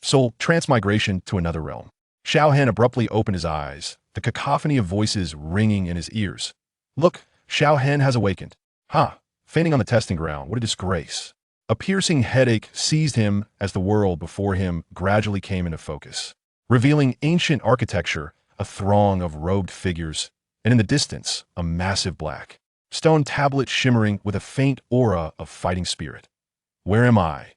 Soul transmigration to another realm. Xiao Hen abruptly opened his eyes, the cacophony of voices ringing in his ears. Look, Xiao Hen has awakened. Ha! Fainting on the testing ground, what a disgrace. A piercing headache seized him as the world before him gradually came into focus, revealing ancient architecture, a throng of robed figures, and in the distance, a massive black stone tablet shimmering with a faint aura of fighting spirit. Where am I?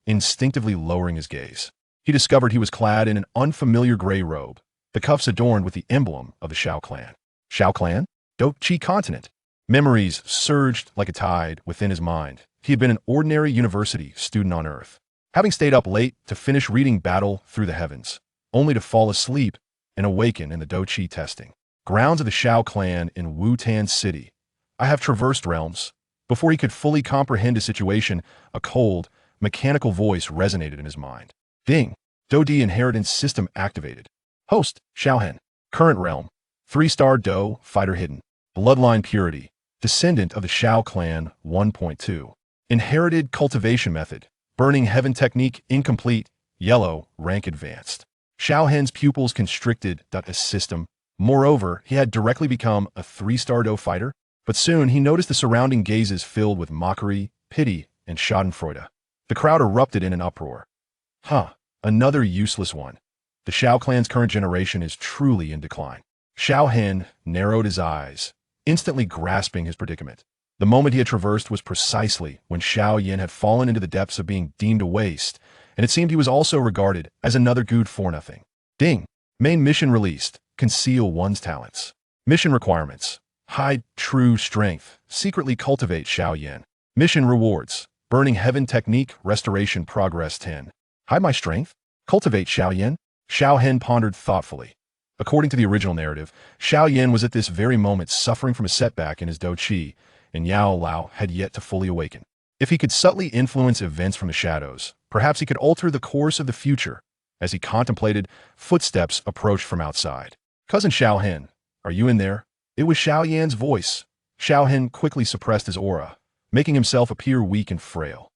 Instinctively lowering his gaze, he discovered he was clad in an unfamiliar gray robe, the cuffs adorned with the emblem of the Xiao Clan. Xiao Clan? Do-Chi continent. Memories surged like a tide within his mind. He had been an ordinary university student on Earth, having stayed up late to finish reading Battle Through the Heavens, only to fall asleep and awaken in the Do-Chi testing grounds of the Xiao Clan in Wutan City. I have traversed realms. Before he could fully comprehend his situation, a cold, mechanical voice resonated in his mind. Ding! Do-Di inheritance system activated. Host, Xiao Hen. Current realm. 3-star Do, fighter hidden. Bloodline purity. Descendant of the Xiao Clan 1.2. Inherited cultivation method. Burning heaven technique incomplete. Yellow, rank advanced. Xiao Hen's pupils constricted. A system. Moreover, he had directly become a 3-star Do fighter, but soon he noticed the surrounding gazes filled with mockery, pity, and schadenfreude. The crowd erupted in an uproar. Huh, another useless one. The Xiao Clan's current generation is truly in decline. Xiao Hen narrowed his eyes, instantly grasping his predicament. The moment he had traversed was precisely when Xiao Yan had fallen into the depths of being deemed a waste, and it seemed he was also regarded as another good for nothing. Ding! Main mission released. Conceal one's talents. Mission requirements. Hide true strength. Secretly cultivate Xiao Yan. Mission rewards. Burning heaven technique. Restoration progress 10. Hide my strength? Cultivate Xiao Yan? Xiao Hen pondered thoughtfully. According to the original narrative, Xiao Yan was at this very moment suffering from a setback in his Do-Chi, and Yao Lao had yet to fully awaken. If he could subtly influence events from the shadows, perhaps he could alter the course of the future. As he contemplated, footsteps approached from outside. Cousin Xiao Hen, are you in there? It was Xiao Yan's voice. Xiao Hen quickly suppressed his aura, making himself appear weak and frail.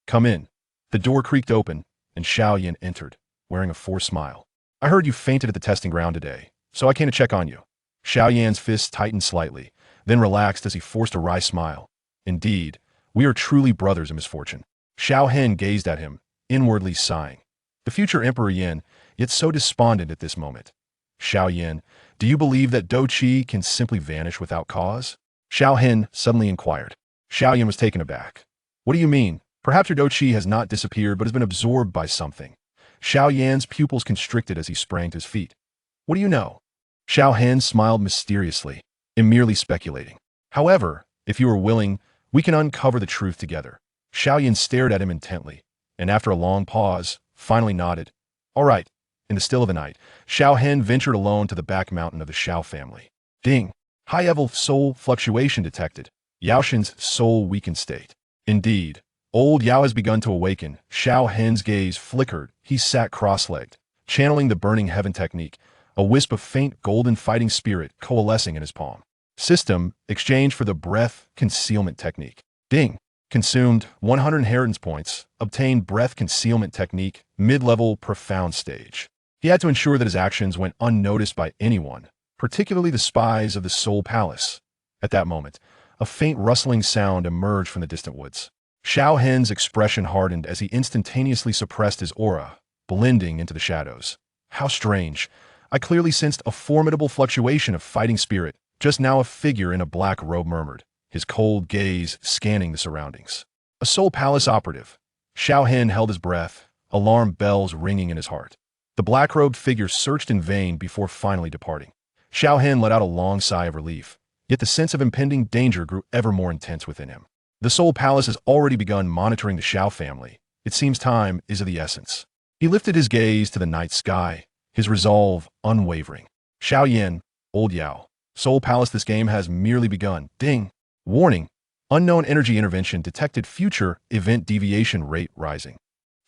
Come in. The door creaked open, and Xiao Yan entered, wearing a forced smile. I heard you fainted at the testing ground today, so I came to check on you. Xiao Yan's fists tightened slightly, then relaxed as he forced a wry smile. Indeed, we are truly brothers in misfortune. Xiao Hen gazed at him, inwardly sighing. The future Emperor Yan, yet so despondent at this moment. Xiao Yan, do you believe that Do-Chi can simply vanish without cause? Xiao Hen suddenly inquired. Xiao Yan was taken aback. What do you mean? Perhaps your Do-Chi has not disappeared but has been absorbed by something. Xiao Yan's pupils constricted as he sprang to his feet. What do you know? Xiao Hen smiled mysteriously, merely speculating. However, if you are willing, we can uncover the truth together. Xiao Yan stared at him intently, and after a long pause, finally nodded. All right. In the still of the night, Xiao Hen ventured alone to the back mountain of the Xiao family. Ding! High-level soul fluctuation detected. Yao Shen's soul weakened state. Indeed, old Yao has begun to awaken. Xiao Hen's gaze flickered. He sat cross-legged, channeling the burning heaven technique, a wisp of faint golden fighting spirit coalescing in his palm. System exchanged for the breath concealment technique. Ding! Consumed 100 inheritance points. Obtained breath concealment technique, mid-level profound stage. He had to ensure that his actions went unnoticed by anyone, particularly the spies of the Soul Palace. At that moment, a faint rustling sound emerged from the distant woods. Xiao Hen's expression hardened as he instantaneously suppressed his aura, blending into the shadows. How strange. I clearly sensed a formidable fluctuation of fighting spirit. Just now a figure in a black robe murmured, his cold gaze scanning the surroundings. A Soul Palace operative. Xiao Hen held his breath, alarm bells ringing in his heart. The black-robed figure searched in vain before finally departing. Xiao Hen let out a long sigh of relief, yet the sense of impending danger grew ever more intense within him. The Soul Palace has already begun monitoring the Xiao family. It seems time is of the essence. He lifted his gaze to the night sky, his resolve unwavering. Xiao Yan, old Yao. Soul Palace, this game has merely begun. Ding! Warning! Unknown energy intervention detected. Future event deviation rate rising.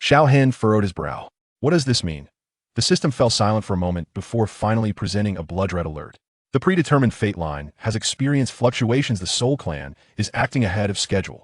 Xiao Hen furrowed his brow. What does this mean? The system fell silent for a moment before finally presenting a blood red alert. The predetermined fate line has experienced fluctuations. The Soul Clan is acting ahead of schedule.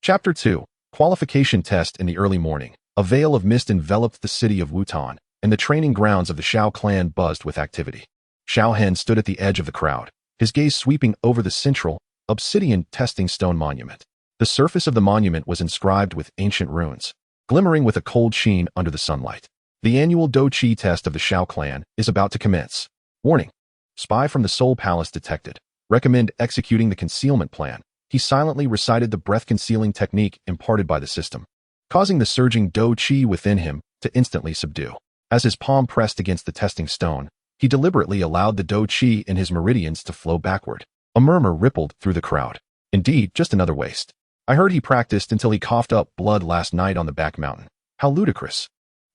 Chapter 2. Qualification test in the early morning. A veil of mist enveloped the city of Wutan, and the training grounds of the Xiao Clan buzzed with activity. Xiao Hen stood at the edge of the crowd, his gaze sweeping over the central, obsidian testing stone monument. The surface of the monument was inscribed with ancient runes, glimmering with a cold sheen under the sunlight. The annual Do Chi test of the Xiao Clan is about to commence. Warning. Spy from the Soul Palace detected. Recommend executing the concealment plan. He silently recited the breath-concealing technique imparted by the system, causing the surging Do Chi within him to instantly subdue. As his palm pressed against the testing stone, he deliberately allowed the Do Chi in his meridians to flow backward. A murmur rippled through the crowd. Indeed, just another waste. I heard he practiced until he coughed up blood last night on the back mountain. How ludicrous.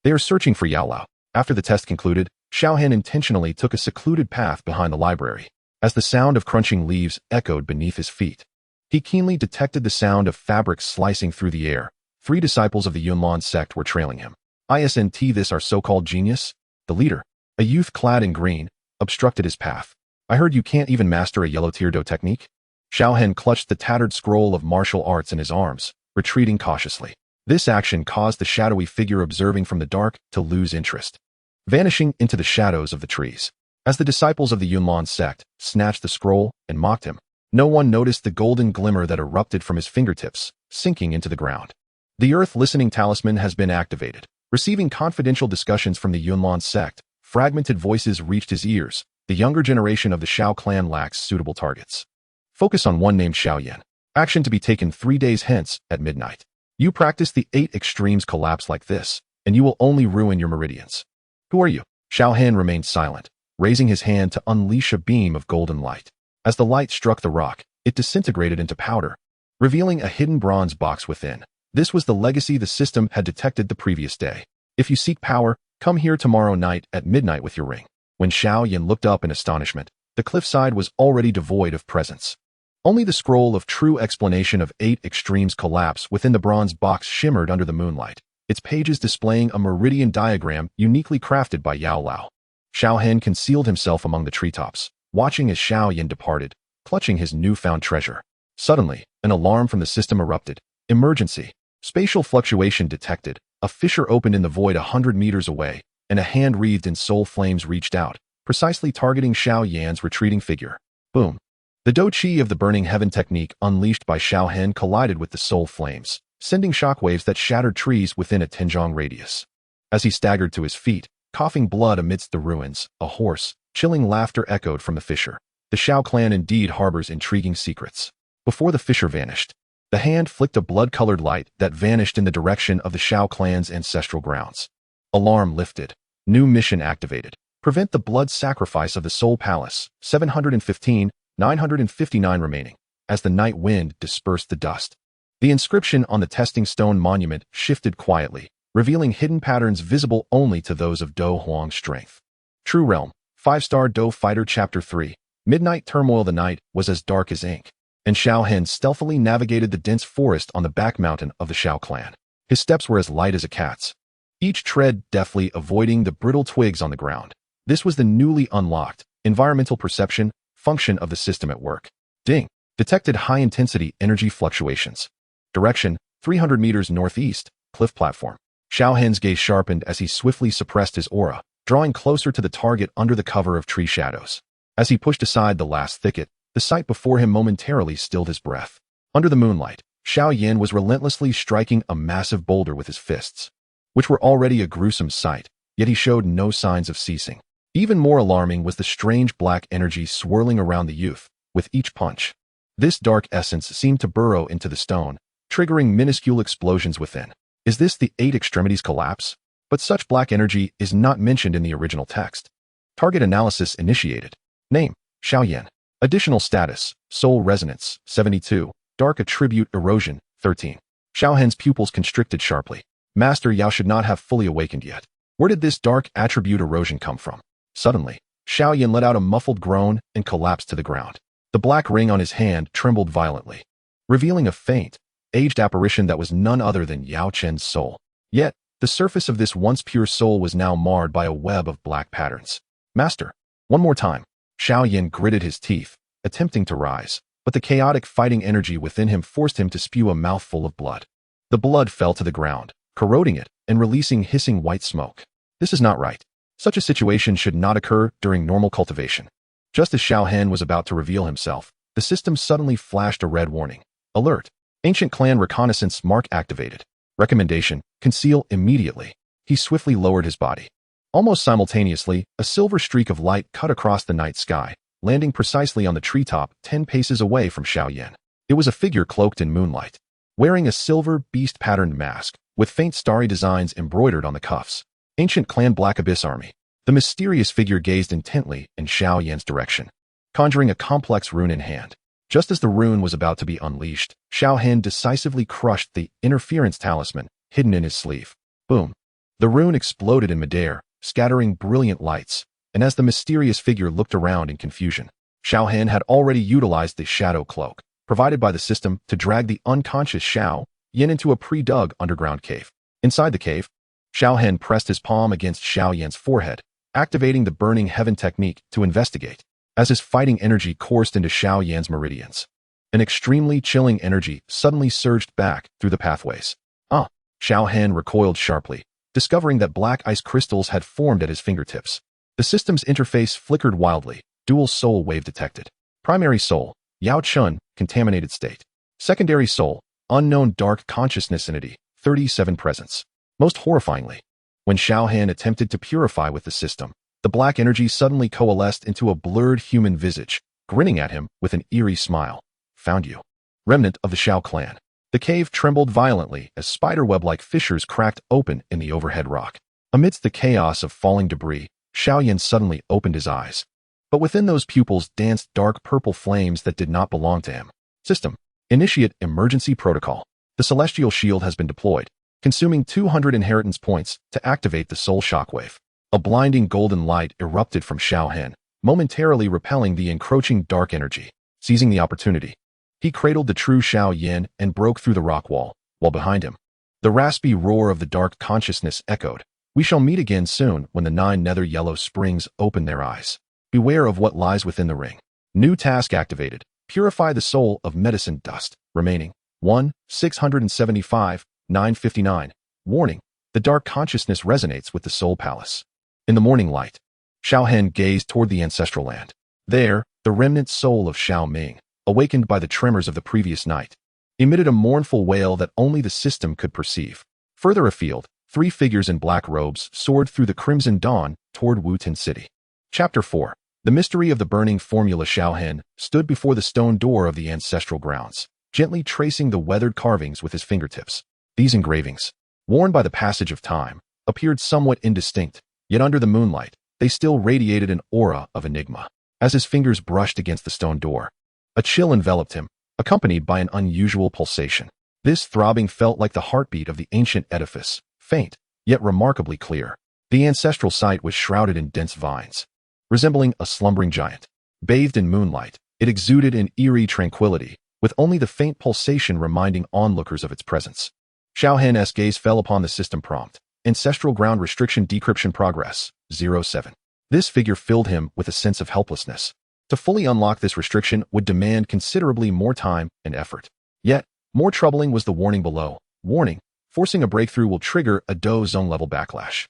They are searching for Yaolao. After the test concluded, Xiao Hen intentionally took a secluded path behind the library. As the sound of crunching leaves echoed beneath his feet, he keenly detected the sound of fabric slicing through the air. 3 disciples of the Yunlan sect were trailing him. Isn't this our so-called genius? The leader, a youth clad in green, obstructed his path. I heard you can't even master a yellow-tier Do technique? Xiao Hen clutched the tattered scroll of martial arts in his arms, retreating cautiously. This action caused the shadowy figure observing from the dark to lose interest, vanishing into the shadows of the trees. As the disciples of the Yunlan sect snatched the scroll and mocked him, no one noticed the golden glimmer that erupted from his fingertips, sinking into the ground. The earth-listening talisman has been activated. Receiving confidential discussions from the Yunlan sect, fragmented voices reached his ears. The younger generation of the Xiao Clan lacks suitable targets. Focus on one named Xiao Yan. Action to be taken 3 days hence at midnight. You practice the 8 extremes collapse like this, and you will only ruin your meridians. Who are you? Xiao Hen remained silent, raising his hand to unleash a beam of golden light. As the light struck the rock, it disintegrated into powder, revealing a hidden bronze box within. This was the legacy the system had detected the previous day. If you seek power, come here tomorrow night at midnight with your ring. When Xiao Yan looked up in astonishment, the cliffside was already devoid of presence. Only the scroll of true explanation of 8 extremes collapse within the bronze box shimmered under the moonlight, its pages displaying a meridian diagram uniquely crafted by Yaolao. Xiao Hen concealed himself among the treetops, watching as Xiao Yan departed, clutching his newfound treasure. Suddenly, an alarm from the system erupted. Emergency. Spatial fluctuation detected. A fissure opened in the void 100 meters away, and a hand wreathed in soul flames reached out, precisely targeting Xiao Yan's retreating figure. Boom. The Do Chi of the Burning Heaven technique unleashed by Xiao Hen collided with the soul flames, sending shockwaves that shattered trees within a Tenjong radius. As he staggered to his feet, coughing blood amidst the ruins, a hoarse, chilling laughter echoed from the fissure. The Xiao Clan indeed harbors intriguing secrets. Before the fissure vanished, the hand flicked a blood-colored light that vanished in the direction of the Xiao Clan's ancestral grounds. Alarm lifted. New mission activated. Prevent the blood sacrifice of the Soul Palace. 715, 959 remaining. As the night wind dispersed the dust, the inscription on the testing stone monument shifted quietly, revealing hidden patterns visible only to those of Do Huang's strength. True Realm. 5-star Do Fighter Chapter 3. Midnight turmoil. The night was as dark as ink, and Xiao Hen stealthily navigated the dense forest on the back mountain of the Xiao Clan. His steps were as light as a cat's, each tread deftly avoiding the brittle twigs on the ground. This was the newly unlocked environmental perception function of the system at work. Ding. Detected high-intensity energy fluctuations. Direction, 300 meters northeast, cliff platform. Xiao Hen's gaze sharpened as he swiftly suppressed his aura, drawing closer to the target under the cover of tree shadows. As he pushed aside the last thicket, the sight before him momentarily stilled his breath. Under the moonlight, Xiao Yan was relentlessly striking a massive boulder with his fists, which were already a gruesome sight, yet he showed no signs of ceasing. Even more alarming was the strange black energy swirling around the youth, with each punch. This dark essence seemed to burrow into the stone, triggering minuscule explosions within. Is this the 8 extremities collapse? But such black energy is not mentioned in the original text. Target analysis initiated. Name, Xiao Yan. Additional status, Soul Resonance, 72. Dark Attribute Erosion, 13. Xiao Hen's pupils constricted sharply. Master Yao should not have fully awakened yet. Where did this dark attribute erosion come from? Suddenly, Xiao Yan let out a muffled groan and collapsed to the ground. The black ring on his hand trembled violently, revealing a faint, aged apparition that was none other than Yao Chen's soul. Yet, the surface of this once pure soul was now marred by a web of black patterns. Master, one more time. Xiao Yan gritted his teeth, attempting to rise, but the chaotic fighting energy within him forced him to spew a mouthful of blood. The blood fell to the ground, corroding it, and releasing hissing white smoke. This is not right. Such a situation should not occur during normal cultivation. Just as Xiao Hen was about to reveal himself, the system suddenly flashed a red warning. Alert! Ancient Clan Reconnaissance Mark activated. Recommendation: conceal immediately. He swiftly lowered his body. Almost simultaneously, a silver streak of light cut across the night sky, landing precisely on the treetop 10 paces away from Xiao Yan. It was a figure cloaked in moonlight, wearing a silver beast-patterned mask, with faint starry designs embroidered on the cuffs. Ancient Clan Black Abyss Army. The mysterious figure gazed intently in Xiao Yan's direction, conjuring a complex rune in hand. Just as the rune was about to be unleashed, Xiao Hen decisively crushed the interference talisman hidden in his sleeve. Boom! The rune exploded in midair, scattering brilliant lights, and as the mysterious figure looked around in confusion, Xiao Hen had already utilized the shadow cloak provided by the system to drag the unconscious Xiao Yan into a pre-dug underground cave. Inside the cave, Xiao Hen pressed his palm against Xiao Yan's forehead, activating the Burning Heaven technique to investigate. As his fighting energy coursed into Xiao Yan's meridians, an extremely chilling energy suddenly surged back through the pathways. Xiao Hen recoiled sharply, discovering that black ice crystals had formed at his fingertips. The system's interface flickered wildly. Dual soul wave detected. Primary soul, Yao Chun, contaminated state. Secondary soul, unknown dark consciousness entity, 37 presence. Most horrifyingly, when Xiao Hen attempted to purify with the system, the black energy suddenly coalesced into a blurred human visage, grinning at him with an eerie smile. Found you. Remnant of the Xiao Clan. The cave trembled violently as spiderweb-like fissures cracked open in the overhead rock. Amidst the chaos of falling debris, Xiao Yan suddenly opened his eyes. But within those pupils danced dark purple flames that did not belong to him. System. Initiate emergency protocol. The celestial shield has been deployed, consuming 200 inheritance points to activate the soul shockwave. A blinding golden light erupted from Xiao Hen, momentarily repelling the encroaching dark energy. Seizing the opportunity, he cradled the true Xiao Yan and broke through the rock wall, while behind him, the raspy roar of the dark consciousness echoed. We shall meet again soon when the 9 nether yellow springs open their eyes. Beware of what lies within the ring. New task activated. Purify the soul of medicine dust. Remaining 1,675, 959. Warning. The dark consciousness resonates with the soul palace. In the morning light, Xiao Hen gazed toward the ancestral land. There, the remnant soul of Xiao Ming, awakened by the tremors of the previous night, emitted a mournful wail that only the system could perceive. Further afield, 3 figures in black robes soared through the crimson dawn toward Wutan City. Chapter 4. The mystery of the burning formula. Xiao Hen stood before the stone door of the ancestral grounds, gently tracing the weathered carvings with his fingertips. These engravings, worn by the passage of time, appeared somewhat indistinct, yet under the moonlight, they still radiated an aura of enigma. As his fingers brushed against the stone door, a chill enveloped him, accompanied by an unusual pulsation. This throbbing felt like the heartbeat of the ancient edifice, faint, yet remarkably clear. The ancestral site was shrouded in dense vines, resembling a slumbering giant. Bathed in moonlight, it exuded an eerie tranquility, with only the faint pulsation reminding onlookers of its presence. Xiao Hen's gaze fell upon the system prompt. Ancestral ground restriction decryption progress, 07. This figure filled him with a sense of helplessness. To fully unlock this restriction would demand considerably more time and effort. Yet, more troubling was the warning below. Warning, forcing a breakthrough will trigger a Do zone level backlash.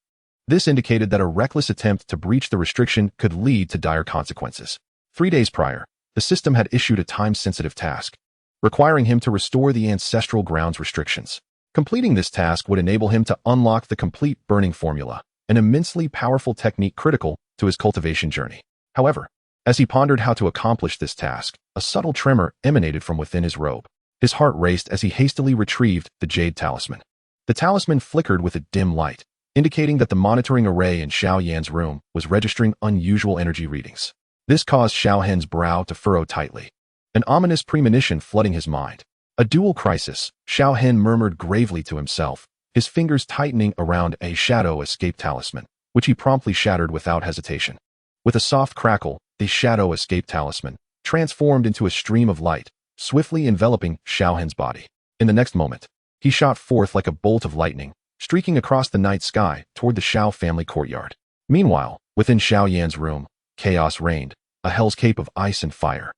This indicated that a reckless attempt to breach the restriction could lead to dire consequences. 3 days prior, the system had issued a time-sensitive task, requiring him to restore the ancestral grounds restrictions. Completing this task would enable him to unlock the complete burning formula, an immensely powerful technique critical to his cultivation journey. However, as he pondered how to accomplish this task, a subtle tremor emanated from within his robe. His heart raced as he hastily retrieved the jade talisman. The talisman flickered with a dim light, indicating that the monitoring array in Xiao Yan's room was registering unusual energy readings. This caused Xiao Hen's brow to furrow tightly, an ominous premonition flooding his mind. A dual crisis, Xiao Hen murmured gravely to himself, his fingers tightening around a shadow escape talisman, which he promptly shattered without hesitation. With a soft crackle, the shadow escape talisman transformed into a stream of light, swiftly enveloping Xiao Hen's body. In the next moment, he shot forth like a bolt of lightning, streaking across the night sky toward the Xiao family courtyard. Meanwhile, within Xiao Yan's room, chaos reigned, a hellscape of ice and fire.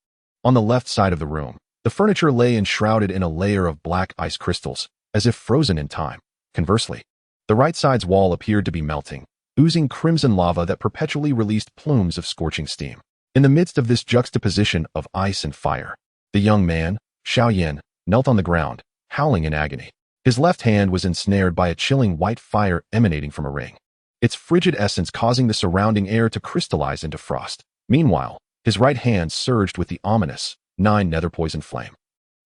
On the left side of the room, the furniture lay enshrouded in a layer of black ice crystals, as if frozen in time. Conversely, The right side's wall appeared to be melting, oozing crimson lava that perpetually released plumes of scorching steam. In the midst of this juxtaposition of ice and fire, the young man, Xiao Yan, knelt on the ground, howling in agony. His left hand was ensnared by a chilling white fire emanating from a ring, its frigid essence causing the surrounding air to crystallize into frost. Meanwhile, his right hand surged with the ominous 9 nether poison flame,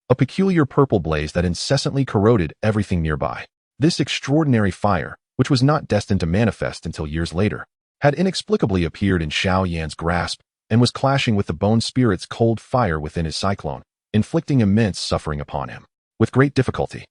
a peculiar purple blaze that incessantly corroded everything nearby. This extraordinary fire, which was not destined to manifest until years later, had inexplicably appeared in Xiao Yan's grasp and was clashing with the bone spirit's cold fire within his cyclone, inflicting immense suffering upon him. With great difficulty,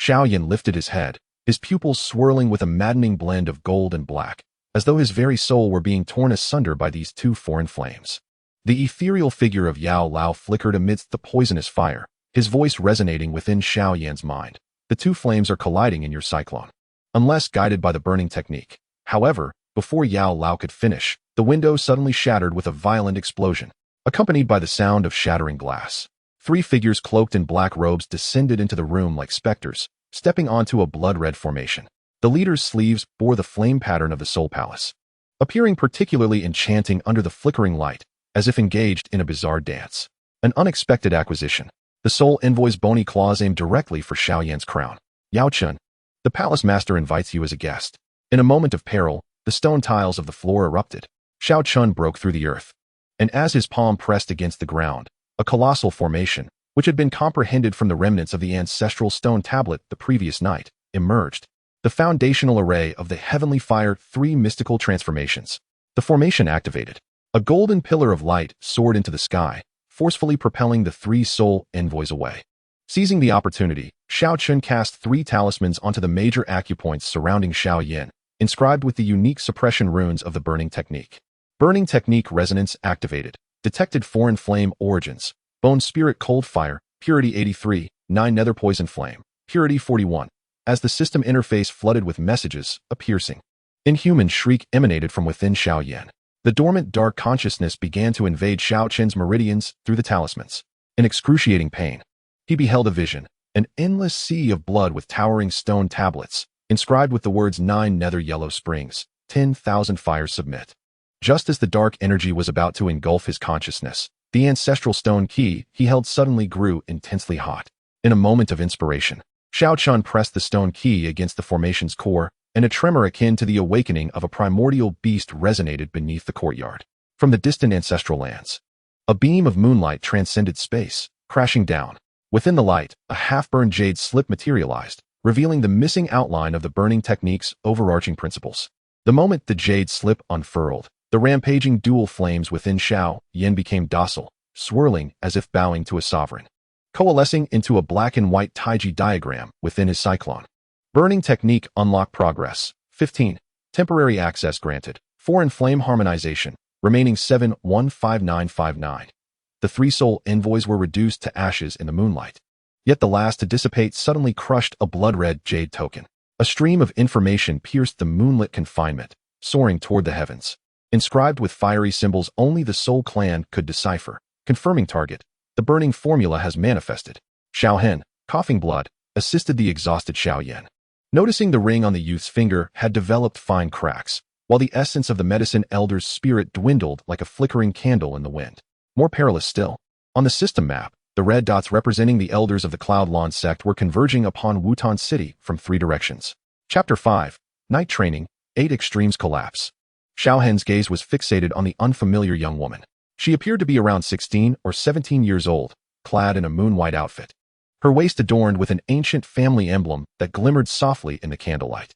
Xiao Yan lifted his head, his pupils swirling with a maddening blend of gold and black, as though his very soul were being torn asunder by these 2 foreign flames. The ethereal figure of Yao Lao flickered amidst the poisonous fire, his voice resonating within Xiao Yan's mind. The 2 flames are colliding in your cyclone, unless guided by the burning technique. However, before Yao Lao could finish, the window suddenly shattered with a violent explosion, accompanied by the sound of shattering glass. 3 figures cloaked in black robes descended into the room like specters, stepping onto a blood-red formation. The leader's sleeves bore the flame pattern of the Soul Palace, appearing particularly enchanting under the flickering light, as if engaged in a bizarre dance. An unexpected acquisition. The Soul Envoy's bony claws aimed directly for Xiao Yan's crown. Yao Chun, the palace master invites you as a guest. In a moment of peril, the stone tiles of the floor erupted. Xiao Chun broke through the earth, and as his palm pressed against the ground, a colossal formation, which had been comprehended from the remnants of the ancestral stone tablet the previous night, emerged. The foundational array of the heavenly fire 3 mystical transformations. The formation activated. A golden pillar of light soared into the sky, forcefully propelling the 3 soul envoys away. Seizing the opportunity, Xiao Chun cast 3 talismans onto the major acupoints surrounding Xiao Yan, inscribed with the unique suppression runes of the burning technique. Burning technique resonance activated. Detected foreign flame origins. Bone spirit cold fire, purity 83, 9 nether poison flame, purity 41. As the system interface flooded with messages, a piercing, inhuman shriek emanated from within Xiao Yan. The dormant dark consciousness began to invade Xiao Chen's meridians through the talismans. In excruciating pain, he beheld a vision, an endless sea of blood with towering stone tablets, inscribed with the words 9 nether yellow springs, 10,000 fires submit. Just as the dark energy was about to engulf his consciousness, the ancestral stone key he held suddenly grew intensely hot. In a moment of inspiration, Xiao Chun pressed the stone key against the formation's core, and a tremor akin to the awakening of a primordial beast resonated beneath the courtyard. From the distant ancestral lands, a beam of moonlight transcended space, crashing down. Within the light, a half-burned jade slip materialized, revealing the missing outline of the burning technique's overarching principles. The moment the jade slip unfurled, the rampaging dual flames within Xiao Yan became docile, swirling as if bowing to a sovereign, coalescing into a black and white Taiji diagram within his cyclone. Burning technique unlock progress. 15. Temporary access granted. Foreign flame harmonization. Remaining 7-15959. The 3 soul envoys were reduced to ashes in the moonlight. Yet the last to dissipate suddenly crushed a blood-red jade token. A stream of information pierced the moonlit confinement, soaring toward the heavens. Inscribed with fiery symbols only the Soul Clan could decipher. Confirming target. The burning formula has manifested. Xiao Hen, coughing blood, assisted the exhausted Xiao Yan. Noticing the ring on the youth's finger had developed fine cracks, while the essence of the medicine elder's spirit dwindled like a flickering candle in the wind. More perilous still, on the system map, the red dots representing the elders of the Cloud Lawn sect were converging upon Wutan City from 3 directions. Chapter 5. Night Training, 8 Extremes Collapse. Xiao Hen's gaze was fixated on the unfamiliar young woman. She appeared to be around 16 or 17 years old, clad in a moon-white outfit, her waist adorned with an ancient family emblem that glimmered softly in the candlelight.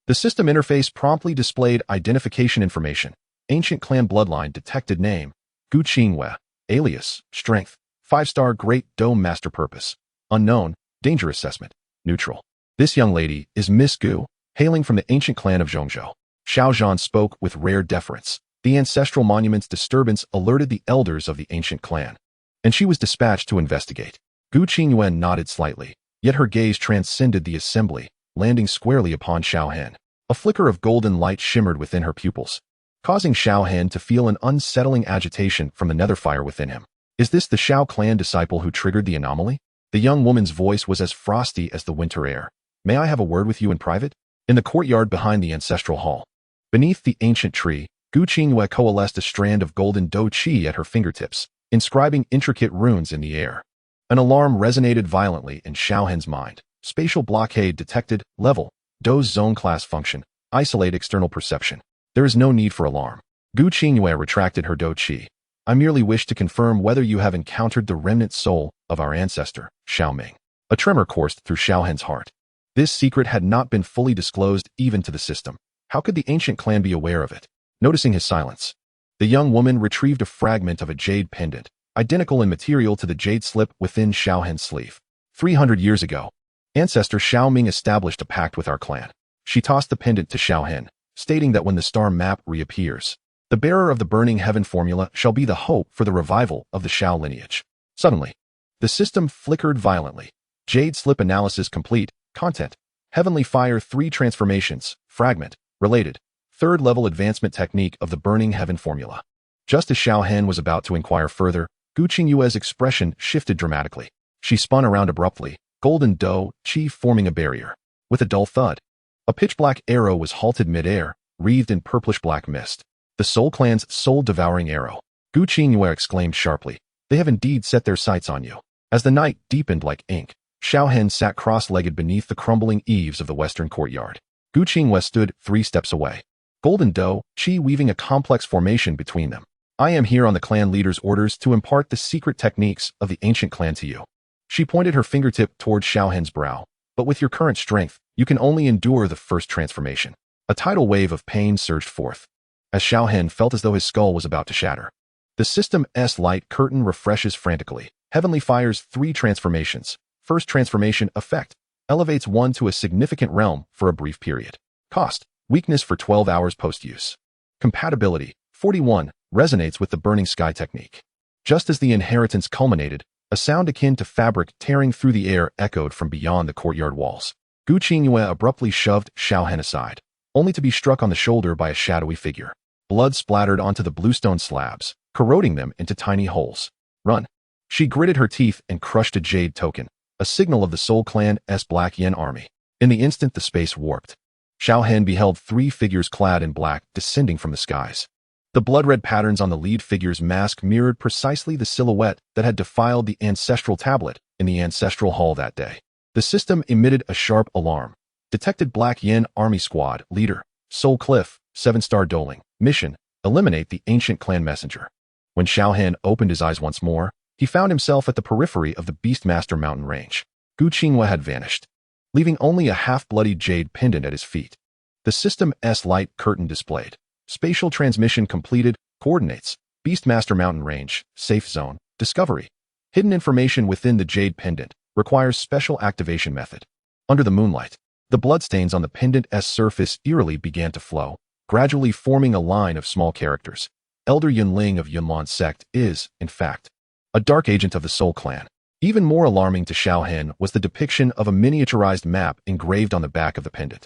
The system interface promptly displayed identification information. Ancient clan bloodline detected name, Gu Qingwei, alias, strength, 5-star Great Dome master purpose, unknown, danger assessment, neutral. This young lady is Miss Gu, hailing from the ancient clan of Zhongzhou. Xiao Zhan spoke with rare deference. The ancestral monument's disturbance alerted the elders of the ancient clan, and she was dispatched to investigate. Gu Qingyuan nodded slightly, yet her gaze transcended the assembly, landing squarely upon Xiao Hen. A flicker of golden light shimmered within her pupils, causing Xiao Hen to feel an unsettling agitation from the nether fire within him. Is this the Xiao Clan disciple who triggered the anomaly? The young woman's voice was as frosty as the winter air. May I have a word with you in private? In the courtyard behind the Ancestral Hall, beneath the ancient tree, Gu Qingyue coalesced a strand of golden dou qi at her fingertips, inscribing intricate runes in the air. An alarm resonated violently in Xiao Hen's mind. Spatial blockade detected. Level. Dou's zone class function. Isolate external perception. There is no need for alarm. Gu Qingyue retracted her dou qi. I merely wish to confirm whether you have encountered the remnant soul of our ancestor, Xiao Ming. A tremor coursed through Xiao Hen's heart. This secret had not been fully disclosed even to the system. How could the ancient clan be aware of it? Noticing his silence, the young woman retrieved a fragment of a jade pendant, identical in material to the jade slip within Xiao Hen's sleeve. 300 years ago, ancestor Xiao Ming established a pact with our clan. She tossed the pendant to Xiao Hen, stating that when the star map reappears, the bearer of the burning heaven formula shall be the hope for the revival of the Xiao lineage. Suddenly, the system flickered violently. Jade slip analysis complete. Content. Heavenly fire 3 transformations. Fragment. Related. Third level advancement technique of the burning heaven formula. Just as Xiao Hen was about to inquire further, Gu Qingyue's expression shifted dramatically. She spun around abruptly, golden dou qi forming a barrier. With a dull thud, a pitch-black arrow was halted mid-air, wreathed in purplish-black mist. The Soul Clan's soul-devouring arrow. Gu Qingyue exclaimed sharply. They have indeed set their sights on you. As the night deepened like ink, Xiao Hen sat cross-legged beneath the crumbling eaves of the western courtyard. Gu Qingyue stood 3 steps away. Golden dou qi weaving a complex formation between them. I am here on the clan leader's orders to impart the secret techniques of the ancient clan to you. She pointed her fingertip toward Xiao Hen's brow. But with your current strength, you can only endure the first transformation. A tidal wave of pain surged forth, as Xiao Hen felt as though his skull was about to shatter. The system's light curtain refreshes frantically. Heavenly fires 3 transformations. First transformation effect. Elevates one to a significant realm for a brief period. Cost. Weakness for 12 hours post-use. Compatibility. 41. Resonates with the burning sky technique. Just as the inheritance culminated, a sound akin to fabric tearing through the air echoed from beyond the courtyard walls. Gu Qingyue abruptly shoved Xiao Hen aside, only to be struck on the shoulder by a shadowy figure. Blood splattered onto the bluestone slabs, corroding them into tiny holes. Run. She gritted her teeth and crushed a jade token, a signal of the Soul Clan's Black Yen army. In the instant the space warped, Xiao Hen beheld 3 figures clad in black descending from the skies. The blood-red patterns on the lead figure's mask mirrored precisely the silhouette that had defiled the ancestral tablet in the Ancestral Hall that day. The system emitted a sharp alarm. Detected Black Yen Army Squad, Leader, Soul Cliff, 7-star doling. Mission, eliminate the ancient clan messenger. When Xiao Hen opened his eyes once more, he found himself at the periphery of the Beastmaster mountain range. Gu Qingyue had vanished, leaving only a half-bloodied jade pendant at his feet. The system's light curtain displayed. Spatial transmission completed. Coordinates. Beastmaster mountain range. Safe zone. Discovery. Hidden information within the jade pendant. Requires special activation method. Under the moonlight, the bloodstains on the pendant's surface eerily began to flow, gradually forming a line of small characters. Elder Yunlan of Yunlan sect is, in fact, a dark agent of the Soul Clan. Even more alarming to Xiao Hen was the depiction of a miniaturized map engraved on the back of the pendant,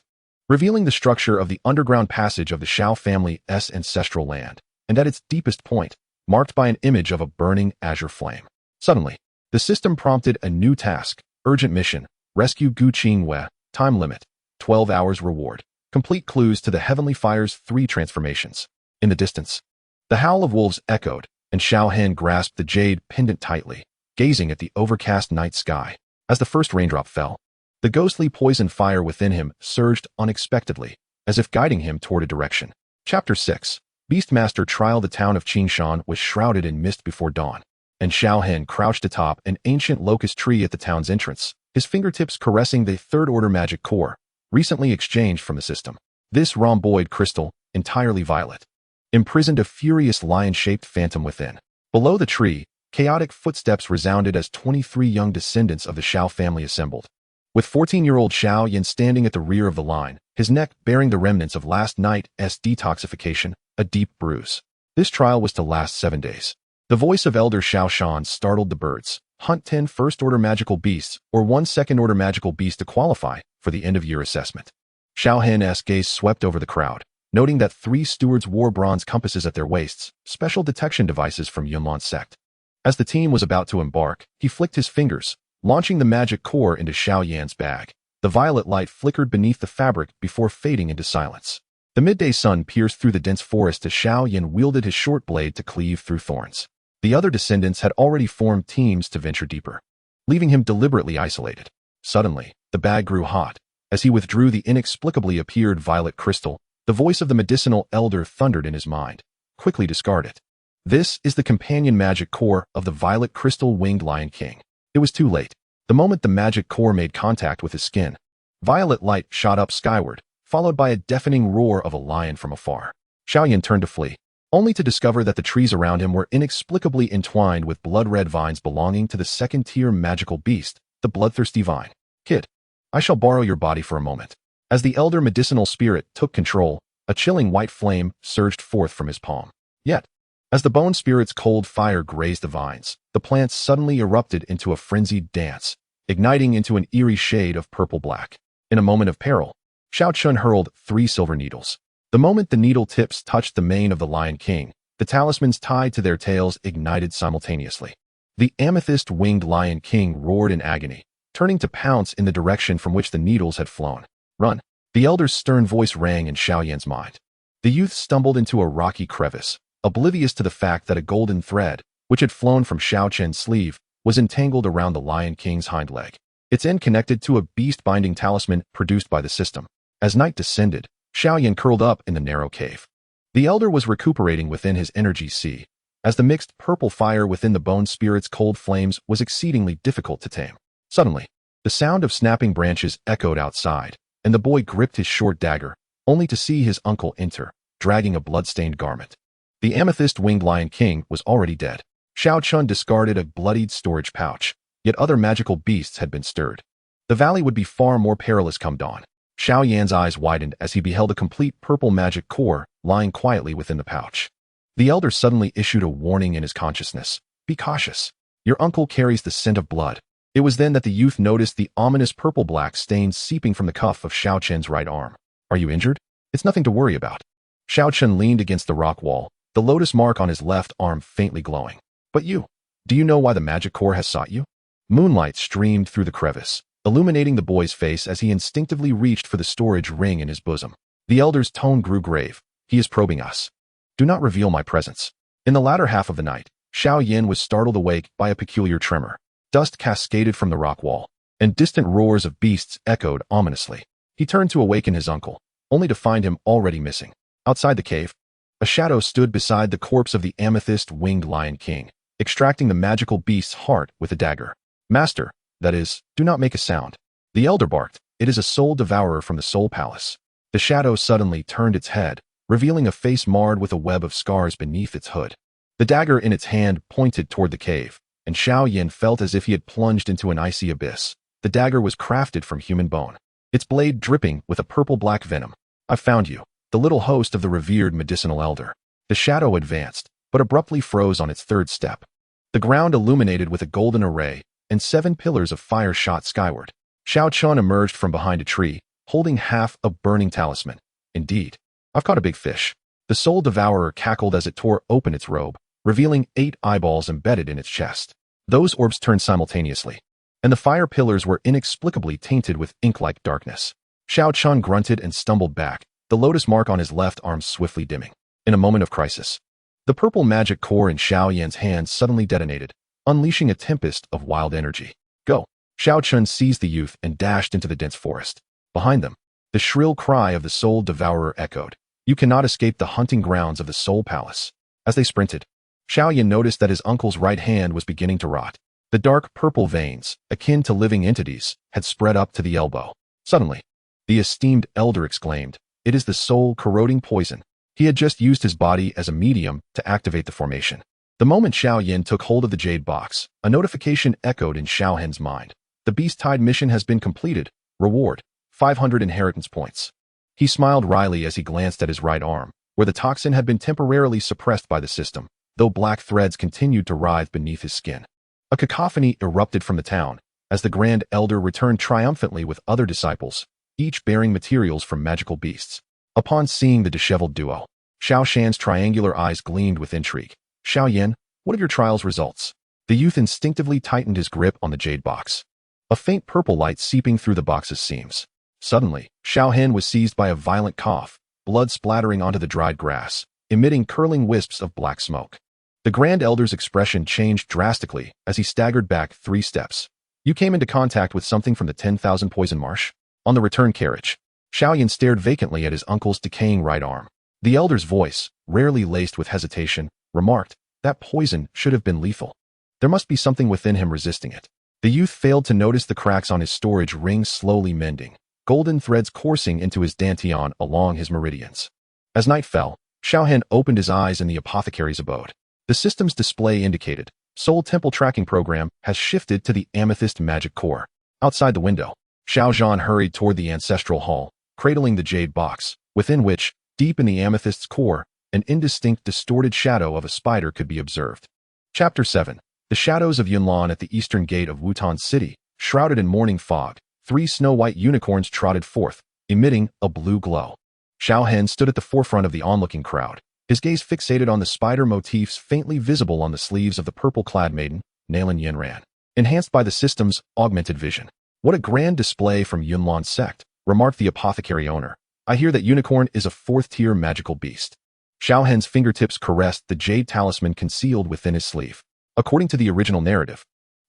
revealing the structure of the underground passage of the Xiao family's ancestral land, and at its deepest point, marked by an image of a burning azure flame. Suddenly, the system prompted a new task. Urgent mission. Rescue Gu Qingyue. Time limit. 12 hours reward. Complete clues to the Heavenly Fire's 3 transformations. In the distance, the howl of wolves echoed, and Xiao Hen grasped the jade pendant tightly, gazing at the overcast night sky. As the first raindrop fell, the ghostly poison fire within him surged unexpectedly, as if guiding him toward a direction. Chapter 6. Beastmaster Trial. The town of Qingshan was shrouded in mist before dawn, and Xiao Hen crouched atop an ancient locust tree at the town's entrance, his fingertips caressing the third-order magic core, recently exchanged from the system. This rhomboid crystal, entirely violet, imprisoned a furious lion-shaped phantom within. Below the tree, chaotic footsteps resounded as 23 young descendants of the Xiao family assembled, with 14-year-old Xiao Yan standing at the rear of the line, his neck bearing the remnants of last night's detoxification, a deep bruise. This trial was to last 7 days. The voice of Elder Xiao Shan startled the birds. Hunt 10 first-order magical beasts or 1 second-order magical beast to qualify for the end-of-year assessment. Xiao Hen's gaze swept over the crowd, noting that 3 stewards wore bronze compasses at their waists, special detection devices from Yunlan sect. As the team was about to embark, he flicked his fingers, launching the magic core into Xiao Yan's bag. The violet light flickered beneath the fabric before fading into silence. The midday sun pierced through the dense forest as Xiao Yan wielded his short blade to cleave through thorns. The other descendants had already formed teams to venture deeper, leaving him deliberately isolated. Suddenly, the bag grew hot. As he withdrew the inexplicably appeared violet crystal, the voice of the medicinal elder thundered in his mind. Quickly discard it. This is the companion magic core of the violet crystal winged lion king. It was too late. The moment the magic core made contact with his skin, violet light shot up skyward, followed by a deafening roar of a lion from afar. Xiao Yan turned to flee, only to discover that the trees around him were inexplicably entwined with blood-red vines belonging to the second-tier magical beast, the bloodthirsty vine. Kid, I shall borrow your body for a moment. As the elder medicinal spirit took control, a chilling white flame surged forth from his palm. Yet, as the bone spirit's cold fire grazed the vines, the plants suddenly erupted into a frenzied dance, igniting into an eerie shade of purple-black. In a moment of peril, Xiao Chun hurled 3 silver needles. The moment the needle tips touched the mane of the Lion King, the talismans tied to their tails ignited simultaneously. The amethyst-winged Lion King roared in agony, turning to pounce in the direction from which the needles had flown. Run! The elder's stern voice rang in Xiao Yan's mind. The youth stumbled into a rocky crevice, oblivious to the fact that a golden thread, which had flown from Xiao Chen's sleeve, was entangled around the Lion King's hind leg. Its end connected to a beast-binding talisman produced by the system. As night descended, Xiao Yan curled up in the narrow cave. The elder was recuperating within his energy sea, as the mixed purple fire within the bone spirit's cold flames was exceedingly difficult to tame. Suddenly, the sound of snapping branches echoed outside, and the boy gripped his short dagger, only to see his uncle enter, dragging a blood-stained garment. The amethyst-winged Lion King was already dead. Xiao Chun discarded a bloodied storage pouch, yet other magical beasts had been stirred. The valley would be far more perilous come dawn. Xiao Yan's eyes widened as he beheld a complete purple magic core lying quietly within the pouch. The elder suddenly issued a warning in his consciousness. Be cautious. Your uncle carries the scent of blood. It was then that the youth noticed the ominous purple-black stains seeping from the cuff of Xiao Chen's right arm. Are you injured? It's nothing to worry about. Xiao Chen leaned against the rock wall, the lotus mark on his left arm faintly glowing. But you, do you know why the magic core has sought you? Moonlight streamed through the crevice, illuminating the boy's face as he instinctively reached for the storage ring in his bosom. The elder's tone grew grave. He is probing us. Do not reveal my presence. In the latter half of the night, Xiao Yan was startled awake by a peculiar tremor. Dust cascaded from the rock wall, and distant roars of beasts echoed ominously. He turned to awaken his uncle, only to find him already missing. Outside the cave, a shadow stood beside the corpse of the amethyst-winged Lion King, extracting the magical beast's heart with a dagger. Master, that is, do not make a sound. The elder barked. It is a soul devourer from the Soul Palace. The shadow suddenly turned its head, revealing a face marred with a web of scars beneath its hood. The dagger in its hand pointed toward the cave, and Xiao Yan felt as if he had plunged into an icy abyss. The dagger was crafted from human bone, its blade dripping with a purple-black venom. I found you, the little host of the revered medicinal elder. The shadow advanced, but abruptly froze on its third step. The ground illuminated with a golden array, and 7 pillars of fire shot skyward. Xiao Chun emerged from behind a tree, holding half a burning talisman. Indeed, I've caught a big fish. The soul devourer cackled as it tore open its robe, revealing 8 eyeballs embedded in its chest. Those orbs turned simultaneously, and the fire pillars were inexplicably tainted with ink-like darkness. Xiao Chun grunted and stumbled back, the lotus mark on his left arm swiftly dimming. In a moment of crisis, the purple magic core in Xiao Yan's hand suddenly detonated, unleashing a tempest of wild energy. Go! Xiao Chun seized the youth and dashed into the dense forest. Behind them, the shrill cry of the soul devourer echoed. You cannot escape the hunting grounds of the Soul Palace. As they sprinted, Xiao Yan noticed that his uncle's right hand was beginning to rot. The dark purple veins, akin to living entities, had spread up to the elbow. Suddenly, the esteemed elder exclaimed, "It is the soul-corroding poison." He had just used his body as a medium to activate the formation. The moment Xiao Yan took hold of the jade box, a notification echoed in Xiao Hen's mind. The beast-tied mission has been completed. Reward, 500 inheritance points. He smiled wryly as he glanced at his right arm, where the toxin had been temporarily suppressed by the system, though black threads continued to writhe beneath his skin. A cacophony erupted from the town, as the Grand Elder returned triumphantly with other disciples, each bearing materials from magical beasts. Upon seeing the disheveled duo, Xiao Shan's triangular eyes gleamed with intrigue. Xiao Yan, what are your trial's results? The youth instinctively tightened his grip on the jade box. a faint purple light seeping through the box's seams. Suddenly, Xiao Hen was seized by a violent cough, blood splattering onto the dried grass, emitting curling wisps of black smoke. The Grand Elder's expression changed drastically as he staggered back 3 steps. You came into contact with something from the 10,000 poison marsh? On the return carriage, Xiao Yan stared vacantly at his uncle's decaying right arm. The elder's voice, rarely laced with hesitation, remarked, that poison should have been lethal. There must be something within him resisting it. The youth failed to notice the cracks on his storage ring slowly mending, golden threads coursing into his dantian along his meridians. As night fell, Xiao Hen opened his eyes in the apothecary's abode. The system's display indicated, Soul Temple Tracking Program has shifted to the Amethyst Magic Core. Outside the window, Xiao Zhan hurried toward the Ancestral Hall, cradling the jade box, within which, deep in the amethyst's core, an indistinct distorted shadow of a spider could be observed. Chapter 7. The shadows of Yunlan at the eastern gate of Wutan City, shrouded in morning fog, 3 snow-white unicorns trotted forth, emitting a blue glow. Xiao Hen stood at the forefront of the onlooking crowd, his gaze fixated on the spider motifs faintly visible on the sleeves of the purple-clad maiden, Nalan Yinran, enhanced by the system's augmented vision. What a grand display from Yunlan sect, remarked the apothecary owner. I hear that unicorn is a 4th-tier magical beast. Xiao Hen's fingertips caressed the jade talisman concealed within his sleeve. According to the original narrative,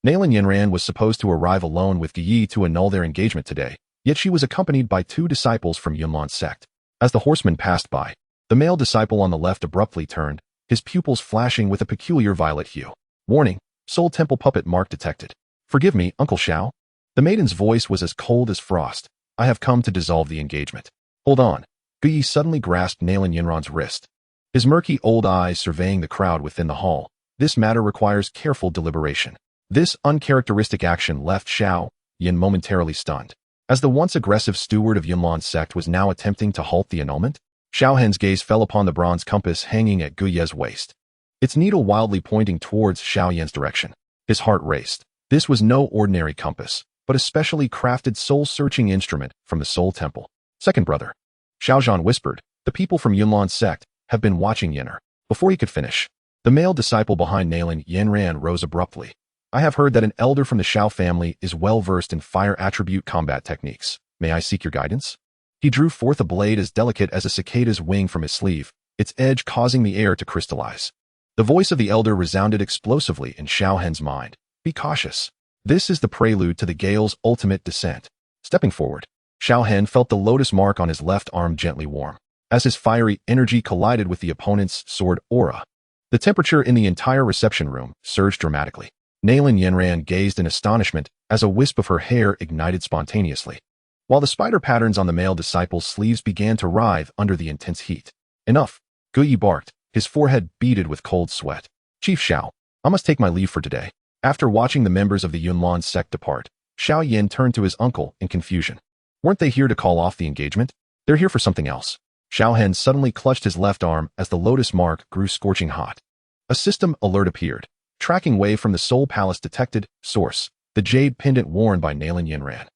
Nalan Yinran was supposed to arrive alone with Guyi to annul their engagement today, yet she was accompanied by 2 disciples from Yunlan sect. As the horsemen passed by, the male disciple on the left abruptly turned, his pupils flashing with a peculiar violet hue. Warning, Soul Temple puppet mark detected. Forgive me, Uncle Xiao. The maiden's voice was as cold as frost. I have come to dissolve the engagement. Hold on. Guyi suddenly grasped Nalan Yinran's wrist, his murky old eyes surveying the crowd within the hall. This matter requires careful deliberation. This uncharacteristic action left Xiao Yan momentarily stunned. As the once aggressive steward of Yunlan sect was now attempting to halt the annulment, Xiao Hen's gaze fell upon the bronze compass hanging at Guyi's waist, its needle wildly pointing towards Xiao Yan's direction. His heart raced. This was no ordinary compass, but a specially crafted soul-searching instrument from the Soul Temple. Second brother, Xiao Zhan whispered, the people from Yunlan sect have been watching Yin'er. Before he could finish, the male disciple behind Nalan Yinran rose abruptly. I have heard that an elder from the Xiao family is well-versed in fire attribute combat techniques. May I seek your guidance? He drew forth a blade as delicate as a cicada's wing from his sleeve, its edge causing the air to crystallize. The voice of the elder resounded explosively in Xiao Hen's mind. Be cautious. This is the prelude to the Gale's ultimate descent. Stepping forward, Xiao Hen felt the lotus mark on his left arm gently warm, as his fiery energy collided with the opponent's sword aura. The temperature in the entire reception room surged dramatically. Nalan Yinran gazed in astonishment as a wisp of her hair ignited spontaneously, while the spider patterns on the male disciple's sleeves began to writhe under the intense heat. Enough, Guyi barked, his forehead beaded with cold sweat. Chief Xiao, I must take my leave for today. After watching the members of the Yunlan sect depart, Xiao Yan turned to his uncle in confusion. Weren't they here to call off the engagement? They're here for something else. Xiao Hen suddenly clutched his left arm as the lotus mark grew scorching hot. A system alert appeared. Tracking wave from the Soul Palace detected. Source, the jade pendant worn by Nalan Yinran.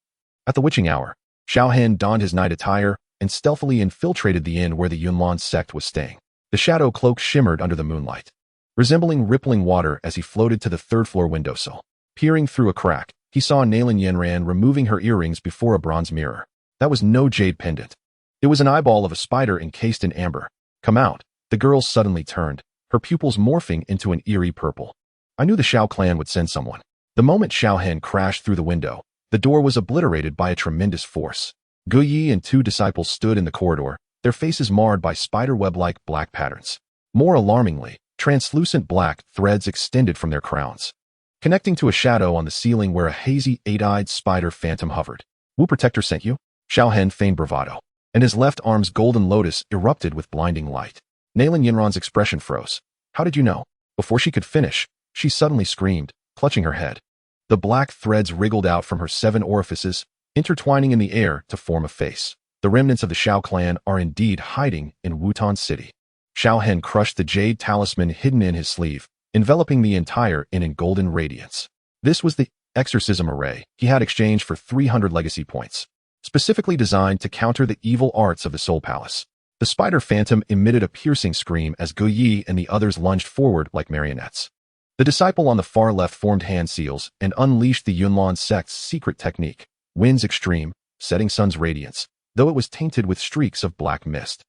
At the witching hour, Xiao Hen donned his night attire and stealthily infiltrated the inn where the Yunlan sect was staying. The shadow cloak shimmered under the moonlight, resembling rippling water as he floated to the 3rd-floor windowsill. Peering through a crack, he saw Nalan Yinran removing her earrings before a bronze mirror. That was no jade pendant. It was an eyeball of a spider encased in amber. Come out. The girl suddenly turned, her pupils morphing into an eerie purple. I knew the Xiao Clan would send someone. The moment Xiao Hen crashed through the window, the door was obliterated by a tremendous force. Guyi and 2 disciples stood in the corridor, their faces marred by spiderweb-like black patterns. More alarmingly, translucent black threads extended from their crowns, connecting to a shadow on the ceiling where a hazy 8-eyed spider phantom hovered. Wu Protector sent you? Xiao Hen feigned bravado, and his left arm's golden lotus erupted with blinding light. Nalan Yinran's expression froze. How did you know? Before she could finish, she suddenly screamed, clutching her head. The black threads wriggled out from her 7 orifices, intertwining in the air to form a face. The remnants of the Xiao Clan are indeed hiding in Wutan City. Xiao Hen crushed the jade talisman hidden in his sleeve, enveloping the entire inn in golden radiance. This was the exorcism array he had exchanged for 300 legacy points, specifically designed to counter the evil arts of the Soul Palace. The spider phantom emitted a piercing scream as Guyi and the others lunged forward like marionettes. The disciple on the far left formed hand seals and unleashed the Yunlan sect's secret technique, Wind's Extreme, Setting Sun's Radiance, though it was tainted with streaks of black mist.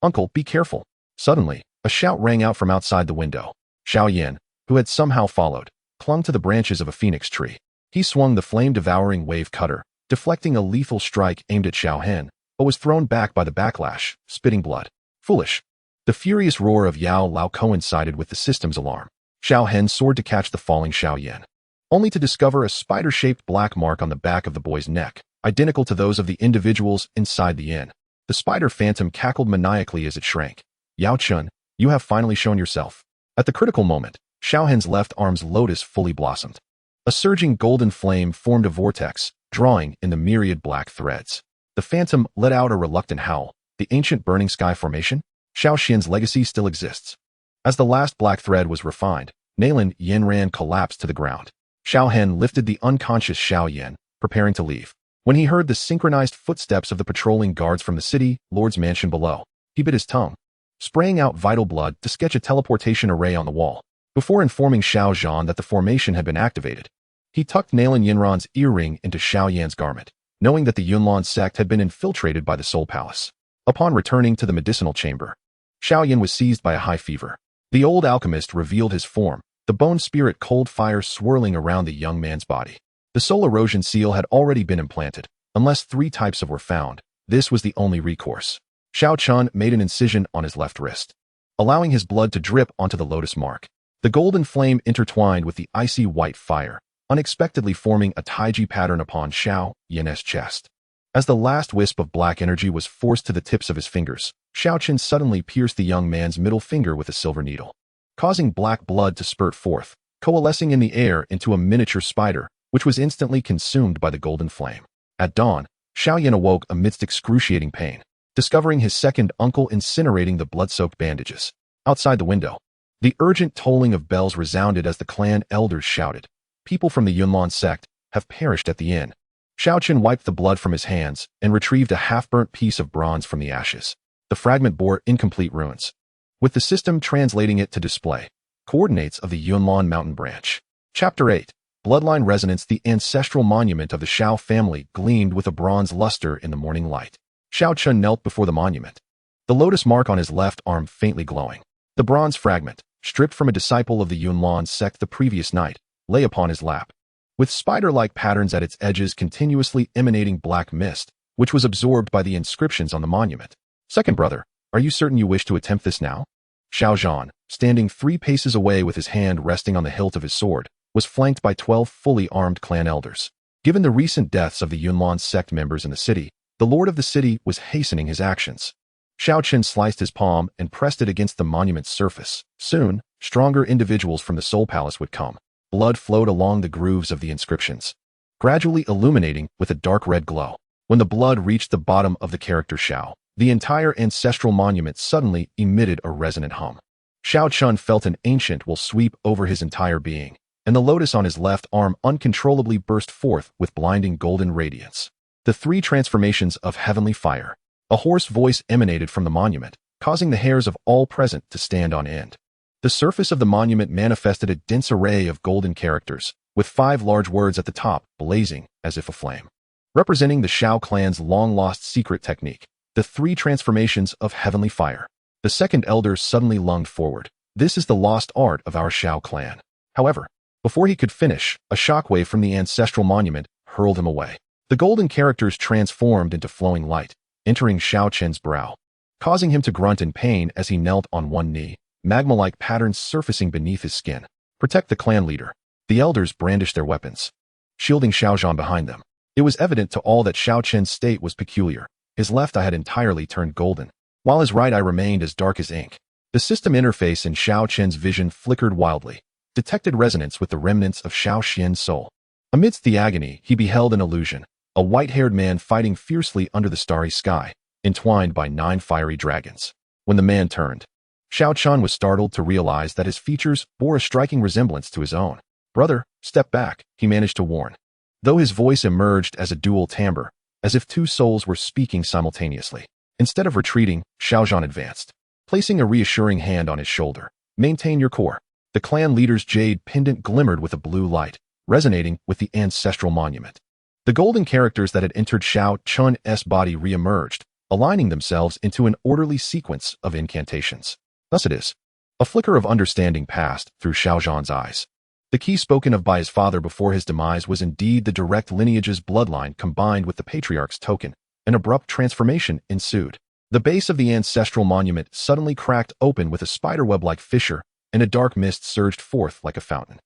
"Uncle, be careful." Suddenly, a shout rang out from outside the window. Xiao Yan, who had somehow followed, clung to the branches of a phoenix tree. He swung the flame-devouring wave cutter, deflecting a lethal strike aimed at Xiao Hen, but was thrown back by the backlash, spitting blood. Foolish. The furious roar of Yao Lao coincided with the system's alarm. Xiao Hen soared to catch the falling Xiao Yan, only to discover a spider-shaped black mark on the back of the boy's neck, identical to those of the individuals inside the inn. The spider phantom cackled maniacally as it shrank. "Yao Chun, you have finally shown yourself." At the critical moment, Xiao Hen's left arm's lotus fully blossomed. A surging golden flame formed a vortex, drawing in the myriad black threads. The phantom let out a reluctant howl. The ancient burning sky formation? Xiao Xian's legacy still exists. As the last black thread was refined, Nalan Yinran collapsed to the ground. Xiao Hen lifted the unconscious Xiao Yan, preparing to leave. When he heard the synchronized footsteps of the patrolling guards from the city lord's mansion below, he bit his tongue, spraying out vital blood to sketch a teleportation array on the wall. Before informing Xiao Zhan that the formation had been activated, he tucked Nalan Yinran's earring into Xiao Yan's garment, knowing that the Yunlan sect had been infiltrated by the Soul Palace. Upon returning to the medicinal chamber, Xiao Yan was seized by a high fever. The old alchemist revealed his form, the bone spirit cold fire swirling around the young man's body. The soul erosion seal had already been implanted. Unless 3 types of were found, this was the only recourse. Xiao Chun made an incision on his left wrist, allowing his blood to drip onto the lotus mark. The golden flame intertwined with the icy white fire, unexpectedly forming a taiji pattern upon Xiao Yan's chest. As the last wisp of black energy was forced to the tips of his fingers, Xiao Qin suddenly pierced the young man's middle finger with a silver needle, causing black blood to spurt forth, coalescing in the air into a miniature spider, which was instantly consumed by the golden flame. At dawn, Xiao Yan awoke amidst excruciating pain, discovering his second uncle incinerating the blood-soaked bandages. Outside the window, the urgent tolling of bells resounded as the clan elders shouted, "People from the Yunlan sect have perished at the inn." Xiao Qin wiped the blood from his hands and retrieved a half-burnt piece of bronze from the ashes. The fragment bore incomplete runes, with the system translating it to display coordinates of the Yunlan mountain branch. Chapter 8. Bloodline Resonance. The ancestral monument of the Xiao family gleamed with a bronze luster in the morning light. Xiao Chun knelt before the monument, the lotus mark on his left arm faintly glowing. The bronze fragment, stripped from a disciple of the Yunlan sect the previous night, lay upon his lap, with spider-like patterns at its edges continuously emanating black mist, which was absorbed by the inscriptions on the monument. "Second brother, are you certain you wish to attempt this now?" Xiao Zhan, standing 3 paces away with his hand resting on the hilt of his sword, was flanked by 12 fully armed clan elders. Given the recent deaths of the Yunlan sect members in the city, the lord of the city was hastening his actions. Xiao Qin sliced his palm and pressed it against the monument's surface. Soon, stronger individuals from the Soul Palace would come. Blood flowed along the grooves of the inscriptions, gradually illuminating with a dark red glow. When the blood reached the bottom of the character Xiao, the entire ancestral monument suddenly emitted a resonant hum. Xiao Chun felt an ancient will sweep over his entire being, and the lotus on his left arm uncontrollably burst forth with blinding golden radiance. The 3 transformations of heavenly fire. A hoarse voice emanated from the monument, causing the hairs of all present to stand on end. The surface of the monument manifested a dense array of golden characters, with 5 large words at the top, blazing as if aflame, representing the Xiao Clan's long-lost secret technique, the 3 transformations of heavenly fire. The second elder suddenly lunged forward. "This is the lost art of our Xiao Clan." However, before he could finish, a shockwave from the ancestral monument hurled him away. The golden characters transformed into flowing light, entering Xiao Chen's brow, causing him to grunt in pain as he knelt on one knee, magma-like patterns surfacing beneath his skin. "Protect the clan leader." The elders brandished their weapons, shielding Xiao Zhan behind them. It was evident to all that Xiao Chen's state was peculiar. His left eye had entirely turned golden, while his right eye remained as dark as ink. The system interface in Xiao Chen's vision flickered wildly, detected resonance with the remnants of Xiao Xian's soul. Amidst the agony, he beheld an illusion, a white-haired man fighting fiercely under the starry sky, entwined by 9 fiery dragons. When the man turned, Xiao Chan was startled to realize that his features bore a striking resemblance to his own. "Brother, step back," he managed to warn, though his voice emerged as a dual timbre, as if 2 souls were speaking simultaneously. Instead of retreating, Xiao Zhan advanced, placing a reassuring hand on his shoulder. "Maintain your core." The clan leader's jade pendant glimmered with a blue light, resonating with the ancestral monument. The golden characters that had entered Xiao Chun's body re-emerged, aligning themselves into an orderly sequence of incantations. Thus it is. A flicker of understanding passed through Xiao Zhan's eyes. The key spoken of by his father before his demise was indeed the direct lineage's bloodline combined with the patriarch's token. An abrupt transformation ensued. The base of the ancestral monument suddenly cracked open with a spiderweb-like fissure, and a dark mist surged forth like a fountain.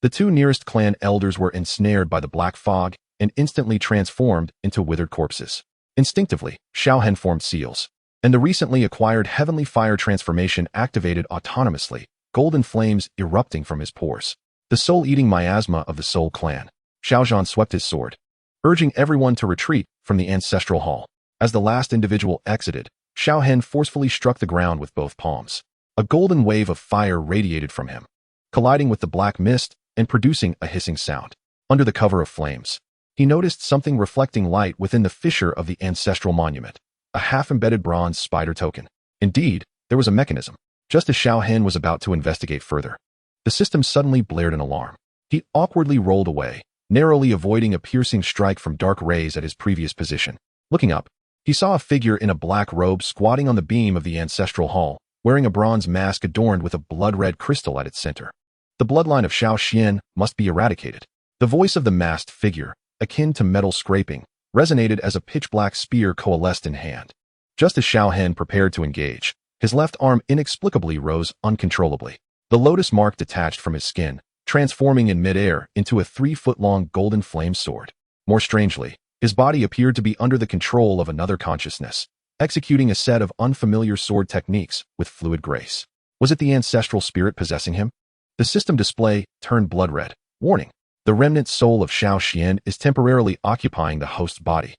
The two nearest clan elders were ensnared by the black fog and instantly transformed into withered corpses. Instinctively, Xiao Hen formed seals, and the recently acquired heavenly fire transformation activated autonomously, golden flames erupting from his pores. The soul-eating miasma of the Xiao Clan. Xiao Zhan swept his sword, urging everyone to retreat from the ancestral hall. As the last individual exited, Xiao Hen forcefully struck the ground with both palms. A golden wave of fire radiated from him, colliding with the black mist and producing a hissing sound. Under the cover of flames, he noticed something reflecting light within the fissure of the ancestral monument, a half-embedded bronze spider token. Indeed, there was a mechanism. Just as Xiao Hen was about to investigate further, the system suddenly blared an alarm. He awkwardly rolled away, narrowly avoiding a piercing strike from dark rays at his previous position. Looking up, he saw a figure in a black robe squatting on the beam of the ancestral hall, wearing a bronze mask adorned with a blood-red crystal at its center. The bloodline of Xiao Xian must be eradicated. The voice of the masked figure, akin to metal scraping, resonated as a pitch-black spear coalesced in hand. Just as Xiao Hen prepared to engage, his left arm inexplicably rose uncontrollably. The lotus mark detached from his skin, transforming in midair into a 3-foot-long golden flame sword. More strangely, his body appeared to be under the control of another consciousness, executing a set of unfamiliar sword techniques with fluid grace. Was it the ancestral spirit possessing him? The system display turned blood red. Warning: the remnant soul of Xiao Xian is temporarily occupying the host's body.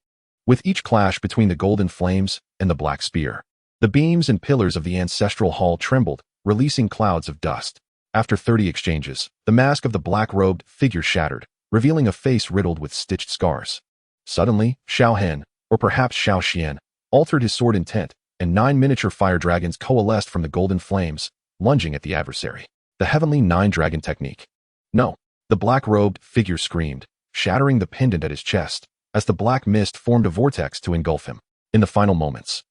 With each clash between the golden flames and the black spear, the beams and pillars of the ancestral hall trembled, releasing clouds of dust. After 30 exchanges, the mask of the black-robed figure shattered, revealing a face riddled with stitched scars. Suddenly, Xiao Hen, or perhaps Xiao Xian, altered his sword intent, and 9 miniature fire dragons coalesced from the golden flames, lunging at the adversary. The heavenly 9-dragon technique. No, the black-robed figure screamed, shattering the pendant at his chest, as the black mist formed a vortex to engulf him. In the final moments,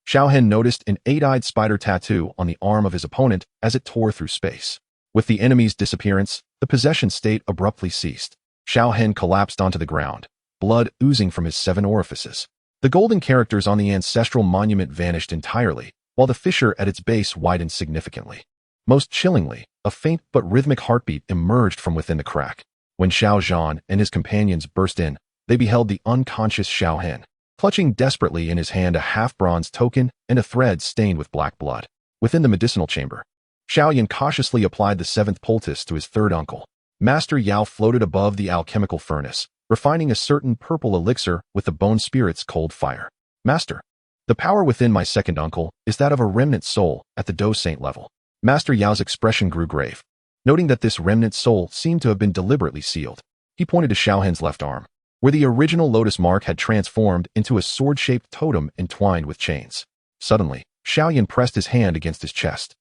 Xiao Hen noticed an 8-eyed spider tattoo on the arm of his opponent as it tore through space. With the enemy's disappearance, the possession state abruptly ceased. Xiao Hen collapsed onto the ground, blood oozing from his 7 orifices. The golden characters on the ancestral monument vanished entirely, while the fissure at its base widened significantly. Most chillingly, a faint but rhythmic heartbeat emerged from within the crack. When Xiao Zhan and his companions burst in, they beheld the unconscious Xiao Hen, clutching desperately in his hand a half-bronze token and a thread stained with black blood. Within the medicinal chamber, Xiao Yan cautiously applied the 7th poultice to his third uncle. Master Yao floated above the alchemical furnace, refining a certain purple elixir with the bone spirit's cold fire. Master, the power within my second uncle is that of a remnant soul at the Do Saint level. Master Yao's expression grew grave, noting that this remnant soul seemed to have been deliberately sealed. He pointed to Xiao Hen's left arm, where the original lotus mark had transformed into a sword-shaped totem entwined with chains. Suddenly, Xiao Yan pressed his hand against his chest.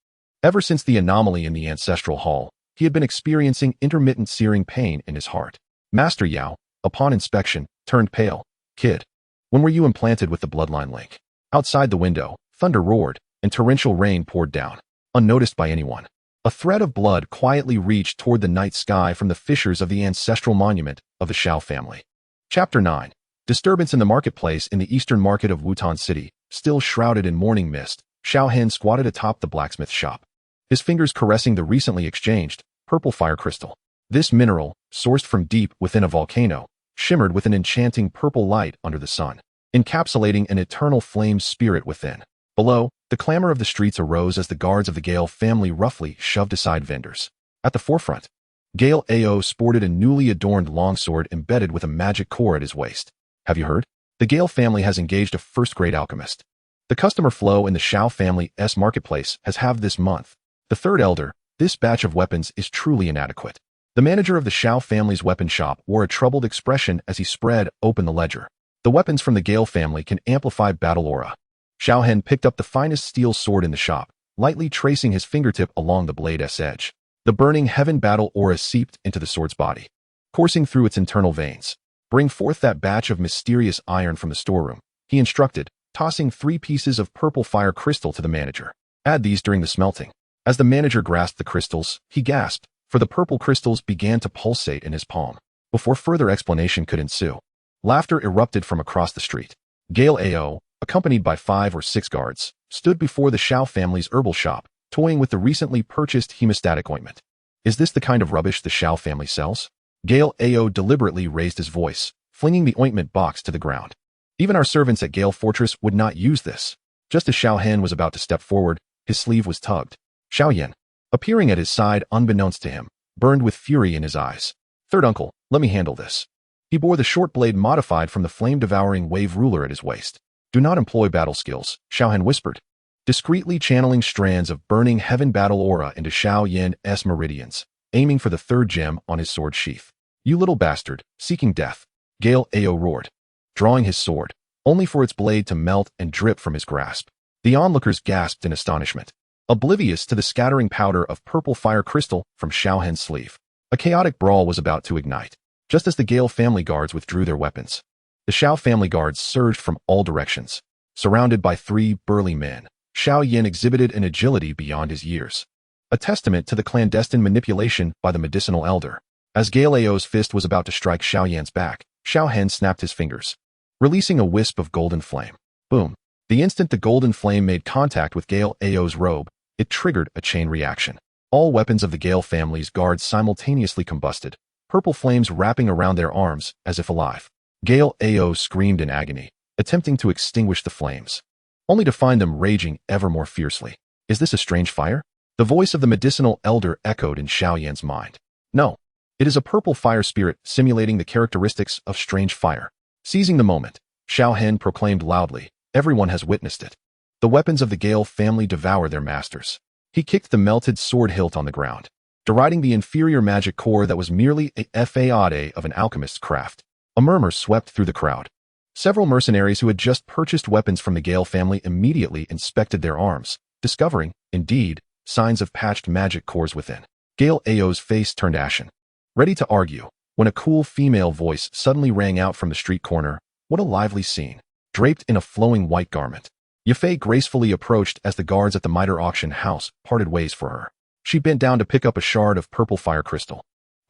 Ever since the anomaly in the ancestral hall, he had been experiencing intermittent searing pain in his heart. Master Yao, upon inspection, turned pale. Kid, when were you implanted with the bloodline link? Outside the window, thunder roared, and torrential rain poured down, unnoticed by anyone. A thread of blood quietly reached toward the night sky from the fissures of the ancestral monument of the Xiao family. Chapter 9. Disturbance in the marketplace in the eastern market of Wutan City. Still shrouded in morning mist, Xiao Hen squatted atop the blacksmith shop, his fingers caressing the recently exchanged purple fire crystal. This mineral, sourced from deep within a volcano, shimmered with an enchanting purple light under the sun, encapsulating an eternal flame spirit within. Below, the clamor of the streets arose as the guards of the Gale family roughly shoved aside vendors. At the forefront, Gale Ao sported a newly adorned longsword embedded with a magic core at his waist. Have you heard? The Gale family has engaged a first-grade alchemist. The customer flow in the Xiao family's marketplace has halved this month. The third elder, this batch of weapons is truly inadequate. The manager of the Xiao family's weapon shop wore a troubled expression as he spread open the ledger. The weapons from the Gale family can amplify battle aura. Xiao Hen picked up the finest steel sword in the shop, lightly tracing his fingertip along the blade's edge. The burning heaven battle aura seeped into the sword's body, coursing through its internal veins. Bring forth that batch of mysterious iron from the storeroom, he instructed, tossing 3 pieces of purple fire crystal to the manager. Add these during the smelting. As the manager grasped the crystals, he gasped, for the purple crystals began to pulsate in his palm. Before further explanation could ensue, laughter erupted from across the street. Gale Ao, accompanied by 5 or 6 guards, stood before the Xiao family's herbal shop, toying with the recently purchased hemostatic ointment. Is this the kind of rubbish the Xiao family sells? Gale Ao deliberately raised his voice, flinging the ointment box to the ground. Even our servants at Gale Fortress would not use this. Just as Xiao Hen was about to step forward, his sleeve was tugged. Xiao Yan, appearing at his side unbeknownst to him, burned with fury in his eyes. Third uncle, let me handle this. He bore the short blade modified from the flame-devouring wave ruler at his waist. Do not employ battle skills, Xiao Hen whispered, discreetly channeling strands of burning heaven battle aura into Xiao Yan's meridians, aiming for the 3rd gem on his sword sheath. You little bastard, seeking death, Gale Ao roared, drawing his sword, only for its blade to melt and drip from his grasp. The onlookers gasped in astonishment, oblivious to the scattering powder of purple fire crystal from Xiao Hen's sleeve. A chaotic brawl was about to ignite, just as the Gale family guards withdrew their weapons. The Xiao family guards surged from all directions. Surrounded by 3 burly men, Xiao Yan exhibited an agility beyond his years, a testament to the clandestine manipulation by the medicinal elder. As Gale Ao's fist was about to strike Xiao Yan's back, Xiao Hen snapped his fingers, releasing a wisp of golden flame. Boom. The instant the golden flame made contact with Gale Ao's robe, it triggered a chain reaction. All weapons of the Gale family's guards simultaneously combusted, purple flames wrapping around their arms as if alive. Gale Ao screamed in agony, attempting to extinguish the flames, only to find them raging ever more fiercely. Is this a strange fire? The voice of the medicinal elder echoed in Xiao Yan's mind. No. It is a purple fire spirit simulating the characteristics of strange fire. Seizing the moment, Xiao Hen proclaimed loudly, everyone has witnessed it. The weapons of the Gale family devour their masters. He kicked the melted sword hilt on the ground, deriding the inferior magic core that was merely a facade of an alchemist's craft. A murmur swept through the crowd. Several mercenaries who had just purchased weapons from the Gale family immediately inspected their arms, discovering, indeed, signs of patched magic cores within. Gale Ao's face turned ashen, ready to argue, when a cool female voice suddenly rang out from the street corner. What a lively scene. Draped in a flowing white garment, Yafei gracefully approached as the guards at the miter auction house parted ways for her. She bent down to pick up a shard of purple fire crystal,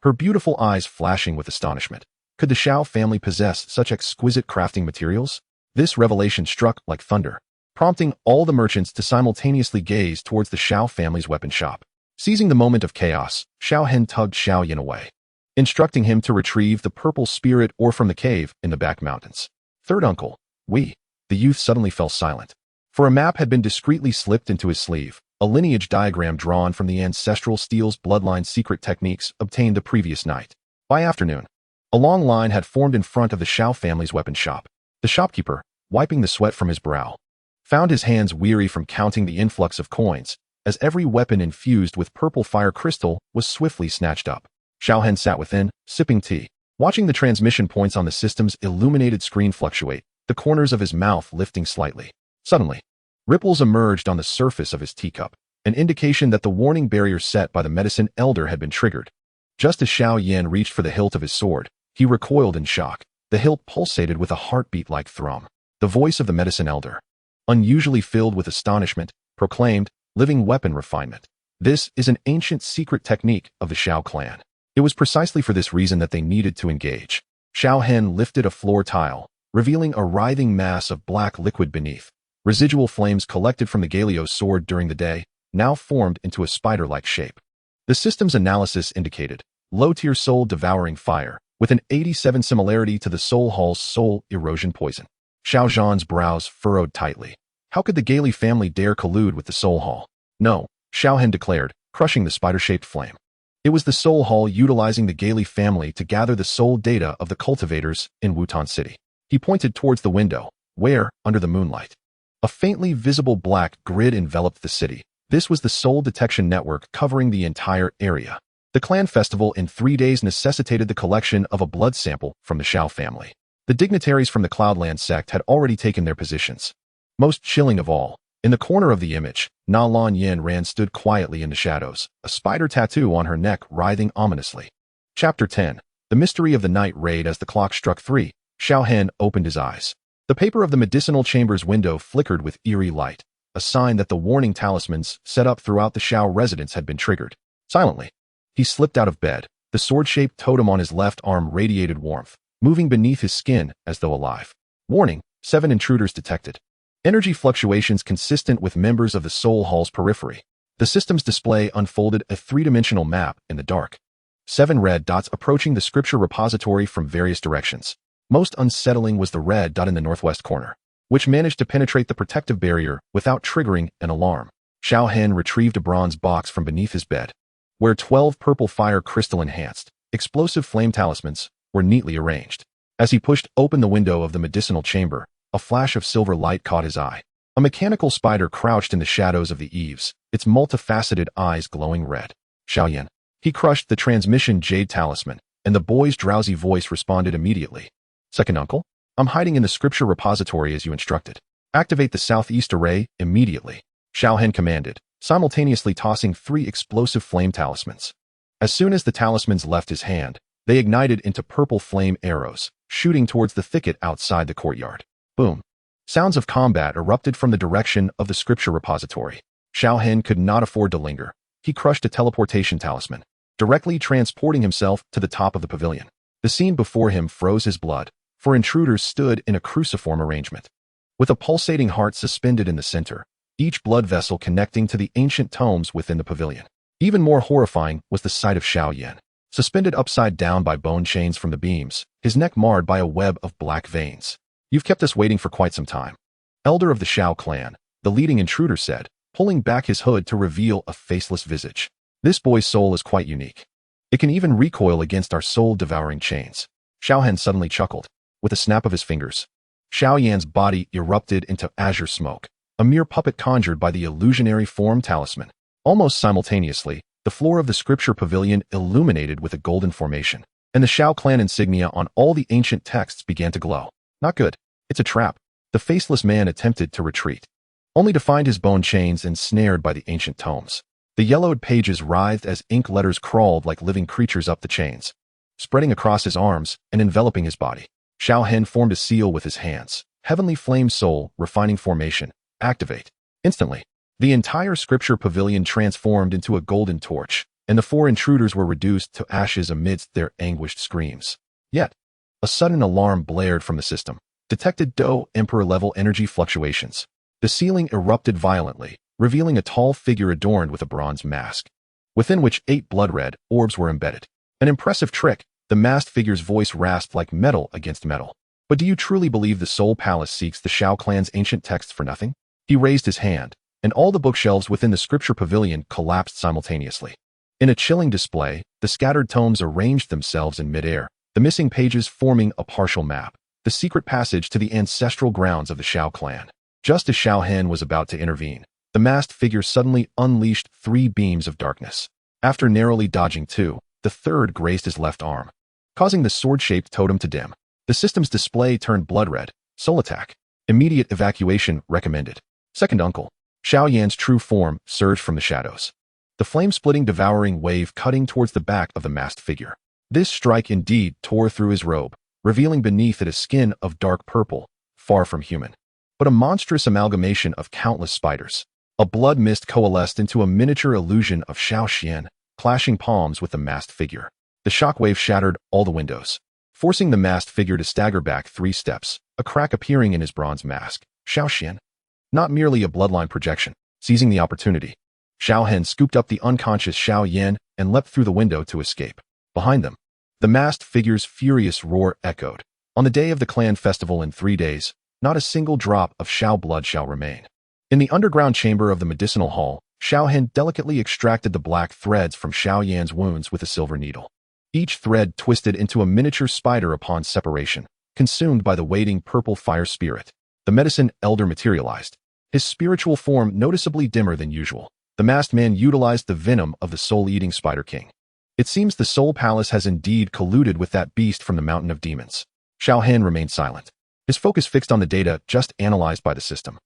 her beautiful eyes flashing with astonishment. Could the Xiao family possess such exquisite crafting materials? This revelation struck like thunder, prompting all the merchants to simultaneously gaze towards the Xiao family's weapon shop. Seizing the moment of chaos, Xiao Hen tugged Xiao Yan away, instructing him to retrieve the purple spirit ore from the cave in the back mountains. Third uncle, the youth suddenly fell silent, for a map had been discreetly slipped into his sleeve, a lineage diagram drawn from the Ancestral Steel's bloodline secret techniques obtained the previous night. By afternoon, a long line had formed in front of the Xiao family's weapon shop. The shopkeeper, wiping the sweat from his brow, found his hands weary from counting the influx of coins, as every weapon infused with purple fire crystal was swiftly snatched up. Xiao Hen sat within, sipping tea, watching the transmission points on the system's illuminated screen fluctuate, the corners of his mouth lifting slightly. Suddenly, ripples emerged on the surface of his teacup, an indication that the warning barrier set by the medicine elder had been triggered. Just as Xiao Yan reached for the hilt of his sword, he recoiled in shock. The hilt pulsated with a heartbeat-like thrum. The voice of the medicine elder, unusually filled with astonishment, proclaimed, living weapon refinement. This is an ancient secret technique of the Xiao Clan. It was precisely for this reason that they needed to engage. Xiao Hen lifted a floor tile, revealing a writhing mass of black liquid beneath. Residual flames collected from the Galio's sword during the day, now formed into a spider-like shape. The system's analysis indicated low-tier soul devouring fire, with an 87 similarity to the Soul Hall's soul erosion poison. Xiao Zhan's brows furrowed tightly. How could the Gali family dare collude with the Soul Hall? No, Xiao Hen declared, crushing the spider-shaped flame. It was the Soul Hall utilizing the Gali family to gather the soul data of the cultivators in Wutan City. He pointed towards the window, where, under the moonlight, a faintly visible black grid enveloped the city. This was the soul detection network covering the entire area. The clan festival in 3 days necessitated the collection of a blood sample from the Xiao family. The dignitaries from the Cloudland sect had already taken their positions. Most chilling of all, In the corner of the image, Na Lan Yin Ran stood quietly in the shadows, a spider tattoo on her neck writhing ominously. Chapter 10. The Mystery of the Night Raid. As the clock struck 3, Xiao Hen opened his eyes. The paper of the medicinal chamber's window flickered with eerie light, a sign that the warning talismans set up throughout the Xiao residence had been triggered. Silently, he slipped out of bed. The sword-shaped totem on his left arm radiated warmth, moving beneath his skin as though alive. Warning: 7 intruders detected. Energy fluctuations consistent with members of the Soul Hall's periphery. The system's display unfolded a three-dimensional map in the dark. 7 red dots approaching the scripture repository from various directions. Most unsettling was the red dot in the northwest corner, which managed to penetrate the protective barrier without triggering an alarm. Xiao Hen retrieved a bronze box from beneath his bed, where 12 purple fire crystal-enhanced, explosive flame talismans were neatly arranged. As he pushed open the window of the medicinal chamber, a flash of silver light caught his eye. A mechanical spider crouched in the shadows of the eaves, its multifaceted eyes glowing red. Xiao Yan. He crushed the transmission jade talisman, and the boy's drowsy voice responded immediately. Second uncle? I'm hiding in the scripture repository as you instructed. Activate the southeast array immediately. Xiao Hen commanded, simultaneously tossing 3 explosive flame talismans. As soon as the talismans left his hand, they ignited into purple flame arrows, shooting towards the thicket outside the courtyard. Boom. Sounds of combat erupted from the direction of the scripture repository. Xiao Hen could not afford to linger. He crushed a teleportation talisman, directly transporting himself to the top of the pavilion. The scene before him froze his blood, for intruders stood in a cruciform arrangement, with a pulsating heart suspended in the center, each blood vessel connecting to the ancient tomes within the pavilion. Even more horrifying was the sight of Xiao Yan, suspended upside down by bone chains from the beams, his neck marred by a web of black veins. You've kept us waiting for quite some time. Elder of the Xiao Clan, the leading intruder said, pulling back his hood to reveal a faceless visage. This boy's soul is quite unique. It can even recoil against our soul-devouring chains. Xiao Hen suddenly chuckled. With a snap of his fingers, Xiao Yan's body erupted into azure smoke, a mere puppet conjured by the illusionary form talisman. Almost simultaneously, the floor of the scripture pavilion illuminated with a golden formation, and the Xiao Clan insignia on all the ancient texts began to glow. Not good. It's a trap. The faceless man attempted to retreat, only to find his bone chains ensnared by the ancient tomes. The yellowed pages writhed as ink letters crawled like living creatures up the chains, spreading across his arms and enveloping his body. Xiao Hen formed a seal with his hands. Heavenly Flame Soul, Refining Formation, activate. Instantly, the entire scripture pavilion transformed into a golden torch, and the 4 intruders were reduced to ashes amidst their anguished screams. Yet, a sudden alarm blared from the system. Detected Do Emperor-level energy fluctuations. The ceiling erupted violently, revealing a tall figure adorned with a bronze mask, within which 8 blood-red orbs were embedded. An impressive trick. The masked figure's voice rasped like metal against metal. But do you truly believe the Soul Palace seeks the Xiao Clan's ancient texts for nothing? He raised his hand, and all the bookshelves within the scripture pavilion collapsed simultaneously. In a chilling display, the scattered tomes arranged themselves in midair, the missing pages forming a partial map, the secret passage to the ancestral grounds of the Xiao Clan. Just as Xiao Hen was about to intervene, the masked figure suddenly unleashed 3 beams of darkness. After narrowly dodging 2, the third grazed his left arm, causing the sword-shaped totem to dim. The system's display turned blood red. Soul attack. Immediate evacuation recommended. Second uncle. Xiao Yan's true form surged from the shadows, the flame-splitting devouring wave cutting towards the back of the masked figure. This strike indeed tore through his robe, revealing beneath it a skin of dark purple, far from human, but a monstrous amalgamation of countless spiders. A blood mist coalesced into a miniature illusion of Xiao Xian, clashing palms with the masked figure. The shockwave shattered all the windows, forcing the masked figure to stagger back 3 steps, a crack appearing in his bronze mask. Xiao Xian. Not merely a bloodline projection. Seizing the opportunity, Xiao Hen scooped up the unconscious Xiao Yan and leapt through the window to escape. Behind them, the masked figure's furious roar echoed. On the day of the clan festival in 3 days, not a single drop of Xiao blood shall remain. In the underground chamber of the medicinal hall, Xiao Hen delicately extracted the black threads from Xiao Yan's wounds with a silver needle. Each thread twisted into a miniature spider upon separation, consumed by the waiting purple fire spirit. The medicine elder materialized, his spiritual form noticeably dimmer than usual. The masked man utilized the venom of the soul-eating Spider King. It seems the Soul Palace has indeed colluded with that beast from the Mountain of Demons. Xiao Hen remained silent, his focus fixed on the data just analyzed by the system.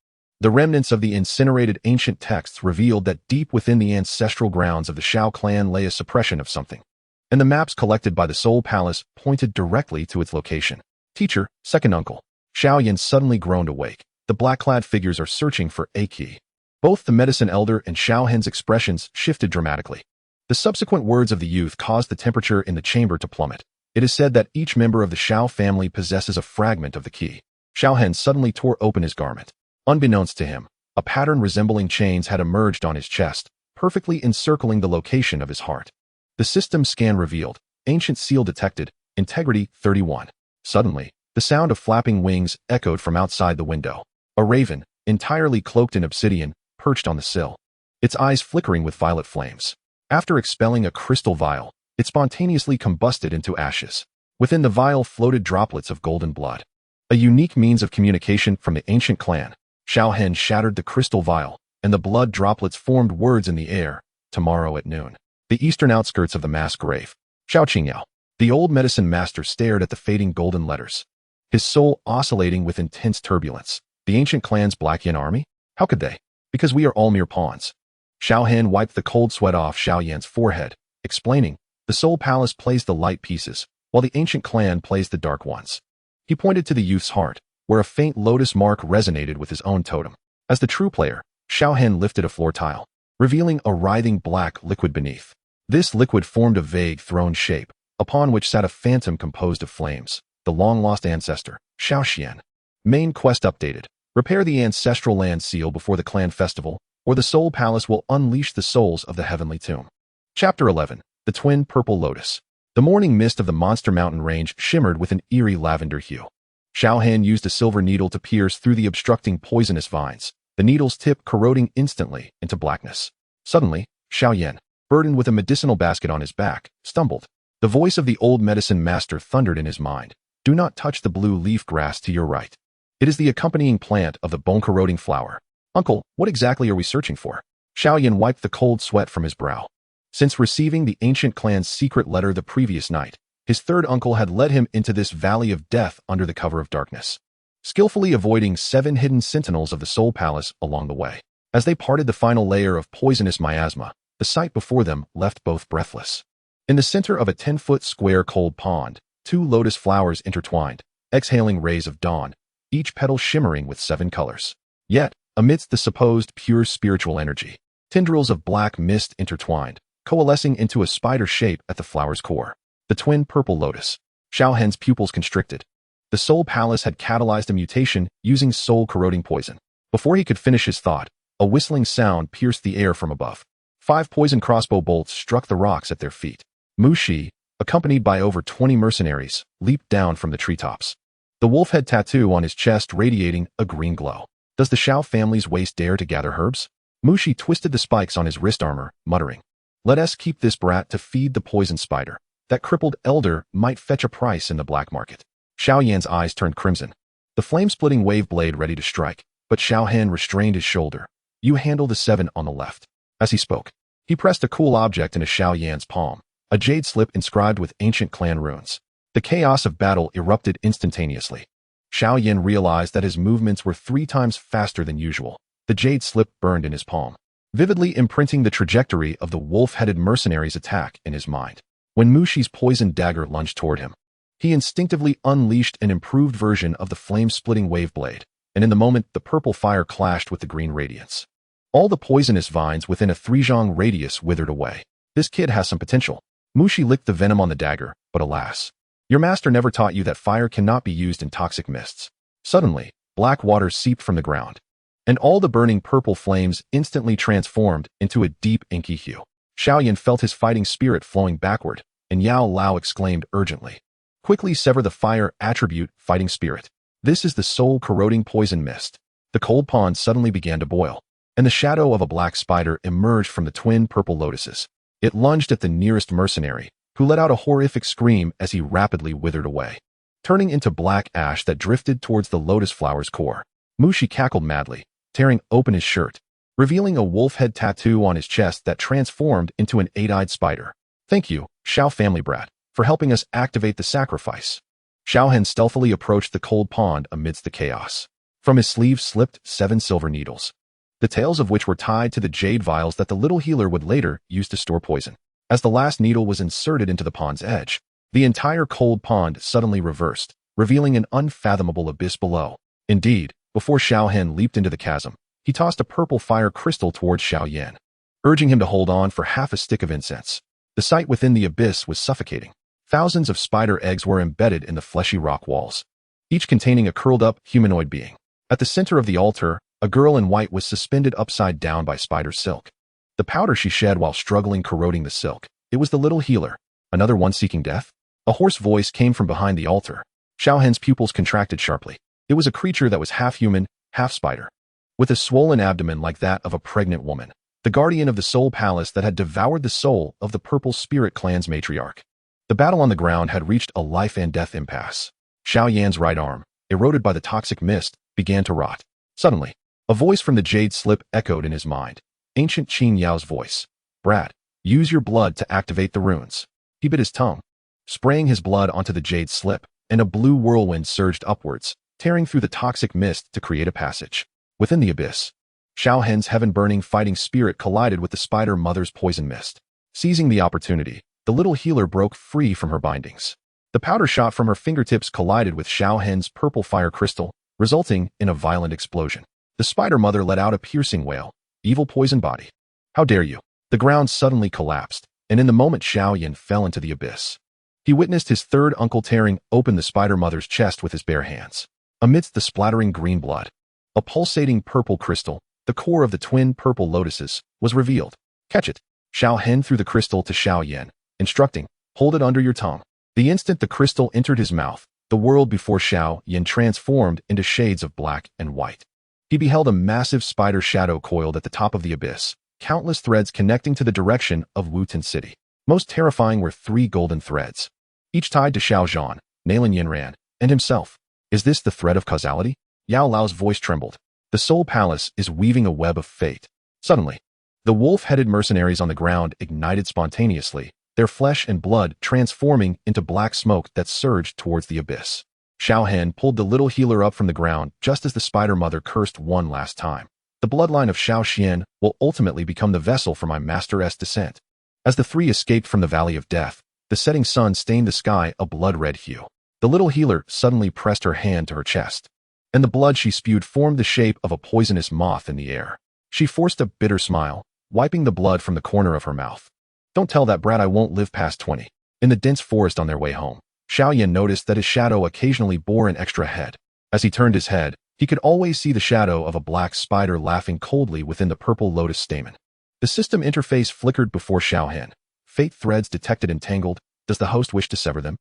The remnants of the incinerated ancient texts revealed that deep within the ancestral grounds of the Xiao Clan lay a suppression of something, and the maps collected by the Soul Palace pointed directly to its location. Teacher, second uncle. Xiao Yan suddenly groaned awake. The black-clad figures are searching for a key. Both the medicine elder and Xiao Hen's expressions shifted dramatically. The subsequent words of the youth caused the temperature in the chamber to plummet. It is said that each member of the Xiao family possesses a fragment of the key. Xiao Hen suddenly tore open his garment. Unbeknownst to him, a pattern resembling chains had emerged on his chest, perfectly encircling the location of his heart. The system scan revealed, ancient seal detected, integrity 31. Suddenly, the sound of flapping wings echoed from outside the window. A raven, entirely cloaked in obsidian, perched on the sill, its eyes flickering with violet flames. After expelling a crystal vial, it spontaneously combusted into ashes. Within the vial floated droplets of golden blood. A unique means of communication from the ancient clan. Xiao Hen shattered the crystal vial, and the blood droplets formed words in the air. Tomorrow at noon. The eastern outskirts of the mass grave. Xiao Qingyao. The old medicine master stared at the fading golden letters, his soul oscillating with intense turbulence. The ancient clan's Black Yan army? How could they? Because we are all mere pawns. Xiao Hen wiped the cold sweat off Xiao Yan's forehead, explaining, the Soul Palace plays the light pieces, while the ancient clan plays the dark ones. He pointed to the youth's heart, where a faint lotus mark resonated with his own totem. As the true player, Xiao Hen lifted a floor tile, revealing a writhing black liquid beneath. This liquid formed a vague throne shape, upon which sat a phantom composed of flames, the long-lost ancestor, Xiao Yan. Main quest updated. Repair the ancestral land seal before the clan festival, or the Soul Palace will unleash the souls of the heavenly tomb. Chapter 11. The Twin Purple Lotus. The morning mist of the Monster Mountain range shimmered with an eerie lavender hue. Xiao Hen used a silver needle to pierce through the obstructing poisonous vines, the needle's tip corroding instantly into blackness. Suddenly, Xiao Yan, burdened with a medicinal basket on his back, stumbled. The voice of the old medicine master thundered in his mind. Do not touch the blue leaf grass to your right. It is the accompanying plant of the bone-corroding flower. Uncle, what exactly are we searching for? Xiao Yan wiped the cold sweat from his brow. Since receiving the ancient clan's secret letter the previous night, his third uncle had led him into this valley of death under the cover of darkness, skillfully avoiding 7 hidden sentinels of the Soul Palace along the way. As they parted the final layer of poisonous miasma, the sight before them left both breathless. In the center of a 10-foot square cold pond, 2 lotus flowers intertwined, exhaling rays of dawn, each petal shimmering with 7 colors. Yet, amidst the supposed pure spiritual energy, tendrils of black mist intertwined, coalescing into a spider shape at the flower's core. The twin purple lotus. Xiao Hen's pupils constricted. The Soul Palace had catalyzed a mutation using soul-corroding poison. Before he could finish his thought, a whistling sound pierced the air from above. 5 poison crossbow bolts struck the rocks at their feet. Mu Shi, accompanied by over 20 mercenaries, leaped down from the treetops. The wolf head tattoo on his chest radiating a green glow. Does the Xiao family's waste dare to gather herbs? Mu Shi twisted the spikes on his wrist armor, muttering, let us keep this brat to feed the poison spider. That crippled elder might fetch a price in the black market. Xiao Yan's eyes turned crimson. The flame-splitting wave blade ready to strike, but Xiao Hen restrained his shoulder. You handle the 7 on the left. As he spoke, he pressed a cool object into Xiao Yan's palm, a jade slip inscribed with ancient clan runes. The chaos of battle erupted instantaneously. Xiao Yan realized that his movements were 3 times faster than usual. The jade slip burned in his palm, vividly imprinting the trajectory of the wolf-headed mercenary's attack in his mind. When Mushi's poisoned dagger lunged toward him, he instinctively unleashed an improved version of the flame-splitting wave blade, and in the moment the purple fire clashed with the green radiance. All the poisonous vines within a 3-zhang radius withered away. This kid has some potential. Mushi licked the venom on the dagger, but alas. Your master never taught you that fire cannot be used in toxic mists. Suddenly, black water seeped from the ground, and all the burning purple flames instantly transformed into a deep inky hue. Xiao Yan felt his fighting spirit flowing backward, and Yao Lao exclaimed urgently, quickly sever the fire attribute fighting spirit. This is the soul-corroding poison mist. The cold pond suddenly began to boil, and the shadow of a black spider emerged from the twin purple lotuses. It lunged at the nearest mercenary, who let out a horrific scream as he rapidly withered away, turning into black ash that drifted towards the lotus flower's core. Mushi cackled madly, tearing open his shirt, revealing a wolf head tattoo on his chest that transformed into an 8-eyed spider. Thank you, Xiao family brat, for helping us activate the sacrifice. Xiao Hen stealthily approached the cold pond amidst the chaos. From his sleeve slipped 7 silver needles, the tails of which were tied to the jade vials that the little healer would later use to store poison. As the last needle was inserted into the pond's edge, the entire cold pond suddenly reversed, revealing an unfathomable abyss below. Indeed, before Xiao Hen leaped into the chasm, he tossed a purple fire crystal towards Xiao Yan, urging him to hold on for half a stick of incense. The sight within the abyss was suffocating. Thousands of spider eggs were embedded in the fleshy rock walls, each containing a curled-up humanoid being. At the center of the altar, a girl in white was suspended upside down by spider silk. The powder she shed while struggling corroding the silk. It was the little healer, another one seeking death. A hoarse voice came from behind the altar. Xiao Hen's pupils contracted sharply. It was a creature that was half human, half spider, with a swollen abdomen like that of a pregnant woman, the guardian of the soul palace that had devoured the soul of the Purple Spirit Clan's matriarch. The battle on the ground had reached a life and death impasse. Xiao Yan's right arm, eroded by the toxic mist, began to rot. Suddenly, a voice from the jade slip echoed in his mind. Ancient Qin Yao's voice. Brad, use your blood to activate the runes. He bit his tongue, spraying his blood onto the jade slip, and a blue whirlwind surged upwards, tearing through the toxic mist to create a passage. Within the abyss, Xiao Hen's heaven-burning fighting spirit collided with the spider mother's poison mist. Seizing the opportunity, the little healer broke free from her bindings. The powder shot from her fingertips collided with Xiao Hen's purple fire crystal, resulting in a violent explosion. The spider mother let out a piercing wail. Evil poison body. How dare you? The ground suddenly collapsed, and in the moment Xiao Yan fell into the abyss. He witnessed his third uncle tearing open the spider mother's chest with his bare hands. Amidst the splattering green blood, a pulsating purple crystal, the core of the twin purple lotuses, was revealed. Catch it. Xiao Hen threw the crystal to Xiao Yan, instructing, hold it under your tongue. The instant the crystal entered his mouth, the world before Xiao Yan transformed into shades of black and white. He beheld a massive spider shadow coiled at the top of the abyss, countless threads connecting to the direction of Wutan City. Most terrifying were 3 golden threads, each tied to Xiao Zhan, Nalan Yinran, and himself. Is this the thread of causality? Yao Lao's voice trembled. The Soul Palace is weaving a web of fate. Suddenly, the wolf-headed mercenaries on the ground ignited spontaneously, their flesh and blood transforming into black smoke that surged towards the abyss. Xiao Hen pulled the little healer up from the ground just as the spider mother cursed one last time. The bloodline of Xiao Xian will ultimately become the vessel for my master's descent. As the 3 escaped from the Valley of Death, the setting sun stained the sky a blood-red hue. The little healer suddenly pressed her hand to her chest, and the blood she spewed formed the shape of a poisonous moth in the air. She forced a bitter smile, wiping the blood from the corner of her mouth. Don't tell that brat I won't live past 20. In the dense forest on their way home, Xiao Yan noticed that his shadow occasionally bore an extra head. As he turned his head, he could always see the shadow of a black spider laughing coldly within the purple lotus stamen. The system interface flickered before Xiao Hen. Fate threads detected entangled. Does the host wish to sever them?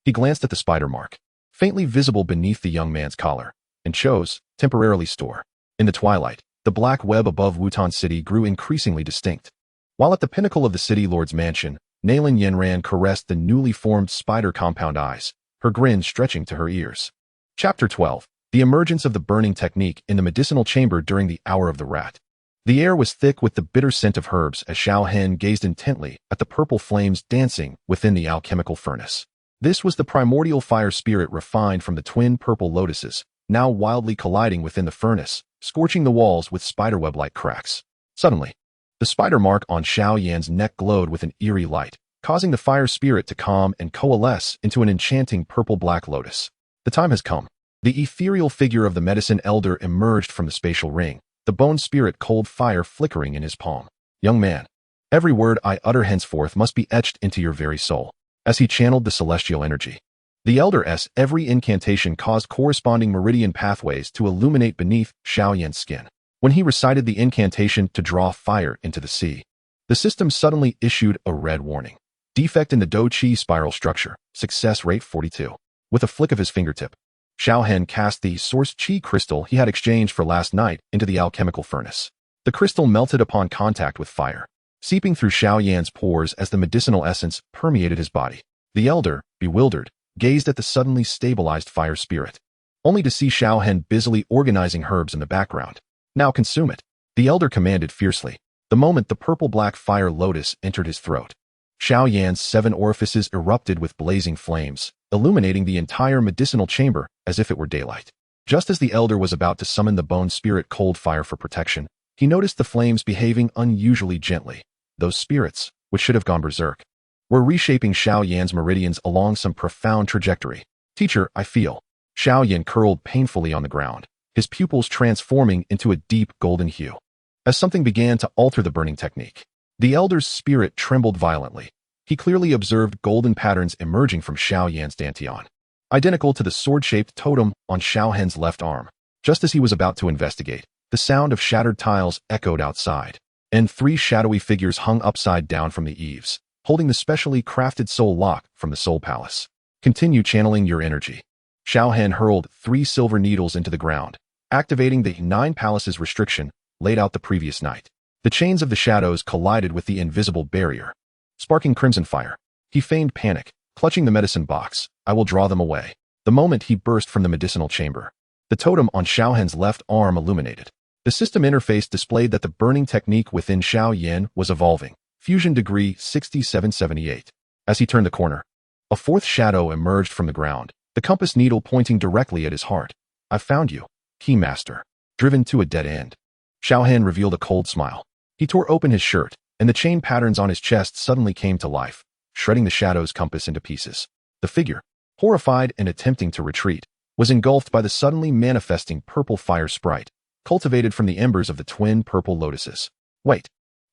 He glanced at the spider mark, faintly visible beneath the young man's collar, and chose, temporarily store. In the twilight, the black web above Wutan City grew increasingly distinct. While at the pinnacle of the city lord's mansion, Nalan Yinran caressed the newly formed spider compound eyes, her grin stretching to her ears. Chapter 12. The emergence of the burning technique in the medicinal chamber during the hour of the rat. The air was thick with the bitter scent of herbs as Xiao Hen gazed intently at the purple flames dancing within the alchemical furnace. This was the primordial fire spirit refined from the twin purple lotuses, now wildly colliding within the furnace, scorching the walls with spiderweb-like cracks. Suddenly, the spider mark on Xiao Yan's neck glowed with an eerie light, causing the fire spirit to calm and coalesce into an enchanting purple-black lotus. The time has come. The ethereal figure of the medicine elder emerged from the spatial ring, the bone spirit cold fire flickering in his palm. Young man, every word I utter henceforth must be etched into your very soul. As he channeled the celestial energy, the elder's every incantation caused corresponding meridian pathways to illuminate beneath Xiao Yan's skin. When he recited the incantation to draw fire into the sea, the system suddenly issued a red warning. Defect in the Do Chi spiral structure, success rate 42. With a flick of his fingertip, Xiao Hen cast the source chi crystal he had exchanged for last night into the alchemical furnace. The crystal melted upon contact with fire, seeping through Xiao Yan's pores as the medicinal essence permeated his body. The elder, bewildered, gazed at the suddenly stabilized fire spirit, only to see Xiao Hen busily organizing herbs in the background. Now consume it, the elder commanded fiercely. The moment the purple-black fire lotus entered his throat, Xiao Yan's 7 orifices erupted with blazing flames, illuminating the entire medicinal chamber as if it were daylight. Just as the elder was about to summon the bone spirit cold fire for protection, he noticed the flames behaving unusually gently. Those spirits, which should have gone berserk, were reshaping Xiao Yan's meridians along some profound trajectory. Teacher, I feel. Xiao Yan curled painfully on the ground, his pupils transforming into a deep golden hue. As something began to alter the burning technique, the elder's spirit trembled violently. He clearly observed golden patterns emerging from Xiao Yan's dantian, identical to the sword-shaped totem on Xiao Hen's left arm. Just as he was about to investigate, the sound of shattered tiles echoed outside, and 3 shadowy figures hung upside down from the eaves, holding the specially crafted soul lock from the soul palace. Continue channeling your energy. Xiao Hen hurled 3 silver needles into the ground, activating the 9 palaces restriction laid out the previous night. The chains of the shadows collided with the invisible barrier, sparking crimson fire. He feigned panic, clutching the medicine box. I will draw them away. The moment he burst from the medicinal chamber, the totem on Xiao Hen's left arm illuminated. The system interface displayed that the burning technique within Xiao Yan was evolving. Fusion degree 6778. As he turned the corner, a 4th shadow emerged from the ground, the compass needle pointing directly at his heart. I found you, Keymaster. Driven to a dead end. Xiao Hen revealed a cold smile. He tore open his shirt, and the chain patterns on his chest suddenly came to life, shredding the shadow's compass into pieces. The figure, horrified and attempting to retreat, was engulfed by the suddenly manifesting purple fire sprite, cultivated from the embers of the twin purple lotuses. Wait.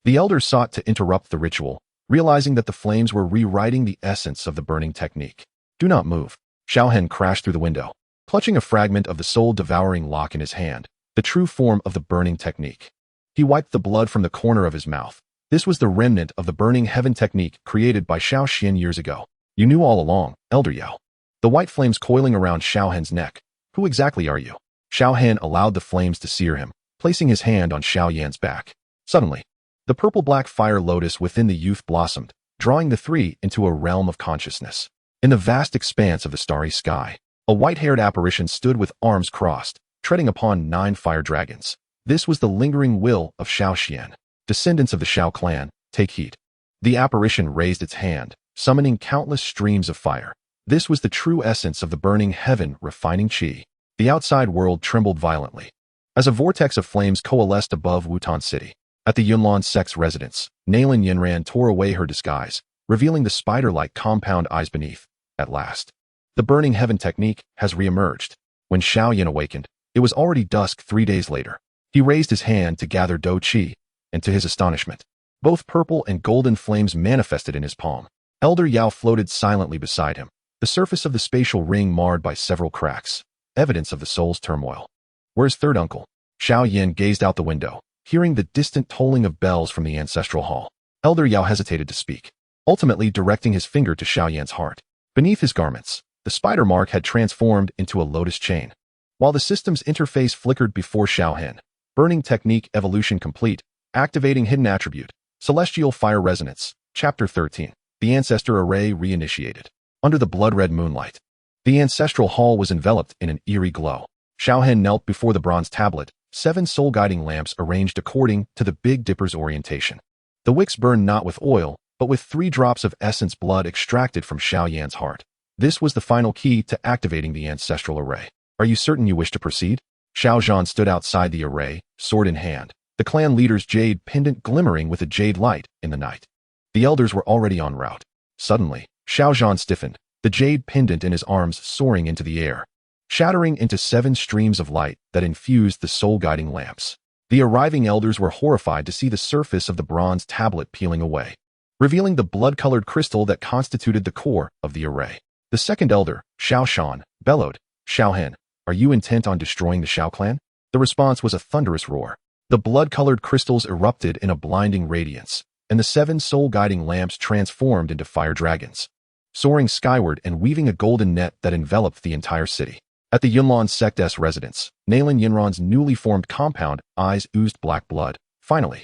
The elder sought to interrupt the ritual, realizing that the flames were rewriting the essence of the burning technique. Do not move. Xiao Hen crashed through the window, clutching a fragment of the soul-devouring lock in his hand, the true form of the burning technique. He wiped the blood from the corner of his mouth. This was the remnant of the burning heaven technique created by Xiao Xian years ago. You knew all along, Elder Yao. The white flames coiling around Xiao Hen's neck. Who exactly are you? Xiao Hen allowed the flames to sear him, placing his hand on Xiao Yan's back. Suddenly, the purple-black fire lotus within the youth blossomed, drawing the 3 into a realm of consciousness. In the vast expanse of the starry sky, a white-haired apparition stood with arms crossed, treading upon 9 fire dragons. This was the lingering will of Xiao Xian. Descendants of the Xiao Clan, take heed. The apparition raised its hand, summoning countless streams of fire. This was the true essence of the burning heaven refining qi. The outside world trembled violently, as a vortex of flames coalesced above Wutan City. At the Yunlan sect's residence, Nalan Yinran tore away her disguise, revealing the spider-like compound eyes beneath. At last, the burning heaven technique has re-emerged. When Xiao Yan awakened, it was already dusk 3 days later. He raised his hand to gather Do Qi, and to his astonishment, both purple and golden flames manifested in his palm. Elder Yao floated silently beside him, the surface of the spatial ring marred by several cracks, evidence of the soul's turmoil. Where's third uncle? Xiao Yan gazed out the window, hearing the distant tolling of bells from the ancestral hall. Elder Yao hesitated to speak, ultimately directing his finger to Xiao Yan's heart. Beneath his garments, the spider mark had transformed into a lotus chain. While the system's interface flickered before Xiao Hen, burning technique evolution complete, activating hidden attribute, celestial fire resonance, chapter 13. The ancestor array reinitiated. Under the blood-red moonlight, the ancestral hall was enveloped in an eerie glow. Xiao Hen knelt before the bronze tablet, 7 soul-guiding lamps arranged according to the Big Dipper's orientation. The wicks burned not with oil, but with 3 drops of essence blood extracted from Xiao Yan's heart. This was the final key to activating the ancestral array. Are you certain you wish to proceed? Xiao Zhan stood outside the array, sword in hand, the clan leader's jade pendant glimmering with a jade light in the night. The elders were already en route. Suddenly, Xiao Zhan stiffened, the jade pendant in his arms soaring into the air, shattering into 7 streams of light that infused the soul-guiding lamps. The arriving elders were horrified to see the surface of the bronze tablet peeling away, revealing the blood-colored crystal that constituted the core of the array. The second elder, Xiao Shan, bellowed, Xiao Hen, are you intent on destroying the Xiao Clan? The response was a thunderous roar. The blood-colored crystals erupted in a blinding radiance, and the 7 soul-guiding lamps transformed into fire dragons, soaring skyward and weaving a golden net that enveloped the entire city. At the Yunlan sect's residence, Nalan Yinran's newly formed compound eyes oozed black blood. Finally,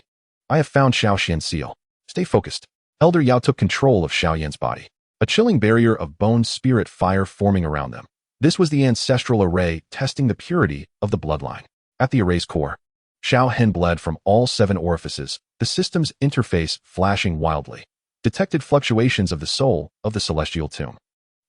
I have found Xiao Xian's seal. Stay focused. Elder Yao took control of Xiao Yan's body, a chilling barrier of bone spirit fire forming around them. This was the ancestral array testing the purity of the bloodline. At the array's core, Xiao Hen bled from all 7 orifices, the system's interface flashing wildly, detected fluctuations of the soul of the celestial tomb.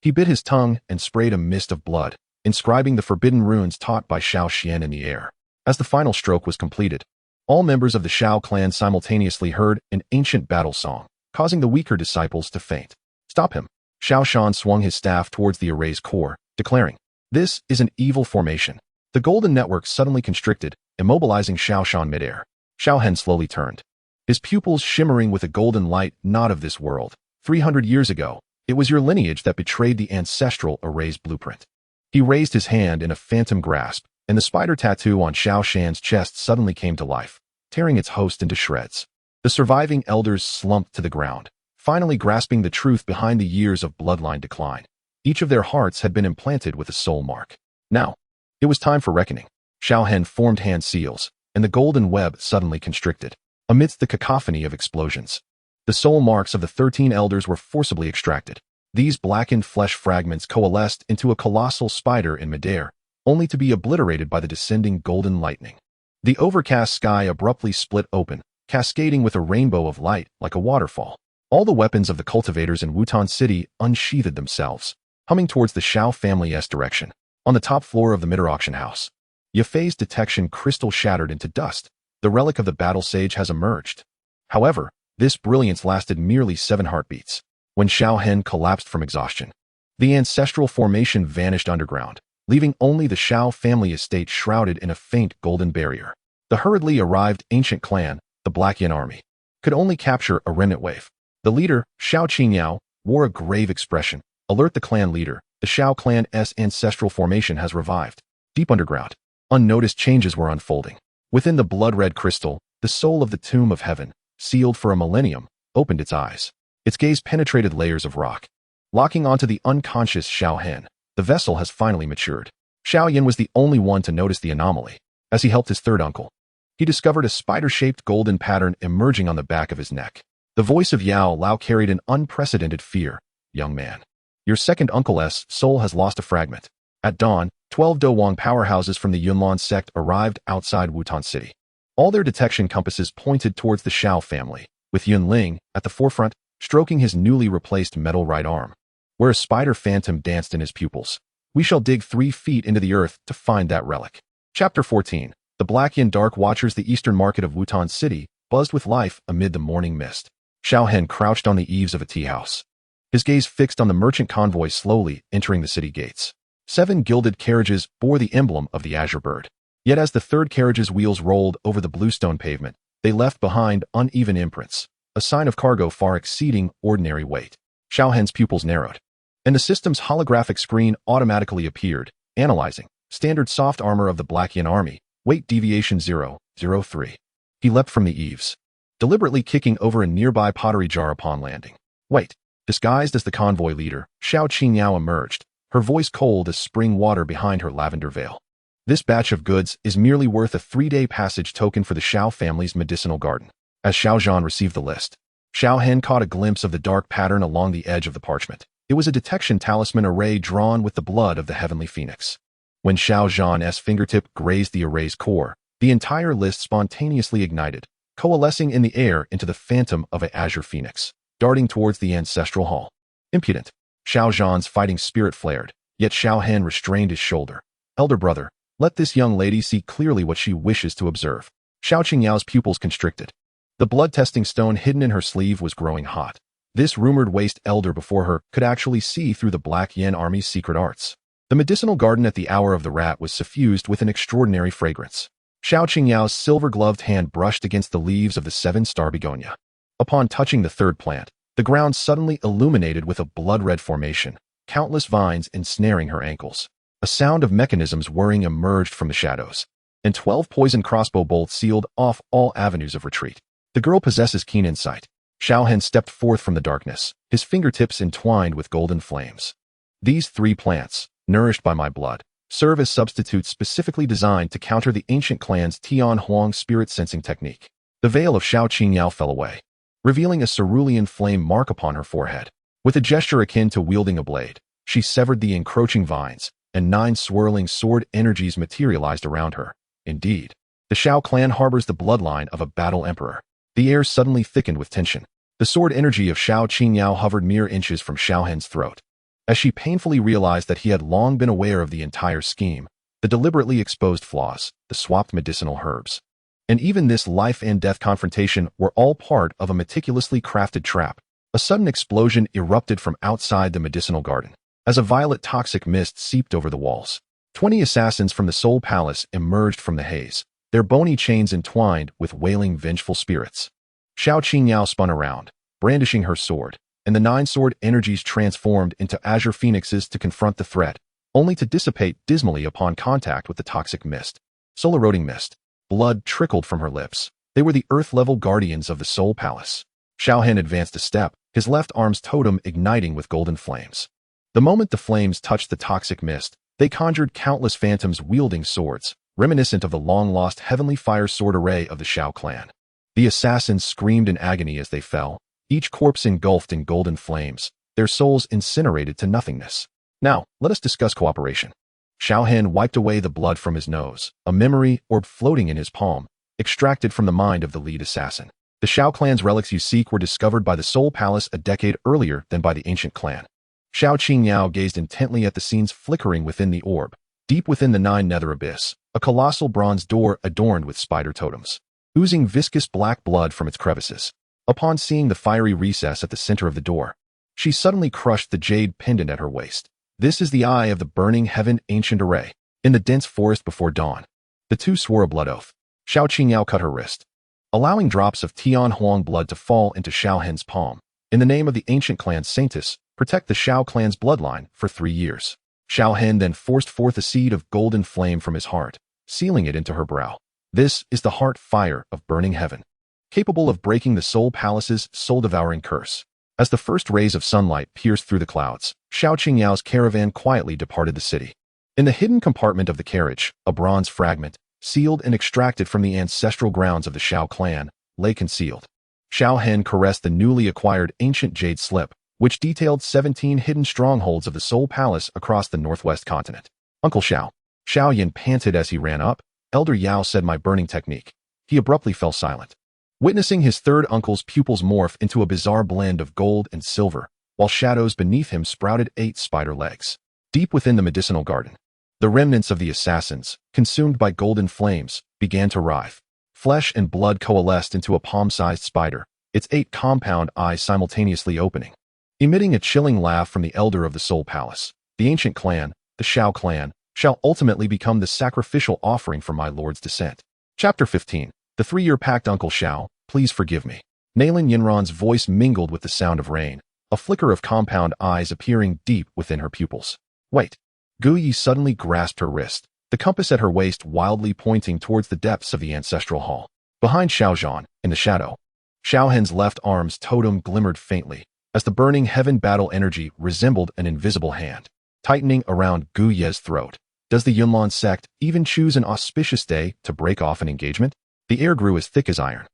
He bit his tongue and sprayed a mist of blood, inscribing the forbidden runes taught by Xiao Yan in the air. As the final stroke was completed, all members of the Xiao clan simultaneously heard an ancient battle song, causing the weaker disciples to faint. "Stop him." Xiao Shan swung his staff towards the array's core, declaring, "This is an evil formation." The golden network suddenly constricted, immobilizing Xiao Shan midair. Xiao Hen slowly turned, his pupils shimmering with a golden light not of this world. 300 years ago, it was your lineage that betrayed the ancestral array's blueprint. He raised his hand in a phantom grasp, and the spider tattoo on Xiao Shan's chest suddenly came to life, tearing its host into shreds. The surviving elders slumped to the ground, finally grasping the truth behind the years of bloodline decline. Each of their hearts had been implanted with a soul mark. Now, it was time for reckoning. Xiao Hen formed hand seals, and the golden web suddenly constricted. Amidst the cacophony of explosions, the soul marks of the 13 elders were forcibly extracted. These blackened flesh fragments coalesced into a colossal spider in midair, only to be obliterated by the descending golden lightning. The overcast sky abruptly split open, cascading with a rainbow of light like a waterfall. All the weapons of the cultivators in Wutan City unsheathed themselves, humming towards the Xiao family's direction. On the top floor of the mid-auction house, Yefei's detection crystal shattered into dust. The relic of the battle sage has emerged. However, this brilliance lasted merely 7 heartbeats. When Xiao Hen collapsed from exhaustion, the ancestral formation vanished underground, leaving only the Xiao family estate shrouded in a faint golden barrier. The hurriedly arrived ancient clan, the Black Yan army, could only capture a remnant wave. The leader, Xiao Qingyao, wore a grave expression. "Alert the clan leader. The Xiao Clan's ancestral formation has revived." Deep underground, unnoticed changes were unfolding. Within the blood-red crystal, the soul of the tomb of heaven, sealed for a millennium, opened its eyes. Its gaze penetrated layers of rock. Locking onto the unconscious Xiao Hen, the vessel has finally matured. Xiao Yan was the only one to notice the anomaly. As he helped his third uncle, he discovered a spider-shaped golden pattern emerging on the back of his neck. The voice of Yao Lao carried an unprecedented fear. "Young man, your second uncle's soul has lost a fragment." At dawn, 12 Dowang powerhouses from the Yunlan sect arrived outside Wutan City. All their detection compasses pointed towards the Xiao family, with Yunling, at the forefront, stroking his newly replaced metal right arm, where a spider phantom danced in his pupils. "We shall dig 3 feet into the earth to find that relic." Chapter 14. The Black Yan Dark Watchers. The eastern market of Wutan City buzzed with life amid the morning mist. Xiao Hen crouched on the eaves of a tea house, his gaze fixed on the merchant convoy slowly entering the city gates. 7 gilded carriages bore the emblem of the azure bird. Yet as the third carriage's wheels rolled over the bluestone pavement, they left behind uneven imprints, a sign of cargo far exceeding ordinary weight. Xiao Hen's pupils narrowed, and the system's holographic screen automatically appeared, analyzing standard soft armor of the Black Yan army, weight deviation 0.03. He leapt from the eaves, deliberately kicking over a nearby pottery jar upon landing. "Wait." Disguised as the convoy leader, Xiao Qingyao emerged, her voice cold as spring water behind her lavender veil. "This batch of goods is merely worth a 3-day passage token for the Xiao family's medicinal garden." As Xiao Zhan received the list, Xiao Hen caught a glimpse of the dark pattern along the edge of the parchment. It was a detection talisman array drawn with the blood of the heavenly phoenix. When Xiao Zhan's fingertip grazed the array's core, the entire list spontaneously ignited, coalescing in the air into the phantom of an azure phoenix, darting towards the ancestral hall. Impudent. Xiao Zhan's fighting spirit flared, yet Xiao Hen restrained his shoulder. "Elder brother, let this young lady see clearly what she wishes to observe." Xiao Qingyao's pupils constricted. The blood-testing stone hidden in her sleeve was growing hot. This rumored waste elder before her could actually see through the Black Yan army's secret arts. The medicinal garden at the Hour of the Rat was suffused with an extraordinary fragrance. Xiao Qingyao's silver-gloved hand brushed against the leaves of the 7-star begonia. Upon touching the third plant, the ground suddenly illuminated with a blood-red formation, countless vines ensnaring her ankles. A sound of mechanisms whirring emerged from the shadows, and 12 poison crossbow bolts sealed off all avenues of retreat. The girl possesses keen insight. Xiao Hen stepped forth from the darkness, his fingertips entwined with golden flames. "These 3 plants, nourished by my blood, serve as substitutes specifically designed to counter the ancient clan's Tian Huang spirit sensing technique." The veil of Xiao Qingyao fell away, revealing a cerulean flame mark upon her forehead. With a gesture akin to wielding a blade, she severed the encroaching vines, and 9 swirling sword energies materialized around her. Indeed, the Xiao clan harbors the bloodline of a battle emperor. The air suddenly thickened with tension. The sword energy of Xiao Qingyao hovered mere inches from Xiao Hen's throat. as she painfully realized that he had long been aware of the entire scheme, the deliberately exposed flaws, the swapped medicinal herbs, and even this life and death confrontation were all part of a meticulously crafted trap. A sudden explosion erupted from outside the medicinal garden, as a violet toxic mist seeped over the walls. 20 assassins from the Soul Palace emerged from the haze, their bony chains entwined with wailing vengeful spirits. Xiao Qingyao spun around, brandishing her sword, and the 9-sword energies transformed into azure phoenixes to confront the threat, only to dissipate dismally upon contact with the toxic mist. Soul-eroding mist. Blood trickled from her lips. They were the earth-level guardians of the Soul Palace. Xiao Hen advanced a step, his left arm's totem igniting with golden flames. The moment the flames touched the toxic mist, they conjured countless phantoms wielding swords, reminiscent of the long-lost heavenly fire sword array of the Xiao Clan. The assassins screamed in agony as they fell, each corpse engulfed in golden flames, their souls incinerated to nothingness. Now, let us discuss cooperation. Xiao Hen wiped away the blood from his nose, a memory orb floating in his palm, extracted from the mind of the lead assassin. The Xiao Clan's relics you seek were discovered by the Soul Palace a decade earlier than by the ancient clan. Xiao Qingyao gazed intently at the scenes flickering within the orb. Deep within the 9 nether abyss, a colossal bronze door adorned with spider totems, oozing viscous black blood from its crevices. Upon seeing the fiery recess at the center of the door, she suddenly crushed the jade pendant at her waist. This is the eye of the burning heaven ancient array. In the dense forest before dawn, the two swore a blood oath. Xiao Qingyao cut her wrist, allowing drops of Tian Huang blood to fall into Xiao Hen's palm. In the name of the ancient clan Saintus, protect the Xiao Clan's bloodline for 3 years. Xiao Hen then forced forth a seed of golden flame from his heart, sealing it into her brow. This is the heart fire of burning heaven, capable of breaking the Soul Palace's soul-devouring curse. As the first rays of sunlight pierced through the clouds, Xiao Qingyao's caravan quietly departed the city. In the hidden compartment of the carriage, a bronze fragment, sealed and extracted from the ancestral grounds of the Xiao Clan, lay concealed. Xiao Hen caressed the newly acquired ancient jade slip, which detailed 17 hidden strongholds of the Soul Palace across the northwest continent. Uncle Xiao. Xiao Yan panted as he ran up. Elder Yao said my burning technique. He abruptly fell silent, witnessing his third uncle's pupils morph into a bizarre blend of gold and silver, while shadows beneath him sprouted 8 spider legs. Deep within the medicinal garden, the remnants of the assassins, consumed by golden flames, began to writhe. Flesh and blood coalesced into a palm-sized spider, its 8 compound eyes simultaneously opening. Emitting a chilling laugh from the elder of the Soul Palace, the ancient clan, the Xiao Clan, shall ultimately become the sacrificial offering for my lord's descent. Chapter 15. The 3-year pact. Uncle Xiao, please forgive me. Nalen Yinran's voice mingled with the sound of rain, a flicker of compound eyes appearing deep within her pupils. Wait. Gu Yi suddenly grasped her wrist, the compass at her waist wildly pointing towards the depths of the ancestral hall. Behind Xiao Zhan, in the shadow, Xiao Hen's left arm's totem glimmered faintly, as the burning heaven battle energy resembled an invisible hand, tightening around Gu Ye's throat. Does the Yunlan sect even choose an auspicious day to break off an engagement? The air grew as thick as iron.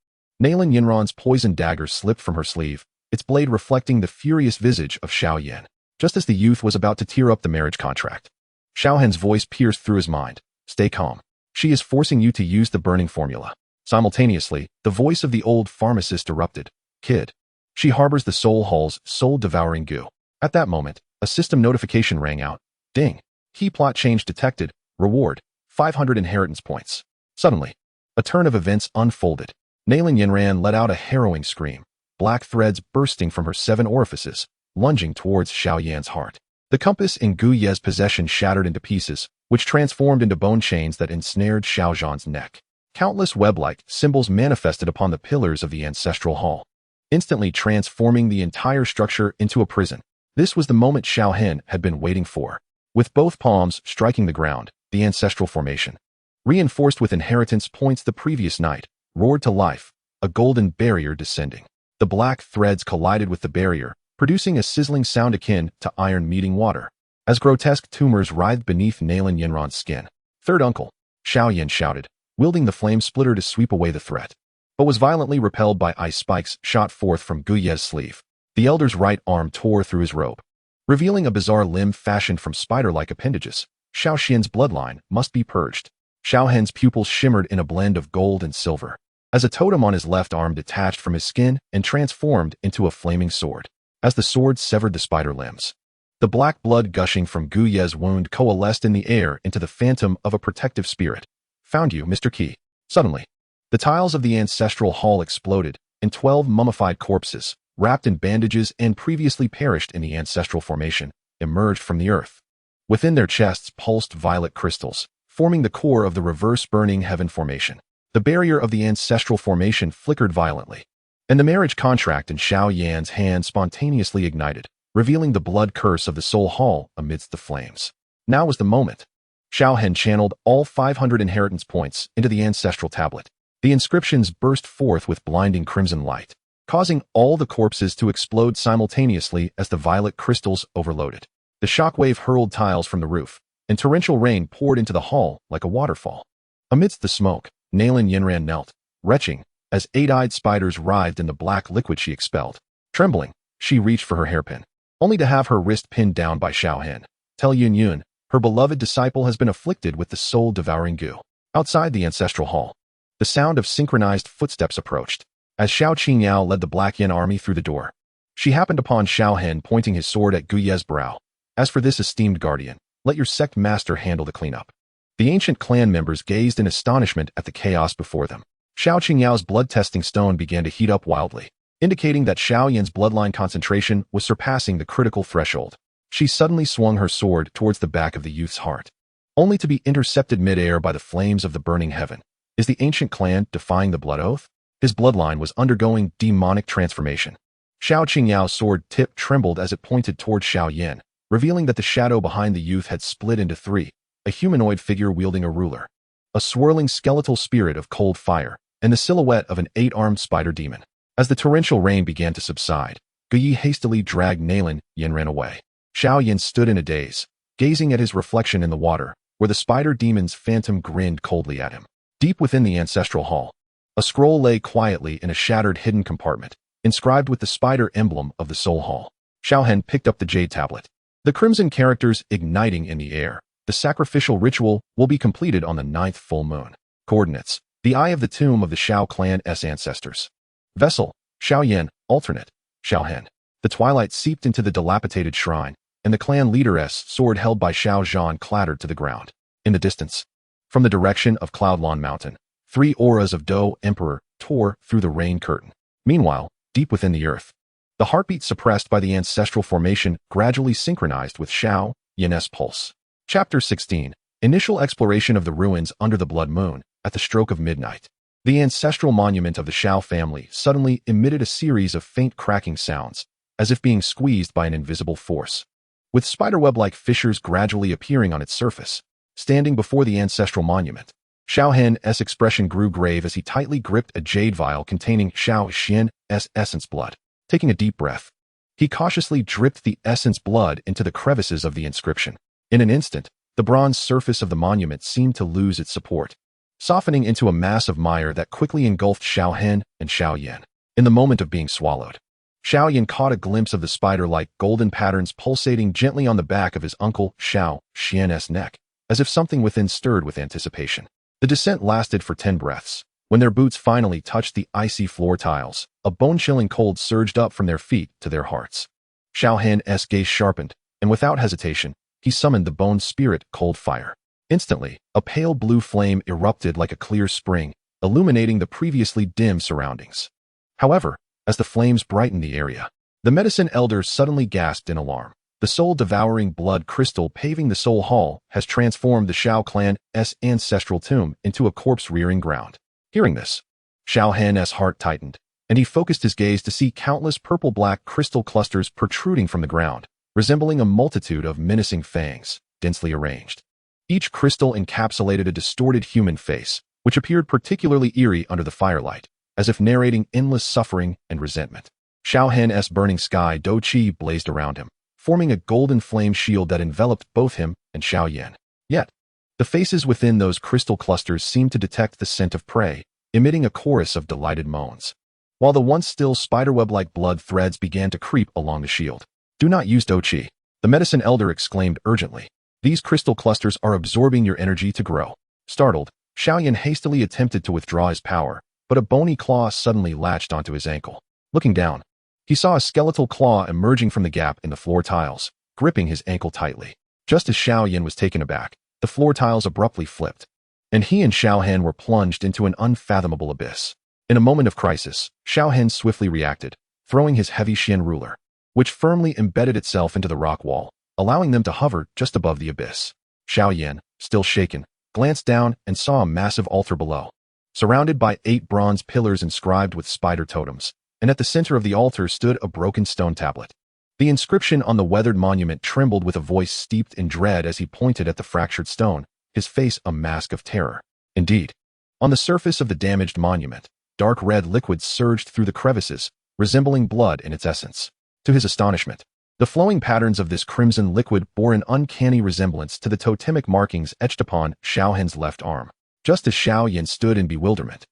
Nalen Yinran's poison dagger slipped from her sleeve, its blade reflecting the furious visage of Xiao Yan, just as the youth was about to tear up the marriage contract. Xiao Hen's voice pierced through his mind. Stay calm. She is forcing you to use the burning formula. Simultaneously, the voice of the old pharmacist erupted. Kid. She harbors the soul hull's soul-devouring goo. At that moment, a system notification rang out. Ding. Key plot change detected. Reward. 500 inheritance points. Suddenly, a turn of events unfolded. Nalen Yinran let out a harrowing scream, black threads bursting from her 7 orifices, lunging towards Xiao Yan's heart. The compass in Gu Ye's possession shattered into pieces, which transformed into bone chains that ensnared Xiao Zhan's neck. Countless web-like symbols manifested upon the pillars of the ancestral hall, instantly transforming the entire structure into a prison. This was the moment Xiao Hen had been waiting for. With both palms striking the ground, the ancestral formation, reinforced with inheritance points the previous night, roared to life, a golden barrier descending. The black threads collided with the barrier, producing a sizzling sound akin to iron meeting water, as grotesque tumors writhed beneath Nalen Yinran's skin. Third uncle, Xiao Yan shouted, wielding the flame splitter to sweep away the threat, but was violently repelled by ice spikes shot forth from Gu Ye's sleeve. The elder's right arm tore through his robe, revealing a bizarre limb fashioned from spider-like appendages. Xiao Xian's bloodline must be purged. Xiao Hen's pupils shimmered in a blend of gold and silver, as a totem on his left arm detached from his skin and transformed into a flaming sword. As the sword severed the spider limbs, The black blood gushing from Gu Ye's wound coalesced in the air into the phantom of a protective spirit. Found you, Mr. Qi. Suddenly, the tiles of the ancestral hall exploded, and 12 mummified corpses, wrapped in bandages and previously perished in the ancestral formation, emerged from the earth. Within their chests pulsed violet crystals, forming the core of the reverse burning heaven formation. The barrier of the ancestral formation flickered violently, and the marriage contract in Xiao Yan's hand spontaneously ignited, revealing the blood curse of the soul hall amidst the flames. Now was the moment. Xiao Hen channeled all 500 inheritance points into the ancestral tablet. The inscriptions burst forth with blinding crimson light, causing all the corpses to explode simultaneously as the violet crystals overloaded. The shockwave hurled tiles from the roof, and torrential rain poured into the hall like a waterfall. Amidst the smoke, Yunlan knelt, retching, as 8-eyed spiders writhed in the black liquid she expelled. Trembling, she reached for her hairpin, only to have her wrist pinned down by Xiao Hen. Tell Yun, her beloved disciple has been afflicted with the soul-devouring goo. Outside the ancestral hall, the sound of synchronized footsteps approached. As Xiao Qingyao led the Black Yin army through the door, she happened upon Xiao Hen pointing his sword at Gu Ye's brow. As for this esteemed guardian, let your sect master handle the cleanup. The ancient clan members gazed in astonishment at the chaos before them. Xiao Qingyao's blood-testing stone began to heat up wildly, indicating that Xiao Yan's bloodline concentration was surpassing the critical threshold. She suddenly swung her sword towards the back of the youth's heart, only to be intercepted mid-air by the flames of the burning heaven. Is the ancient clan defying the blood oath? His bloodline was undergoing demonic transformation. Xiao Qingyao's sword tip trembled as it pointed toward Xiao Yan, revealing that the shadow behind the youth had split into three, a humanoid figure wielding a ruler, a swirling skeletal spirit of cold fire, and the silhouette of an 8-armed spider demon. As the torrential rain began to subside, Gu Yi hastily dragged Yunlan away. Xiao Yan stood in a daze, gazing at his reflection in the water, where the spider demon's phantom grinned coldly at him. Deep within the ancestral hall, a scroll lay quietly in a shattered hidden compartment, inscribed with the spider emblem of the soul hall. Xiao Hen picked up the jade tablet, the crimson characters igniting in the air. The sacrificial ritual will be completed on the 9th full moon. Coordinates: the eye of the tomb of the Xiao Clan's ancestors. Vessel: Xiao Yan, alternate: Xiao Hen. The twilight seeped into the dilapidated shrine, and the clan leader's sword held by Xiao Zhan clattered to the ground. In the distance, from the direction of Cloudlawn Mountain, 3 auras of Do Emperor tore through the rain curtain. Meanwhile, deep within the earth, the heartbeat suppressed by the ancestral formation gradually synchronized with Xiao Yan's pulse. Chapter 16. Initial exploration of the ruins under the blood moon. At the stroke of midnight, the ancestral monument of the Xiao family suddenly emitted a series of faint cracking sounds, as if being squeezed by an invisible force, with spiderweb-like fissures gradually appearing on its surface. Standing before the ancestral monument, Xiao Hen's expression grew grave as he tightly gripped a jade vial containing Xiao Xian's essence blood. Taking a deep breath, he cautiously dripped the essence blood into the crevices of the inscription. In an instant, the bronze surface of the monument seemed to lose its support, softening into a mass of mire that quickly engulfed Xiao Hen and Xiao Yan. In the moment of being swallowed, Xiao Yan caught a glimpse of the spider-like golden patterns pulsating gently on the back of his uncle Xiao Xian's neck, as if something within stirred with anticipation. The descent lasted for 10 breaths. When their boots finally touched the icy floor tiles, a bone-chilling cold surged up from their feet to their hearts. Xiao Hen's gaze sharpened, and without hesitation, he summoned the bone spirit Cold Fire. Instantly, a pale blue flame erupted like a clear spring, illuminating the previously dim surroundings. However, as the flames brightened the area, the medicine elder suddenly gasped in alarm. The soul-devouring blood crystal paving the soul hall has transformed the Xiao Clan's ancestral tomb into a corpse-rearing ground. Hearing this, Xiao Hen's heart tightened, and he focused his gaze to see countless purple-black crystal clusters protruding from the ground, resembling a multitude of menacing fangs, densely arranged. Each crystal encapsulated a distorted human face, which appeared particularly eerie under the firelight, as if narrating endless suffering and resentment. Xiao Hen's burning sky Do Qi blazed around him, forming a golden flame shield that enveloped both him and Xiao Yan. Yet, the faces within those crystal clusters seemed to detect the scent of prey, emitting a chorus of delighted moans, while the once still spiderweb-like blood threads began to creep along the shield. Do not use Do Qi, the medicine elder exclaimed urgently. These crystal clusters are absorbing your energy to grow. Startled, Xiao Yan hastily attempted to withdraw his power, but a bony claw suddenly latched onto his ankle. Looking down, he saw a skeletal claw emerging from the gap in the floor tiles, gripping his ankle tightly. Just as Xiao Yan was taken aback, the floor tiles abruptly flipped, and he and Xiao Hen were plunged into an unfathomable abyss. In a moment of crisis, Xiao Hen swiftly reacted, throwing his heavy Xian ruler, which firmly embedded itself into the rock wall, allowing them to hover just above the abyss. Xiao Yan, still shaken, glanced down and saw a massive altar below, surrounded by 8 bronze pillars inscribed with spider totems, and at the center of the altar stood a broken stone tablet. The inscription on the weathered monument trembled with a voice steeped in dread as he pointed at the fractured stone, his face a mask of terror. Indeed, on the surface of the damaged monument, dark red liquid surged through the crevices, resembling blood in its essence. To his astonishment, the flowing patterns of this crimson liquid bore an uncanny resemblance to the totemic markings etched upon Xiao Hen's left arm. Just as Xiao Yan stood in bewilderment,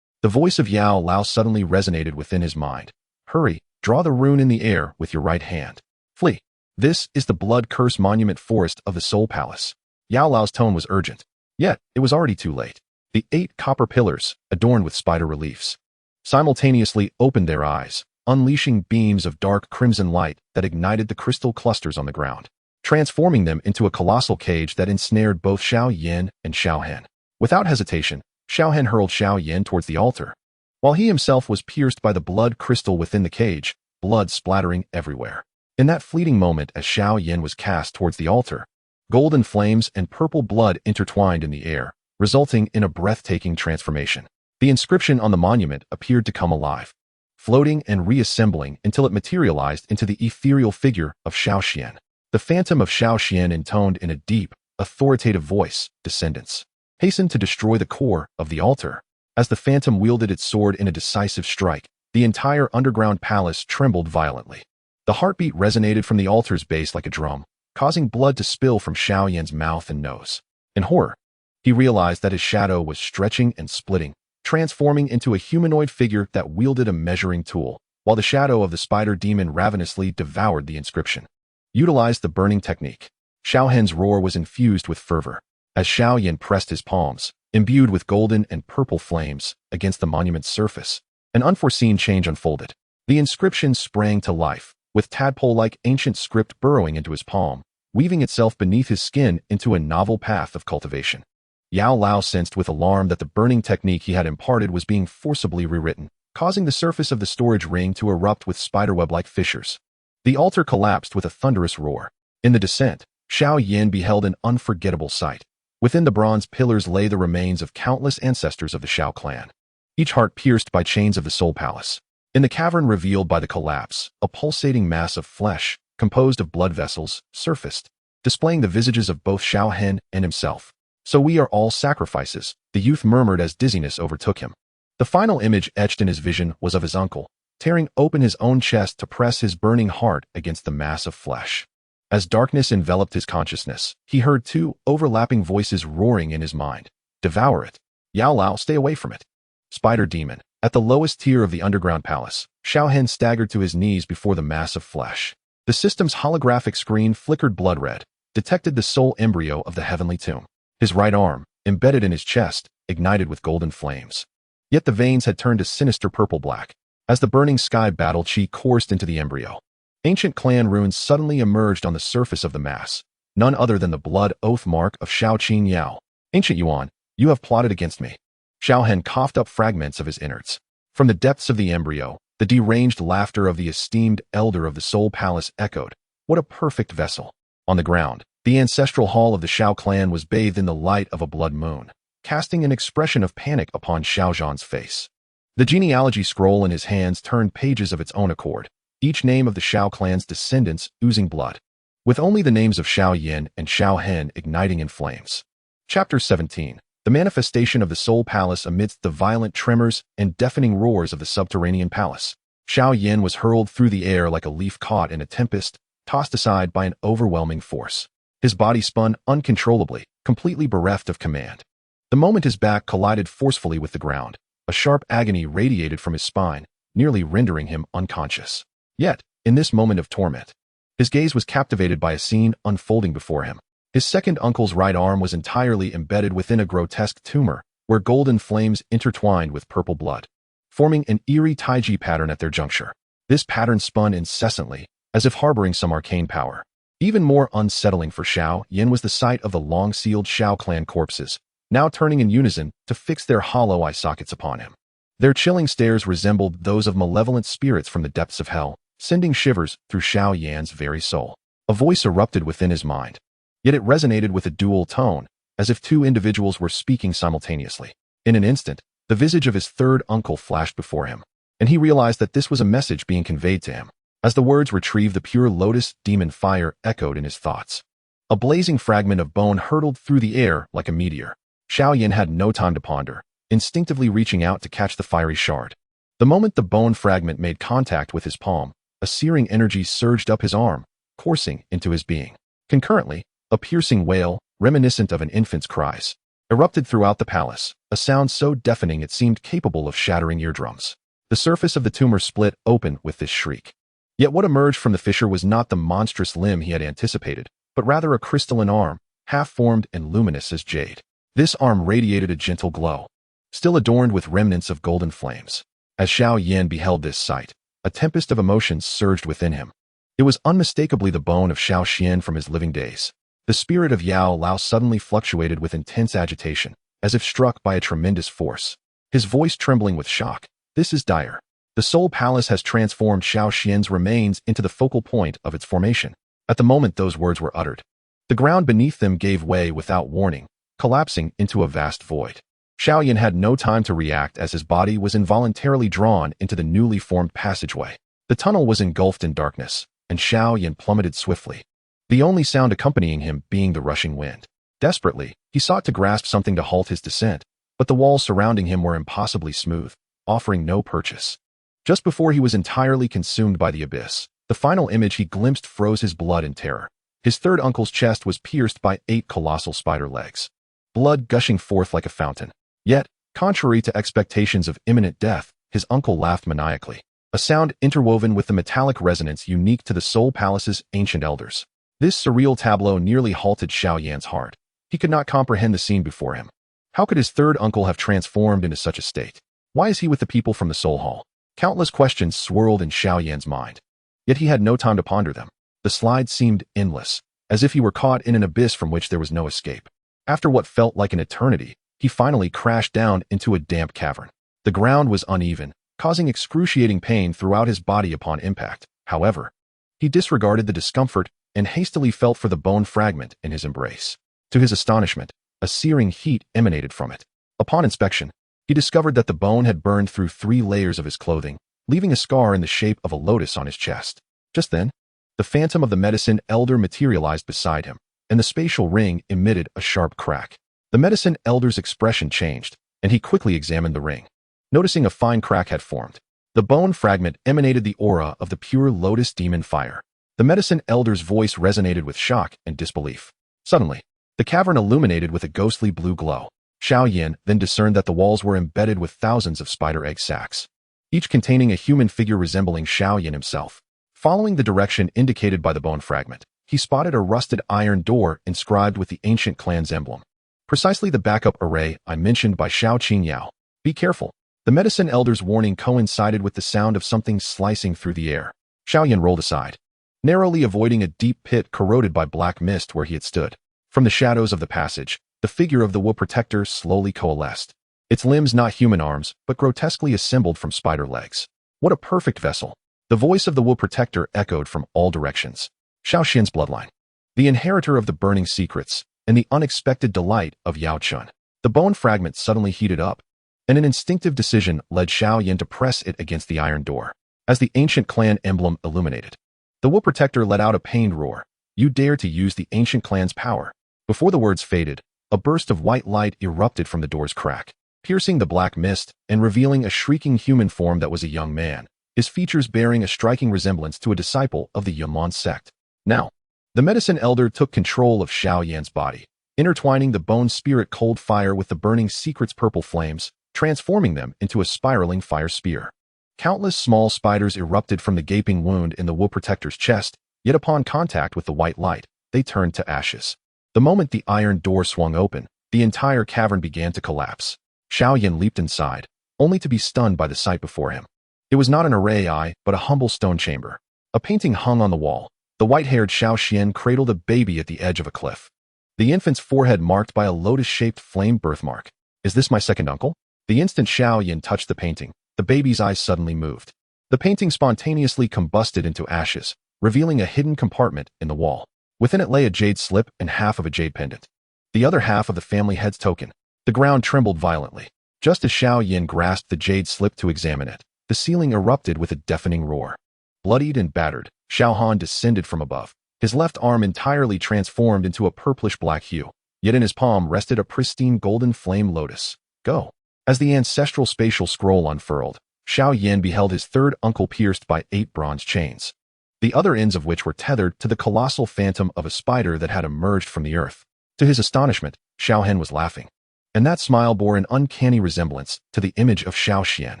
the voice of Yao Lao suddenly resonated within his mind. Hurry, draw the rune in the air with your right hand. Flee. This is the blood curse monument forest of the Soul Palace. Yao Lao's tone was urgent, yet it was already too late. The 8 copper pillars, adorned with spider reliefs, simultaneously opened their eyes, unleashing beams of dark crimson light that ignited the crystal clusters on the ground, transforming them into a colossal cage that ensnared both Xiao Yan and Xiao Hen. Without hesitation, Xiao Hen hurled Xiao Yan towards the altar, while he himself was pierced by the blood crystal within the cage, blood splattering everywhere. In that fleeting moment as Xiao Yan was cast towards the altar, golden flames and purple blood intertwined in the air, resulting in a breathtaking transformation. The inscription on the monument appeared to come alive, floating and reassembling until it materialized into the ethereal figure of Xiao Xian. The phantom of Xiao Xian intoned in a deep, authoritative voice, "Descendants, hasten to destroy the core of the altar." As the phantom wielded its sword in a decisive strike, the entire underground palace trembled violently. The heartbeat resonated from the altar's base like a drum, causing blood to spill from Xiao Yan's mouth and nose. In horror, he realized that his shadow was stretching and splitting, transforming into a humanoid figure that wielded a measuring tool, while the shadow of the spider demon ravenously devoured the inscription. Utilized the burning technique. Xiao Hen's roar was infused with fervor, as Xiao Yan pressed his palms, imbued with golden and purple flames, against the monument's surface. An unforeseen change unfolded. The inscription sprang to life, with tadpole-like ancient script burrowing into his palm, weaving itself beneath his skin into a novel path of cultivation. Yao Lao sensed with alarm that the burning technique he had imparted was being forcibly rewritten, causing the surface of the storage ring to erupt with spiderweb-like fissures. The altar collapsed with a thunderous roar. In the descent, Xiao Yan beheld an unforgettable sight. Within the bronze pillars lay the remains of countless ancestors of the Xiao Clan, each heart pierced by chains of the Soul Palace. In the cavern revealed by the collapse, a pulsating mass of flesh, composed of blood vessels, surfaced, displaying the visages of both Xiao Hen and himself. "So we are all sacrifices," the youth murmured as dizziness overtook him. The final image etched in his vision was of his uncle, tearing open his own chest to press his burning heart against the mass of flesh. As darkness enveloped his consciousness, he heard 2 overlapping voices roaring in his mind. "Devour it. Yao Lao, stay away from it." Spider demon. At the lowest tier of the underground palace, Xiao Hen staggered to his knees before the mass of flesh. The system's holographic screen flickered blood red, detected the soul embryo of the heavenly tomb. His right arm, embedded in his chest, ignited with golden flames. Yet the veins had turned a sinister purple-black. As the burning sky battle chi coursed into the embryo, ancient clan runes suddenly emerged on the surface of the mass, none other than the blood oath mark of Shao Qin Yao. "Ancient Yuan, you have plotted against me." Xiao Hen coughed up fragments of his innards. From the depths of the embryo, the deranged laughter of the esteemed elder of the Soul Palace echoed. What a perfect vessel. On the ground, the ancestral hall of the Xiao Clan was bathed in the light of a blood moon, casting an expression of panic upon Xiao Zhan's face. The genealogy scroll in his hands turned pages of its own accord, each name of the Xiao Clan's descendants oozing blood, with only the names of Xiao Yan and Xiao Hen igniting in flames. Chapter 17. The manifestation of the Soul Palace amidst the violent tremors and deafening roars of the subterranean palace. Xiao Yan was hurled through the air like a leaf caught in a tempest, tossed aside by an overwhelming force. His body spun uncontrollably, completely bereft of command. The moment his back collided forcefully with the ground, a sharp agony radiated from his spine, nearly rendering him unconscious. Yet, in this moment of torment, his gaze was captivated by a scene unfolding before him. His second uncle's right arm was entirely embedded within a grotesque tumor, where golden flames intertwined with purple blood, forming an eerie taiji pattern at their juncture. This pattern spun incessantly, as if harboring some arcane power. Even more unsettling for Xiao Yan was the sight of the long-sealed Xiao Clan corpses, now turning in unison to fix their hollow eye sockets upon him. Their chilling stares resembled those of malevolent spirits from the depths of hell, sending shivers through Xiao Yan's very soul. A voice erupted within his mind, yet it resonated with a dual tone, as if two individuals were speaking simultaneously. In an instant, the visage of his third uncle flashed before him, and he realized that this was a message being conveyed to him. As the words retrieved, the pure lotus demon fire echoed in his thoughts. A blazing fragment of bone hurtled through the air like a meteor. Xiao Yan had no time to ponder, instinctively reaching out to catch the fiery shard. The moment the bone fragment made contact with his palm, a searing energy surged up his arm, coursing into his being. Concurrently, a piercing wail, reminiscent of an infant's cries, erupted throughout the palace, a sound so deafening it seemed capable of shattering eardrums. The surface of the tumor split open with this shriek. Yet what emerged from the fissure was not the monstrous limb he had anticipated, but rather a crystalline arm, half-formed and luminous as jade. This arm radiated a gentle glow, still adorned with remnants of golden flames. As Xiao Yan beheld this sight, a tempest of emotions surged within him. It was unmistakably the bone of Xiao Xian from his living days. The spirit of Yao Lao suddenly fluctuated with intense agitation, as if struck by a tremendous force. His voice trembling with shock. This is dire. The Soul Palace has transformed Xiao Xian's remains into the focal point of its formation. At the moment those words were uttered, the ground beneath them gave way without warning, collapsing into a vast void. Xiao Yan had no time to react as his body was involuntarily drawn into the newly formed passageway. The tunnel was engulfed in darkness, and Xiao Yan plummeted swiftly, the only sound accompanying him being the rushing wind. Desperately, he sought to grasp something to halt his descent, but the walls surrounding him were impossibly smooth, offering no purchase. Just before he was entirely consumed by the abyss, the final image he glimpsed froze his blood in terror. His third uncle's chest was pierced by 8 colossal spider legs, blood gushing forth like a fountain. Yet, contrary to expectations of imminent death, his uncle laughed maniacally, a sound interwoven with the metallic resonance unique to the Soul Palace's ancient elders. This surreal tableau nearly halted Xiao Yan's heart. He could not comprehend the scene before him. How could his third uncle have transformed into such a state? Why is he with the people from the Soul Hall? Countless questions swirled in Xiao Yan's mind. Yet he had no time to ponder them. The slide seemed endless, as if he were caught in an abyss from which there was no escape. After what felt like an eternity, he finally crashed down into a damp cavern. The ground was uneven, causing excruciating pain throughout his body upon impact. However, he disregarded the discomfort and hastily felt for the bone fragment in his embrace. To his astonishment, a searing heat emanated from it. Upon inspection, he discovered that the bone had burned through 3 layers of his clothing, leaving a scar in the shape of a lotus on his chest. Just then, the phantom of the medicine elder materialized beside him, and the spatial ring emitted a sharp crack. The medicine elder's expression changed, and he quickly examined the ring. Noticing a fine crack had formed, the bone fragment emanated the aura of the pure lotus demon fire. The medicine elder's voice resonated with shock and disbelief. Suddenly, the cavern illuminated with a ghostly blue glow. Xiao Yan then discerned that the walls were embedded with thousands of spider egg sacs, each containing a human figure resembling Xiao Yan himself. Following the direction indicated by the bone fragment, he spotted a rusted iron door inscribed with the ancient clan's emblem. Precisely the backup array I mentioned by Xiao Qingyao. Be careful. The medicine elder's warning coincided with the sound of something slicing through the air. Xiao Yan rolled aside, narrowly avoiding a deep pit corroded by black mist where he had stood. From the shadows of the passage, the figure of the Wu Protector slowly coalesced. Its limbs not human arms, but grotesquely assembled from spider legs. What a perfect vessel. The voice of the Wu Protector echoed from all directions. Xiao Xin's bloodline, the inheritor of the burning secrets, and the unexpected delight of Yao Chun. The bone fragment suddenly heated up, and an instinctive decision led Xiao Yan to press it against the iron door. As the ancient clan emblem illuminated, the Wu Protector let out a pained roar. You dare to use the ancient clan's power. Before the words faded, a burst of white light erupted from the door's crack, piercing the black mist and revealing a shrieking human form that was a young man, his features bearing a striking resemblance to a disciple of the Yunlan sect. Now, the medicine elder took control of Xiao Yan's body, intertwining the bone spirit cold fire with the burning secret's purple flames, transforming them into a spiraling fire spear. Countless small spiders erupted from the gaping wound in the Wu Protector's chest, yet upon contact with the white light, they turned to ashes. The moment the iron door swung open, the entire cavern began to collapse. Xiao Yan leaped inside, only to be stunned by the sight before him. It was not an array eye, but a humble stone chamber. A painting hung on the wall, The white-haired Xiao Xian cradled a baby at the edge of a cliff. The infant's forehead marked by a lotus-shaped flame birthmark. Is this my second uncle? The instant Xiao Yan touched the painting, the baby's eyes suddenly moved. The painting spontaneously combusted into ashes, revealing a hidden compartment in the wall. Within it lay a jade slip and half of a jade pendant. The other half of the family head's token. The ground trembled violently. Just as Xiao Yan grasped the jade slip to examine it, the ceiling erupted with a deafening roar. Bloodied and battered, Xiao Han descended from above. His left arm entirely transformed into a purplish-black hue, yet in his palm rested a pristine golden flame lotus. Go. As the ancestral spatial scroll unfurled, Xiao Yan beheld his third uncle pierced by 8 bronze chains, the other ends of which were tethered to the colossal phantom of a spider that had emerged from the earth. To his astonishment, Xiao Hen was laughing, and that smile bore an uncanny resemblance to the image of Xiao Xian.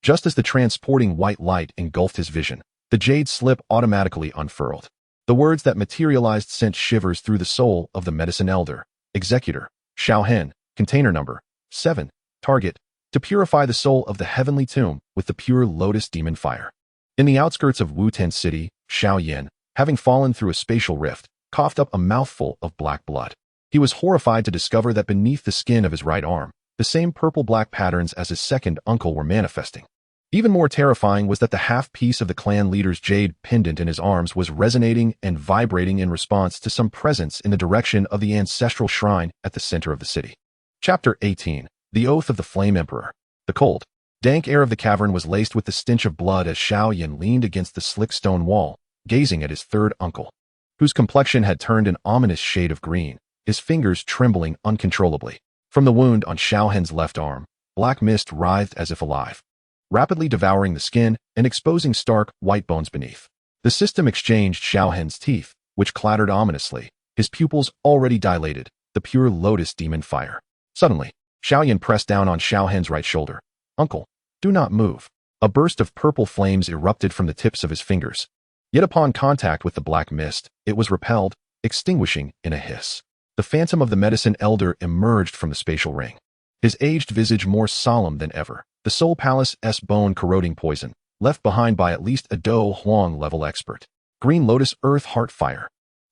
Just as the transporting white light engulfed his vision, the jade slip automatically unfurled. The words that materialized sent shivers through the soul of the medicine elder. Executor, Xiao Hen, container number 7, target, to purify the soul of the heavenly tomb with the pure lotus demon fire. In the outskirts of Wuten City, Xiao Yan, having fallen through a spatial rift, coughed up a mouthful of black blood. He was horrified to discover that beneath the skin of his right arm, the same purple-black patterns as his second uncle were manifesting. Even more terrifying was that the half-piece of the clan leader's jade pendant in his arms was resonating and vibrating in response to some presence in the direction of the ancestral shrine at the center of the city. Chapter 18. The Oath of the Flame Emperor. The cold, dank air of the cavern was laced with the stench of blood as Xiao Yan leaned against the slick stone wall, gazing at his third uncle, whose complexion had turned an ominous shade of green, his fingers trembling uncontrollably. From the wound on Xiao Hen's left arm, black mist writhed as if alive, rapidly devouring the skin and exposing stark, white bones beneath. The system exchanged Xiao Hen's teeth, which clattered ominously, his pupils already dilated, the pure lotus demon fire. Suddenly, Xiao Yan pressed down on Xiao Hen's right shoulder. Uncle, do not move. A burst of purple flames erupted from the tips of his fingers. Yet upon contact with the black mist, it was repelled, extinguishing in a hiss. The phantom of the medicine elder emerged from the spatial ring, his aged visage more solemn than ever, the soul palace-'s bone-corroding poison, left behind by at least a Do Huang-level expert. Green lotus earth heart fire.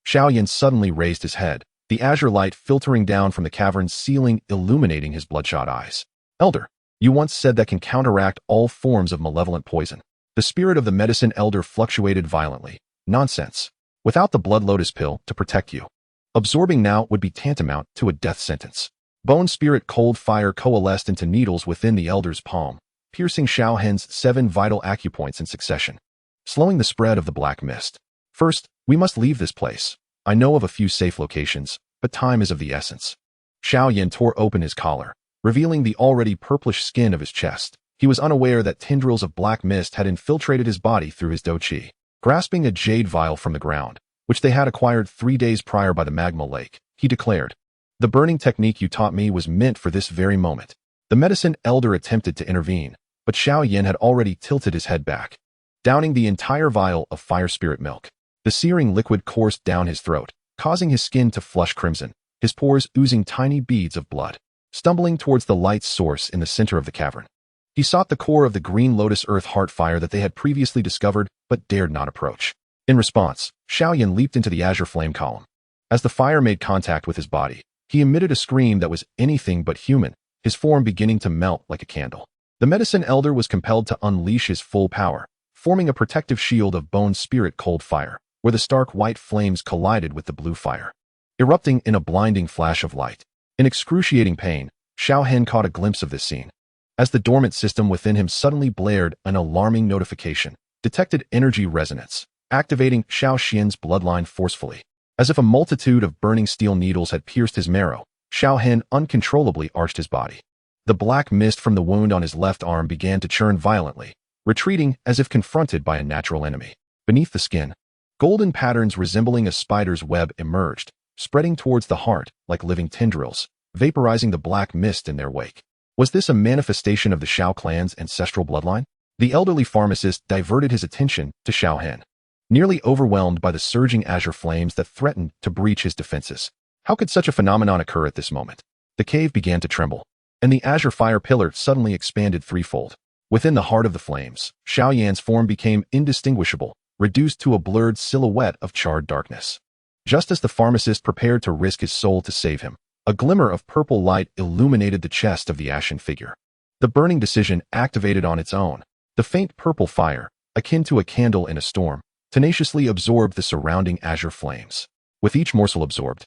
Xiao Yan suddenly raised his head, the azure light filtering down from the cavern's ceiling illuminating his bloodshot eyes. Elder, you once said that can counteract all forms of malevolent poison. The spirit of the medicine elder fluctuated violently. Nonsense. Without the blood lotus pill to protect you, absorbing now would be tantamount to a death sentence. Bone spirit cold fire coalesced into needles within the elder's palm, piercing Xiao Hen's 7 vital acupoints in succession, slowing the spread of the black mist. First, we must leave this place. I know of a few safe locations, but time is of the essence. Xiao Yan tore open his collar, revealing the already purplish skin of his chest. He was unaware that tendrils of black mist had infiltrated his body through his do qi. Grasping a jade vial from the ground, which they had acquired 3 days prior by the magma lake, he declared, "The burning technique you taught me was meant for this very moment." The medicine elder attempted to intervene, but Xiao Yan had already tilted his head back, downing the entire vial of fire spirit milk. The searing liquid coursed down his throat, causing his skin to flush crimson, his pores oozing tiny beads of blood. Stumbling towards the light's source in the center of the cavern, he sought the core of the green lotus earth heart fire that they had previously discovered but dared not approach. In response, Xiao Yan leaped into the azure flame column. As the fire made contact with his body, he emitted a scream that was anything but human, his form beginning to melt like a candle. The medicine elder was compelled to unleash his full power, forming a protective shield of bone spirit cold fire, where the stark white flames collided with the blue fire, erupting in a blinding flash of light. In excruciating pain, Xiao Hen caught a glimpse of this scene, as the dormant system within him suddenly blared an alarming notification, detected energy resonance, activating Xiao Xian's bloodline forcefully. As if a multitude of burning steel needles had pierced his marrow, Xiao Hen uncontrollably arched his body. The black mist from the wound on his left arm began to churn violently, retreating as if confronted by a natural enemy. Beneath the skin, golden patterns resembling a spider's web emerged, spreading towards the heart like living tendrils, vaporizing the black mist in their wake. Was this a manifestation of the Xiao Clan's ancestral bloodline? The elderly pharmacist diverted his attention to Xiao Hen, nearly overwhelmed by the surging azure flames that threatened to breach his defenses. How could such a phenomenon occur at this moment? The cave began to tremble, and the azure fire pillar suddenly expanded threefold. Within the heart of the flames, Xiao Yan's form became indistinguishable, reduced to a blurred silhouette of charred darkness. Just as the pharmacist prepared to risk his soul to save him, a glimmer of purple light illuminated the chest of the ashen figure. The burning decision activated on its own. The faint purple fire, akin to a candle in a storm, tenaciously absorbed the surrounding azure flames. With each morsel absorbed,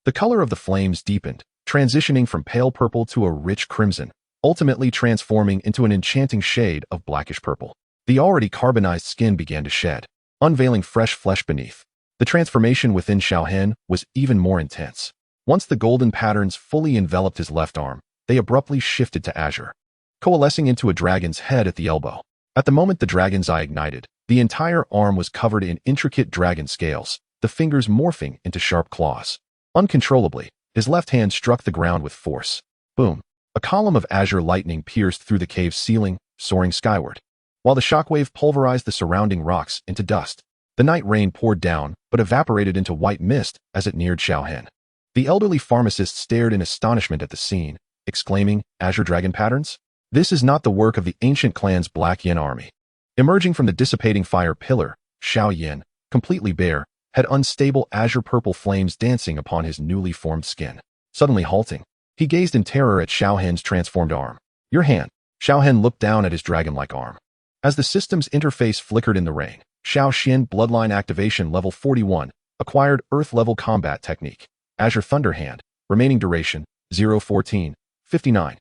the color of the flames deepened, transitioning from pale purple to a rich crimson, ultimately transforming into an enchanting shade of blackish purple. The already carbonized skin began to shed, unveiling fresh flesh beneath. The transformation within Xiao Hen was even more intense. Once the golden patterns fully enveloped his left arm, they abruptly shifted to azure, coalescing into a dragon's head at the elbow. At the moment the dragon's eye ignited, the entire arm was covered in intricate dragon scales, the fingers morphing into sharp claws. Uncontrollably, his left hand struck the ground with force. Boom! A column of azure lightning pierced through the cave's ceiling, soaring skyward, while the shockwave pulverized the surrounding rocks into dust. The night rain poured down, but evaporated into white mist as it neared Xiao Hen. The elderly pharmacist stared in astonishment at the scene, exclaiming, "Azure dragon patterns? This is not the work of the ancient clan's Black Yin army." Emerging from the dissipating fire pillar, Xiao Yan, completely bare, had unstable azure purple flames dancing upon his newly formed skin. Suddenly halting, he gazed in terror at Xiao Hen's transformed arm. "Your hand." Xiao Hen looked down at his dragon-like arm. As the system's interface flickered in the rain, Xiao Xin Bloodline Activation Level 41, acquired Earth-level combat technique. Azure Thunder Hand, remaining duration, 0:14:59.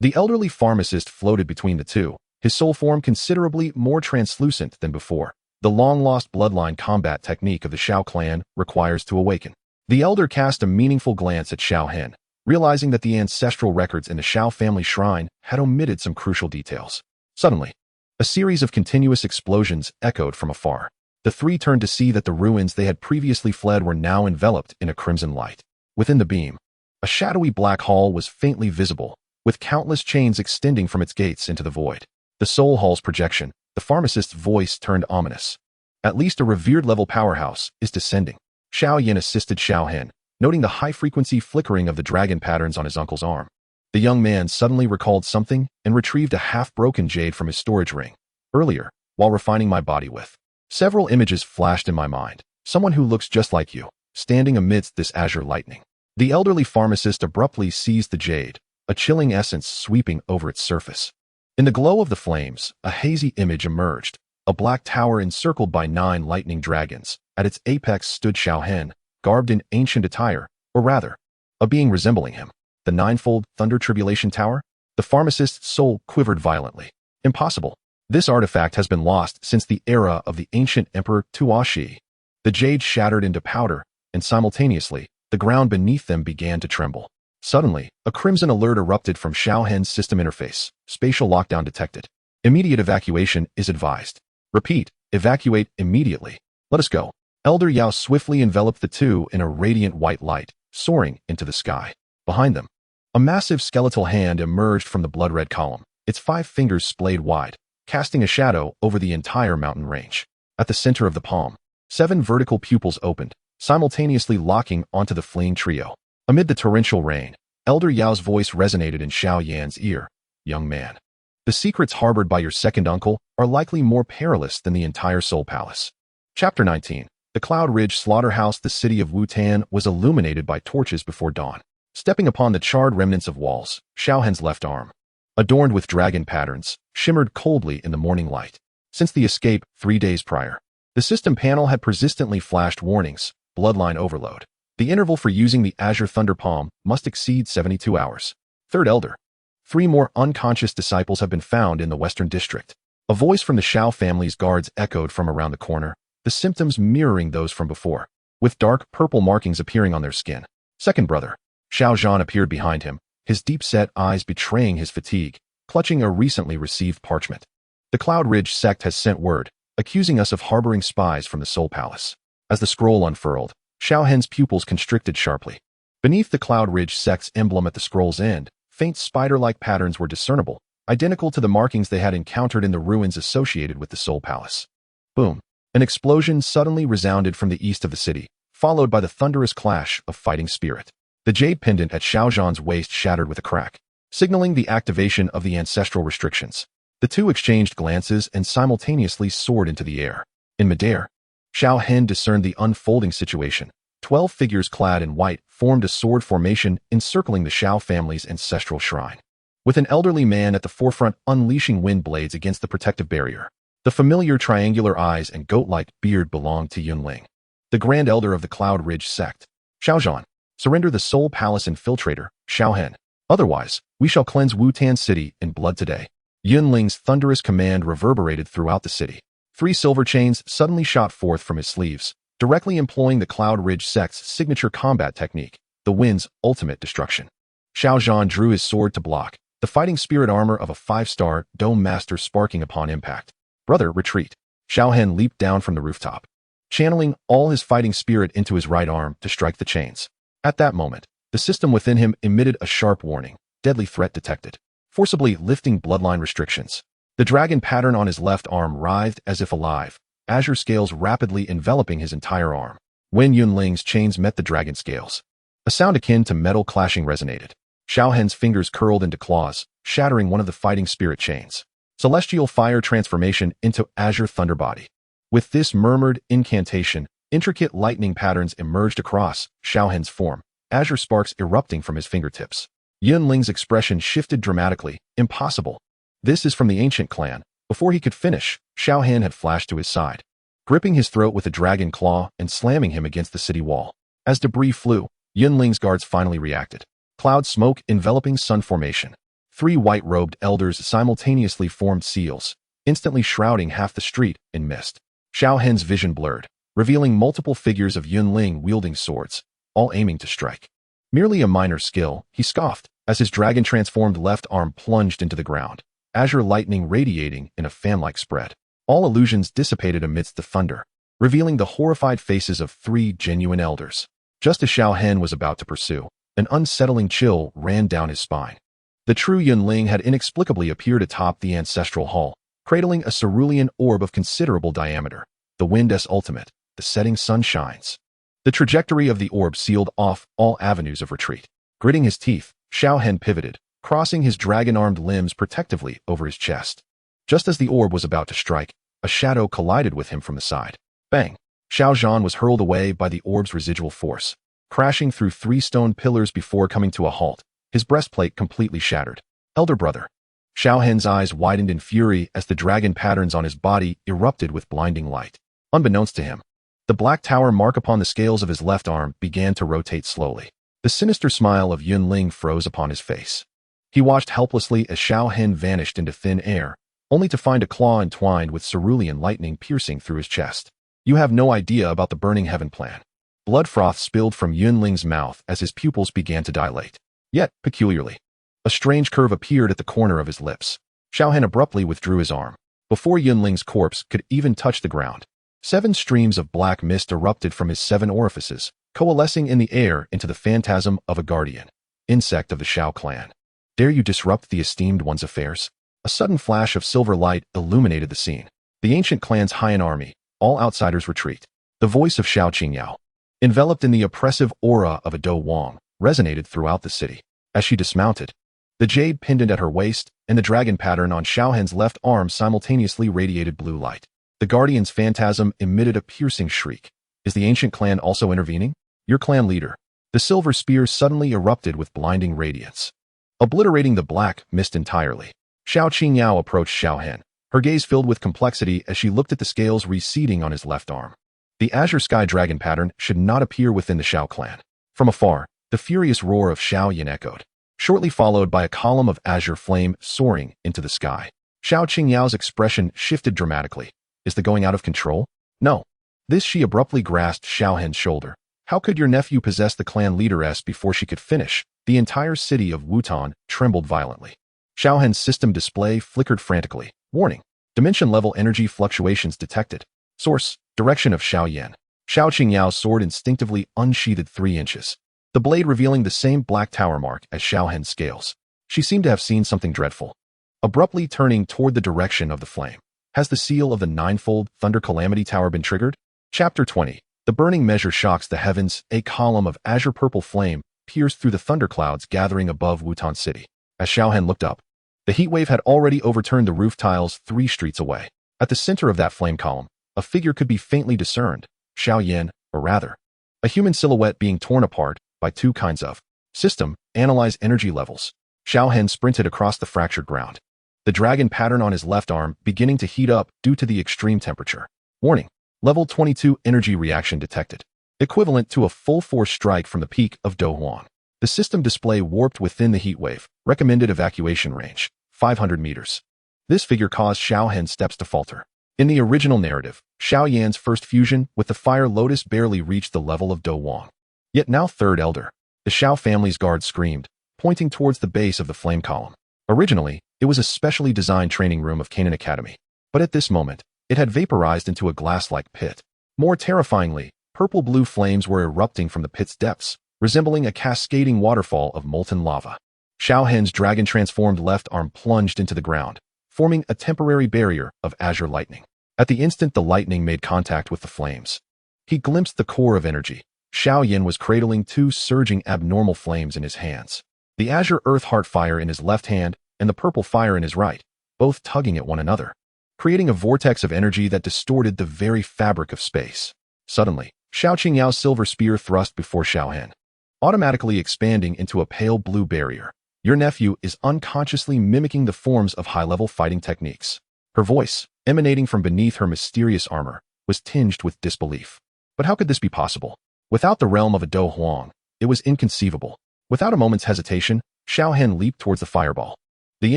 The elderly pharmacist floated between the two, his soul form considerably more translucent than before. The long-lost bloodline combat technique of the Xiao Clan requires to awaken. The elder cast a meaningful glance at Xiao Hen, realizing that the ancestral records in the Xiao family shrine had omitted some crucial details. Suddenly, a series of continuous explosions echoed from afar. The three turned to see that the ruins they had previously fled were now enveloped in a crimson light. Within the beam, a shadowy black hall was faintly visible, with countless chains extending from its gates into the void. The soul hall's projection, the pharmacist's voice turned ominous. "At least a revered-level powerhouse is descending." Xiao Yan assisted Xiao Hen, noting the high-frequency flickering of the dragon patterns on his uncle's arm. The young man suddenly recalled something and retrieved a half-broken jade from his storage ring. "Earlier, while refining my body with, several images flashed in my mind. Someone who looks just like you, standing amidst this azure lightning." The elderly pharmacist abruptly seized the jade, a chilling essence sweeping over its surface. In the glow of the flames, a hazy image emerged, a black tower encircled by 9 lightning dragons. At its apex stood Xiao Hen, garbed in ancient attire, or rather, a being resembling him. The ninefold Thunder Tribulation Tower? The pharmacist's soul quivered violently. Impossible. This artifact has been lost since the era of the ancient Emperor Tuashi. The jade shattered into powder, and simultaneously, the ground beneath them began to tremble. Suddenly, a crimson alert erupted from Xiao Hen's system interface. Spatial lockdown detected. Immediate evacuation is advised. Repeat, evacuate immediately. Let us go. Elder Yao swiftly enveloped the two in a radiant white light, soaring into the sky. Behind them, a massive skeletal hand emerged from the blood-red column, its 5 fingers splayed wide, casting a shadow over the entire mountain range. At the center of the palm, 7 vertical pupils opened, simultaneously locking onto the fleeing trio. Amid the torrential rain, Elder Yao's voice resonated in Xiao Yan's ear. "Young man, the secrets harbored by your second uncle are likely more perilous than the entire Soul Palace." Chapter 19. The Cloud Ridge Slaughterhouse. The city of Wutan was illuminated by torches before dawn. Stepping upon the charred remnants of walls, Xiao Hen's left arm, adorned with dragon patterns, shimmered coldly in the morning light. Since the escape 3 days prior, the system panel had persistently flashed warnings: bloodline overload. The interval for using the Azure Thunder Palm must exceed 72 hours. Third Elder. 3 more unconscious disciples have been found in the Western District. A voice from the Xiao family's guards echoed from around the corner, the symptoms mirroring those from before, with dark purple markings appearing on their skin. Second Brother. Xiao Zhan appeared behind him, his deep-set eyes betraying his fatigue, clutching a recently received parchment. "The Cloud Ridge sect has sent word, accusing us of harboring spies from the Soul Palace." As the scroll unfurled, Xiao Hen's pupils constricted sharply. Beneath the Cloud Ridge sect's emblem at the scroll's end, faint spider-like patterns were discernible, identical to the markings they had encountered in the ruins associated with the Soul Palace. Boom! An explosion suddenly resounded from the east of the city, followed by the thunderous clash of fighting spirit. The jade pendant at Xiao Zhan's waist shattered with a crack, signaling the activation of the ancestral restrictions. The two exchanged glances and simultaneously soared into the air. In midair, Xiao Hen discerned the unfolding situation. 12 figures clad in white formed a sword formation encircling the Xiao family's ancestral shrine, with an elderly man at the forefront unleashing wind blades against the protective barrier. The familiar triangular eyes and goat-like beard belonged to Yunlan, the Grand Elder of the Cloud Ridge sect. Xiao Yan, surrender the Soul Palace infiltrator, Xiao Hen. Otherwise, we shall cleanse Wutan City in blood today. Yunling's thunderous command reverberated throughout the city. 3 silver chains suddenly shot forth from his sleeves, directly employing the Cloud Ridge sect's signature combat technique, the wind's ultimate destruction. Xiao Yan drew his sword to block, the fighting spirit armor of a 5-star Dome Master sparking upon impact. Brother, retreat. Xiao Hen leaped down from the rooftop, channeling all his fighting spirit into his right arm to strike the chains. At that moment, the system within him emitted a sharp warning, deadly threat detected, forcibly lifting bloodline restrictions. The dragon pattern on his left arm writhed as if alive, azure scales rapidly enveloping his entire arm. When Yunling's chains met the dragon scales, a sound akin to metal clashing resonated. Xiao Hen's fingers curled into claws, shattering one of the fighting spirit chains. Celestial fire transformation into azure thunderbody. With this murmured incantation, intricate lightning patterns emerged across Xiao Hen's form, azure sparks erupting from his fingertips. Yunling's expression shifted dramatically. Impossible. This is from the ancient clan. Before he could finish, Xiao Hen had flashed to his side, gripping his throat with a dragon claw and slamming him against the city wall. As debris flew, Yunling's guards finally reacted. Cloud smoke enveloping sun formation. 3 white-robed elders simultaneously formed seals, instantly shrouding half the street in mist. Xiao Hen's vision blurred, revealing multiple figures of Yunling wielding swords, all aiming to strike. Merely a minor skill, he scoffed, as his dragon-transformed left arm plunged into the ground, azure lightning radiating in a fan-like spread. All illusions dissipated amidst the thunder, revealing the horrified faces of 3 genuine elders. Just as Xiao Hen was about to pursue, an unsettling chill ran down his spine. The true Yunling had inexplicably appeared atop the ancestral hall, cradling a cerulean orb of considerable diameter. The wind's ultimate, the setting sun shines. The trajectory of the orb sealed off all avenues of retreat. Gritting his teeth, Xiao Hen pivoted, crossing his dragon-armed limbs protectively over his chest. Just as the orb was about to strike, a shadow collided with him from the side. Bang! Xiao Yan was hurled away by the orb's residual force, crashing through 3 stone pillars before coming to a halt, his breastplate completely shattered. Elder brother. Xiao Hen's eyes widened in fury as the dragon patterns on his body erupted with blinding light. Unbeknownst to him, the black tower mark upon the scales of his left arm began to rotate slowly. The sinister smile of Yunling froze upon his face. He watched helplessly as Xiao Hen vanished into thin air, only to find a claw entwined with cerulean lightning piercing through his chest. You have no idea about the burning heaven plan. Blood froth spilled from Yunling's mouth as his pupils began to dilate. Yet, peculiarly, a strange curve appeared at the corner of his lips. Xiao Hen abruptly withdrew his arm. Before Yunling's corpse could even touch the ground, 7 streams of black mist erupted from his 7 orifices, coalescing in the air into the phantasm of a guardian, insect of the Xiao Clan. Dare you disrupt the esteemed one's affairs? A sudden flash of silver light illuminated the scene. The ancient clan's Haiyan army, all outsiders retreat. The voice of Xiao Qingyao, enveloped in the oppressive aura of a Do Wang, resonated throughout the city. As she dismounted, the jade pendant at her waist and the dragon pattern on Xiao Hen's left arm simultaneously radiated blue light. The guardian's phantasm emitted a piercing shriek. Is the ancient clan also intervening? Your clan leader. The silver spear suddenly erupted with blinding radiance, obliterating the black mist entirely. Xiao Qingyao approached Xiao Hen, her gaze filled with complexity as she looked at the scales receding on his left arm. The azure sky dragon pattern should not appear within the Xiao clan. From afar, the furious roar of Xiao Yan echoed, shortly followed by a column of azure flame soaring into the sky. Xiao Qingyao's expression shifted dramatically. Is the going out of control? No. This she abruptly grasped Xiao Hen's shoulder. How could your nephew possess the clan leaderess before she could finish? The entire city of Wutan trembled violently. Xiao Hen's system display flickered frantically. Warning. Dimension-level energy fluctuations detected. Source. Direction of Xiao Yan. Xiao Qingyao's sword instinctively unsheathed 3 inches, the blade revealing the same black tower mark as Xiao Hen's scales. She seemed to have seen something dreadful. Abruptly turning toward the direction of the flame. Has the seal of the ninefold Thunder Calamity Tower been triggered? Chapter 20. The burning measure shocks the heavens. A column of azure-purple flame pierced through the thunderclouds gathering above Wutan City. As Xiao Hen looked up, the heatwave had already overturned the roof tiles 3 streets away. At the center of that flame column, a figure could be faintly discerned, Xiao Yan, or rather, a human silhouette being torn apart by two kinds of system. Analyze energy levels. Xiao Hen sprinted across the fractured ground, the dragon pattern on his left arm beginning to heat up due to the extreme temperature. Warning, level 22 energy reaction detected, equivalent to a full force strike from the peak of Do Huang. The system display warped within the heat wave, recommended evacuation range, 500 meters. This figure caused Xiao Hen's steps to falter. In the original narrative, Xiao Yan's first fusion with the Fire Lotus barely reached the level of Do Huang. Yet now third elder, the Xiao family's guard screamed, pointing towards the base of the flame column. Originally, it was a specially designed training room of Canaan Academy, but at this moment, it had vaporized into a glass-like pit. More terrifyingly, purple-blue flames were erupting from the pit's depths, resembling a cascading waterfall of molten lava. Xiao Hen's dragon-transformed left arm plunged into the ground, forming a temporary barrier of azure lightning. At the instant the lightning made contact with the flames, he glimpsed the core of energy. Xiao Yan was cradling two surging abnormal flames in his hands. The azure earth heart fire in his left hand and the purple fire in his right, both tugging at one another, creating a vortex of energy that distorted the very fabric of space. Suddenly, Xiao Qingyao's silver spear thrust before Xiao Hen, automatically expanding into a pale blue barrier. Your nephew is unconsciously mimicking the forms of high-level fighting techniques. Her voice, emanating from beneath her mysterious armor, was tinged with disbelief. But how could this be possible? Without the realm of a Do Huang, it was inconceivable. Without a moment's hesitation, Xiao Hen leaped towards the fireball. The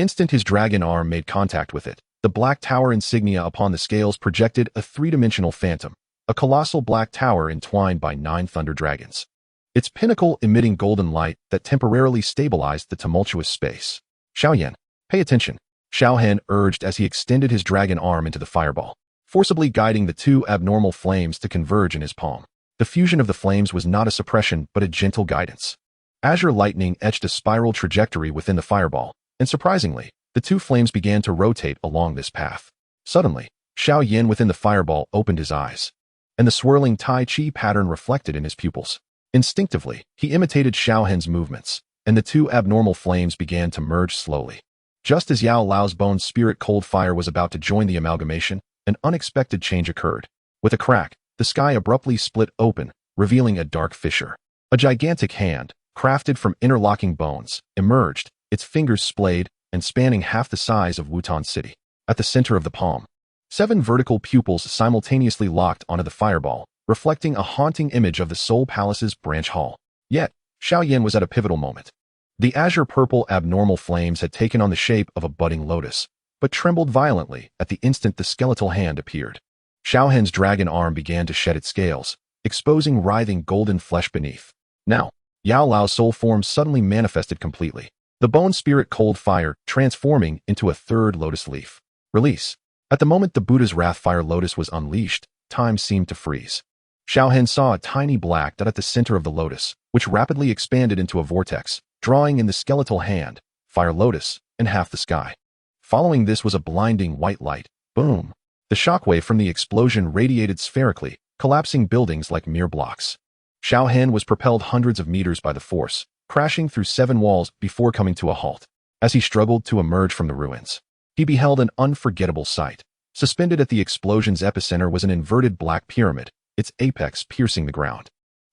instant his dragon arm made contact with it, the black tower insignia upon the scales projected a three-dimensional phantom, a colossal black tower entwined by 9 thunder dragons, its pinnacle emitting golden light that temporarily stabilized the tumultuous space. Xiao Yan, pay attention, Xiao Hen urged as he extended his dragon arm into the fireball, forcibly guiding the two abnormal flames to converge in his palm. The fusion of the flames was not a suppression but a gentle guidance. Azure lightning etched a spiral trajectory within the fireball, and surprisingly, the two flames began to rotate along this path. Suddenly, Xiao Yan within the fireball opened his eyes, and the swirling Tai Chi pattern reflected in his pupils. Instinctively, he imitated Xiao Hen's movements, and the two abnormal flames began to merge slowly. Just as Yao Lao's bone spirit cold fire was about to join the amalgamation, an unexpected change occurred. With a crack, the sky abruptly split open, revealing a dark fissure. A gigantic hand, crafted from interlocking bones, emerged, its fingers splayed and spanning half the size of Wutan City. At the center of the palm, 7 vertical pupils simultaneously locked onto the fireball, reflecting a haunting image of the Soul Palace's branch hall. Yet, Xiao Yan was at a pivotal moment. The azure-purple abnormal flames had taken on the shape of a budding lotus, but trembled violently at the instant the skeletal hand appeared. Xiao Hen's dragon arm began to shed its scales, exposing writhing golden flesh beneath. Now, Yao Lao's soul form suddenly manifested completely, the bone spirit cold fire transforming into a third lotus leaf. Release. At the moment the Buddha's wrath fire lotus was unleashed, time seemed to freeze. Xiao Hen saw a tiny black dot at the center of the lotus, which rapidly expanded into a vortex, drawing in the skeletal hand, fire lotus, and half the sky. Following this was a blinding white light. Boom. The shockwave from the explosion radiated spherically, collapsing buildings like mere blocks. Xiao Hen was propelled hundreds of meters by the force, crashing through 7 walls before coming to a halt. As he struggled to emerge from the ruins, he beheld an unforgettable sight. Suspended at the explosion's epicenter was an inverted black pyramid, its apex piercing the ground.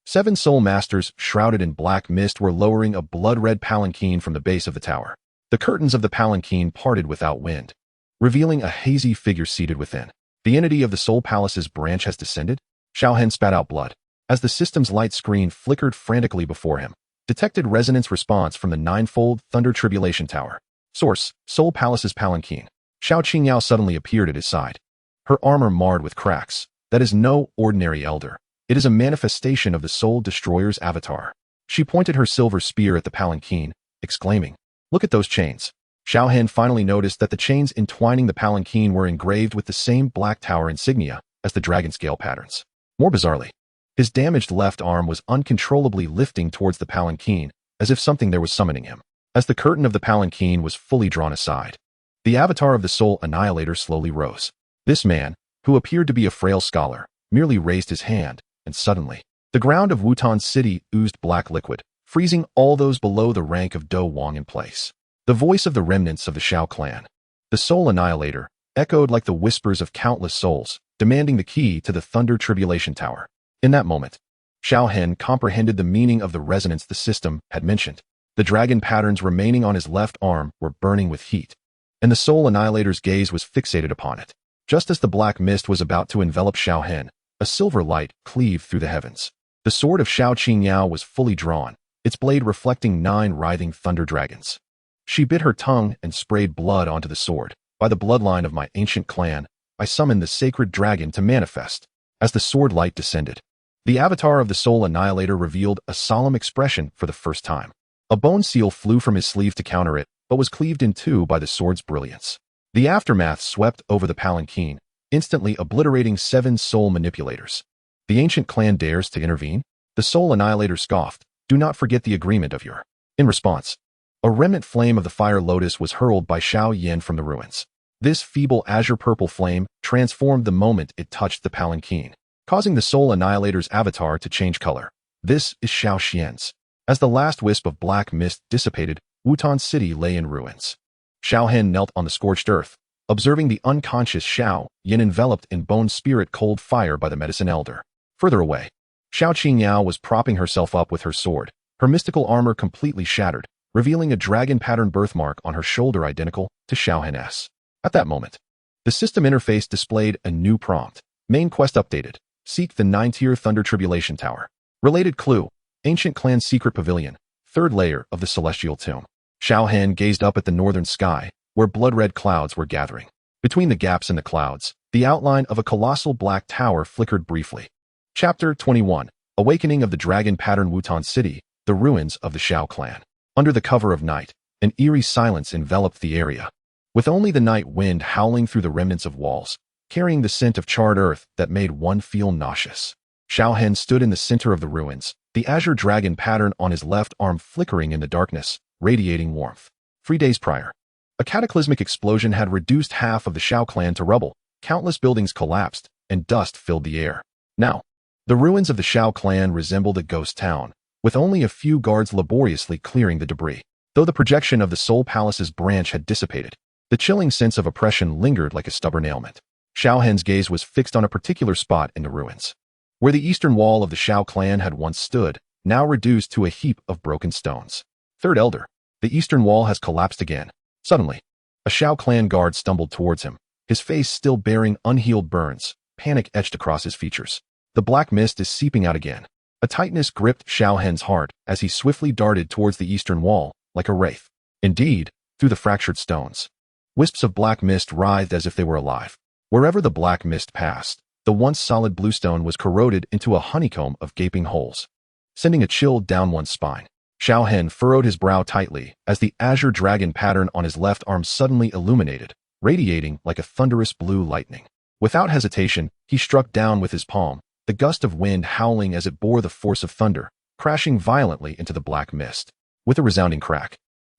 7 soul masters, shrouded in black mist, were lowering a blood-red palanquin from the base of the tower. The curtains of the palanquin parted without wind, revealing a hazy figure seated within. The entity of the Soul Palace's branch has descended? Xiao Hen spat out blood, as the system's light screen flickered frantically before him. Detected resonance response from the 9-fold Thunder Tribulation Tower. Source, Soul Palace's palanquin. Xiao Qingyao suddenly appeared at his side, her armor marred with cracks. That is no ordinary elder. It is a manifestation of the Soul Destroyer's avatar. She pointed her silver spear at the palanquin, exclaiming, "Look at those chains." Xiao Hen finally noticed that the chains entwining the palanquin were engraved with the same black tower insignia as the dragon scale patterns. More bizarrely, his damaged left arm was uncontrollably lifting towards the palanquin, as if something there was summoning him. As the curtain of the palanquin was fully drawn aside, the avatar of the Soul Annihilator slowly rose. This man, who appeared to be a frail scholar, merely raised his hand, and suddenly, the ground of Wutan City oozed black liquid, freezing all those below the rank of Do Huang in place. The voice of the remnants of the Xiao Clan, the Soul Annihilator, echoed like the whispers of countless souls, demanding the key to the Thunder Tribulation Tower. In that moment, Xiao Hen comprehended the meaning of the resonance the system had mentioned. The dragon patterns remaining on his left arm were burning with heat, and the Soul Annihilator's gaze was fixated upon it. Just as the black mist was about to envelop Xiao Hen, a silver light cleaved through the heavens. The sword of Xiao Qingyao was fully drawn, its blade reflecting 9 writhing thunder dragons. She bit her tongue and sprayed blood onto the sword. By the bloodline of my ancient clan, I summoned the sacred dragon to manifest. As the sword light descended, the avatar of the Soul Annihilator revealed a solemn expression for the first time. A bone seal flew from his sleeve to counter it, but was cleaved in two by the sword's brilliance. The aftermath swept over the palanquin, instantly obliterating 7 soul manipulators. The ancient clan dares to intervene? The Soul Annihilator scoffed. Do not forget the agreement of your. In response, a remnant flame of the fire lotus was hurled by Xiao Yan from the ruins. This feeble azure-purple flame transformed the moment it touched the palanquin, causing the Soul Annihilator's avatar to change color. This is Xiao Xian's. As the last wisp of black mist dissipated, Wutan City lay in ruins. Xiao Hen knelt on the scorched earth, observing the unconscious Xiao Yan enveloped in bone spirit cold fire by the medicine elder. Further away, Xiao Qingyao was propping herself up with her sword, her mystical armor completely shattered, revealing a dragon pattern birthmark on her shoulder identical to Xiao Hen's. At that moment, the system interface displayed a new prompt. Main quest updated. Seek the 9-tier Thunder Tribulation Tower. Related clue. Ancient Clan Secret Pavilion. 3rd layer of the Celestial Tomb. Xiao Hen gazed up at the northern sky, where blood-red clouds were gathering. Between the gaps in the clouds, the outline of a colossal black tower flickered briefly. Chapter 21. Awakening of the Dragon Pattern. Wutan City, the ruins of the Xiao Clan. Under the cover of night, an eerie silence enveloped the area, with only the night wind howling through the remnants of walls, carrying the scent of charred earth that made one feel nauseous. Xiao Hen stood in the center of the ruins, the azure dragon pattern on his left arm flickering in the darkness, radiating warmth. 3 days prior, a cataclysmic explosion had reduced half of the Xiao Clan to rubble. Countless buildings collapsed, and dust filled the air. Now, the ruins of the Xiao Clan resembled a ghost town, with only a few guards laboriously clearing the debris. Though the projection of the Soul Palace's branch had dissipated, the chilling sense of oppression lingered like a stubborn ailment. Xiao Hen's gaze was fixed on a particular spot in the ruins, where the eastern wall of the Xiao Clan had once stood, now reduced to a heap of broken stones. 3rd Elder, the eastern wall has collapsed again. Suddenly, a Xiao Clan guard stumbled towards him, his face still bearing unhealed burns, panic etched across his features. The black mist is seeping out again. A tightness gripped Xiao Hen's heart as he swiftly darted towards the eastern wall, like a wraith. Indeed, through the fractured stones, wisps of black mist writhed as if they were alive. Wherever the black mist passed, the once solid bluestone was corroded into a honeycomb of gaping holes, sending a chill down one's spine. Xiao Hen furrowed his brow tightly as the azure dragon pattern on his left arm suddenly illuminated, radiating like a thunderous blue lightning. Without hesitation, he struck down with his palm, the gust of wind howling as it bore the force of thunder, crashing violently into the black mist. With a resounding crack,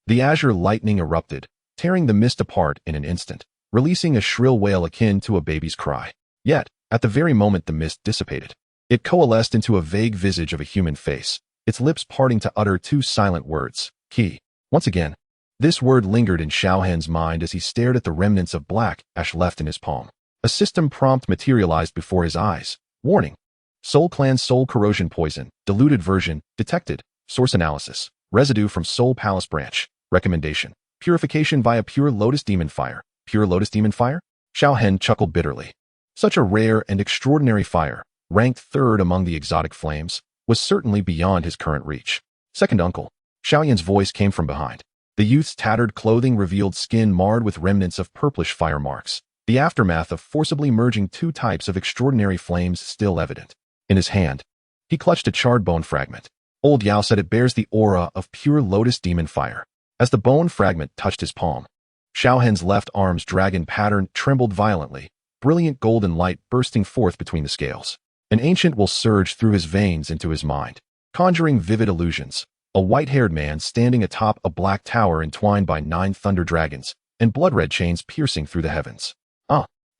the azure lightning erupted, tearing the mist apart in an instant, releasing a shrill wail akin to a baby's cry. Yet, at the very moment the mist dissipated, it coalesced into a vague visage of a human face, its lips parting to utter 2 silent words, "Key." Once again, this word lingered in Xiao Hen's mind as he stared at the remnants of black ash left in his palm. A system prompt materialized before his eyes. Warning. Soul Clan Soul Corrosion Poison, diluted version, detected. Source analysis. Residue from Soul Palace branch. Recommendation. Purification via Pure Lotus Demon Fire. Pure Lotus Demon Fire? Xiao Hen chuckled bitterly. Such a rare and extraordinary fire, ranked 3rd among the exotic flames, was certainly beyond his current reach. 2nd Uncle. Xiao Yan's voice came from behind. The youth's tattered clothing revealed skin marred with remnants of purplish fire marks, the aftermath of forcibly merging 2 types of extraordinary flames still evident. In his hand, he clutched a charred bone fragment. Old Yao said it bears the aura of pure lotus demon fire. As the bone fragment touched his palm, Xiao Hen's left arm's dragon pattern trembled violently, brilliant golden light bursting forth between the scales. An ancient will surged through his veins into his mind, conjuring vivid illusions. A white-haired man standing atop a black tower entwined by 9 thunder dragons, and blood-red chains piercing through the heavens.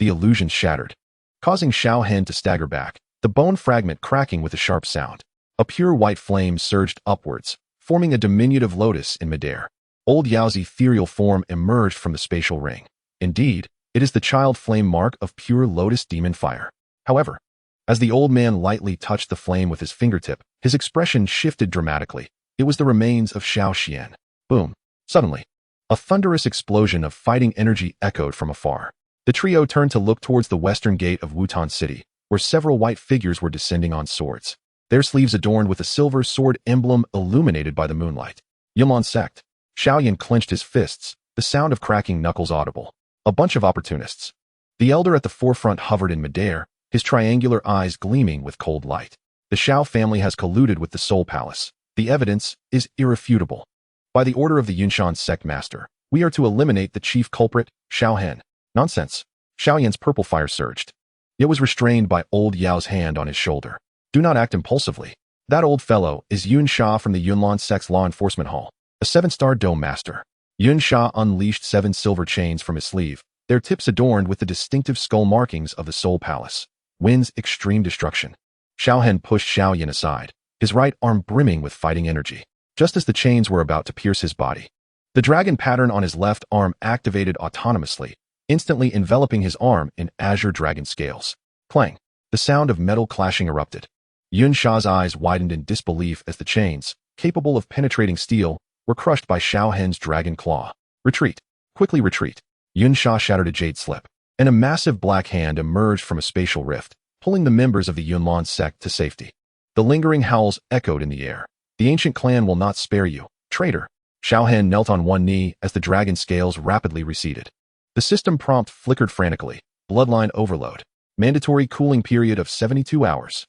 The illusion shattered, causing Xiao Hen to stagger back, the bone fragment cracking with a sharp sound. A pure white flame surged upwards, forming a diminutive lotus in midair. Old Yao's ethereal form emerged from the spatial ring. Indeed, It is the child flame mark of pure lotus demon fire. However, as the old man lightly touched the flame with his fingertip, his expression shifted dramatically. It was the remains of Xiao Xian. Boom. Suddenly, a thunderous explosion of fighting energy echoed from afar. The trio turned to look towards the western gate of Wutan City, where several white figures were descending on swords, their sleeves adorned with a silver sword emblem illuminated by the moonlight. Yunlan sect. Xiao Yan clenched his fists, the sound of cracking knuckles audible. A bunch of opportunists. The elder at the forefront hovered in midair, his triangular eyes gleaming with cold light. The Xiao family has colluded with the Soul Palace. The evidence is irrefutable. By the order of the Yunshan sect master, we are to eliminate the chief culprit, Xiao Hen. Nonsense. Xiao Yan's purple fire surged. It was restrained by old Yao's hand on his shoulder. Do not act impulsively. That old fellow is Yun Sha from the Yunlan sect's law enforcement hall, a 7-star dome master. Yun Sha unleashed 7 silver chains from his sleeve, their tips adorned with the distinctive skull markings of the Soul Palace. Winds extreme destruction. Xiao Hen pushed Xiao Yan aside, his right arm brimming with fighting energy, just as the chains were about to pierce his body. The dragon pattern on his left arm activated autonomously, instantly enveloping his arm in azure dragon scales. Clang! The sound of metal clashing erupted. Yun Sha's eyes widened in disbelief as the chains, capable of penetrating steel, were crushed by Xiao Hen's dragon claw. Retreat! Quickly retreat! Yun Sha shattered a jade slip, and a massive black hand emerged from a spatial rift, pulling the members of the Yunlan sect to safety. The lingering howls echoed in the air. The ancient clan will not spare you, traitor. Xiao Hen knelt on one knee as the dragon scales rapidly receded. The system prompt flickered frantically. Bloodline overload. Mandatory cooling period of 72 hours.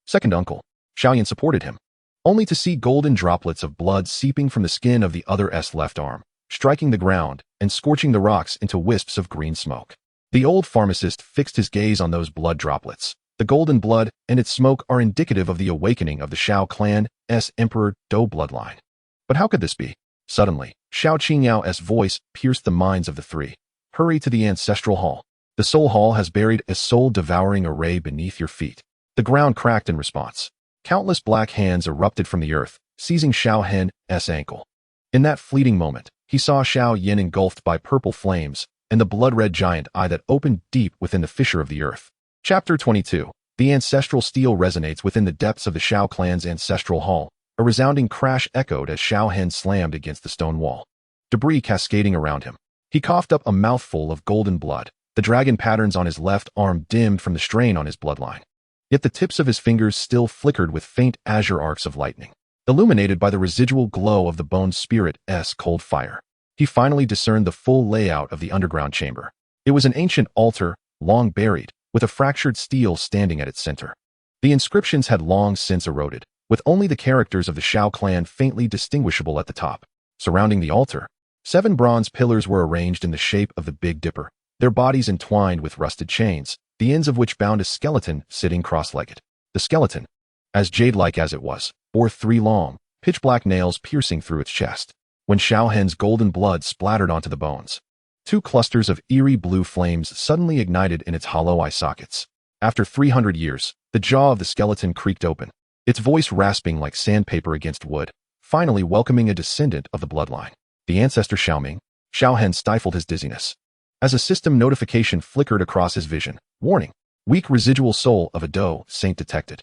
Second uncle. Xiao Yan supported him, only to see golden droplets of blood seeping from the skin of the other's left arm, striking the ground and scorching the rocks into wisps of green smoke. The old pharmacist fixed his gaze on those blood droplets. The golden blood and its smoke are indicative of the awakening of the Xiao Clan's Emperor Do bloodline. But how could this be? Suddenly, Xiao Qingyao's voice pierced the minds of the three. Hurry to the Ancestral Hall. The Soul Hall has buried a soul-devouring array beneath your feet. The ground cracked in response. Countless black hands erupted from the earth, seizing Xiao Hen's ankle. In that fleeting moment, he saw Xiao Yan engulfed by purple flames and the blood-red giant eye that opened deep within the fissure of the earth. Chapter 22. The ancestral steel resonates within the depths of the Xiao Clan's Ancestral Hall. A resounding crash echoed as Xiao Hen slammed against the stone wall, debris cascading around him. He coughed up a mouthful of golden blood. The dragon patterns on his left arm dimmed from the strain on his bloodline. Yet the tips of his fingers still flickered with faint azure arcs of lightning, illuminated by the residual glow of the bone spirit's cold fire. He finally discerned the full layout of the underground chamber. It was an ancient altar, long buried, with a fractured stele standing at its center. The inscriptions had long since eroded, with only the characters of the Xiao clan faintly distinguishable at the top. Surrounding the altar, 7 bronze pillars were arranged in the shape of the Big Dipper, their bodies entwined with rusted chains, the ends of which bound a skeleton sitting cross-legged. The skeleton, as jade-like as it was, bore 3 long, pitch-black nails piercing through its chest. When Xiao Hen's golden blood splattered onto the bones, 2 clusters of eerie blue flames suddenly ignited in its hollow eye sockets. After 300 years, the jaw of the skeleton creaked open, its voice rasping like sandpaper against wood, finally welcoming a descendant of the bloodline. The ancestor Xiaoming. Xiao Hen stifled his dizziness as a system notification flickered across his vision. Warning. Weak residual soul of a Do saint detected.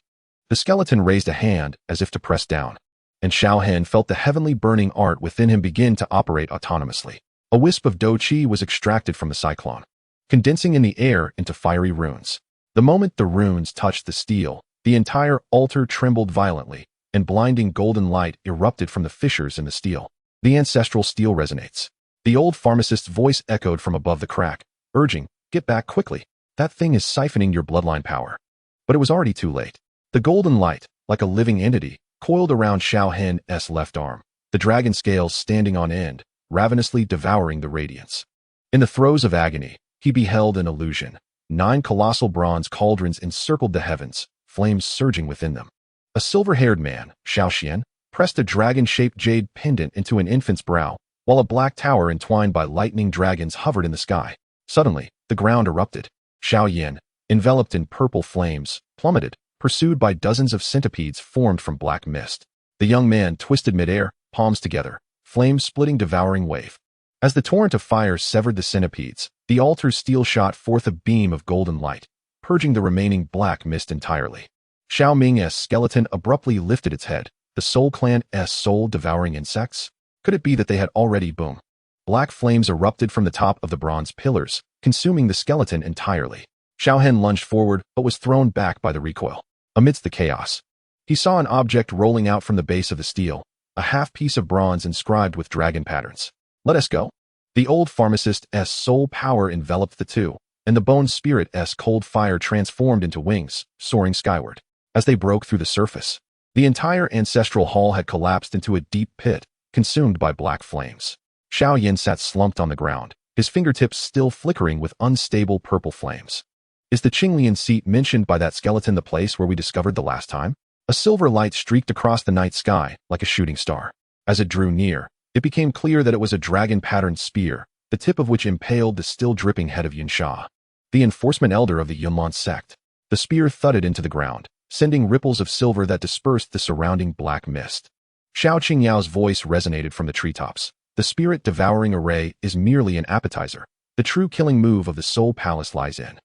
The skeleton raised a hand as if to press down, and Xiao Hen felt the heavenly burning art within him begin to operate autonomously. A wisp of Do Qi was extracted from the cyclone, condensing in the air into fiery runes. The moment the runes touched the steel, the entire altar trembled violently, and blinding golden light erupted from the fissures in the steel. The ancestral steel resonates. The old pharmacist's voice echoed from above the crack, urging, "Get back quickly. That thing is siphoning your bloodline power." But it was already too late. The golden light, like a living entity, coiled around Xiao Hen's left arm, the dragon scales standing on end, ravenously devouring the radiance. In the throes of agony, he beheld an illusion. 9 colossal bronze cauldrons encircled the heavens, flames surging within them. A silver-haired man, Xiao Xian, pressed a dragon-shaped jade pendant into an infant's brow, while a black tower entwined by lightning dragons hovered in the sky. Suddenly, the ground erupted. Xiao Yan, enveloped in purple flames, plummeted, pursued by dozens of centipedes formed from black mist. The young man twisted midair, palms together, flames splitting devouring wave. As the torrent of fire severed the centipedes, the altar's steel shot forth a beam of golden light, purging the remaining black mist entirely. Xiao Ming's skeleton abruptly lifted its head. The Xiao Clan's soul devouring insects? Could it be that they had already boom? Black flames erupted from the top of the bronze pillars, consuming the skeleton entirely. Xiao Hen lunged forward, but was thrown back by the recoil. Amidst the chaos, he saw an object rolling out from the base of the steel, a half-piece of bronze inscribed with dragon patterns. Let us go. The old pharmacist's soul power enveloped the two, and the bone spirit's cold fire transformed into wings, soaring skyward. As they broke through the surface, the entire ancestral hall had collapsed into a deep pit, consumed by black flames. Xiao Yan sat slumped on the ground, his fingertips still flickering with unstable purple flames. Is the Qinglian seat mentioned by that skeleton the place where we discovered the last time? A silver light streaked across the night sky like a shooting star. As it drew near, it became clear that it was a dragon-patterned spear, the tip of which impaled the still dripping head of Yunsha, the enforcement elder of the Yunlan sect. The spear thudded into the ground, sending ripples of silver that dispersed the surrounding black mist. Xiao Qingyao's voice resonated from the treetops. The spirit devouring array is merely an appetizer. The true killing move of the Soul Palace lies in.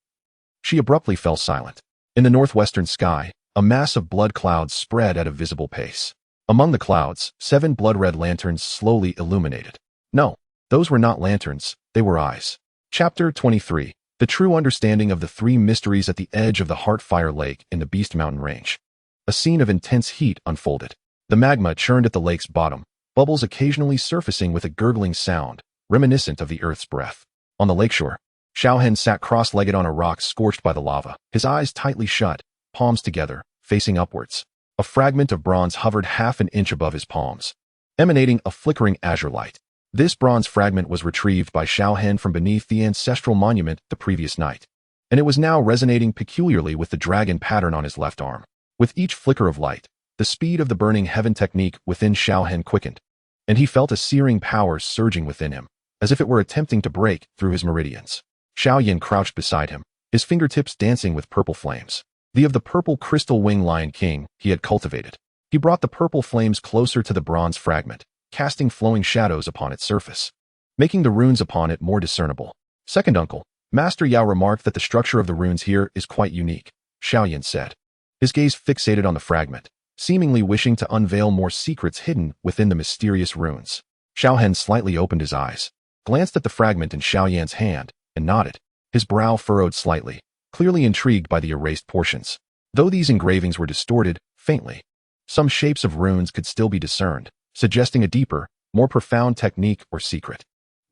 She abruptly fell silent. In the northwestern sky, a mass of blood clouds spread at a visible pace. Among the clouds, 7 blood-red lanterns slowly illuminated. No, those were not lanterns, they were eyes. Chapter 23. The true understanding of the 3 mysteries at the edge of the Heartfire Lake in the Beast Mountain Range. A scene of intense heat unfolded. The magma churned at the lake's bottom, bubbles occasionally surfacing with a gurgling sound, reminiscent of the Earth's breath. On the lakeshore, Xiao Hen sat cross-legged on a rock scorched by the lava, his eyes tightly shut, palms together, facing upwards. A fragment of bronze hovered half an inch above his palms, emanating a flickering azure light. This bronze fragment was retrieved by Xiao Hen from beneath the ancestral monument the previous night, and it was now resonating peculiarly with the dragon pattern on his left arm. With each flicker of light, the speed of the burning heaven technique within Xiao Hen quickened, and he felt a searing power surging within him, as if it were attempting to break through his meridians. Xiao Yan crouched beside him, his fingertips dancing with purple flames. The of the purple crystal wing lion king he had cultivated. He brought the purple flames closer to the bronze fragment, casting flowing shadows upon its surface, making the runes upon it more discernible. Second uncle, Master Yao remarked that the structure of the runes here is quite unique, Xiao Yan said. His gaze fixated on the fragment, seemingly wishing to unveil more secrets hidden within the mysterious runes. Xiao Hen slightly opened his eyes, glanced at the fragment in Xiao Yan's hand, and nodded, his brow furrowed slightly, clearly intrigued by the erased portions. Though these engravings were distorted, faintly, some shapes of runes could still be discerned, suggesting a deeper, more profound technique or secret.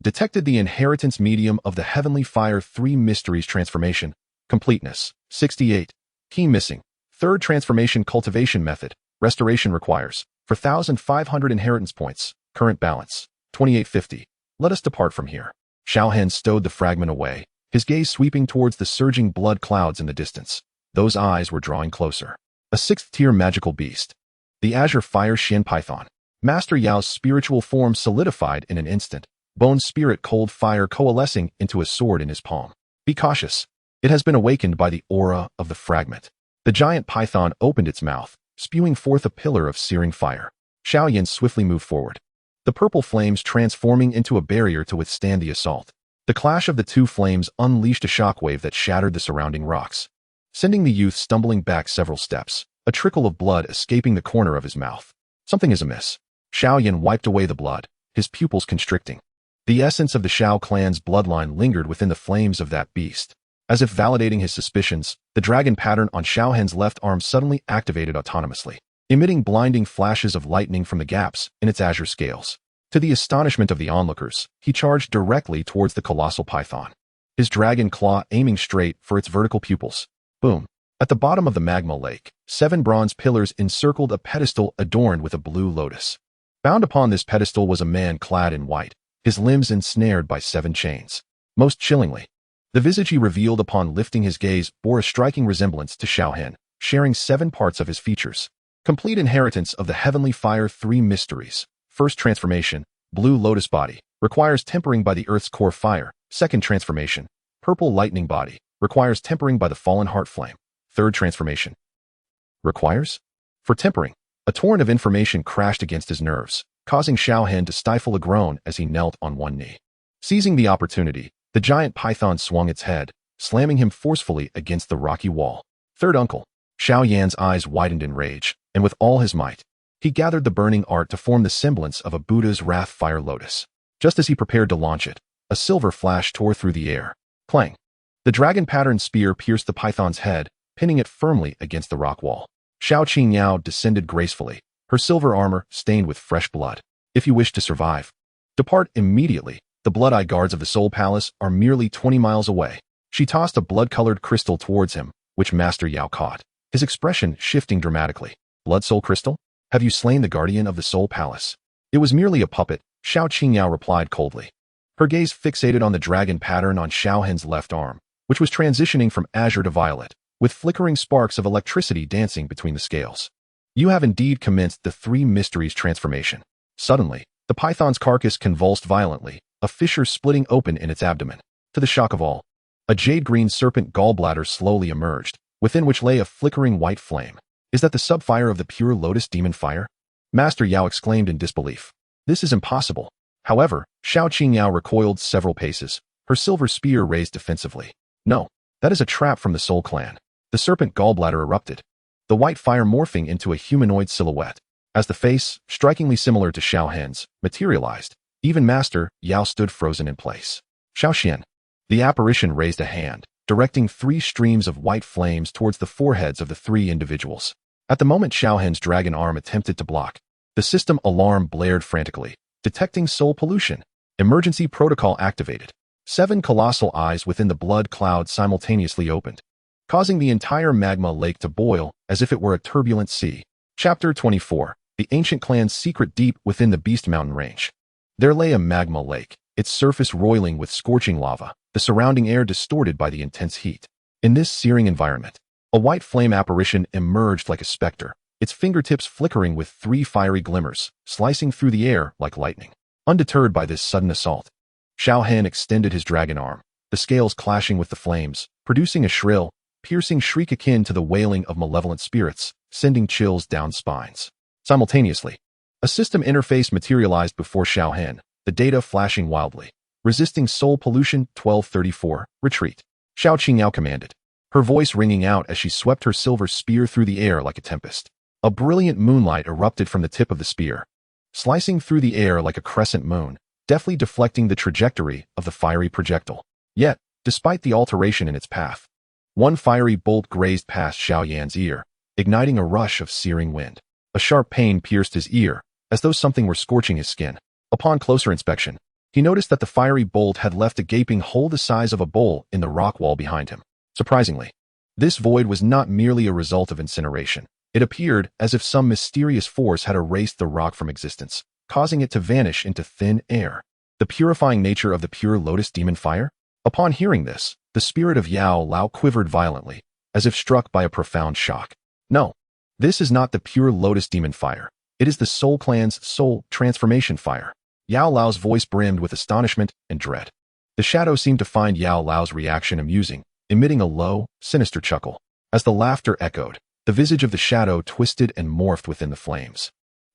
Detected the inheritance medium of the heavenly fire 3 mysteries transformation, completeness, 68, key missing, 3rd transformation cultivation method, restoration requires, 4,500 inheritance points, current balance, 2850. Let us depart from here. Xiao Hen stowed the fragment away, his gaze sweeping towards the surging blood clouds in the distance. Those eyes were drawing closer. A 6th-tier magical beast. The Azure Fire Shin Python. Master Yao's spiritual form solidified in an instant, bone spirit cold fire coalescing into a sword in his palm. Be cautious. It has been awakened by the aura of the fragment. The giant python opened its mouth, spewing forth a pillar of searing fire. Xiao Yan swiftly moved forward, the purple flames transforming into a barrier to withstand the assault. The clash of the 2 flames unleashed a shockwave that shattered the surrounding rocks, sending the youth stumbling back several steps, a trickle of blood escaping the corner of his mouth. Something is amiss. Xiao Yan wiped away the blood, his pupils constricting. The essence of the Xiao clan's bloodline lingered within the flames of that beast. As if validating his suspicions, the dragon pattern on Xiao Hen's left arm suddenly activated autonomously, emitting blinding flashes of lightning from the gaps in its azure scales. To the astonishment of the onlookers, he charged directly towards the colossal python, his dragon claw aiming straight for its vertical pupils. Boom. At the bottom of the magma lake, 7 bronze pillars encircled a pedestal adorned with a blue lotus. Bound upon this pedestal was a man clad in white, his limbs ensnared by 7 chains. Most chillingly, the visage he revealed upon lifting his gaze bore a striking resemblance to Xiao Hen, sharing 7 parts of his features. Complete inheritance of the heavenly fire 3 mysteries. 1st transformation, blue lotus body, requires tempering by the earth's core fire. 2nd transformation, purple lightning body, requires tempering by the fallen heart flame. 3rd transformation, requires? For tempering, a torrent of information crashed against his nerves, causing Xiao Hen to stifle a groan as he knelt on one knee. Seizing the opportunity, the giant python swung its head, slamming him forcefully against the rocky wall. Third uncle. Xiao Yan's eyes widened in rage, and with all his might, he gathered the burning art to form the semblance of a Buddha's wrath fire lotus. Just as he prepared to launch it, a silver flash tore through the air. Clang! The dragon-patterned spear pierced the python's head, pinning it firmly against the rock wall. Xiao Qingyao descended gracefully, her silver armor stained with fresh blood. If you wish to survive, depart immediately. The Blood-Eye guards of the Soul Palace are merely 20 miles away. She tossed a blood-colored crystal towards him, which Master Yao caught, his expression shifting dramatically. Blood Soul Crystal? Have you slain the guardian of the Soul Palace? It was merely a puppet, Xiao Qingyao replied coldly. Her gaze fixated on the dragon pattern on Xiao Hen's left arm, which was transitioning from azure to violet, with flickering sparks of electricity dancing between the scales. You have indeed commenced the Three Mysteries transformation. Suddenly, the python's carcass convulsed violently, a fissure splitting open in its abdomen. To the shock of all, a jade-green serpent gallbladder slowly emerged, within which lay a flickering white flame. Is that the subfire of the pure lotus demon fire? Master Yao exclaimed in disbelief. This is impossible. However, Xiao Qingyao recoiled several paces, her silver spear raised defensively. No, that is a trap from the Soul Clan. The serpent gallbladder erupted, the white fire morphing into a humanoid silhouette. As the face, strikingly similar to Xiao Hen's, materialized, even Master Yao stood frozen in place. Xiao Xian. The apparition raised a hand, directing 3 streams of white flames towards the foreheads of the 3 individuals. At the moment Xiao Hen's dragon arm attempted to block, the system alarm blared frantically, detecting soul pollution. Emergency protocol activated. 7 colossal eyes within the blood cloud simultaneously opened, causing the entire magma lake to boil as if it were a turbulent sea. Chapter 24. The Ancient Clan's secret deep within the Beast Mountain range. There lay a magma lake, its surface roiling with scorching lava, the surrounding air distorted by the intense heat. In this searing environment, a white flame apparition emerged like a specter, its fingertips flickering with 3 fiery glimmers, slicing through the air like lightning. Undeterred by this sudden assault, Xiao Hen extended his dragon arm, the scales clashing with the flames, producing a shrill, piercing shriek akin to the wailing of malevolent spirits, sending chills down spines. Simultaneously, a system interface materialized before Xiao Hen, the data flashing wildly. Resisting soul pollution 1234, retreat. Xiao Qingyao commanded, her voice ringing out as she swept her silver spear through the air like a tempest. A brilliant moonlight erupted from the tip of the spear, slicing through the air like a crescent moon, deftly deflecting the trajectory of the fiery projectile. Yet, despite the alteration in its path, one fiery bolt grazed past Xiao Yan's ear, igniting a rush of searing wind. A sharp pain pierced his ear, as though something were scorching his skin. Upon closer inspection, he noticed that the fiery bolt had left a gaping hole the size of a bowl in the rock wall behind him. Surprisingly, this void was not merely a result of incineration. It appeared as if some mysterious force had erased the rock from existence, causing it to vanish into thin air. The purifying nature of the pure lotus demon fire? Upon hearing this, the spirit of Yao Lao quivered violently, as if struck by a profound shock. No, this is not the pure lotus demon fire. It is the Soul Clan's soul transformation fire. Yao Lao's voice brimmed with astonishment and dread. The shadow seemed to find Yao Lao's reaction amusing, emitting a low, sinister chuckle. As the laughter echoed, the visage of the shadow twisted and morphed within the flames,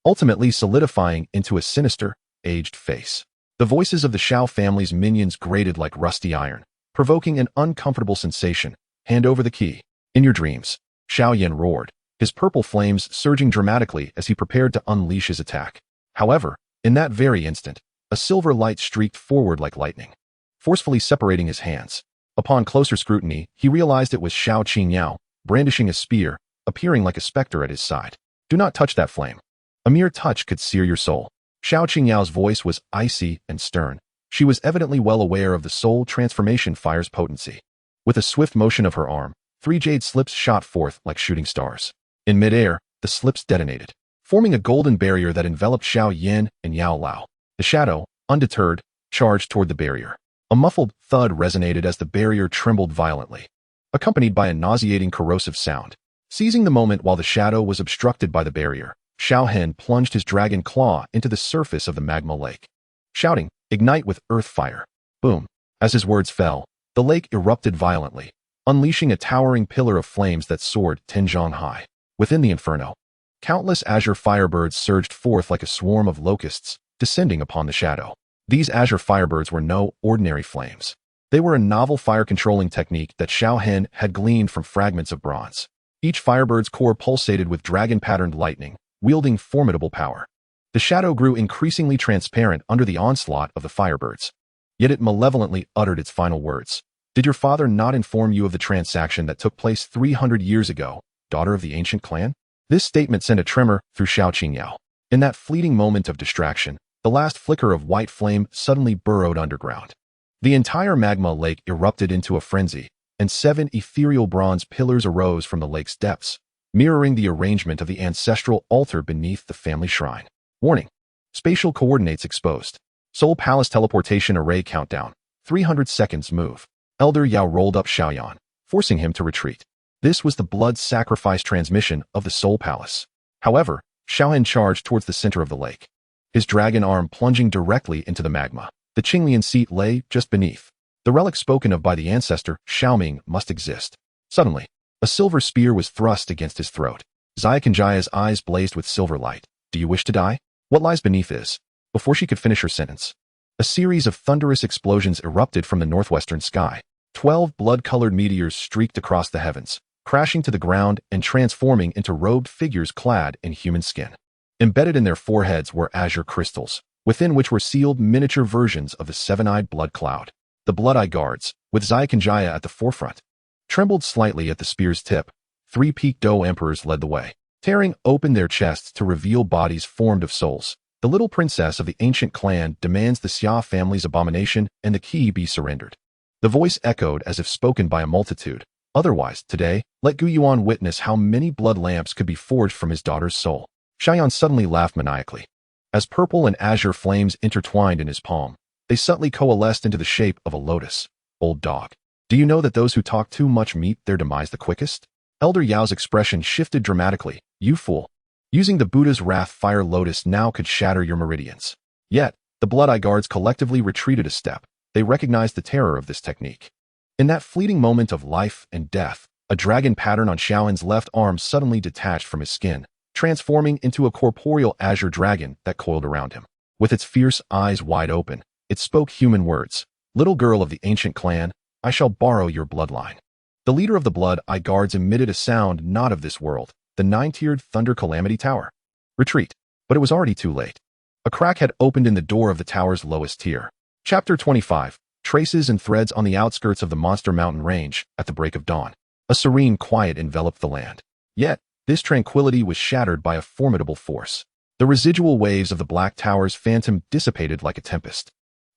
ultimately solidifying into a sinister, aged face. The voices of the Xiao family's minions grated like rusty iron, provoking an uncomfortable sensation. Hand over the key. In your dreams, Xiao Yan roared, his purple flames surging dramatically as he prepared to unleash his attack. However, in that very instant, a silver light streaked forward like lightning, forcefully separating his hands. Upon closer scrutiny, he realized it was Xiao Qingyao, brandishing a spear, appearing like a specter at his side. Do not touch that flame. A mere touch could sear your soul. Xiao Qingyao's voice was icy and stern. She was evidently well aware of the soul transformation fire's potency. With a swift motion of her arm, 3 jade slips shot forth like shooting stars. In midair, the slips detonated, forming a golden barrier that enveloped Xiao Yan and Yao Lao. The shadow, undeterred, charged toward the barrier. A muffled thud resonated as the barrier trembled violently, accompanied by a nauseating corrosive sound. Seizing the moment while the shadow was obstructed by the barrier, Xiao Hen plunged his dragon claw into the surface of the magma lake, shouting, "Ignite with earth fire." Boom. As his words fell, the lake erupted violently, unleashing a towering pillar of flames that soared 10 zhang high. Within the inferno, countless azure firebirds surged forth like a swarm of locusts, descending upon the shadow. These azure firebirds were no ordinary flames. They were a novel fire-controlling technique that Xiao Hen had gleaned from fragments of bronze. Each firebird's core pulsated with dragon-patterned lightning, wielding formidable power. The shadow grew increasingly transparent under the onslaught of the firebirds. Yet it malevolently uttered its final words. Did your father not inform you of the transaction that took place 300 years ago, daughter of the ancient clan? This statement sent a tremor through Xiao Qingyao. In that fleeting moment of distraction, the last flicker of white flame suddenly burrowed underground. The entire magma lake erupted into a frenzy, and 7 ethereal bronze pillars arose from the lake's depths, mirroring the arrangement of the ancestral altar beneath the family shrine. Warning. Spatial coordinates exposed. Soul Palace teleportation array countdown. 300 seconds move. Elder Yao rolled up Xiao Yan, forcing him to retreat. This was the blood sacrifice transmission of the Soul Palace. However, Xiao Hen charged towards the center of the lake, his dragon arm plunging directly into the magma. The Qinglian seat lay just beneath. The relic spoken of by the ancestor, Xiaoming, must exist. Suddenly, a silver spear was thrust against his throat. Xiao eyes blazed with silver light. Do you wish to die? What lies beneath is? Before she could finish her sentence, a series of thunderous explosions erupted from the northwestern sky. 12 blood-colored meteors streaked across the heavens, crashing to the ground and transforming into robed figures clad in human skin. Embedded in their foreheads were azure crystals, within which were sealed miniature versions of the seven-eyed blood cloud. The Blood-Eye Guards, with Xiao at the forefront, trembled slightly at the spear's tip. 3 peaked Dou emperors led the way, tearing open their chests to reveal bodies formed of souls. The little princess of the ancient clan demands the Xia family's abomination and the key be surrendered. The voice echoed as if spoken by a multitude. Otherwise, today, let Gu Yuan witness how many blood lamps could be forged from his daughter's soul. Xiao Yan suddenly laughed maniacally. As purple and azure flames intertwined in his palm, they subtly coalesced into the shape of a lotus. Old dog. Do you know that those who talk too much meet their demise the quickest? Elder Yao's expression shifted dramatically. You fool. Using the Buddha's wrath fire lotus now could shatter your meridians. Yet, the Blood-Eye Guards collectively retreated a step. They recognized the terror of this technique. In that fleeting moment of life and death, a dragon pattern on Xiao Hen's left arm suddenly detached from his skin, transforming into a corporeal azure dragon that coiled around him. With its fierce eyes wide open, it spoke human words. Little girl of the ancient clan, I shall borrow your bloodline. The leader of the Blood-Eye Guards emitted a sound not of this world, the 9-tiered Thunder Calamity Tower. Retreat. But it was already too late. A crack had opened in the door of the tower's lowest tier. Chapter 25. Traces and threads on the outskirts of the Monster Mountain Range at the break of dawn. A serene quiet enveloped the land. Yet, this tranquility was shattered by a formidable force. The residual waves of the Black Tower's phantom dissipated like a tempest,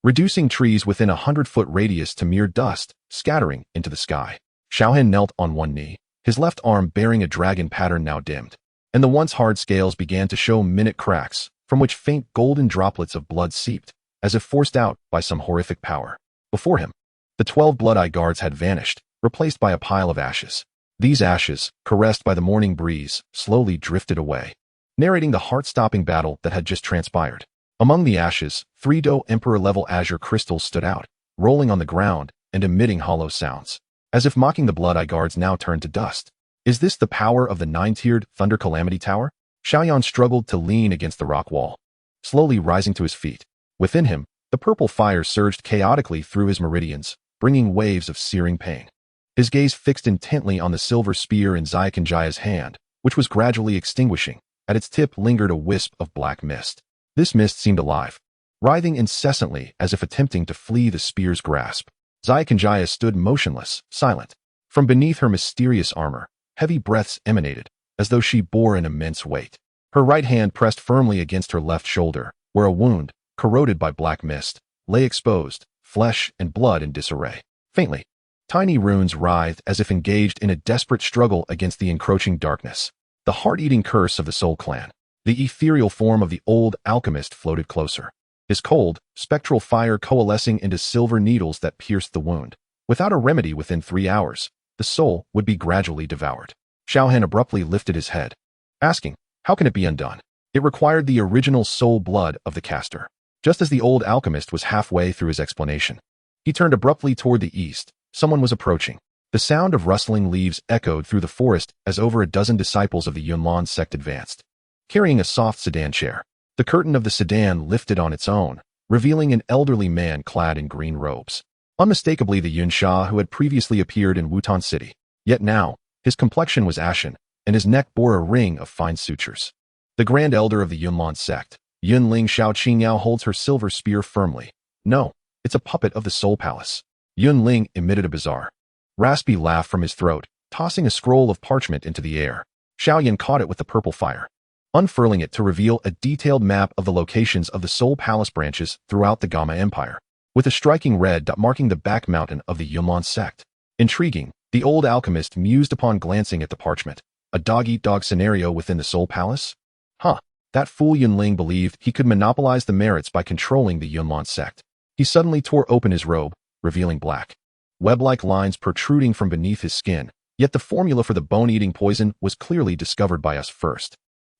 reducing trees within a 100-foot radius to mere dust, scattering into the sky. Xiao Hen knelt on one knee, his left arm bearing a dragon pattern now dimmed, and the once hard scales began to show minute cracks, from which faint golden droplets of blood seeped, as if forced out by some horrific power. Before him, the 12 Blood-Eye Guards had vanished, replaced by a pile of ashes. These ashes, caressed by the morning breeze, slowly drifted away, narrating the heart-stopping battle that had just transpired. Among the ashes, 3 Dou Emperor-level azure crystals stood out, rolling on the ground and emitting hollow sounds, as if mocking the Blood-Eye Guards now turned to dust. Is this the power of the 9-tiered Thunder Calamity Tower? Xiao Yan struggled to lean against the rock wall, slowly rising to his feet. Within him, the purple fire surged chaotically through his meridians, bringing waves of searing pain. His gaze fixed intently on the silver spear in Xiao hand, which was gradually extinguishing. At its tip lingered a wisp of black mist. This mist seemed alive, writhing incessantly as if attempting to flee the spear's grasp. Xiao stood motionless, silent. From beneath her mysterious armor, heavy breaths emanated, as though she bore an immense weight. Her right hand pressed firmly against her left shoulder, where a wound, corroded by black mist, lay exposed, flesh and blood in disarray. Faintly, tiny runes writhed as if engaged in a desperate struggle against the encroaching darkness. The heart-eating curse of the Soul Clan. The ethereal form of the old alchemist floated closer, his cold, spectral fire coalescing into silver needles that pierced the wound. Without a remedy within 3 hours, the soul would be gradually devoured. Xiao Hen abruptly lifted his head, asking, how can it be undone? It required the original soul blood of the caster. Just as the old alchemist was halfway through his explanation, he turned abruptly toward the east. Someone was approaching. The sound of rustling leaves echoed through the forest as over a dozen disciples of the Yunlan sect advanced, carrying a soft sedan chair. The curtain of the sedan lifted on its own, revealing an elderly man clad in green robes. Unmistakably the Yunsha who had previously appeared in Wutan City. Yet now, his complexion was ashen, and his neck bore a ring of fine sutures. The Grand Elder of the Yunlan sect, Yunling Xiao Qingyao, holds her silver spear firmly. No, it's a puppet of the Soul Palace. Yunling emitted a bizarre, raspy laugh from his throat, tossing a scroll of parchment into the air. Xiao Yan caught it with the purple fire, unfurling it to reveal a detailed map of the locations of the Soul Palace branches throughout the Gamma Empire, with a striking red dot marking the back mountain of the Yunlan sect. Intriguing, the old alchemist mused upon glancing at the parchment. A dog-eat-dog scenario within the Soul Palace? Huh, that fool Yunling believed he could monopolize the merits by controlling the Yunlan sect. He suddenly tore open his robe, revealing black, web-like lines protruding from beneath his skin, yet the formula for the bone-eating poison was clearly discovered by us first.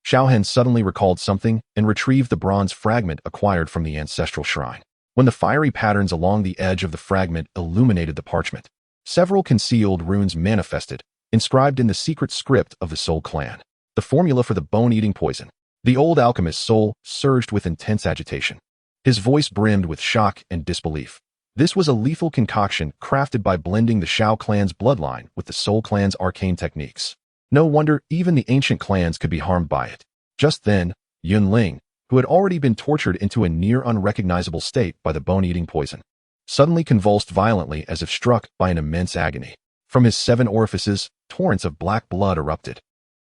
Xiao Hen suddenly recalled something and retrieved the bronze fragment acquired from the Ancestral Shrine. When the fiery patterns along the edge of the fragment illuminated the parchment, several concealed runes manifested, inscribed in the secret script of the Soul Clan. The formula for the bone-eating poison. The old alchemist's soul surged with intense agitation. His voice brimmed with shock and disbelief. This was a lethal concoction crafted by blending the Xiao Clan's bloodline with the Soul Clan's arcane techniques. No wonder even the ancient clans could be harmed by it. Just then, Yunling, who had already been tortured into a near unrecognizable state by the bone-eating poison, suddenly convulsed violently as if struck by an immense agony. From his 7 orifices, torrents of black blood erupted,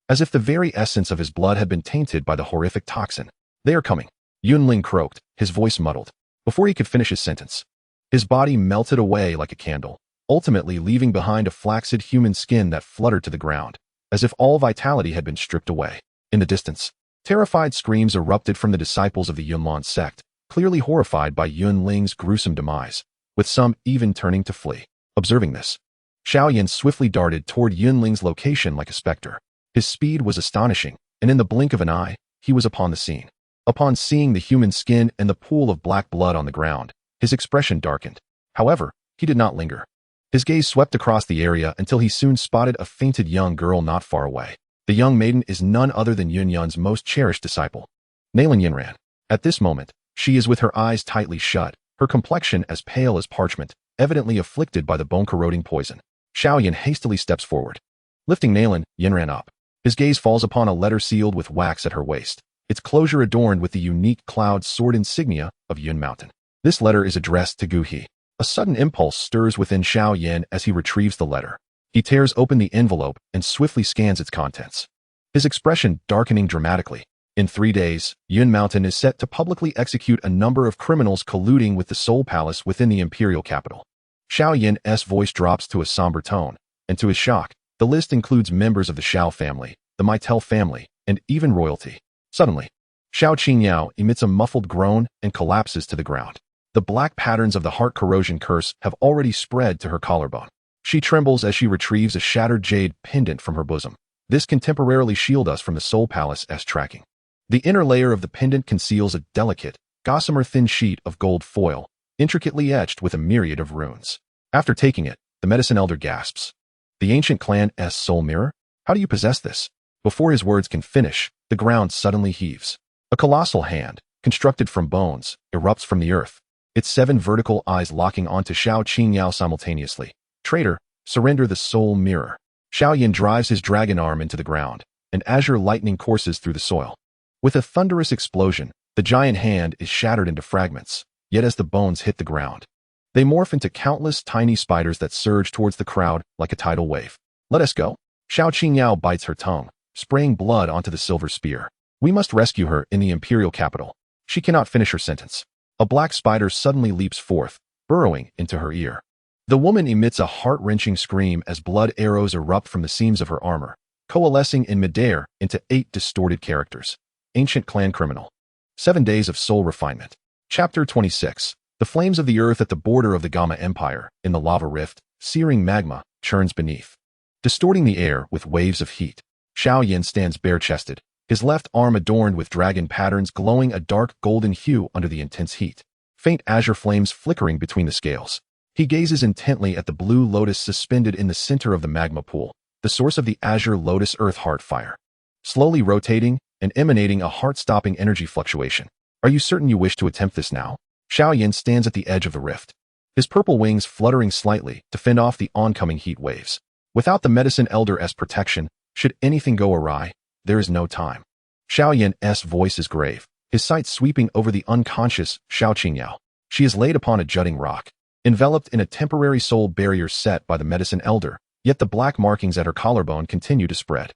as if the very essence of his blood had been tainted by the horrific toxin. They are coming, Yunling croaked, his voice muddled. Before he could finish his sentence, his body melted away like a candle, ultimately leaving behind a flaccid human skin that fluttered to the ground, as if all vitality had been stripped away. In the distance, terrified screams erupted from the disciples of the Yunlan sect, clearly horrified by Yunling's gruesome demise, with some even turning to flee. Observing this, Xiao Yan swiftly darted toward Yunling's location like a specter. His speed was astonishing, and in the blink of an eye, he was upon the scene. Upon seeing the human skin and the pool of black blood on the ground, his expression darkened. However, he did not linger. His gaze swept across the area until he soon spotted a fainted young girl not far away. The young maiden is none other than Yunyan's most cherished disciple, Nalan Yunran. At this moment, she is with her eyes tightly shut, her complexion as pale as parchment, evidently afflicted by the bone-corroding poison. Xiao Yan hastily steps forward, lifting Nalan Yunran up. His gaze falls upon a letter sealed with wax at her waist, its closure adorned with the unique cloud sword insignia of Yun Mountain. This letter is addressed to Gu He. A sudden impulse stirs within Xiao Yan as he retrieves the letter. He tears open the envelope and swiftly scans its contents, his expression darkening dramatically. In 3 days, Yun Mountain is set to publicly execute a number of criminals colluding with the Soul Palace within the imperial capital. Xiao Yan's voice drops to a somber tone, and to his shock, the list includes members of the Xiao family, the Maitel family, and even royalty. Suddenly, Xiao Qingyao emits a muffled groan and collapses to the ground. The black patterns of the heart corrosion curse have already spread to her collarbone. She trembles as she retrieves a shattered jade pendant from her bosom. This can temporarily shield us from the Soul Palace's tracking. The inner layer of the pendant conceals a delicate, gossamer thin sheet of gold foil, intricately etched with a myriad of runes. After taking it, the medicine elder gasps. The ancient clan's soul mirror? How do you possess this? Before his words can finish, the ground suddenly heaves. A colossal hand, constructed from bones, erupts from the earth, its 7 vertical eyes locking onto Xiao Qingyao simultaneously. Traitor, surrender the soul mirror. Xiao Yan drives his dragon arm into the ground, and azure lightning courses through the soil. With a thunderous explosion, the giant hand is shattered into fragments, yet as the bones hit the ground, they morph into countless tiny spiders that surge towards the crowd like a tidal wave. Let us go. Xiao Qingyao bites her tongue, spraying blood onto the silver spear. We must rescue her in the imperial capital. She cannot finish her sentence. A black spider suddenly leaps forth, burrowing into her ear. The woman emits a heart-wrenching scream as blood arrows erupt from the seams of her armor, coalescing in midair into 8 distorted characters. Ancient Clan Criminal. 7 Days of Soul Refinement. Chapter 26. The flames of the earth at the border of the Gamma Empire, in the lava rift, searing magma, churns beneath, distorting the air with waves of heat. Xiao Yan stands bare-chested, his left arm adorned with dragon patterns glowing a dark golden hue under the intense heat, faint azure flames flickering between the scales. He gazes intently at the blue lotus suspended in the center of the magma pool, the source of the azure lotus earth heart fire, slowly rotating and emanating a heart-stopping energy fluctuation. Are you certain you wish to attempt this now? Xiao Yan stands at the edge of the rift, his purple wings fluttering slightly to fend off the oncoming heat waves. Without the Medicine Elder's protection, should anything go awry, there is no time. Xiao Yan's voice is grave, his sight sweeping over the unconscious Xiao Qingyao. She is laid upon a jutting rock, enveloped in a temporary soul barrier set by the Medicine Elder, yet the black markings at her collarbone continue to spread.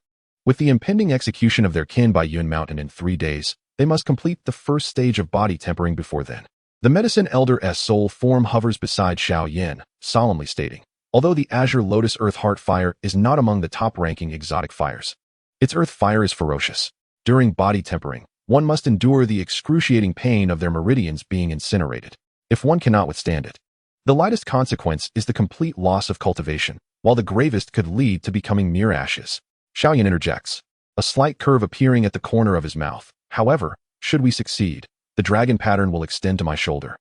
With the impending execution of their kin by Yun Mountain in 3 days, they must complete the first stage of body tempering before then. The Medicine Elder's soul form hovers beside Xiao Yan, solemnly stating, although the Azure Lotus Earth Heart Fire is not among the top-ranking exotic fires, its earth fire is ferocious. During body tempering, one must endure the excruciating pain of their meridians being incinerated, if one cannot withstand it. The lightest consequence is the complete loss of cultivation, while the gravest could lead to becoming mere ashes. Xiao Yan interjects, a slight curve appearing at the corner of his mouth. However, should we succeed, the dragon pattern will extend to my shoulder,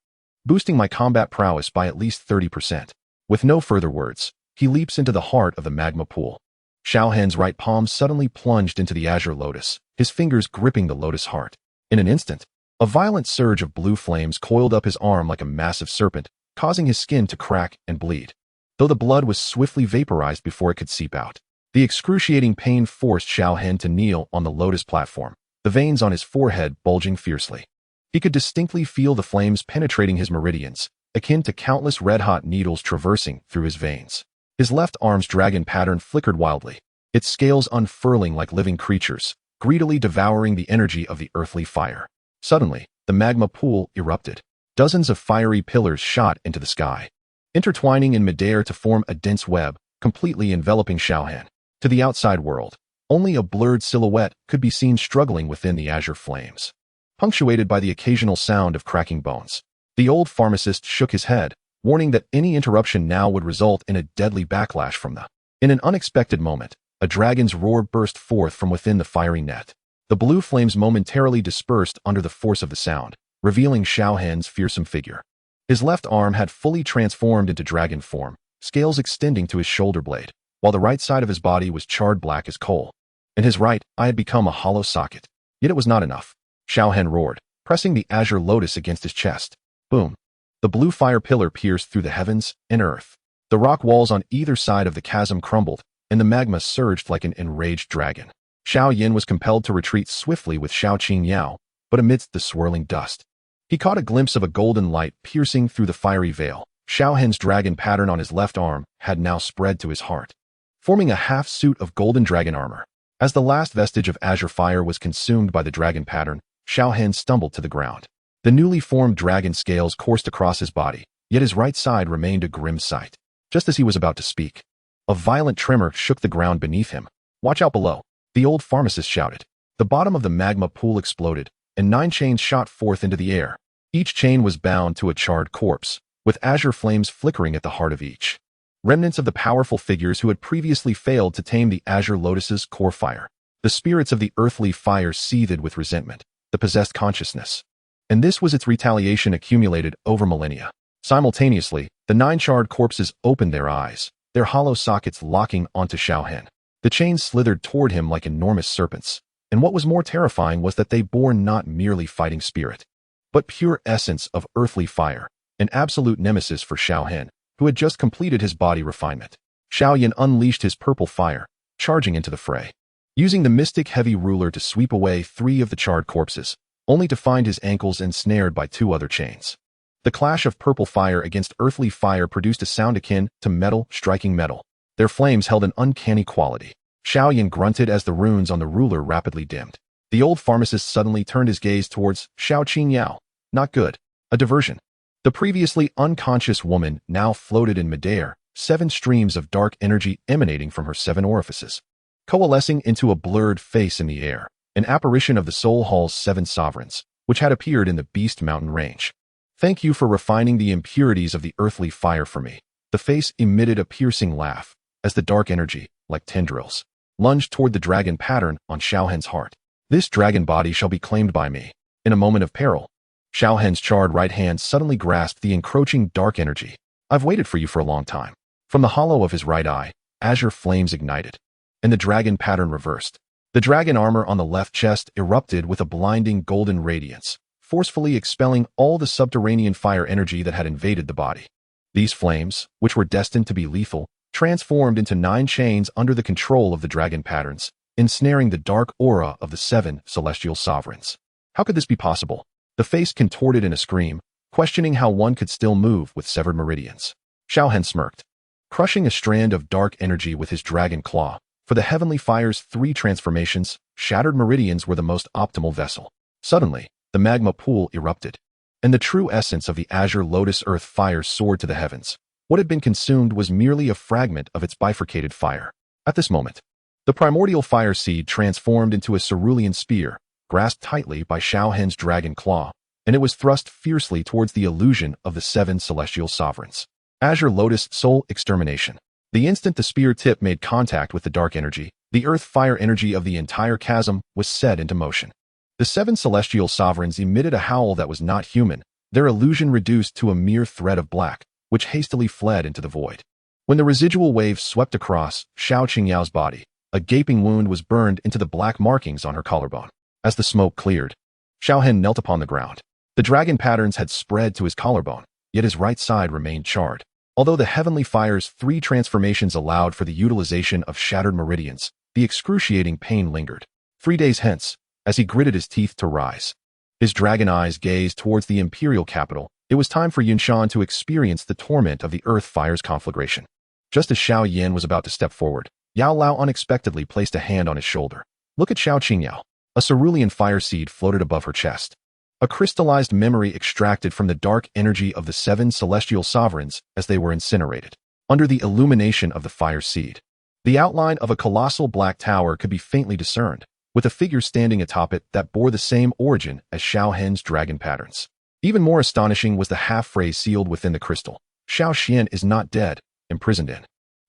boosting my combat prowess by at least 30%. With no further words, he leaps into the heart of the magma pool. Xiao Hen's right palm suddenly plunged into the Azure Lotus, his fingers gripping the lotus heart. In an instant, a violent surge of blue flames coiled up his arm like a massive serpent, causing his skin to crack and bleed. Though the blood was swiftly vaporized before it could seep out, the excruciating pain forced Xiao Hen to kneel on the lotus platform, the veins on his forehead bulging fiercely. He could distinctly feel the flames penetrating his meridians, akin to countless red-hot needles traversing through his veins. His left arm's dragon pattern flickered wildly, its scales unfurling like living creatures, greedily devouring the energy of the earthly fire. Suddenly, the magma pool erupted. Dozens of fiery pillars shot into the sky, intertwining in midair to form a dense web, completely enveloping Xiao Hen. To the outside world, only a blurred silhouette could be seen struggling within the azure flames, punctuated by the occasional sound of cracking bones. The old pharmacist shook his head, warning that any interruption now would result in a deadly backlash from the. In an unexpected moment, a dragon's roar burst forth from within the fiery net. The blue flames momentarily dispersed under the force of the sound, revealing Xiao Hen's fearsome figure. His left arm had fully transformed into dragon form, scales extending to his shoulder blade, while the right side of his body was charred black as coal. In his right eye had become a hollow socket. Yet it was not enough. Xiao Hen roared, pressing the azure lotus against his chest. Boom. The blue fire pillar pierced through the heavens and earth. The rock walls on either side of the chasm crumbled, and the magma surged like an enraged dragon. Xiao Yan was compelled to retreat swiftly with Xiao Qingyao, but amidst the swirling dust, he caught a glimpse of a golden light piercing through the fiery veil. Xiao Hen's dragon pattern on his left arm had now spread to his heart, forming a half-suit of golden dragon armor. As the last vestige of azure fire was consumed by the dragon pattern, Xiao Hen stumbled to the ground. The newly formed dragon scales coursed across his body, yet his right side remained a grim sight. Just as he was about to speak, a violent tremor shook the ground beneath him. "Watch out below," the old pharmacist shouted. The bottom of the magma pool exploded, and 9 chains shot forth into the air. Each chain was bound to a charred corpse, with azure flames flickering at the heart of each. Remnants of the powerful figures who had previously failed to tame the Azure Lotus's core fire. The spirits of the earthly fire seethed with resentment, the possessed consciousness. And this was its retaliation accumulated over millennia. Simultaneously, the 9 charred corpses opened their eyes, their hollow sockets locking onto Xiao Hen. The chains slithered toward him like enormous serpents, and what was more terrifying was that they bore not merely fighting spirit, but pure essence of earthly fire, an absolute nemesis for Xiao Hen, who had just completed his body refinement. Xiao Yan unleashed his purple fire, charging into the fray, using the mystic heavy ruler to sweep away 3 of the charred corpses, only to find his ankles ensnared by 2 other chains. The clash of purple fire against earthly fire produced a sound akin to metal striking metal. Their flames held an uncanny quality. Xiao Yan grunted as the runes on the ruler rapidly dimmed. The old pharmacist suddenly turned his gaze towards Xiao Qingyao. Not good. A diversion. The previously unconscious woman now floated in midair, 7 streams of dark energy emanating from her 7 orifices, coalescing into a blurred face in the air, an apparition of the Soul Hall's 7 sovereigns, which had appeared in the Beast Mountain range. "Thank you for refining the impurities of the earthly fire for me." The face emitted a piercing laugh, as the dark energy, like tendrils, lunged toward the dragon pattern on Xiao Hen's heart. "This dragon body shall be claimed by me. In a moment of peril." Xiao Hen's charred right hand suddenly grasped the encroaching dark energy. "I've waited for you for a long time." From the hollow of his right eye, azure flames ignited, and the dragon pattern reversed. The dragon armor on the left chest erupted with a blinding golden radiance, forcefully expelling all the subterranean fire energy that had invaded the body. These flames, which were destined to be lethal, transformed into 9 chains under the control of the dragon patterns, ensnaring the dark aura of the 7 celestial sovereigns. How could this be possible? The face contorted in a scream, questioning how one could still move with severed meridians. Xiao Hen smirked, crushing a strand of dark energy with his dragon claw. For the heavenly fire's 3 transformations, shattered meridians were the most optimal vessel. Suddenly, the magma pool erupted, and the true essence of the azure lotus earth fire soared to the heavens. What had been consumed was merely a fragment of its bifurcated fire. At this moment, the primordial fire seed transformed into a cerulean spear, grasped tightly by Xiao Hen's dragon claw, and it was thrust fiercely towards the illusion of the 7 celestial sovereigns. Azure Lotus Soul Extermination. The instant the spear tip made contact with the dark energy, the earth fire energy of the entire chasm was set into motion. The 7 celestial sovereigns emitted a howl that was not human, their illusion reduced to a mere thread of black, which hastily fled into the void. When the residual waves swept across Xiao Qingyao's body, a gaping wound was burned into the black markings on her collarbone. As the smoke cleared, Xiao Hen knelt upon the ground. The dragon patterns had spread to his collarbone, yet his right side remained charred. Although the heavenly fire's 3 transformations allowed for the utilization of shattered meridians, the excruciating pain lingered. 3 days hence, as he gritted his teeth to rise, his dragon eyes gazed towards the imperial capital. It was time for Yunlan to experience the torment of the earth fire's conflagration. Just as Xiao Yan was about to step forward, Yao Lao unexpectedly placed a hand on his shoulder. Look at Xiao Qingyao. A cerulean fire seed floated above her chest. A crystallized memory extracted from the dark energy of the 7 celestial sovereigns as they were incinerated. Under the illumination of the fire seed, the outline of a colossal black tower could be faintly discerned, with a figure standing atop it that bore the same origin as Xiao Hen's dragon patterns. Even more astonishing was the half-phrase sealed within the crystal. Xiao Xian is not dead, imprisoned in.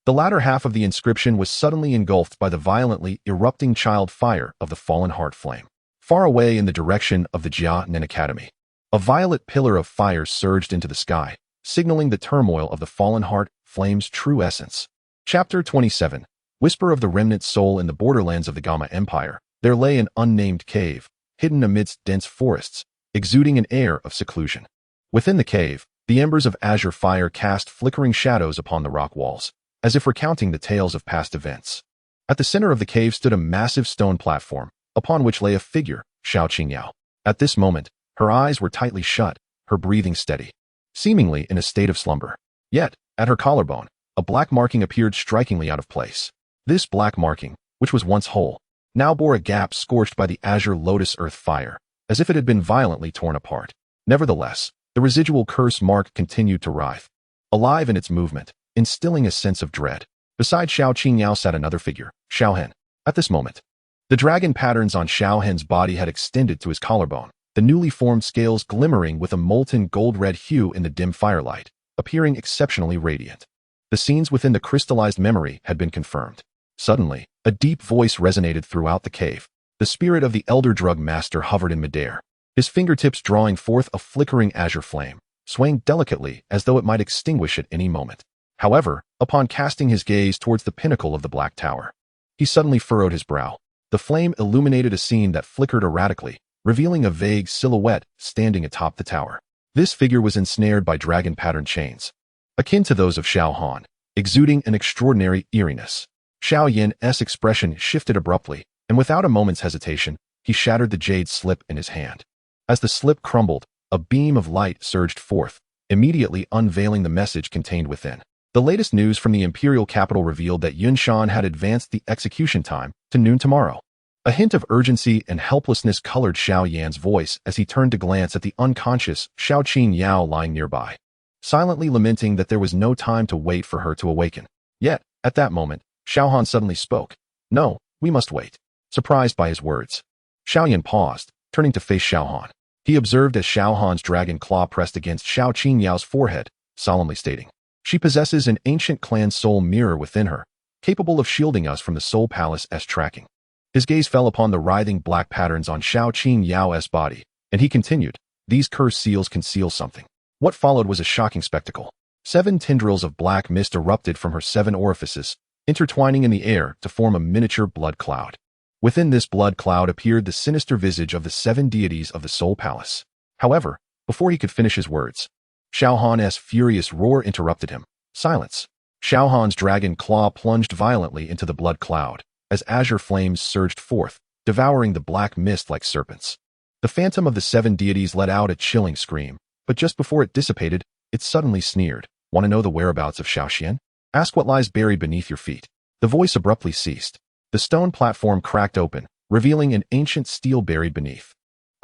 The latter half of the inscription was suddenly engulfed by the violently erupting child fire of the fallen heart flame. Far away in the direction of the Xiao Yan Academy, a violet pillar of fire surged into the sky, signaling the turmoil of the fallen heart flame's true essence. Chapter 27. Whisper of the remnant soul. In the borderlands of the Gamma Empire, there lay an unnamed cave, hidden amidst dense forests, exuding an air of seclusion. Within the cave, the embers of azure fire cast flickering shadows upon the rock walls, as if recounting the tales of past events. At the center of the cave stood a massive stone platform, upon which lay a figure, Xiao Qingyao. At this moment, her eyes were tightly shut, her breathing steady, seemingly in a state of slumber. Yet, at her collarbone, a black marking appeared strikingly out of place. This black marking, which was once whole, now bore a gap scorched by the azure lotus earth fire, as if it had been violently torn apart. Nevertheless, the residual curse mark continued to writhe, alive in its movement, instilling a sense of dread. Beside Xiao Qingyao sat another figure, Xiao Hen. At this moment, the dragon patterns on Xiao Hen's body had extended to his collarbone, the newly formed scales glimmering with a molten gold-red hue in the dim firelight, appearing exceptionally radiant. The scenes within the crystallized memory had been confirmed. Suddenly, a deep voice resonated throughout the cave. The spirit of the elder drug master hovered in midair, his fingertips drawing forth a flickering azure flame, swaying delicately as though it might extinguish at any moment. However, upon casting his gaze towards the pinnacle of the black tower, he suddenly furrowed his brow. The flame illuminated a scene that flickered erratically, revealing a vague silhouette standing atop the tower. This figure was ensnared by dragon-patterned chains, akin to those of Xiao Han, exuding an extraordinary eeriness. Xiao Yan's expression shifted abruptly, and without a moment's hesitation, he shattered the jade slip in his hand. As the slip crumbled, a beam of light surged forth, immediately unveiling the message contained within. The latest news from the imperial capital revealed that Yunlan had advanced the execution time to noon tomorrow. A hint of urgency and helplessness colored Xiao Yan's voice as he turned to glance at the unconscious Xiao Qingyao lying nearby, silently lamenting that there was no time to wait for her to awaken. Yet, at that moment, Xiao Han suddenly spoke. "No, we must wait." Surprised by his words, Xiao Yan paused, turning to face Xiao Han. He observed as Xiao Han's dragon claw pressed against Xiao Qinyao's forehead, solemnly stating, "She possesses an ancient clan soul mirror within her, capable of shielding us from the Soul Palace's tracking." His gaze fell upon the writhing black patterns on Xiao Qinyao's body, and he continued, "These cursed seals conceal something." What followed was a shocking spectacle. 7 tendrils of black mist erupted from her 7 orifices, intertwining in the air to form a miniature blood cloud. Within this blood cloud appeared the sinister visage of the 7 deities of the Soul Palace. However, before he could finish his words, Xiao Han's furious roar interrupted him. Silence. Xiao Han's dragon claw plunged violently into the blood cloud, as azure flames surged forth, devouring the black mist like serpents. The phantom of the seven deities let out a chilling scream, but just before it dissipated, it suddenly sneered. Want to know the whereabouts of Xiao? Ask what lies buried beneath your feet. The voice abruptly ceased. The stone platform cracked open, revealing an ancient steel buried beneath,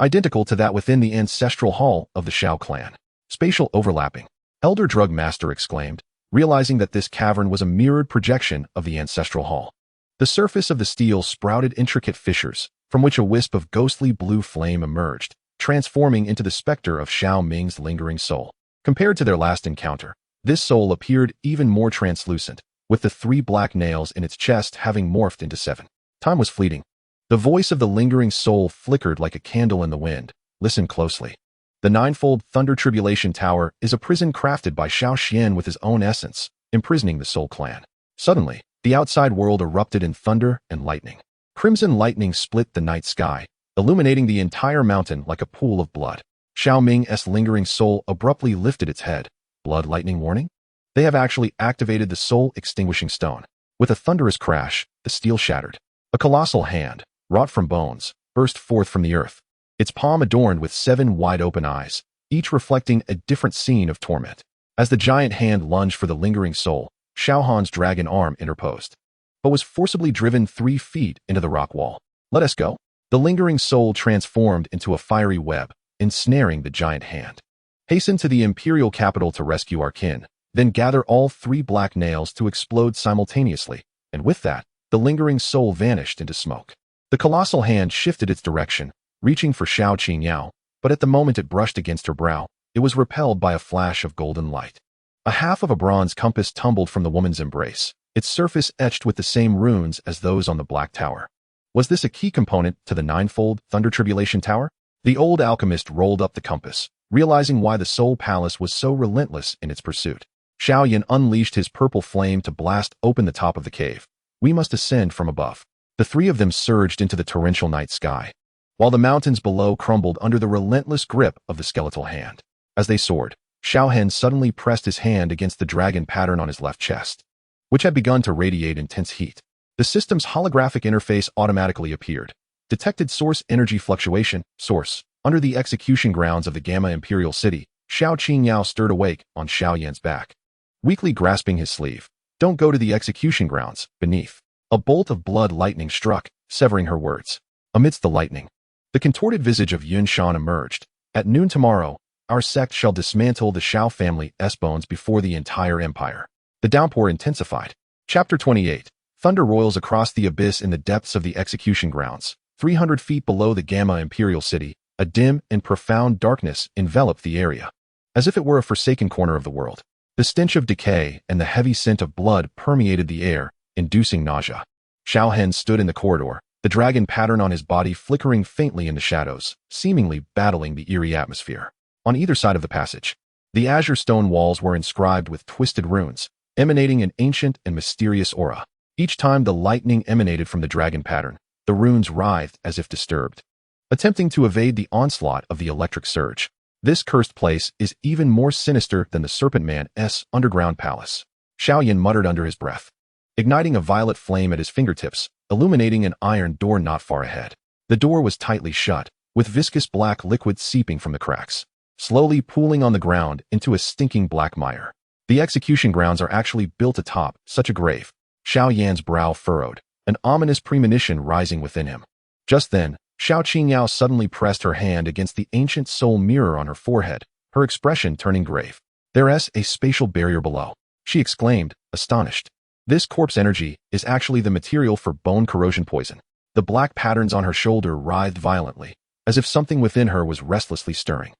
identical to that within the ancestral hall of the Xiao Clan. Spatial overlapping. Elder Drug Master exclaimed, realizing that this cavern was a mirrored projection of the ancestral hall. The surface of the steel sprouted intricate fissures, from which a wisp of ghostly blue flame emerged, transforming into the specter of Xiao Ming's lingering soul. Compared to their last encounter, this soul appeared even more translucent, with the 3 black nails in its chest having morphed into 7. Time was fleeting. The voice of the lingering soul flickered like a candle in the wind. Listen closely. The ninefold Thunder Tribulation Tower is a prison crafted by Xiao Yan with his own essence, imprisoning the Soul Clan. Suddenly, the outside world erupted in thunder and lightning. Crimson lightning split the night sky, illuminating the entire mountain like a pool of blood. Xiao Ming's lingering soul abruptly lifted its head. Blood lightning warning? They have actually activated the soul extinguishing stone. With a thunderous crash, the steel shattered. A colossal hand, wrought from bones, burst forth from the earth, its palm adorned with 7 wide-open eyes, each reflecting a different scene of torment. As the giant hand lunged for the lingering soul, Xiao Han's dragon arm interposed, but was forcibly driven 3 feet into the rock wall. Let us go. The lingering soul transformed into a fiery web, ensnaring the giant hand. Hasten to the imperial capital to rescue our kin, then gather all 3 black nails to explode simultaneously, and with that, the lingering soul vanished into smoke. The colossal hand shifted its direction, reaching for Xiao Qingyao, but at the moment it brushed against her brow, it was repelled by a flash of golden light. A half of a bronze compass tumbled from the woman's embrace, its surface etched with the same runes as those on the Black Tower. Was this a key component to the ninefold Thunder Tribulation Tower? The old alchemist rolled up the compass, realizing why the Soul Palace was so relentless in its pursuit. Xiao Yan unleashed his purple flame to blast open the top of the cave. We must ascend from above. The 3 of them surged into the torrential night sky, while the mountains below crumbled under the relentless grip of the skeletal hand. As they soared, Xiao Hen suddenly pressed his hand against the dragon pattern on his left chest, which had begun to radiate intense heat. The system's holographic interface automatically appeared. Detected source energy fluctuation, source. Under the execution grounds of the Gamma Imperial City, Xiao Qingyao stirred awake on Xiao Yan's back, weakly grasping his sleeve. Don't go to the execution grounds, beneath. A bolt of blood lightning struck, severing her words. Amidst the lightning, the contorted visage of Yunlan emerged. At noon tomorrow, our sect shall dismantle the Xiao family's bones before the entire empire. The downpour intensified. Chapter 28. Thunder roils across the abyss in the depths of the execution grounds. 300 feet below the Gamma Imperial City, a dim and profound darkness enveloped the area, as if it were a forsaken corner of the world. The stench of decay and the heavy scent of blood permeated the air, inducing nausea. Xiao Hen stood in the corridor, the dragon pattern on his body flickering faintly in the shadows, seemingly battling the eerie atmosphere. On either side of the passage, the azure stone walls were inscribed with twisted runes, emanating an ancient and mysterious aura. Each time the lightning emanated from the dragon pattern, the runes writhed as if disturbed, attempting to evade the onslaught of the electric surge. This cursed place is even more sinister than the Serpent Man's underground palace. Xiao Yan muttered under his breath, igniting a violet flame at his fingertips, illuminating an iron door not far ahead. The door was tightly shut, with viscous black liquid seeping from the cracks, slowly pooling on the ground into a stinking black mire. The execution grounds are actually built atop such a grave. Xiao Yan's brow furrowed, an ominous premonition rising within him. Just then, Xiao Qingyao suddenly pressed her hand against the ancient soul mirror on her forehead, her expression turning grave. There's a spatial barrier below, she exclaimed, astonished. This corpse energy is actually the material for bone corrosion poison. The black patterns on her shoulder writhed violently, as if something within her was restlessly stirring.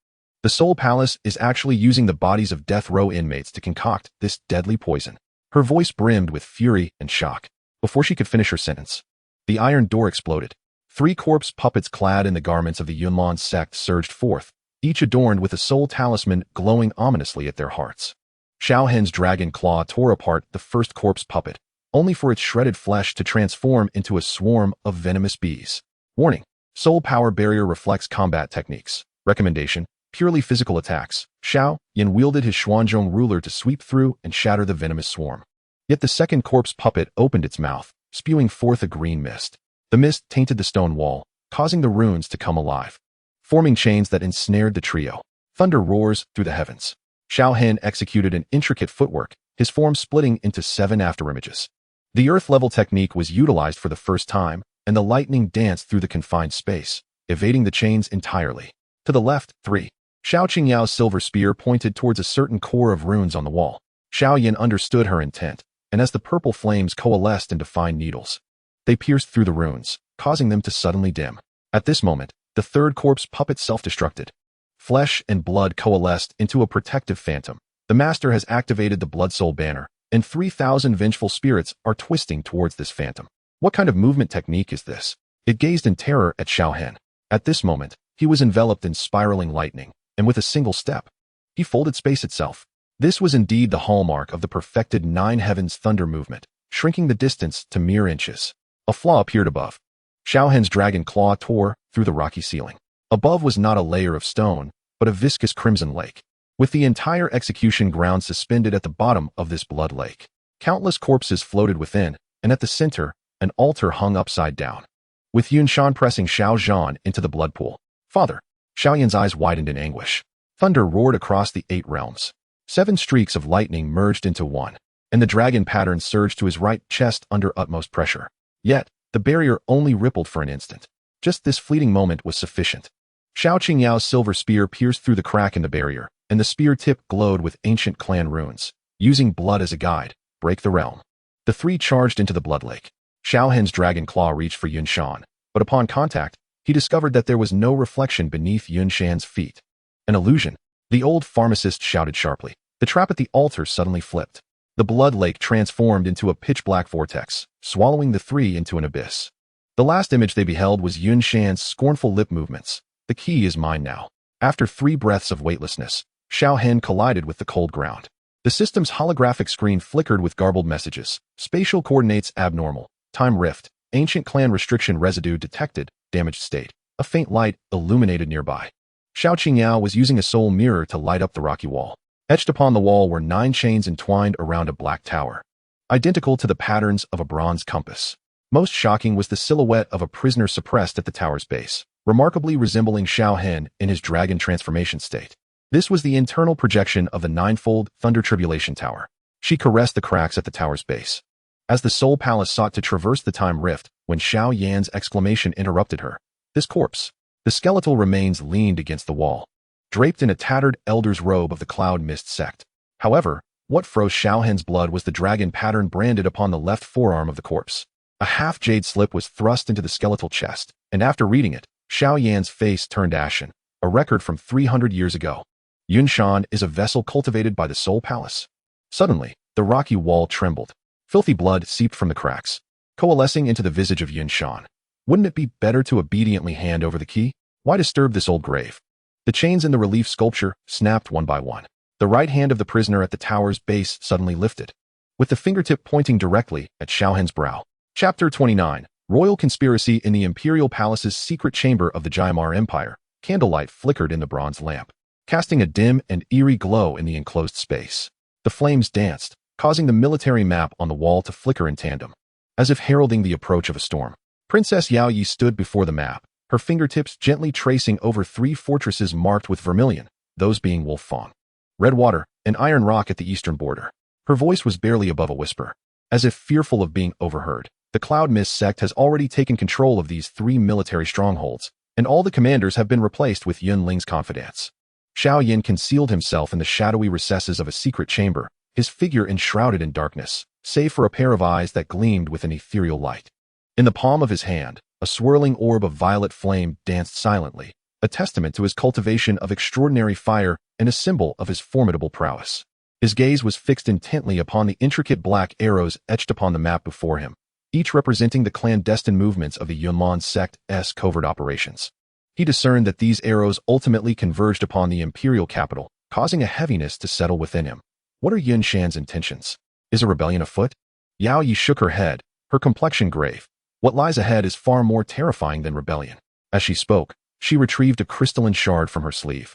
The Soul Palace is actually using the bodies of death row inmates to concoct this deadly poison. Her voice brimmed with fury and shock. Before she could finish her sentence, the iron door exploded. 3 corpse puppets clad in the garments of the Yunlan sect surged forth, each adorned with a soul talisman glowing ominously at their hearts. Xiao Hen's dragon claw tore apart the first corpse puppet, only for its shredded flesh to transform into a swarm of venomous bees. Warning: Soul Power Barrier reflects combat techniques. Recommendation: Purely physical attacks, Xiao Yan wielded his Xuanzhong ruler to sweep through and shatter the venomous swarm. Yet the second corpse puppet opened its mouth, spewing forth a green mist. The mist tainted the stone wall, causing the runes to come alive, forming chains that ensnared the trio. Thunder roars through the heavens. Xiao Hen executed an intricate footwork, his form splitting into 7 afterimages. The earth-level technique was utilized for the first time, and the lightning danced through the confined space, evading the chains entirely. To the left, 3. Xiao Qingyao's silver spear pointed towards a certain core of runes on the wall. Xiao Yan understood her intent, and as the purple flames coalesced into fine needles, they pierced through the runes, causing them to suddenly dim. At this moment, the third corpse puppet self-destructed. Flesh and blood coalesced into a protective phantom. The master has activated the Blood Soul banner, and 3,000 vengeful spirits are twisting towards this phantom. What kind of movement technique is this? It gazed in terror at Xiao Hen. At this moment, he was enveloped in spiraling lightning, and with a single step, he folded space itself. This was indeed the hallmark of the perfected 9 heavens thunder movement, shrinking the distance to mere inches. A flaw appeared above. Xiao Hen's dragon claw tore through the rocky ceiling. Above was not a layer of stone, but a viscous crimson lake, with the entire execution ground suspended at the bottom of this blood lake. Countless corpses floated within, and at the center, an altar hung upside down, with Yunshan pressing Xiao Zhan into the blood pool. Father! Xiao Yan's eyes widened in anguish. Thunder roared across the 8 realms. 7 streaks of lightning merged into one, and the dragon pattern surged to his right chest under utmost pressure. Yet, the barrier only rippled for an instant. Just this fleeting moment was sufficient. Xiao Qingyao's silver spear pierced through the crack in the barrier, and the spear tip glowed with ancient clan runes. Using blood as a guide, break the realm. The 3 charged into the blood lake. Xiao Hen's dragon claw reached for Yunshan, but upon contact, he discovered that there was no reflection beneath Yunshan's feet. An illusion. The old pharmacist shouted sharply. The trap at the altar suddenly flipped. The blood lake transformed into a pitch-black vortex, swallowing the 3 into an abyss. The last image they beheld was Yunshan's scornful lip movements. The key is mine now. After 3 breaths of weightlessness, Xiao Hen collided with the cold ground. The system's holographic screen flickered with garbled messages. Spatial coordinates abnormal. Time rift. Ancient clan restriction residue detected. Damaged state. A faint light illuminated nearby. Xiao Qingyao was using a soul mirror to light up the rocky wall. Etched upon the wall were 9 chains entwined around a black tower, identical to the patterns of a bronze compass. Most shocking was the silhouette of a prisoner suppressed at the tower's base, remarkably resembling Xiao Hen in his dragon transformation state. This was the internal projection of the 9-fold Thunder Tribulation Tower. She caressed the cracks at the tower's base. As the Soul Palace sought to traverse the time rift, when Xiao Yan's exclamation interrupted her. This corpse. The skeletal remains leaned against the wall, draped in a tattered elder's robe of the Cloud Mist sect. However, what froze Xiao Hen's blood was the dragon pattern branded upon the left forearm of the corpse. A half-jade slip was thrust into the skeletal chest, and after reading it, Xiao Yan's face turned ashen, a record from 300 years ago. Yunshan is a vessel cultivated by the Soul Palace. Suddenly, the rocky wall trembled. Filthy blood seeped from the cracks, coalescing into the visage of Yunshan. Wouldn't it be better to obediently hand over the key? Why disturb this old grave? The chains in the relief sculpture snapped one by one. The right hand of the prisoner at the tower's base suddenly lifted, with the fingertip pointing directly at Xiao Hen's brow. Chapter 29. Royal Conspiracy in the Imperial Palace's secret chamber of the Jaimar Empire. Candlelight flickered in the bronze lamp, casting a dim and eerie glow in the enclosed space. The flames danced, causing the military map on the wall to flicker in tandem, as if heralding the approach of a storm. Princess Yao Yi stood before the map, her fingertips gently tracing over 3 fortresses marked with vermilion, those being Wolf Fang, Redwater, and Iron Rock at the eastern border. Her voice was barely above a whisper, as if fearful of being overheard. The Cloud Mist sect has already taken control of these 3 military strongholds, and all the commanders have been replaced with Yunling's confidants. Xiao Yan concealed himself in the shadowy recesses of a secret chamber, his figure enshrouded in darkness, save for a pair of eyes that gleamed with an ethereal light. In the palm of his hand, a swirling orb of violet flame danced silently, a testament to his cultivation of extraordinary fire and a symbol of his formidable prowess. His gaze was fixed intently upon the intricate black arrows etched upon the map before him, each representing the clandestine movements of the Yunlan sect's covert operations. He discerned that these arrows ultimately converged upon the imperial capital, causing a heaviness to settle within him. What are Yunshan's intentions? Is a rebellion afoot? Yao Yi shook her head, her complexion grave. What lies ahead is far more terrifying than rebellion. As she spoke, she retrieved a crystalline shard from her sleeve.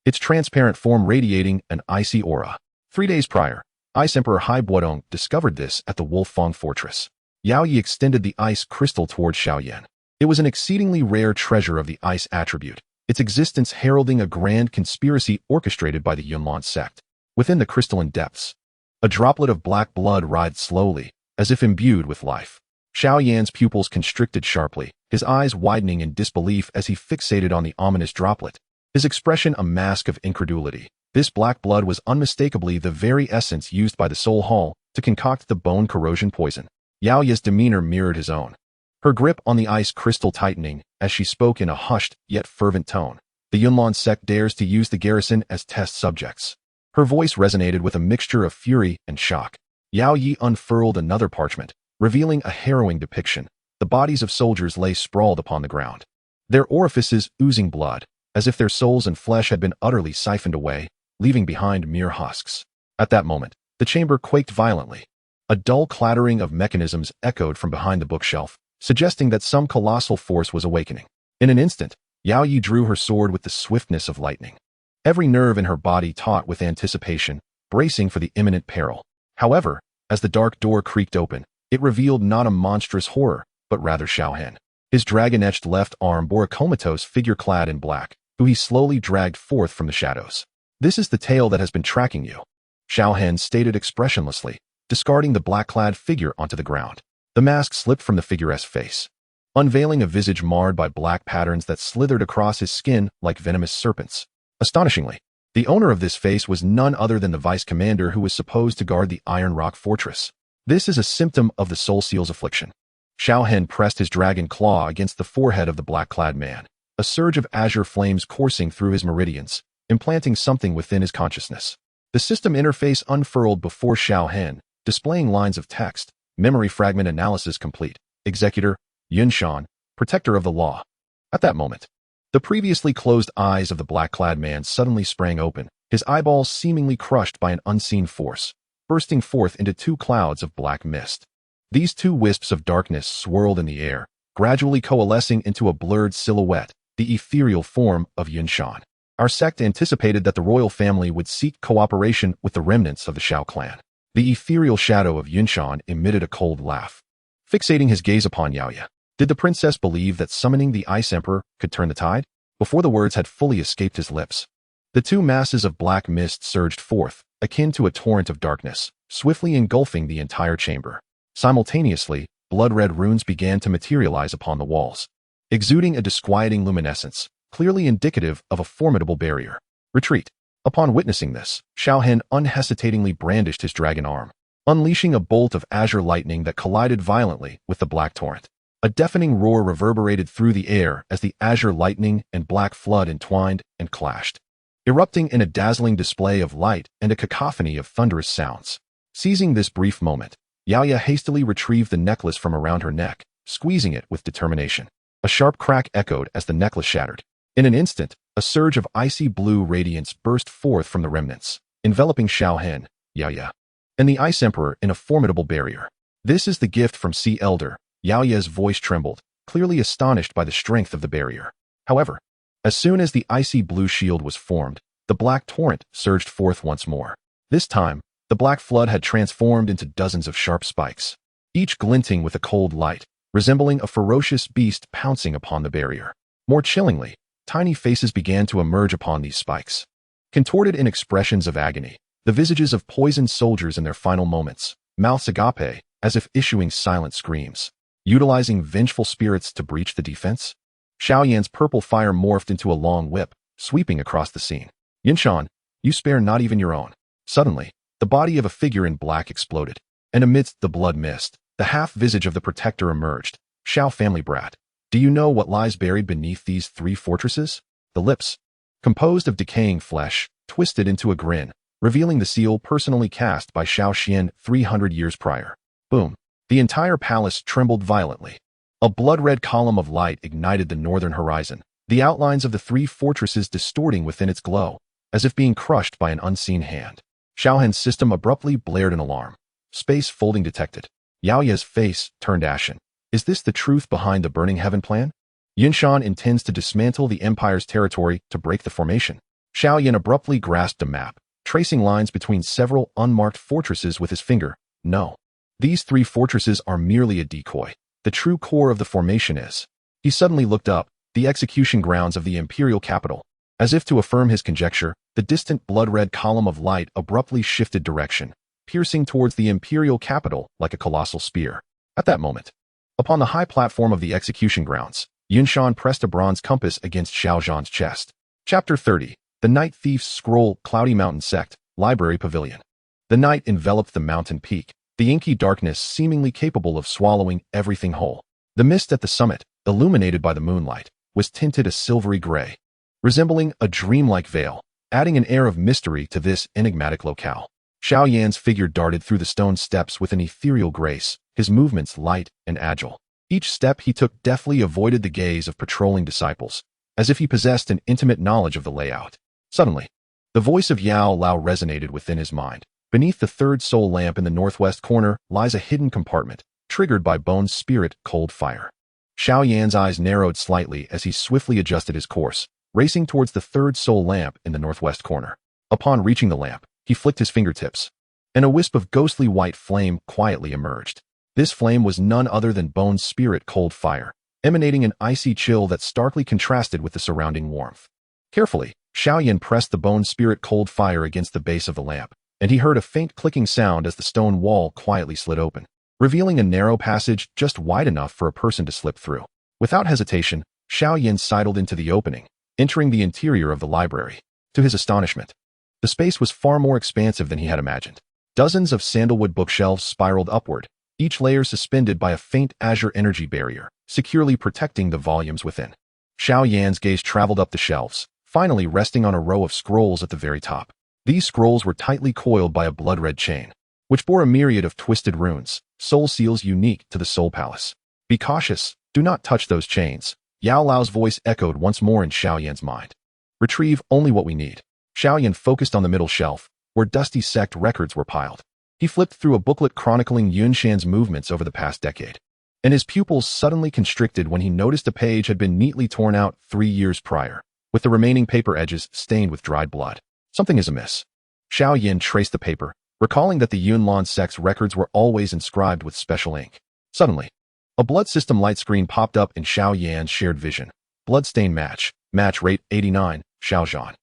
its transparent form radiating an icy aura. 3 days prior, Ice Emperor Hai Buodong discovered this at the Wolffang Fortress. Yao Yi extended the ice crystal toward Xiao Yan. It was an exceedingly rare treasure of the ice attribute, its existence heralding a grand conspiracy orchestrated by the Yunlan sect. Within the crystalline depths, a droplet of black blood writhed slowly, as if imbued with life. Xiao Yan's pupils constricted sharply, his eyes widening in disbelief as he fixated on the ominous droplet, his expression a mask of incredulity. This black blood was unmistakably the very essence used by the Soul Hall to concoct the bone corrosion poison. Yao Yi's demeanor mirrored his own, her grip on the ice crystal tightening as she spoke in a hushed yet fervent tone. The Yunlan sect dares to use the garrison as test subjects. Her voice resonated with a mixture of fury and shock. Yao Yi unfurled another parchment, revealing a harrowing depiction. The bodies of soldiers lay sprawled upon the ground, their orifices oozing blood, as if their souls and flesh had been utterly siphoned away, leaving behind mere husks. At that moment, the chamber quaked violently. A dull clattering of mechanisms echoed from behind the bookshelf, suggesting that some colossal force was awakening. In an instant, Yao Yi drew her sword with the swiftness of lightning. Every nerve in her body taut with anticipation, bracing for the imminent peril. However, as the dark door creaked open, it revealed not a monstrous horror, but rather Xiao Hen. His dragon-etched left arm bore a comatose figure clad in black, who he slowly dragged forth from the shadows. "This is the tale that has been tracking you," Xiao Hen stated expressionlessly, discarding the black-clad figure onto the ground. The mask slipped from the figure's face, unveiling a visage marred by black patterns that slithered across his skin like venomous serpents. Astonishingly, the owner of this face was none other than the vice commander who was supposed to guard the Iron Rock Fortress. "This is a symptom of the Soul Seal's affliction." Xiao Hen pressed his dragon claw against the forehead of the black-clad man, a surge of azure flames coursing through his meridians, implanting something within his consciousness. The system interface unfurled before Xiao Hen, displaying lines of text. Memory fragment analysis complete. Executor, Yunshan, protector of the law. At that moment, the previously closed eyes of the black-clad man suddenly sprang open, his eyeballs seemingly crushed by an unseen force, bursting forth into 2 clouds of black mist. These 2 wisps of darkness swirled in the air, gradually coalescing into a blurred silhouette, the ethereal form of Yunshan. Our sect anticipated that the royal family would seek cooperation with the remnants of the Xiao Clan. The ethereal shadow of Yunshan emitted a cold laugh, fixating his gaze upon Yao Yi. Did the princess believe that summoning the Ice Emperor could turn the tide? Before the words had fully escaped his lips, the 2 masses of black mist surged forth, akin to a torrent of darkness, swiftly engulfing the entire chamber. Simultaneously, blood-red runes began to materialize upon the walls, exuding a disquieting luminescence, clearly indicative of a formidable barrier. Retreat. Upon witnessing this, Xiao Hen unhesitatingly brandished his dragon arm, unleashing a bolt of azure lightning that collided violently with the black torrent. A deafening roar reverberated through the air as the azure lightning and black flood entwined and clashed, erupting in a dazzling display of light and a cacophony of thunderous sounds. Seizing this brief moment, Yao Yi hastily retrieved the necklace from around her neck, squeezing it with determination. A sharp crack echoed as the necklace shattered. In an instant, a surge of icy blue radiance burst forth from the remnants, enveloping Xiao Hen, Yao Yi, and the Ice Emperor in a formidable barrier. "This is the gift from Sea Elder." Yao Yi's voice trembled, clearly astonished by the strength of the barrier. However, as soon as the icy blue shield was formed, the black torrent surged forth once more. This time, the black flood had transformed into dozens of sharp spikes, each glinting with a cold light, resembling a ferocious beast pouncing upon the barrier. More chillingly, tiny faces began to emerge upon these spikes, contorted in expressions of agony, the visages of poisoned soldiers in their final moments, mouths agape, as if issuing silent screams. Utilizing vengeful spirits to breach the defense? Xiao Yan's purple fire morphed into a long whip, sweeping across the scene. "Yunshan, you spare not even your own." Suddenly, the body of a figure in black exploded, and amidst the blood mist, the half-visage of the protector emerged. "Xiao family brat, do you know what lies buried beneath these 3 fortresses?" The lips, composed of decaying flesh, twisted into a grin, revealing the seal personally cast by Xiao Xian 300 years prior. Boom. The entire palace trembled violently. A blood-red column of light ignited the northern horizon, the outlines of the 3 fortresses distorting within its glow, as if being crushed by an unseen hand. Xiao Hen's system abruptly blared an alarm. Space folding detected. Yao Yi's face turned ashen. Is this the truth behind the Burning Heaven plan? Yunshan intends to dismantle the Empire's territory to break the formation. Xiao Yan abruptly grasped a map, tracing lines between several unmarked fortresses with his finger. No. These 3 fortresses are merely a decoy. The true core of the formation is. He suddenly looked up, the execution grounds of the imperial capital. As if to affirm his conjecture, the distant blood-red column of light abruptly shifted direction, piercing towards the imperial capital like a colossal spear. At that moment, upon the high platform of the execution grounds, Yunlan pressed a bronze compass against Xiao Zhan's chest. Chapter 30. The Night Thief's Scroll, Cloudy Mountain Sect, Library Pavilion. The night enveloped the mountain peak, the inky darkness seemingly capable of swallowing everything whole. The mist at the summit, illuminated by the moonlight, was tinted a silvery gray, resembling a dreamlike veil, adding an air of mystery to this enigmatic locale. Xiao Yan's figure darted through the stone steps with an ethereal grace, his movements light and agile. Each step he took deftly avoided the gaze of patrolling disciples, as if he possessed an intimate knowledge of the layout. Suddenly, the voice of Yao Lao resonated within his mind. Beneath the 3rd soul lamp in the northwest corner lies a hidden compartment, triggered by Bone's spirit cold fire. Xiao Yan's eyes narrowed slightly as he swiftly adjusted his course, racing towards the 3rd soul lamp in the northwest corner. Upon reaching the lamp, he flicked his fingertips, and a wisp of ghostly white flame quietly emerged. This flame was none other than Bone's spirit cold fire, emanating an icy chill that starkly contrasted with the surrounding warmth. Carefully, Xiao Yan pressed the Bone spirit cold fire against the base of the lamp, and he heard a faint clicking sound as the stone wall quietly slid open, revealing a narrow passage just wide enough for a person to slip through. Without hesitation, Xiao Yan sidled into the opening, entering the interior of the library. To his astonishment, the space was far more expansive than he had imagined. Dozens of sandalwood bookshelves spiraled upward, each layer suspended by a faint azure energy barrier, securely protecting the volumes within. Xiao Yan's gaze traveled up the shelves, finally resting on a row of scrolls at the very top. These scrolls were tightly coiled by a blood-red chain, which bore a myriad of twisted runes, soul seals unique to the Soul Palace. Be cautious, do not touch those chains. Yao Lao's voice echoed once more in Xiao Yan's mind. Retrieve only what we need. Xiao Yan focused on the middle shelf, where dusty sect records were piled. He flipped through a booklet chronicling Yunshan's movements over the past decade, and his pupils suddenly constricted when he noticed a page had been neatly torn out 3 years prior, with the remaining paper edges stained with dried blood. Something is amiss. Xiao Yan traced the paper, recalling that the Yunlan sect's records were always inscribed with special ink. Suddenly, a blood system light screen popped up in Xiao Yan's shared vision. Bloodstain match. Match rate 89, Xiao Zhan.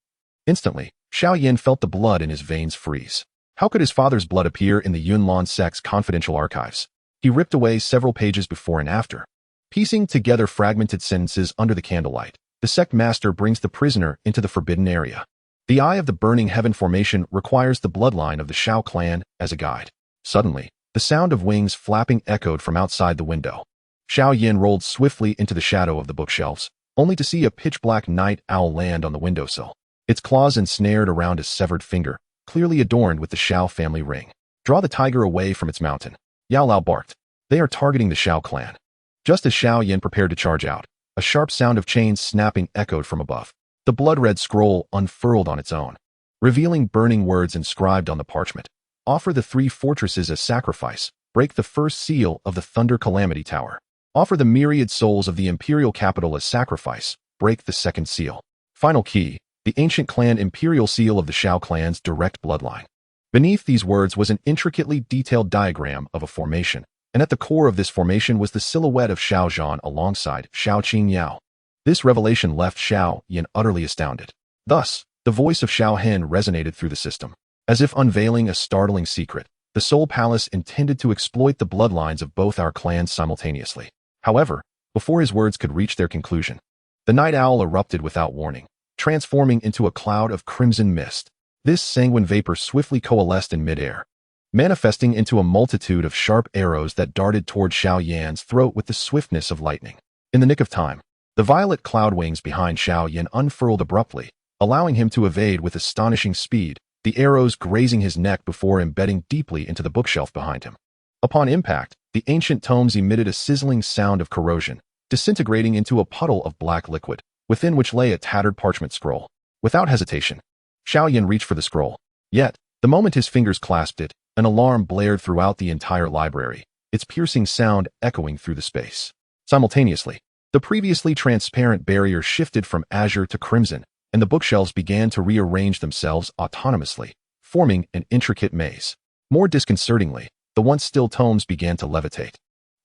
Instantly, Xiao Yan felt the blood in his veins freeze. How could his father's blood appear in the Yunlan sect's confidential archives? He ripped away several pages before and after, piecing together fragmented sentences under the candlelight. The sect master brings the prisoner into the forbidden area. The Eye of the Burning Heaven formation requires the bloodline of the Xiao Clan as a guide. Suddenly, the sound of wings flapping echoed from outside the window. Xiao Yan rolled swiftly into the shadow of the bookshelves, only to see a pitch-black night owl land on the windowsill, its claws ensnared around his severed finger, clearly adorned with the Xiao family ring. Draw the tiger away from its mountain. Yao Lao barked. They are targeting the Xiao Clan. Just as Xiao Yan prepared to charge out, a sharp sound of chains snapping echoed from above. The blood-red scroll unfurled on its own, revealing burning words inscribed on the parchment. Offer the 3 fortresses as sacrifice. Break the first seal of the Thunder Calamity Tower. Offer the myriad souls of the Imperial Capital as sacrifice. Break the 2nd seal. Final key, the ancient clan Imperial Seal of the Xiao Clan's direct bloodline. Beneath these words was an intricately detailed diagram of a formation, and at the core of this formation was the silhouette of Xiao Zhan alongside Xiao Qing Yao. This revelation left Xiao Yan utterly astounded. Thus, the voice of Xiao Hen resonated through the system, as if unveiling a startling secret. The Soul Palace intended to exploit the bloodlines of both our clans simultaneously. However, before his words could reach their conclusion, the night owl erupted without warning, transforming into a cloud of crimson mist. This sanguine vapor swiftly coalesced in midair, manifesting into a multitude of sharp arrows that darted toward Xiao Yan's throat with the swiftness of lightning. In the nick of time, the violet cloud wings behind Xiao Yan unfurled abruptly, allowing him to evade with astonishing speed, the arrows grazing his neck before embedding deeply into the bookshelf behind him. Upon impact, the ancient tomes emitted a sizzling sound of corrosion, disintegrating into a puddle of black liquid, within which lay a tattered parchment scroll. Without hesitation, Xiao Yan reached for the scroll. Yet, the moment his fingers clasped it, an alarm blared throughout the entire library, its piercing sound echoing through the space. Simultaneously, the previously transparent barrier shifted from azure to crimson, and the bookshelves began to rearrange themselves autonomously, forming an intricate maze. More disconcertingly, the once still tomes began to levitate.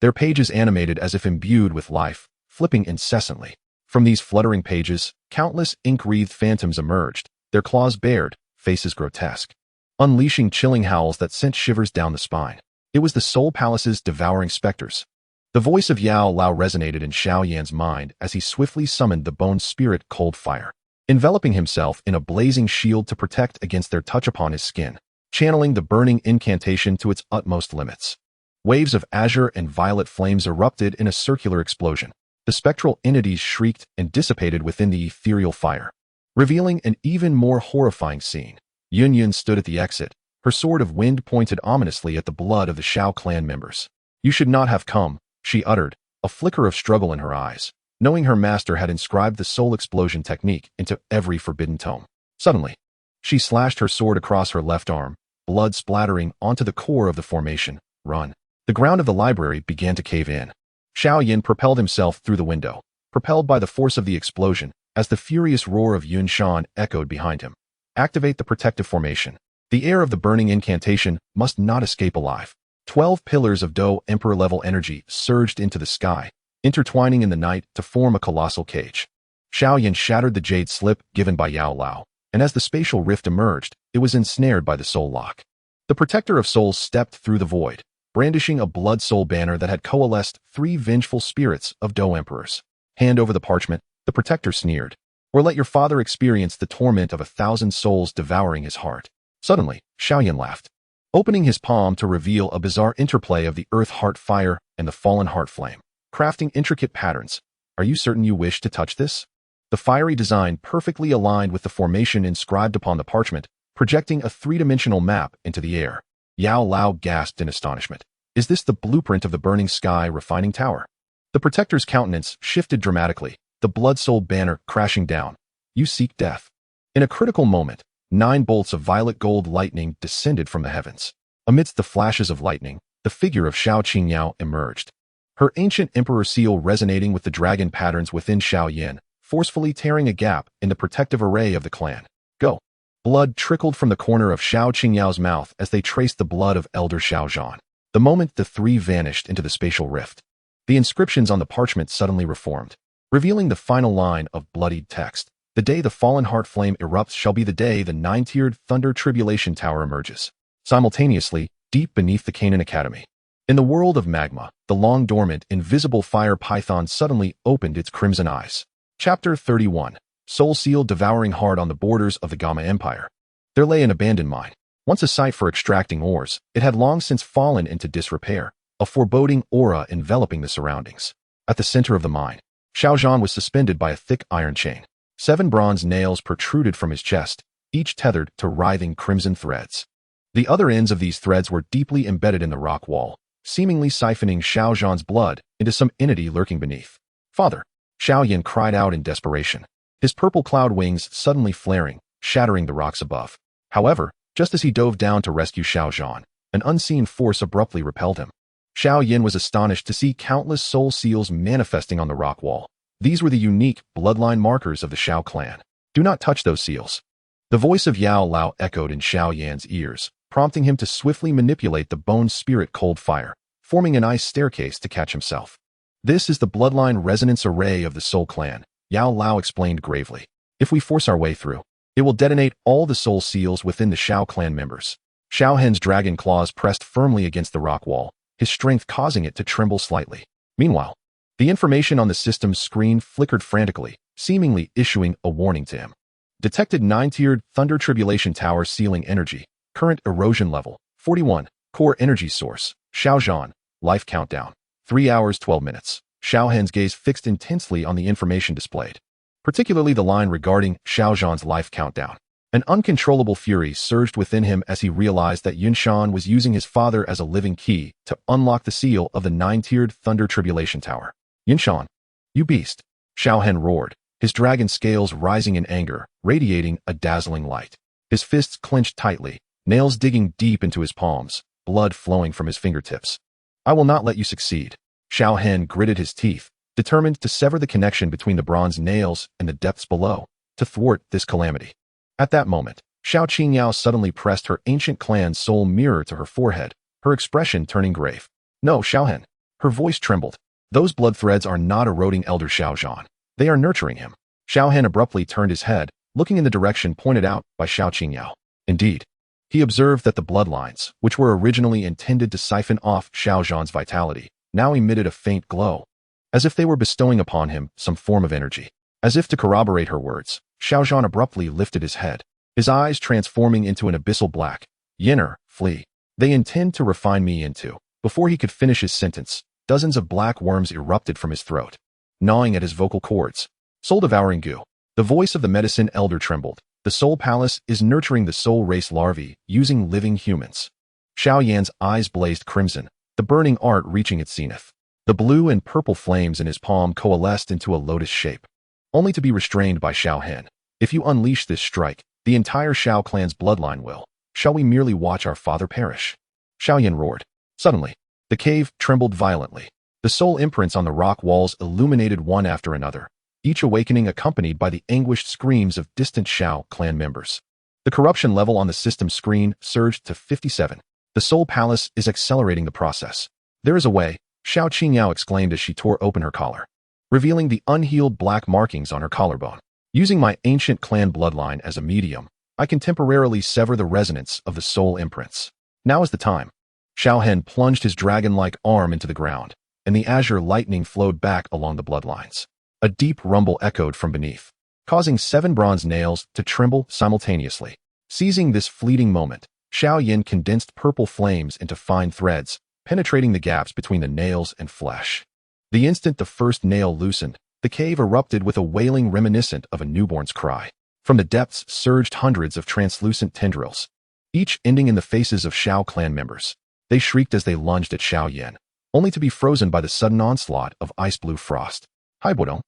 Their pages animated as if imbued with life, flipping incessantly. From these fluttering pages, countless ink-wreathed phantoms emerged, their claws bared, faces grotesque, unleashing chilling howls that sent shivers down the spine. It was the Soul Palace's devouring specters. The voice of Yao Lao resonated in Xiao Yan's mind as he swiftly summoned the bone spirit cold fire, enveloping himself in a blazing shield to protect against their touch upon his skin, channeling the burning incantation to its utmost limits. Waves of azure and violet flames erupted in a circular explosion. The spectral entities shrieked and dissipated within the ethereal fire, revealing an even more horrifying scene. Yunlan stood at the exit, her sword of wind pointed ominously at the blood of the Xiao Clan members. "You should not have come," she uttered, a flicker of struggle in her eyes, knowing her master had inscribed the soul explosion technique into every forbidden tome. Suddenly, she slashed her sword across her left arm, blood splattering onto the core of the formation. "Run." The ground of the library began to cave in. Xiao Yan propelled himself through the window, propelled by the force of the explosion, as the furious roar of Yunshan echoed behind him. "Activate the protective formation. The air of the burning incantation must not escape alive." 12 pillars of Do Emperor-level energy surged into the sky, intertwining in the night to form a colossal cage. Xiao Yan shattered the jade slip given by Yao Lao, and as the spatial rift emerged, it was ensnared by the soul lock. The protector of souls stepped through the void, brandishing a blood soul banner that had coalesced 3 vengeful spirits of Do Emperors. "Hand over the parchment," the protector sneered, "or let your father experience the torment of 1,000 souls devouring his heart." Suddenly, Xiao Yan laughed, opening his palm to reveal a bizarre interplay of the earth heart fire and the fallen heart flame, crafting intricate patterns. "Are you certain you wish to touch this?" The fiery design perfectly aligned with the formation inscribed upon the parchment, projecting a 3-dimensional map into the air. Yao Lao gasped in astonishment. "Is this the blueprint of the burning sky refining tower?" The protector's countenance shifted dramatically, the blood soul banner crashing down. "You seek death." In a critical moment, 9 bolts of violet gold lightning descended from the heavens. Amidst the flashes of lightning, the figure of Xiao Qingyao emerged, her ancient emperor seal resonating with the dragon patterns within Xiao Yan, forcefully tearing a gap in the protective array of the clan. "Go." Blood trickled from the corner of Xiao Qingyao's mouth as they traced the blood of Elder Xiao Zhan. The moment the 3 vanished into the spatial rift, the inscriptions on the parchment suddenly reformed, revealing the final line of bloodied text. "The day the fallen heart flame erupts shall be the day the 9-tiered Thunder Tribulation Tower emerges." Simultaneously, deep beneath the Canaan Academy, in the world of magma, the long-dormant, invisible fire python suddenly opened its crimson eyes. Chapter 31. Soul Seal devouring hard on the borders of the Gamma Empire. There lay an abandoned mine. Once a site for extracting ores, it had long since fallen into disrepair, a foreboding aura enveloping the surroundings. At the center of the mine, Xiao Zhan was suspended by a thick iron chain. 7 bronze nails protruded from his chest, each tethered to writhing crimson threads. The other ends of these threads were deeply embedded in the rock wall, seemingly siphoning Xiao Zhan's blood into some entity lurking beneath. "Father!" Xiao Yan cried out in desperation, his purple cloud wings suddenly flaring, shattering the rocks above. However, just as he dove down to rescue Xiao Zhan, an unseen force abruptly repelled him. Xiao Yan was astonished to see countless soul seals manifesting on the rock wall. These were the unique bloodline markers of the Xiao Clan. "Do not touch those seals." The voice of Yao Lao echoed in Xiao Yan's ears, prompting him to swiftly manipulate the bone spirit cold fire, forming an ice staircase to catch himself. "This is the bloodline resonance array of the Soul Clan," Yao Lao explained gravely. "If we force our way through, it will detonate all the soul seals within the Xiao Clan members." Xiao Hen's dragon claws pressed firmly against the rock wall, his strength causing it to tremble slightly. Meanwhile, the information on the system's screen flickered frantically, seemingly issuing a warning to him. "Detected 9-tiered Thunder Tribulation Tower sealing energy. Current erosion level, 41. Core energy source, Xiao Zhan. Life countdown, 3 hours 12 minutes. Xiao Hen's gaze fixed intensely on the information displayed, particularly the line regarding Xiao Zhan's life countdown. An uncontrollable fury surged within him as he realized that Yunshan was using his father as a living key to unlock the seal of the 9-tiered Thunder Tribulation Tower. "Yunshan, you beast!" Xiao Hen roared, his dragon scales rising in anger, radiating a dazzling light. His fists clenched tightly, nails digging deep into his palms, blood flowing from his fingertips. "I will not let you succeed." Xiao Hen gritted his teeth, determined to sever the connection between the bronze nails and the depths below. to thwart this calamity. At that moment, Xiao Qingyao suddenly pressed her ancient clan's soul mirror to her forehead, her expression turning grave. No, Xiao Hen. Her voice trembled. Those blood threads are not eroding Elder Xiao Zhan. They are nurturing him. Xiao Hen abruptly turned his head, looking in the direction pointed out by Xiao Qingyao. Indeed, he observed that the bloodlines, which were originally intended to siphon off Xiao Zhan's vitality, now emitted a faint glow, as if they were bestowing upon him some form of energy. As if to corroborate her words, Xiao Zhan abruptly lifted his head, his eyes transforming into an abyssal black. Yinner, flee. They intend to refine me into. Before he could finish his sentence, dozens of black worms erupted from his throat, gnawing at his vocal cords. Soul devouring goo. The voice of the medicine elder trembled. The soul palace is nurturing the soul race larvae using living humans. Xiao Yan's eyes blazed crimson, the burning art reaching its zenith. The blue and purple flames in his palm coalesced into a lotus shape, only to be restrained by Xiao Hen. If you unleash this strike, the entire Xiao clan's bloodline will. Shall we merely watch our father perish? Xiao Yan roared. Suddenly, the cave trembled violently. The soul imprints on the rock walls illuminated one after another, each awakening accompanied by the anguished screams of distant Xiao clan members. The corruption level on the system screen surged to 57. The soul palace is accelerating the process. There is a way, Xiao Qingyao exclaimed as she tore open her collar, revealing the unhealed black markings on her collarbone. Using my ancient clan bloodline as a medium, I can temporarily sever the resonance of the soul imprints. Now is the time. Xiao Hen plunged his dragon-like arm into the ground, and the azure lightning flowed back along the bloodlines. A deep rumble echoed from beneath, causing 7 bronze nails to tremble simultaneously. Seizing this fleeting moment, Xiao Yan condensed purple flames into fine threads, penetrating the gaps between the nails and flesh. The instant the first nail loosened, the cave erupted with a wailing reminiscent of a newborn's cry. From the depths surged hundreds of translucent tendrils, each ending in the faces of Xiao clan members. They shrieked as they lunged at Xiao Yan, only to be frozen by the sudden onslaught of ice-blue frost. Hi, Bodong.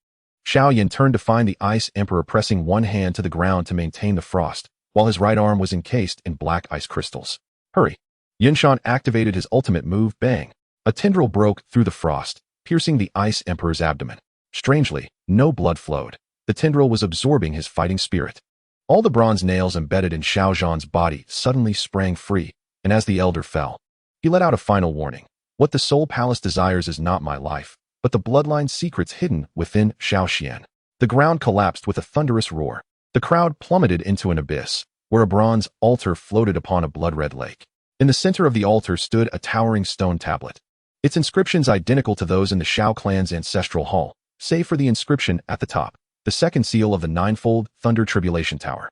Xiao Yan turned to find the Ice Emperor pressing one hand to the ground to maintain the frost, while his right arm was encased in black ice crystals. Hurry. Yinshan activated his ultimate move, bang. A tendril broke through the frost, piercing the Ice Emperor's abdomen. Strangely, no blood flowed. The tendril was absorbing his fighting spirit. All the bronze nails embedded in Xiao Zhan's body suddenly sprang free, and as the elder fell, he let out a final warning. What the soul palace desires is not my life, but the bloodline secrets hidden within Xiaoxian. The ground collapsed with a thunderous roar. The crowd plummeted into an abyss, where a bronze altar floated upon a blood-red lake. In the center of the altar stood a towering stone tablet, its inscriptions identical to those in the Xiao clan's ancestral hall, save for the inscription at the top, the second seal of the ninefold Thunder Tribulation Tower.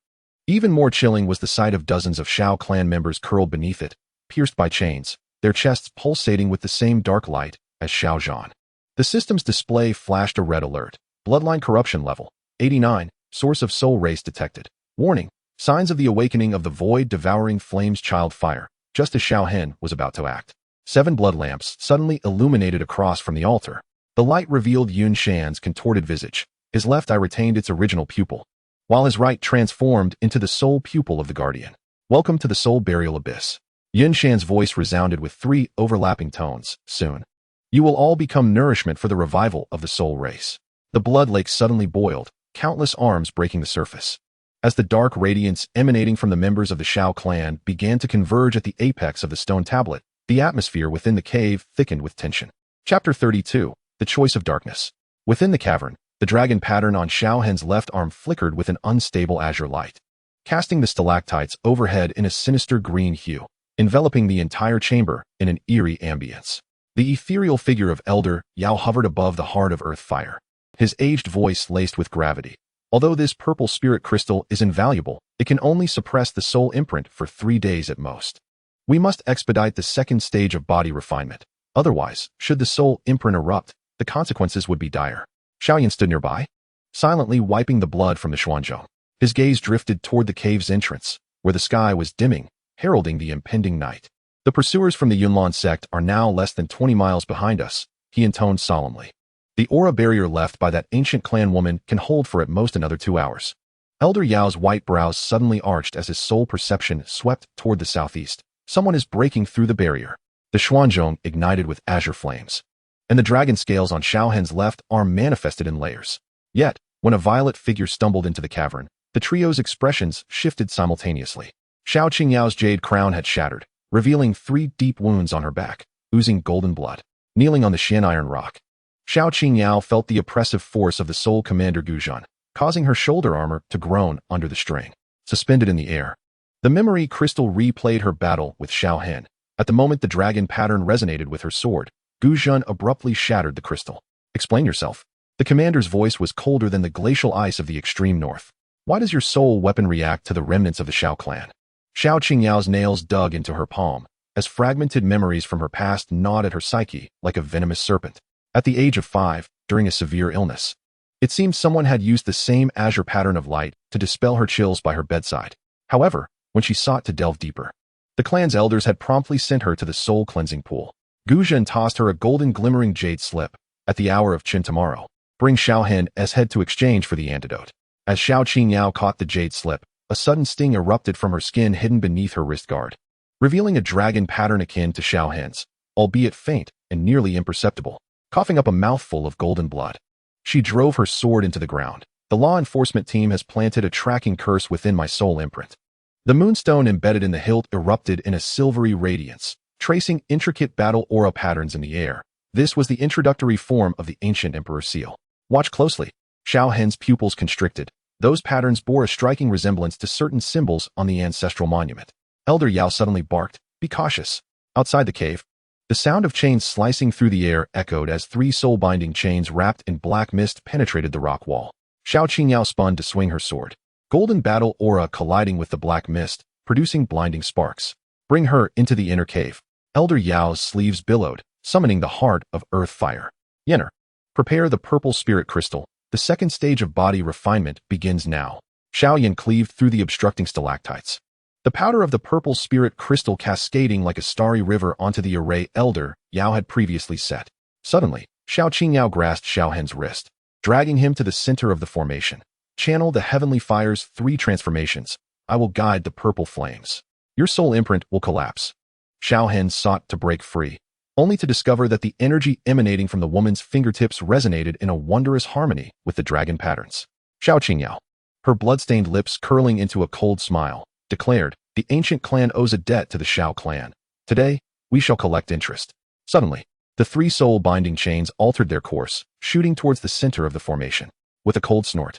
Even more chilling was the sight of dozens of Xiao clan members curled beneath it, pierced by chains, their chests pulsating with the same dark light as Xiao Zhan. The system's display flashed a red alert. Bloodline corruption level, 89, source of soul race detected. Warning, signs of the awakening of the void devouring flames child fire, just as Xiao Hen was about to act. 7 blood lamps suddenly illuminated across from the altar. The light revealed Yun Shan's contorted visage. His left eye retained its original pupil, while his right transformed into the soul pupil of the guardian. Welcome to the soul burial abyss. Yun Shan's voice resounded with 3 overlapping tones. Soon, you will all become nourishment for the revival of the soul race. The blood lake suddenly boiled, countless arms breaking the surface. As the dark radiance emanating from the members of the Xiao clan began to converge at the apex of the stone tablet, the atmosphere within the cave thickened with tension. Chapter 32. The Choice of Darkness. Within the cavern, the dragon pattern on Xiao Hen's left arm flickered with an unstable azure light, casting the stalactites overhead in a sinister green hue, enveloping the entire chamber in an eerie ambience. The ethereal figure of Elder Yao hovered above the heart of earth fire, his aged voice laced with gravity. Although this purple spirit crystal is invaluable, it can only suppress the soul imprint for 3 days at most. We must expedite the second stage of body refinement. Otherwise, should the soul imprint erupt, the consequences would be dire. Xiao Yan stood nearby, silently wiping the blood from the Xuanzhong. His gaze drifted toward the cave's entrance, where the sky was dimming, heralding the impending night. The pursuers from the Yunlan sect are now less than 20 miles behind us, he intoned solemnly. The aura barrier left by that ancient clan woman can hold for at most another 2 hours. Elder Yao's white brows suddenly arched as his soul perception swept toward the southeast. Someone is breaking through the barrier. The Xuanzhong ignited with azure flames, and the dragon scales on Xiao Hen's left arm manifested in layers. Yet, When a violet figure stumbled into the cavern, the trio's expressions shifted simultaneously. Xiao Qingyao's jade crown had shattered, revealing 3 deep wounds on her back, oozing golden blood. Kneeling on the Xian iron rock, Xiao Qingyao felt the oppressive force of the Soul Commander Guzhan, causing her shoulder armor to groan under the strain. Suspended in the air, the memory crystal replayed her battle with Xiao Hen. At the moment the dragon pattern resonated with her sword, Guzhan abruptly shattered the crystal. Explain yourself. The commander's voice was colder than the glacial ice of the extreme north. Why does your soul weapon react to the remnants of the Xiao Clan? Xiao Qingyao's nails dug into her palm, as fragmented memories from her past gnawed at her psyche like a venomous serpent. At the age of 5, during a severe illness, it seemed someone had used the same azure pattern of light to dispel her chills by her bedside. However, when she sought to delve deeper, the clan's elders had promptly sent her to the soul cleansing pool. Guzhan tossed her a golden glimmering jade slip. At the hour of Qin tomorrow, bring Xiao Hen's head to exchange for the antidote. As Xiao Qingyao caught the jade slip, a sudden sting erupted from her skin hidden beneath her wrist guard, revealing a dragon pattern akin to Xiao Hen's, albeit faint and nearly imperceptible. Coughing up a mouthful of golden blood, she drove her sword into the ground. The law enforcement team has planted a tracking curse within my soul imprint. The moonstone embedded in the hilt erupted in a silvery radiance, tracing intricate battle aura patterns in the air. This was the introductory form of the ancient Emperor seal. Watch closely. Xiao Hen's pupils constricted. Those patterns bore a striking resemblance to certain symbols on the ancestral monument. Elder Yao suddenly barked, "Be cautious." Outside the cave, the sound of chains slicing through the air echoed as 3 soul-binding chains wrapped in black mist penetrated the rock wall. Xiao Qingyao spun to swing her sword, golden battle aura colliding with the black mist, producing blinding sparks. Bring her into the inner cave. Elder Yao's sleeves billowed, summoning the heart of earth fire. Yenner, prepare the purple spirit crystal. The second stage of body refinement begins now. Xiao Yan cleaved through the obstructing stalactites, the powder of the purple spirit crystal cascading like a starry river onto the array Elder Yao had previously set. Suddenly, Xiao Qingyao grasped Xiao Hen's wrist, dragging him to the center of the formation. Channel the heavenly fire's 3 transformations. I will guide the purple flames. Your soul imprint will collapse. Xiao Hen sought to break free, only to discover that the energy emanating from the woman's fingertips resonated in a wondrous harmony with the dragon patterns. Xiao Qingyao, her blood-stained lips curling into a cold smile, declared, "The ancient clan owes a debt to the Xiao Clan. Today, we shall collect interest." Suddenly, the 3 soul-binding chains altered their course, shooting towards the center of the formation. With a cold snort,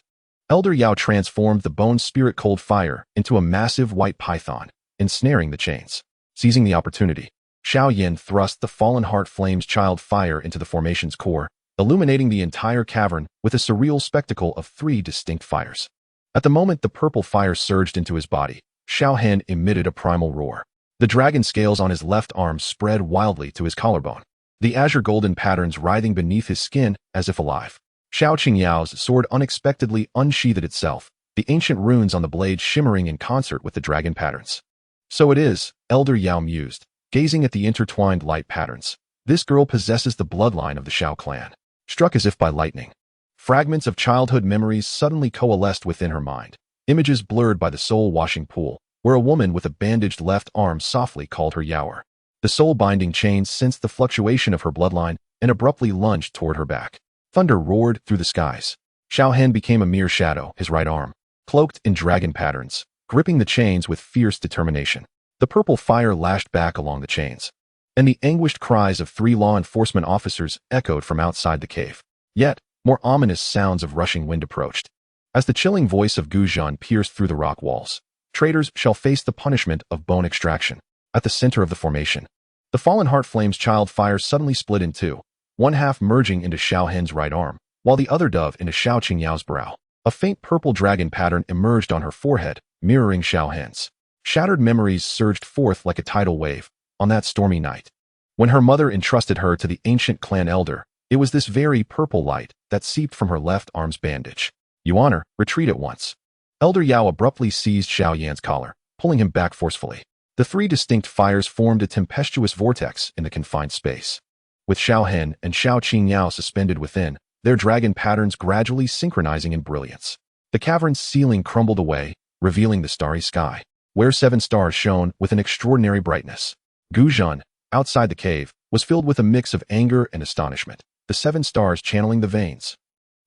Elder Yao transformed the bone spirit cold fire into a massive white python, ensnaring the chains. Seizing the opportunity, Xiao Yan thrust the fallen heart flame's child fire into the formation's core, illuminating the entire cavern with a surreal spectacle of 3 distinct fires. At the moment the purple fire surged into his body, Xiao Hen emitted a primal roar. The dragon scales on his left arm spread wildly to his collarbone, the azure golden patterns writhing beneath his skin as if alive. Xiao Qingyao's sword unexpectedly unsheathed itself, the ancient runes on the blade shimmering in concert with the dragon patterns. So it is, Elder Yao mused, gazing at the intertwined light patterns. This girl possesses the bloodline of the Xiao Clan. Struck as if by lightning, fragments of childhood memories suddenly coalesced within her mind. Images blurred by the soul-washing pool, where a woman with a bandaged left arm softly called her Yaoer. The soul-binding chains sensed the fluctuation of her bloodline and abruptly lunged toward her back. Thunder roared through the skies. Xiao Hen became a mere shadow, his right arm, cloaked in dragon patterns, gripping the chains with fierce determination. The purple fire lashed back along the chains, and the anguished cries of 3 law enforcement officers echoed from outside the cave. Yet, more ominous sounds of rushing wind approached. As the chilling voice of Guzhan pierced through the rock walls, traitors shall face the punishment of bone extraction. At the center of the formation, the fallen heart flame's child fire suddenly split in 2, one half merging into Xiao Hen's right arm, while the other dove into Xiao Qingyao's brow. A faint purple dragon pattern emerged on her forehead, mirroring Xiao Hen's. Shattered memories surged forth like a tidal wave on that stormy night. When her mother entrusted her to the ancient clan elder, it was this very purple light that seeped from her left arm's bandage. Yuaner, retreat at once. Elder Yao abruptly seized Xiao Yan's collar, pulling him back forcefully. The 3 distinct fires formed a tempestuous vortex in the confined space. With Xiao Hen and Xiao Qingyao suspended within, their dragon patterns gradually synchronizing in brilliance. The cavern's ceiling crumbled away, revealing the starry sky, where 7 stars shone with an extraordinary brightness. Guzhan, outside the cave, was filled with a mix of anger and astonishment, the 7 stars channeling the veins.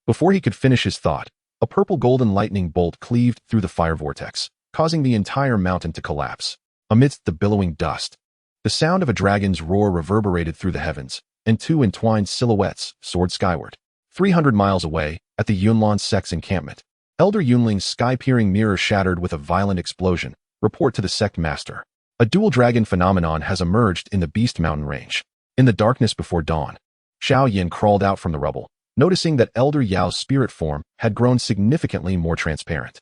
Before he could finish his thought, A purple-golden lightning bolt cleaved through the fire vortex, causing the entire mountain to collapse. Amidst the billowing dust, the sound of a dragon's roar reverberated through the heavens, and two entwined silhouettes soared skyward. 300 miles away, at the Yunlan sect's encampment, Elder Yunling's sky-peering mirror shattered with a violent explosion. Report to the sect master. A dual dragon phenomenon has emerged in the Beast Mountain range. In the darkness before dawn, Xiao Yan crawled out from the rubble, noticing that Elder Yao's spirit form had grown significantly more transparent.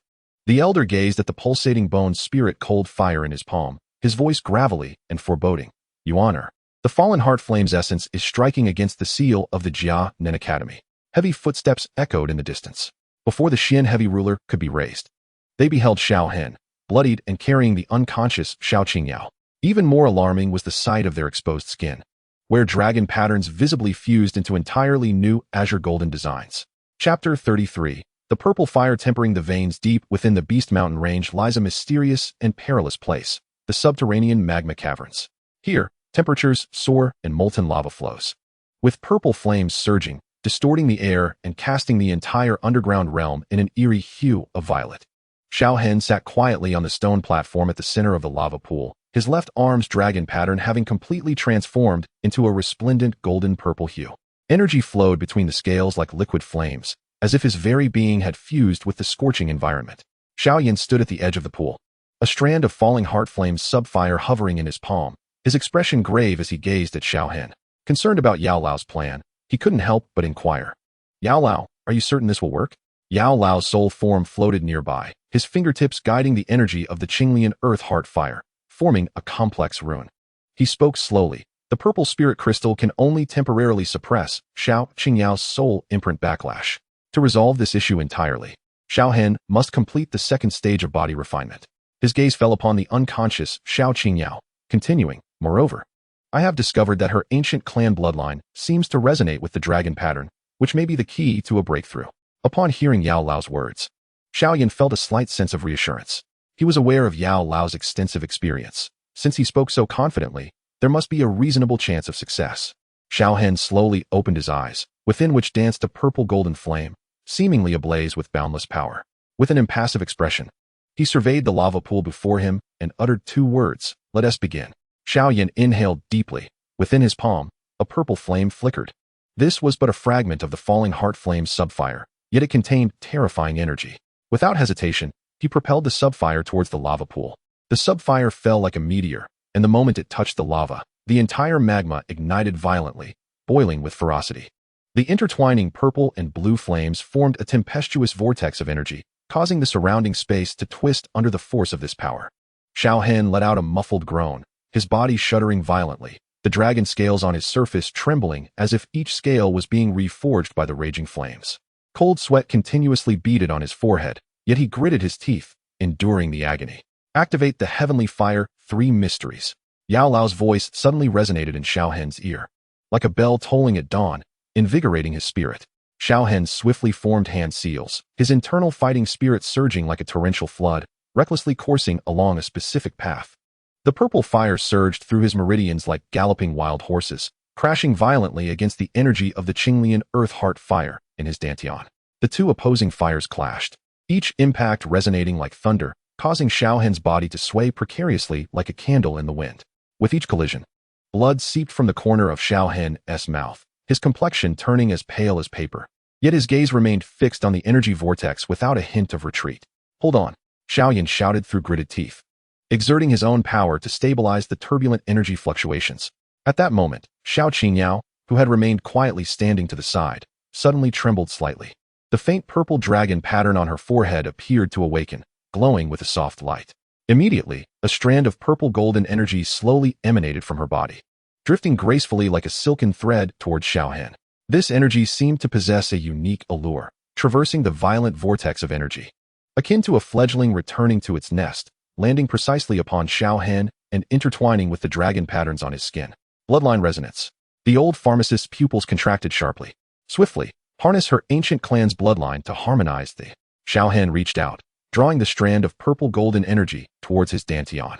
The elder gazed at the pulsating bone's spirit cold fire in his palm, his voice gravelly and foreboding. You honor. The fallen heart flame's essence is striking against the seal of the Xiao Yan Academy. Heavy footsteps echoed in the distance. Before the Xian heavy ruler could be raised, they beheld Xiao Hen, bloodied and carrying the unconscious Xiao Qingyao. Even more alarming was the sight of their exposed skin, where dragon patterns visibly fused into entirely new azure golden designs. Chapter 33. The purple fire tempering the veins deep within the Beast Mountain range lies a mysterious and perilous place, the subterranean magma caverns. Here, temperatures soar and molten lava flows, with purple flames surging, distorting the air and casting the entire underground realm in an eerie hue of violet. Xiao Hen sat quietly on the stone platform at the center of the lava pool, his left arm's dragon pattern having completely transformed into a resplendent golden-purple hue. Energy flowed between the scales like liquid flames, as if his very being had fused with the scorching environment. Xiao Yan stood at the edge of the pool, a strand of falling heart flames subfire hovering in his palm, his expression grave as he gazed at Xiao Hen. Concerned about Yao Lao's plan, he couldn't help but inquire. Yao Lao, are you certain this will work? Yao Lao's soul form floated nearby, his fingertips guiding the energy of the Qinglian earth heart fire, forming a complex rune. He spoke slowly. The purple spirit crystal can only temporarily suppress Xiao Qingyao's soul imprint backlash. To resolve this issue entirely, Xiao Hen must complete the second stage of body refinement. His gaze fell upon the unconscious Xiao Qingyao, continuing, moreover, I have discovered that her ancient clan bloodline seems to resonate with the dragon pattern, which may be the key to a breakthrough. Upon hearing Yao Lao's words, Xiao Yan felt a slight sense of reassurance. He was aware of Yao Lao's extensive experience. Since he spoke so confidently, there must be a reasonable chance of success. Xiao Hen slowly opened his eyes, within which danced a purple-golden flame, seemingly ablaze with boundless power. With an impassive expression, he surveyed the lava pool before him and uttered two words, let us begin. Xiao Yan inhaled deeply. Within his palm, a purple flame flickered. This was but a fragment of the falling heart flame's subfire, yet it contained terrifying energy. Without hesitation, he propelled the subfire towards the lava pool. The subfire fell like a meteor, and the moment it touched the lava, the entire magma ignited violently, boiling with ferocity. The intertwining purple and blue flames formed a tempestuous vortex of energy, causing the surrounding space to twist under the force of this power. Xiao Hen let out a muffled groan, his body shuddering violently, the dragon scales on his surface trembling as if each scale was being reforged by the raging flames. Cold sweat continuously beaded on his forehead, yet he gritted his teeth, enduring the agony. Activate the heavenly fire, 3 mysteries. Yao Lao's voice suddenly resonated in Xiao Hen's ear, like a bell tolling at dawn, invigorating his spirit. Xiao Hen swiftly formed hand seals, his internal fighting spirit surging like a torrential flood, recklessly coursing along a specific path. The purple fire surged through his meridians like galloping wild horses, crashing violently against the energy of the Qinglian earth heart fire in his dantian. The two opposing fires clashed, each impact resonating like thunder, causing Xiao Hen's body to sway precariously like a candle in the wind. With each collision, blood seeped from the corner of Xiao Hen's mouth, his complexion turning as pale as paper. Yet his gaze remained fixed on the energy vortex without a hint of retreat. Hold on, Xiao Yan shouted through gritted teeth, exerting his own power to stabilize the turbulent energy fluctuations. At that moment, Xiao Qingyao, who had remained quietly standing to the side, suddenly trembled slightly. The faint purple dragon pattern on her forehead appeared to awaken, glowing with a soft light. Immediately, a strand of purple-golden energy slowly emanated from her body, drifting gracefully like a silken thread towards Xiao Hen. This energy seemed to possess a unique allure, traversing the violent vortex of energy, akin to a fledgling returning to its nest, landing precisely upon Xiao Hen and intertwining with the dragon patterns on his skin. Bloodline resonance. The old pharmacist's pupils contracted sharply. Swiftly, harness her ancient clan's bloodline to harmonize the... Xiao Hen reached out, drawing the strand of purple-golden energy towards his dantian.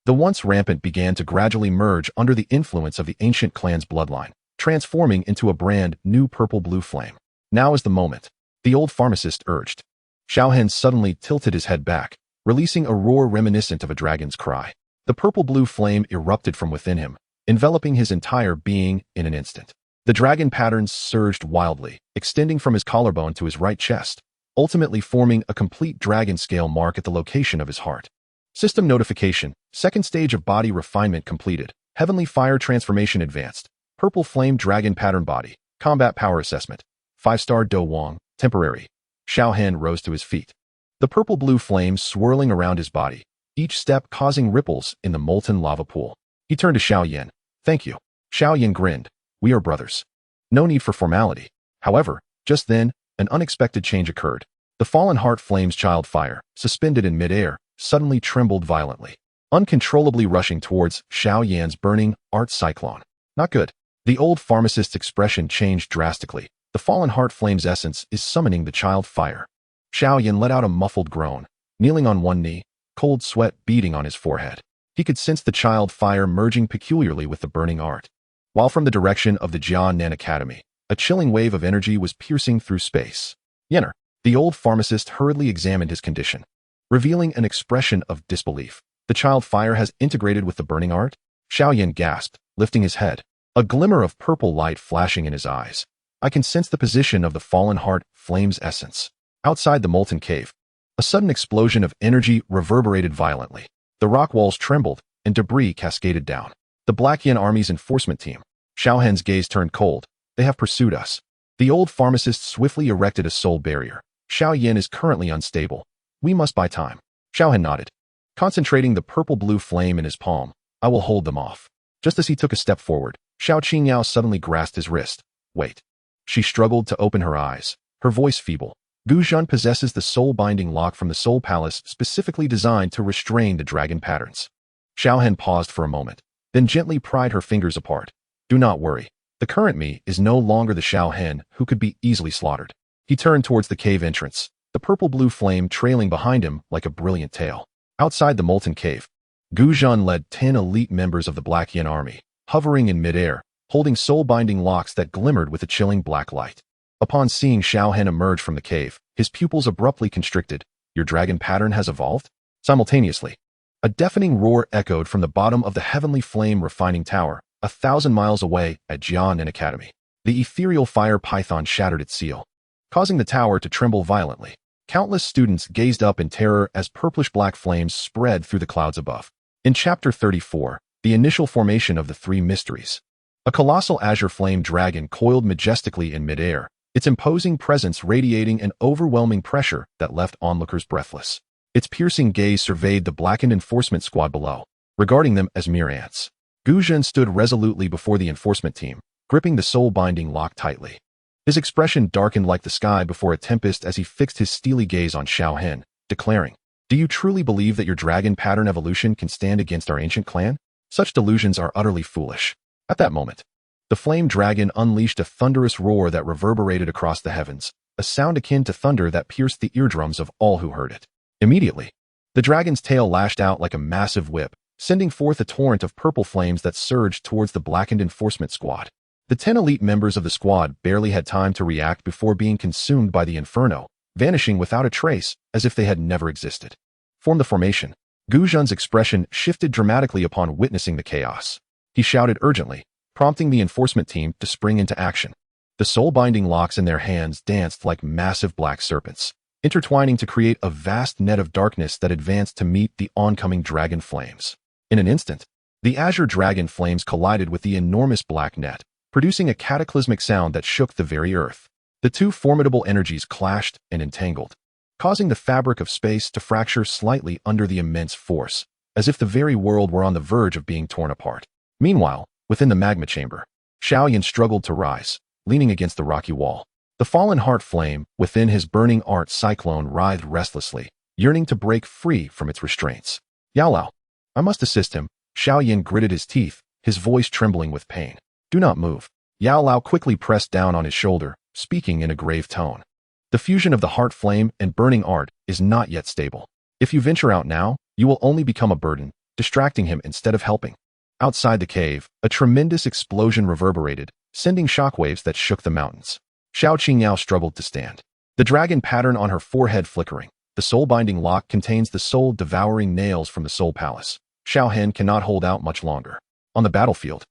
The once rampant began to gradually merge under the influence of the ancient clan's bloodline, transforming into a brand new purple-blue flame. Now is the moment, the old pharmacist urged. Xiao Hen suddenly tilted his head back, releasing a roar reminiscent of a dragon's cry. The purple-blue flame erupted from within him, enveloping his entire being in an instant. The dragon patterns surged wildly, extending from his collarbone to his right chest, ultimately forming a complete dragon-scale mark at the location of his heart. System notification, second stage of body refinement completed, heavenly fire transformation advanced, purple flame dragon pattern body, combat power assessment, 5-star Do Wong, temporary. Xiao Hen rose to his feet. The purple-blue flames swirling around his body, each step causing ripples in the molten lava pool. He turned to Xiao Yan. Thank you. Xiao Yan grinned. We are brothers. No need for formality. However, just then, an unexpected change occurred. The fallen heart flame's child fire, suspended in midair, suddenly trembled violently, uncontrollably rushing towards Xiao Yan's burning art cyclone. Not good. The old pharmacist's expression changed drastically. The fallen heart flame's essence is summoning the child fire. Xiao Yan let out a muffled groan, kneeling on one knee, cold sweat beading on his forehead. He could sense the child fire merging peculiarly with the burning art. While from the direction of the Yan Academy, a chilling wave of energy was piercing through space. Yenner, the old pharmacist hurriedly examined his condition, revealing an expression of disbelief. The child fire has integrated with the burning art? Xiao Yan gasped, lifting his head, a glimmer of purple light flashing in his eyes. I can sense the position of the fallen heart flame's essence. Outside the molten cave, a sudden explosion of energy reverberated violently. The rock walls trembled, and debris cascaded down. The Black Yan Army's enforcement team. Xiao Hen's gaze turned cold. They have pursued us. The old pharmacist swiftly erected a soul barrier. Xiao Yan is currently unstable. We must buy time. Xiao Hen nodded. Concentrating the purple-blue flame in his palm, I will hold them off. Just as he took a step forward, Xiao Qingyao suddenly grasped his wrist. Wait. She struggled to open her eyes, her voice feeble. Guzhan possesses the soul-binding lock from the Soul Palace specifically designed to restrain the dragon patterns. Xiao Hen paused for a moment, then gently pried her fingers apart. Do not worry. The current me is no longer the Xiao Hen who could be easily slaughtered. He turned towards the cave entrance, the purple-blue flame trailing behind him like a brilliant tail. Outside the molten cave, Guzhan led 10 elite members of the Black Yan Army, hovering in midair, holding soul-binding locks that glimmered with a chilling black light. Upon seeing Xiao Hen emerge from the cave, his pupils abruptly constricted. Your dragon pattern has evolved? Simultaneously, a deafening roar echoed from the bottom of the heavenly flame refining tower, 1,000 miles away at Yan Academy. The ethereal fire python shattered its seal, causing the tower to tremble violently. Countless students gazed up in terror as purplish-black flames spread through the clouds above. In Chapter 34, the initial formation of the three mysteries. A colossal azure flame dragon coiled majestically in midair, its imposing presence radiating an overwhelming pressure that left onlookers breathless. Its piercing gaze surveyed the blackened enforcement squad below, regarding them as mere ants. Guzhan stood resolutely before the enforcement team, gripping the soul-binding lock tightly. His expression darkened like the sky before a tempest as he fixed his steely gaze on Xiao Hen, declaring, Do you truly believe that your dragon pattern evolution can stand against our ancient clan? Such delusions are utterly foolish. At that moment, the flame dragon unleashed a thunderous roar that reverberated across the heavens, a sound akin to thunder that pierced the eardrums of all who heard it. Immediately, the dragon's tail lashed out like a massive whip, sending forth a torrent of purple flames that surged towards the blackened enforcement squad. The 10 elite members of the squad barely had time to react before being consumed by the inferno, vanishing without a trace as if they had never existed. Form the formation. Guzhan's expression shifted dramatically upon witnessing the chaos. He shouted urgently, prompting the enforcement team to spring into action. The soul-binding locks in their hands danced like massive black serpents, intertwining to create a vast net of darkness that advanced to meet the oncoming dragon flames. In an instant, the azure dragon flames collided with the enormous black net, producing a cataclysmic sound that shook the very earth. The two formidable energies clashed and entangled, causing the fabric of space to fracture slightly under the immense force, as if the very world were on the verge of being torn apart. Meanwhile, within the magma chamber, Xiao Yan struggled to rise, leaning against the rocky wall. The fallen heart flame within his burning art cyclone writhed restlessly, yearning to break free from its restraints. Yaolao, I must assist him. Xiao Yan gritted his teeth, his voice trembling with pain. Do not move. Yaolao quickly pressed down on his shoulder, speaking in a grave tone. The fusion of the heart flame and burning art is not yet stable. If you venture out now, you will only become a burden, distracting him instead of helping. Outside the cave, a tremendous explosion reverberated, sending shockwaves that shook the mountains. Xiao Qingyao struggled to stand. the dragon pattern on her forehead flickering. The soul-binding lock contains the soul-devouring nails from the Soul Palace. Xiao Hen cannot hold out much longer. On the battlefield,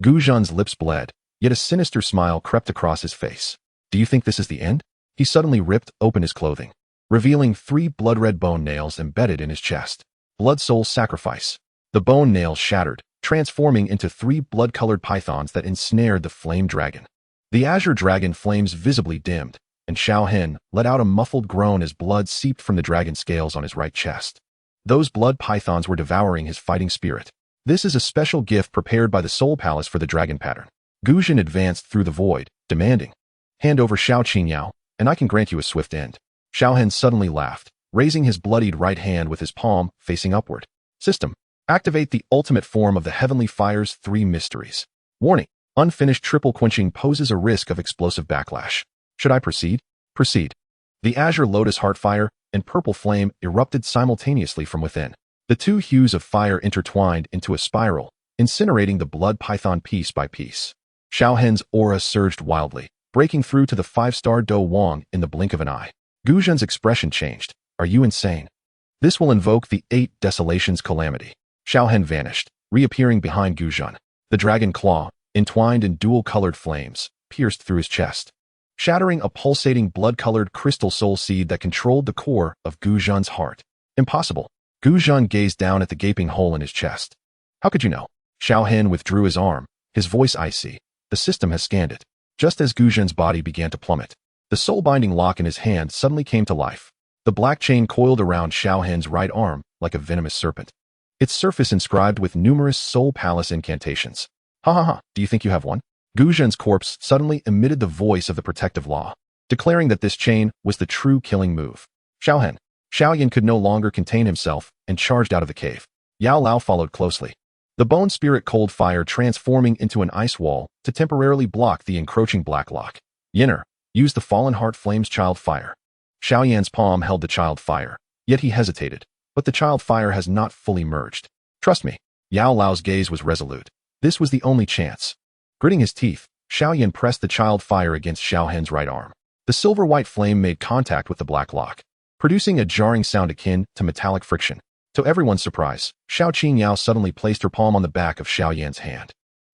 Gu Zhan's lips bled, yet a sinister smile crept across his face. Do you think this is the end? He suddenly ripped open his clothing, revealing 3 blood-red bone nails embedded in his chest. Blood Soul Sacrifice. The bone nails shattered, transforming into 3 blood-colored pythons that ensnared the flame dragon. The azure dragon flames visibly dimmed, and Xiao Hen let out a muffled groan as blood seeped from the dragon scales on his right chest. Those blood pythons were devouring his fighting spirit. This is a special gift prepared by the Soul Palace for the dragon pattern. Gu Zhan advanced through the void, demanding, "Hand over Xiao Qingyao, and I can grant you a swift end." Xiao Hen suddenly laughed, raising his bloodied right hand with his palm facing upward. System. Activate the ultimate form of the Heavenly Fire's 3 mysteries. Warning. Unfinished triple quenching poses a risk of explosive backlash. Should I proceed? Proceed. The azure lotus heart fire and purple flame erupted simultaneously from within. The 2 hues of fire intertwined into a spiral, incinerating the blood python piece by piece. Xiao Hen's aura surged wildly, breaking through to the 5-star Do Wang in the blink of an eye. Gu Zhan's expression changed. Are you insane? This will invoke the 8 Desolations Calamity. Xiao Hen vanished, reappearing behind Gu Zhan. The dragon claw, entwined in dual-colored flames, pierced through his chest, shattering a pulsating blood-colored crystal soul seed that controlled the core of Gu Zhan's heart. Impossible. Gu Zhan gazed down at the gaping hole in his chest. How could you know? Xiao Hen withdrew his arm, his voice icy. The system has scanned it. Just as Gu Zhan's body began to plummet, the soul-binding lock in his hand suddenly came to life. The black chain coiled around Xiao Hen's right arm like a venomous serpent, its surface inscribed with numerous Soul Palace incantations. Ha ha ha, do you think you have won? Gu Zhan's corpse suddenly emitted the voice of the protective law, declaring that this chain was the true killing move. Xiao Hen. Xiao Yan could no longer contain himself and charged out of the cave. Yao Lao followed closely, the bone spirit cold fire transforming into an ice wall to temporarily block the encroaching black lock. Yinner, use the fallen heart flame's child fire. Xiao Yan's palm held the child fire, yet he hesitated, but the child fire has not fully merged. Trust me. Yao Lao's gaze was resolute. This was the only chance. Gritting his teeth, Xiao Yan pressed the child fire against Xiao Hen's right arm. The silver-white flame made contact with the black lock, producing a jarring sound akin to metallic friction. To everyone's surprise, Xiao Qingyao suddenly placed her palm on the back of Xiao Yan's hand.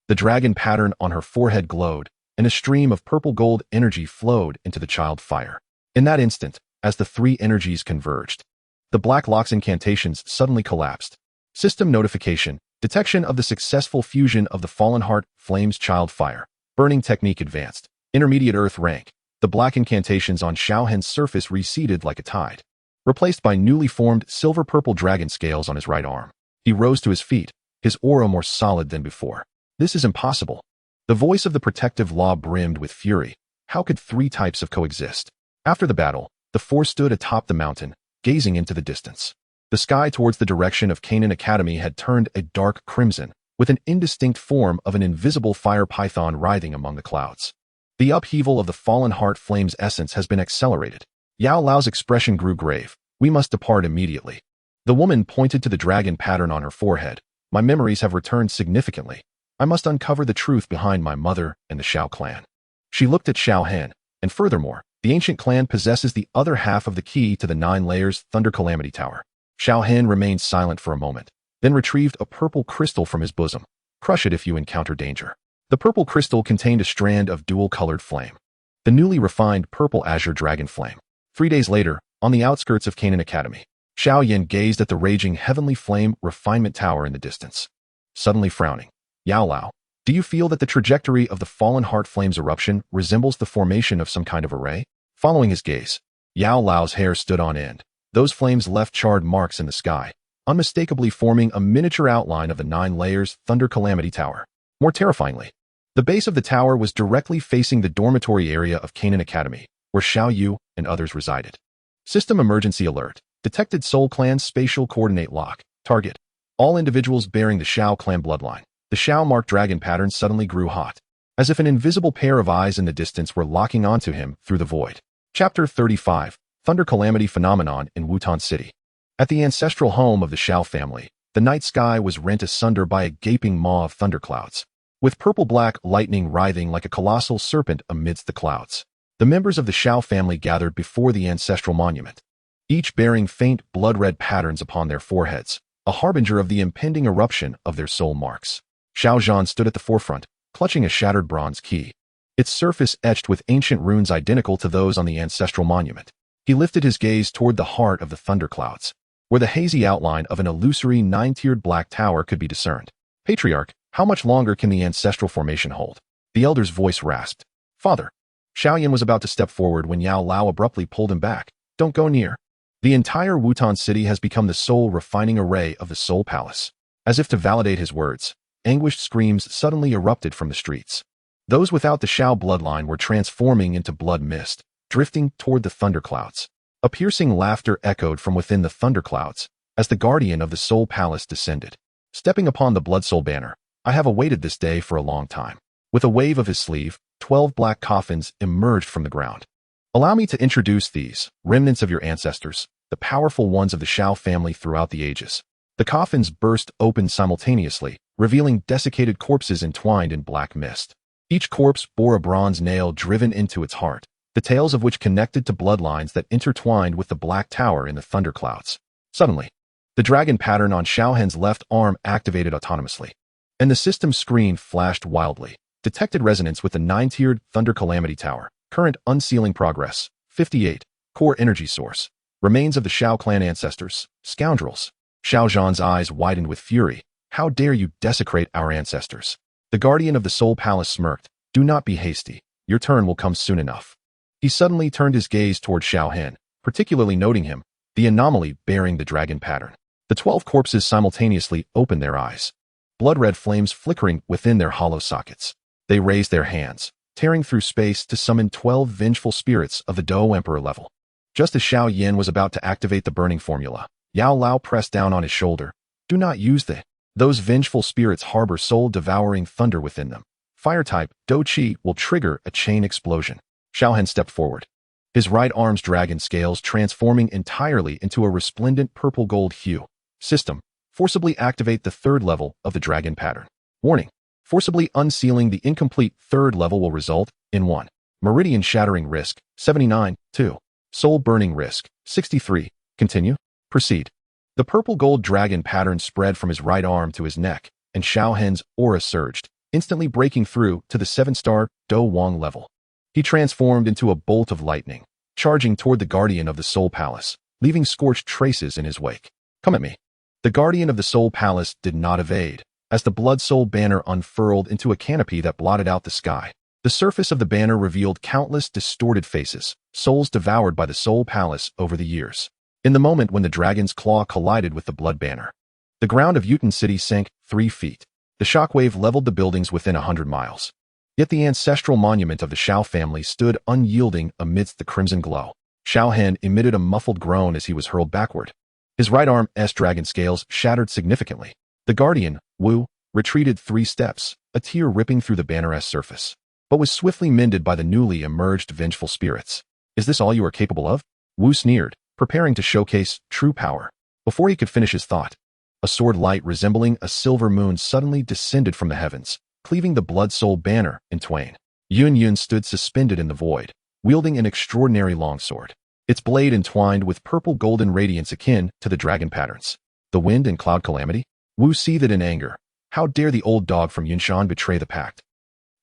The dragon pattern on her forehead glowed, and a stream of purple-gold energy flowed into the child fire. In that instant, as the 3 energies converged, the black lock's incantations suddenly collapsed. System notification. Detection of the successful fusion of the Fallen Heart Flame's child fire. Burning technique advanced. Intermediate earth rank. The black incantations on Xiao Hen's surface receded like a tide, replaced by newly formed silver-purple dragon scales on his right arm. He rose to his feet, his aura more solid than before. This is impossible. The voice of the protective law brimmed with fury. How could 3 types of coexist? After the battle, the 4 stood atop the mountain, gazing into the distance. The sky towards the direction of Canaan Academy had turned a dark crimson, with an indistinct form of an invisible fire python writhing among the clouds. The upheaval of the Fallen Heart Flame's essence has been accelerated. Yao Lao's expression grew grave. We must depart immediately. The woman pointed to the dragon pattern on her forehead. My memories have returned significantly. I must uncover the truth behind my mother and the Xiao Clan. She looked at Xiao Hen, and furthermore, the ancient clan possesses the other half of the key to the 9 layers Thunder Calamity Tower. Xiao Hen remained silent for a moment, then retrieved a purple crystal from his bosom. Crush it if you encounter danger. The purple crystal contained a strand of dual-colored flame, the newly refined purple azure dragon flame. 3 days later, on the outskirts of Canaan Academy, Xiao Yan gazed at the raging heavenly flame refinement tower in the distance. Suddenly frowning, Yao Lao, do you feel that the trajectory of the Fallen Heart Flame's eruption resembles the formation of some kind of array? Following his gaze, Yao Lao's hair stood on end. Those flames left charred marks in the sky, unmistakably forming a miniature outline of the 9 layers Thunder Calamity Tower. More terrifyingly, the base of the tower was directly facing the dormitory area of Canaan Academy, where Xiao Yu and others resided. System emergency alert. Detected Soul Clan spatial coordinate lock. Target. All individuals bearing the Xiao Clan bloodline. The Xiao marked dragon pattern suddenly grew hot, as if an invisible pair of eyes in the distance were locking onto him through the void. Chapter 35. Thunder Calamity Phenomenon in Wutan City. At the ancestral home of the Xiao family, the night sky was rent asunder by a gaping maw of thunderclouds, with purple-black lightning writhing like a colossal serpent amidst the clouds. The members of the Xiao family gathered before the ancestral monument, each bearing faint blood-red patterns upon their foreheads, a harbinger of the impending eruption of their soul marks. Xiao Yan stood at the forefront, clutching a shattered bronze key, its surface etched with ancient runes identical to those on the ancestral monument. He lifted his gaze toward the heart of the thunderclouds, where the hazy outline of an illusory nine-tiered black tower could be discerned. Patriarch, how much longer can the ancestral formation hold? The elder's voice rasped. Father. Xiao Yan was about to step forward when Yao Lao abruptly pulled him back. Don't go near. The entire Wutan city has become the soul refining array of the Soul Palace. As if to validate his words, anguished screams suddenly erupted from the streets. Those without the Xiao bloodline were transforming into blood mist, drifting toward the thunderclouds. A piercing laughter echoed from within the thunderclouds as the guardian of the Soul Palace descended. Stepping upon the Blood Soul banner, I have awaited this day for a long time. With a wave of his sleeve, 12 black coffins emerged from the ground. Allow me to introduce these, remnants of your ancestors, the powerful ones of the Xiao family throughout the ages. The coffins burst open simultaneously, revealing desiccated corpses entwined in black mist. Each corpse bore a bronze nail driven into its heart, the tails of which connected to bloodlines that intertwined with the black tower in the thunderclouds. Suddenly, the dragon pattern on Xiao Hen's left arm activated autonomously, and the system screen flashed wildly. Detected resonance with the 9-tiered Thunder Calamity Tower. Current unsealing progress. 58. Core energy source. Remains of the Xiao Clan ancestors. Scoundrels. Xiao Zhan's eyes widened with fury. How dare you desecrate our ancestors? The guardian of the Soul Palace smirked. Do not be hasty. Your turn will come soon enough. He suddenly turned his gaze toward Xiao Hen, particularly noting him, the anomaly bearing the dragon pattern. The 12 corpses simultaneously opened their eyes, blood-red flames flickering within their hollow sockets. They raised their hands, tearing through space to summon 12 vengeful spirits of the Dou Emperor level. Just as Xiao Yan was about to activate the burning formula, Yao Lao pressed down on his shoulder. Do not use those vengeful spirits harbor soul-devouring thunder within them. Fire-type, Dou Qi will trigger a chain explosion. Xiao Hen stepped forward, his right arm's dragon scales transforming entirely into a resplendent purple-gold hue. System, forcibly activate the 3rd level of the dragon pattern. Warning. Forcibly unsealing the incomplete 3rd level will result in 1. Meridian shattering risk, 79, 2. Soul burning risk, 63. Continue. Proceed. The purple-gold dragon pattern spread from his right arm to his neck, and Xiao Hen's aura surged, instantly breaking through to the 7-star Dou Wang level. He transformed into a bolt of lightning, charging toward the guardian of the Soul Palace, leaving scorched traces in his wake. Come at me. The guardian of the Soul Palace did not evade, as the Blood Soul banner unfurled into a canopy that blotted out the sky. The surface of the banner revealed countless distorted faces, souls devoured by the Soul Palace over the years. In the moment when the dragon's claw collided with the blood banner, the ground of Yutan City sank 3 feet. The shockwave leveled the buildings within 100 miles. Yet the ancestral monument of the Xiao family stood unyielding amidst the crimson glow. Xiao Hen emitted a muffled groan as he was hurled backward. His right arm's dragon scales shattered significantly. The guardian, Wu, retreated 3 steps, a tear ripping through the banner's surface, but was swiftly mended by the newly emerged vengeful spirits. Is this all you are capable of? Wu sneered, preparing to showcase true power. Before he could finish his thought, a sword light resembling a silver moon suddenly descended from the heavens, cleaving the Blood Soul banner in twain. Yunlan stood suspended in the void, wielding an extraordinary longsword, its blade entwined with purple-golden radiance akin to the dragon patterns. The wind and cloud calamity? Wu seethed in anger. How dare the old dog from Yunshan betray the pact?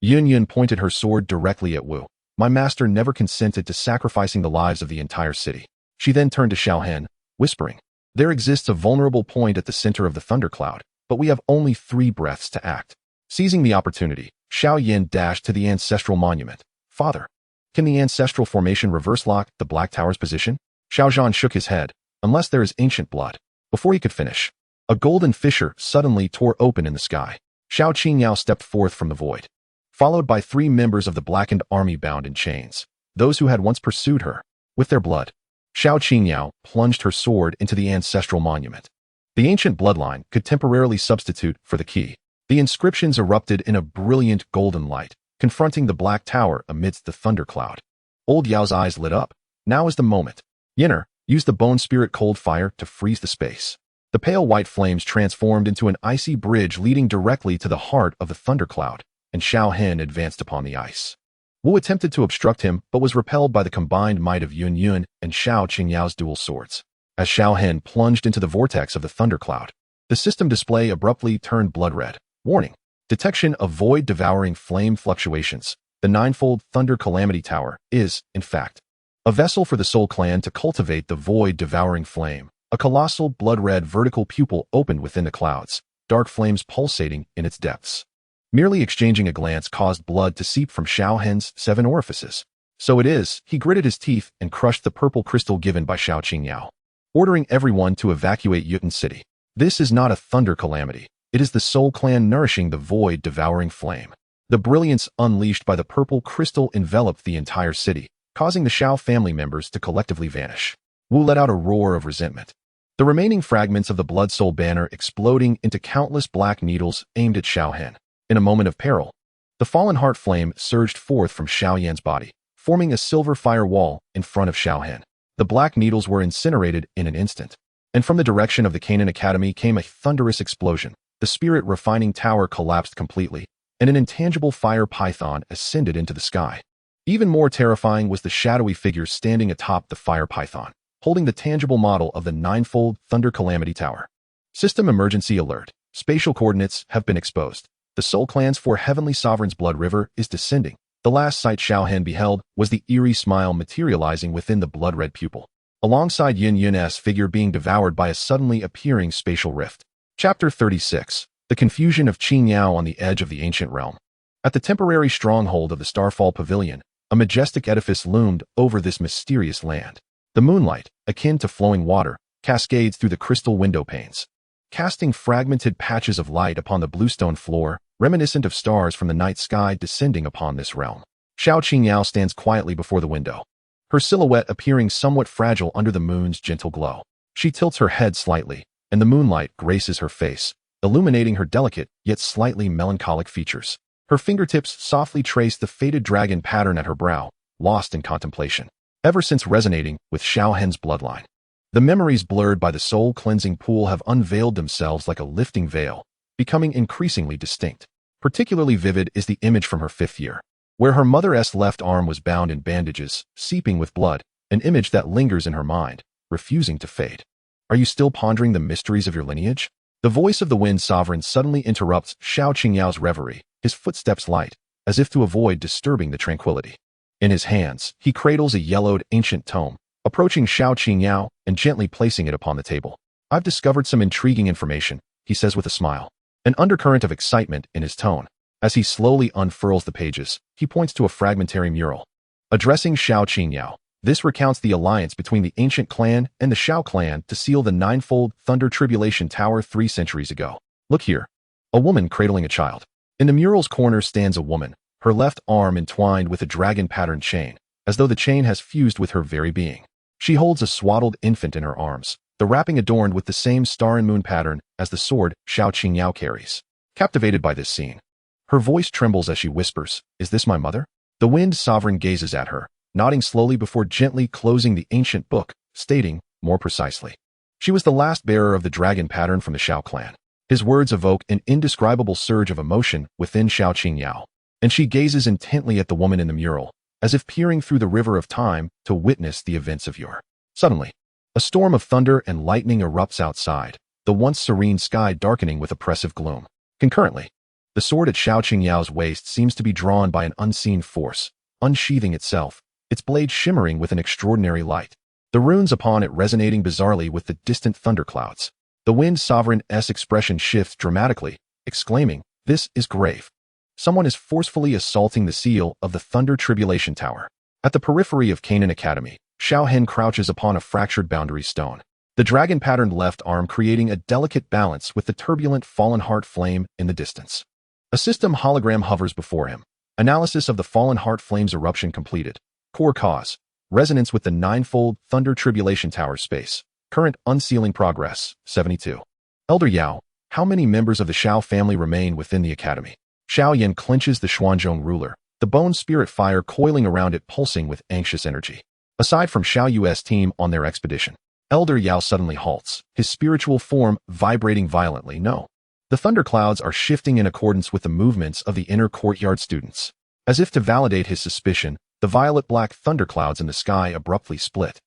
Yunlan pointed her sword directly at Wu. My master never consented to sacrificing the lives of the entire city. She then turned to Xiao Hen, whispering, there exists a vulnerable point at the center of the thundercloud, but we have only 3 breaths to act. Seizing the opportunity, Xiao Yan dashed to the ancestral monument. Father, can the ancestral formation reverse lock the Black Tower's position? Xiao Zhan shook his head. Unless there is ancient blood. Before he could finish, a golden fissure suddenly tore open in the sky. Xiao Qingyao stepped forth from the void, followed by 3 members of the blackened army bound in chains, those who had once pursued her. With their blood, Xiao Qingyao plunged her sword into the ancestral monument. The ancient bloodline could temporarily substitute for the key. The inscriptions erupted in a brilliant golden light, confronting the Black Tower amidst the thundercloud. Old Yao's eyes lit up. Now is the moment. Yinner, use the bone spirit cold fire to freeze the space. The pale white flames transformed into an icy bridge leading directly to the heart of the thundercloud, and Xiao Hen advanced upon the ice. Wu attempted to obstruct him, but was repelled by the combined might of Yunlan and Xiao Qingyao's dual swords. As Xiao Hen plunged into the vortex of the thundercloud, the system display abruptly turned blood red. Warning: detection of void devouring flame fluctuations. The ninefold Thunder Calamity Tower is, in fact, a vessel for the Xiao Clan to cultivate the void devouring flame. A colossal blood-red vertical pupil opened within the clouds, dark flames pulsating in its depths. Merely exchanging a glance caused blood to seep from Xiao Hen's 7 orifices. So it is, he gritted his teeth and crushed the purple crystal given by Xiao Qingyao, ordering everyone to evacuate Yunlan City. This is not a thunder calamity. It is the Xiao Clan nourishing the void devouring flame. The brilliance unleashed by the purple crystal enveloped the entire city, causing the Xiao family members to collectively vanish. Wu let out a roar of resentment, the remaining fragments of the Blood Soul banner exploding into countless black needles aimed at Xiao Hen. In a moment of peril, the fallen heart flame surged forth from Xiao Yan's body, forming a silver fire wall in front of Xiao Hen. The black needles were incinerated in an instant, and from the direction of the Canaan Academy came a thunderous explosion. The spirit refining tower collapsed completely, and an intangible fire python ascended into the sky. Even more terrifying was the shadowy figure standing atop the fire python, holding the tangible model of the ninefold Thunder Calamity Tower. System emergency alert. Spatial coordinates have been exposed. The Xiao Clan's 4 Heavenly Sovereigns' blood river is descending. The last sight Xiao Hen beheld was the eerie smile materializing within the blood-red pupil, alongside Yunlan's figure being devoured by a suddenly appearing spatial rift. Chapter 36. The confusion of Qingyao on the edge of the ancient realm. At the temporary stronghold of the Starfall Pavilion, a majestic edifice loomed over this mysterious land. The moonlight, akin to flowing water, cascades through the crystal window panes, casting fragmented patches of light upon the bluestone floor, reminiscent of stars from the night sky descending upon this realm. Xiao Qingyao stands quietly before the window, her silhouette appearing somewhat fragile under the moon's gentle glow. She tilts her head slightly, and the moonlight graces her face, illuminating her delicate yet slightly melancholic features. Her fingertips softly trace the faded dragon pattern at her brow, lost in contemplation. Ever since resonating with Xiao Hen's bloodline, the memories blurred by the soul-cleansing pool have unveiled themselves like a lifting veil, becoming increasingly distinct. Particularly vivid is the image from her 5th year, where her mother's left arm was bound in bandages, seeping with blood, an image that lingers in her mind, refusing to fade. Are you still pondering the mysteries of your lineage? The voice of the Wind Sovereign suddenly interrupts Xiao Qingyao's reverie, his footsteps light, as if to avoid disturbing the tranquility. In his hands, he cradles a yellowed ancient tome, approaching Xiao Qingyao and gently placing it upon the table. I've discovered some intriguing information, he says with a smile, an undercurrent of excitement in his tone. As he slowly unfurls the pages, he points to a fragmentary mural. Addressing Xiao Qingyao, this recounts the alliance between the ancient clan and the Xiao Clan to seal the ninefold Thunder Tribulation Tower 3 centuries ago. Look here. A woman cradling a child. In the mural's corner stands a woman, her left arm entwined with a dragon-patterned chain, as though the chain has fused with her very being. She holds a swaddled infant in her arms, the wrapping adorned with the same star and moon pattern as the sword Xiao Qingyao carries. Captivated by this scene, her voice trembles as she whispers, "Is this my mother?" The Wind Sovereign gazes at her, nodding slowly before gently closing the ancient book, stating, more precisely, "She was the last bearer of the dragon pattern from the Xiao Clan." His words evoke an indescribable surge of emotion within Xiao Qingyao, and she gazes intently at the woman in the mural, as if peering through the river of time to witness the events of yore. Suddenly, a storm of thunder and lightning erupts outside, the once serene sky darkening with oppressive gloom. Concurrently, the sword at Xiao Qingyao's waist seems to be drawn by an unseen force, unsheathing itself, its blade shimmering with an extraordinary light, the runes upon it resonating bizarrely with the distant thunderclouds. The Wind Sovereign's expression shifts dramatically, exclaiming, "This is grave. Someone is forcefully assaulting the seal of the Thunder Tribulation Tower." At the periphery of Canaan Academy, Xiao Hen crouches upon a fractured boundary stone, the dragon-patterned left arm creating a delicate balance with the turbulent fallen heart flame in the distance. A system hologram hovers before him. Analysis of the fallen heart flame's eruption completed. Core cause: resonance with the ninefold Thunder Tribulation Tower space. Current unsealing progress, 72. Elder Yao, how many members of the Xiao family remain within the academy? Xiao Yan clenches the Xuanzhong ruler, the bone spirit fire coiling around it pulsing with anxious energy. Aside from Xiao Yu's team on their expedition, Elder Yao suddenly halts, his spiritual form vibrating violently. No. The thunderclouds are shifting in accordance with the movements of the inner courtyard students. As if to validate his suspicion, the violet-black thunderclouds in the sky abruptly split,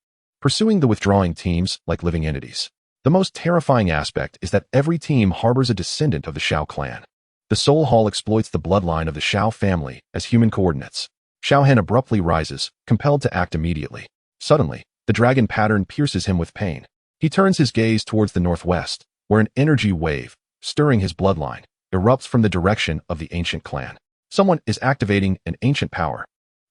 pursuing the withdrawing teams like living entities. The most terrifying aspect is that every team harbors a descendant of the Xiao Clan. The Soul Hall exploits the bloodline of the Xiao family as human coordinates. Xiao Hen abruptly rises, compelled to act immediately. Suddenly, the dragon pattern pierces him with pain. He turns his gaze towards the northwest, where an energy wave, stirring his bloodline, erupts from the direction of the ancient clan. Someone is activating an ancient power,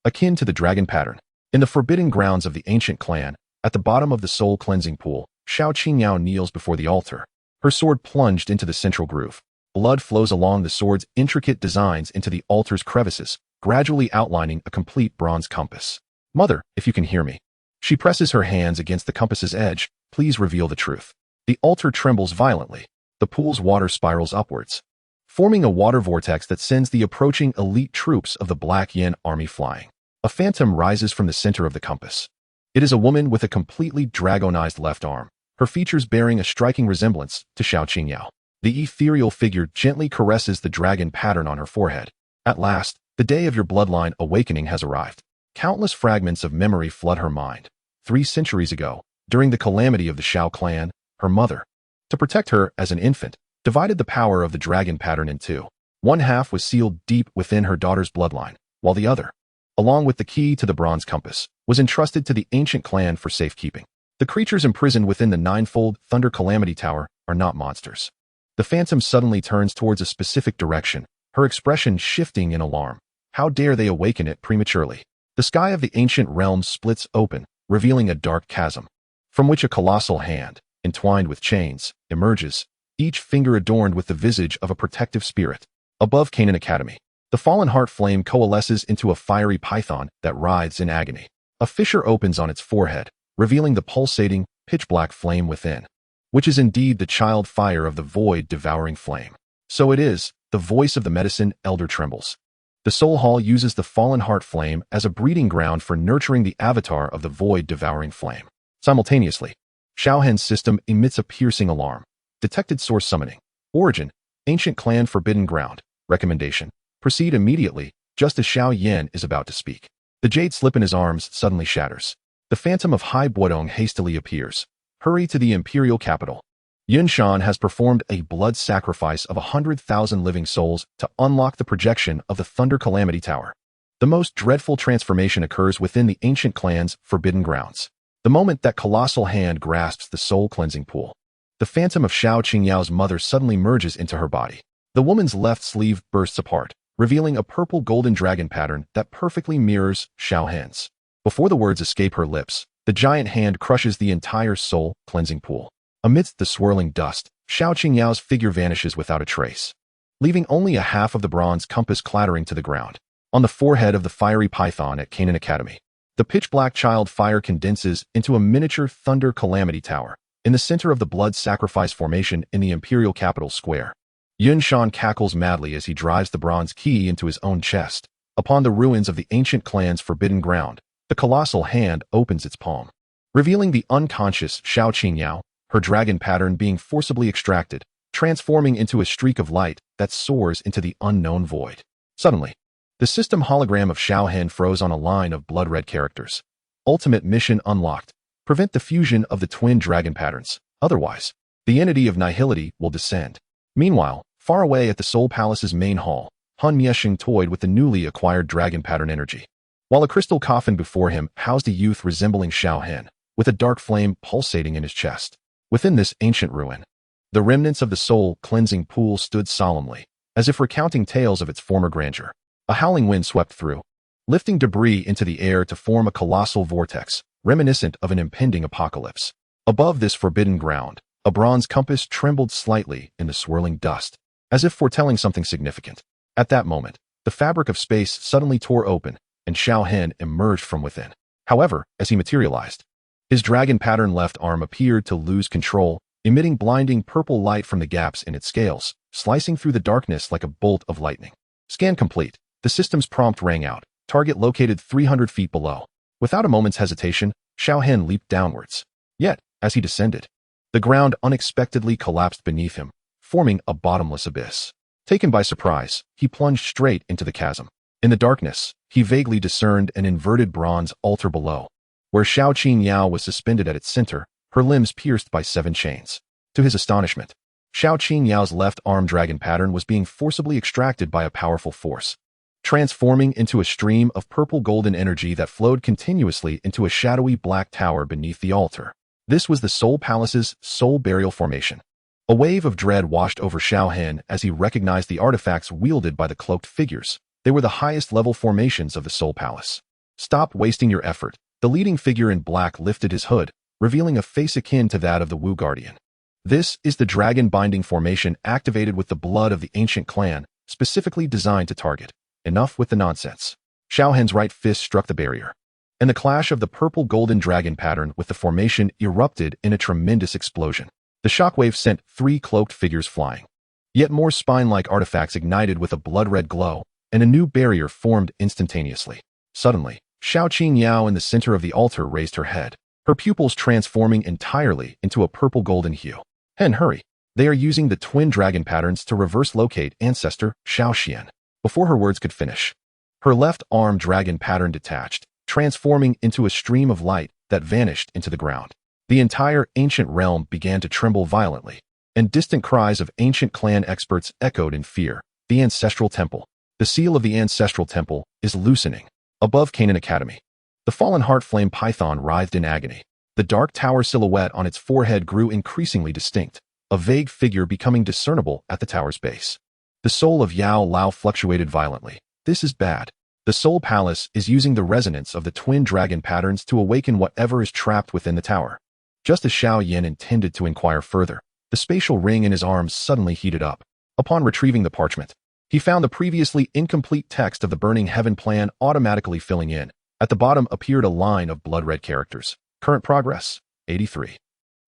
akin to the dragon pattern. In the forbidden grounds of the ancient clan, at the bottom of the soul cleansing pool, Xiao Qingyao kneels before the altar, her sword plunged into the central groove. Blood flows along the sword's intricate designs into the altar's crevices, gradually outlining a complete bronze compass. Mother, if you can hear me. She presses her hands against the compass's edge. Please reveal the truth. The altar trembles violently. The pool's water spirals upwards, forming a water vortex that sends the approaching elite troops of the Black Yin army flying. A phantom rises from the center of the compass. It is a woman with a completely dragonized left arm, her features bearing a striking resemblance to Xiao Qingyao. The ethereal figure gently caresses the dragon pattern on her forehead. At last, the day of your bloodline awakening has arrived. Countless fragments of memory flood her mind. 3 centuries ago, during the calamity of the Xiao Clan, her mother, to protect her as an infant, divided the power of the dragon pattern in two. One half was sealed deep within her daughter's bloodline, while the other, along with the key to the bronze compass, was entrusted to the ancient clan for safekeeping. The creatures imprisoned within the ninefold Thunder Calamity Tower are not monsters. The phantom suddenly turns towards a specific direction, her expression shifting in alarm. How dare they awaken it prematurely? The sky of the ancient realm splits open, revealing a dark chasm, from which a colossal hand, entwined with chains, emerges, each finger adorned with the visage of a protective spirit. Above Canaan Academy, the fallen heart flame coalesces into a fiery python that writhes in agony. A fissure opens on its forehead, revealing the pulsating, pitch-black flame within, which is indeed the child fire of the void devouring flame. So it is, the voice of the medicine elder trembles. The Soul Hall uses the fallen heart flame as a breeding ground for nurturing the avatar of the void devouring flame. Simultaneously, Xiao Hen's system emits a piercing alarm. Detected source summoning. Origin, ancient clan forbidden ground. Recommendation, proceed immediately, just as Xiao Yan is about to speak. The jade slip in his arms suddenly shatters. The phantom of Hai Buodong hastily appears. Hurry to the imperial capital. Yunshan has performed a blood sacrifice of 100,000 living souls to unlock the projection of the Thunder Calamity Tower. The most dreadful transformation occurs within the ancient clan's forbidden grounds. The moment that colossal hand grasps the soul cleansing pool, the phantom of Xiao Qingyao's mother suddenly merges into her body. The woman's left sleeve bursts apart, revealing a purple golden dragon pattern that perfectly mirrors Xiao Hen's. Before the words escape her lips, the giant hand crushes the entire soul cleansing pool. Amidst the swirling dust, Xiao Qingyao's figure vanishes without a trace, leaving only a half of the bronze compass clattering to the ground. On the forehead of the fiery python at Canaan Academy, the pitch-black child fire condenses into a miniature Thunder Calamity Tower, in the center of the blood sacrifice formation in the imperial capital square. Yunshan cackles madly as he drives the bronze key into his own chest. Upon the ruins of the ancient clan's forbidden ground, the colossal hand opens its palm, revealing the unconscious Xiao Qingyao, her dragon pattern being forcibly extracted, transforming into a streak of light that soars into the unknown void. Suddenly, the system hologram of Xiao Hen froze on a line of blood-red characters. Ultimate mission unlocked. Prevent the fusion of the twin dragon patterns. Otherwise, the entity of nihility will descend. Meanwhile, far away at the Soul Palace's main hall, Han Miesheng toyed with the newly acquired dragon pattern energy, while a crystal coffin before him housed a youth resembling Xiao Hen, with a dark flame pulsating in his chest. Within this ancient ruin, the remnants of the soul cleansing pool stood solemnly, as if recounting tales of its former grandeur. A howling wind swept through, lifting debris into the air to form a colossal vortex, reminiscent of an impending apocalypse. Above this forbidden ground, a bronze compass trembled slightly in the swirling dust, as if foretelling something significant. At that moment, the fabric of space suddenly tore open, and Xiao Hen emerged from within. However, as he materialized, his dragon pattern left arm appeared to lose control, emitting blinding purple light from the gaps in its scales, slicing through the darkness like a bolt of lightning. Scan complete. The system's prompt rang out. Target located 300 feet below. Without a moment's hesitation, Xiao Hen leaped downwards. Yet, as he descended, the ground unexpectedly collapsed beneath him, forming a bottomless abyss. Taken by surprise, he plunged straight into the chasm. In the darkness, he vaguely discerned an inverted bronze altar below. Where Xiao Yan was suspended at its center, her limbs pierced by 7 chains. To his astonishment, Xiao Yan's left arm dragon pattern was being forcibly extracted by a powerful force, transforming into a stream of purple-golden energy that flowed continuously into a shadowy black tower beneath the altar. This was the Soul Palace's soul burial formation. A wave of dread washed over Xiao Hen as he recognized the artifacts wielded by the cloaked figures. They were the highest-level formations of the Soul Palace. "Stop wasting your effort." The leading figure in black lifted his hood, revealing a face akin to that of the Wu Guardian. "This is the dragon binding formation activated with the blood of the ancient clan, specifically designed to target." Enough with the nonsense. Xiao Hen's right fist struck the barrier, and the clash of the purple-golden dragon pattern with the formation erupted in a tremendous explosion. The shockwave sent 3 cloaked figures flying. Yet more spine-like artifacts ignited with a blood-red glow, and a new barrier formed instantaneously. Suddenly, Xiao Yan in the center of the altar raised her head, her pupils transforming entirely into a purple-golden hue. "Hen, hurry. They are using the twin dragon patterns to reverse locate ancestor Xiao Yan." Before her words could finish, her left arm dragon pattern detached, transforming into a stream of light that vanished into the ground. The entire ancient realm began to tremble violently, and distant cries of ancient clan experts echoed in fear. The Ancestral Temple. The seal of the Ancestral Temple is loosening. Above Canaan Academy, the fallen heart flame python writhed in agony. The dark tower silhouette on its forehead grew increasingly distinct, a vague figure becoming discernible at the tower's base. The soul of Yao Lao fluctuated violently. "This is bad." The Soul Palace is using the resonance of the twin dragon patterns to awaken whatever is trapped within the tower. Just as Xiao Yan intended to inquire further, the spatial ring in his arms suddenly heated up. Upon retrieving the parchment, he found the previously incomplete text of the Burning Heaven plan automatically filling in. At the bottom appeared a line of blood-red characters. "Current progress, 83.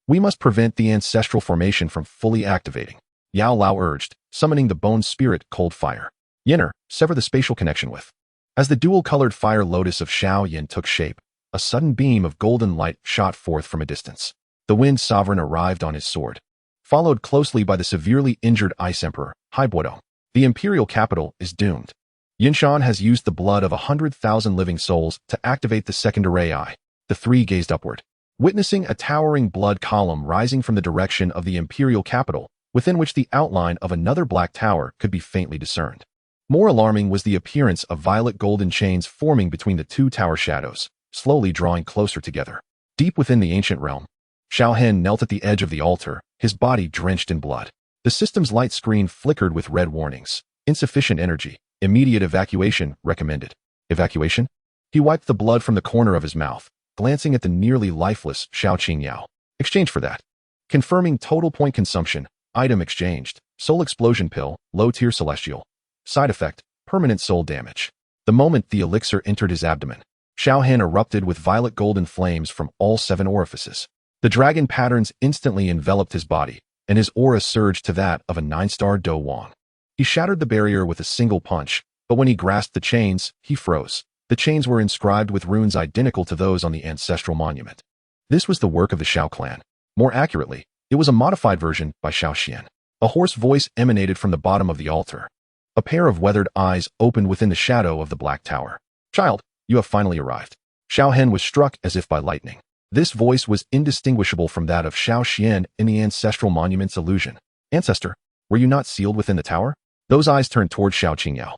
We must prevent the ancestral formation from fully activating," Yao Lao urged, summoning the bone spirit Cold Fire. "Yenner, sever the spatial connection with." As the dual-colored fire lotus of Xiao Yan took shape, a sudden beam of golden light shot forth from a distance. The Wind Sovereign arrived on his sword, followed closely by the severely injured Ice Emperor, Haibuodong. "The imperial capital is doomed. Yunlan has used the blood of 100,000 living souls to activate the second array eye." The 3 gazed upward, witnessing a towering blood column rising from the direction of the imperial capital, within which the outline of another black tower could be faintly discerned. More alarming was the appearance of violet golden chains forming between the 2 tower shadows, slowly drawing closer together. Deep within the ancient realm, Xiao Hen knelt at the edge of the altar, his body drenched in blood. The system's light screen flickered with red warnings. "Insufficient energy. Immediate evacuation recommended." "Evacuation?" He wiped the blood from the corner of his mouth, glancing at the nearly lifeless Xiao Qingyao. "Exchange for that." Confirming total point consumption. Item exchanged. Soul explosion pill, low-tier celestial. Side effect, permanent soul damage. The moment the elixir entered his abdomen, Xiao Hen erupted with violet golden flames from all 7 orifices. The dragon patterns instantly enveloped his body, and his aura surged to that of a 9-star Do Wang. He shattered the barrier with a single punch, but when he grasped the chains, he froze. The chains were inscribed with runes identical to those on the ancestral monument. This was the work of the Xiao Clan. More accurately, it was a modified version by Xiao Xian. A hoarse voice emanated from the bottom of the altar. A pair of weathered eyes opened within the shadow of the black tower. "Child, you have finally arrived." Xiao Hen was struck as if by lightning. This voice was indistinguishable from that of Xiao Xian in the ancestral monument's illusion. "Ancestor, were you not sealed within the tower?" Those eyes turned toward Xiao Qingyao.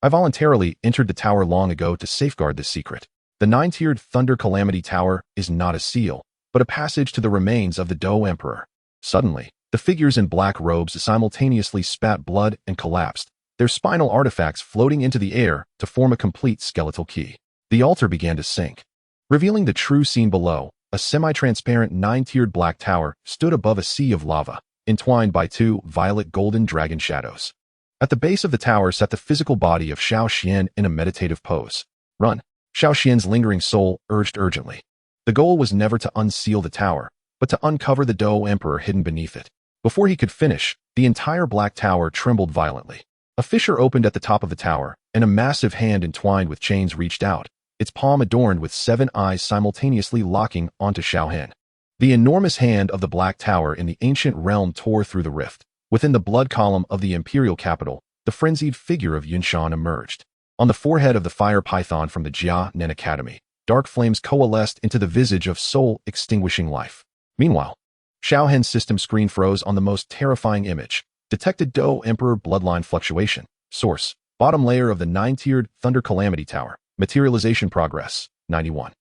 "I voluntarily entered the tower long ago to safeguard this secret. The 9-tiered Thunder Calamity Tower is not a seal, but a passage to the remains of the Do Emperor." Suddenly, the figures in black robes simultaneously spat blood and collapsed, their spinal artifacts floating into the air to form a complete skeletal key. The altar began to sink, revealing the true scene below. A semi-transparent 9-tiered black tower stood above a sea of lava, entwined by 2 violet golden dragon shadows. At the base of the tower sat the physical body of Xiao Xian in a meditative pose. "Run," Xiao Xian's lingering soul urged urgently. The goal was never to unseal the tower, but to uncover the Do Emperor hidden beneath it. Before he could finish, the entire black tower trembled violently. A fissure opened at the top of the tower, and a massive hand entwined with chains reached out, its palm adorned with 7 eyes simultaneously locking onto Xiao Hen. The enormous hand of the black tower in the ancient realm tore through the rift. Within the blood column of the imperial capital, the frenzied figure of Yunlan emerged. On the forehead of the fire python from the Xiao Yan Academy, dark flames coalesced into the visage of soul-extinguishing life. Meanwhile, Xiao Hen's system screen froze on the most terrifying image. Detected Do Emperor bloodline fluctuation. Source: bottom layer of the 9-tiered Thunder Calamity Tower. Materialization progress. 91.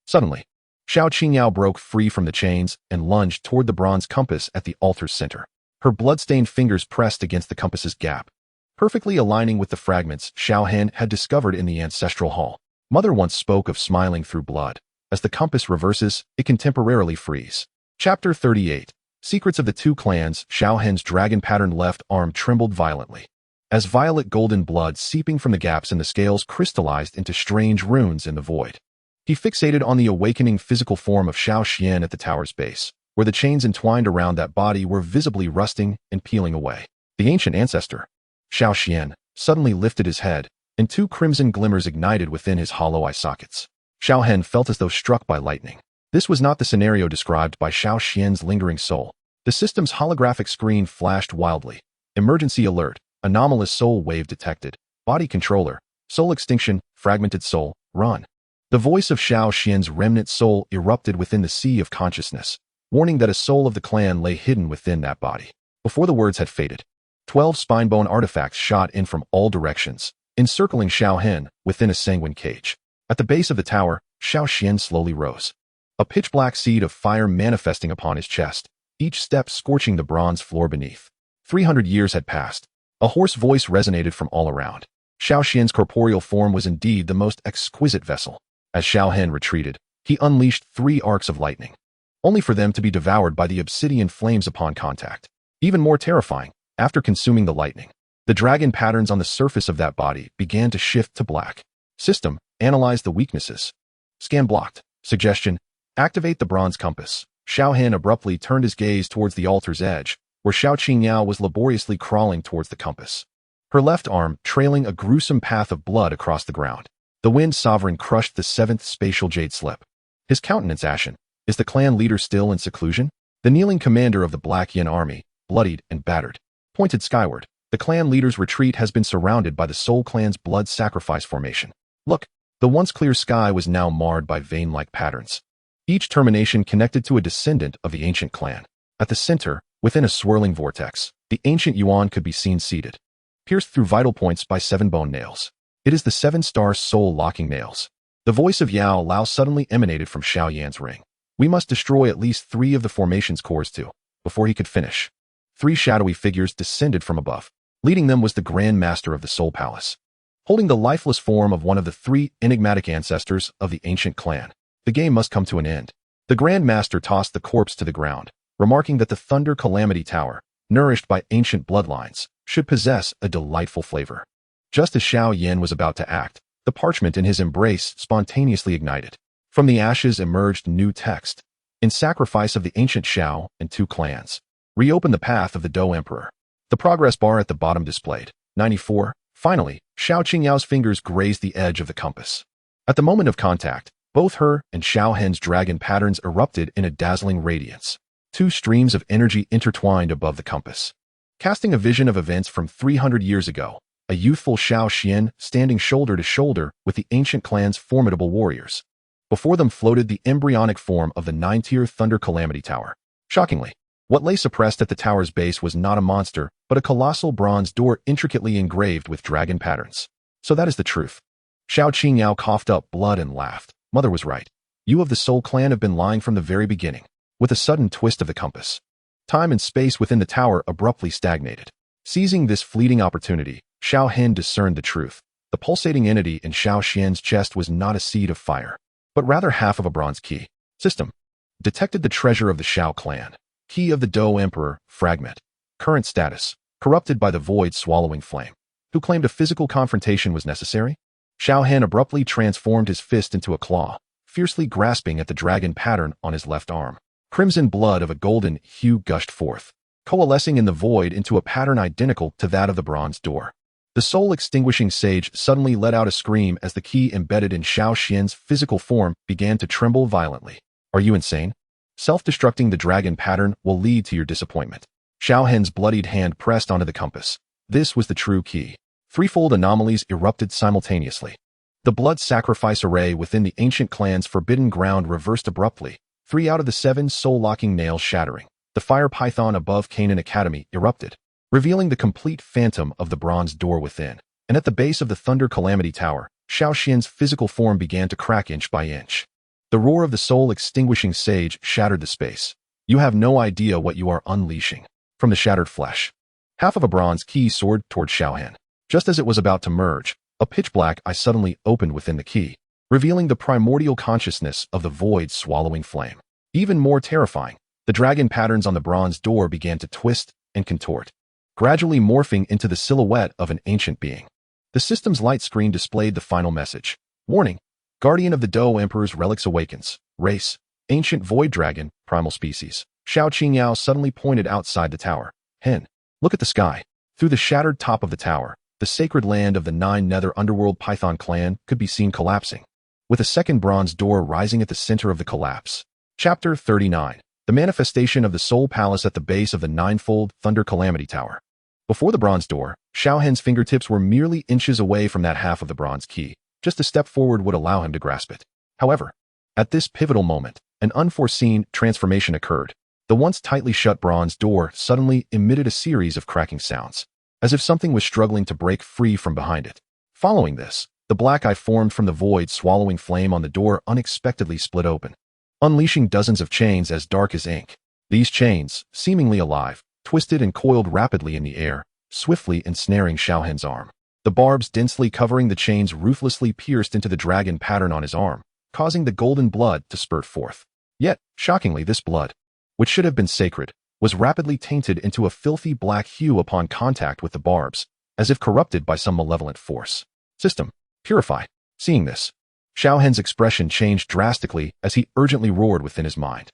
Suddenly, Xiao Qingyao broke free from the chains and lunged toward the bronze compass at the altar's center. Her blood-stained fingers pressed against the compass's gap, perfectly aligning with the fragments Xiao Hen had discovered in the Ancestral Hall. Mother once spoke of smiling through blood. As the compass reverses, it can temporarily freeze. Chapter 38. Secrets of the Two Clans. Xiao Hen's dragon pattern left arm trembled violently, as violet golden blood seeping from the gaps in the scales crystallized into strange runes in the void. He fixated on the awakening physical form of Xiao Xian at the tower's base, where the chains entwined around that body were visibly rusting and peeling away. The ancient ancestor, Xiao Xian, suddenly lifted his head, and two crimson glimmers ignited within his hollow eye sockets. Xiao Hen felt as though struck by lightning. This was not the scenario described by Xiao Xian's lingering soul. The system's holographic screen flashed wildly. Emergency alert. Anomalous soul wave detected. Body controller. Soul extinction. Fragmented soul. Run. The voice of Xiao Xian's remnant soul erupted within the sea of consciousness, warning that a soul of the clan lay hidden within that body. Before the words had faded, 12 spinebone artifacts shot in from all directions, encircling Xiao Hen within a sanguine cage. At the base of the tower, Xiao Xian slowly rose, a pitch-black seed of fire manifesting upon his chest, each step scorching the bronze floor beneath. 300 years had passed. A hoarse voice resonated from all around. Xiao Xian's corporeal form was indeed the most exquisite vessel. As Xiao Hen retreated, he unleashed 3 arcs of lightning, only for them to be devoured by the obsidian flames upon contact. Even more terrifying, after consuming the lightning, the dragon patterns on the surface of that body began to shift to black. System: analyze the weaknesses. Scan blocked. Suggestion: activate the bronze compass. Xiao Hen abruptly turned his gaze towards the altar's edge, where Xiao Qingyao was laboriously crawling towards the compass, her left arm trailing a gruesome path of blood across the ground. The Wind Sovereign crushed the 7th spatial jade slip, his countenance ashen. Is the clan leader still in seclusion? The kneeling commander of the Black Yin army, bloodied and battered, pointed skyward. The clan leader's retreat has been surrounded by the Soul Clan's blood sacrifice formation. Look, the once clear sky was now marred by vein-like patterns, each termination connected to a descendant of the ancient clan. At the center, within a swirling vortex, the ancient Yuan could be seen seated, pierced through vital points by 7 bone nails. It is the 7-star soul-locking nails. The voice of Yao Lao suddenly emanated from Xiao Yan's ring. We must destroy at least 3 of the formation's cores too. Before he could finish, 3 shadowy figures descended from above. Leading them was the Grand Master of the Soul Palace, holding the lifeless form of one of the 3 enigmatic ancestors of the ancient clan. The game must come to an end. The Grand Master tossed the corpse to the ground, remarking that the Thunder Calamity Tower, nourished by ancient bloodlines, should possess a delightful flavor. Just as Xiao Yan was about to act, the parchment in his embrace spontaneously ignited. From the ashes emerged new text. In sacrifice of the ancient Xiao and 2 clans, reopen the path of the Do Emperor. The progress bar at the bottom displayed. 94. Finally, Xiao Qingyao's fingers grazed the edge of the compass. At the moment of contact, both her and Xiao Hen's dragon patterns erupted in a dazzling radiance. 2 streams of energy intertwined above the compass, casting a vision of events from 300 years ago. A youthful Xiao Xian standing shoulder to shoulder with the ancient clan's formidable warriors. Before them floated the embryonic form of the 9-tier Thunder Calamity Tower. Shockingly, what lay suppressed at the tower's base was not a monster, but a colossal bronze door intricately engraved with dragon patterns. So that is the truth. Xiao Qingyao coughed up blood and laughed. Mother was right. You of the Soul Clan have been lying from the very beginning. With a sudden twist of the compass, time and space within the tower abruptly stagnated. Seizing this fleeting opportunity, Xiao Hen discerned the truth. The pulsating entity in Xiao Xian's chest was not a seed of fire, but rather half of a bronze key. System: detected the treasure of the Xiao Clan. Key of the Do Emperor, fragment. Current status: corrupted by the void swallowing flame. Who claimed a physical confrontation was necessary? Xiao Hen abruptly transformed his fist into a claw, fiercely grasping at the dragon pattern on his left arm. Crimson blood of a golden hue gushed forth, coalescing in the void into a pattern identical to that of the bronze door. The soul-extinguishing sage suddenly let out a scream as the key embedded in Xiao Xian's physical form began to tremble violently. Are you insane? Self-destructing the dragon pattern will lead to your disappointment. Xiao Hen's bloodied hand pressed onto the compass. This was the true key. Threefold anomalies erupted simultaneously. The blood sacrifice array within the ancient clan's forbidden ground reversed abruptly, 3 out of the 7 soul-locking nails shattering. The fire python above Canaan Academy erupted, revealing the complete phantom of the bronze door within. And at the base of the Thunder Calamity Tower, Xiao Xian's physical form began to crack inch by inch. The roar of the soul-extinguishing sage shattered the space. You have no idea what you are unleashing. From the shattered flesh, half of a bronze key soared toward Xiao Hen. Just as it was about to merge, a pitch-black eye suddenly opened within the key, revealing the primordial consciousness of the void-swallowing flame. Even more terrifying, the dragon patterns on the bronze door began to twist and contort, gradually morphing into the silhouette of an ancient being. The system's light screen displayed the final message. Warning, Guardian of the Dou Emperor's Relics Awakens. Race, Ancient Void Dragon, Primal Species. Xiao Qingyao suddenly pointed outside the tower. Hen, look at the sky. Through the shattered top of the tower, the sacred land of the 9 Nether Underworld Python clan could be seen collapsing, with a second bronze door rising at the center of the collapse. Chapter 39. The manifestation of the Soul Palace at the base of the ninefold Thunder Calamity Tower. Before the bronze door, Xiao Hen's fingertips were merely inches away from that half of the bronze key. Just a step forward would allow him to grasp it. However, at this pivotal moment, an unforeseen transformation occurred. The once tightly shut bronze door suddenly emitted a series of cracking sounds, as if something was struggling to break free from behind it. Following this, the black eye formed from the void swallowing flame on the door unexpectedly split open, unleashing dozens of chains as dark as ink. These chains, seemingly alive, twisted and coiled rapidly in the air, swiftly ensnaring Xiao Hen's arm. The barbs densely covering the chains ruthlessly pierced into the dragon pattern on his arm, causing the golden blood to spurt forth. Yet, shockingly, this blood, which should have been sacred, was rapidly tainted into a filthy black hue upon contact with the barbs, as if corrupted by some malevolent force. System, purify. Seeing this, Xiao Hen's expression changed drastically as he urgently roared within his mind.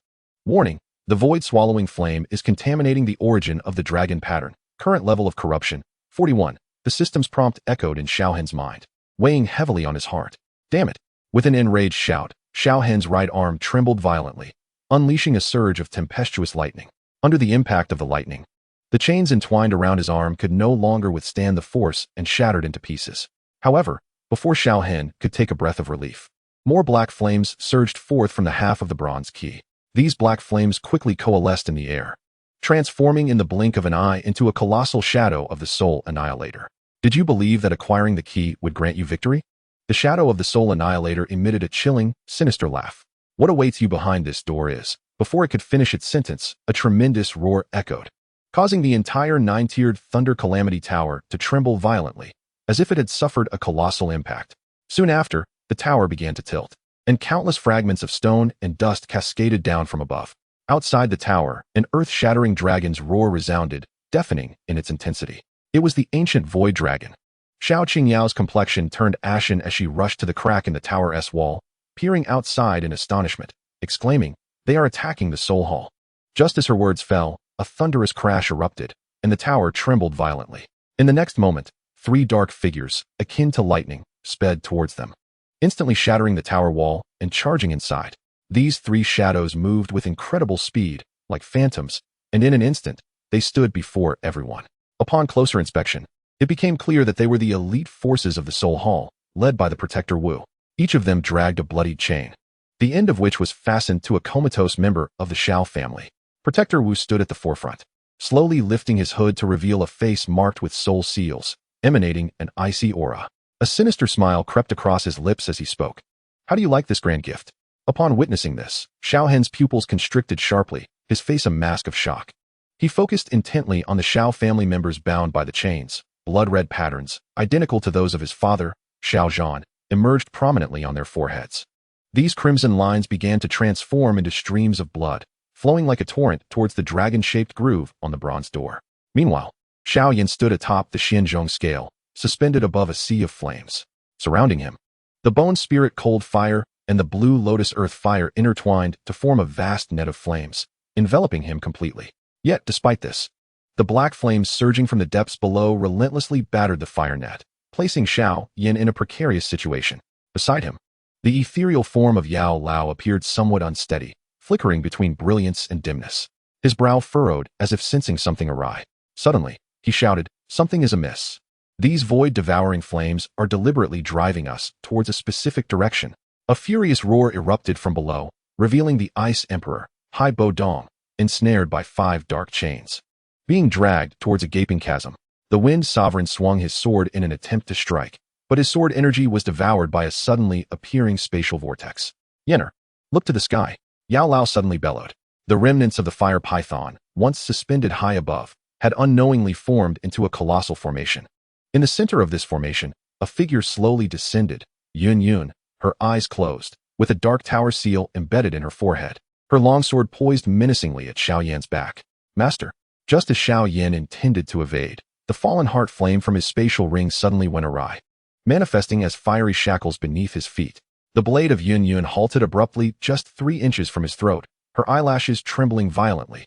Warning, the void-swallowing flame is contaminating the origin of the dragon pattern. Current level of corruption, 41. The system's prompt echoed in Xiao Hen's mind, weighing heavily on his heart. Damn it! With an enraged shout, Xiao Hen's right arm trembled violently, unleashing a surge of tempestuous lightning. Under the impact of the lightning, the chains entwined around his arm could no longer withstand the force and shattered into pieces. However, before Xiao Hen could take a breath of relief, more black flames surged forth from the half of the bronze key. These black flames quickly coalesced in the air, transforming in the blink of an eye into a colossal shadow of the Soul Annihilator. Did you believe that acquiring the key would grant you victory? The shadow of the Soul Annihilator emitted a chilling, sinister laugh. What awaits you behind this door is, before it could finish its sentence, a tremendous roar echoed, causing the entire 9-tiered Thunder Calamity Tower to tremble violently, as if it had suffered a colossal impact. Soon after, the tower began to tilt, and countless fragments of stone and dust cascaded down from above. Outside the tower, an earth-shattering dragon's roar resounded, deafening in its intensity. It was the ancient void dragon. Xiao Qingyao's complexion turned ashen as she rushed to the crack in the tower's wall, peering outside in astonishment, exclaiming, "They are attacking the Soul Hall." Just as her words fell, a thunderous crash erupted, and the tower trembled violently. In the next moment, 3 dark figures, akin to lightning, sped towards them, instantly shattering the tower wall and charging inside. These 3 shadows moved with incredible speed, like phantoms, and in an instant, they stood before everyone. Upon closer inspection, it became clear that they were the elite forces of the Soul Hall, led by the Protector Wu. Each of them dragged a bloodied chain, the end of which was fastened to a comatose member of the Xiao family. Protector Wu stood at the forefront, slowly lifting his hood to reveal a face marked with soul seals, emanating an icy aura. A sinister smile crept across his lips as he spoke. "How do you like this grand gift?" Upon witnessing this, Xiao Hen's pupils constricted sharply, his face a mask of shock. He focused intently on the Xiao family members bound by the chains. Blood-red patterns, identical to those of his father, Xiao Zhan, emerged prominently on their foreheads. These crimson lines began to transform into streams of blood, flowing like a torrent towards the dragon-shaped groove on the bronze door. Meanwhile, Xiao Yan stood atop the Xianzhong scale, suspended above a sea of flames. Surrounding him, the bone spirit cold fire and the blue lotus earth fire intertwined to form a vast net of flames, enveloping him completely. Yet, despite this, the black flames surging from the depths below relentlessly battered the fire net, placing Xiao Yan in a precarious situation. Beside him, the ethereal form of Yao Lao appeared somewhat unsteady, flickering between brilliance and dimness. His brow furrowed as if sensing something awry. Suddenly, he shouted, "Something is amiss." These void devouring flames are deliberately driving us towards a specific direction. A furious roar erupted from below, revealing the Ice Emperor, Hai Bo Dong, ensnared by 5 dark chains. Being dragged towards a gaping chasm, the Wind Sovereign swung his sword in an attempt to strike, but his sword energy was devoured by a suddenly appearing spatial vortex. Yenner, look to the sky, Yao Lao suddenly bellowed. The remnants of the fire python, once suspended high above, had unknowingly formed into a colossal formation. In the center of this formation, a figure slowly descended, Yun, her eyes closed, with a dark tower seal embedded in her forehead, her longsword poised menacingly at Xiao Yan's back. Master. Just as Xiao Yan intended to evade, the fallen heart flame from his spatial ring suddenly went awry, manifesting as fiery shackles beneath his feet. The blade of Yun halted abruptly just 3 inches from his throat, her eyelashes trembling violently.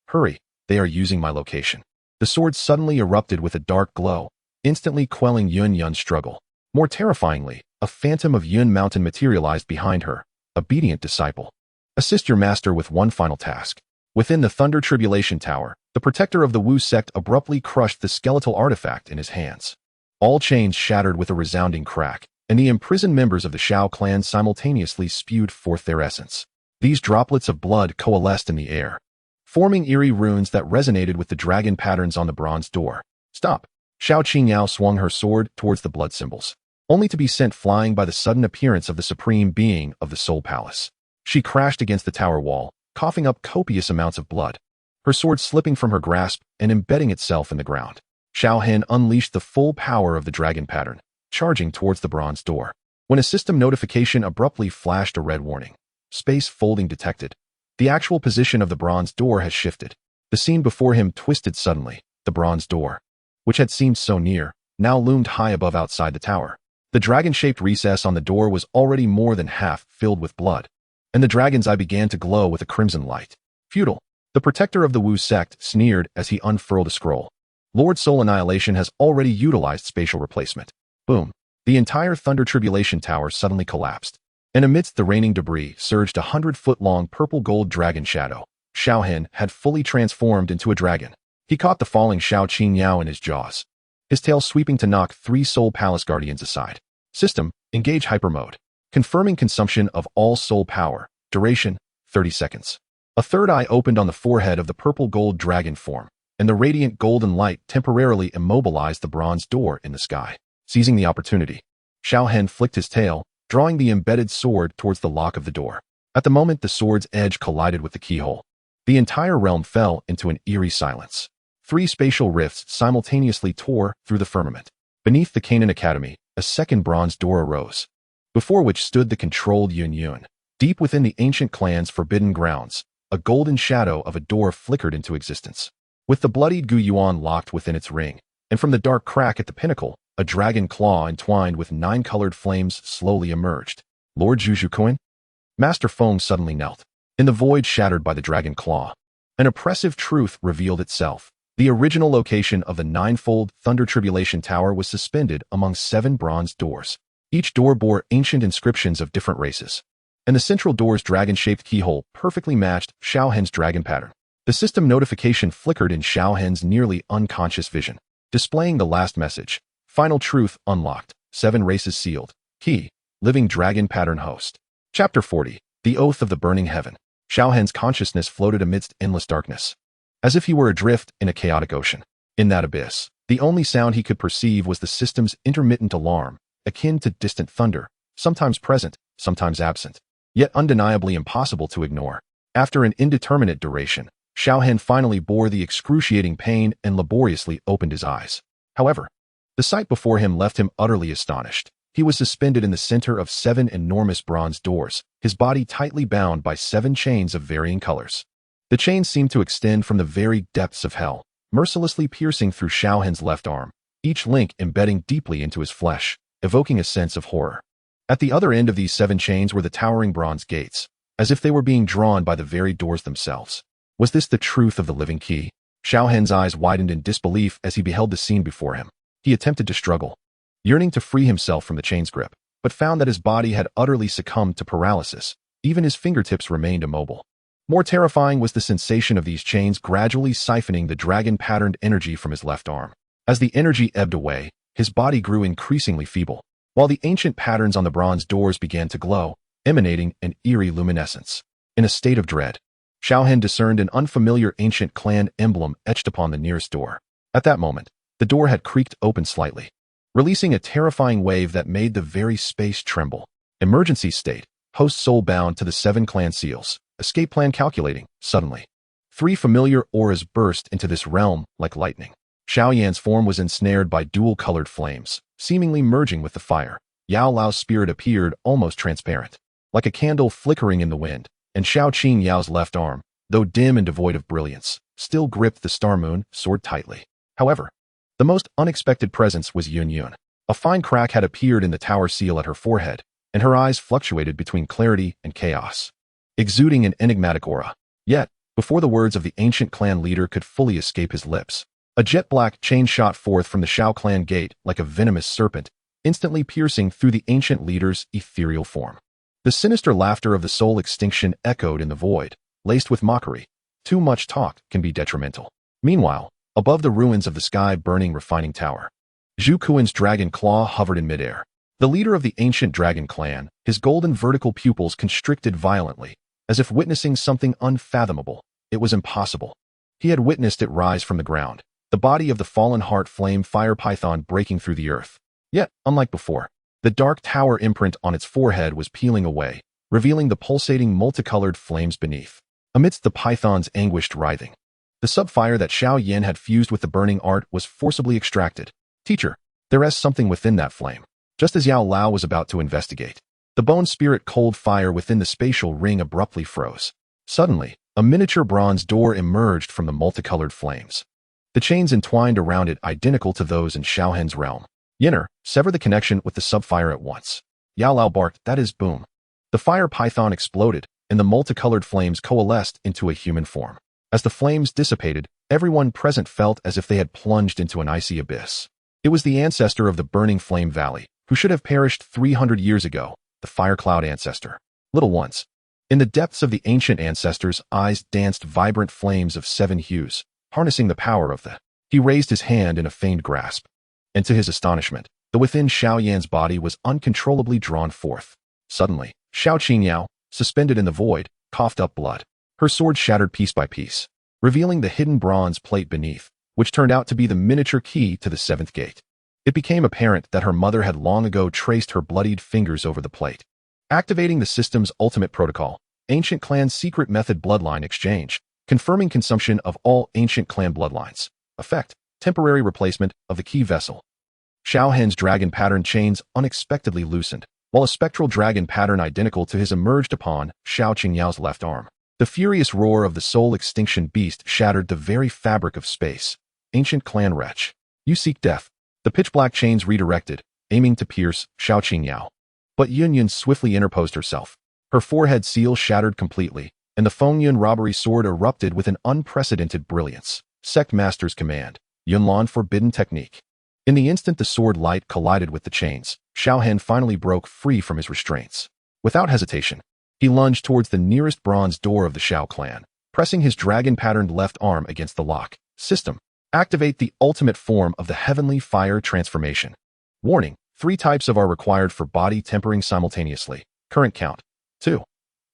Hurry, they are using my location. The sword suddenly erupted with a dark glow, instantly quelling Yun's struggle. More terrifyingly, a phantom of Yun Mountain materialized behind her, obedient disciple. Assist your master with one final task. Within the Thunder Tribulation Tower, the protector of the Wu sect abruptly crushed the skeletal artifact in his hands. All chains shattered with a resounding crack, and the imprisoned members of the Xiao Clan simultaneously spewed forth their essence. These droplets of blood coalesced in the air, forming eerie runes that resonated with the dragon patterns on the bronze door. Stop! Xiao Qingyao swung her sword towards the blood symbols, only to be sent flying by the sudden appearance of the supreme being of the Soul Palace. She crashed against the tower wall, coughing up copious amounts of blood, her sword slipping from her grasp and embedding itself in the ground. Xiao Hen unleashed the full power of the dragon pattern, charging towards the bronze door. When a system notification abruptly flashed a red warning, space folding detected. The actual position of the bronze door has shifted. The scene before him twisted suddenly. The bronze door, which had seemed so near, now loomed high above outside the tower. The dragon-shaped recess on the door was already more than half filled with blood, and the dragon's eye began to glow with a crimson light. Futile. The protector of the Wu sect sneered as he unfurled a scroll. Lord Soul Annihilation has already utilized spatial replacement. Boom. The entire Thunder Tribulation Tower suddenly collapsed, and amidst the raining debris surged a 100-foot-long purple-gold dragon shadow. Xiao Hen had fully transformed into a dragon. He caught the falling Xiao Qingyao in his jaws, his tail sweeping to knock 3 Soul Palace Guardians aside. System, engage hyper mode. Confirming consumption of all soul power. Duration, 30 seconds. A third eye opened on the forehead of the purple-gold dragon form, and the radiant golden light temporarily immobilized the bronze door in the sky. Seizing the opportunity, Xiao Hen flicked his tail, drawing the embedded sword towards the lock of the door. At the moment the sword's edge collided with the keyhole, the entire realm fell into an eerie silence. 3 spatial rifts simultaneously tore through the firmament. Beneath the Canaan Academy, a second bronze door arose, before which stood the controlled Yun. Deep within the ancient clan's forbidden grounds, a golden shadow of a door flickered into existence. With the bloodied Gu Yuan locked within its ring, and from the dark crack at the pinnacle, a dragon claw entwined with 9 colored flames slowly emerged. Lord Zhuzhukoin? Master Feng suddenly knelt. In the void shattered by the dragon claw, an oppressive truth revealed itself. The original location of the 9-fold Thunder Tribulation Tower was suspended among 7 bronze doors. Each door bore ancient inscriptions of different races, and the central door's dragon-shaped keyhole perfectly matched Xiao Hen's dragon pattern. The system notification flickered in Xiao Hen's nearly unconscious vision, displaying the last message. Final truth unlocked. 7 races sealed. Key, living dragon pattern host. Chapter 40, The Oath of the Burning Heaven. Xiao Hen's consciousness floated amidst endless darkness, as if he were adrift in a chaotic ocean. In that abyss, the only sound he could perceive was the system's intermittent alarm, akin to distant thunder, sometimes present, sometimes absent, yet undeniably impossible to ignore. After an indeterminate duration, Xiao Hen finally bore the excruciating pain and laboriously opened his eyes. However, the sight before him left him utterly astonished. He was suspended in the center of 7 enormous bronze doors, his body tightly bound by 7 chains of varying colors. The chains seemed to extend from the very depths of hell, mercilessly piercing through Xiao Hen's left arm, each link embedding deeply into his flesh, evoking a sense of horror. At the other end of these 7 chains were the towering bronze gates, as if they were being drawn by the very doors themselves. Was this the truth of the living key? Xiao Hen's eyes widened in disbelief as he beheld the scene before him. He attempted to struggle, yearning to free himself from the chain's grip, but found that his body had utterly succumbed to paralysis. Even his fingertips remained immobile. More terrifying was the sensation of these chains gradually siphoning the dragon-patterned energy from his left arm. As the energy ebbed away, His body grew increasingly feeble, while the ancient patterns on the bronze doors began to glow, emanating an eerie luminescence. In a state of dread, Xiao Hen discerned an unfamiliar ancient clan emblem etched upon the nearest door. At that moment, the door had creaked open slightly, releasing a terrifying wave that made the very space tremble. Emergency state. Host soul bound to the 7 clan seals. Escape plan calculating. Suddenly, 3 familiar auras burst into this realm like lightning. Xiao Yan's form was ensnared by dual-colored flames, seemingly merging with the fire. Yao Lao's spirit appeared almost transparent, like a candle flickering in the wind, and Xiao Qing Yao's left arm, though dim and devoid of brilliance, still gripped the star moon sword tightly. However, the most unexpected presence was Yunlan. A fine crack had appeared in the tower seal at her forehead, and her eyes fluctuated between clarity and chaos, exuding an enigmatic aura. Yet, before the words of the ancient clan leader could fully escape his lips, a jet-black chain shot forth from the Xiao Clan gate like a venomous serpent, instantly piercing through the ancient leader's ethereal form. The sinister laughter of the soul extinction echoed in the void, laced with mockery. Too much talk can be detrimental. Meanwhile, above the ruins of the sky-burning refining tower, Zhu Kuan's dragon claw hovered in midair. The leader of the ancient dragon clan, his golden vertical pupils constricted violently, as if witnessing something unfathomable. It was impossible. He had witnessed it rise from the ground, the body of the fallen heart flame fire python breaking through the earth. Yet, unlike before, the dark tower imprint on its forehead was peeling away, revealing the pulsating multicolored flames beneath. Amidst the python's anguished writhing, the subfire that Xiao Yan had fused with the burning art was forcibly extracted. Teacher, there is something within that flame. Just as Yao Lao was about to investigate, the bone spirit cold fire within the spatial ring abruptly froze. Suddenly, a miniature bronze door emerged from the multicolored flames, the chains entwined around it identical to those in Xiao Hen's realm. Yinner, sever the connection with the subfire at once. Yao Lao barked, that is, boom. The fire python exploded, and the multicolored flames coalesced into a human form. As the flames dissipated, everyone present felt as if they had plunged into an icy abyss. It was the ancestor of the burning flame valley, who should have perished 300 years ago, the fire cloud ancestor. Little ones. In the depths of the ancient ancestor's eyes danced vibrant flames of 7 hues, harnessing the power of the. He raised his hand in a feigned grasp, and to his astonishment, the within Xiao Yan's body was uncontrollably drawn forth. Suddenly, Xiao Qingyao, suspended in the void, coughed up blood. Her sword shattered piece by piece, revealing the hidden bronze plate beneath, which turned out to be the miniature key to the 7th gate. It became apparent that her mother had long ago traced her bloodied fingers over the plate. Activating the system's ultimate protocol, Ancient Clan's secret method Bloodline Exchange, confirming consumption of all Ancient Clan bloodlines. Effect: temporary replacement of the key vessel. Xiao Hen's dragon pattern chains unexpectedly loosened, while a spectral dragon pattern identical to his emerged upon Xiao Qingyao's left arm. The furious roar of the soul extinction beast shattered the very fabric of space. Ancient Clan wretch, you seek death. The pitch-black chains redirected, aiming to pierce Xiao Qingyao. But Yunyan swiftly interposed herself. Her forehead seal shattered completely, and the Fengyun robbery sword erupted with an unprecedented brilliance. Sect Master's command, Yunlan forbidden technique. In the instant the sword light collided with the chains, Xiao Hen finally broke free from his restraints. Without hesitation, he lunged towards the nearest bronze door of the Xiao Clan, pressing his dragon-patterned left arm against the lock. System: activate the ultimate form of the heavenly fire transformation. Warning: 3 types are required for body tempering simultaneously. Current count: 2.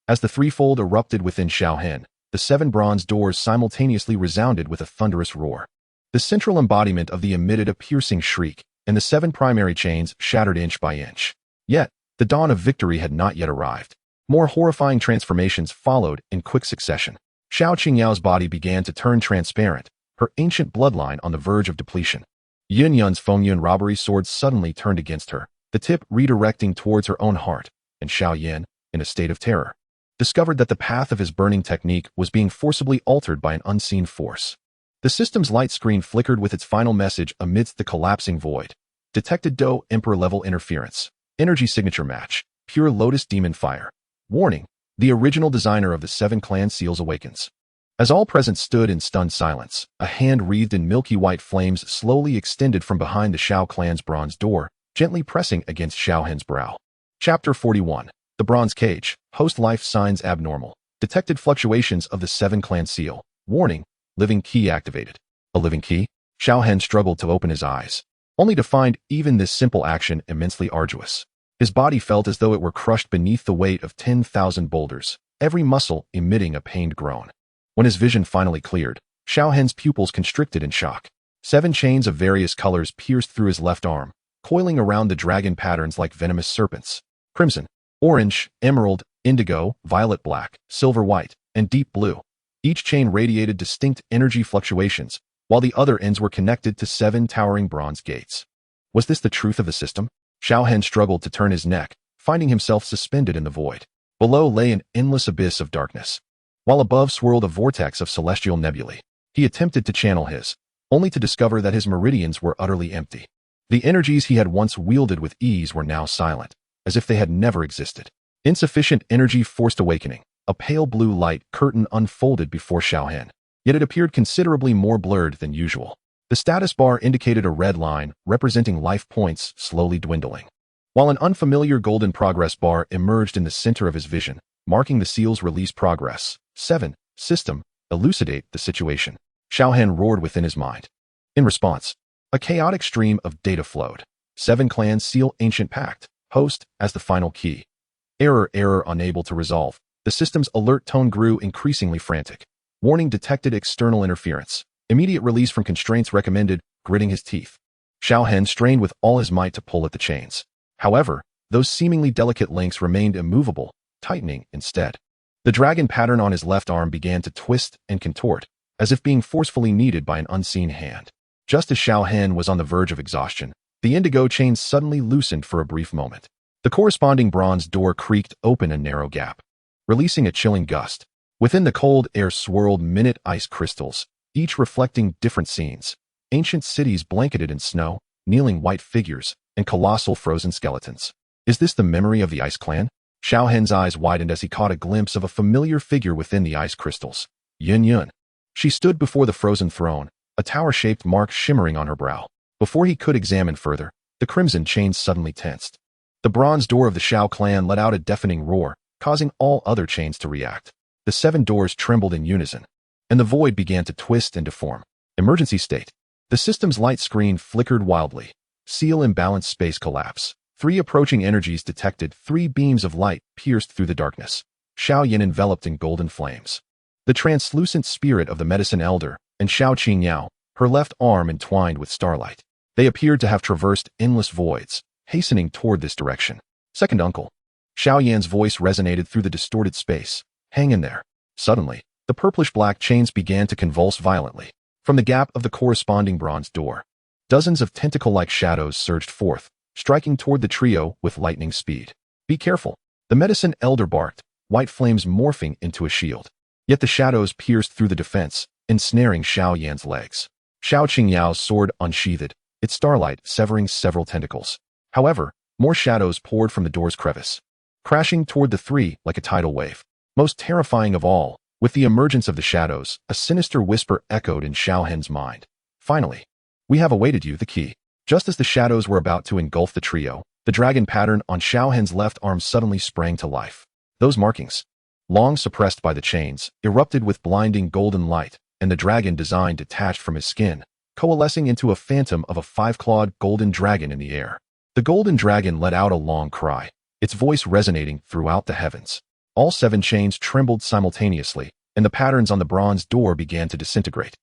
As the threefold erupted within Xiao Hen, the 7 bronze doors simultaneously resounded with a thunderous roar. The central embodiment of the emitted a piercing shriek, and the 7 primary chains shattered inch by inch. Yet, the dawn of victory had not yet arrived. More horrifying transformations followed in quick succession. Xiao Qingyao's body began to turn transparent, her ancient bloodline on the verge of depletion. Yunyan's Fengyun robbery sword suddenly turned against her, the tip redirecting towards her own heart, and Xiao Yan, in a state of terror, discovered that the path of his burning technique was being forcibly altered by an unseen force. The system's light screen flickered with its final message amidst the collapsing void. Detected Do Emperor-level interference. Energy signature match. Pure Lotus Demon Fire. Warning: the original designer of the 7 clan seals awakens. As all present stood in stunned silence, a hand wreathed in milky white flames slowly extended from behind the Xiao Clan's bronze door, gently pressing against Xiao Hen's brow. Chapter 41. The Bronze Cage. Host life signs abnormal. Detected fluctuations of the 7 clan seal. Warning: living key activated. A living key? Xiao Hen struggled to open his eyes. only to find even this simple action immensely arduous. His body felt as though it were crushed beneath the weight of 10,000 boulders, every muscle emitting a pained groan. When his vision finally cleared, Xiao Hen's pupils constricted in shock. 7 chains of various colors pierced through his left arm, coiling around the dragon patterns like venomous serpents. Crimson, orange, emerald, indigo, violet black, silver white, and deep blue. Each chain radiated distinct energy fluctuations, while the other ends were connected to 7 towering bronze gates. Was this the truth of the system? Xiao Hen struggled to turn his neck, finding himself suspended in the void. Below lay an endless abyss of darkness, while above swirled a vortex of celestial nebulae. He attempted to channel his, only to discover that his meridians were utterly empty. The energies he had once wielded with ease were now silent, as if they had never existed. Insufficient energy forced awakening. A pale blue light curtain unfolded before Xiao Hen, yet it appeared considerably more blurred than usual. The status bar indicated a red line representing life points slowly dwindling, while an unfamiliar golden progress bar emerged in the center of his vision, marking the seal's release progress. 7. System, elucidate the situation. Xiao Hen roared within his mind. In response, a chaotic stream of data flowed. 7 clans seal ancient pact. Host as the final key. Error unable to resolve. The system's alert tone grew increasingly frantic. Warning detected external interference. Immediate release from constraints recommended, gritting his teeth. Xiao Hen strained with all his might to pull at the chains. However, those seemingly delicate links remained immovable, tightening instead. The dragon pattern on his left arm began to twist and contort, as if being forcefully kneaded by an unseen hand. Just as Xiao Hen was on the verge of exhaustion, the indigo chains suddenly loosened for a brief moment. The corresponding bronze door creaked open a narrow gap, releasing a chilling gust. Within the cold air swirled minute ice crystals, each reflecting different scenes. Ancient cities blanketed in snow, kneeling white figures, and colossal frozen skeletons. Is this the memory of the Ice Clan? Xiao Hen's eyes widened as he caught a glimpse of a familiar figure within the ice crystals. Yunlan. She stood before the frozen throne, a tower-shaped mark shimmering on her brow. Before he could examine further, the crimson chains suddenly tensed. The bronze door of the Xiao Clan let out a deafening roar, causing all other chains to react. The 7 doors trembled in unison, and the void began to twist and deform. Emergency state. The system's light screen flickered wildly. Seal imbalanced space collapse. 3 approaching energies detected. 3 beams of light pierced through the darkness. Xiao Yan enveloped in golden flames. The translucent spirit of the medicine elder, and Xiao Qingyao, her left arm entwined with starlight. They appeared to have traversed endless voids, hastening toward this direction. Second uncle. Xiao Yan's voice resonated through the distorted space. Hang in there. Suddenly, the purplish-black chains began to convulse violently. From the gap of the corresponding bronze door, dozens of tentacle-like shadows surged forth, striking toward the trio with lightning speed. Be careful. The medicine elder barked, white flames morphing into a shield. Yet the shadows pierced through the defense, ensnaring Xiao Yan's legs. Xiao Qingyao's sword unsheathed, its starlight severing several tentacles. However, more shadows poured from the door's crevice, crashing toward the 3 like a tidal wave. Most terrifying of all, with the emergence of the shadows, a sinister whisper echoed in Xiao Hen's mind. Finally, we have awaited you, the key. Just as the shadows were about to engulf the trio, the dragon pattern on Xiao Hen's left arm suddenly sprang to life. Those markings, long suppressed by the chains, erupted with blinding golden light, and the dragon design detached from his skin, coalescing into a phantom of a 5-clawed golden dragon in the air. The golden dragon let out a long cry, its voice resonating throughout the heavens. All 7 chains trembled simultaneously, and the patterns on the bronze door began to disintegrate.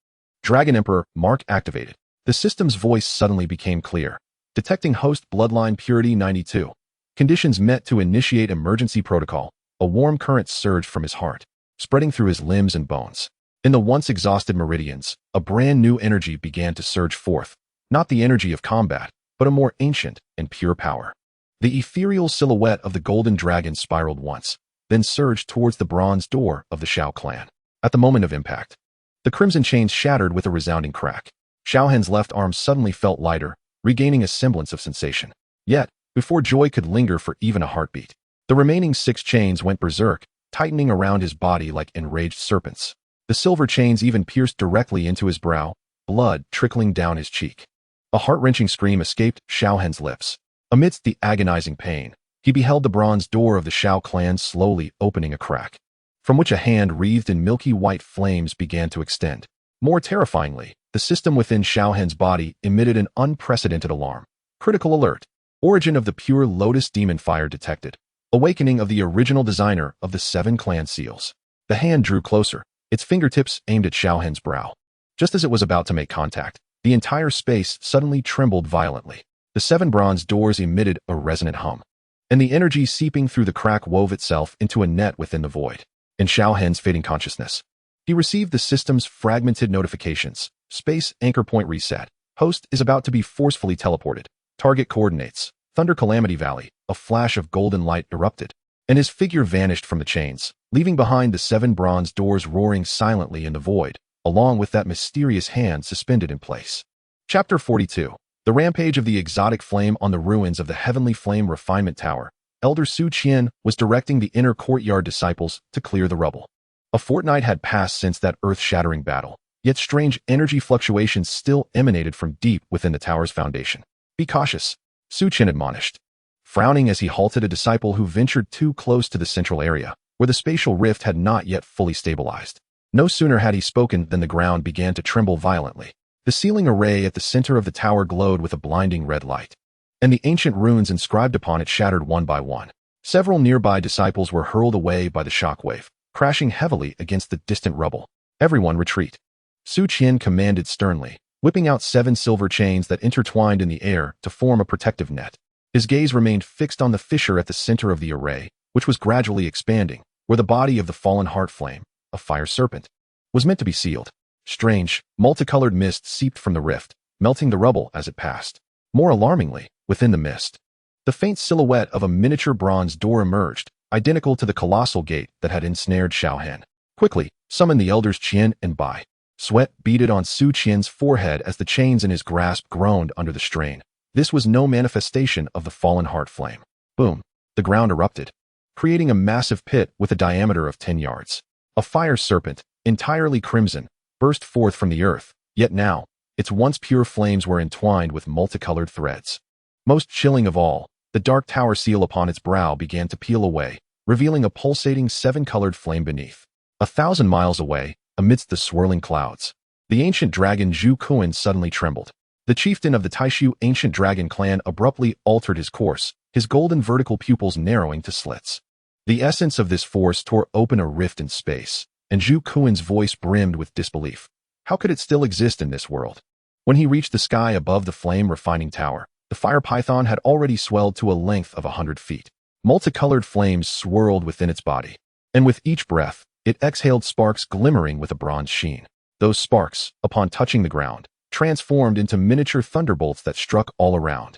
Dragon Emperor, mark activated. The system's voice suddenly became clear. Detecting host Bloodline Purity 92. Conditions met to initiate emergency protocol. A warm current surged from his heart, spreading through his limbs and bones. In the once exhausted meridians, a brand new energy began to surge forth. Not the energy of combat, but a more ancient and pure power. The ethereal silhouette of the golden dragon spiraled once, then surged towards the bronze door of the Xiao Clan. At the moment of impact, the crimson chains shattered with a resounding crack. Xiao Hen's left arm suddenly felt lighter, regaining a semblance of sensation. Yet, before joy could linger for even a heartbeat, the remaining 6 chains went berserk, tightening around his body like enraged serpents. The silver chains even pierced directly into his brow, blood trickling down his cheek. A heart-wrenching scream escaped Xiao Hen's lips. Amidst the agonizing pain, he beheld the bronze door of the Xiao Clan slowly opening a crack, from which a hand wreathed in milky white flames began to extend. More terrifyingly, the system within Xiao Hen's body emitted an unprecedented alarm. Critical alert. Origin of the pure Lotus demon fire detected. Awakening of the original designer of the 7 clan seals. The hand drew closer, its fingertips aimed at Xiao Hen's brow. Just as it was about to make contact, the entire space suddenly trembled violently. The 7 bronze doors emitted a resonant hum, and the energy seeping through the crack wove itself into a net within the void. In Xiao Hen's fading consciousness, he received the system's fragmented notifications. Space anchor point reset. Host is about to be forcefully teleported. Target coordinates. Thunder Calamity Valley. A flash of golden light erupted, and his figure vanished from the chains, leaving behind the 7 bronze doors roaring silently in the void, along with that mysterious hand suspended in place. Chapter 42. The Rampage of the Exotic Flame on the ruins of the Heavenly Flame Refinement Tower. Elder Su Qian was directing the inner courtyard disciples to clear the rubble. A fortnight had passed since that earth-shattering battle, yet strange energy fluctuations still emanated from deep within the tower's foundation. Be cautious, Su Qian admonished, frowning as he halted a disciple who ventured too close to the central area, where the spatial rift had not yet fully stabilized. No sooner had he spoken than the ground began to tremble violently. The ceiling array at the center of the tower glowed with a blinding red light, and the ancient runes inscribed upon it shattered one by one. Several nearby disciples were hurled away by the shockwave, crashing heavily against the distant rubble. Everyone retreat, Su Qian commanded sternly, whipping out 7 silver chains that intertwined in the air to form a protective net. His gaze remained fixed on the fissure at the center of the array, which was gradually expanding, where the body of the fallen heart flame, a fire serpent, was meant to be sealed. Strange, multicolored mist seeped from the rift, melting the rubble as it passed. More alarmingly, within the mist, the faint silhouette of a miniature bronze door emerged, identical to the colossal gate that had ensnared Xiao Hen. Quickly, summon the elders Qian and Bai. Sweat beaded on Su Qian's forehead as the chains in his grasp groaned under the strain. This was no manifestation of the fallen heart flame. Boom! The ground erupted, creating a massive pit with a diameter of 10 yards. A fire serpent, entirely crimson, burst forth from the earth, yet now, its once pure flames were entwined with multicolored threads. Most chilling of all, the dark tower seal upon its brow began to peel away, revealing a pulsating 7-colored flame beneath. 1,000 miles away, amidst the swirling clouds, the ancient dragon Zhu Kuan suddenly trembled. The chieftain of the Taishu ancient dragon clan abruptly altered his course, his golden vertical pupils narrowing to slits. The essence of this force tore open a rift in space, and Zhu Kuan's voice brimmed with disbelief. How could it still exist in this world? When he reached the sky above the flame refining tower, the fire python had already swelled to a length of 100 feet. Multicolored flames swirled within its body, and with each breath, it exhaled sparks glimmering with a bronze sheen. Those sparks, upon touching the ground, transformed into miniature thunderbolts that struck all around.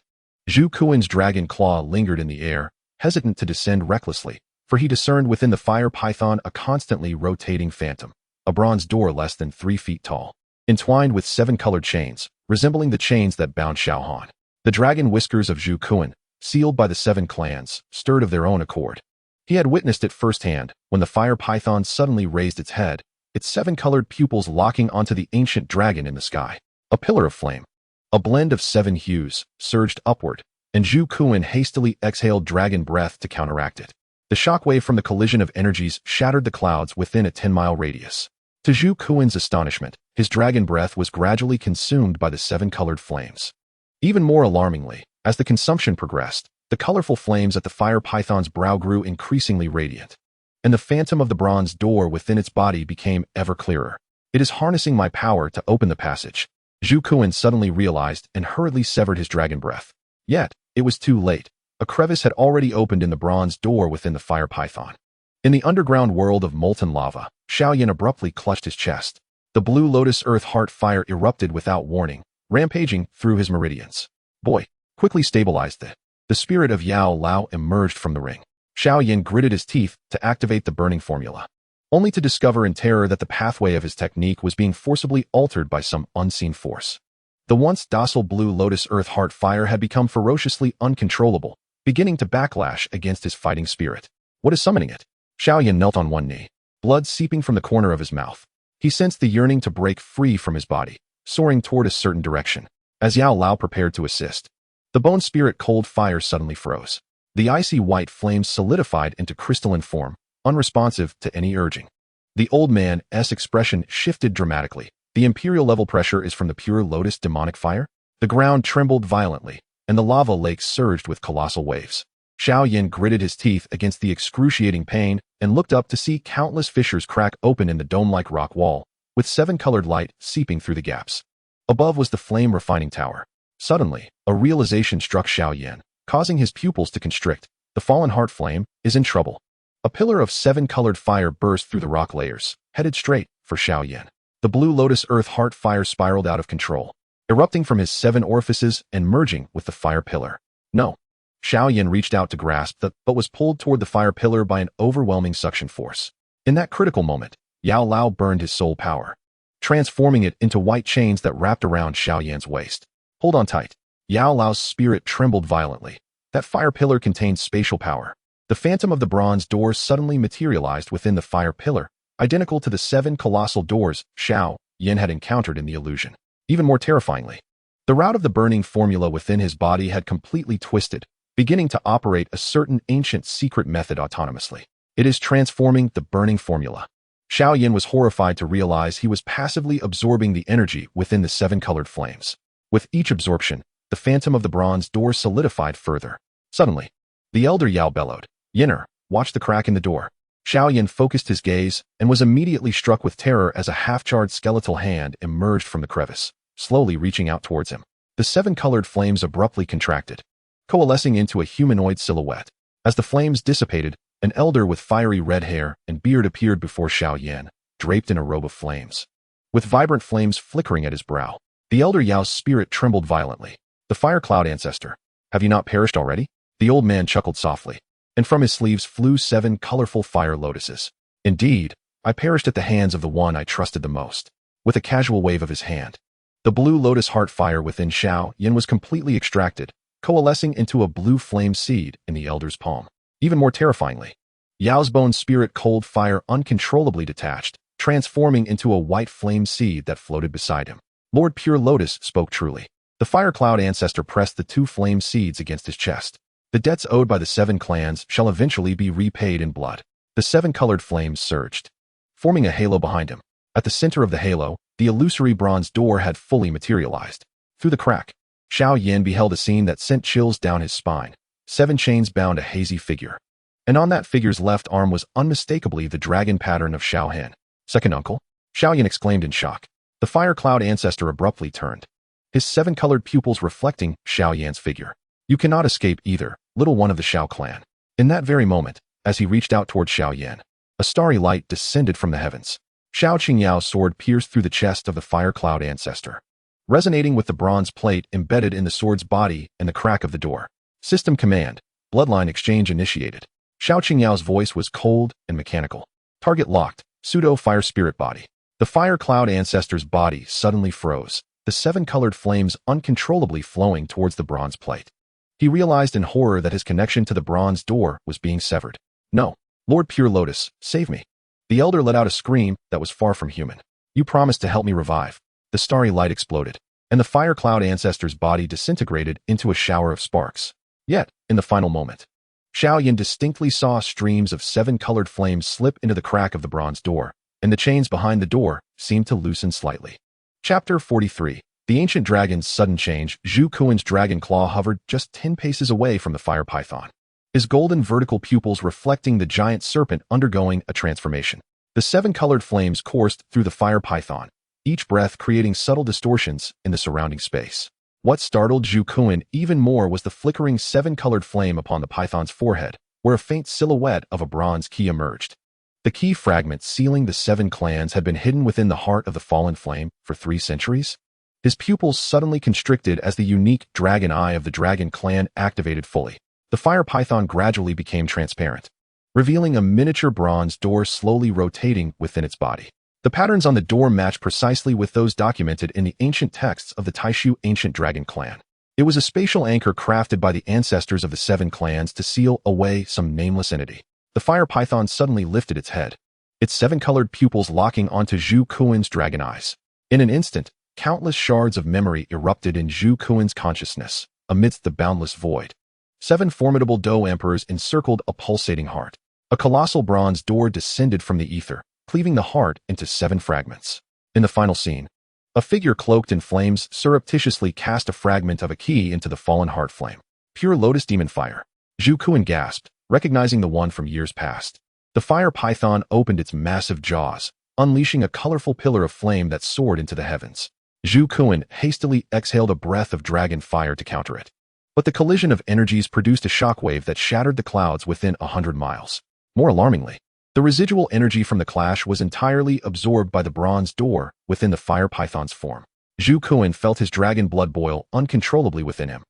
Zhu Kuan's dragon claw lingered in the air, hesitant to descend recklessly, for he discerned within the fire python a constantly rotating phantom, a bronze door less than 3 feet tall, entwined with 7-colored chains, resembling the chains that bound Xiao Han. The dragon whiskers of Zhu Kuan, sealed by the 7 clans, stirred of their own accord. He had witnessed it firsthand when the fire python suddenly raised its head, its 7-colored pupils locking onto the ancient dragon in the sky. A pillar of flame, a blend of 7 hues, surged upward, and Zhu Kuan hastily exhaled dragon breath to counteract it. The shockwave from the collision of energies shattered the clouds within a 10-mile radius. To Zhu Kuan's astonishment, his dragon breath was gradually consumed by the 7-colored flames. Even more alarmingly, as the consumption progressed, the colorful flames at the fire python's brow grew increasingly radiant, and the phantom of the bronze door within its body became ever clearer. It is harnessing my power to open the passage, Zhu Kuan suddenly realized and hurriedly severed his dragon breath. Yet, it was too late. A crevice had already opened in the bronze door within the fire python. In the underground world of molten lava, Xiao Yan abruptly clutched his chest. The blue lotus earth heart fire erupted without warning, rampaging through his meridians. Boy, quickly stabilized it. The spirit of Yao Lao emerged from the ring. Xiao Yan gritted his teeth to activate the burning formula, only to discover in terror that the pathway of his technique was being forcibly altered by some unseen force. The once docile blue lotus earth heart fire had become ferociously uncontrollable, beginning to backlash against his fighting spirit. What is summoning it? Xiao Yan knelt on one knee, blood seeping from the corner of his mouth. He sensed the yearning to break free from his body, soaring toward a certain direction. As Yao Lao prepared to assist, the bone spirit cold fire suddenly froze. The icy white flames solidified into crystalline form, unresponsive to any urging. The old man's expression shifted dramatically, The imperial level pressure is from the pure lotus demonic fire? The ground trembled violently, and the lava lake surged with colossal waves. Xiao Yan gritted his teeth against the excruciating pain and looked up to see countless fissures crack open in the dome-like rock wall, with seven-colored light seeping through the gaps. Above was the flame-refining tower. Suddenly, a realization struck Xiao Yan, causing his pupils to constrict. The fallen heart flame is in trouble. A pillar of seven-colored fire burst through the rock layers, headed straight for Xiao Yan. The blue lotus earth heart fire spiraled out of control, erupting from his 7 orifices and merging with the fire pillar. No. Xiao Yan reached out to grasp but was pulled toward the fire pillar by an overwhelming suction force. In that critical moment, Yao Lao burned his soul power, transforming it into white chains that wrapped around Xiao Yan's waist. Hold on tight. Yao Lao's spirit trembled violently. That fire pillar contained spatial power. The phantom of the bronze door suddenly materialized within the fire pillar, identical to the 7 colossal doors Xiao Yan had encountered in the illusion. Even more terrifyingly, the route of the burning formula within his body had completely twisted, beginning to operate a certain ancient secret method autonomously. It is transforming the burning formula. Xiao Yan was horrified to realize he was passively absorbing the energy within the 7 colored flames. With each absorption, the phantom of the bronze door solidified further. Suddenly, the elder Yao bellowed, "Yinner, watch the crack in the door." Xiao Yan focused his gaze and was immediately struck with terror as a half-charred skeletal hand emerged from the crevice, slowly reaching out towards him. The 7 colored flames abruptly contracted, coalescing into a humanoid silhouette. As the flames dissipated, an elder with fiery red hair and beard appeared before Xiao Yan, draped in a robe of flames. With vibrant flames flickering at his brow, the elder Yao's spirit trembled violently. "The fire cloud ancestor, have you not perished already?" The old man chuckled softly, and from his sleeves flew 7 colorful fire lotuses. "Indeed, I perished at the hands of the one I trusted the most." With a casual wave of his hand, the blue lotus heart fire within Xiao Yan was completely extracted, coalescing into a blue flame seed in the elder's palm. Even more terrifyingly, Yao's bone spirit cold fire uncontrollably detached, transforming into a white flame seed that floated beside him. Lord Pure Lotus spoke truly. The fire cloud ancestor pressed the 2 flame seeds against his chest. The debts owed by the 7 clans shall eventually be repaid in blood. The 7 colored flames surged, forming a halo behind him. At the center of the halo, the illusory bronze door had fully materialized. Through the crack, Xiao Yan beheld a scene that sent chills down his spine. 7 chains bound a hazy figure, and on that figure's left arm was unmistakably the dragon pattern of Xiao Hen. "Second uncle?" Xiao Yan exclaimed in shock. The fire cloud ancestor abruptly turned, his 7 colored pupils reflecting Xiao Yan's figure. "You cannot escape either, little one of the Xiao Clan." In that very moment, as he reached out toward Xiao Yan, a starry light descended from the heavens. Xiao Qingyao's sword pierced through the chest of the fire cloud ancestor, resonating with the bronze plate embedded in the sword's body and the crack of the door. "System command, bloodline exchange initiated." Xiao Qingyao's voice was cold and mechanical. "Target locked, pseudo-fire spirit body." The fire cloud ancestor's body suddenly froze, the 7 colored flames uncontrollably flowing towards the bronze plate. He realized in horror that his connection to the bronze door was being severed. "No, Lord Pure Lotus, save me." The elder let out a scream that was far from human. "You promised to help me revive." The starry light exploded, and the fire cloud ancestor's body disintegrated into a shower of sparks. Yet, in the final moment, Xiao Yan distinctly saw streams of 7 colored flames slip into the crack of the bronze door, and the chains behind the door seemed to loosen slightly. Chapter 43. The Ancient Dragon's Sudden Change. Zhu Kuan's dragon claw hovered just 10 paces away from the fire python, his golden vertical pupils reflecting the giant serpent undergoing a transformation. The 7 colored flames coursed through the fire python, each breath creating subtle distortions in the surrounding space. What startled Zhu Kuan even more was the flickering 7 colored flame upon the python's forehead, where a faint silhouette of a bronze key emerged. The key fragment sealing the 7 clans had been hidden within the heart of the fallen flame for 3 centuries. His pupils suddenly constricted as the unique dragon eye of the dragon clan activated fully. The fire python gradually became transparent, revealing a miniature bronze door slowly rotating within its body. The patterns on the door matched precisely with those documented in the ancient texts of the Taishu ancient dragon clan. It was a spatial anchor crafted by the ancestors of the 7 clans to seal away some nameless entity. The fire python suddenly lifted its head, its 7 colored pupils locking onto Zhu Kuan's dragon eyes. In an instant, countless shards of memory erupted in Zhu Kuan's consciousness, amidst the boundless void. 7 formidable Dou emperors encircled a pulsating heart. A colossal bronze door descended from the ether, cleaving the heart into 7 fragments. In the final scene, A figure cloaked in flames surreptitiously cast a fragment of a key into the fallen heart flame. Pure lotus demon fire. Zhu Kuan gasped, recognizing the one from years past. The fire python opened its massive jaws, unleashing a colorful pillar of flame that soared into the heavens. Zhu Kuan hastily exhaled a breath of dragon fire to counter it. But the collision of energies produced a shockwave that shattered the clouds within 100 miles. More alarmingly, the residual energy from the clash was entirely absorbed by the bronze door within the fire python's form. Zhu Kuan felt his dragon blood boil uncontrollably within him.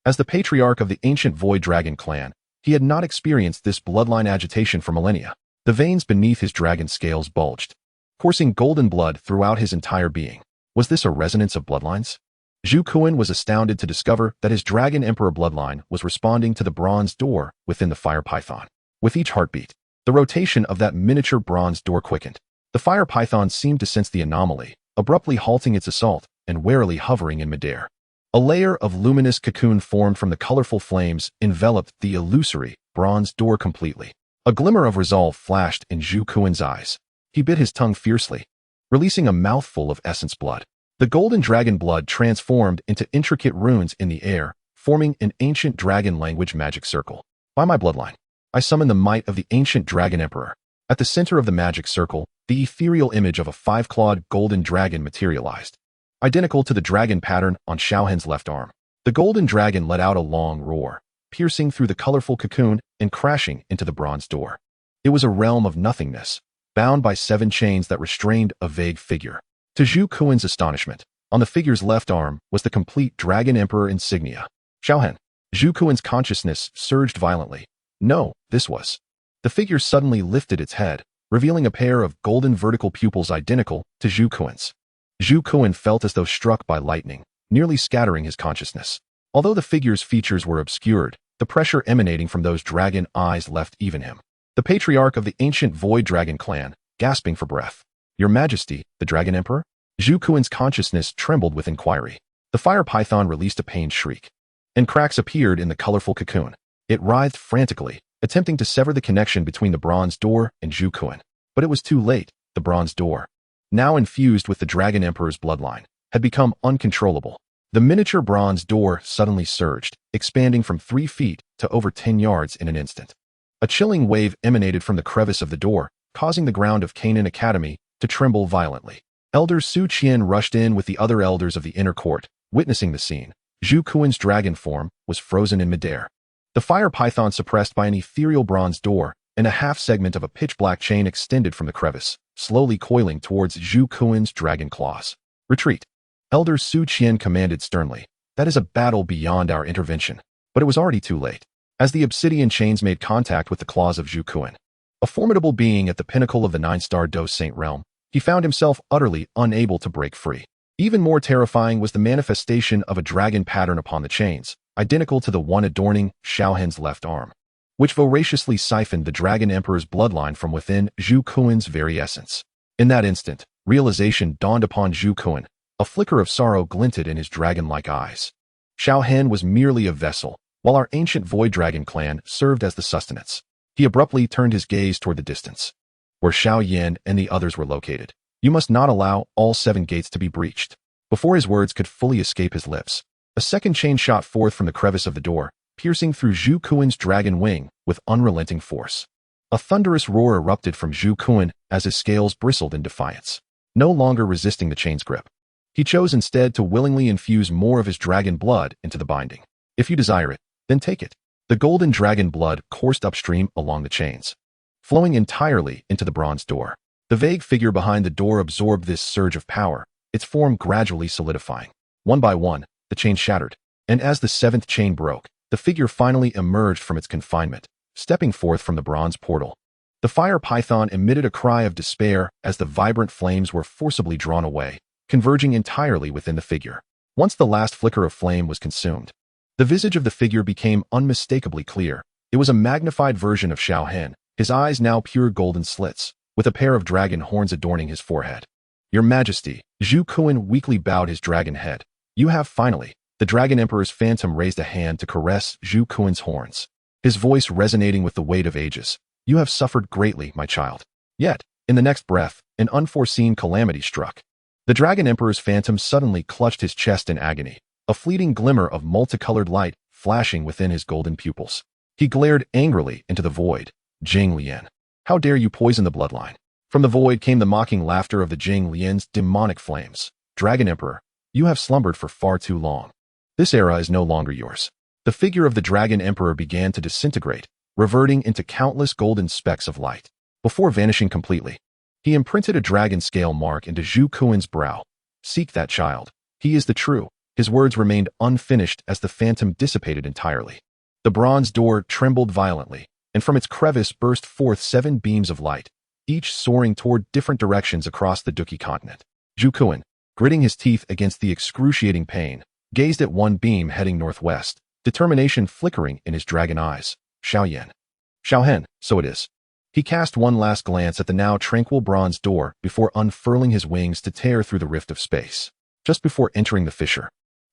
As the patriarch of the ancient Void Dragon clan, he had not experienced this bloodline agitation for millennia. The veins beneath his dragon scales bulged, coursing golden blood throughout his entire being. Was this a resonance of bloodlines? Zhu Kuan was astounded to discover that his Dragon Emperor bloodline was responding to the bronze door within the fire python. With each heartbeat, the rotation of that miniature bronze door quickened. The fire python seemed to sense the anomaly, abruptly halting its assault and warily hovering in midair. A layer of luminous cocoon formed from the colorful flames enveloped the illusory bronze door completely. A glimmer of resolve flashed in Zhu Kuan's eyes. He bit his tongue fiercely, releasing a mouthful of essence blood. The golden dragon blood transformed into intricate runes in the air, forming an ancient dragon language magic circle. By my bloodline, I summon the might of the ancient Dragon Emperor. At the center of the magic circle, the ethereal image of a five-clawed golden dragon materialized, identical to the dragon pattern on Xiao Hen's left arm. The golden dragon let out a long roar, piercing through the colorful cocoon and crashing into the bronze door. It was a realm of nothingness, bound by 7 chains that restrained a vague figure. To Zhu Kuan's astonishment, on the figure's left arm was the complete Dragon Emperor insignia. Xiao Hen. Zhu Kuan's consciousness surged violently. No, this was. The figure suddenly lifted its head, revealing a pair of golden vertical pupils identical to Zhu Kuan's. Zhu Kuan felt as though struck by lightning, nearly scattering his consciousness. Although the figure's features were obscured, the pressure emanating from those dragon eyes left even him. The patriarch of the ancient Void Dragon clan, gasping for breath. Your Majesty, the Dragon Emperor? Zhu Kuan's consciousness trembled with inquiry. The fire python released a pained shriek, and cracks appeared in the colorful cocoon. It writhed frantically, attempting to sever the connection between the bronze door and Zhu Kuan. But it was too late. The bronze door, now infused with the Dragon Emperor's bloodline, had become uncontrollable. The miniature bronze door suddenly surged, expanding from 3 feet to over 10 yards in an instant. A chilling wave emanated from the crevice of the door, causing the ground of Canaan Academy to tremble violently. Elder Su Qian rushed in with the other elders of the inner court, witnessing the scene. Zhu Kuan's dragon form was frozen in midair. The fire python suppressed by an ethereal bronze door, and a half-segment of a pitch-black chain extended from the crevice, slowly coiling towards Zhu Kuan's dragon claws. Retreat. Elder Su Qian commanded sternly. That is a battle beyond our intervention. But it was already too late. As the obsidian chains made contact with the claws of Zhu Kuan, a formidable being at the pinnacle of the 9-star Dos Saint realm, he found himself utterly unable to break free. Even more terrifying was the manifestation of a dragon pattern upon the chains, identical to the one adorning Xiao Hen's left arm, which voraciously siphoned the Dragon Emperor's bloodline from within Zhu Kuan's very essence. In that instant, realization dawned upon Zhu Kuan. A flicker of sorrow glinted in his dragon-like eyes. Xiao Hen was merely a vessel, while our ancient Void Dragon clan served as the sustenance. He abruptly turned his gaze toward the distance, where Xiao Yan and the others were located. You must not allow all 7 gates to be breached. Before his words could fully escape his lips, a second chain shot forth from the crevice of the door, piercing through Zhu Kuan's dragon wing with unrelenting force. A thunderous roar erupted from Zhu Kuan as his scales bristled in defiance. No longer resisting the chain's grip, he chose instead to willingly infuse more of his dragon blood into the binding. If you desire it, then take it. The golden dragon blood coursed upstream along the chains, flowing entirely into the bronze door. The vague figure behind the door absorbed this surge of power, its form gradually solidifying. One by one, the chain shattered, and as the 7th chain broke, the figure finally emerged from its confinement, stepping forth from the bronze portal. The fire python emitted a cry of despair as the vibrant flames were forcibly drawn away, converging entirely within the figure. Once the last flicker of flame was consumed, the visage of the figure became unmistakably clear. It was a magnified version of Xiao Hen, his eyes now pure golden slits, with a pair of dragon horns adorning his forehead. Your Majesty, Zhu Kuan weakly bowed his dragon head. You have finally. The Dragon Emperor's phantom raised a hand to caress Zhu Kuan's horns, his voice resonating with the weight of ages. You have suffered greatly, my child. Yet, in the next breath, an unforeseen calamity struck. The Dragon Emperor's phantom suddenly clutched his chest in agony, a fleeting glimmer of multicolored light flashing within his golden pupils. He glared angrily into the void. Jing Lian, how dare you poison the bloodline? From the void came the mocking laughter of the Jing Lian's demonic flames. Dragon Emperor, you have slumbered for far too long. This era is no longer yours. The figure of the Dragon Emperor began to disintegrate, reverting into countless golden specks of light. Before vanishing completely, he imprinted a dragon scale mark into Zhu Kuan's brow. Seek that child. He is the true. His words remained unfinished as the phantom dissipated entirely. The bronze door trembled violently, and from its crevice burst forth 7 beams of light, each soaring toward different directions across the Duki continent. Zhu Kuan, gritting his teeth against the excruciating pain, gazed at one beam heading northwest, determination flickering in his dragon eyes. Xiao Yan. Xiao Hen, so it is. He cast one last glance at the now tranquil bronze door before unfurling his wings to tear through the rift of space. Just before entering the fissure,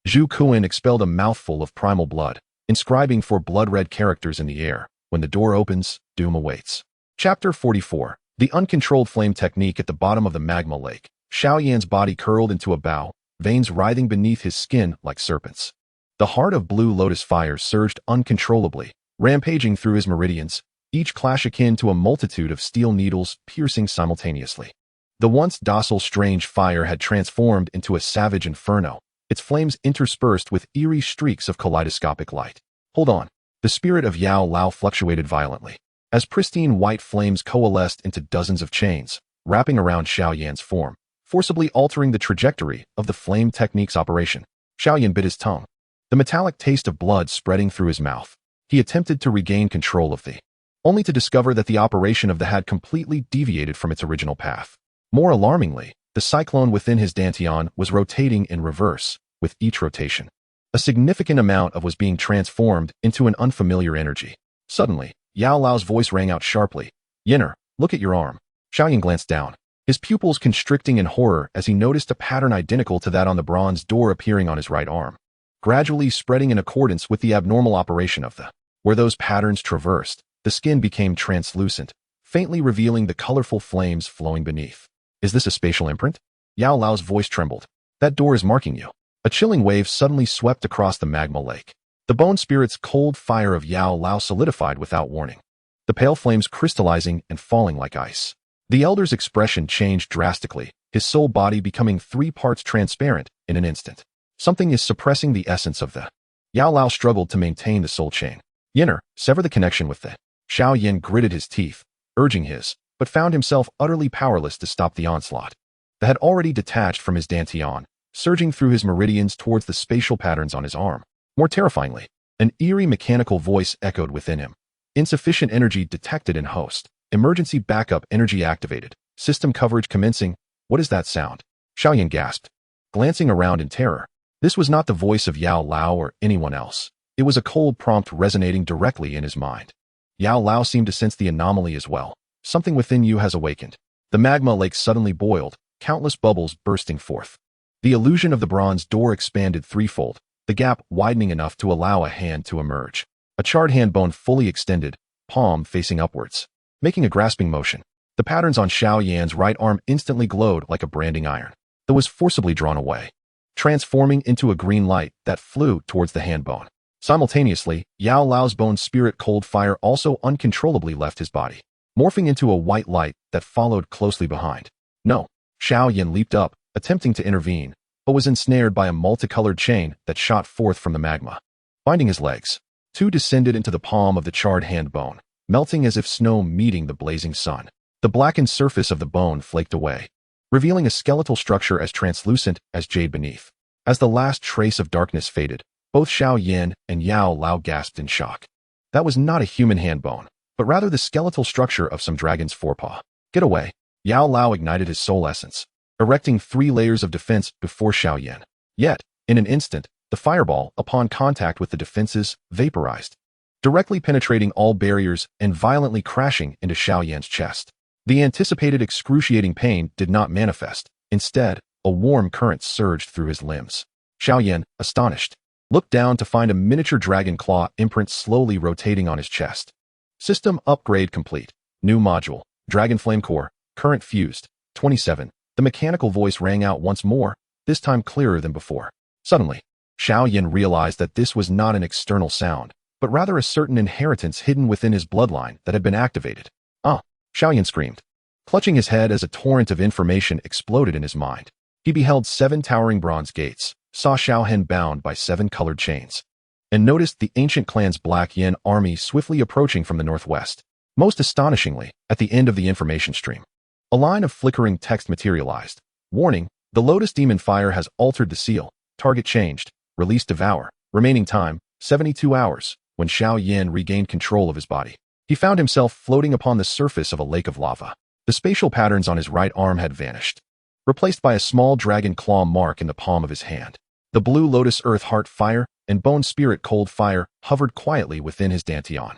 Zhu Kuan expelled a mouthful of primal blood, inscribing 4 blood-red characters in the air. When the door opens, doom awaits. Chapter 44. The uncontrolled flame technique at the bottom of the magma lake. Xiao Yan's body curled into a bow, veins writhing beneath his skin like serpents. The heart of blue lotus fire surged uncontrollably, rampaging through his meridians, each clash akin to a multitude of steel needles piercing simultaneously. The once docile strange fire had transformed into a savage inferno, its flames interspersed with eerie streaks of kaleidoscopic light. Hold on. The spirit of Yao Lao fluctuated violently, as pristine white flames coalesced into dozens of chains, wrapping around Xiao Yan's form, forcibly altering the trajectory of the flame technique's operation. Xiao Yan bit his tongue, the metallic taste of blood spreading through his mouth. He attempted to regain control of the, only to discover that the operation of the had completely deviated from its original path. More alarmingly, the cyclone within his dantian was rotating in reverse, with each rotation. A significant amount of was being transformed into an unfamiliar energy. Suddenly, Yao Lao's voice rang out sharply. Yenner, look at your arm. Xiao Yan glanced down, his pupils constricting in horror as he noticed a pattern identical to that on the bronze door appearing on his right arm, gradually spreading in accordance with the abnormal operation of the. Where those patterns traversed, the skin became translucent, faintly revealing the colorful flames flowing beneath. Is this a spatial imprint? Yao Lao's voice trembled. That door is marking you. A chilling wave suddenly swept across the magma lake. The bone spirit's cold fire of Yao Lao solidified without warning, the pale flames crystallizing and falling like ice. The elder's expression changed drastically, his soul body becoming 3 parts transparent in an instant. Something is suppressing the essence of the. Yao Lao struggled to maintain the soul chain. Yenner, sever the connection with the. Xiao Yan gritted his teeth, urging his, but found himself utterly powerless to stop the onslaught. The had already detached from his dantian, surging through his meridians towards the spatial patterns on his arm. More terrifyingly, an eerie mechanical voice echoed within him. Insufficient energy detected in host. Emergency backup energy activated. System coverage commencing. What is that sound? Xiao Yan gasped, glancing around in terror. This was not the voice of Yao Lao or anyone else. It was a cold prompt resonating directly in his mind. Yao Lao seemed to sense the anomaly as well. Something within you has awakened. The magma lake suddenly boiled, countless bubbles bursting forth. The illusion of the bronze door expanded threefold, the gap widening enough to allow a hand to emerge. A charred hand bone fully extended, palm facing upwards, making a grasping motion. The patterns on Xiao Yan's right arm instantly glowed like a branding iron, that was forcibly drawn away, transforming into a green light that flew towards the hand bone. Simultaneously, Yao Lao's bone spirit cold fire also uncontrollably left his body, morphing into a white light that followed closely behind. No. Xiao Yan leaped up, attempting to intervene, but was ensnared by a multicolored chain that shot forth from the magma. Binding his legs, 2 descended into the palm of the charred hand bone, melting as if snow meeting the blazing sun. The blackened surface of the bone flaked away, revealing a skeletal structure as translucent as jade beneath. As the last trace of darkness faded, both Xiao Yan and Yao Lao gasped in shock. That was not a human hand bone, but rather the skeletal structure of some dragon's forepaw. Get away. Yao Lao ignited his soul essence, erecting 3 layers of defense before Xiao Yan. Yet, in an instant, the fireball, upon contact with the defenses, vaporized, directly penetrating all barriers and violently crashing into Xiao Yan's chest. The anticipated excruciating pain did not manifest. Instead, a warm current surged through his limbs. Xiao Yan, astonished, looked down to find a miniature dragon claw imprint slowly rotating on his chest. System upgrade complete. New module, Dragon Flame Core, current fused, 27, The mechanical voice rang out once more, this time clearer than before. Suddenly, Xiao Yan realized that this was not an external sound, but rather a certain inheritance hidden within his bloodline that had been activated. Ah! Xiao Yan screamed, clutching his head as a torrent of information exploded in his mind. He beheld 7 towering bronze gates, saw Xiao Hen bound by 7 colored chains, and noticed the ancient clan's Black Yin army swiftly approaching from the northwest. Most astonishingly, at the end of the information stream, a line of flickering text materialized. Warning, the Lotus Demon Fire has altered the seal. Target changed. Release Devour. Remaining time, 72 hours. When Xiao Yan regained control of his body, he found himself floating upon the surface of a lake of lava. The spatial patterns on his right arm had vanished, replaced by a small dragon claw mark in the palm of his hand. The blue lotus earth heart fire and bone spirit cold fire hovered quietly within his dantian.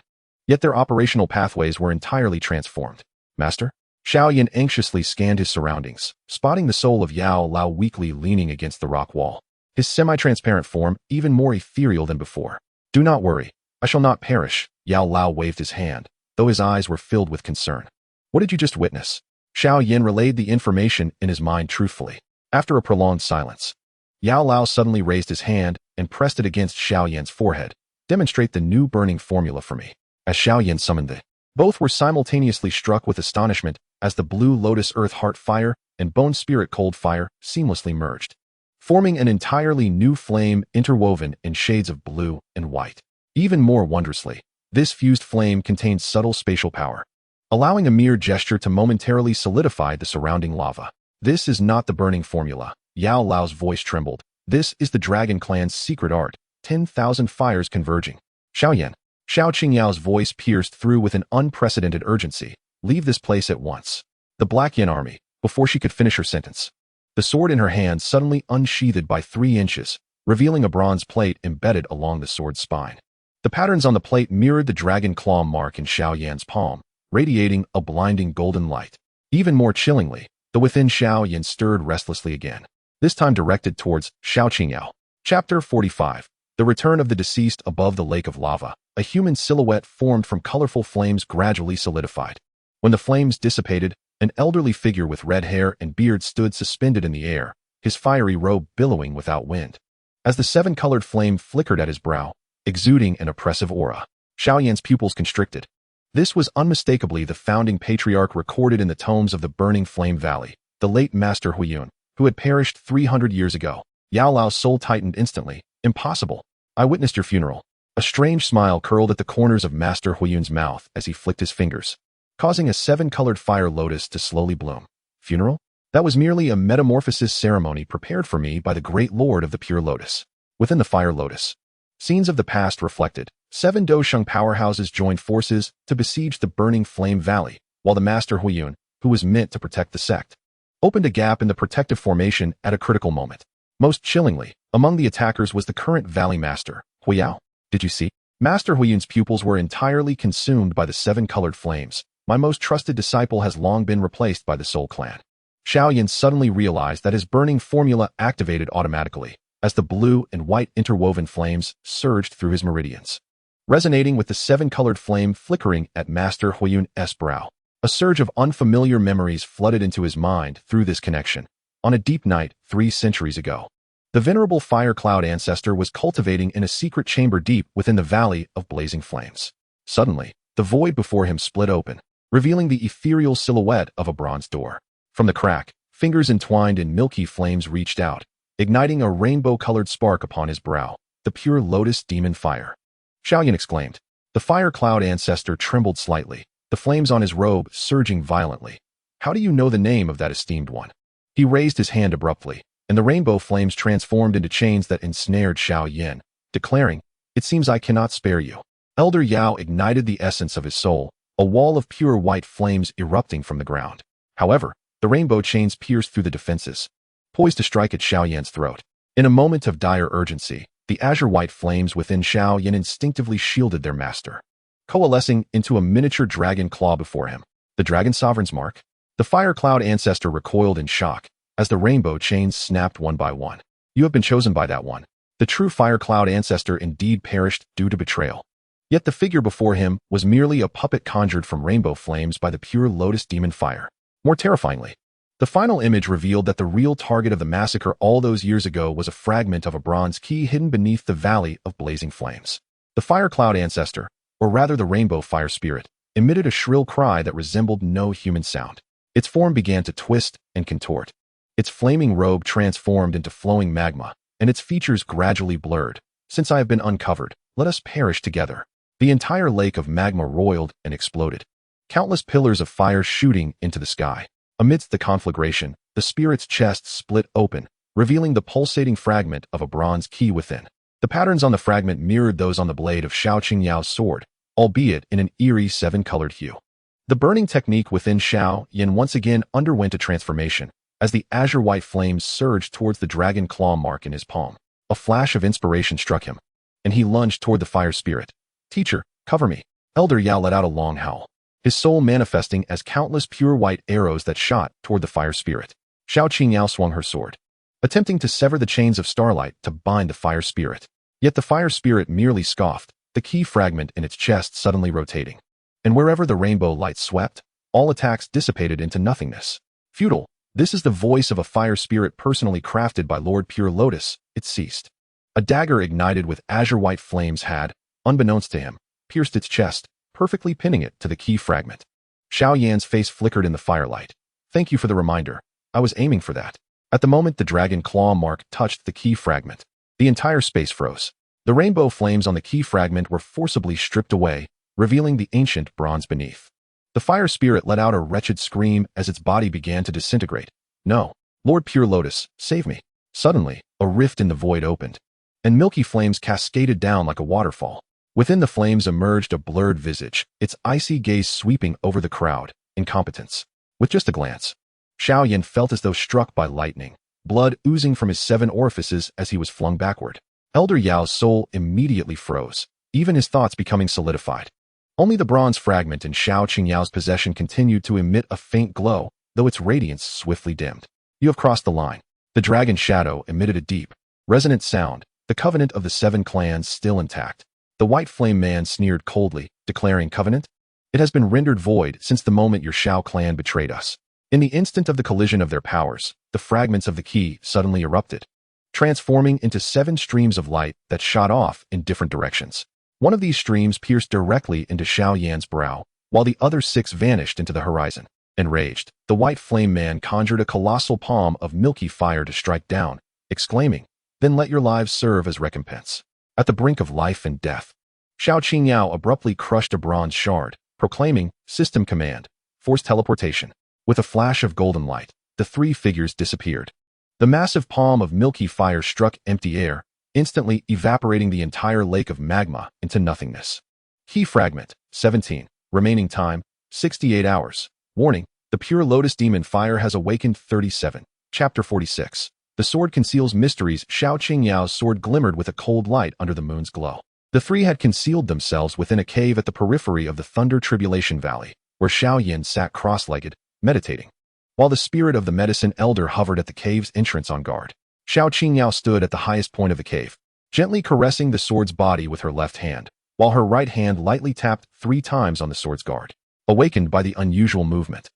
Yet their operational pathways were entirely transformed. Master? Xiao Yan anxiously scanned his surroundings, spotting the soul of Yao Lao weakly leaning against the rock wall, his semi-transparent form even more ethereal than before. Do not worry, I shall not perish. Yao Lao waved his hand, though his eyes were filled with concern. What did you just witness? Xiao Yan relayed the information in his mind truthfully. After a prolonged silence, Yao Lao suddenly raised his hand and pressed it against Xiao Yan's forehead. Demonstrate the new burning formula for me. As Xiao Yan summoned it, both were simultaneously struck with astonishment as the blue lotus earth heart fire and bone spirit cold fire seamlessly merged, forming an entirely new flame interwoven in shades of blue and white. Even more wondrously, this fused flame contained subtle spatial power, allowing a mere gesture to momentarily solidify the surrounding lava. This is not the burning formula. Yao Lao's voice trembled. This is the Dragon Clan's secret art, 10,000 fires converging. Xiao Yan. Xiao Qingyao's voice pierced through with an unprecedented urgency. Leave this place at once. The Black Yin army, before she could finish her sentence. The sword in her hand suddenly unsheathed by 3 inches, revealing a bronze plate embedded along the sword's spine. The patterns on the plate mirrored the dragon claw mark in Xiao Yan's palm, radiating a blinding golden light. Even more chillingly, the within Xiao Yan stirred restlessly again, this time directed towards Xiao Qingyao. Chapter 45. The Return of the Deceased. Above the lake of lava, a human silhouette formed from colorful flames gradually solidified. When the flames dissipated, an elderly figure with red hair and beard stood suspended in the air, his fiery robe billowing without wind. As the 7-colored flame flickered at his brow, exuding an oppressive aura, Xiao Yan's pupils constricted. This was unmistakably the founding patriarch recorded in the tomes of the Burning Flame Valley, the late Master Huiyun, who had perished 300 years ago. Yao Lao's soul tightened instantly. Impossible. I witnessed your funeral. A strange smile curled at the corners of Master Huiyun's mouth as he flicked his fingers, causing a 7-colored fire lotus to slowly bloom. Funeral? That was merely a metamorphosis ceremony prepared for me by the great lord of the pure lotus. Within the fire lotus, scenes of the past reflected. 7 Dosheng powerhouses joined forces to besiege the Burning Flame Valley, while the Master Huiyun, who was meant to protect the sect, opened a gap in the protective formation at a critical moment. Most chillingly, among the attackers was the current Valley Master, Huiyao. Did you see? Master Huiyun's pupils were entirely consumed by the 7-colored flames. My most trusted disciple has long been replaced by the Soul Clan. Xiao Yan suddenly realized that his burning formula activated automatically, as the blue and white interwoven flames surged through his meridians, resonating with the 7-colored flame flickering at Master Huiyun's brow. A surge of unfamiliar memories flooded into his mind through this connection. On a deep night, 3 centuries ago, the venerable fire cloud ancestor was cultivating in a secret chamber deep within the valley of blazing flames. Suddenly, the void before him split open, revealing the ethereal silhouette of a bronze door. From the crack, fingers entwined in milky flames reached out, igniting a rainbow-colored spark upon his brow, the pure lotus demon fire. Xiao Yan exclaimed. The fire cloud ancestor trembled slightly, the flames on his robe surging violently. How do you know the name of that esteemed one? He raised his hand abruptly, and the rainbow flames transformed into chains that ensnared Xiao Yan, declaring, It seems I cannot spare you. Elder Yao ignited the essence of his soul, a wall of pure white flames erupting from the ground. However, the rainbow chains pierced through the defenses, poised to strike at Xiao Yan's throat. In a moment of dire urgency, the azure-white flames within Xiao Yan instinctively shielded their master, coalescing into a miniature dragon claw before him. The Dragon Sovereign's mark? The fire cloud ancestor recoiled in shock as the rainbow chains snapped one by one. You have been chosen by that one. The true fire cloud ancestor indeed perished due to betrayal. Yet the figure before him was merely a puppet conjured from rainbow flames by the pure lotus demon fire. More terrifyingly, The final image revealed that the real target of the massacre all those years ago was a fragment of a bronze key hidden beneath the Valley of Blazing Flames. The fire cloud ancestor, or rather the rainbow fire spirit, emitted a shrill cry that resembled no human sound. Its form began to twist and contort. Its flaming robe transformed into flowing magma, and its features gradually blurred. Since I have been uncovered, let us perish together. The entire lake of magma roiled and exploded. Countless pillars of fire shooting into the sky. Amidst the conflagration, the spirit's chest split open, revealing the pulsating fragment of a bronze key within. The patterns on the fragment mirrored those on the blade of Xiao Qingyao's sword, albeit in an eerie seven-colored hue. The burning technique within Xiao Yan once again underwent a transformation, as the azure-white flames surged towards the dragon claw mark in his palm. A flash of inspiration struck him, and he lunged toward the fire spirit. "Teacher, cover me." Elder Yao let out a long howl, his soul manifesting as countless pure white arrows that shot toward the fire spirit. Xiao Qingyao swung her sword, attempting to sever the chains of starlight to bind the fire spirit. Yet the fire spirit merely scoffed, the key fragment in its chest suddenly rotating. And wherever the rainbow light swept, all attacks dissipated into nothingness. "Futile, this is the voice of a fire spirit personally crafted by Lord Pure Lotus," it ceased. A dagger ignited with azure-white flames had, unbeknownst to him, pierced its chest, perfectly pinning it to the key fragment. Xiao Yan's face flickered in the firelight. "Thank you for the reminder. I was aiming for that." At the moment the dragon claw mark touched the key fragment, the entire space froze. The rainbow flames on the key fragment were forcibly stripped away, revealing the ancient bronze beneath. The fire spirit let out a wretched scream as its body began to disintegrate. "No, Lord Pure Lotus, save me." Suddenly, a rift in the void opened, and milky flames cascaded down like a waterfall. Within the flames emerged a blurred visage, its icy gaze sweeping over the crowd. Incompetence. With just a glance, Xiao Yan felt as though struck by lightning, blood oozing from his 7 orifices as he was flung backward. Elder Yao's soul immediately froze, even his thoughts becoming solidified. Only the bronze fragment in Xiao Qingyao's possession continued to emit a faint glow, though its radiance swiftly dimmed. "You have crossed the line." The dragon shadow emitted a deep, resonant sound, the covenant of the 7 clans still intact. The white flame man sneered coldly, declaring, "Covenant? It has been rendered void since the moment your Xiao clan betrayed us." In the instant of the collision of their powers, the fragments of the key suddenly erupted, transforming into 7 streams of light that shot off in different directions. One of these streams pierced directly into Xiao Yan's brow, while the other 6 vanished into the horizon. Enraged, the white flame man conjured a colossal palm of milky fire to strike down, exclaiming, "Then let your lives serve as recompense." At the brink of life and death, Xiao Qingyao abruptly crushed a bronze shard, proclaiming, "System command, force teleportation." With a flash of golden light, the 3 figures disappeared. The massive palm of milky fire struck empty air, instantly evaporating the entire lake of magma into nothingness. Key fragment, 17. Remaining time, 68 hours. Warning, the pure lotus demon fire has awakened 37. Chapter 46. The sword conceals mysteries. Xiao Qingyao's sword glimmered with a cold light under the moon's glow. The 3 had concealed themselves within a cave at the periphery of the Thunder Tribulation Valley, where Xiao Yan sat cross-legged, meditating, while the spirit of the medicine elder hovered at the cave's entrance on guard. Xiao Qingyao stood at the highest point of the cave, gently caressing the sword's body with her left hand, while her right hand lightly tapped 3 times on the sword's guard. Awakened by the unusual movement,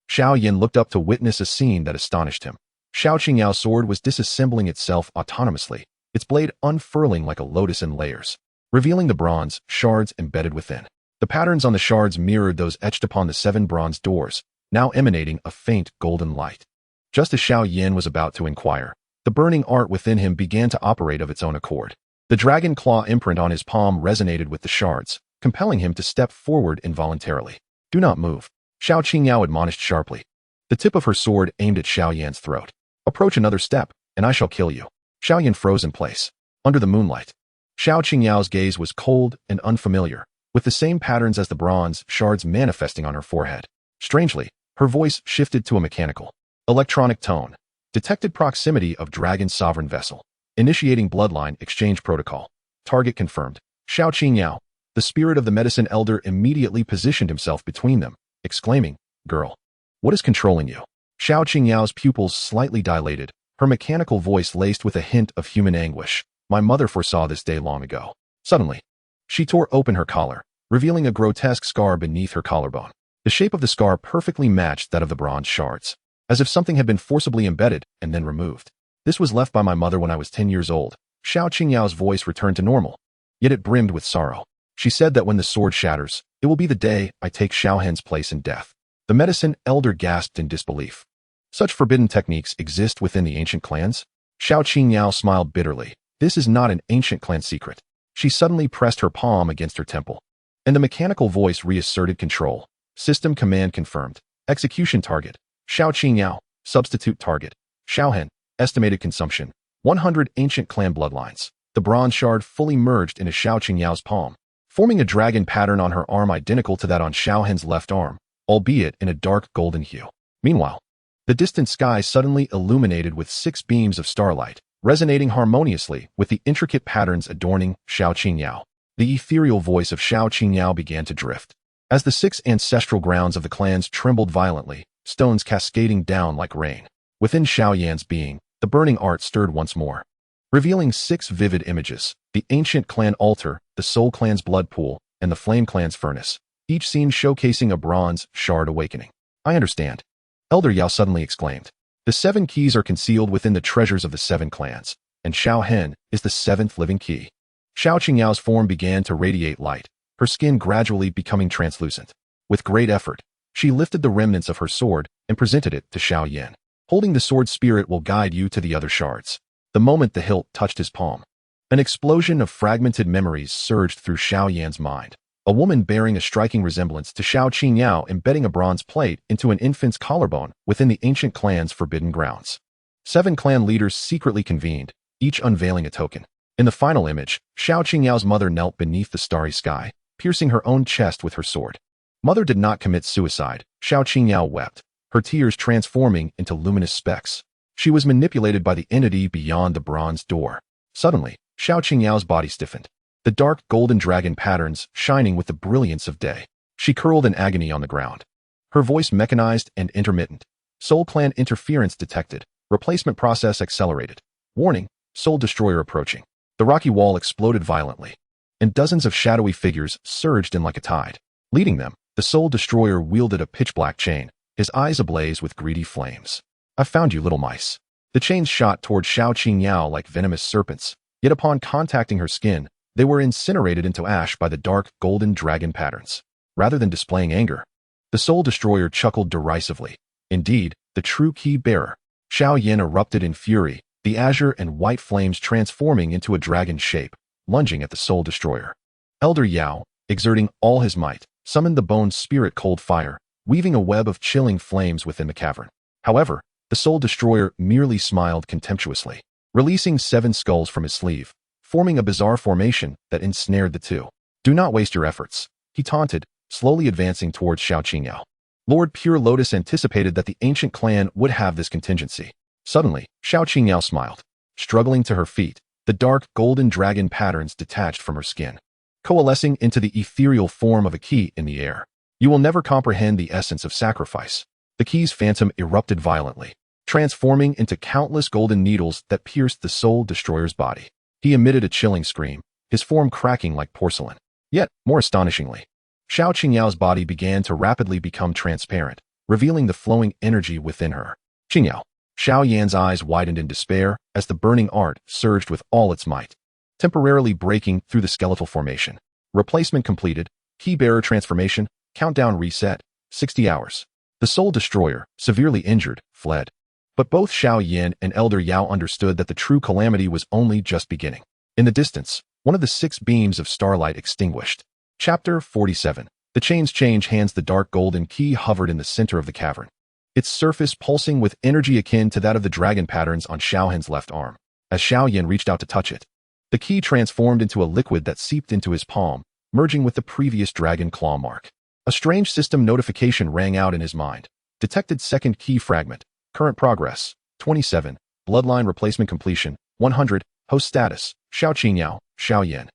Xiao Yan looked up to witness a scene that astonished him. Xiao Qingyao's sword was disassembling itself autonomously, its blade unfurling like a lotus in layers, revealing the bronze shards embedded within. The patterns on the shards mirrored those etched upon the 7 bronze doors, now emanating a faint golden light. Just as Xiao Yan was about to inquire, the burning art within him began to operate of its own accord. The dragon claw imprint on his palm resonated with the shards, compelling him to step forward involuntarily. "Do not move," Xiao Qingyao admonished sharply, the tip of her sword aimed at Xiao Yan's throat. "Approach another step, and I shall kill you." Xiao Yan froze in place, under the moonlight. Xiao Qingyao's gaze was cold and unfamiliar, with the same patterns as the bronze shards manifesting on her forehead. Strangely, her voice shifted to a mechanical, electronic tone. Detected proximity of Dragon's sovereign vessel. Initiating Bloodline exchange protocol. Target confirmed. Xiao Qingyao, the spirit of the medicine elder, immediately positioned himself between them, exclaiming, "Girl, what is controlling you?" Xiao Qingyao's pupils slightly dilated, her mechanical voice laced with a hint of human anguish. "My mother foresaw this day long ago." Suddenly, she tore open her collar, revealing a grotesque scar beneath her collarbone. The shape of the scar perfectly matched that of the bronze shards. as if something had been forcibly embedded and then removed. This was left by my mother when I was 10 years old. Xiao Qingyao's voice returned to normal, yet it brimmed with sorrow. She said that when the sword shatters, it will be the day I take Xiao Hen's place in death. The medicine elder gasped in disbelief. Such forbidden techniques exist within the ancient clans? Xiao Qingyao smiled bitterly. This is not an ancient clan secret. She suddenly pressed her palm against her temple, and the mechanical voice reasserted control. System command confirmed. Execution target. Xiao Qingyao. Substitute target. Xiao Hen. Estimated consumption. 100 ancient clan bloodlines. The bronze shard fully merged into Xiao Qingyao's palm, forming a dragon pattern on her arm identical to that on Xiao Hen's left arm, albeit in a dark golden hue. Meanwhile, the distant sky suddenly illuminated with 6 beams of starlight, resonating harmoniously with the intricate patterns adorning Xiao Qingyao. The ethereal voice of Xiao Qingyao began to drift. As the 6 ancestral grounds of the clans trembled violently, stones cascading down like rain. Within Xiao Yan's being, the burning art stirred once more, revealing 6 vivid images: the ancient clan altar, the soul clan's blood pool, and the flame clan's furnace, each scene showcasing a bronze shard awakening. I understand. Elder Yao suddenly exclaimed. The 7 keys are concealed within the treasures of the 7 clans, and Xiao Hen is the 7th living key. Xiao Qingyao's form began to radiate light, her skin gradually becoming translucent. With great effort, she lifted the remnants of her sword and presented it to Xiao Yan. Holding the sword, spirit will guide you to the other shards. The moment the hilt touched his palm, an explosion of fragmented memories surged through Xiao Yan's mind. A woman bearing a striking resemblance to Xiao Qingyao embedding a bronze plate into an infant's collarbone within the ancient clan's forbidden grounds. 7 clan leaders secretly convened, each unveiling a token. In the final image, Xiao Qingyao's mother knelt beneath the starry sky, piercing her own chest with her sword. Mother did not commit suicide, Xiao Qingyao wept, her tears transforming into luminous specks. She was manipulated by the entity beyond the bronze door. Suddenly, Xiao Qingyao's body stiffened, the dark golden dragon patterns shining with the brilliance of day. She curled in agony on the ground, her voice mechanized and intermittent. Soul Clan interference detected. Replacement process accelerated. Warning, Soul Destroyer approaching. The rocky wall exploded violently, and dozens of shadowy figures surged in like a tide. Leading them, the Soul Destroyer wielded a pitch-black chain, his eyes ablaze with greedy flames. I found you, little mice. The chains shot toward Xiao Qingyao like venomous serpents, yet upon contacting her skin, they were incinerated into ash by the dark golden dragon patterns. Rather than displaying anger, the Soul Destroyer chuckled derisively. Indeed, the true key bearer. Xiao Yan erupted in fury, the azure and white flames transforming into a dragon shape, lunging at the Soul Destroyer. Elder Yao, exerting all his might, summoned the bone spirit cold fire, weaving a web of chilling flames within the cavern. However, the Soul Destroyer merely smiled contemptuously, releasing 7 skulls from his sleeve, forming a bizarre formation that ensnared the two. Do not waste your efforts, he taunted, slowly advancing towards Xiao Qingyao. Lord Pure Lotus anticipated that the ancient clan would have this contingency. Suddenly, Xiao Qingyao smiled. Struggling to her feet, the dark golden dragon patterns detached from her skin, coalescing into the ethereal form of a key in the air. You will never comprehend the essence of sacrifice. The key's phantom erupted violently, transforming into countless golden needles that pierced the Soul Destroyer's body. He emitted a chilling scream, his form cracking like porcelain. Yet, more astonishingly, Xiao Qingyao's body began to rapidly become transparent, revealing the flowing energy within her. Qingyao. Xiao Yan's eyes widened in despair as the burning art surged with all its might, temporarily breaking through the skeletal formation. Replacement completed. Key bearer transformation. Countdown reset. 60 hours. The Soul Destroyer, severely injured, fled. But both Xiao Yan and Elder Yao understood that the true calamity was only just beginning. In the distance, one of the 6 beams of starlight extinguished. Chapter 47. The chains change hands. The dark golden key hovered in the center of the cavern, its surface pulsing with energy akin to that of the dragon patterns on Xiao Hen's left arm. As Xiao Yan reached out to touch it, the key transformed into a liquid that seeped into his palm, merging with the previous dragon claw mark. A strange system notification rang out in his mind. Detected second key fragment. Current progress. 27. Bloodline replacement completion. 100. Host status. Xiao Qingyao, Xiao Yan.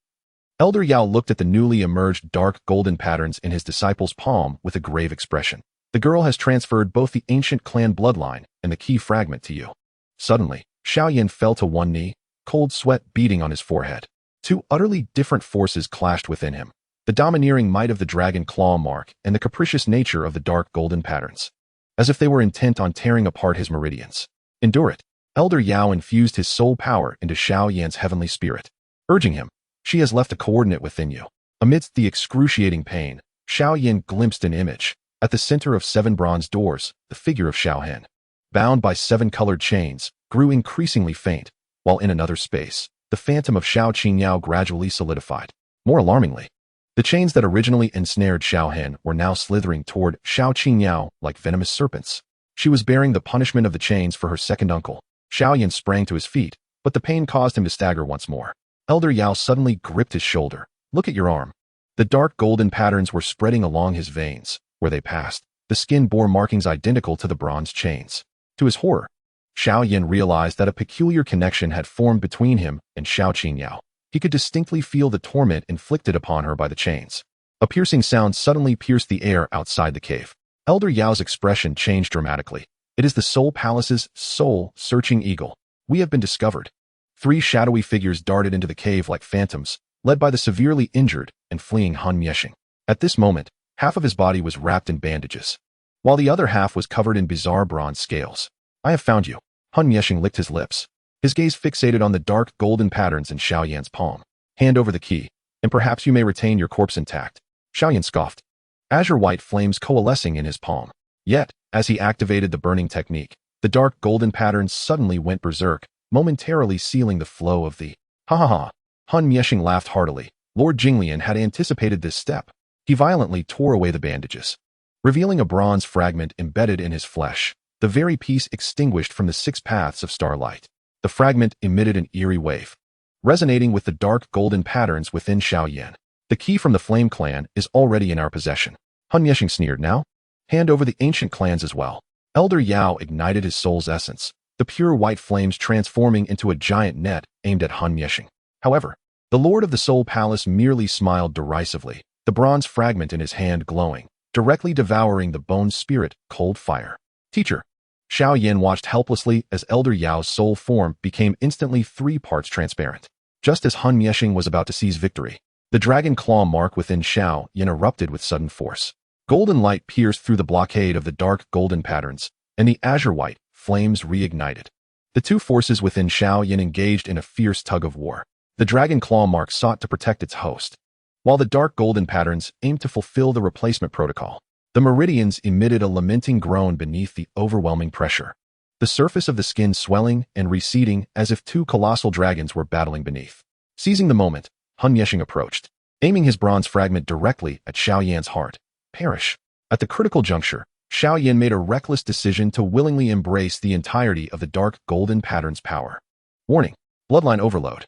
Elder Yao looked at the newly emerged dark golden patterns in his disciple's palm with a grave expression. The girl has transferred both the ancient clan bloodline and the key fragment to you. Suddenly, Xiao Yan fell to one knee, cold sweat beading on his forehead. 2 utterly different forces clashed within him. The domineering might of the dragon claw mark and the capricious nature of the dark golden patterns. as if they were intent on tearing apart his meridians. Endure it. Elder Yao infused his soul power into Xiao Yan's heavenly spirit, urging him, she has left a coordinate within you. Amidst the excruciating pain, Xiao Yan glimpsed an image. At the center of 7 bronze doors, the figure of Xiao Hen, bound by 7 colored chains, grew increasingly faint, while in another space, the phantom of Xiao Qingyao gradually solidified. More alarmingly, the chains that originally ensnared Xiao Hen were now slithering toward Xiao Qingyao like venomous serpents. She was bearing the punishment of the chains for her second uncle. Xiao Yan sprang to his feet, but the pain caused him to stagger once more. Elder Yao suddenly gripped his shoulder. Look at your arm. The dark golden patterns were spreading along his veins. Where they passed, the skin bore markings identical to the bronze chains. To his horror, Xiao Yan realized that a peculiar connection had formed between him and Xiao Qingyao. He could distinctly feel the torment inflicted upon her by the chains. A piercing sound suddenly pierced the air outside the cave. Elder Yao's expression changed dramatically. It is the Soul Palace's soul-searching eagle. We have been discovered. 3 shadowy figures darted into the cave like phantoms, led by the severely injured and fleeing Han Mieshing. At this moment, half of his body was wrapped in bandages, while the other half was covered in bizarre bronze scales. I have found you. Han Mieshing licked his lips, his gaze fixated on the dark golden patterns in Xiao Yan's palm. Hand over the key, and perhaps you may retain your corpse intact. Xiao Yan scoffed, azure white flames coalescing in his palm. Yet, as he activated the burning technique, the dark golden patterns suddenly went berserk, momentarily sealing the flow of the... Ha ha ha. Han Mieshing laughed heartily. Lord Jinglian had anticipated this step. He violently tore away the bandages, revealing a bronze fragment embedded in his flesh, the very piece extinguished from the 6 paths of starlight. The fragment emitted an eerie wave, resonating with the dark golden patterns within Xiao Yan. The key from the Flame Clan is already in our possession. Han Mieshing sneered. Now, hand over the ancient clans as well. Elder Yao ignited his soul's essence, the pure white flames transforming into a giant net aimed at Han Mieshing. However, the Lord of the Soul Palace merely smiled derisively, the bronze fragment in his hand glowing, directly devouring the bone spirit, cold fire. Teacher. Xiao Yan watched helplessly as Elder Yao's soul form became instantly 3 parts transparent. Just as Han Mieshing was about to seize victory, the dragon claw mark within Xiao Yan erupted with sudden force. Golden light pierced through the blockade of the dark golden patterns, and the azure white flames reignited. The 2 forces within Xiao Yan engaged in a fierce tug of war. The dragon claw mark sought to protect its host, while the dark golden patterns aimed to fulfill the replacement protocol. The meridians emitted a lamenting groan beneath the overwhelming pressure, the surface of the skin swelling and receding as if 2 colossal dragons were battling beneath. Seizing the moment, Han Mieshing approached, aiming his bronze fragment directly at Xiao Yan's heart. Perish. At the critical juncture, Xiao Yan made a reckless decision to willingly embrace the entirety of the dark golden pattern's power. Warning. Bloodline overload.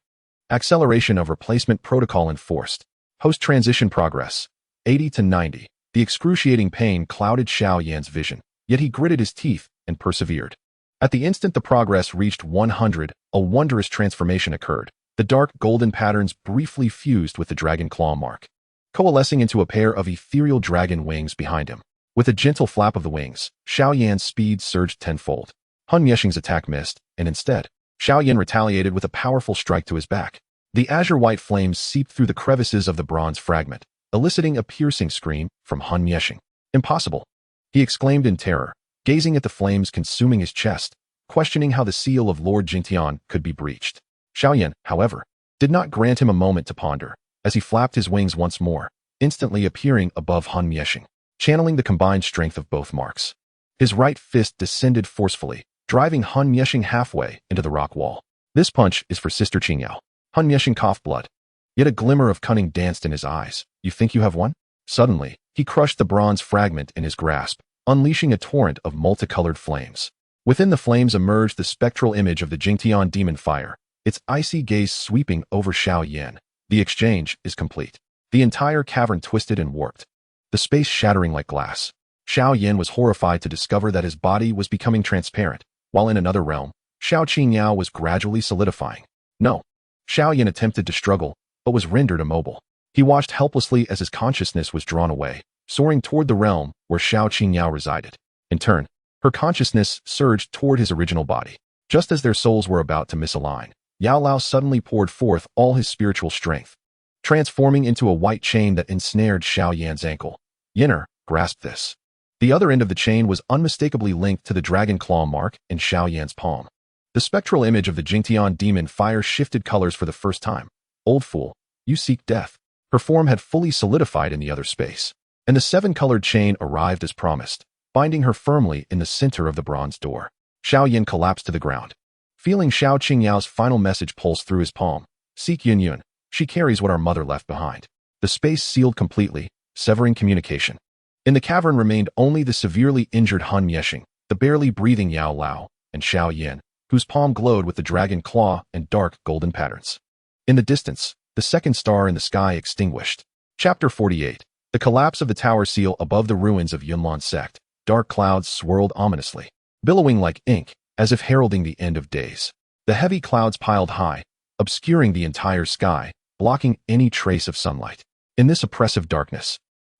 Acceleration of replacement protocol enforced. Post-transition progress. 80 to 90. The excruciating pain clouded Xiao Yan's vision, yet he gritted his teeth and persevered. At the instant the progress reached 100, a wondrous transformation occurred. The dark golden patterns briefly fused with the dragon claw mark, coalescing into a pair of ethereal dragon wings behind him. With a gentle flap of the wings, Xiao Yan's speed surged tenfold. Han Mieshing's attack missed, and instead, Xiao Yan retaliated with a powerful strike to his back. The azure white flames seeped through the crevices of the bronze fragment, eliciting a piercing scream from Han Mieshing. Impossible, he exclaimed in terror, gazing at the flames consuming his chest, questioning how the seal of Lord Jintian could be breached. Xiao Yan, however, did not grant him a moment to ponder, as he flapped his wings once more, instantly appearing above Han Mieshing, channeling the combined strength of both marks. His right fist descended forcefully, driving Han Mieshing halfway into the rock wall. This punch is for Sister Qingyao. Han Mieshing coughed blood, yet a glimmer of cunning danced in his eyes. You think you have won? Suddenly, he crushed the bronze fragment in his grasp, unleashing a torrent of multicolored flames. Within the flames emerged the spectral image of the Jingtian demon fire, its icy gaze sweeping over Xiao Yan. The exchange is complete. The entire cavern twisted and warped, the space shattering like glass. Xiao Yan was horrified to discover that his body was becoming transparent, while in another realm, Xiao Qingyao was gradually solidifying. No. Xiao Yan attempted to struggle, but was rendered immobile. He watched helplessly as his consciousness was drawn away, soaring toward the realm where Xiao Qingyao resided. In turn, her consciousness surged toward his original body. Just as their souls were about to misalign, Yao Lao suddenly poured forth all his spiritual strength, transforming into a white chain that ensnared Xiao Yan's ankle. Yinner grasped this, The other end of the chain was unmistakably linked to the dragon claw mark in Xiao Yan's palm. The spectral image of the Jingtian demon fire shifted colors for the first time. Old fool, you seek death. Her form had fully solidified in the other space, and the 7-colored chain arrived as promised, binding her firmly in the center of the bronze door. Xiao Yan collapsed to the ground. Feeling Xiao Qingyao's final message pulse through his palm, "Seek Yun. She carries what our mother left behind." The space sealed completely, severing communication. In the cavern remained only the severely injured Han Yexing, the barely breathing Yao Lao, and Xiao Yan, whose palm glowed with the dragon claw and dark golden patterns. In the distance, the second star in the sky extinguished. Chapter 48. The collapse of the tower seal above the ruins of Yunlan sect. Dark clouds swirled ominously, billowing like ink, as if heralding the end of days. The heavy clouds piled high, obscuring the entire sky, blocking any trace of sunlight. In this oppressive darkness,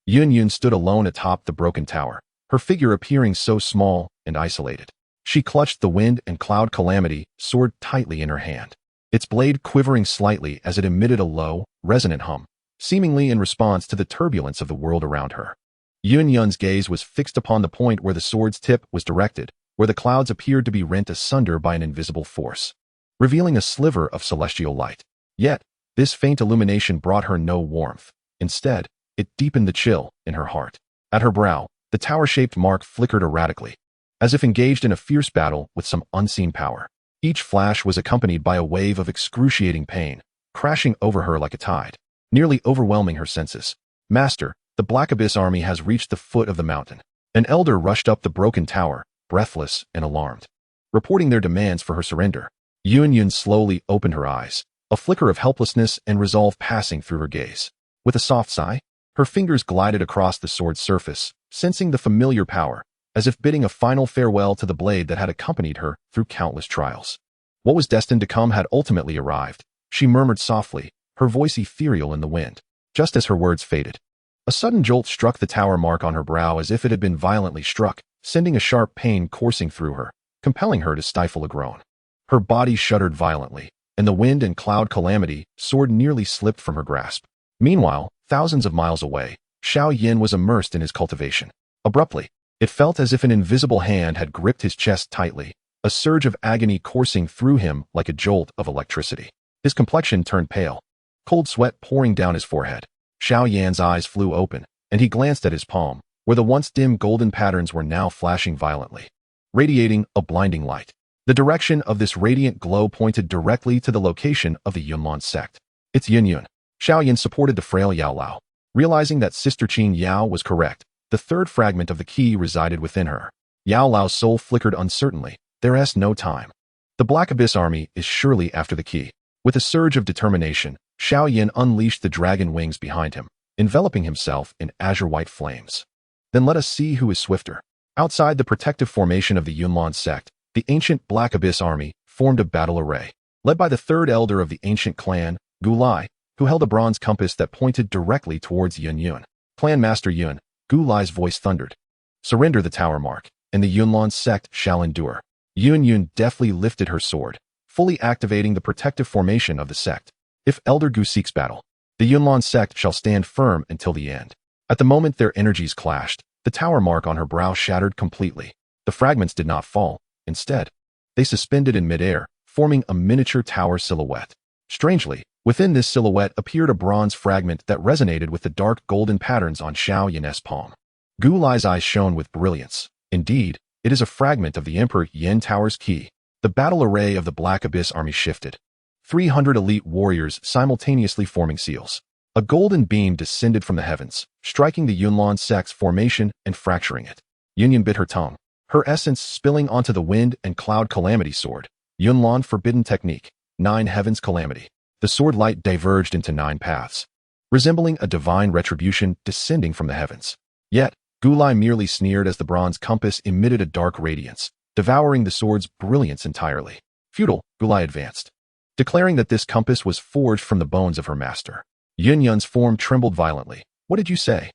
Yun stood alone atop the broken tower, her figure appearing so small and isolated. She clutched the wind and cloud calamity sword tightly in her hand, its blade quivering slightly as it emitted a low, resonant hum, seemingly in response to the turbulence of the world around her. Yun's gaze was fixed upon the point where the sword's tip was directed, where the clouds appeared to be rent asunder by an invisible force, revealing a sliver of celestial light. Yet, this faint illumination brought her no warmth. Instead, it deepened the chill in her heart. At her brow, the tower-shaped mark flickered erratically, as if engaged in a fierce battle with some unseen power. Each flash was accompanied by a wave of excruciating pain, crashing over her like a tide, nearly overwhelming her senses. "Master, the Black Abyss army has reached the foot of the mountain." An elder rushed up the broken tower, breathless and alarmed, reporting their demands for her surrender. Yun slowly opened her eyes, a flicker of helplessness and resolve passing through her gaze. With a soft sigh, her fingers glided across the sword's surface, sensing the familiar power, as if bidding a final farewell to the blade that had accompanied her through countless trials. What was destined to come had ultimately arrived, she murmured softly, her voice ethereal in the wind. Just as her words faded, a sudden jolt struck the tower mark on her brow as if it had been violently struck, sending a sharp pain coursing through her, compelling her to stifle a groan. Her body shuddered violently, and the wind and cloud calamity sword nearly slipped from her grasp. Meanwhile, thousands of miles away, Xiao Yan was immersed in his cultivation. Abruptly, it felt as if an invisible hand had gripped his chest tightly, a surge of agony coursing through him like a jolt of electricity. His complexion turned pale, cold sweat pouring down his forehead. Xiao Yan's eyes flew open, and he glanced at his palm, where the once dim golden patterns were now flashing violently, radiating a blinding light. The direction of this radiant glow pointed directly to the location of the Yunlan sect. "It's Yun." Xiao Yan supported the frail Yao Lao, realizing that Sister Qing Yao was correct. The third fragment of the key resided within her. Yao Lao's soul flickered uncertainly. "There's no time. The Black Abyss army is surely after the key." With a surge of determination, Xiao Yan unleashed the dragon wings behind him, enveloping himself in azure-white flames. "Then let us see who is swifter." Outside the protective formation of the Yunlan sect, the ancient Black Abyss army formed a battle array, led by the third elder of the ancient clan, Gulai, who held a bronze compass that pointed directly towards Yun. "Clan Master Yun," Gulai's voice thundered, "surrender the tower mark, and the Yunlan sect shall endure." Yun deftly lifted her sword, fully activating the protective formation of the sect. "If Elder Gu seeks battle, the Yunlan sect shall stand firm until the end." At the moment their energies clashed, the tower mark on her brow shattered completely. The fragments did not fall. Instead, they suspended in midair, forming a miniature tower silhouette. Strangely, within this silhouette appeared a bronze fragment that resonated with the dark golden patterns on Xiao Yan's palm. Gulai's eyes shone with brilliance. Indeed, it is a fragment of the Emperor Yen Tower's key. The battle array of the Black Abyss army shifted, 300 elite warriors simultaneously forming seals. A golden beam descended from the heavens, striking the Yunlan sect's formation and fracturing it. Yun bit her tongue, her essence spilling onto the wind and cloud calamity sword. Yunlan forbidden technique, 9 heavens calamity. The sword light diverged into 9 paths, resembling a divine retribution descending from the heavens. Yet, Gulai merely sneered as the bronze compass emitted a dark radiance, devouring the sword's brilliance entirely. "Futile," Gulai advanced, declaring that this compass was forged from the bones of her master. Yun's form trembled violently. "What did you say?"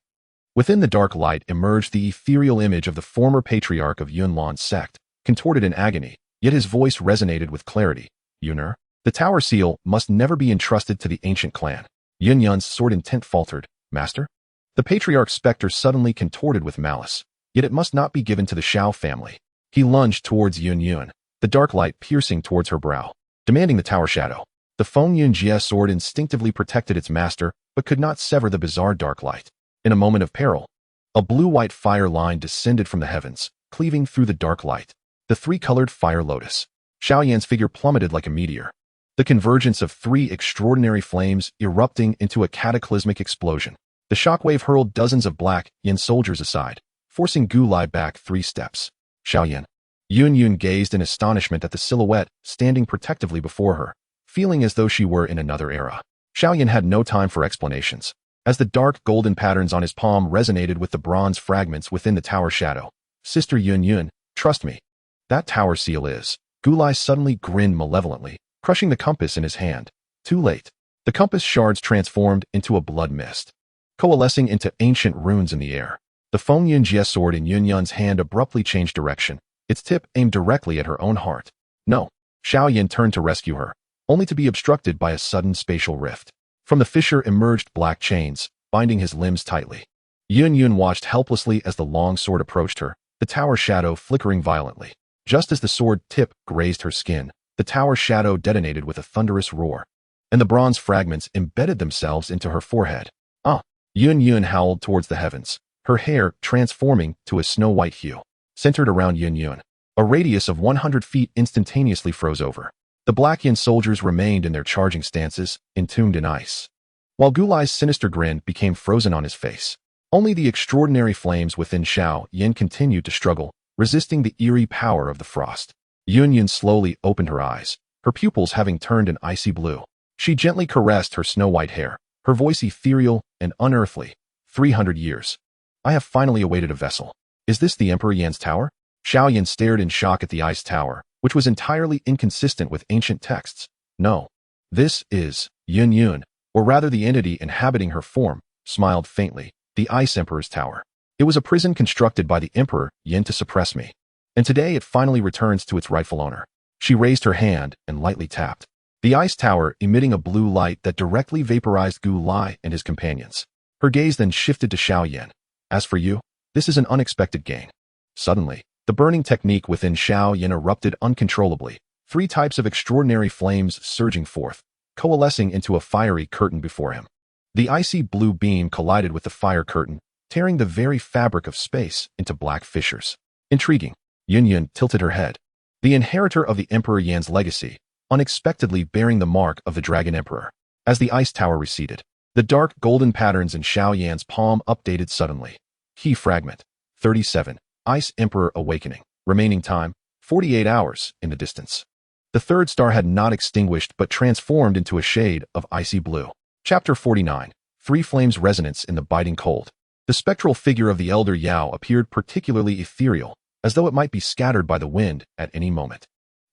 Within the dark light emerged the ethereal image of the former patriarch of Yunlan's sect, contorted in agony, yet his voice resonated with clarity. "Yun'er, the tower seal must never be entrusted to the ancient clan." Yun's sword intent faltered. "Master?" The patriarch's specter suddenly contorted with malice. Yet it must not be given to the Xiao family. He lunged towards Yunlan, the dark light piercing towards her brow, demanding the tower shadow. The Feng Yunjie sword instinctively protected its master, but could not sever the bizarre dark light. In a moment of peril, a blue-white fire line descended from the heavens, cleaving through the dark light. The three-colored fire lotus. Xiao Yan's figure plummeted like a meteor. The convergence of three extraordinary flames erupting into a cataclysmic explosion. The shockwave hurled dozens of black Yin soldiers aside, forcing Gulai back 3 steps. Xiao Yan. Yun gazed in astonishment at the silhouette standing protectively before her, feeling as though she were in another era. Xiao Yan had no time for explanations. As the dark golden patterns on his palm resonated with the bronze fragments within the tower shadow. Sister Yun, trust me. That tower seal is. Gulai suddenly grinned malevolently, crushing the compass in his hand. Too late. The compass shards transformed into a blood mist, coalescing into ancient runes in the air. The Feng Yunjie sword in Yunyan's hand abruptly changed direction, its tip aimed directly at her own heart. No. Xiao Yan turned to rescue her, only to be obstructed by a sudden spatial rift. From the fissure emerged black chains, binding his limbs tightly. Yun watched helplessly as the long sword approached her, the tower shadow flickering violently. Just as the sword tip grazed her skin, the tower shadow detonated with a thunderous roar, and the bronze fragments embedded themselves into her forehead. Yun howled towards the heavens, her hair transforming to a snow-white hue. Centered around Yun, a radius of 100 feet instantaneously froze over. The black Yin soldiers remained in their charging stances, entombed in ice, while Gulai's sinister grin became frozen on his face. Only the extraordinary flames within Xiao Yan continued to struggle, resisting the eerie power of the frost. Yun slowly opened her eyes, her pupils having turned an icy blue. She gently caressed her snow-white hair, her voice ethereal and unearthly. 300 years. I have finally awaited a vessel. Is this the Emperor Yan's tower? Xiao Yan stared in shock at the ice tower, which was entirely inconsistent with ancient texts. No. This is Yun, or rather the entity inhabiting her form, smiled faintly, the Ice Emperor's tower. It was a prison constructed by the Emperor Yin to suppress me. And today it finally returns to its rightful owner. She raised her hand and lightly tapped the ice tower, emitting a blue light that directly vaporized Gulai and his companions. Her gaze then shifted to Xiao Yan. As for you, this is an unexpected gain. Suddenly, the burning technique within Xiao Yan erupted uncontrollably, 3 types of extraordinary flames surging forth, coalescing into a fiery curtain before him. The icy blue beam collided with the fire curtain, tearing the very fabric of space into black fissures. Intriguing. Yun tilted her head. The inheritor of the Emperor Yan's legacy, unexpectedly bearing the mark of the Dragon Emperor. As the ice tower receded, the dark golden patterns in Xiao Yan's palm updated suddenly. Key fragment. 37. Ice Emperor awakening. Remaining time. 48 hours in the distance. The third star had not extinguished but transformed into a shade of icy blue. Chapter 49. 3 flames resonance in the biting cold. The spectral figure of the elder Yao appeared particularly ethereal, as though it might be scattered by the wind at any moment.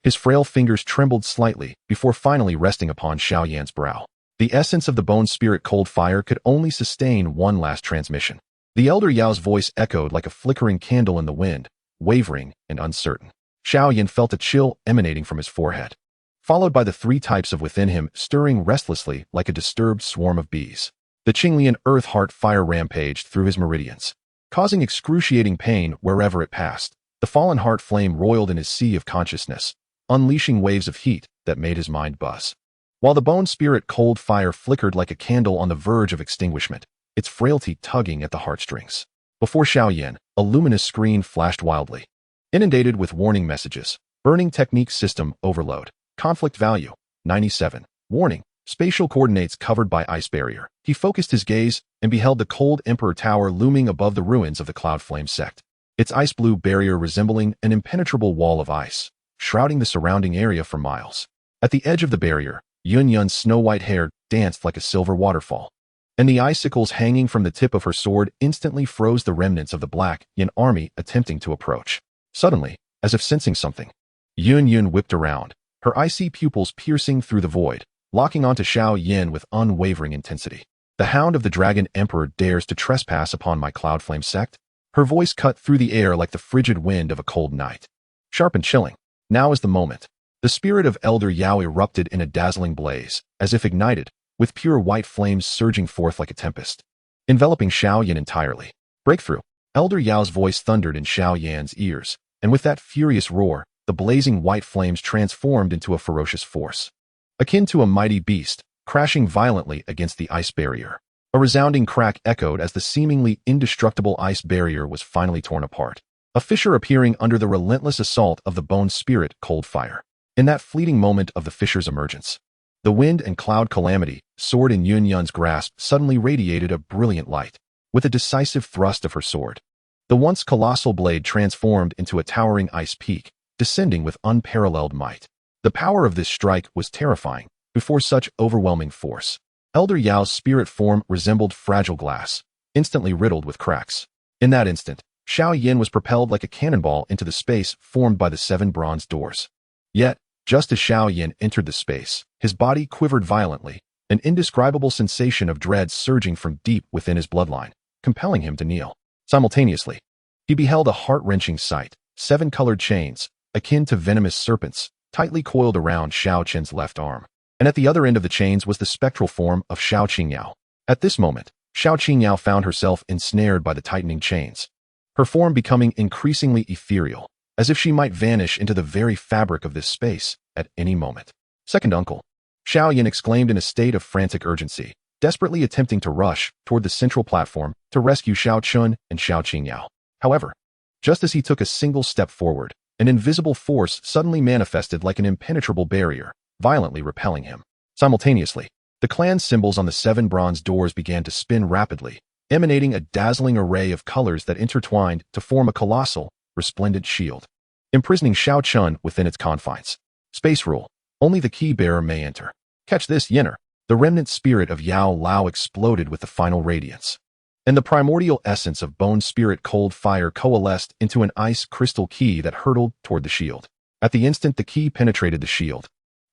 His frail fingers trembled slightly before finally resting upon Xiao Yan's brow. The essence of the bone spirit cold fire could only sustain one last transmission. The elder Yao's voice echoed like a flickering candle in the wind, wavering and uncertain. Xiao Yan felt a chill emanating from his forehead, followed by the 3 types of within him stirring restlessly like a disturbed swarm of bees. The Qinglian earth heart fire rampaged through his meridians, causing excruciating pain wherever it passed. The fallen heart flame roiled in his sea of consciousness, unleashing waves of heat that made his mind buzz. While the bone spirit cold fire flickered like a candle on the verge of extinguishment, its frailty tugging at the heartstrings. Before Xiao Yan, a luminous screen flashed wildly, inundated with warning messages. Burning technique system overload. Conflict value, 97. Warning, spatial coordinates covered by ice barrier. He focused his gaze and beheld the cold Emperor Tower looming above the ruins of the Cloud Flame sect, its ice blue barrier resembling an impenetrable wall of ice, shrouding the surrounding area for miles. At the edge of the barrier, Yun's snow-white hair danced like a silver waterfall, and the icicles hanging from the tip of her sword instantly froze the remnants of the Black Yin army attempting to approach. Suddenly, as if sensing something, Yun whipped around, her icy pupils piercing through the void, locking onto Xiao Yan with unwavering intensity. The Hound of the Dragon Emperor dares to trespass upon my Cloud Flame sect? Her voice cut through the air like the frigid wind of a cold night. Sharp and chilling. Now is the moment. The spirit of Elder Yao erupted in a dazzling blaze, as if ignited, with pure white flames surging forth like a tempest, enveloping Xiao Yan entirely. Breakthrough. Elder Yao's voice thundered in Xiao Yan's ears, and with that furious roar, the blazing white flames transformed into a ferocious force. Akin to a mighty beast, crashing violently against the ice barrier. A resounding crack echoed as the seemingly indestructible ice barrier was finally torn apart. A fissure appearing under the relentless assault of the bone spirit cold fire. In that fleeting moment of the fissure's emergence, the wind and cloud Calamity, sword in Yunlan's grasp, suddenly radiated a brilliant light. With a decisive thrust of her sword, the once colossal blade transformed into a towering ice peak, descending with unparalleled might. The power of this strike was terrifying. Before such overwhelming force, Elder Yao's spirit form resembled fragile glass, instantly riddled with cracks. In that instant, Xiao Yan was propelled like a cannonball into the space formed by the 7 bronze doors. Yet, just as Xiao Yan entered the space, his body quivered violently, an indescribable sensation of dread surging from deep within his bloodline, compelling him to kneel. Simultaneously, he beheld a heart-wrenching sight: 7 colored chains, akin to venomous serpents, tightly coiled around Xiao Chen's left arm. And at the other end of the chains was the spectral form of Xiao Qingyao. At this moment, Xiao Qingyao found herself ensnared by the tightening chains, her form becoming increasingly ethereal, as if she might vanish into the very fabric of this space at any moment. Second uncle, Xiao Yan exclaimed in a state of frantic urgency, desperately attempting to rush toward the central platform to rescue Xiao Chun and Xiao Qingyao. However, just as he took a single step forward, an invisible force suddenly manifested like an impenetrable barrier, violently repelling him. Simultaneously, the clan symbols on the 7 bronze doors began to spin rapidly, emanating a dazzling array of colors that intertwined to form a colossal, resplendent shield, imprisoning Xiao Chun within its confines. Space rule. Only the key bearer may enter. Catch this, Yenner. The remnant spirit of Yao Lao exploded with the final radiance, and the primordial essence of bone spirit cold fire coalesced into an ice crystal key that hurtled toward the shield. At the instant the key penetrated the shield,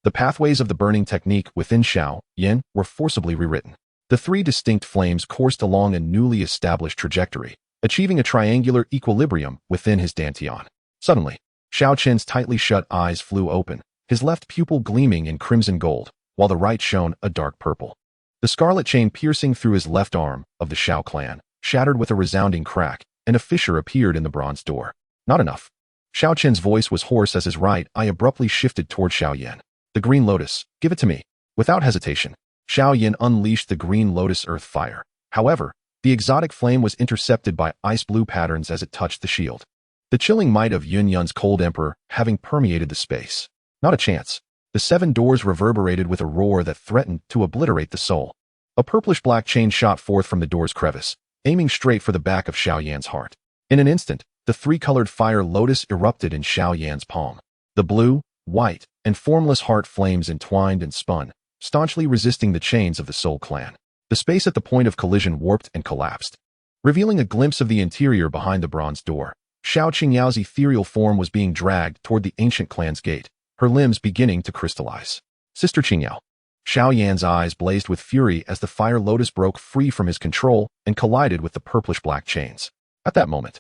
the pathways of the burning technique within Xiao Yan were forcibly rewritten. The 3 distinct flames coursed along a newly established trajectory, achieving a triangular equilibrium within his dantian. Suddenly, Xiao Chen's tightly shut eyes flew open, his left pupil gleaming in crimson gold, while the right shone a dark purple. The scarlet chain piercing through his left arm of the Xiao Clan shattered with a resounding crack, and a fissure appeared in the bronze door. Not enough. Xiao Chen's voice was hoarse as his right eye abruptly shifted toward Xiao Yan. The green lotus, give it to me. Without hesitation, Xiao Yan unleashed the green lotus earth fire. However, the exotic flame was intercepted by ice blue patterns as it touched the shield. The chilling might of Yunlan's cold emperor having permeated the space. Not a chance. The 7 doors reverberated with a roar that threatened to obliterate the soul. A purplish-black chain shot forth from the door's crevice, aiming straight for the back of Xiao Yan's heart. In an instant, the 3-colored fire lotus erupted in Xiao Yan's palm. The blue, white, and formless heart flames entwined and spun, staunchly resisting the chains of the Soul Clan. The space at the point of collision warped and collapsed, revealing a glimpse of the interior behind the bronze door. Xiao Qingyao's ethereal form was being dragged toward the ancient clan's gate, her limbs beginning to crystallize. Sister Qingyao. Xiao Yan's eyes blazed with fury as the fire lotus broke free from his control and collided with the purplish-black chains. At that moment,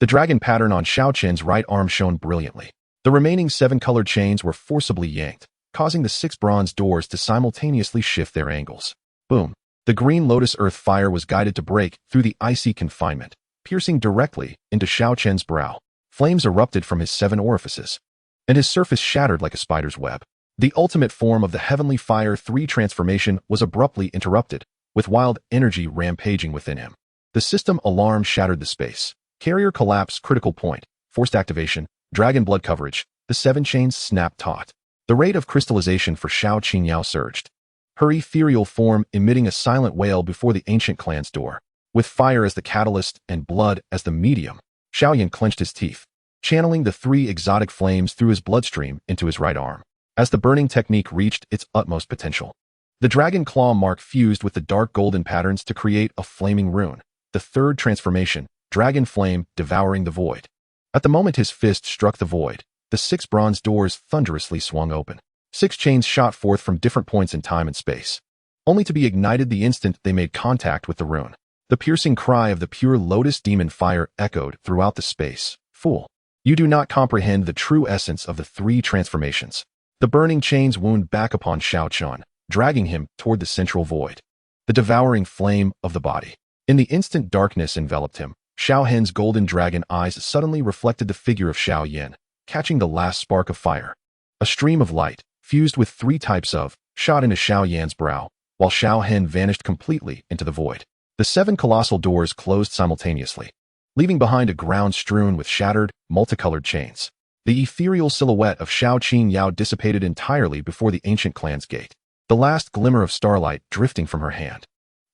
the dragon pattern on Xiao Chen's right arm shone brilliantly. The remaining 7 colored chains were forcibly yanked, causing the 6 bronze doors to simultaneously shift their angles. Boom. The green lotus earth fire was guided to break through the icy confinement, piercing directly into Xiao Chen's brow. Flames erupted from his 7 orifices, and his surface shattered like a spider's web. The ultimate form of the Heavenly Fire 3 transformation was abruptly interrupted, with wild energy rampaging within him. The system alarm shattered the space. Carrier collapse critical point, forced activation, dragon blood coverage, the 7 chains snapped taut. The rate of crystallization for Xiao Qingyao surged, her ethereal form emitting a silent wail before the ancient clan's door. With fire as the catalyst and blood as the medium, Xiao Yan clenched his teeth, channeling the 3 exotic flames through his bloodstream into his right arm. As the burning technique reached its utmost potential, the dragon claw mark fused with the dark golden patterns to create a flaming rune, the 3rd transformation, dragon flame devouring the void. At the moment his fist struck the void, the 6 bronze doors thunderously swung open. 6 chains shot forth from different points in time and space, only to be ignited the instant they made contact with the rune. The piercing cry of the pure lotus demon fire echoed throughout the space. Fool, you do not comprehend the true essence of the 3 transformations. The burning chains wound back upon Xiao Chun, dragging him toward the central void, the devouring flame of the body. In the instant darkness enveloped him, Xiao Hen's golden dragon eyes suddenly reflected the figure of Xiao Yan, catching the last spark of fire. A stream of light, fused with 3 types of, shot into Xiao Yan's brow, while Xiao Hen vanished completely into the void. The 7 colossal doors closed simultaneously, leaving behind a ground strewn with shattered, multicolored chains. The ethereal silhouette of Xiao Qin Yao dissipated entirely before the ancient clan's gate, the last glimmer of starlight drifting from her hand.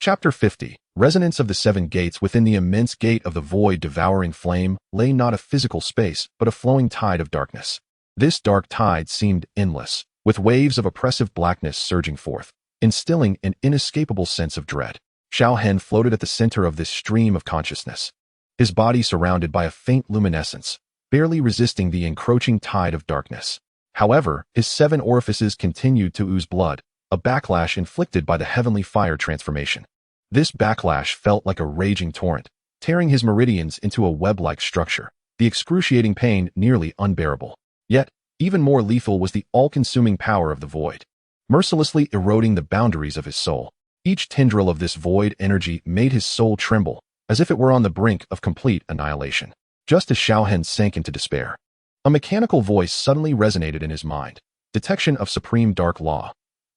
Chapter 50. Resonance of the 7 gates. Within the immense gate of the void devouring flame lay not a physical space but a flowing tide of darkness. This dark tide seemed endless, with waves of oppressive blackness surging forth, instilling an inescapable sense of dread. Xiao Hen floated at the center of this stream of consciousness, his body surrounded by a faint luminescence, barely resisting the encroaching tide of darkness. However, his 7 orifices continued to ooze blood, a backlash inflicted by the heavenly fire transformation. This backlash felt like a raging torrent, tearing his meridians into a web-like structure, the excruciating pain nearly unbearable. Yet, even more lethal was the all-consuming power of the void, mercilessly eroding the boundaries of his soul. Each tendril of this void energy made his soul tremble, as if it were on the brink of complete annihilation. Just as Xiao Hen sank into despair, a mechanical voice suddenly resonated in his mind. Detection of supreme dark law.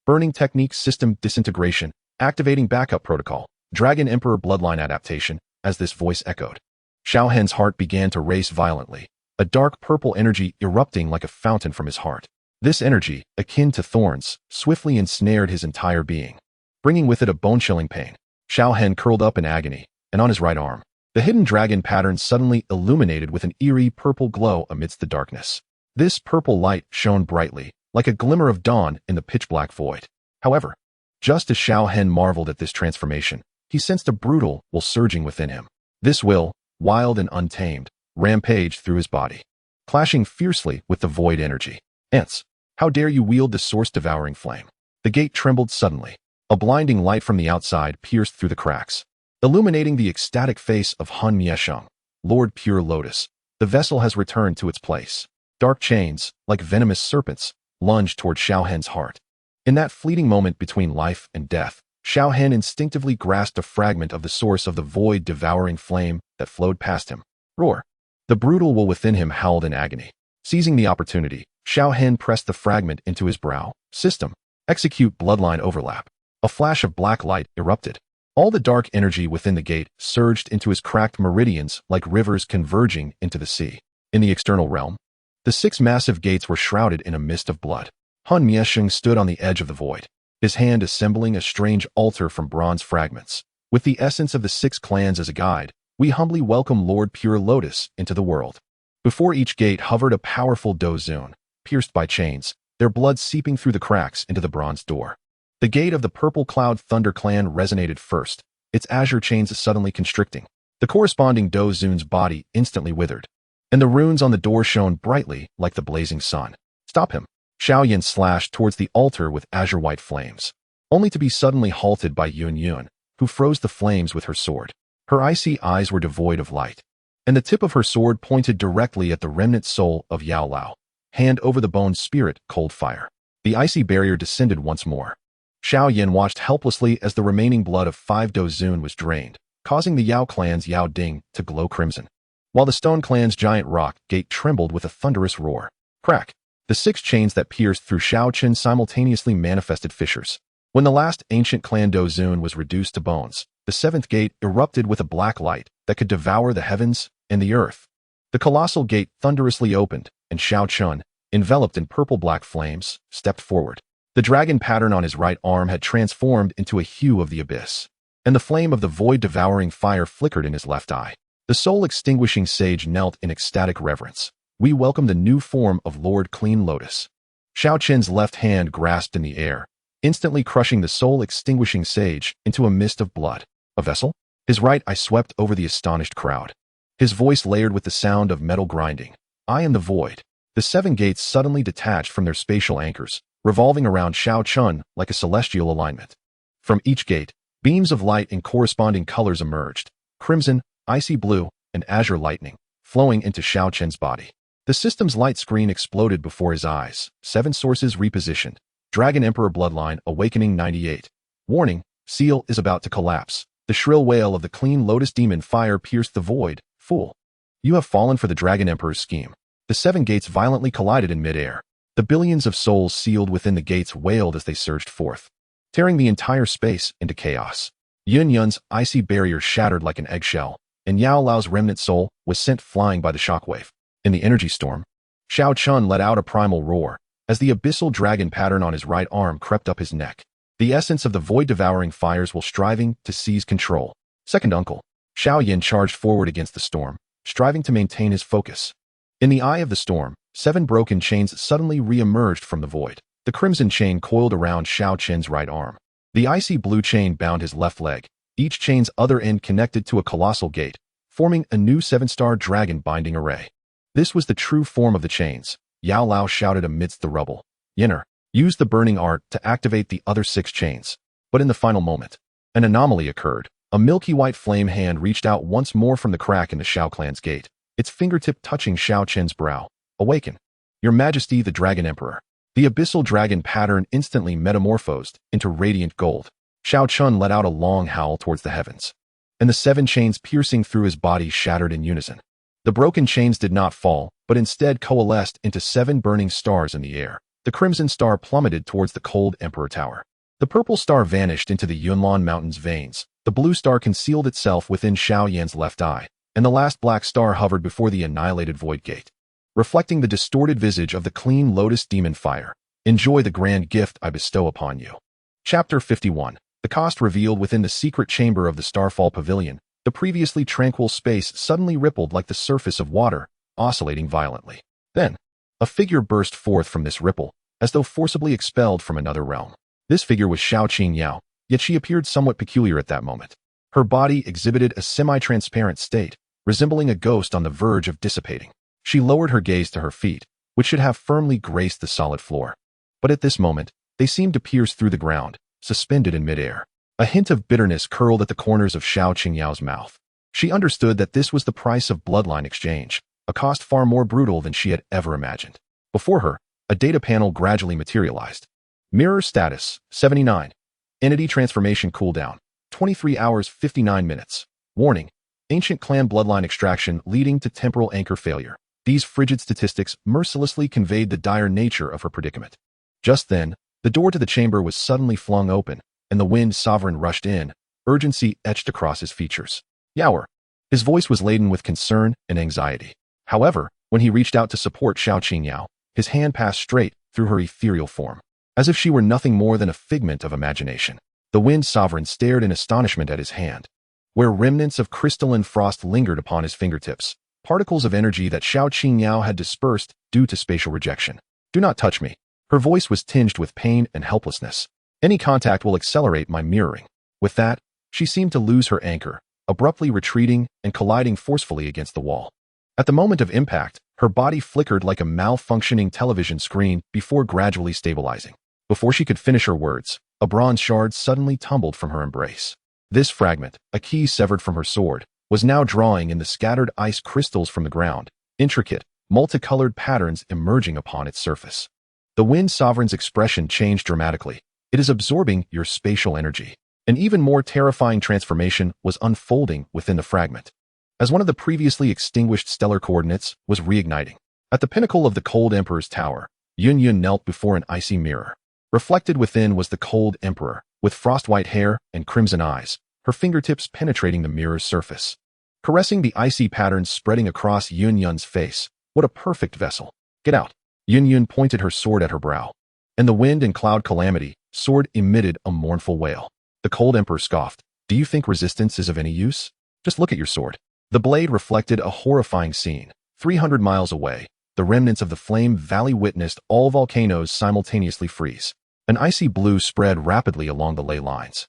Burning technique system disintegration. Activating backup protocol. Dragon Emperor bloodline adaptation. As this voice echoed, Xiao Hen's heart began to race violently, a dark purple energy erupting like a fountain from his heart. This energy, akin to thorns, swiftly ensnared his entire being, bringing with it a bone-chilling pain. Xiao Hen curled up in agony, and on his right arm, the hidden dragon pattern suddenly illuminated with an eerie purple glow amidst the darkness. This purple light shone brightly, like a glimmer of dawn in the pitch-black void. However, just as Xiao Hen marveled at this transformation, he sensed a brutal will surging within him. This will, wild and untamed, rampaged through his body, clashing fiercely with the void energy. Ants, how dare you wield the source-devouring flame? The gate trembled suddenly. A blinding light from the outside pierced through the cracks, illuminating the ecstatic face of Hun Miesheng, Lord Pure Lotus. The vessel has returned to its place. Dark chains, like venomous serpents, lunged toward Xiao Hen's heart. In that fleeting moment between life and death, Xiao Hen instinctively grasped a fragment of the source of the void devouring flame that flowed past him. Roar! The brutal will within him howled in agony. Seizing the opportunity, Xiao Hen pressed the fragment into his brow. System. Execute bloodline overlap. A flash of black light erupted. All the dark energy within the gate surged into his cracked meridians like rivers converging into the sea. In the external realm, the 6 massive gates were shrouded in a mist of blood. Hun Miesheng stood on the edge of the void, his hand assembling a strange altar from bronze fragments. With the essence of the 6 clans as a guide, we humbly welcome Lord Pure Lotus into the world. Before each gate hovered a powerful dozun, pierced by chains, their blood seeping through the cracks into the bronze door. The gate of the Purple Cloud Thunder clan resonated first, its azure chains suddenly constricting. The corresponding dozun's body instantly withered, and the runes on the door shone brightly like the blazing sun. Stop him! Xiao Yan slashed towards the altar with azure-white flames, only to be suddenly halted by Yunlan, who froze the flames with her sword. Her icy eyes were devoid of light, and the tip of her sword pointed directly at the remnant soul of Yao Lao. Hand over the bone spirit, cold fire. The icy barrier descended once more. Xiao Yan watched helplessly as the remaining blood of 5 dozun was drained, causing the Yao clan's Yao Ding to glow crimson, while the Stone clan's giant rock gate trembled with a thunderous roar. Crack! The 6 chains that pierced through Xiao Qin simultaneously manifested fissures. When the last ancient clan dozun was reduced to bones, the 7th gate erupted with a black light that could devour the heavens and the earth. The colossal gate thunderously opened, and Xiao Qin, enveloped in purple-black flames, stepped forward. The dragon pattern on his right arm had transformed into a hue of the abyss, and the flame of the void-devouring fire flickered in his left eye. The soul-extinguishing sage knelt in ecstatic reverence. We welcome the new form of Lord Clean Lotus. Xiao Qin's left hand grasped in the air, instantly crushing the soul-extinguishing sage into a mist of blood. A vessel? His right eye swept over the astonished crowd, his voice layered with the sound of metal grinding. I am the void. The 7 gates suddenly detached from their spatial anchors, revolving around Xiao Qin like a celestial alignment. From each gate, beams of light in corresponding colors emerged, crimson, icy blue, and azure lightning, flowing into Xiao Qin's body. The system's light screen exploded before his eyes. 7 sources repositioned. Dragon Emperor Bloodline Awakening 98. Warning, seal is about to collapse. The shrill wail of the clean lotus demon fire pierced the void. Fool! You have fallen for the Dragon Emperor's scheme. The 7 gates violently collided in midair. The billions of souls sealed within the gates wailed as they surged forth, tearing the entire space into chaos. Yunlan's icy barrier shattered like an eggshell, and Yao Lao's remnant soul was sent flying by the shockwave. In the energy storm, Xiao Chun let out a primal roar as the abyssal dragon pattern on his right arm crept up his neck. The essence of the void-devouring fires while striving to seize control. Second uncle, Xiao Yan charged forward against the storm, striving to maintain his focus. In the eye of the storm, 7 broken chains suddenly re-emerged from the void. The crimson chain coiled around Xiao Chen's right arm. The icy blue chain bound his left leg, each chain's other end connected to a colossal gate, forming a new 7-star dragon binding array. This was the true form of the chains. Yao Lao shouted amidst the rubble. Yenner, use the burning art to activate the other 6 chains. But in the final moment, an anomaly occurred. A milky white flame hand reached out once more from the crack in the Xiao Clan's gate, its fingertip touching Xiao Chen's brow. Awaken. Your Majesty the Dragon Emperor. The abyssal dragon pattern instantly metamorphosed into radiant gold. Xiao Chun let out a long howl towards the heavens, and the 7 chains piercing through his body shattered in unison. The broken chains did not fall, but instead coalesced into 7 burning stars in the air. The crimson star plummeted towards the cold Emperor Tower. The purple star vanished into the Yunlan Mountain's veins. The blue star concealed itself within Xiao Yan's left eye, and the last black star hovered before the annihilated void gate, reflecting the distorted visage of the clean lotus demon fire. Enjoy the grand gift I bestow upon you. Chapter 51. The cost revealed within the secret chamber of the Starfall Pavilion. The previously tranquil space suddenly rippled like the surface of water, oscillating violently. Then, a figure burst forth from this ripple, as though forcibly expelled from another realm. This figure was Xiao Qingyao, yet she appeared somewhat peculiar at that moment. Her body exhibited a semi-transparent state, resembling a ghost on the verge of dissipating. She lowered her gaze to her feet, which should have firmly graced the solid floor. But at this moment, they seemed to pierce through the ground, suspended in midair. A hint of bitterness curled at the corners of Xiao Qingyao's mouth. She understood that this was the price of bloodline exchange, a cost far more brutal than she had ever imagined. Before her, a data panel gradually materialized. Mirror status, 79. Entity transformation cooldown, 23 hours 59 minutes. Warning, ancient clan bloodline extraction leading to temporal anchor failure. These frigid statistics mercilessly conveyed the dire nature of her predicament. Just then, the door to the chamber was suddenly flung open, and the wind sovereign rushed in, urgency etched across his features. Yower. His voice was laden with concern and anxiety. However, when he reached out to support Xiao Qingyao, his hand passed straight through her ethereal form, as if she were nothing more than a figment of imagination. The wind sovereign stared in astonishment at his hand, where remnants of crystalline frost lingered upon his fingertips, particles of energy that Xiao Qingyao had dispersed due to spatial rejection. Do not touch me. Her voice was tinged with pain and helplessness. Any contact will accelerate my mirroring. With that, she seemed to lose her anchor, abruptly retreating and colliding forcefully against the wall. At the moment of impact, her body flickered like a malfunctioning television screen before gradually stabilizing. Before she could finish her words, a bronze shard suddenly tumbled from her embrace. This fragment, a key severed from her sword, was now drawing in the scattered ice crystals from the ground, intricate, multicolored patterns emerging upon its surface. The Wind Sovereign's expression changed dramatically. It is absorbing your spatial energy. An even more terrifying transformation was unfolding within the fragment, as one of the previously extinguished stellar coordinates was reigniting. At the pinnacle of the cold Emperor's tower, Yun knelt before an icy mirror. Reflected within was the cold Emperor, with frost-white hair and crimson eyes, her fingertips penetrating the mirror's surface, caressing the icy patterns spreading across Yun's face. What a perfect vessel. Get out. Yun pointed her sword at her brow, and the wind and cloud Calamity sword emitted a mournful wail. The cold Emperor scoffed. Do you think resistance is of any use? Just look at your sword. The blade reflected a horrifying scene. 300 miles away, the remnants of the Flame Valley witnessed all volcanoes simultaneously freeze. An icy blue spread rapidly along the ley lines.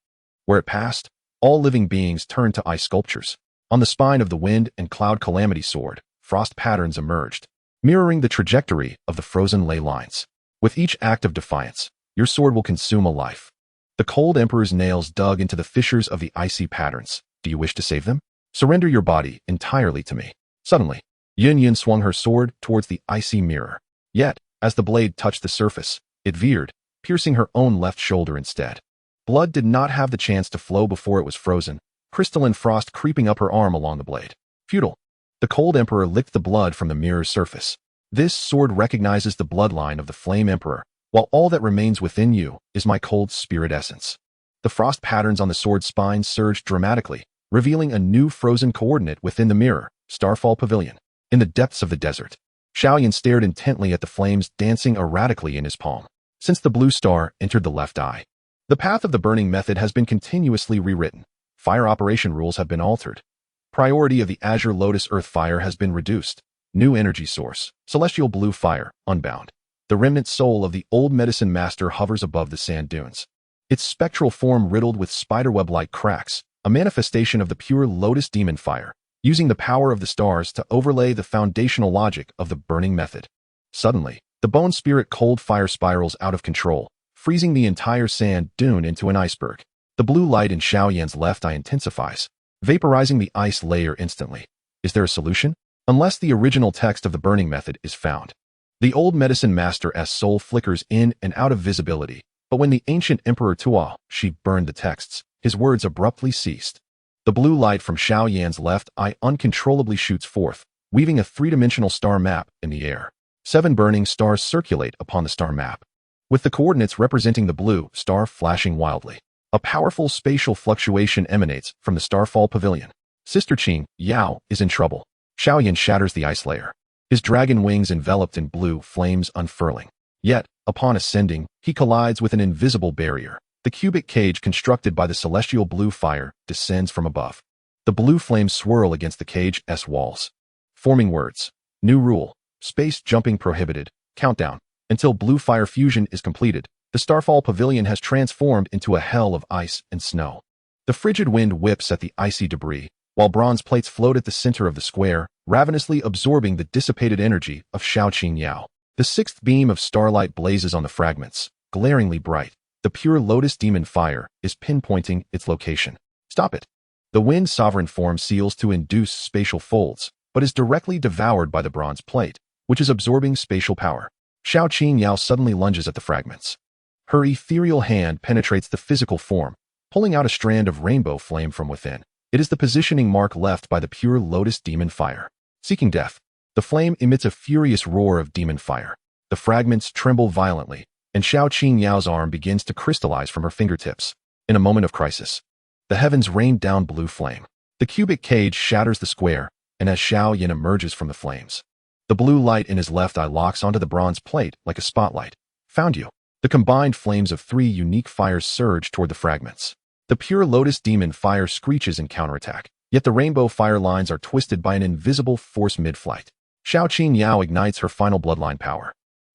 Where it passed, all living beings turned to ice sculptures. On the spine of the wind and cloud Calamity sword, frost patterns emerged, mirroring the trajectory of the frozen ley lines. With each act of defiance, your sword will consume a life. The cold Emperor's nails dug into the fissures of the icy patterns. Do you wish to save them? Surrender your body entirely to me. Suddenly, Yun swung her sword towards the icy mirror. Yet, as the blade touched the surface, it veered, piercing her own left shoulder instead. Blood did not have the chance to flow before it was frozen. crystalline frost creeping up her arm along the blade. Futile. The cold emperor licked the blood from the mirror's surface. This sword recognizes the bloodline of the flame emperor, while all that remains within you is my cold spirit essence. The frost patterns on the sword's spine surged dramatically, revealing a new frozen coordinate within the mirror, Starfall Pavilion. In the depths of the desert, Xiao Yan stared intently at the flames dancing erratically in his palm. Since the blue star entered the left eye, the path of the burning method has been continuously rewritten. Fire operation rules have been altered. Priority of the Azure Lotus Earth Fire has been reduced. New energy source, Celestial Blue Fire, unbound. The remnant soul of the old medicine master hovers above the sand dunes. Its spectral form riddled with spiderweb-like cracks, a manifestation of the pure Lotus Demon Fire, using the power of the stars to overlay the foundational logic of the burning method. Suddenly, the bone spirit cold fire spirals out of control, freezing the entire sand dune into an iceberg. The blue light in Xiao Yan's left eye intensifies, vaporizing the ice layer instantly. Is there a solution? Unless the original text of the burning method is found. The old medicine master's soul flickers in and out of visibility, but when the ancient Emperor Tuo burned the texts, his words abruptly ceased. The blue light from Xiao Yan's left eye uncontrollably shoots forth, weaving a three-dimensional star map in the air. 7 burning stars circulate upon the star map, with the coordinates representing the blue star flashing wildly. A powerful spatial fluctuation emanates from the Starfall Pavilion. Sister Qing Yao is in trouble. Xiao Yan shatters the ice layer, his dragon wings enveloped in blue flames unfurling. Yet, upon ascending, he collides with an invisible barrier. The cubic cage constructed by the celestial blue fire descends from above. The blue flames swirl against the cage's walls, forming words. New rule. Space jumping prohibited. Countdown. Until blue fire fusion is completed, the Starfall Pavilion has transformed into a hell of ice and snow. The frigid wind whips at the icy debris, while bronze plates float at the center of the square, ravenously absorbing the dissipated energy of Xiao Qing Yao. The 6th beam of starlight blazes on the fragments, glaringly bright. The pure Lotus Demon Fire is pinpointing its location. Stop it. The wind sovereign form seals to induce spatial folds, but is directly devoured by the bronze plate, which is absorbing spatial power. Xiao Qing Yao suddenly lunges at the fragments. Her ethereal hand penetrates the physical form, pulling out a strand of rainbow flame from within. It is the positioning mark left by the pure Lotus Demon Fire. Seeking death, the flame emits a furious roar of demon fire. The fragments tremble violently, and Xiao Qing Yao's arm begins to crystallize from her fingertips. In a moment of crisis, the heavens rain down blue flame. The cubic cage shatters the square, and as Xiao Yan emerges from the flames, the blue light in his left eye locks onto the bronze plate like a spotlight. Found you. The combined flames of 3 unique fires surge toward the fragments. The pure Lotus Demon Fire screeches in counterattack, yet the rainbow fire lines are twisted by an invisible force mid-flight. Xiao Qing Yao ignites her final bloodline power,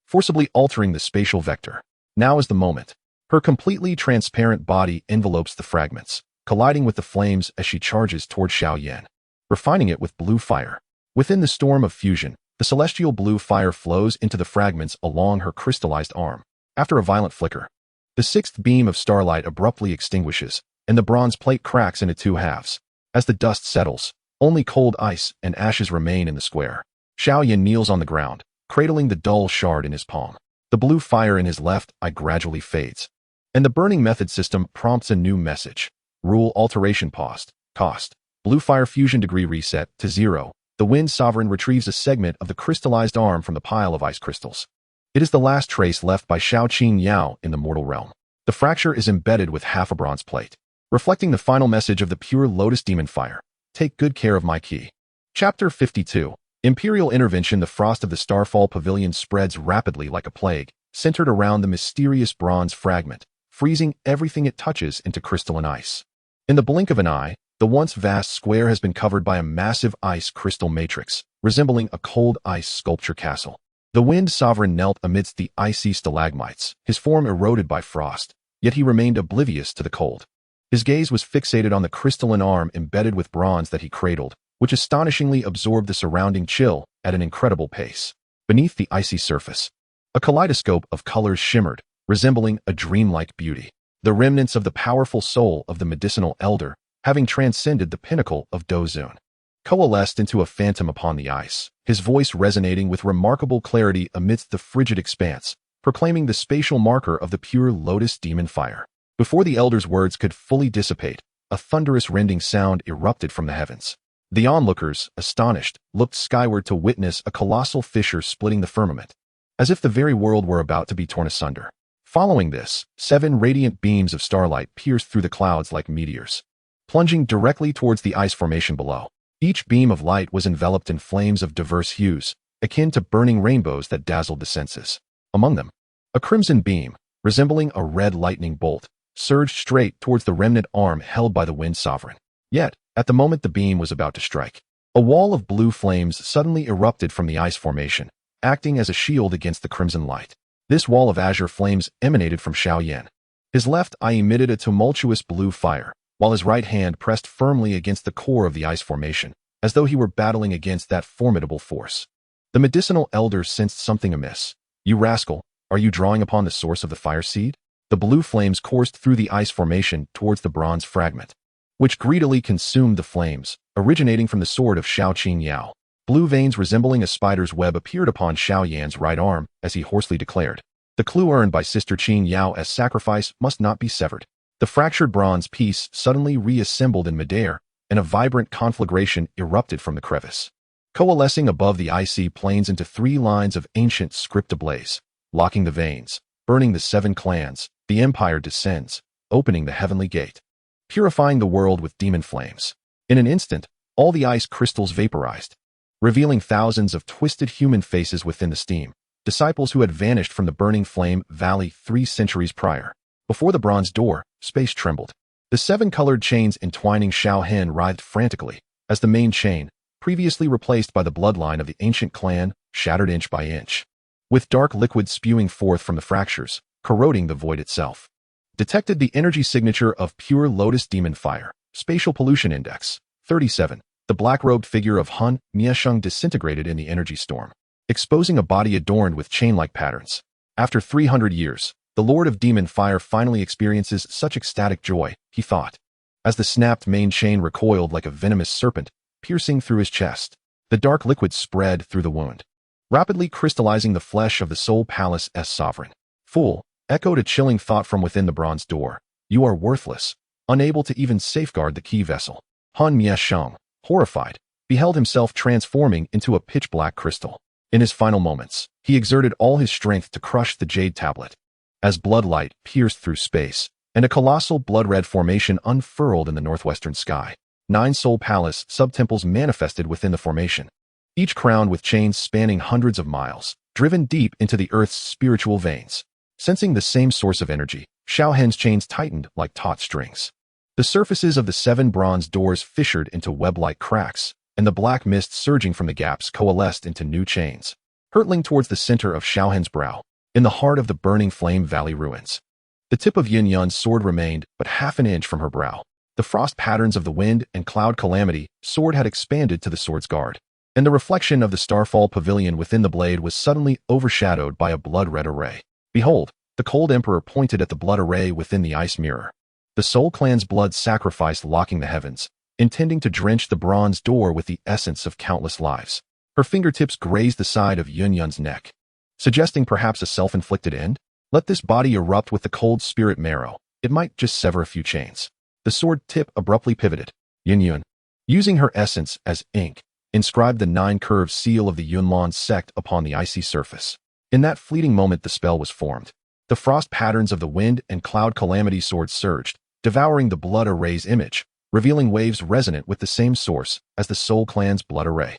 forcibly altering the spatial vector. Now is the moment. Her completely transparent body envelopes the fragments, colliding with the flames as she charges toward Xiao Yan, refining it with blue fire. Within the storm of fusion, the celestial blue fire flows into the fragments along her crystallized arm. After a violent flicker, the 6th beam of starlight abruptly extinguishes, and the bronze plate cracks into 2 halves. As the dust settles, only cold ice and ashes remain in the square. Xiao Yan kneels on the ground, cradling the dull shard in his palm. The blue fire in his left eye gradually fades, and the burning method system prompts a new message. Rule alteration paused. Cost. Blue fire fusion degree reset to 0. The wind sovereign retrieves a segment of the crystallized arm from the pile of ice crystals. It is the last trace left by Xiao Qing Yao in the mortal realm. The fracture is embedded with half a bronze plate, reflecting the final message of the pure Lotus Demon Fire. Take good care of my key. Chapter 52. Imperial Intervention. The frost of the Starfall Pavilion spreads rapidly like a plague, centered around the mysterious bronze fragment, freezing everything it touches into crystalline ice. In the blink of an eye, the once vast square has been covered by a massive ice crystal matrix, resembling a cold ice sculpture castle. The wind sovereign knelt amidst the icy stalagmites, his form eroded by frost, yet he remained oblivious to the cold. His gaze was fixated on the crystalline arm embedded with bronze that he cradled, which astonishingly absorbed the surrounding chill at an incredible pace. Beneath the icy surface, a kaleidoscope of colors shimmered, resembling a dreamlike beauty. The remnants of the powerful soul of the medicinal elder, having transcended the pinnacle of Dozun, coalesced into a phantom upon the ice, his voice resonating with remarkable clarity amidst the frigid expanse, proclaiming the spatial marker of the pure Lotus Demon Fire. Before the elder's words could fully dissipate, a thunderous rending sound erupted from the heavens. The onlookers, astonished, looked skyward to witness a colossal fissure splitting the firmament, as if the very world were about to be torn asunder. Following this, 7 radiant beams of starlight pierced through the clouds like meteors, plunging directly towards the ice formation below. Each beam of light was enveloped in flames of diverse hues, akin to burning rainbows that dazzled the senses. Among them, a crimson beam, resembling a red lightning bolt, surged straight towards the remnant arm held by the Wind Sovereign. Yet, at the moment the beam was about to strike, a wall of blue flames suddenly erupted from the ice formation, acting as a shield against the crimson light. This wall of azure flames emanated from Xiao Yan. His left eye emitted a tumultuous blue fire, while his right hand pressed firmly against the core of the ice formation, as though he were battling against that formidable force. The medicinal elder sensed something amiss. "You rascal, are you drawing upon the source of the fire seed?" The blue flames coursed through the ice formation towards the bronze fragment, which greedily consumed the flames, originating from the sword of Xiao Qing Yao. Blue veins resembling a spider's web appeared upon Xiao Yan's right arm as he hoarsely declared, "The clue earned by Sister Qing Yao as sacrifice must not be severed." The fractured bronze piece suddenly reassembled in midair, and a vibrant conflagration erupted from the crevice, coalescing above the icy plains into 3 lines of ancient script ablaze, locking the veins, burning the 7 clans. The empire descends, opening the heavenly gate, purifying the world with demon flames. In an instant, all the ice crystals vaporized, revealing thousands of twisted human faces within the steam, disciples who had vanished from the burning flame valley 3 centuries prior. Before the bronze door, space trembled. The 7-colored chains entwining Xiao Hen writhed frantically, as the main chain, previously replaced by the bloodline of the ancient clan, shattered inch by inch, with dark liquid spewing forth from the fractures, corroding the void itself. Detected the energy signature of pure lotus demon fire, spatial pollution index, 37. The black-robed figure of Han Miesheng disintegrated in the energy storm, exposing a body adorned with chain-like patterns. After 300 years, the Lord of Demon Fire finally experiences such ecstatic joy, he thought, as the snapped main chain recoiled like a venomous serpent, piercing through his chest. The dark liquid spread through the wound, rapidly crystallizing the flesh of the Soul Palace's sovereign. "Fool," echoed a chilling thought from within the bronze door. "You are worthless, unable to even safeguard the key vessel." Han Miesheng, horrified, beheld himself transforming into a pitch-black crystal. In his final moments, he exerted all his strength to crush the jade tablet. As bloodlight pierced through space, and a colossal blood-red formation unfurled in the northwestern sky, 9 Soul Palace sub-temples manifested within the formation, each crowned with chains spanning hundreds of miles, driven deep into the earth's spiritual veins. Sensing the same source of energy, Xiao Hen's chains tightened like taut strings. The surfaces of the 7 bronze doors fissured into web-like cracks, and the black mist surging from the gaps coalesced into new chains, hurtling towards the center of Xiao Hen's brow, in the heart of the burning Flame Valley ruins. The tip of Yunlan's sword remained but half an inch from her brow. The frost patterns of the wind and cloud calamity sword had expanded to the sword's guard, and the reflection of the Starfall Pavilion within the blade was suddenly overshadowed by a blood-red array. Behold, the cold emperor pointed at the blood array within the ice mirror. The Soul Clan's blood sacrifice locking the heavens, intending to drench the bronze door with the essence of countless lives. Her fingertips grazed the side of Yunlan's neck, suggesting perhaps a self-inflicted end. Let this body erupt with the cold spirit marrow. It might just sever a few chains. The sword tip abruptly pivoted. Yunlan, using her essence as ink, inscribed the 9-curved seal of the Yunlan sect upon the icy surface. In that fleeting moment the spell was formed. The frost patterns of the wind and cloud calamity sword surged, devouring the blood array's image, revealing waves resonant with the same source as the Soul Clan's blood array.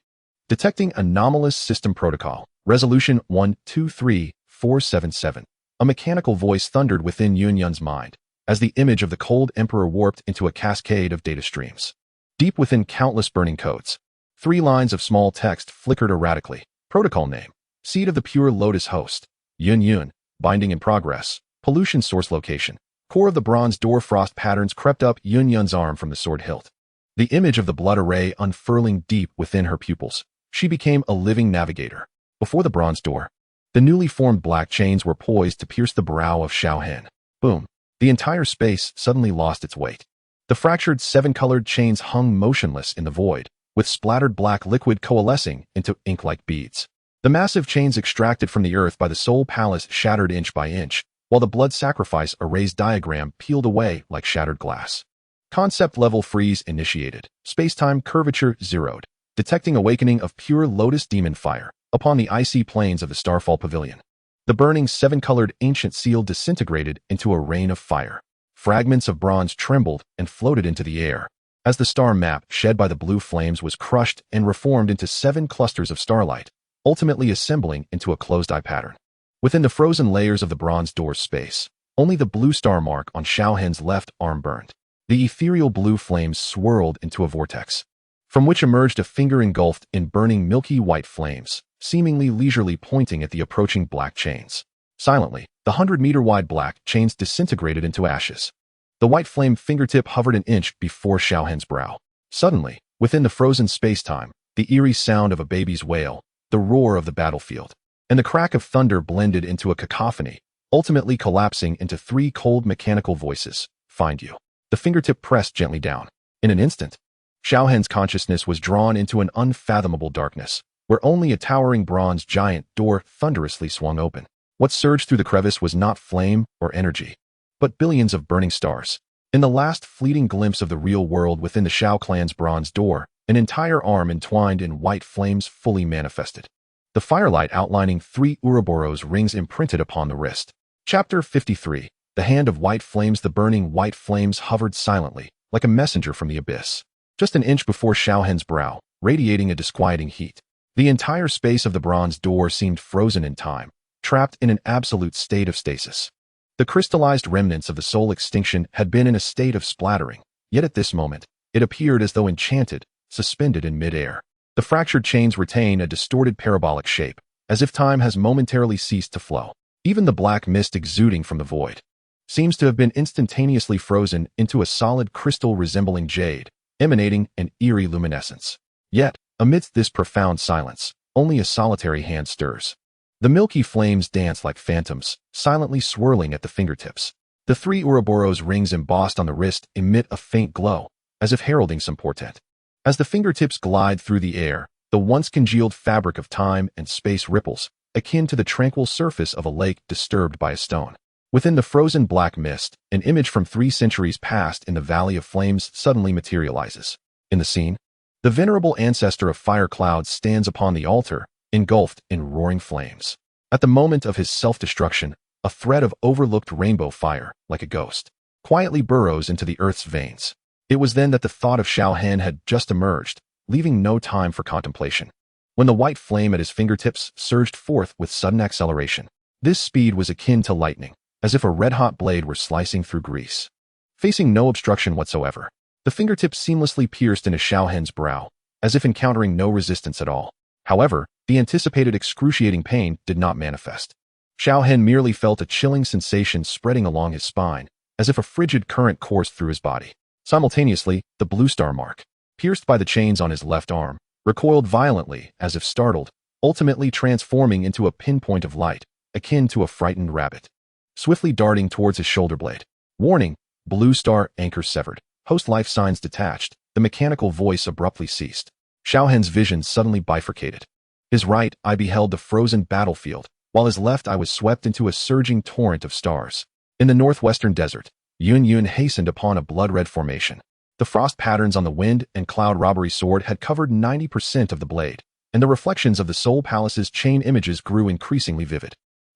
Detecting anomalous system protocol, resolution 123477. A mechanical voice thundered within Yunyan's mind, as the image of the cold emperor warped into a cascade of data streams. Deep within countless burning codes, 3 lines of small text flickered erratically. Protocol name, Seed of the Pure Lotus Host, Yun, binding in progress, pollution source location. Core of the bronze door frost patterns crept up Yunyan's arm from the sword hilt. The image of the blood array unfurling deep within her pupils, she became a living navigator. Before the bronze door, the newly formed black chains were poised to pierce the brow of Xiao Hen. Boom. The entire space suddenly lost its weight. The fractured 7-colored chains hung motionless in the void, with splattered black liquid coalescing into ink-like beads. The massive chains extracted from the earth by the Soul Palace shattered inch by inch, while the blood sacrifice array's diagram peeled away like shattered glass. Concept level freeze initiated. Space-time curvature zeroed. Detecting awakening of pure lotus demon fire upon the icy plains of the Starfall Pavilion. The burning seven-colored ancient seal disintegrated into a rain of fire. Fragments of bronze trembled and floated into the air, as the star map shed by the blue flames was crushed and reformed into 7 clusters of starlight, ultimately assembling into a closed-eye pattern. Within the frozen layers of the bronze door's space, only the blue star mark on Xiao Hen's left arm burned. The ethereal blue flames swirled into a vortex, from which emerged a finger engulfed in burning milky white flames, seemingly leisurely pointing at the approaching black chains. Silently, the 100-meter-wide black chains disintegrated into ashes. The white flame fingertip hovered an inch before Xiao Hen's brow. Suddenly, within the frozen space-time, the eerie sound of a baby's wail, the roar of the battlefield, and the crack of thunder blended into a cacophony, ultimately collapsing into 3 cold mechanical voices. Find you. The fingertip pressed gently down. In an instant, Xiao Hen's consciousness was drawn into an unfathomable darkness, where only a towering bronze giant door thunderously swung open. What surged through the crevice was not flame or energy, but billions of burning stars. In the last fleeting glimpse of the real world within the Xiao Clan's bronze door, an entire arm entwined in white flames fully manifested. The firelight outlining 3 Ouroboros rings imprinted upon the wrist. Chapter 53. The hand of white flames. The burning white flames hovered silently, like a messenger from the abyss, just an inch before Xiao Hen's brow, radiating a disquieting heat. The entire space of the bronze door seemed frozen in time, trapped in an absolute state of stasis. The crystallized remnants of the soul extinction had been in a state of splattering, yet at this moment, it appeared as though enchanted, suspended in mid-air. The fractured chains retain a distorted parabolic shape, as if time has momentarily ceased to flow. Even the black mist exuding from the void seems to have been instantaneously frozen into a solid crystal resembling jade, emanating an eerie luminescence. Yet, amidst this profound silence, only a solitary hand stirs. The milky flames dance like phantoms, silently swirling at the fingertips. The 3 Ouroboros rings embossed on the wrist emit a faint glow, as if heralding some portent. As the fingertips glide through the air, the once congealed fabric of time and space ripples, akin to the tranquil surface of a lake disturbed by a stone. Within the frozen black mist, an image from 3 centuries past in the Valley of Flames suddenly materializes. In the scene, the venerable ancestor of fire clouds stands upon the altar, engulfed in roaring flames. At the moment of his self-destruction, a thread of overlooked rainbow fire, like a ghost, quietly burrows into the earth's veins. It was then that the thought of Xiao Hen had just emerged, leaving no time for contemplation. When the white flame at his fingertips surged forth with sudden acceleration, this speed was akin to lightning, as if a red-hot blade were slicing through grease. Facing no obstruction whatsoever, the fingertips seamlessly pierced into Xiao Hen's brow, as if encountering no resistance at all. However, the anticipated excruciating pain did not manifest. Xiao Hen merely felt a chilling sensation spreading along his spine, as if a frigid current coursed through his body. Simultaneously, the blue star mark, pierced by the chains on his left arm, recoiled violently as if startled, ultimately transforming into a pinpoint of light, akin to a frightened rabbit, swiftly darting towards his shoulder blade. Warning, blue star anchor severed. Host life signs detached. The mechanical voice abruptly ceased. Xiao Hen's vision suddenly bifurcated. His right eye beheld the frozen battlefield, while his left eye was swept into a surging torrent of stars. In the northwestern desert, Yunlan hastened upon a blood-red formation. The frost patterns on the wind and cloud robbery sword had covered 90% of the blade, and the reflections of the Soul Palace's chain images grew increasingly vivid.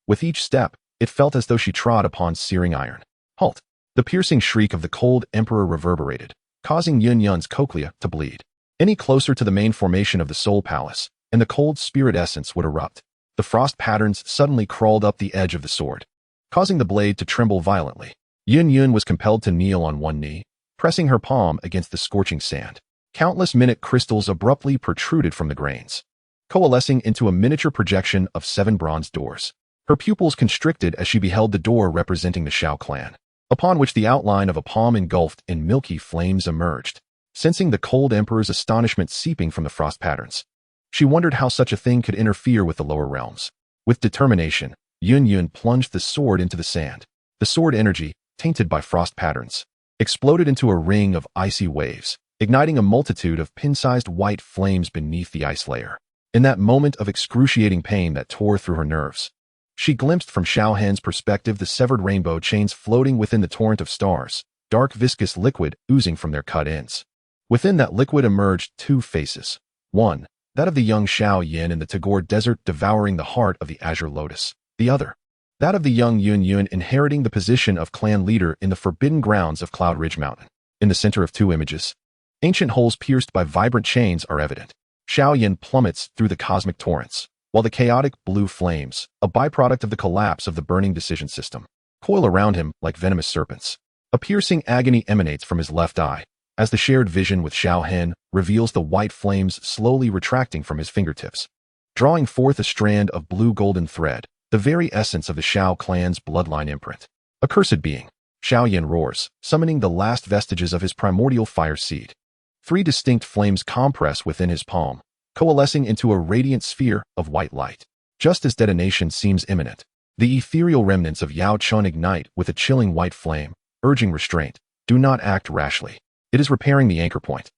With each step, it felt as though she trod upon searing iron. Halt! The piercing shriek of the cold emperor reverberated, causing Yunlan's cochlea to bleed. Any closer to the main formation of the Soul Palace, and the cold spirit essence would erupt. The frost patterns suddenly crawled up the edge of the sword, causing the blade to tremble violently. Yunlan was compelled to kneel on one knee, pressing her palm against the scorching sand. Countless minute crystals abruptly protruded from the grains, coalescing into a miniature projection of 7 bronze doors. Her pupils constricted as she beheld the door representing the Xiao Clan, upon which the outline of a palm engulfed in milky flames emerged. Sensing the cold emperor's astonishment seeping from the frost patterns, she wondered how such a thing could interfere with the lower realms. With determination, Yunlan plunged the sword into the sand. The sword energy, tainted by frost patterns, exploded into a ring of icy waves, igniting a multitude of pin-sized white flames beneath the ice layer. In that moment of excruciating pain that tore through her nerves, she glimpsed from Xiao Hen's perspective the severed rainbow chains floating within the torrent of stars, dark viscous liquid oozing from their cut ends. Within that liquid emerged two faces. One, that of the young Xiao Yan in the Tagore Desert devouring the heart of the Azure Lotus. The other, that of the young Yunlan inheriting the position of clan leader in the forbidden grounds of Cloud Ridge Mountain. In the center of two images, ancient holes pierced by vibrant chains are evident. Xiao Yan plummets through the cosmic torrents, while the chaotic blue flames, a byproduct of the collapse of the burning decision system, coil around him like venomous serpents. A piercing agony emanates from his left eye, as the shared vision with Xiao Hen reveals the white flames slowly retracting from his fingertips, drawing forth a strand of blue-golden thread, the very essence of the Xiao Clan's bloodline imprint. Accursed being, Xiao Yan roars, summoning the last vestiges of his primordial fire seed. Three distinct flames compress within his palm, coalescing into a radiant sphere of white light. Just as detonation seems imminent, the ethereal remnants of Yao Chun ignite with a chilling white flame, urging restraint. Do not act rashly. It is repairing the anchor point.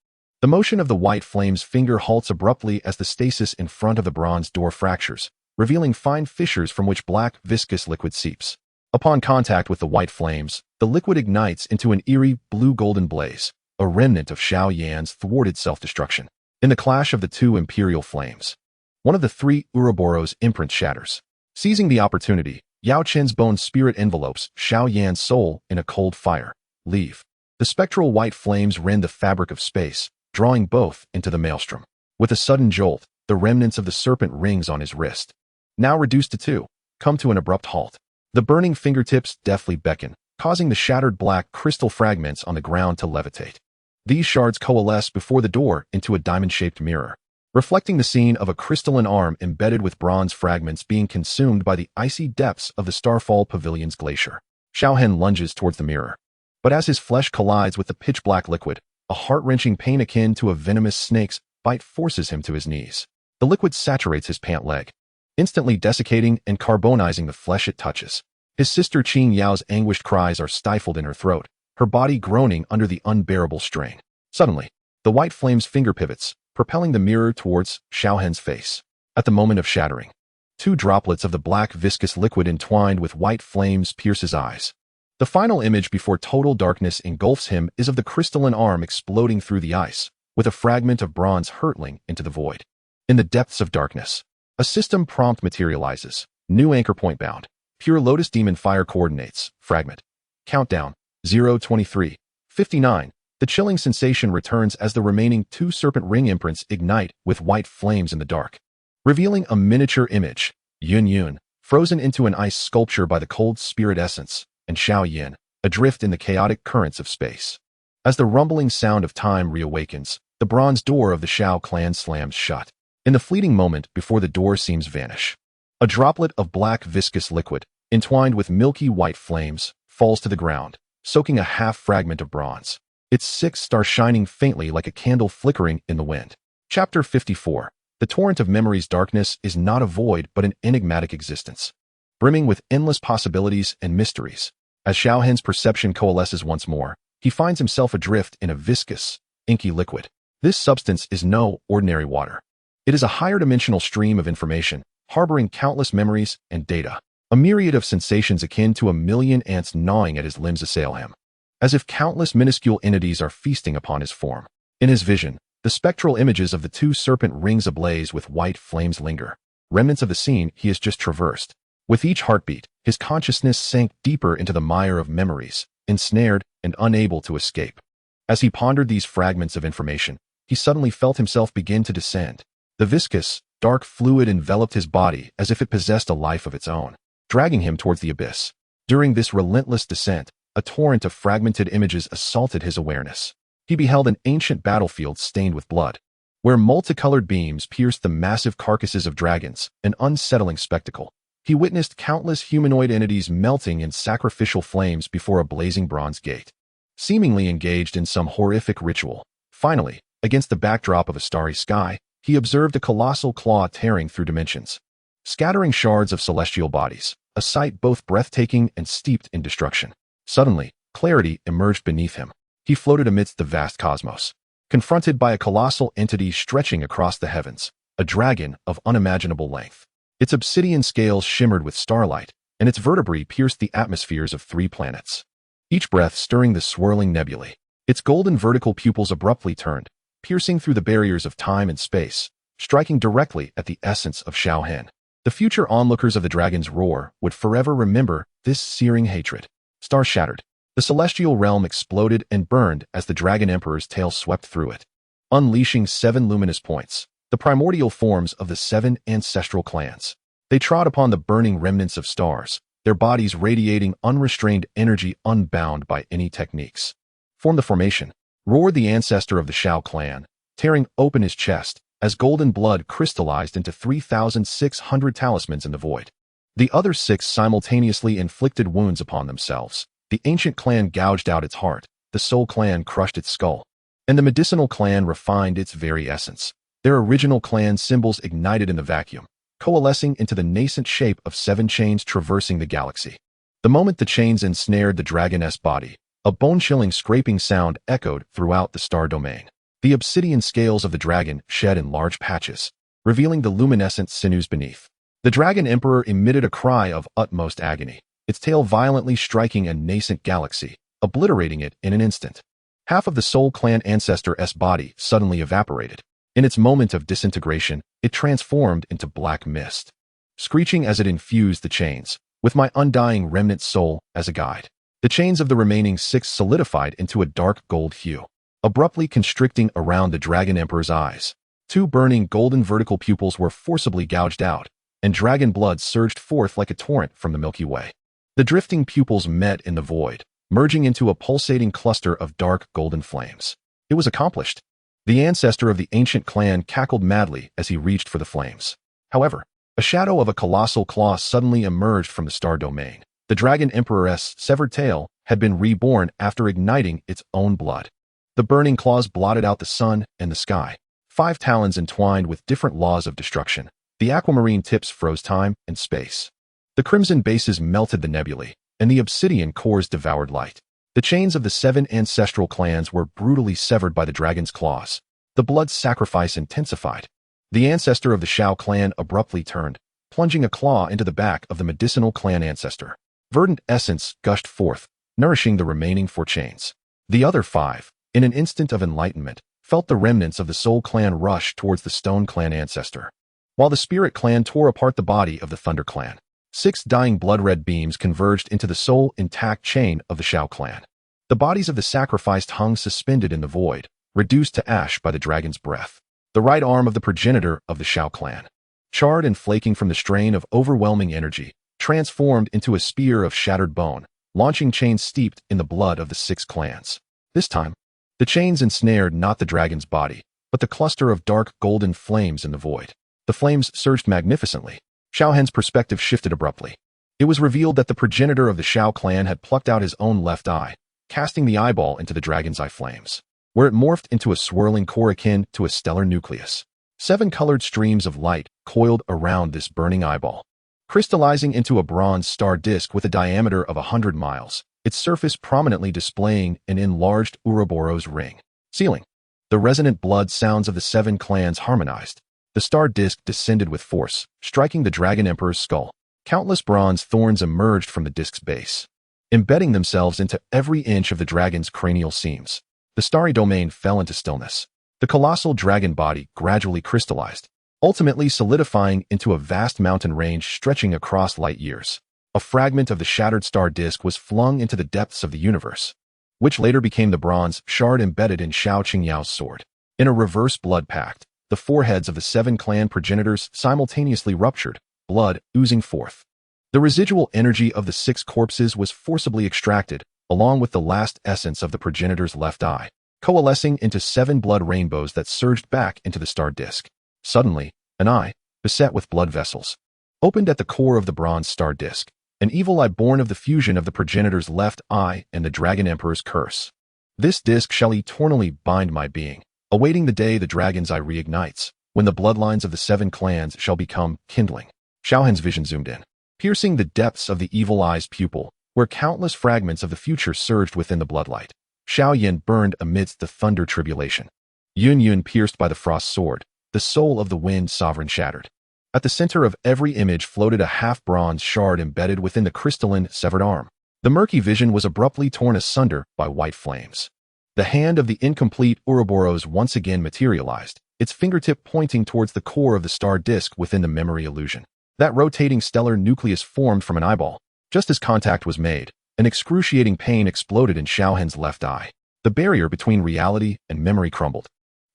The motion of the white flame's finger halts abruptly as the stasis in front of the bronze door fractures, revealing fine fissures from which black, viscous liquid seeps. Upon contact with the white flames, the liquid ignites into an eerie, blue-golden blaze, a remnant of Xiao Yan's thwarted self-destruction. In the clash of the two imperial flames, one of the three Ouroboros imprints shatters. Seizing the opportunity, Yao Chen's bone spirit envelopes Xiao Yan's soul in a cold fire. Leave. The spectral white flames rend the fabric of space, drawing both into the maelstrom. With a sudden jolt, the remnants of the serpent rings on his wrist, now reduced to two, come to an abrupt halt. The burning fingertips deftly beckon, causing the shattered black crystal fragments on the ground to levitate. These shards coalesce before the door into a diamond-shaped mirror, reflecting the scene of a crystalline arm embedded with bronze fragments being consumed by the icy depths of the Starfall Pavilion's glacier. Xiao Hen lunges towards the mirror, but as his flesh collides with the pitch-black liquid, a heart-wrenching pain akin to a venomous snake's bite forces him to his knees. The liquid saturates his pant leg, instantly desiccating and carbonizing the flesh it touches. His sister Qing Yao's anguished cries are stifled in her throat, her body groaning under the unbearable strain. Suddenly, the white flame's finger pivots, propelling the mirror towards Xiao Hen's face. At the moment of shattering, two droplets of the black viscous liquid entwined with white flames pierce his eyes. The final image before total darkness engulfs him is of the crystalline arm exploding through the ice, with a fragment of bronze hurtling into the void. In the depths of darkness, a system prompt materializes. New anchor point bound. Pure Lotus Demon Fire Coordinates. Fragment. Countdown. 0:23. 59. The chilling sensation returns as the remaining two serpent ring imprints ignite with white flames in the dark, revealing a miniature image. Yun, frozen into an ice sculpture by the cold spirit essence, and Xiao Yan, adrift in the chaotic currents of space. As the rumbling sound of time reawakens, the bronze door of the Xiao Clan slams shut. In the fleeting moment before the door seems vanish, a droplet of black viscous liquid, entwined with milky white flames, falls to the ground, soaking a half fragment of bronze, its sixth star shining faintly like a candle flickering in the wind. Chapter 54. The torrent of memory's darkness is not a void but an enigmatic existence, brimming with endless possibilities and mysteries. As Xiao Hen's perception coalesces once more, he finds himself adrift in a viscous, inky liquid. This substance is no ordinary water. It is a higher dimensional stream of information, harboring countless memories and data. A myriad of sensations akin to a million ants gnawing at his limbs assail him, as if countless minuscule entities are feasting upon his form. In his vision, the spectral images of the two serpent rings ablaze with white flames linger, remnants of the scene he has just traversed. With each heartbeat, his consciousness sank deeper into the mire of memories, ensnared and unable to escape. As he pondered these fragments of information, he suddenly felt himself begin to descend. The viscous, dark fluid enveloped his body as if it possessed a life of its own, dragging him towards the abyss. During this relentless descent, a torrent of fragmented images assaulted his awareness. He beheld an ancient battlefield stained with blood, where multicolored beams pierced the massive carcasses of dragons, an unsettling spectacle. He witnessed countless humanoid entities melting in sacrificial flames before a blazing bronze gate, seemingly engaged in some horrific ritual. Finally, against the backdrop of a starry sky, he observed a colossal claw tearing through dimensions, scattering shards of celestial bodies, a sight both breathtaking and steeped in destruction. Suddenly, clarity emerged beneath him. He floated amidst the vast cosmos, confronted by a colossal entity stretching across the heavens, a dragon of unimaginable length. Its obsidian scales shimmered with starlight, and its vertebrae pierced the atmospheres of 3 planets. each breath stirring the swirling nebulae. Its golden vertical pupils abruptly turned, piercing through the barriers of time and space, striking directly at the essence of Xiao Hen. The future onlookers of the dragon's roar would forever remember this searing hatred. Stars shattered. The celestial realm exploded and burned as the Dragon Emperor's tail swept through it, unleashing 7 luminous points, the primordial forms of the 7 ancestral clans. They trod upon the burning remnants of stars, their bodies radiating unrestrained energy unbound by any techniques. Form the formation, roared the ancestor of the Xiao Clan, tearing open his chest as golden blood crystallized into 3,600 talismans in the void. The other 6 simultaneously inflicted wounds upon themselves. The ancient clan gouged out its heart, the soul clan crushed its skull, and the medicinal clan refined its very essence. Their original clan symbols ignited in the vacuum, coalescing into the nascent shape of 7 chains traversing the galaxy. The moment the chains ensnared the dragon's body, a bone-chilling scraping sound echoed throughout the star domain. The obsidian scales of the dragon shed in large patches, revealing the luminescent sinews beneath. The Dragon Emperor emitted a cry of utmost agony, its tail violently striking a nascent galaxy, obliterating it in an instant. Half of the Soul Clan ancestor's body suddenly evaporated. In its moment of disintegration, it transformed into black mist, screeching as it infused the chains, with my undying remnant soul as a guide. The chains of the remaining 6 solidified into a dark gold hue, abruptly constricting around the Dragon Emperor's eyes. 2 burning golden vertical pupils were forcibly gouged out, and dragon blood surged forth like a torrent from the Milky Way. The drifting pupils met in the void, merging into a pulsating cluster of dark golden flames. It was accomplished. The ancestor of the ancient clan cackled madly as he reached for the flames. However, a shadow of a colossal claw suddenly emerged from the star domain. The Dragon Emperor's severed tail had been reborn after igniting its own blood. The burning claws blotted out the sun and the sky. 5 talons entwined with different laws of destruction. The aquamarine tips froze time and space. The crimson bases melted the nebulae, and the obsidian cores devoured light. The chains of the 7 ancestral clans were brutally severed by the dragon's claws. The blood sacrifice intensified. The ancestor of the Xiao Clan abruptly turned, plunging a claw into the back of the medicinal clan ancestor. Verdant essence gushed forth, nourishing the remaining 4 chains. The other 5, in an instant of enlightenment, felt the remnants of the Soul Clan rush towards the Stone Clan ancestor, while the Spirit Clan tore apart the body of the Thunder Clan. 6 dying blood-red beams converged into the soul-intact chain of the Xiao Clan. The bodies of the sacrificed hung suspended in the void, reduced to ash by the dragon's breath. The right arm of the progenitor of the Xiao Clan, charred and flaking from the strain of overwhelming energy, transformed into a spear of shattered bone, launching chains steeped in the blood of the 6 clans. This time, the chains ensnared not the dragon's body, but the cluster of dark golden flames in the void. The flames surged magnificently. Xiao Hen's perspective shifted abruptly. It was revealed that the progenitor of the Xiao Clan had plucked out his own left eye, casting the eyeball into the dragon's eye flames, where it morphed into a swirling core akin to a stellar nucleus. 7 colored streams of light coiled around this burning eyeball, crystallizing into a bronze star disk with a diameter of 100 miles, its surface prominently displaying an enlarged Ouroboros ring. Ceiling. The resonant blood sounds of the 7 clans harmonized. The star disk descended with force, striking the Dragon Emperor's skull. Countless bronze thorns emerged from the disk's base, embedding themselves into every inch of the dragon's cranial seams. The starry domain fell into stillness. The colossal dragon body gradually crystallized, ultimately solidifying into a vast mountain range stretching across light years. A fragment of the shattered star disk was flung into the depths of the universe, which later became the bronze shard embedded in Xiao Qingyao's sword. In a reverse blood pact, the foreheads of the 7 clan progenitors simultaneously ruptured, blood oozing forth. The residual energy of the 6 corpses was forcibly extracted, along with the last essence of the progenitor's left eye, coalescing into 7 blood rainbows that surged back into the star disk. Suddenly, an eye, beset with blood vessels, opened at the core of the bronze star disk, an evil eye born of the fusion of the progenitor's left eye and the Dragon Emperor's curse. This disk shall eternally bind my being, awaiting the day the dragon's eye reignites, when the bloodlines of the 7 clans shall become kindling. Xiao Hen's vision zoomed in, piercing the depths of the evil eye's pupil, where countless fragments of the future surged within the bloodlight. Xiao Yan burned amidst the thunder tribulation. Yunlan pierced by the frost sword, the soul of the wind sovereign shattered. At the center of every image floated a half-bronze shard embedded within the crystalline severed arm. The murky vision was abruptly torn asunder by white flames. The hand of the incomplete Ouroboros once again materialized, its fingertip pointing towards the core of the star disk within the memory illusion. That rotating stellar nucleus formed from an eyeball. Just as contact was made, an excruciating pain exploded in Xiao Hen's left eye. The barrier between reality and memory crumbled,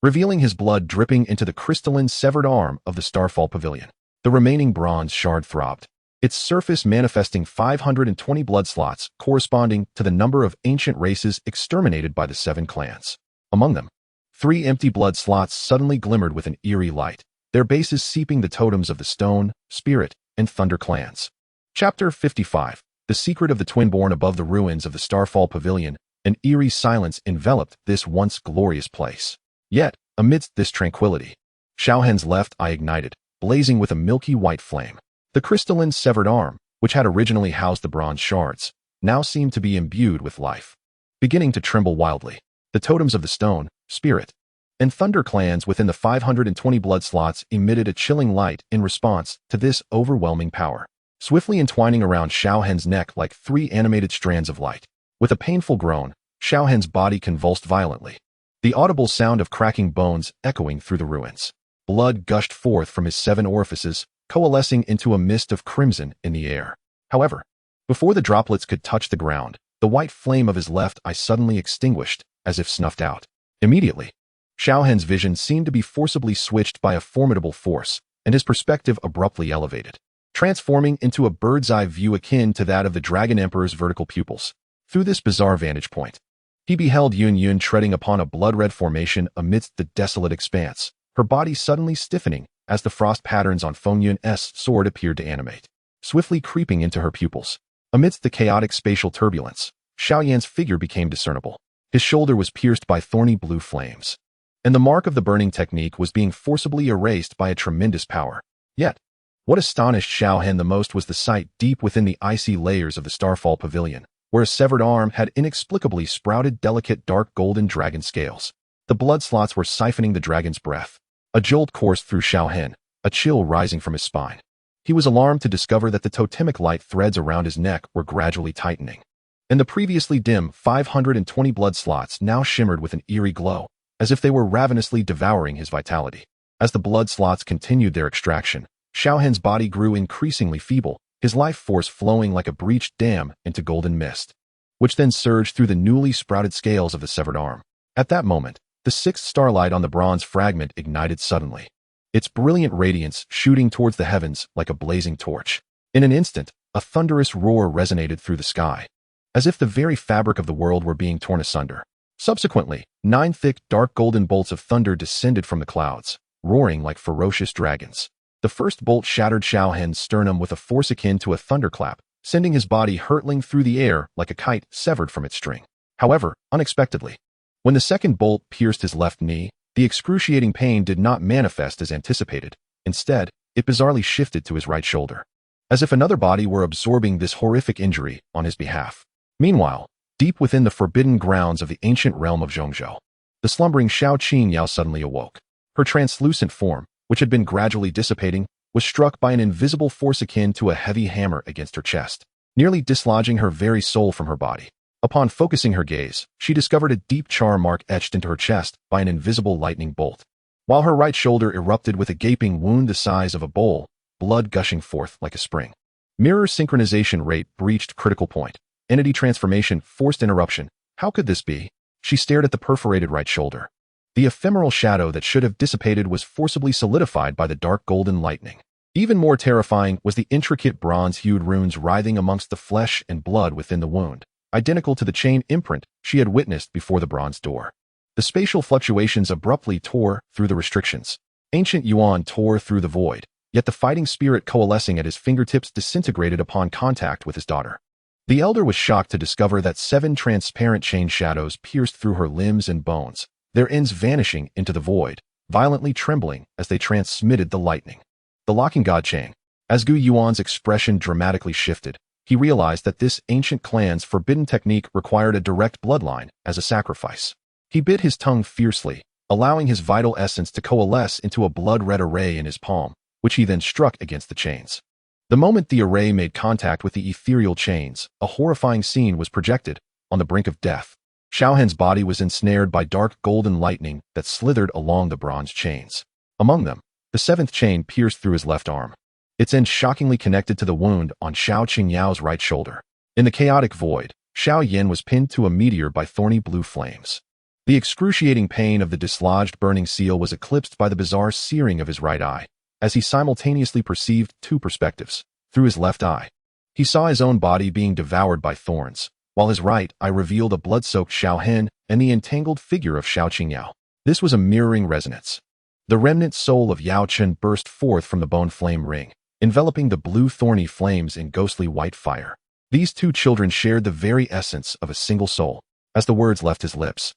revealing his blood dripping into the crystalline severed arm of the Starfall Pavilion. The remaining bronze shard throbbed, its surface manifesting 520 blood slots corresponding to the number of ancient races exterminated by the 7 clans. Among them, 3 empty blood slots suddenly glimmered with an eerie light, their bases seeping the totems of the Stone, Spirit, and Thunder clans. Chapter 55. The secret of the twin-born above the ruins of the Starfall Pavilion. An eerie silence enveloped this once glorious place. Yet, amidst this tranquility, Xiao Hen's left eye ignited, blazing with a milky white flame. The crystalline severed arm, which had originally housed the bronze shards, now seemed to be imbued with life. Beginning to tremble wildly, the totems of the Stone, Spirit, and Thunder clans within the 520 blood slots emitted a chilling light in response to this overwhelming power, swiftly entwining around Xiao Hen's neck like 3 animated strands of light. With a painful groan, Xiao Hen's body convulsed violently, the audible sound of cracking bones echoing through the ruins. Blood gushed forth from his 7 orifices, coalescing into a mist of crimson in the air. However, before the droplets could touch the ground, the white flame of his left eye suddenly extinguished, as if snuffed out. Immediately, Xiao Hen's vision seemed to be forcibly switched by a formidable force, and his perspective abruptly elevated, transforming into a bird's-eye view akin to that of the Dragon Emperor's vertical pupils. Through this bizarre vantage point, he beheld Yunlan treading upon a blood-red formation amidst the desolate expanse, her body suddenly stiffening as the frost patterns on Feng Yun's sword appeared to animate, swiftly creeping into her pupils. Amidst the chaotic spatial turbulence, Xiao Yan's figure became discernible. His shoulder was pierced by thorny blue flames, and the mark of the burning technique was being forcibly erased by a tremendous power. Yet, what astonished Xiao Hen the most was the sight deep within the icy layers of the Starfall Pavilion, where a severed arm had inexplicably sprouted delicate dark golden dragon scales. The blood slots were siphoning the dragon's breath. A jolt coursed through Xiao Hen, a chill rising from his spine. He was alarmed to discover that the totemic light threads around his neck were gradually tightening, and the previously dim 520 blood slots now shimmered with an eerie glow, as if they were ravenously devouring his vitality. As the blood slots continued their extraction, Xiao Hen's body grew increasingly feeble, his life force flowing like a breached dam into golden mist, which then surged through the newly sprouted scales of the severed arm. At that moment, the 6th starlight on the bronze fragment ignited suddenly, its brilliant radiance shooting towards the heavens like a blazing torch. In an instant, a thunderous roar resonated through the sky, as if the very fabric of the world were being torn asunder. Subsequently, 9 thick, dark golden bolts of thunder descended from the clouds, roaring like ferocious dragons. The first bolt shattered Xiao Hen's sternum with a force akin to a thunderclap, sending his body hurtling through the air like a kite severed from its string. However, unexpectedly, when the second bolt pierced his left knee, the excruciating pain did not manifest as anticipated. Instead, it bizarrely shifted to his right shoulder, as if another body were absorbing this horrific injury on his behalf. Meanwhile, deep within the forbidden grounds of the ancient realm of Zhongzhou, the slumbering Xiao Qingyao suddenly awoke. Her translucent form, which had been gradually dissipating, was struck by an invisible force akin to a heavy hammer against her chest, nearly dislodging her very soul from her body. Upon focusing her gaze, she discovered a deep char mark etched into her chest by an invisible lightning bolt, while her right shoulder erupted with a gaping wound the size of a bowl, blood gushing forth like a spring. Mirror synchronization rate breached critical point. Entity transformation forced interruption. How could this be? She stared at the perforated right shoulder. The ephemeral shadow that should have dissipated was forcibly solidified by the dark golden lightning. Even more terrifying was the intricate bronze-hued runes writhing amongst the flesh and blood within the wound, identical to the chain imprint she had witnessed before the bronze door. The spatial fluctuations abruptly tore through the restrictions. Ancient Yuan tore through the void, yet the fighting spirit coalescing at his fingertips disintegrated upon contact with his daughter. The elder was shocked to discover that 7 transparent chain shadows pierced through her limbs and bones, their ends vanishing into the void, violently trembling as they transmitted the lightning. The locking god chain. As Gu Yuan's expression dramatically shifted, he realized that this ancient clan's forbidden technique required a direct bloodline as a sacrifice. He bit his tongue fiercely, allowing his vital essence to coalesce into a blood-red array in his palm, which he then struck against the chains. The moment the array made contact with the ethereal chains, a horrifying scene was projected. On the brink of death, Xiao Hen's body was ensnared by dark golden lightning that slithered along the bronze chains. Among them, the seventh chain pierced through his left arm, its end shockingly connected to the wound on Xiao Qingyao's right shoulder. In the chaotic void, Xiao Yan was pinned to a meteor by thorny blue flames. The excruciating pain of the dislodged burning seal was eclipsed by the bizarre searing of his right eye, as he simultaneously perceived two perspectives. Through his left eye, he saw his own body being devoured by thorns, while his right eye revealed a blood-soaked Xiao Hen and the entangled figure of Xiao Qingyao. This was a mirroring resonance. The remnant soul of Yao Chen burst forth from the bone flame ring, enveloping the blue thorny flames in ghostly white fire. These two children shared the very essence of a single soul. As the words left his lips,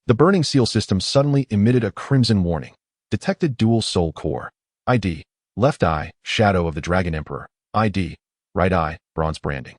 the burning seal system suddenly emitted a crimson warning. Detected dual soul core. ID. Left eye, shadow of the Dragon Emperor. ID. Right eye, bronze branding.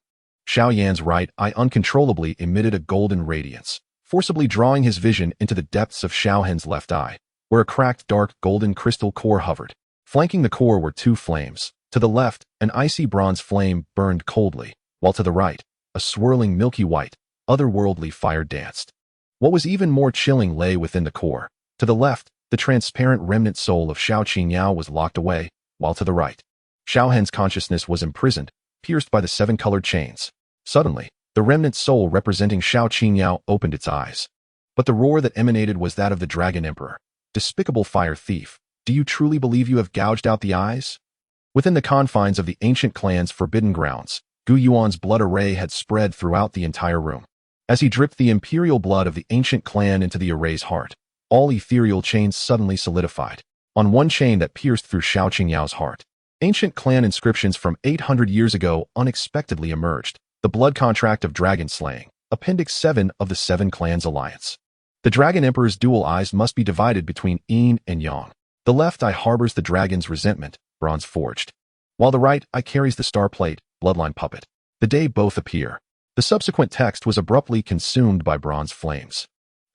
Xiao Yan's right eye uncontrollably emitted a golden radiance, forcibly drawing his vision into the depths of Xiao Hen's left eye, where a cracked dark golden crystal core hovered. Flanking the core were two flames. To the left, an icy bronze flame burned coldly, while to the right, a swirling milky white, otherworldly fire danced. What was even more chilling lay within the core. To the left, the transparent remnant soul of Xiao Qingyao was locked away, while to the right, Xiao Hen's consciousness was imprisoned, pierced by the seven-colored chains. Suddenly, the remnant soul representing Xiao Qingyao opened its eyes. But the roar that emanated was that of the Dragon Emperor. Despicable fire thief, do you truly believe you have gouged out the eyes? Within the confines of the ancient clan's forbidden grounds, Gu Yuan's blood array had spread throughout the entire room. As he dripped the imperial blood of the ancient clan into the array's heart, all ethereal chains suddenly solidified. On one chain that pierced through Xiao Qingyao heart, ancient clan inscriptions from 800 years ago unexpectedly emerged. The blood contract of dragon slaying, Appendix 7 of the Seven Clans Alliance. The Dragon Emperor's dual eyes must be divided between yin and yang. The left eye harbors the dragon's resentment, bronze forged, while the right eye carries the star plate, bloodline puppet. The day both appear. The subsequent text was abruptly consumed by bronze flames.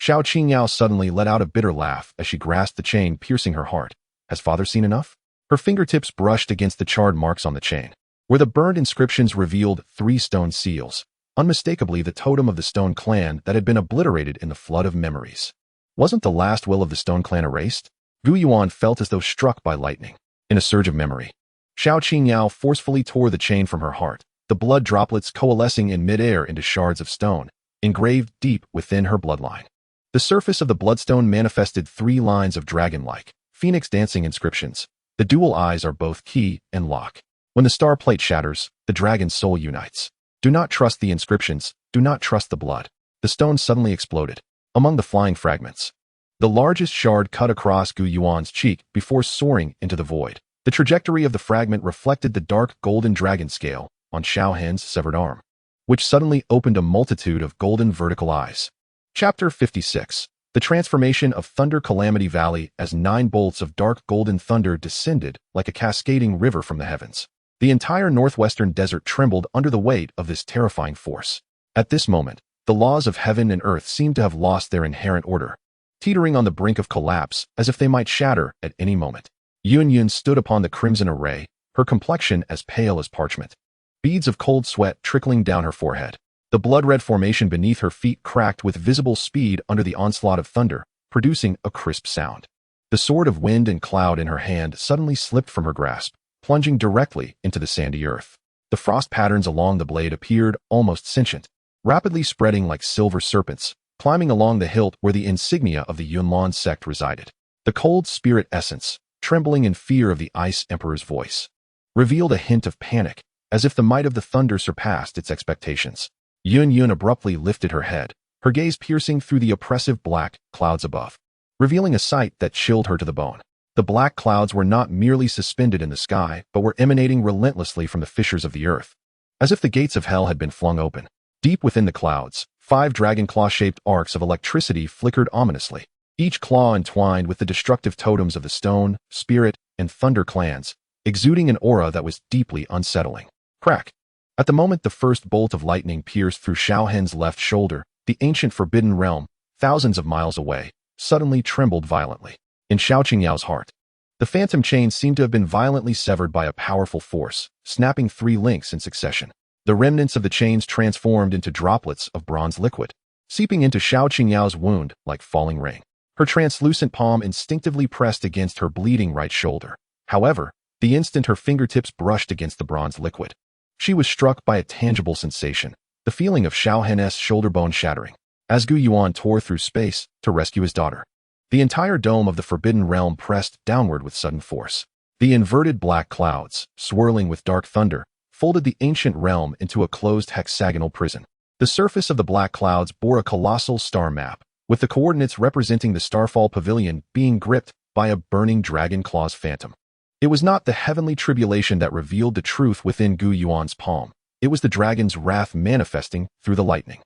Xiao Qingyao suddenly let out a bitter laugh as she grasped the chain piercing her heart. Has father seen enough? Her fingertips brushed against the charred marks on the chain, where the burned inscriptions revealed 3 stone seals, unmistakably the totem of the Stone Clan that had been obliterated in the flood of memories. Wasn't the last will of the Stone Clan erased? Gu Yuan felt as though struck by lightning. In a surge of memory, Xiao Qingyao forcefully tore the chain from her heart, the blood droplets coalescing in midair into shards of stone, engraved deep within her bloodline. The surface of the bloodstone manifested 3 lines of dragon-like, phoenix dancing inscriptions. The dual eyes are both key and lock. When the star plate shatters, the dragon's soul unites. Do not trust the inscriptions, do not trust the blood. The stone suddenly exploded. Among the flying fragments, the largest shard cut across Gu Yuan's cheek before soaring into the void. The trajectory of the fragment reflected the dark golden dragon scale on Xiao Hen's severed arm, which suddenly opened a multitude of golden vertical eyes. Chapter 56. The transformation of Thunder Calamity Valley as 9 bolts of dark golden thunder descended like a cascading river from the heavens. The entire northwestern desert trembled under the weight of this terrifying force. At this moment, the laws of heaven and earth seemed to have lost their inherent order, teetering on the brink of collapse as if they might shatter at any moment. Yunlan stood upon the crimson array, her complexion as pale as parchment. Beads of cold sweat trickling down her forehead. The blood-red formation beneath her feet cracked with visible speed under the onslaught of thunder, producing a crisp sound. The sword of wind and cloud in her hand suddenly slipped from her grasp, plunging directly into the sandy earth. The frost patterns along the blade appeared almost sentient, rapidly spreading like silver serpents, climbing along the hilt where the insignia of the Yunlan sect resided. The cold spirit essence, trembling in fear of the Ice Emperor's voice, revealed a hint of panic, as if the might of the thunder surpassed its expectations. Yun abruptly lifted her head, her gaze piercing through the oppressive black clouds above, revealing a sight that chilled her to the bone. The black clouds were not merely suspended in the sky, but were emanating relentlessly from the fissures of the earth, as if the gates of hell had been flung open. Deep within the clouds, 5 dragon claw-shaped arcs of electricity flickered ominously, each claw entwined with the destructive totems of the Stone, Spirit, and Thunder clans, exuding an aura that was deeply unsettling. Crack! At the moment the first bolt of lightning pierced through Xiao Hen's left shoulder, the ancient forbidden realm, thousands of miles away, suddenly trembled violently. In Xiao Qingyao's heart, The phantom chain seemed to have been violently severed by a powerful force, snapping 3 links in succession. The remnants of the chains transformed into droplets of bronze liquid, seeping into Xiao Qingyao's wound like falling rain. Her translucent palm instinctively pressed against her bleeding right shoulder. However, the instant her fingertips brushed against the bronze liquid, she was struck by a tangible sensation, the feeling of Xiao Hen's shoulder bone shattering, as Gu Yuan tore through space to rescue his daughter. The entire dome of the Forbidden Realm pressed downward with sudden force. The inverted black clouds, swirling with dark thunder, folded the ancient realm into a closed hexagonal prison. The surface of the black clouds bore a colossal star map, with the coordinates representing the Starfall Pavilion being gripped by a burning dragon claw's phantom. It was not the heavenly tribulation that revealed the truth within Gu Yuan's palm. It was the dragon's wrath manifesting through the lightning.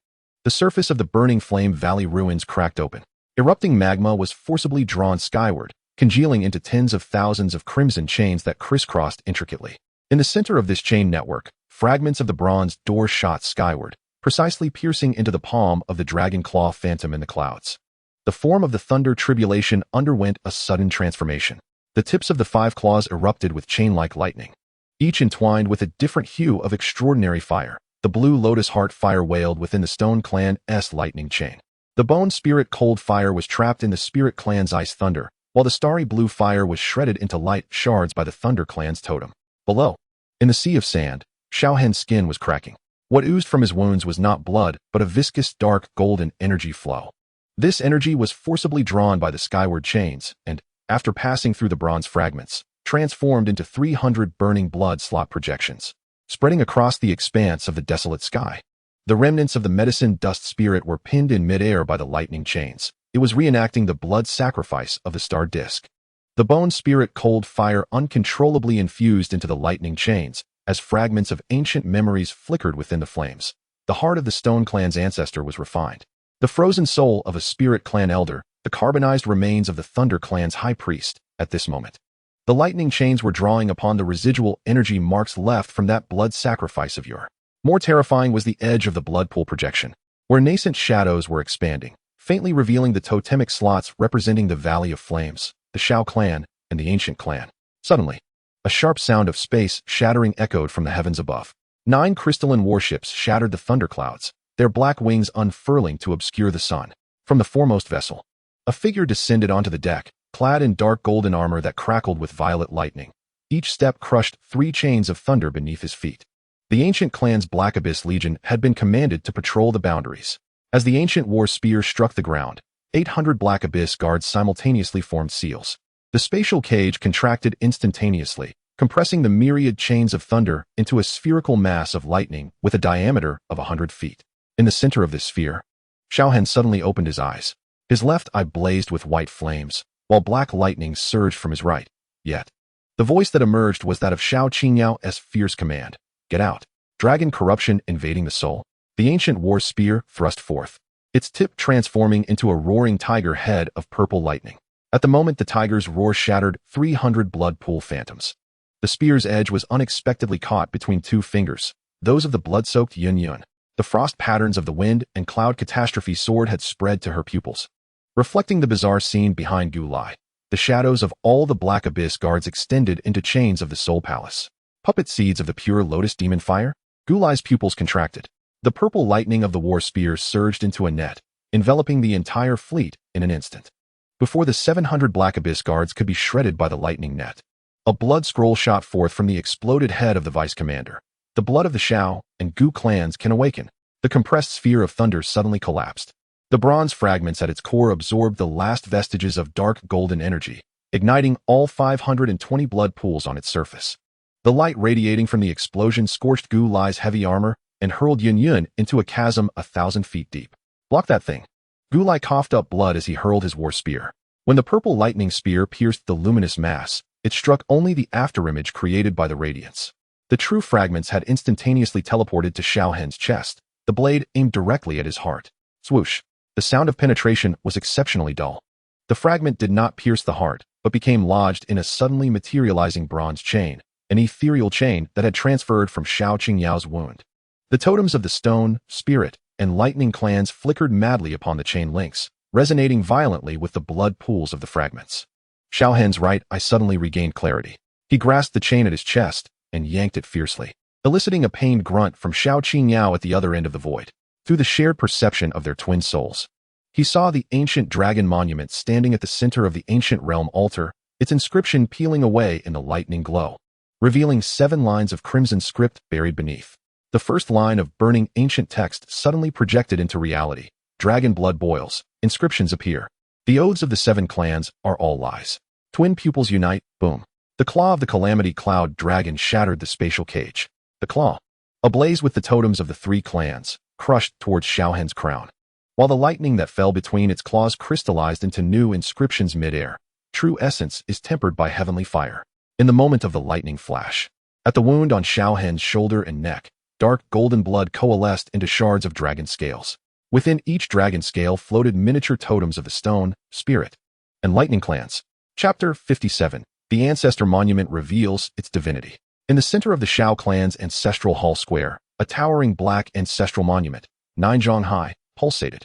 The surface of the burning flame valley ruins cracked open. Erupting magma was forcibly drawn skyward, congealing into tens of thousands of crimson chains that crisscrossed intricately. In the center of this chain network, fragments of the bronze door shot skyward, precisely piercing into the palm of the dragon claw phantom in the clouds. The form of the thunder tribulation underwent a sudden transformation. The tips of the 5 claws erupted with chain-like lightning, each entwined with a different hue of extraordinary fire. The blue lotus heart fire wailed within the Stone Clan's lightning chain. The bone spirit cold fire was trapped in the spirit clan's ice thunder, while the starry blue fire was shredded into light shards by the thunder clan's totem. Below, in the sea of sand, Xiao Hen's skin was cracking. What oozed from his wounds was not blood, but a viscous dark golden energy flow. This energy was forcibly drawn by the skyward chains, and, after passing through the bronze fragments, transformed into 300 burning blood slot projections, spreading across the expanse of the desolate sky. The remnants of the medicine dust spirit were pinned in midair by the lightning chains. It was reenacting the blood sacrifice of the star disk. The bone spirit cold fire uncontrollably infused into the lightning chains, as fragments of ancient memories flickered within the flames. The heart of the Stone Clan's ancestor was refined. The frozen soul of a spirit clan elder, the carbonized remains of the Thunder Clan's high priest, at this moment. The lightning chains were drawing upon the residual energy marks left from that blood sacrifice of yore. More terrifying was the edge of the blood pool projection, where nascent shadows were expanding, faintly revealing the totemic slots representing the Valley of Flames, the Xiao Clan, and the Ancient Clan. Suddenly, a sharp sound of space shattering echoed from the heavens above. 9 crystalline warships shattered the thunderclouds, their black wings unfurling to obscure the sun. From the foremost vessel, a figure descended onto the deck, clad in dark golden armor that crackled with violet lightning. Each step crushed 3 chains of thunder beneath his feet. The Ancient Clan's Black Abyss Legion had been commanded to patrol the boundaries. As the ancient war spear struck the ground, 800 Black Abyss guards simultaneously formed seals. The spatial cage contracted instantaneously, compressing the myriad chains of thunder into a spherical mass of lightning with a diameter of 100 feet. In the center of this sphere, Xiao Hen suddenly opened his eyes. His left eye blazed with white flames, while black lightning surged from his right. Yet, the voice that emerged was that of Xiao Qingyao's fierce command. Get out. Dragon corruption invading the soul. The ancient war spear thrust forth, its tip transforming into a roaring tiger head of purple lightning. At the moment the tiger's roar shattered 300 blood pool phantoms. The spear's edge was unexpectedly caught between 2 fingers, those of the blood-soaked Yunlan. The frost patterns of the wind and cloud catastrophe sword had spread to her pupils. Reflecting the bizarre scene behind Gulai, the shadows of all the Black Abyss guards extended into chains of the Soul Palace. Puppet seeds of the pure lotus demon fire? Gulai's pupils contracted. The purple lightning of the war spear surged into a net, enveloping the entire fleet in an instant. Before the 700 Black Abyss guards could be shredded by the lightning net, a blood scroll shot forth from the exploded head of the vice commander. The blood of the Xiao and Gu clans can awaken. The compressed sphere of thunder suddenly collapsed. The bronze fragments at its core absorbed the last vestiges of dark golden energy, igniting all 520 blood pools on its surface. The light radiating from the explosion scorched Gu Lai's heavy armor and hurled Yun into a chasm 1,000 feet deep. Block that thing. Gu Lai coughed up blood as he hurled his war spear. When the purple lightning spear pierced the luminous mass, it struck only the afterimage created by the radiance. The true fragments had instantaneously teleported to Xiao Hen's chest. The blade aimed directly at his heart. Swoosh. The sound of penetration was exceptionally dull. The fragment did not pierce the heart, but became lodged in a suddenly materializing bronze chain, an ethereal chain that had transferred from Xiao Qingyao's wound. The totems of the stone, spirit, and lightning clans flickered madly upon the chain links, resonating violently with the blood pools of the fragments. Xiao Hen's right eye suddenly regained clarity. He grasped the chain at his chest and yanked it fiercely, eliciting a pained grunt from Xiao Qingyao at the other end of the void. Through the shared perception of their twin souls, he saw the ancient dragon monument standing at the center of the ancient realm altar, its inscription peeling away in the lightning glow, revealing 7 lines of crimson script buried beneath. The first line of burning ancient text suddenly projected into reality. Dragon blood boils. Inscriptions appear. The oaths of the 7 clans are all lies. Twin pupils unite. Boom. The claw of the Calamity cloud dragon shattered the spatial cage. The claw, ablaze with the totems of the 3 clans, crushed towards Xiao Hen's crown, while the lightning that fell between its claws crystallized into new inscriptions mid-air. True essence is tempered by heavenly fire. In the moment of the lightning flash, at the wound on Xiao Hen's shoulder and neck, dark golden blood coalesced into shards of dragon scales. Within each dragon scale floated miniature totems of the stone, spirit, and lightning clans. Chapter 57. The Ancestor Monument reveals its divinity. In the center of the Xiao Clan's ancestral hall square, a towering black ancestral monument, 9 zhong high, pulsated.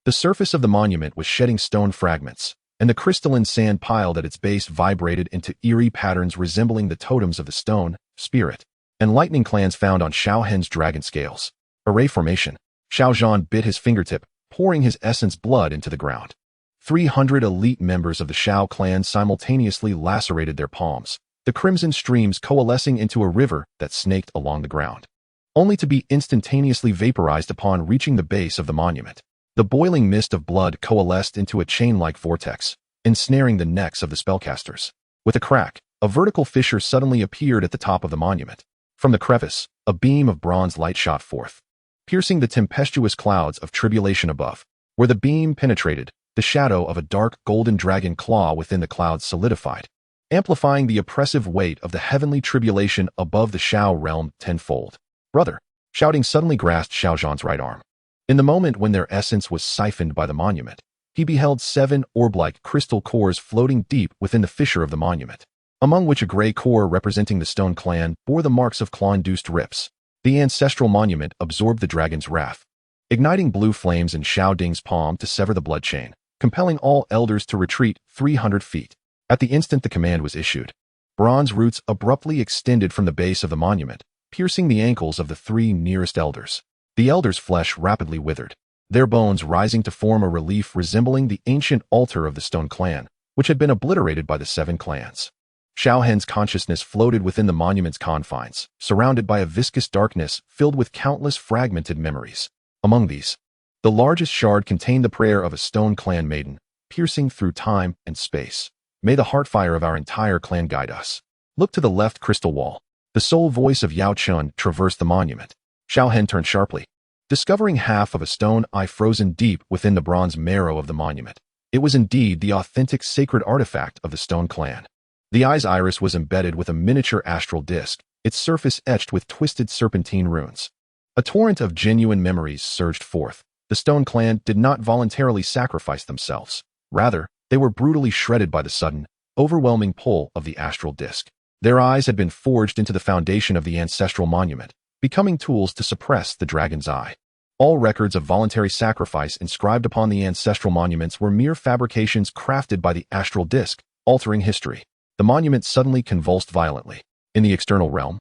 The surface of the monument was shedding stone fragments, and the crystalline sand piled at its base vibrated into eerie patterns resembling the totems of the stone, spirit, and lightning clans found on Xiao Hen's dragon scales. Array formation. Xiao Zhan bit his fingertip, pouring his essence blood into the ground. 300 elite members of the Xiao Clan simultaneously lacerated their palms, the crimson streams coalescing into a river that snaked along the ground, only to be instantaneously vaporized upon reaching the base of the monument. The boiling mist of blood coalesced into a chain-like vortex, ensnaring the necks of the spellcasters. With a crack, a vertical fissure suddenly appeared at the top of the monument. From the crevice, a beam of bronze light shot forth, piercing the tempestuous clouds of tribulation above. Where the beam penetrated, the shadow of a dark golden dragon claw within the clouds solidified, amplifying the oppressive weight of the heavenly tribulation above the Xiao realm tenfold. Brother! Shouting suddenly grasped Xiao Zhan's right arm. In the moment when their essence was siphoned by the monument, he beheld 7 orb-like crystal cores floating deep within the fissure of the monument, among which a gray core representing the Stone Clan bore the marks of claw-induced rips. The ancestral monument absorbed the dragon's wrath, igniting blue flames in Xiao Ding's palm to sever the blood chain, compelling all elders to retreat 300 feet. At the instant the command was issued, bronze roots abruptly extended from the base of the monument, piercing the ankles of the 3 nearest elders. The elders' flesh rapidly withered, their bones rising to form a relief resembling the ancient altar of the Stone Clan, which had been obliterated by the 7 clans. Xiao Hen's consciousness floated within the monument's confines, surrounded by a viscous darkness filled with countless fragmented memories. Among these, the largest shard contained the prayer of a Stone Clan maiden, piercing through time and space. May the heartfire of our entire clan guide us. Look to the left crystal wall. The sole voice of Yao Chun traversed the monument. Xiao Hen turned sharply, discovering half of a stone eye frozen deep within the bronze marrow of the monument. It was indeed the authentic sacred artifact of the Stone Clan. The eye's iris was embedded with a miniature astral disc, its surface etched with twisted serpentine runes. A torrent of genuine memories surged forth. The Stone Clan did not voluntarily sacrifice themselves. Rather, they were brutally shredded by the sudden, overwhelming pull of the astral disc. Their eyes had been forged into the foundation of the ancestral monument, becoming tools to suppress the dragon's eye. All records of voluntary sacrifice inscribed upon the ancestral monuments were mere fabrications crafted by the astral disc, altering history. The monument suddenly convulsed violently. In the external realm,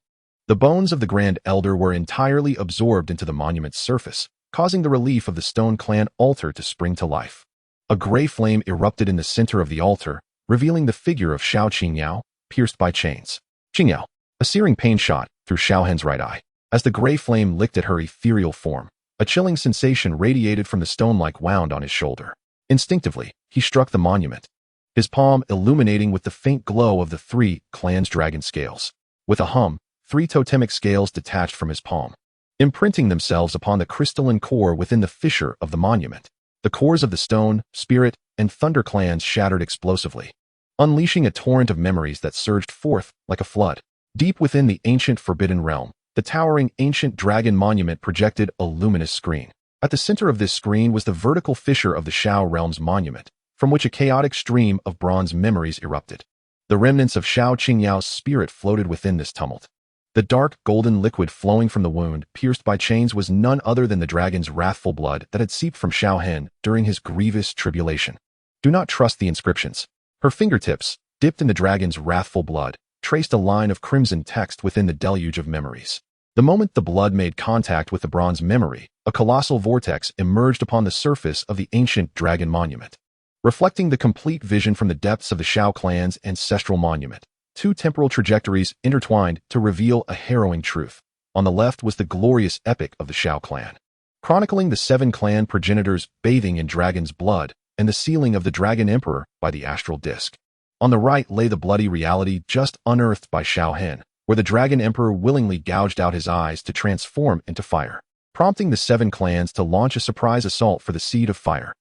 the bones of the Grand Elder were entirely absorbed into the monument's surface, causing the relief of the Stone Clan altar to spring to life. A gray flame erupted in the center of the altar, revealing the figure of Xiao Qingyao, pierced by chains. Qingyao! A searing pain shot through Xiao Hen's right eye. As the gray flame licked at her ethereal form, a chilling sensation radiated from the stone-like wound on his shoulder. Instinctively, he struck the monument, his palm illuminating with the faint glow of the 3 clans' dragon scales. With a hum, 3 totemic scales detached from his palm, imprinting themselves upon the crystalline core within the fissure of the monument. The cores of the Stone, Spirit, and Thunder clans shattered explosively, unleashing a torrent of memories that surged forth like a flood. Deep within the ancient Forbidden Realm, the towering ancient dragon monument projected a luminous screen. At the center of this screen was the vertical fissure of the Xiao realm's monument, from which a chaotic stream of bronze memories erupted. The remnants of Xiao Qingyao's spirit floated within this tumult. The dark golden liquid flowing from the wound pierced by chains was none other than the dragon's wrathful blood that had seeped from Xiao Hen during his grievous tribulation. Do not trust the inscriptions. Her fingertips, dipped in the dragon's wrathful blood, traced a line of crimson text within the deluge of memories. The moment the blood made contact with the bronze memory, a colossal vortex emerged upon the surface of the ancient dragon monument. Reflecting the complete vision from the depths of the Xiao Clan's ancestral monument, two temporal trajectories intertwined to reveal a harrowing truth. On the left was the glorious epic of the Xiao Clan, chronicling the 7 clan progenitors bathing in dragon's blood and the sealing of the Dragon Emperor by the astral disk. On the right lay the bloody reality just unearthed by Xiao Hen, where the Dragon Emperor willingly gouged out his eyes to transform into fire, prompting the 7 clans to launch a surprise assault for the Seed of Fire.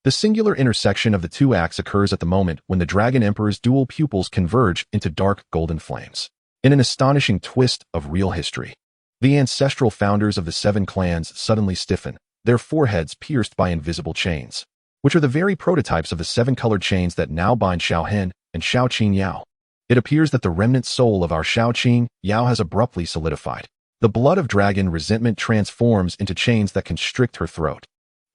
The singular intersection of the two acts occurs at the moment when the Dragon Emperor's dual pupils converge into dark golden flames. In an astonishing twist of real history, the ancestral founders of the 7 clans suddenly stiffen, their foreheads pierced by invisible chains, which are the very prototypes of the 7 colored chains that now bind Xiao Hen and Xiao Qing Yao. It appears that the remnant soul of our Xiao Qing Yao has abruptly solidified. The blood of dragon resentment transforms into chains that constrict her throat.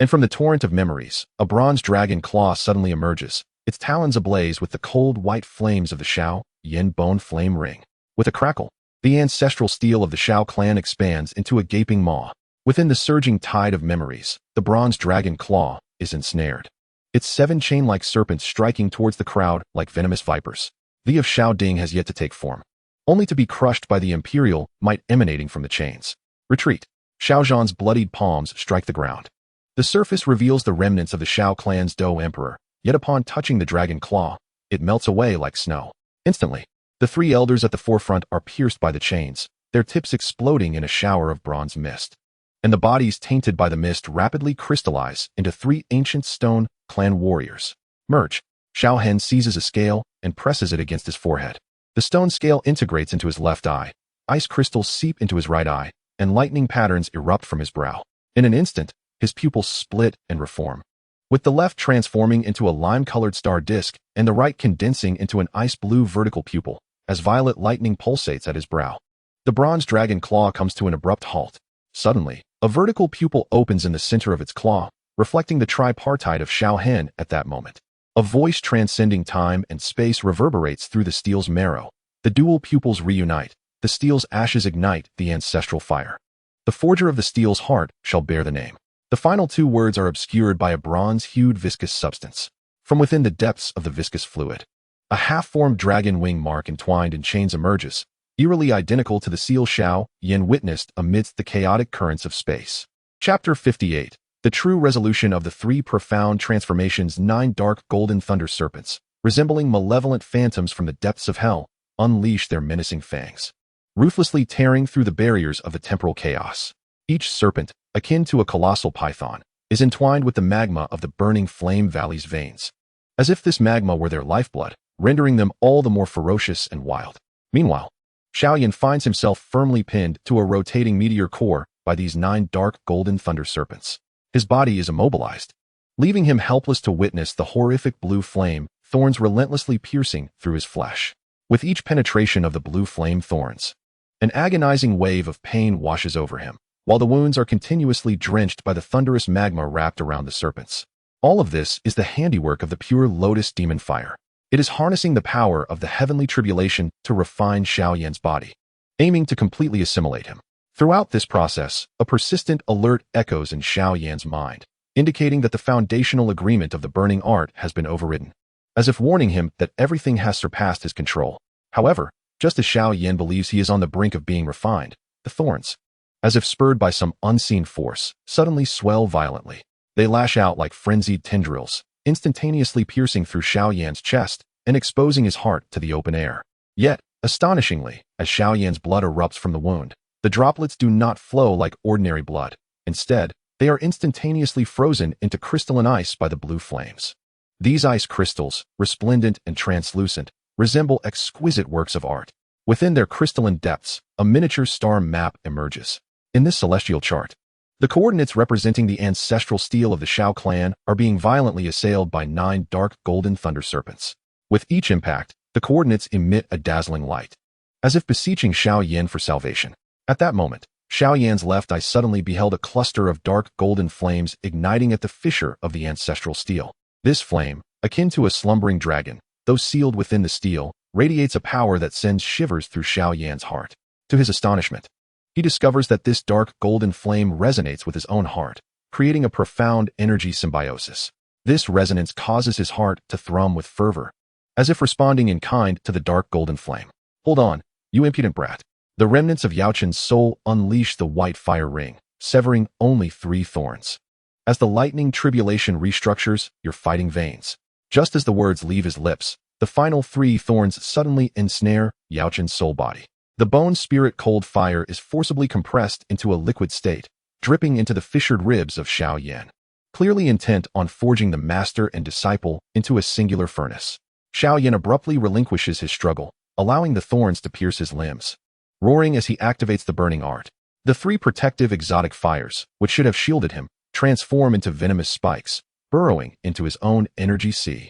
And from the torrent of memories, a bronze dragon claw suddenly emerges, its talons ablaze with the cold white flames of the Xiao Yan bone flame ring. With a crackle, the ancestral steel of the Xiao Clan expands into a gaping maw. Within the surging tide of memories, the bronze dragon claw is ensnared, its 7 chain-like serpents striking towards the crowd like venomous vipers. The of Xiao Ding has yet to take form, only to be crushed by the imperial might emanating from the chains. Retreat. Xiao Zhan's bloodied palms strike the ground. The surface reveals the remnants of the Xiao Clan's Dou Emperor, yet upon touching the dragon claw, it melts away like snow. Instantly, the 3 elders at the forefront are pierced by the chains, their tips exploding in a shower of bronze mist. And the bodies tainted by the mist rapidly crystallize into 3 ancient stone clan warriors. Merge. Xiao Hen seizes a scale and presses it against his forehead. The stone scale integrates into his left eye, ice crystals seep into his right eye, and lightning patterns erupt from his brow. In an instant, his pupils split and reform, with the left transforming into a lime-colored star disk and the right condensing into an ice-blue vertical pupil as violet lightning pulsates at his brow. The bronze dragon claw comes to an abrupt halt. Suddenly, a vertical pupil opens in the center of its claw, reflecting the tripartite of Xiao Hen at that moment. A voice transcending time and space reverberates through the steel's marrow. The dual pupils reunite. The steel's ashes ignite the ancestral fire. The forger of the steel's heart shall bear the name. The final 2 words are obscured by a bronze-hued viscous substance. From within the depths of the viscous fluid, a half-formed dragon wing mark entwined in chains emerges, eerily identical to the seal Xiao Yan witnessed amidst the chaotic currents of space. Chapter 58. The true resolution of the 3 profound transformations. 9 dark golden thunder serpents, resembling malevolent phantoms from the depths of hell, unleash their menacing fangs, ruthlessly tearing through the barriers of the temporal chaos. Each serpent, akin to a colossal python, is entwined with the magma of the burning flame valley's veins, as if this magma were their lifeblood, rendering them all the more ferocious and wild. Meanwhile, Xiao Yan finds himself firmly pinned to a rotating meteor core by these 9 dark golden thunder serpents. His body is immobilized, leaving him helpless to witness the horrific blue flame thorns relentlessly piercing through his flesh. With each penetration of the blue flame thorns, an agonizing wave of pain washes over him, while the wounds are continuously drenched by the thunderous magma wrapped around the serpents. All of this is the handiwork of the pure lotus demon fire. It is harnessing the power of the heavenly tribulation to refine Xiao Yan's body, aiming to completely assimilate him. Throughout this process, a persistent alert echoes in Xiao Yan's mind, indicating that the foundational agreement of the burning art has been overridden, as if warning him that everything has surpassed his control. However, just as Xiao Yan believes he is on the brink of being refined, the thorns, as if spurred by some unseen force, suddenly swell violently. They lash out like frenzied tendrils, instantaneously piercing through Xiao Yan's chest and exposing his heart to the open air. Yet, astonishingly, as Xiao Yan's blood erupts from the wound, the droplets do not flow like ordinary blood. Instead, they are instantaneously frozen into crystalline ice by the blue flames. These ice crystals, resplendent and translucent, resemble exquisite works of art. Within their crystalline depths, a miniature star map emerges. In this celestial chart, the coordinates representing the ancestral steel of the Xiao Clan are being violently assailed by 9 dark golden thunder serpents. With each impact, the coordinates emit a dazzling light, as if beseeching Xiao Yan for salvation. At that moment, Xiao Yan's left eye suddenly beheld a cluster of dark golden flames igniting at the fissure of the ancestral steel. This flame, akin to a slumbering dragon, though sealed within the steel, radiates a power that sends shivers through Xiao Yan's heart. To his astonishment, he discovers that this dark golden flame resonates with his own heart, creating a profound energy symbiosis. This resonance causes his heart to thrum with fervor, as if responding in kind to the dark golden flame. Hold on, you impudent brat. The remnants of Yao Chen's soul unleash the white fire ring, severing only 3 thorns. As the lightning tribulation restructures your fighting veins, just as the words leave his lips, the final 3 thorns suddenly ensnare Yao Chen's soul body. The bone spirit cold fire is forcibly compressed into a liquid state, dripping into the fissured ribs of Xiao Yan, clearly intent on forging the master and disciple into a singular furnace. Xiao Yan abruptly relinquishes his struggle, allowing the thorns to pierce his limbs. Roaring as he activates the burning art, the 3 protective exotic fires, which should have shielded him, transform into venomous spikes, burrowing into his own energy sea.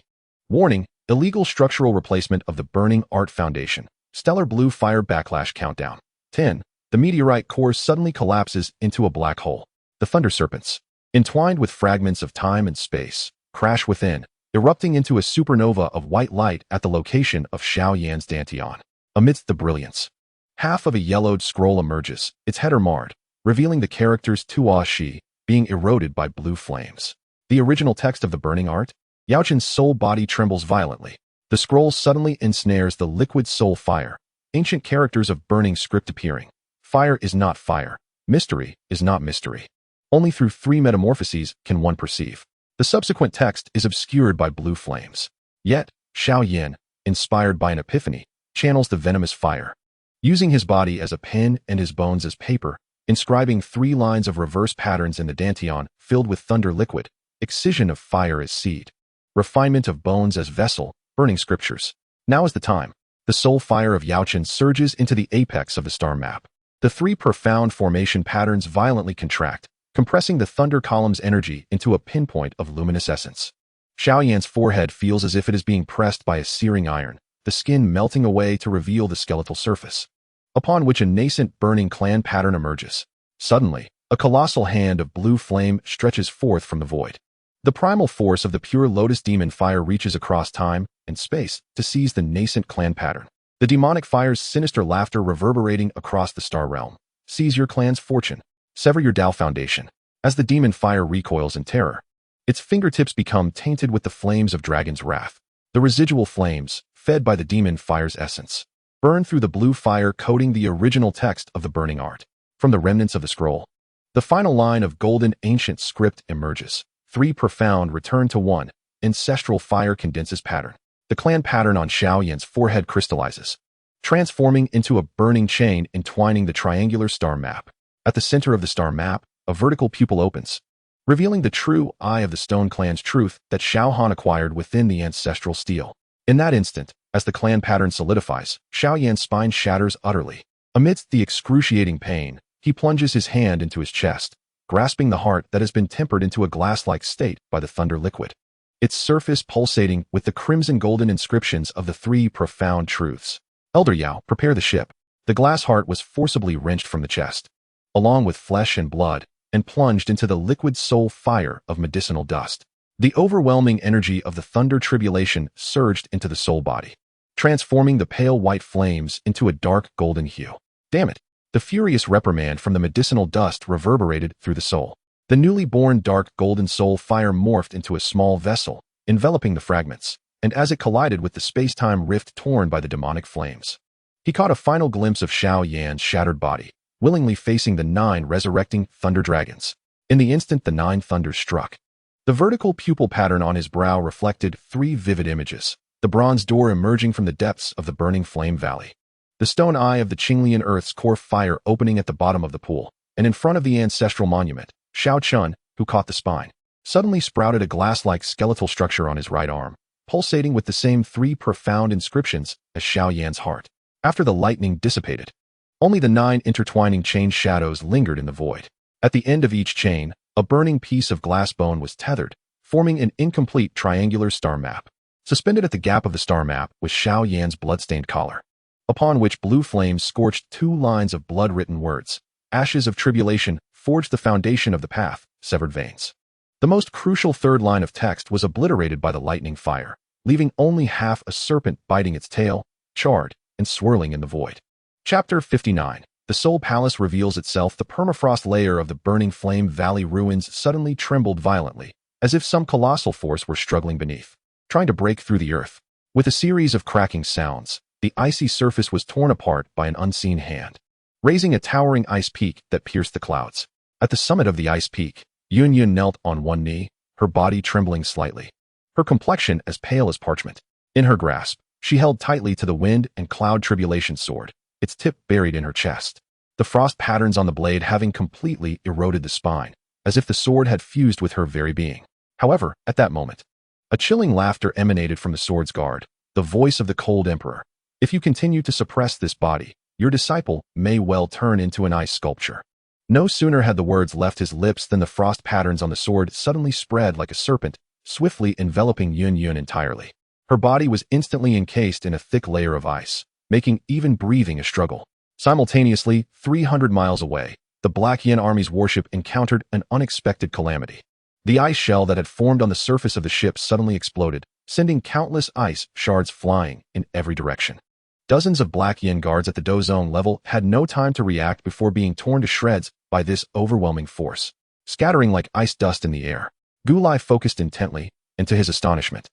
Warning: illegal structural replacement of the burning art foundation. Stellar blue fire backlash countdown. 10. The meteorite core suddenly collapses into a black hole. The thunder serpents, entwined with fragments of time and space, crash within, erupting into a supernova of white light at the location of Xiao Yan's Dantian. Amidst the brilliance, half of a yellowed scroll emerges, its header marred, revealing the characters Tua Shi being eroded by blue flames. The original text of the burning art? Yao Chen's soul body trembles violently. The scroll suddenly ensnares the liquid soul fire, ancient characters of burning script appearing. Fire is not fire. Mystery is not mystery. Only through 3 metamorphoses can one perceive. The subsequent text is obscured by blue flames. Yet, Xiao Yan, inspired by an epiphany, channels the venomous fire, using his body as a pen and his bones as paper, inscribing 3 lines of reverse patterns in the Dantian filled with thunder liquid, excision of fire as seed, refinement of bones as vessel, burning scriptures. Now is the time. The soul fire of Yao Chen surges into the apex of the star map. The 3 profound formation patterns violently contract, compressing the thunder column's energy into a pinpoint of luminous essence. Xiao Yan's forehead feels as if it is being pressed by a searing iron, the skin melting away to reveal the skeletal surface, upon which a nascent burning clan pattern emerges. Suddenly, a colossal hand of blue flame stretches forth from the void. The primal force of the pure lotus demon fire reaches across time and space to seize the nascent clan pattern. The demonic fire's sinister laughter reverberating across the star realm. Seize your clan's fortune. Sever your Dao foundation. As the demon fire recoils in terror, its fingertips become tainted with the flames of dragon's wrath. The residual flames, fed by the demon fire's essence, burn through the blue fire coating the original text of the burning art. From the remnants of the scroll, the final line of golden ancient script emerges. 3 profound return to 1. Ancestral fire condenses pattern. The clan pattern on Xiao Yan's forehead crystallizes, transforming into a burning chain entwining the triangular star map. At the center of the star map, a vertical pupil opens, revealing the true eye of the Stone Clan's truth that Xiao Han acquired within the ancestral steel. In that instant, as the clan pattern solidifies, Xiao Yan's spine shatters utterly. Amidst the excruciating pain, he plunges his hand into his chest, grasping the heart that has been tempered into a glass-like state by the thunder liquid, its surface pulsating with the crimson-golden inscriptions of the 3 profound truths. Elder Yao, prepare the ship. The glass heart was forcibly wrenched from the chest, along with flesh and blood, and plunged into the liquid soul fire of medicinal dust. The overwhelming energy of the thunder tribulation surged into the soul body, transforming the pale white flames into a dark golden hue. Damn it! The furious reprimand from the medicinal dust reverberated through the soul. The newly born dark golden soul fire morphed into a small vessel, enveloping the fragments, and as it collided with the space-time rift torn by the demonic flames, he caught a final glimpse of Xiao Yan's shattered body, willingly facing the 9 resurrecting thunder dragons. In the instant the 9 thunders struck, the vertical pupil pattern on his brow reflected 3 vivid images: the bronze door emerging from the depths of the burning flame valley, the stone eye of the Qinglian Earth's core fire opening at the bottom of the pool, and in front of the ancestral monument, Xiao Chun, who caught the spine, suddenly sprouted a glass-like skeletal structure on his right arm, pulsating with the same 3 profound inscriptions as Xiao Yan's heart. After the lightning dissipated, only the 9 intertwining chain shadows lingered in the void. At the end of each chain, a burning piece of glass bone was tethered, forming an incomplete triangular star map. Suspended at the gap of the star map was Xiao Yan's blood-stained collar, upon which blue flames scorched 2 lines of blood-written words. Ashes of tribulation forged the foundation of the path, severed veins. The most crucial 3rd line of text was obliterated by the lightning fire, leaving only half a serpent biting its tail, charred and swirling in the void. Chapter 59. The Soul Palace reveals itself. The permafrost layer of the Burning Flame Valley ruins suddenly trembled violently, as if some colossal force were struggling beneath, trying to break through the earth. With a series of cracking sounds, the icy surface was torn apart by an unseen hand, raising a towering ice peak that pierced the clouds. At the summit of the ice peak, Yunlan knelt on one knee, her body trembling slightly, her complexion as pale as parchment. In her grasp, she held tightly to the wind and cloud tribulation sword, its tip buried in her chest, the frost patterns on the blade having completely eroded the spine, as if the sword had fused with her very being. However, at that moment, a chilling laughter emanated from the sword's guard, the voice of the cold emperor. If you continue to suppress this body, your disciple may well turn into an ice sculpture. No sooner had the words left his lips than the frost patterns on the sword suddenly spread like a serpent, swiftly enveloping Yunlan entirely. Her body was instantly encased in a thick layer of ice, making even breathing a struggle. Simultaneously, 300 miles away, the Black Yin Army's warship encountered an unexpected calamity. The ice shell that had formed on the surface of the ship suddenly exploded, sending countless ice shards flying in every direction. Dozens of Black Yin guards at the dozone level had no time to react before being torn to shreds by this overwhelming force. Scattering like ice dust in the air, Gulai focused intently, and to his astonishment,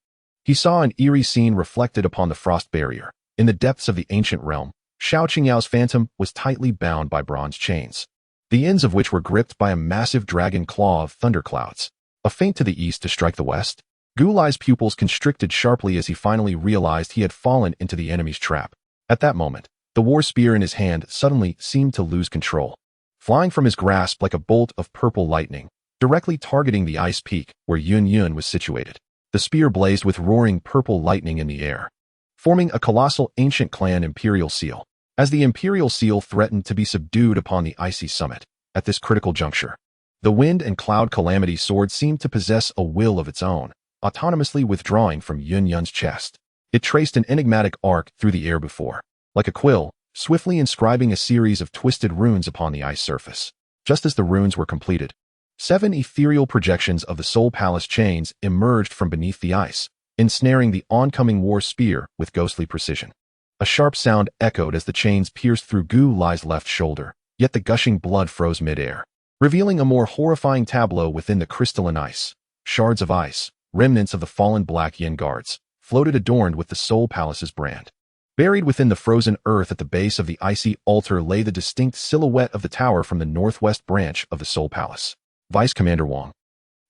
he saw an eerie scene reflected upon the frost barrier. In the depths of the ancient realm, Xiao Qingyao's phantom was tightly bound by bronze chains, the ends of which were gripped by a massive dragon claw of thunderclouds. A feint to the east to strike the west. Gulai's pupils constricted sharply as he finally realized he had fallen into the enemy's trap. At that moment, the war spear in his hand suddenly seemed to lose control, flying from his grasp like a bolt of purple lightning, directly targeting the ice peak where Yunlan was situated. The spear blazed with roaring purple lightning in the air, forming a colossal ancient clan imperial seal. As the imperial seal threatened to be subdued upon the icy summit, at this critical juncture, the wind and cloud calamity sword seemed to possess a will of its own, autonomously withdrawing from Yunyan's chest. It traced an enigmatic arc through the air before, like a quill, swiftly inscribing a series of twisted runes upon the ice surface. Just as the runes were completed, 7 ethereal projections of the Soul Palace chains emerged from beneath the ice, ensnaring the oncoming war spear with ghostly precision. A sharp sound echoed as the chains pierced through Gulai's left shoulder, yet the gushing blood froze mid-air, revealing a more horrifying tableau within the crystalline ice. Shards of ice, remnants of the fallen Black Yin guards, floated adorned with the Soul Palace's brand. Buried within the frozen earth at the base of the icy altar lay the distinct silhouette of the tower from the northwest branch of the Soul Palace. "Vice Commander Wang,"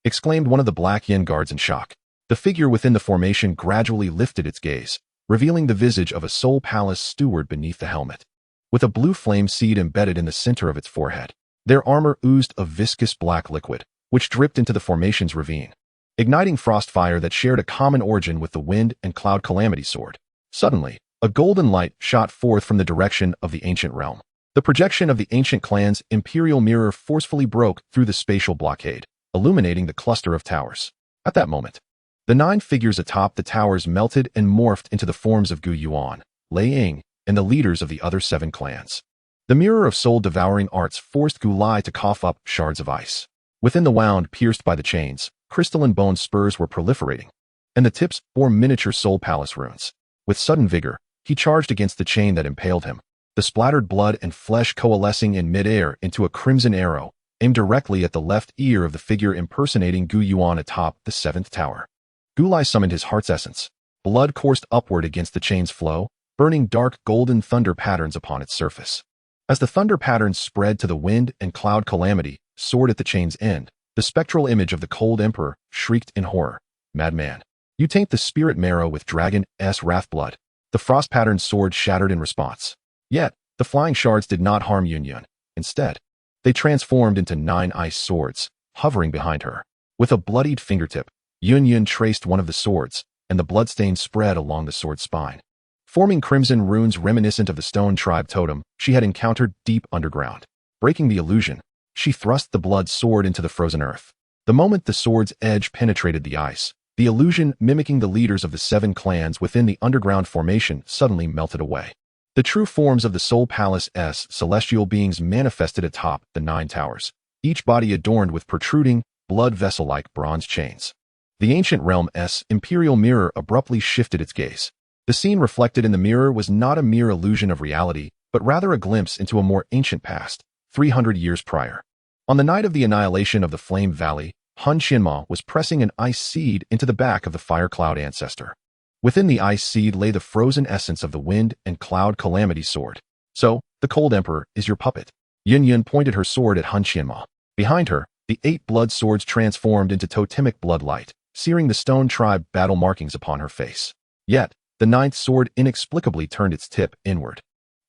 exclaimed one of the Black Yin guards in shock. The figure within the formation gradually lifted its gaze, revealing the visage of a Soul Palace steward beneath the helmet, with a blue flame seed embedded in the center of its forehead. Their armor oozed a viscous black liquid, which dripped into the formation's ravine, igniting frost fire that shared a common origin with the wind and cloud calamity sword. Suddenly, a golden light shot forth from the direction of the ancient realm. The projection of the ancient clan's imperial mirror forcefully broke through the spatial blockade, illuminating the cluster of towers. At that moment, the 9 figures atop the towers melted and morphed into the forms of Gu Yuan, Lei Ying, and the leaders of the other 7 clans. The mirror of soul devouring arts forced Gulai to cough up shards of ice. Within the wound pierced by the chains, crystalline bone spurs were proliferating, and the tips bore miniature Soul Palace runes. With sudden vigor, he charged against the chain that impaled him, the splattered blood and flesh coalescing in midair into a crimson arrow, aimed directly at the left ear of the figure impersonating Gu Yuan atop the 7th tower. Gulai summoned his heart's essence. Blood coursed upward against the chain's flow, burning dark golden thunder patterns upon its surface. As the thunder patterns spread to the wind and cloud calamity soared at the chain's end, the spectral image of the cold emperor shrieked in horror. "Madman, you taint the spirit marrow with dragon's wrath blood." The frost patterned sword shattered in response. Yet, the flying shards did not harm Yunyan. Instead, they transformed into 9 ice swords, hovering behind her. With a bloodied fingertip, Yunyan traced one of the swords, and the bloodstain spread along the sword's spine, forming crimson runes reminiscent of the stone tribe totem she had encountered deep underground. Breaking the illusion, she thrust the blood sword into the frozen earth. The moment the sword's edge penetrated the ice, the illusion mimicking the leaders of the 7 clans within the underground formation suddenly melted away. The true forms of the Soul Palace's celestial beings manifested atop the 9 towers, each body adorned with protruding, blood vessel-like bronze chains. The ancient realm's imperial mirror abruptly shifted its gaze. The scene reflected in the mirror was not a mere illusion of reality, but rather a glimpse into a more ancient past, 300 years prior. On the night of the annihilation of the Flame Valley, Hun Qianma was pressing an ice seed into the back of the fire cloud ancestor. Within the ice seed lay the frozen essence of the wind and cloud Calamity sword. So, the Cold Emperor is your puppet. Yunlan pointed her sword at Hun Qianma. Behind her, the 8 blood swords transformed into totemic blood light, searing the stone tribe battle markings upon her face. Yet, the 9th sword inexplicably turned its tip inward,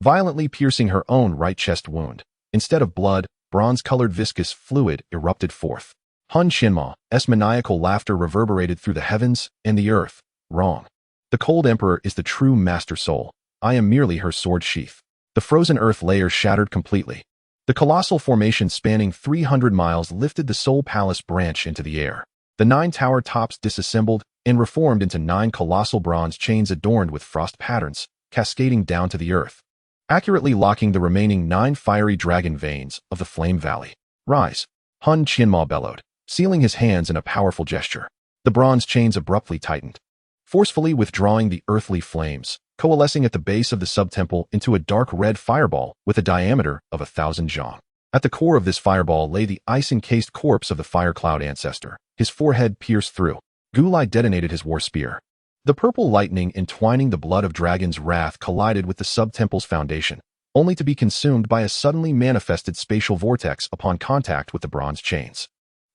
violently piercing her own right chest wound. Instead of blood, bronze-colored viscous fluid erupted forth. Hun Qianma's maniacal laughter reverberated through the heavens and the earth. Wrong. The Cold Emperor is the true master soul. I am merely her sword sheath. The frozen earth layer shattered completely. The colossal formation spanning 300 miles lifted the Soul Palace branch into the air. The 9 tower tops disassembled and reformed into 9 colossal bronze chains adorned with frost patterns, cascading down to the earth, accurately locking the remaining 9 fiery dragon veins of the Flame Valley. Rise! Hun Qianma bellowed, sealing his hands in a powerful gesture. The bronze chains abruptly tightened, forcefully withdrawing the earthly flames, coalescing at the base of the subtemple into a dark red fireball with a diameter of 1,000 zhang. At the core of this fireball lay the ice-encased corpse of the fire cloud ancestor, his forehead pierced through. Gulai detonated his war spear. The purple lightning entwining the blood of Dragon's wrath collided with the subtemple's foundation, only to be consumed by a suddenly manifested spatial vortex upon contact with the bronze chains.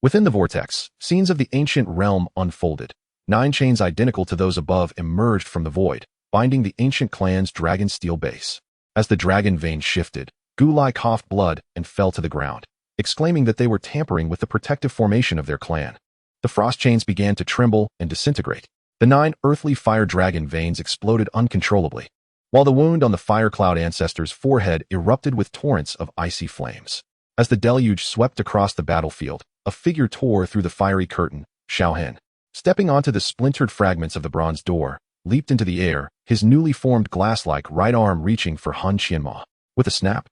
Within the vortex, scenes of the ancient realm unfolded. 9 chains identical to those above emerged from the void, binding the ancient clan's dragon steel base. As the dragon vein shifted, Gulai coughed blood and fell to the ground, exclaiming that they were tampering with the protective formation of their clan. The frost chains began to tremble and disintegrate. The 9 earthly fire dragon veins exploded uncontrollably, while the wound on the fire cloud ancestor's forehead erupted with torrents of icy flames. As the deluge swept across the battlefield, a figure tore through the fiery curtain. Xiao Hen, stepping onto the splintered fragments of the bronze door, leaped into the air, his newly formed glass-like right arm reaching for Hun Qianma. With a snap,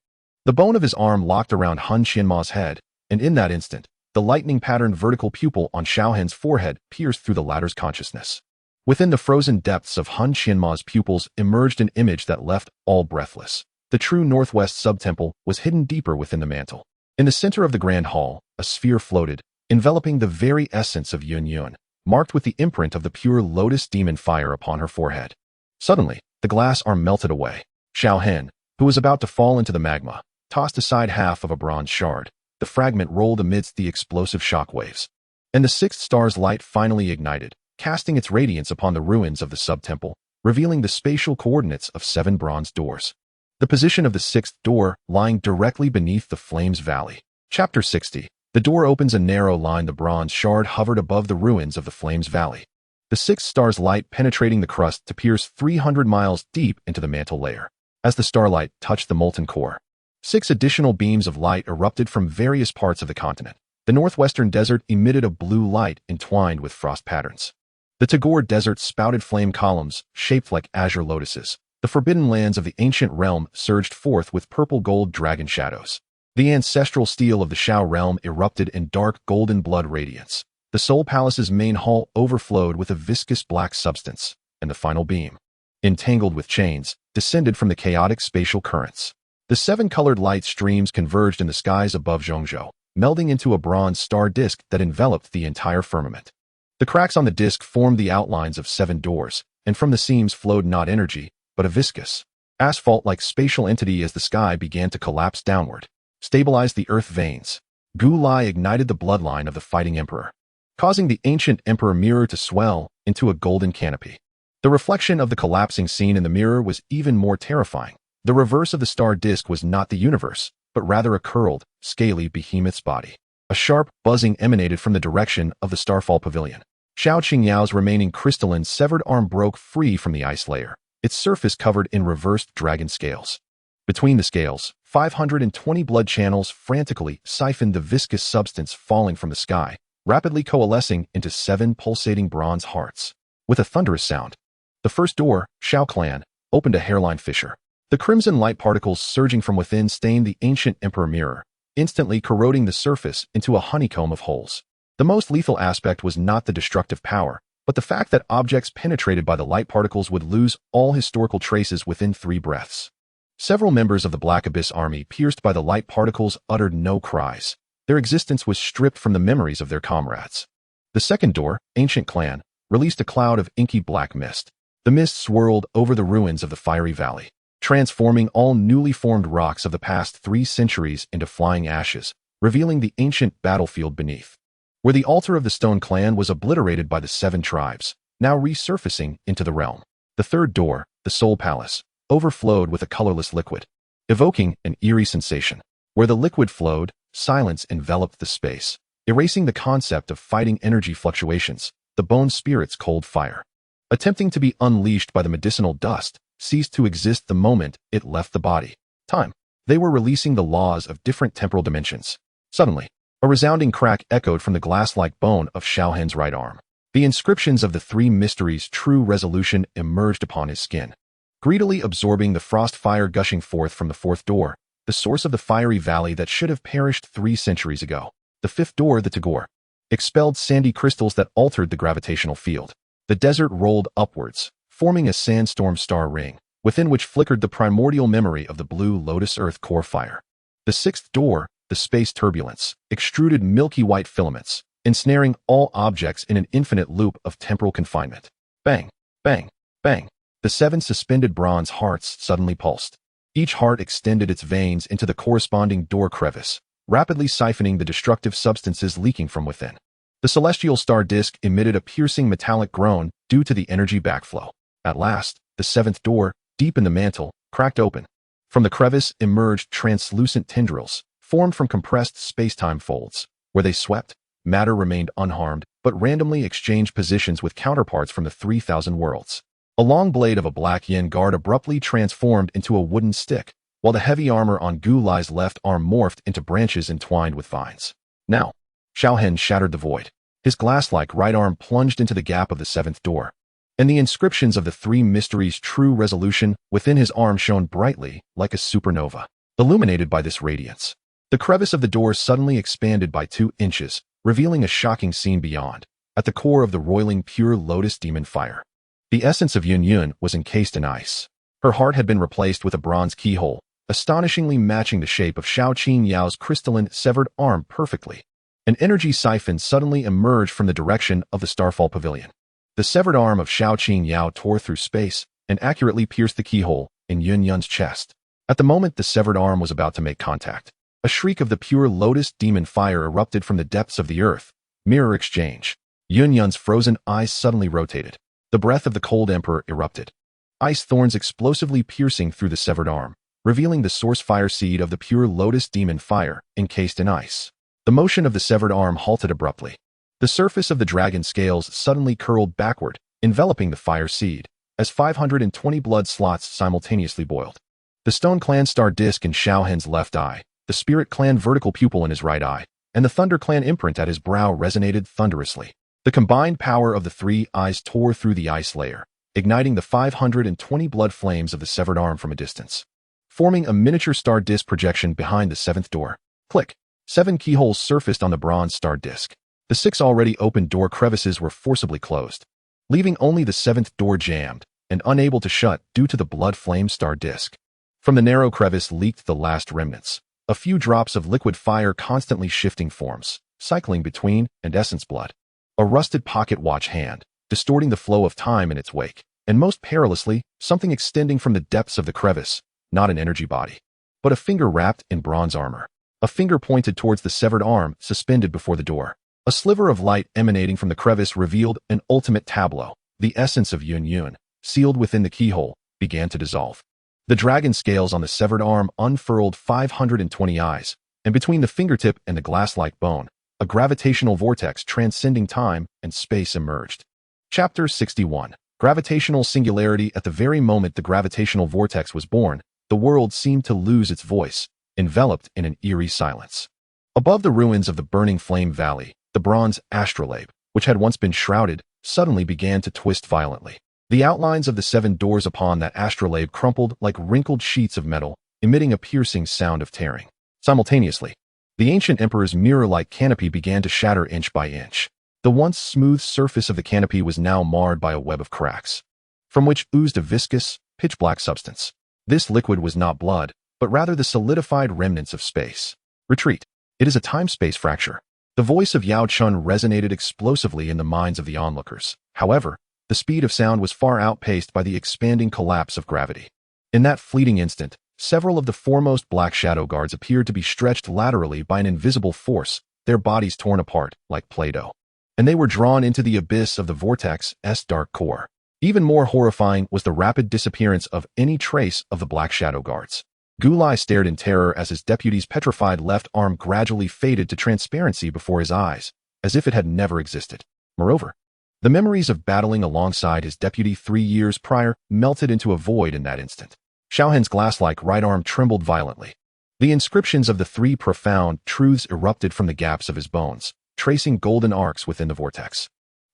the bone of his arm locked around Hun Qianma's head, and in that instant, the lightning-patterned vertical pupil on Xiao Hen's forehead pierced through the latter's consciousness. Within the frozen depths of Hun Qianma's pupils emerged an image that left all breathless. The true northwest subtemple was hidden deeper within the mantle. In the center of the grand hall, a sphere floated, enveloping the very essence of Yunlan, marked with the imprint of the pure lotus demon fire upon her forehead. Suddenly, the glass arm melted away. Xiao Hen, who was about to fall into the magma, tossed aside half of a bronze shard. The fragment rolled amidst the explosive shock waves. And the 6th star's light finally ignited, casting its radiance upon the ruins of the subtemple, revealing the spatial coordinates of 7 bronze doors. The position of the 6th door lying directly beneath the Flames Valley. Chapter 60. The door opens a narrow line. The bronze shard hovered above the ruins of the Flames Valley. The 6th star's light penetrating the crust to pierce 300 miles deep into the mantle layer. As the starlight touched the molten core, 6 additional beams of light erupted from various parts of the continent. The northwestern desert emitted a blue light entwined with frost patterns. The Tagore Desert spouted flame columns, shaped like azure lotuses. The forbidden lands of the ancient realm surged forth with purple-gold dragon shadows. The ancestral steel of the Xiao realm erupted in dark golden blood radiance. The Soul Palace's main hall overflowed with a viscous black substance, and the final beam, entangled with chains, descended from the chaotic spatial currents. The 7 colored light streams converged in the skies above Zhongzhou, melding into a bronze star disk that enveloped the entire firmament. The cracks on the disk formed the outlines of 7 doors, and from the seams flowed not energy, but a viscous, asphalt-like spatial entity. As the sky began to collapse downward, stabilized the earth veins, Gulai ignited the bloodline of the fighting emperor, causing the ancient emperor mirror to swell into a golden canopy. The reflection of the collapsing scene in the mirror was even more terrifying. The reverse of the star disk was not the universe, but rather a curled, scaly behemoth's body. A sharp buzzing emanated from the direction of the Starfall Pavilion. Xiao Qingyao's remaining crystalline severed arm broke free from the ice layer, its surface covered in reversed dragon scales. Between the scales, 520 blood channels frantically siphoned the viscous substance falling from the sky, rapidly coalescing into 7 pulsating bronze hearts. With a thunderous sound, the first door, Xiao Clan, opened a hairline fissure. The crimson light particles surging from within stained the ancient emperor mirror, instantly corroding the surface into a honeycomb of holes. The most lethal aspect was not the destructive power, but the fact that objects penetrated by the light particles would lose all historical traces within 3 breaths. Several members of the Black Abyss army pierced by the light particles uttered no cries. Their existence was stripped from the memories of their comrades. The second door, Ancient Clan, released a cloud of inky black mist. The mist swirled over the ruins of the fiery valley, transforming all newly formed rocks of the past 3 centuries into flying ashes, revealing the ancient battlefield beneath, where the altar of the Stone Clan was obliterated by the 7 tribes, now resurfacing into the realm. The third door, the Soul Palace, overflowed with a colorless liquid, evoking an eerie sensation. Where the liquid flowed, silence enveloped the space, erasing the concept of fighting energy fluctuations. The bone spirit's cold fire, attempting to be unleashed by the medicinal dust, ceased to exist the moment it left the body. Time. They were releasing the laws of different temporal dimensions. Suddenly, a resounding crack echoed from the glass-like bone of Xiao Hen's right arm. The inscriptions of the 3 mysteries' true resolution emerged upon his skin, greedily absorbing the frost fire gushing forth from the 4th door, the source of the fiery valley that should have perished 3 centuries ago. The 5th door, the Tagore, expelled sandy crystals that altered the gravitational field. The desert rolled upwards, forming a sandstorm star ring, within which flickered the primordial memory of the blue lotus earth core fire. The 6th door, the space turbulence, extruded milky white filaments, ensnaring all objects in an infinite loop of temporal confinement. Bang, bang, bang. The 7 suspended bronze hearts suddenly pulsed. Each heart extended its veins into the corresponding door crevice, rapidly siphoning the destructive substances leaking from within. The celestial star disk emitted a piercing metallic groan due to the energy backflow. At last, the 7th door, deep in the mantle, cracked open. From the crevice emerged translucent tendrils, formed from compressed space-time folds. Where they swept, matter remained unharmed, but randomly exchanged positions with counterparts from the 3,000 worlds. A long blade of a black yin guard abruptly transformed into a wooden stick, while the heavy armor on Gu Lai's left arm morphed into branches entwined with vines. Now, Xiao Hen shattered the void. His glass-like right arm plunged into the gap of the 7th door, and the inscriptions of the 3 mysteries' true resolution within his arm shone brightly like a supernova. Illuminated by this radiance, the crevice of the door suddenly expanded by 2 inches, revealing a shocking scene beyond. At the core of the roiling pure lotus demon fire, the essence of Yunlan was encased in ice. Her heart had been replaced with a bronze keyhole, astonishingly matching the shape of Xiao Qin Yao's crystalline severed arm perfectly. An energy siphon suddenly emerged from the direction of the Starfall Pavilion. The severed arm of Xiao Qin Yao tore through space and accurately pierced the keyhole in Yunyan's chest. At the moment the severed arm was about to make contact, a shriek of the pure lotus demon fire erupted from the depths of the earth. Mirror exchange. Yunyan's frozen eyes suddenly rotated. The breath of the cold emperor erupted, ice thorns explosively piercing through the severed arm, revealing the source fire seed of the pure lotus demon fire encased in ice. The motion of the severed arm halted abruptly. The surface of the dragon scales suddenly curled backward, enveloping the fire seed, as 520 blood slots simultaneously boiled. The Stone Clan star disk in Xiao Hen's left eye, the Spirit Clan vertical pupil in his right eye, and the Thunder Clan imprint at his brow resonated thunderously. The combined power of the 3 eyes tore through the ice layer, igniting the 520 blood flames of the severed arm from a distance, forming a miniature star disk projection behind the 7th door. Click. 7 keyholes surfaced on the bronze star disk. The 6 already opened door crevices were forcibly closed, leaving only the 7th door jammed and unable to shut due to the blood flame star disk. From the narrow crevice leaked the last remnants, a few drops of liquid fire constantly shifting forms, cycling between and essence blood. A rusted pocket watch hand, distorting the flow of time in its wake, and most perilously, something extending from the depths of the crevice, not an energy body, but a finger wrapped in bronze armor. A finger pointed towards the severed arm suspended before the door. A sliver of light emanating from the crevice revealed an ultimate tableau. The essence of Yun, sealed within the keyhole, began to dissolve. The dragon scales on the severed arm unfurled 520 eyes, and between the fingertip and the glass-like bone, a gravitational vortex transcending time and space emerged. Chapter 61. Gravitational Singularity. At the very moment the gravitational vortex was born, the world seemed to lose its voice, enveloped in an eerie silence. Above the ruins of the burning flame valley, the bronze astrolabe, which had once been shrouded, suddenly began to twist violently. The outlines of the 7 doors upon that astrolabe crumpled like wrinkled sheets of metal, emitting a piercing sound of tearing. Simultaneously, The ancient emperor's mirror-like canopy began to shatter inch by inch. The once smooth surface of the canopy was now marred by a web of cracks, from which oozed a viscous, pitch-black substance. This liquid was not blood, but rather the solidified remnants of space. Retreat. It is a time-space fracture. The voice of Yao Chun resonated explosively in the minds of the onlookers. However, the speed of sound was far outpaced by the expanding collapse of gravity. In that fleeting instant, several of the foremost Black Shadow Guards appeared to be stretched laterally by an invisible force, their bodies torn apart like Play-Doh. And they were drawn into the abyss of the vortex's dark core. Even more horrifying was the rapid disappearance of any trace of the Black Shadow Guards. Gulai stared in terror as his deputy's petrified left arm gradually faded to transparency before his eyes, as if it had never existed. Moreover, the memories of battling alongside his deputy 3 years prior melted into a void in that instant. Xiao Hen's glass-like right arm trembled violently. The inscriptions of the 3 profound truths erupted from the gaps of his bones, tracing golden arcs within the vortex,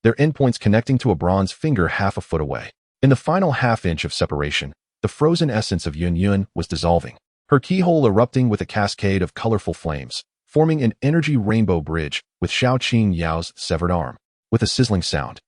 their endpoints connecting to a bronze finger half a foot away. In the final half-inch of separation, the frozen essence of Yunlan was dissolving, her keyhole erupting with a cascade of colorful flames, forming an energy rainbow bridge with Xiao Qing Yao's severed arm. With a sizzling sound,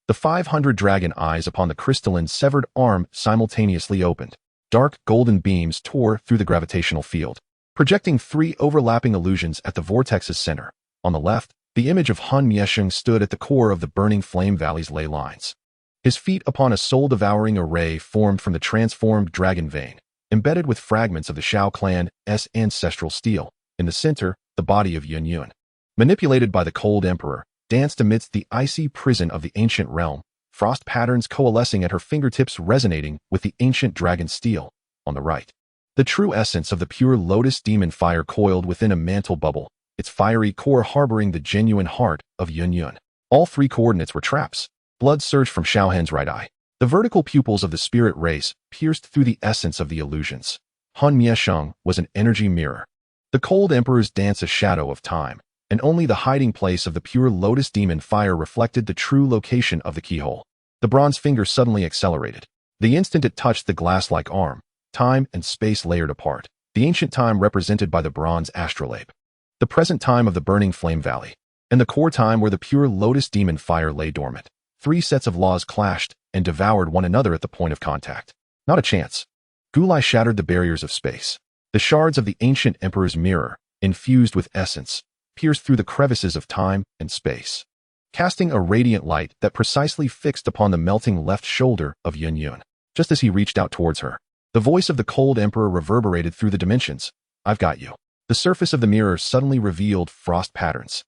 the 500 dragon eyes upon the crystalline severed arm simultaneously opened. Dark golden beams tore through the gravitational field, projecting 3 overlapping illusions at the vortex's center. On the left, the image of Han Miesheng stood at the core of the burning flame valley's ley lines. His feet upon a soul-devouring array formed from the transformed dragon vein, embedded with fragments of the Xiao Clan's ancestral steel. In the center, the body of Yunlan, manipulated by the cold emperor, danced amidst the icy prison of the ancient realm, frost patterns coalescing at her fingertips resonating with the ancient dragon steel. On the right, the true essence of the pure lotus demon fire coiled within a mantle bubble, its fiery core harboring the genuine heart of Yunlan. All 3 coordinates were traps. Blood surged from Xiao Hen's right eye. The vertical pupils of the spirit race pierced through the essence of the illusions. Han Miesheng was an energy mirror. The cold emperor's dance a shadow of time, and only the hiding place of the pure lotus demon fire reflected the true location of the keyhole. The bronze finger suddenly accelerated. The instant it touched the glass-like arm, time and space layered apart. The ancient time represented by the bronze astrolabe, the present time of the burning flame valley, and the core time where the pure lotus demon fire lay dormant. 3 sets of laws clashed and devoured one another at the point of contact. Not a chance. Gulai shattered the barriers of space. The shards of the ancient emperor's mirror, infused with essence, pierced through the crevices of time and space, casting a radiant light that precisely fixed upon the melting left shoulder of Yunlan. Just as he reached out towards her, the voice of the cold emperor reverberated through the dimensions. "I've got you." The surface of the mirror suddenly revealed frost patterns.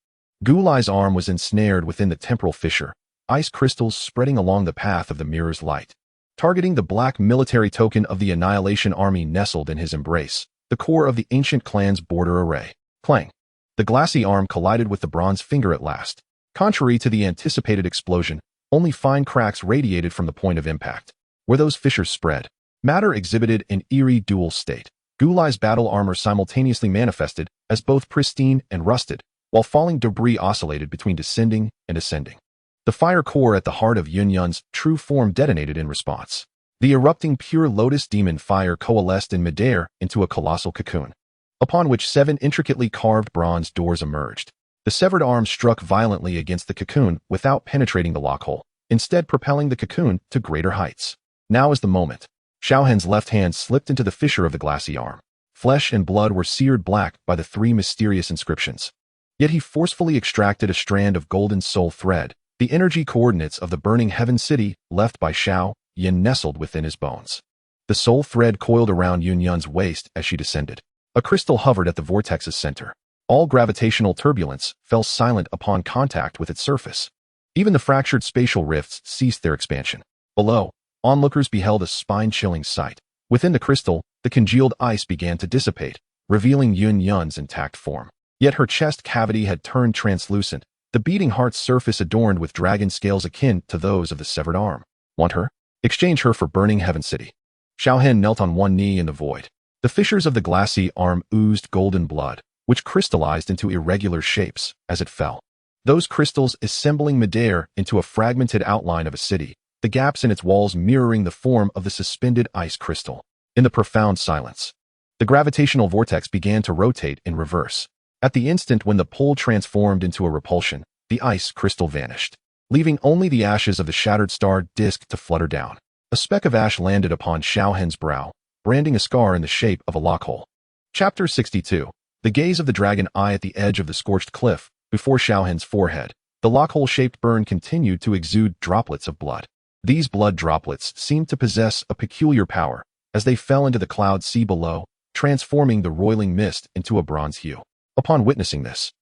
Gulai's arm was ensnared within the temporal fissure, ice crystals spreading along the path of the mirror's light, targeting the black military token of the Annihilation Army nestled in his embrace, the core of the ancient clan's border array. Clang! The glassy arm collided with the bronze finger at last. Contrary to the anticipated explosion, only fine cracks radiated from the point of impact. Where those fissures spread, matter exhibited an eerie dual state. Gulai's battle armor simultaneously manifested as both pristine and rusted, while falling debris oscillated between descending and ascending. The fire core at the heart of Yunyan's true form detonated in response. The erupting pure lotus demon fire coalesced in midair into a colossal cocoon, upon which 7 intricately carved bronze doors emerged. The severed arm struck violently against the cocoon without penetrating the lockhole, instead propelling the cocoon to greater heights. Now is the moment. Xiao Hen's left hand slipped into the fissure of the glassy arm. Flesh and blood were seared black by the 3 mysterious inscriptions. Yet he forcefully extracted a strand of golden soul thread, the energy coordinates of the burning heaven city left by Xiao Yan nestled within his bones. The soul thread coiled around Yunyan's waist as she descended. A crystal hovered at the vortex's center. All gravitational turbulence fell silent upon contact with its surface. Even the fractured spatial rifts ceased their expansion. Below, onlookers beheld a spine-chilling sight. Within the crystal, the congealed ice began to dissipate, revealing Yunyan's intact form. Yet her chest cavity had turned translucent, the beating heart's surface adorned with dragon scales akin to those of the severed arm. Want her? Exchange her for burning heaven city. Xiao Hen knelt on one knee in the void. The fissures of the glassy arm oozed golden blood, which crystallized into irregular shapes as it fell. Those crystals assembling midair into a fragmented outline of a city, the gaps in its walls mirroring the form of the suspended ice crystal. In the profound silence, the gravitational vortex began to rotate in reverse. At the instant when the pull transformed into a repulsion, the ice crystal vanished, leaving only the ashes of the shattered star disk to flutter down. A speck of ash landed upon Xiao Hen's brow, branding a scar in the shape of a lockhole. Chapter 62. The gaze of the dragon eye at the edge of the scorched cliff, before Xiao Hen's forehead. The lockhole-shaped burn continued to exude droplets of blood. These blood droplets seemed to possess a peculiar power, as they fell into the cloud sea below, transforming the roiling mist into a bronze hue. Upon witnessing this,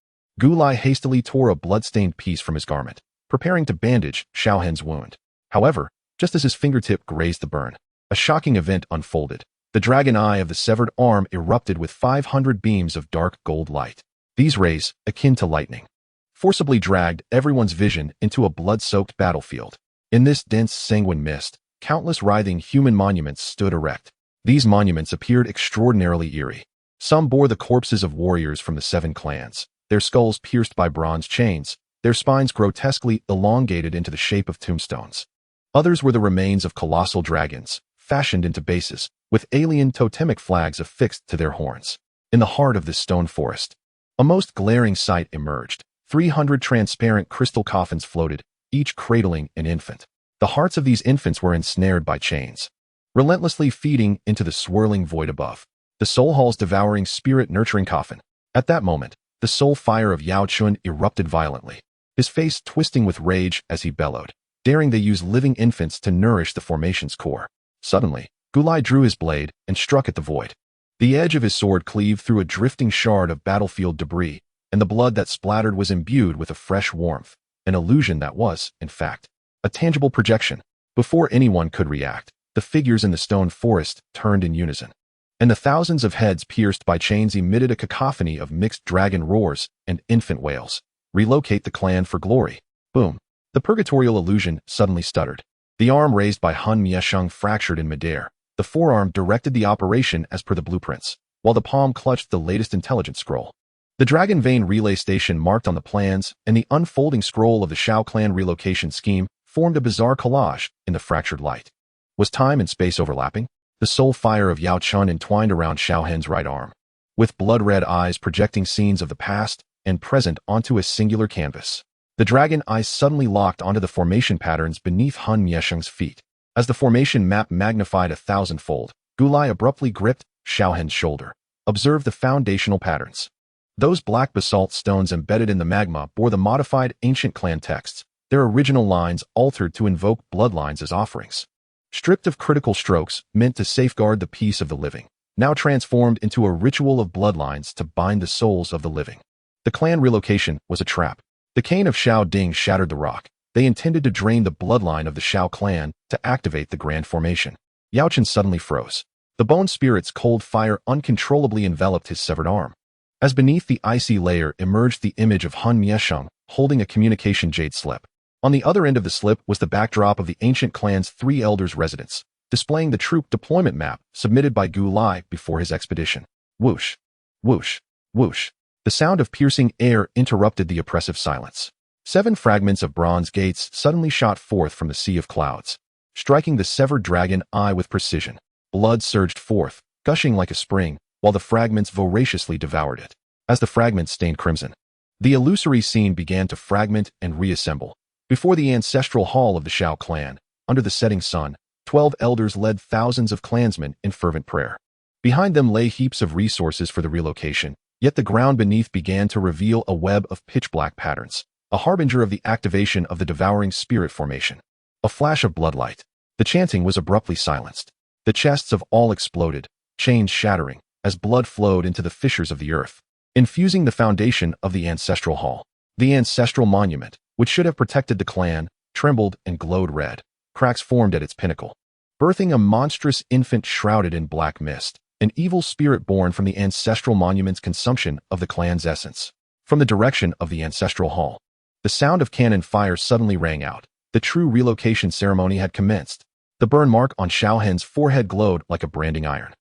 Gulai hastily tore a blood-stained piece from his garment, preparing to bandage Xiao Hen's wound. However, just as his fingertip grazed the burn, a shocking event unfolded. The dragon eye of the severed arm erupted with 500 beams of dark gold light. These rays, akin to lightning, forcibly dragged everyone's vision into a blood-soaked battlefield. In this dense sanguine mist, countless writhing human monuments stood erect. These monuments appeared extraordinarily eerie. Some bore the corpses of warriors from the 7 clans, their skulls pierced by bronze chains, their spines grotesquely elongated into the shape of tombstones. Others were the remains of colossal dragons, fashioned into bases, with alien totemic flags affixed to their horns. In the heart of this stone forest, a most glaring sight emerged. 300 transparent crystal coffins floated, each cradling an infant. The hearts of these infants were ensnared by chains, relentlessly feeding into the swirling void above. The soul hall's devouring spirit-nurturing coffin. At that moment, the soul fire of Yao Chun erupted violently, his face twisting with rage as he bellowed, daring they use living infants to nourish the formation's core. Suddenly, Gulai drew his blade and struck at the void. The edge of his sword cleaved through a drifting shard of battlefield debris, and the blood that splattered was imbued with a fresh warmth, an illusion that was, in fact, a tangible projection. Before anyone could react, the figures in the stone forest turned in unison, and the thousands of heads pierced by chains emitted a cacophony of mixed dragon roars and infant wails. Relocate the clan for glory. Boom. The purgatorial illusion suddenly stuttered. The arm raised by Han Miesheng fractured in midair. The forearm directed the operation as per the blueprints, while the palm clutched the latest intelligence scroll. The Dragon Vein relay station marked on the plans and the unfolding scroll of the Xiao Clan relocation scheme formed a bizarre collage in the fractured light. Was time and space overlapping? The soul fire of Yao Chun entwined around Xiao Hen's right arm, with blood-red eyes projecting scenes of the past and present onto a singular canvas. The dragon eyes suddenly locked onto the formation patterns beneath Han Miesheng's feet. As the formation map magnified 1,000-fold, Gulai abruptly gripped Xiao Hen's shoulder. Observe the foundational patterns. Those black basalt stones embedded in the magma bore the modified ancient clan texts, their original lines altered to invoke bloodlines as offerings. Stripped of critical strokes meant to safeguard the peace of the living, now transformed into a ritual of bloodlines to bind the souls of the living. The clan relocation was a trap. The cane of Xiao Ding shattered the rock. They intended to drain the bloodline of the Xiao Clan to activate the grand formation. Yao Chen suddenly froze. The bone spirit's cold fire uncontrollably enveloped his severed arm. As beneath the icy layer emerged the image of Han Miesheng holding a communication jade slip. On the other end of the slip was the backdrop of the ancient clan's 3 elders' residence, displaying the troop deployment map submitted by Gulai before his expedition. Whoosh, whoosh, whoosh. The sound of piercing air interrupted the oppressive silence. 7 fragments of bronze gates suddenly shot forth from the sea of clouds, striking the severed dragon eye with precision. Blood surged forth, gushing like a spring, while the fragments voraciously devoured it. As the fragments stained crimson, the illusory scene began to fragment and reassemble. Before the ancestral hall of the Xiao Clan, under the setting sun, 12 elders led thousands of clansmen in fervent prayer. Behind them lay heaps of resources for the relocation, yet the ground beneath began to reveal a web of pitch-black patterns, a harbinger of the activation of the devouring spirit formation. A flash of bloodlight. The chanting was abruptly silenced. The chests of all exploded, chains shattering, as blood flowed into the fissures of the earth, infusing the foundation of the ancestral hall. The ancestral monument, which should have protected the clan, trembled and glowed red. Cracks formed at its pinnacle, birthing a monstrous infant shrouded in black mist, an evil spirit born from the ancestral monument's consumption of the clan's essence. From the direction of the ancestral hall, the sound of cannon fire suddenly rang out. The true relocation ceremony had commenced. The burn mark on Xiao Hen's forehead glowed like a branding iron,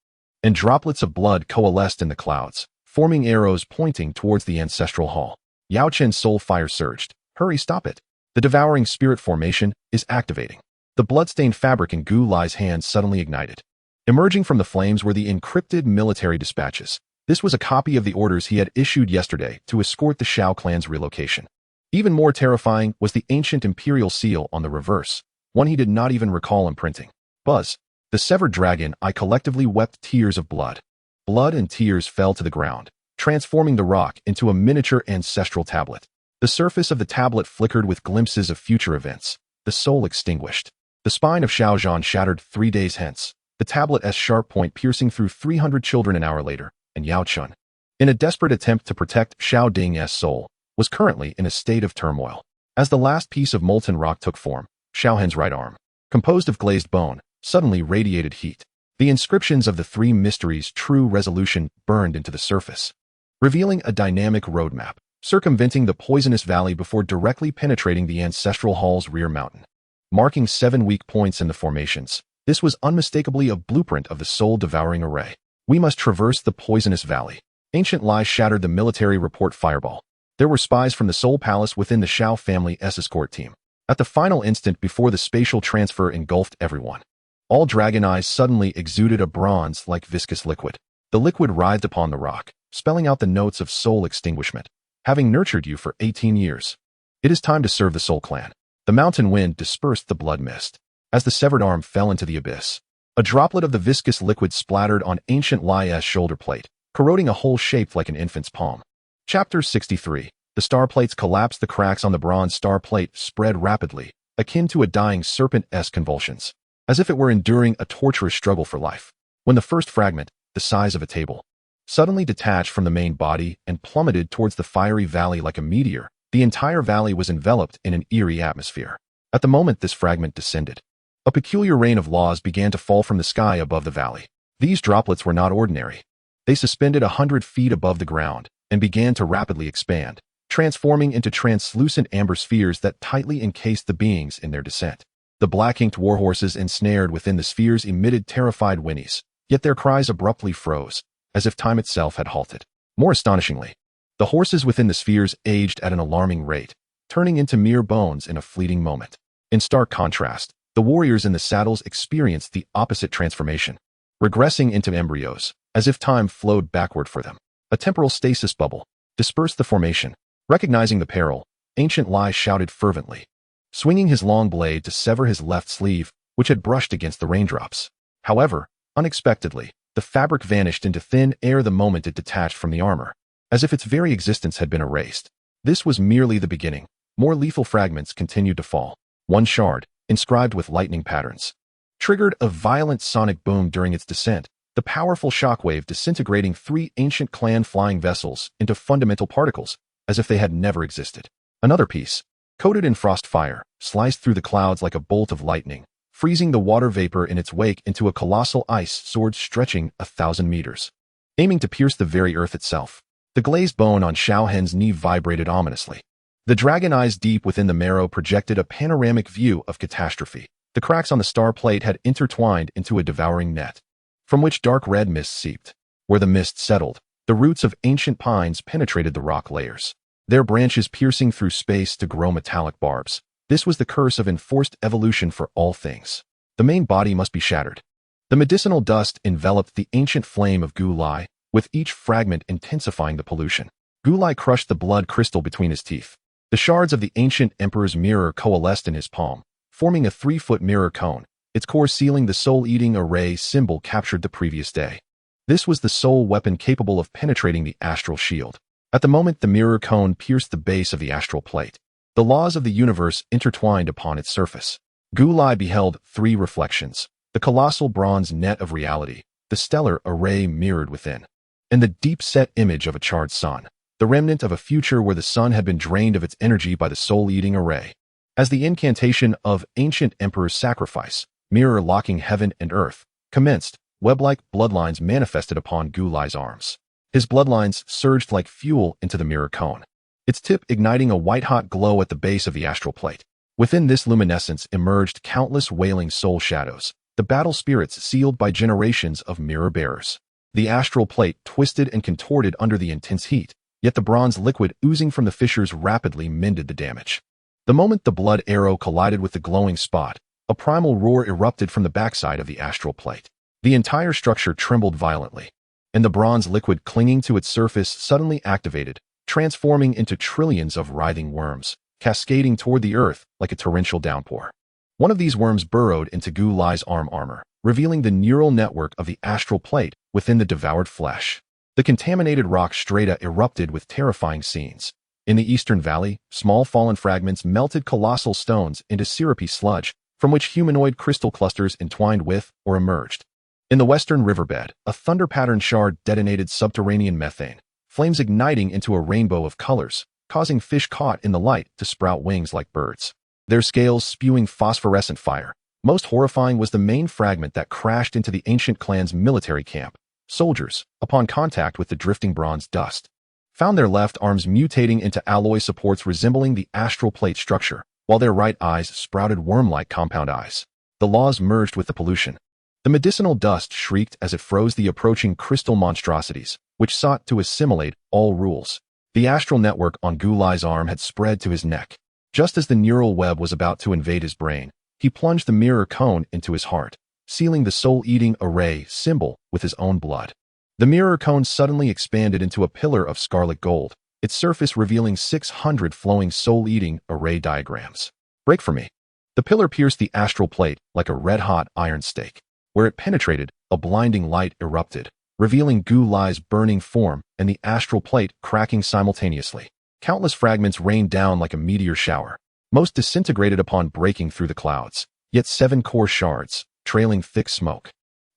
and droplets of blood coalesced in the clouds, forming arrows pointing towards the ancestral hall. Yao Chen's soul fire surged. Hurry, stop it. The devouring spirit formation is activating. The bloodstained fabric in Gu Lai's hands suddenly ignited. Emerging from the flames were the encrypted military dispatches. This was a copy of the orders he had issued yesterday to escort the Xiao Clan's relocation. Even more terrifying was the ancient imperial seal on the reverse, one he did not even recall imprinting. Buzz, the severed dragon eye collectively wept tears of blood. Blood and tears fell to the ground, transforming the rock into a miniature ancestral tablet. The surface of the tablet flickered with glimpses of future events. The soul extinguished. The spine of Xiao Yan shattered 3 days hence, the tablet's sharp point piercing through 300 children an hour later, and Yao Chun, in a desperate attempt to protect Xiao Ding's soul, was currently in a state of turmoil. As the last piece of molten rock took form, Xiao Hen's right arm, composed of glazed bone, suddenly radiated heat. The inscriptions of the 3 mysteries' true resolution burned into the surface, revealing a dynamic roadmap, circumventing the poisonous valley before directly penetrating the ancestral hall's rear mountain. Marking 7 weak points in the formations, this was unmistakably a blueprint of the soul-devouring array. We must traverse the poisonous valley. Ancient lies shattered the military report fireball. There were spies from the Soul Palace within the Xiao family's escort team. At the final instant before the spatial transfer engulfed everyone, all dragon eyes suddenly exuded a bronze-like viscous liquid. The liquid writhed upon the rock, spelling out the notes of soul extinguishment. Having nurtured you for 18 years, it is time to serve the Soul Clan. The mountain wind dispersed the blood mist. As the severed arm fell into the abyss, a droplet of the viscous liquid splattered on Ancient Lie's shoulder plate, corroding a hole shaped like an infant's palm. Chapter 63. The star plates collapsed. The cracks on the bronze star plate spread rapidly, akin to a dying serpent's convulsions, as if it were enduring a torturous struggle for life. When the first fragment, the size of a table, suddenly detached from the main body and plummeted towards the fiery valley like a meteor, the entire valley was enveloped in an eerie atmosphere. At the moment this fragment descended, a peculiar rain of laws began to fall from the sky above the valley. These droplets were not ordinary. They suspended 100 feet above the ground and began to rapidly expand, transforming into translucent amber spheres that tightly encased the beings in their descent. The black-inked warhorses ensnared within the spheres emitted terrified whinnies, yet their cries abruptly froze, as if time itself had halted. More astonishingly, the horses within the spheres aged at an alarming rate, turning into mere bones in a fleeting moment. In stark contrast, the warriors in the saddles experienced the opposite transformation, regressing into embryos, as if time flowed backward for them. A temporal stasis bubble dispersed the formation. Recognizing the peril, Ancient Lie shouted fervently, swinging his long blade to sever his left sleeve, which had brushed against the raindrops. However, unexpectedly, the fabric vanished into thin air the moment it detached from the armor, as if its very existence had been erased. This was merely the beginning. More lethal fragments continued to fall. One shard, inscribed with lightning patterns, triggered a violent sonic boom during its descent, the powerful shockwave disintegrating 3 ancient clan flying vessels into fundamental particles, as if they had never existed. Another piece, coated in frost fire, sliced through the clouds like a bolt of lightning, freezing the water vapor in its wake into a colossal ice sword stretching 1,000 meters, aiming to pierce the very earth itself. The glazed bone on Xiao Hen's knee vibrated ominously. The dragon eyes deep within the marrow projected a panoramic view of catastrophe. The cracks on the star plate had intertwined into a devouring net, from which dark red mist seeped. Where the mist settled, the roots of ancient pines penetrated the rock layers, their branches piercing through space to grow metallic barbs. This was the curse of enforced evolution for all things. The main body must be shattered. The medicinal dust enveloped the ancient flame of Gulai, with each fragment intensifying the pollution. Gulai crushed the blood crystal between his teeth. The shards of the ancient emperor's mirror coalesced in his palm, forming a 3-foot mirror cone, its core sealing the soul-eating array symbol captured the previous day. This was the sole weapon capable of penetrating the astral shield. At the moment the mirror cone pierced the base of the astral plate, the laws of the universe intertwined upon its surface. Gulai beheld 3 reflections, the colossal bronze net of reality, the stellar array mirrored within, and the deep-set image of a charred sun, the remnant of a future where the sun had been drained of its energy by the soul-eating array. As the incantation of ancient emperor's sacrifice, mirror-locking heaven and earth, commenced, web-like bloodlines manifested upon Gulai's arms. His bloodlines surged like fuel into the mirror cone, its tip igniting a white-hot glow at the base of the astral plate. Within this luminescence emerged countless wailing soul shadows, the battle spirits sealed by generations of mirror-bearers. The astral plate twisted and contorted under the intense heat, yet the bronze liquid oozing from the fissures rapidly mended the damage. The moment the blood arrow collided with the glowing spot, a primal roar erupted from the backside of the astral plate. The entire structure trembled violently, and the bronze liquid clinging to its surface suddenly activated, transforming into trillions of writhing worms, cascading toward the earth like a torrential downpour. One of these worms burrowed into Gu Lai's arm armor, revealing the neural network of the astral plate within the devoured flesh. The contaminated rock strata erupted with terrifying scenes. In the eastern valley, small fallen fragments melted colossal stones into syrupy sludge, from which humanoid crystal clusters entwined with or emerged. In the western riverbed, a thunder-patterned shard detonated subterranean methane, flames igniting into a rainbow of colors, causing fish caught in the light to sprout wings like birds, their scales spewing phosphorescent fire. Most horrifying was the main fragment that crashed into the ancient clan's military camp. Soldiers, upon contact with the drifting bronze dust, found their left arms mutating into alloy supports resembling the astral plate structure, while their right eyes sprouted worm-like compound eyes. The laws merged with the pollution. The medicinal dust shrieked as it froze the approaching crystal monstrosities, which sought to assimilate all rules. The astral network on Gu Lai's arm had spread to his neck. Just as the neural web was about to invade his brain, he plunged the mirror cone into his heart, sealing the soul-eating array symbol with his own blood. The mirror cone suddenly expanded into a pillar of scarlet gold, its surface revealing 600 flowing soul-eating array diagrams. Break for me. The pillar pierced the astral plate like a red-hot iron stake. Where it penetrated, a blinding light erupted, revealing Gu Lai's burning form and the astral plate cracking simultaneously. Countless fragments rained down like a meteor shower, most disintegrated upon breaking through the clouds, yet 7 core shards, trailing thick smoke,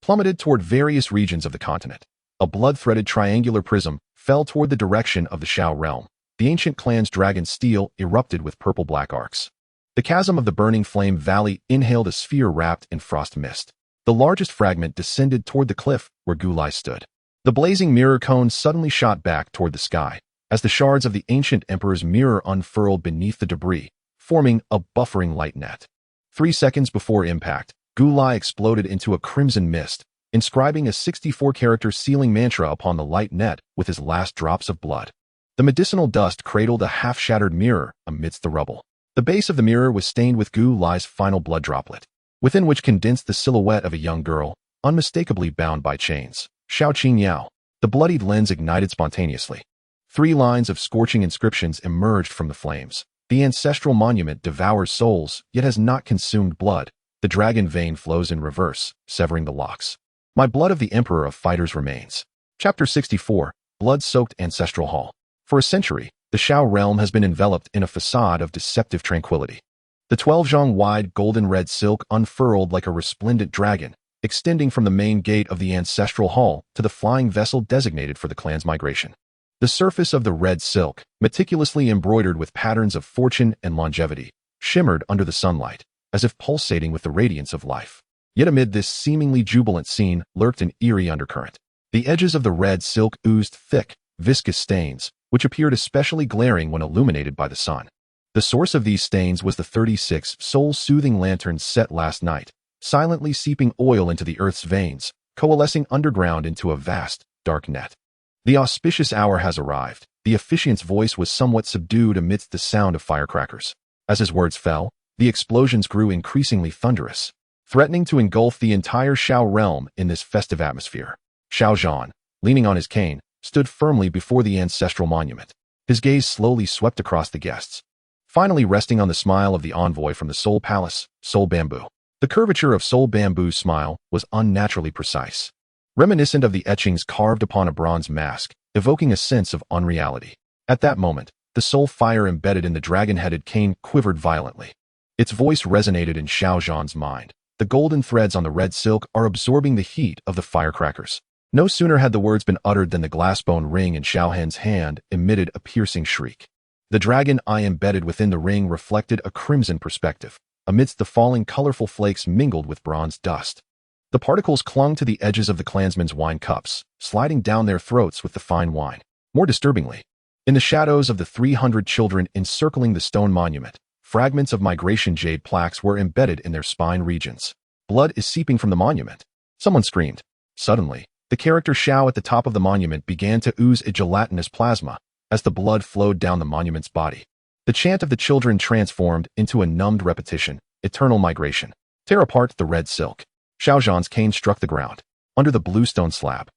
plummeted toward various regions of the continent. A blood-threaded triangular prism fell toward the direction of the Xiao realm. The ancient clan's dragon steel erupted with purple-black arcs. The chasm of the burning flame valley inhaled a sphere wrapped in frost mist. The largest fragment descended toward the cliff where Gu Lai stood. The blazing mirror cone suddenly shot back toward the sky, as the shards of the ancient emperor's mirror unfurled beneath the debris, forming a buffering light net. 3 seconds before impact, Gu Lai exploded into a crimson mist, inscribing a 64-character sealing mantra upon the light net with his last drops of blood. The medicinal dust cradled a half-shattered mirror amidst the rubble. The base of the mirror was stained with Gu Lai's final blood droplet, within which condensed the silhouette of a young girl, unmistakably bound by chains. Xiao Qingyao. The bloodied lens ignited spontaneously. 3 lines of scorching inscriptions emerged from the flames. The ancestral monument devours souls, yet has not consumed blood. The dragon vein flows in reverse, severing the locks. My blood of the Emperor of Fighters remains. Chapter 64. Blood-soaked Ancestral Hall. For a century, the Xiao realm has been enveloped in a facade of deceptive tranquility. The 12-zhang wide golden-red silk unfurled like a resplendent dragon, extending from the main gate of the Ancestral Hall to the flying vessel designated for the clan's migration. The surface of the red silk, meticulously embroidered with patterns of fortune and longevity, shimmered under the sunlight, as if pulsating with the radiance of life. Yet amid this seemingly jubilant scene lurked an eerie undercurrent. The edges of the red silk oozed thick, viscous stains, which appeared especially glaring when illuminated by the sun. The source of these stains was the 36 soul-soothing lanterns set last night, silently seeping oil into the earth's veins, coalescing underground into a vast, dark net. The auspicious hour has arrived. The officiant's voice was somewhat subdued amidst the sound of firecrackers. As his words fell, the explosions grew increasingly thunderous, threatening to engulf the entire Xiao realm in this festive atmosphere. Xiao Zhan, leaning on his cane, stood firmly before the ancestral monument. His gaze slowly swept across the guests, finally resting on the smile of the envoy from the Soul Palace, Soul Bamboo. The curvature of Soul Bamboo's smile was unnaturally precise, reminiscent of the etchings carved upon a bronze mask, evoking a sense of unreality. At that moment, the soul fire embedded in the dragon-headed cane quivered violently. Its voice resonated in Xiao Zhan's mind. The golden threads on the red silk are absorbing the heat of the firecrackers. No sooner had the words been uttered than the glass-bone ring in Xiao Hen's hand emitted a piercing shriek. The dragon eye embedded within the ring reflected a crimson perspective. Amidst the falling colorful flakes mingled with bronze dust. The particles clung to the edges of the clansmen's wine cups, sliding down their throats with the fine wine. More disturbingly, in the shadows of the 300 children encircling the stone monument, fragments of migration jade plaques were embedded in their spine regions. Blood is seeping from the monument. Someone screamed. Suddenly, the character Xiao at the top of the monument began to ooze a gelatinous plasma as the blood flowed down the monument's body. The chant of the children transformed into a numbed repetition. Eternal migration. Tear apart the red silk. Xiao Zhan's cane struck the ground. Under the bluestone slab,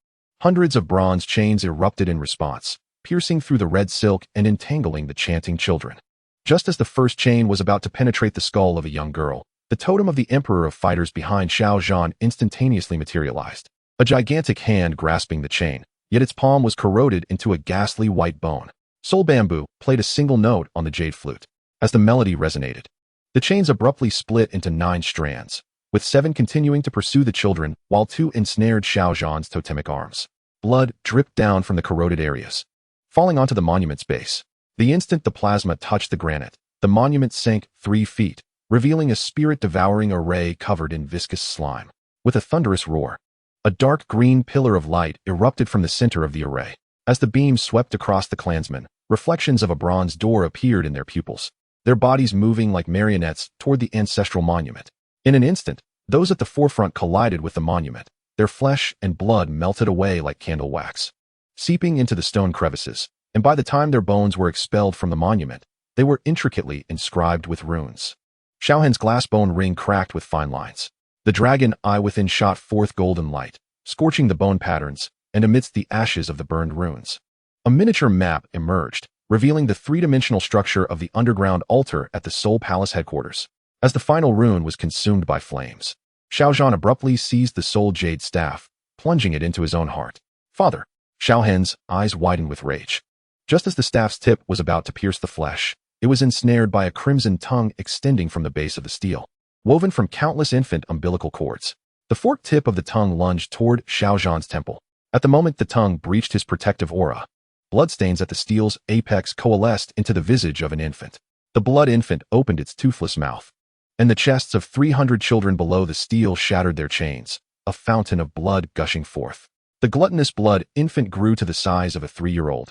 Hundreds of bronze chains erupted in response, piercing through the red silk and entangling the chanting children. Just as the first chain was about to penetrate the skull of a young girl, the totem of the Emperor of Fighters behind Xiao Yan instantaneously materialized. A gigantic hand grasping the chain, yet its palm was corroded into a ghastly white bone. Soul Bamboo played a single note on the jade flute. As the melody resonated, the chains abruptly split into 9 strands, with 7 continuing to pursue the children while 2 ensnared Xiao Zhan's totemic arms. Blood dripped down from the corroded areas, falling onto the monument's base. The instant the plasma touched the granite, the monument sank 3 feet, revealing a spirit-devouring array covered in viscous slime. With a thunderous roar, a dark green pillar of light erupted from the center of the array. As the beam swept across the clansmen, reflections of a bronze door appeared in their pupils, their bodies moving like marionettes toward the ancestral monument. In an instant, those at the forefront collided with the monument, their flesh and blood melted away like candle wax, seeping into the stone crevices, and by the time their bones were expelled from the monument, they were intricately inscribed with runes. Xiao Hen's glass bone ring cracked with fine lines. The dragon eye within shot forth golden light, scorching the bone patterns, and amidst the ashes of the burned runes, a miniature map emerged, revealing the 3-dimensional structure of the underground altar at the Soul Palace headquarters. As the final rune was consumed by flames, Xiao Zhan abruptly seized the soul jade staff, plunging it into his own heart. Father! Xiao Hen's eyes widened with rage. Just as the staff's tip was about to pierce the flesh, it was ensnared by a crimson tongue extending from the base of the steel, woven from countless infant umbilical cords. The forked tip of the tongue lunged toward Xiao Zhan's temple. At the moment the tongue breached his protective aura, bloodstains at the steel's apex coalesced into the visage of an infant. The blood infant opened its toothless mouth, and the chests of 300 children below the steel shattered their chains, a fountain of blood gushing forth. The gluttonous blood infant grew to the size of a 3-year-old,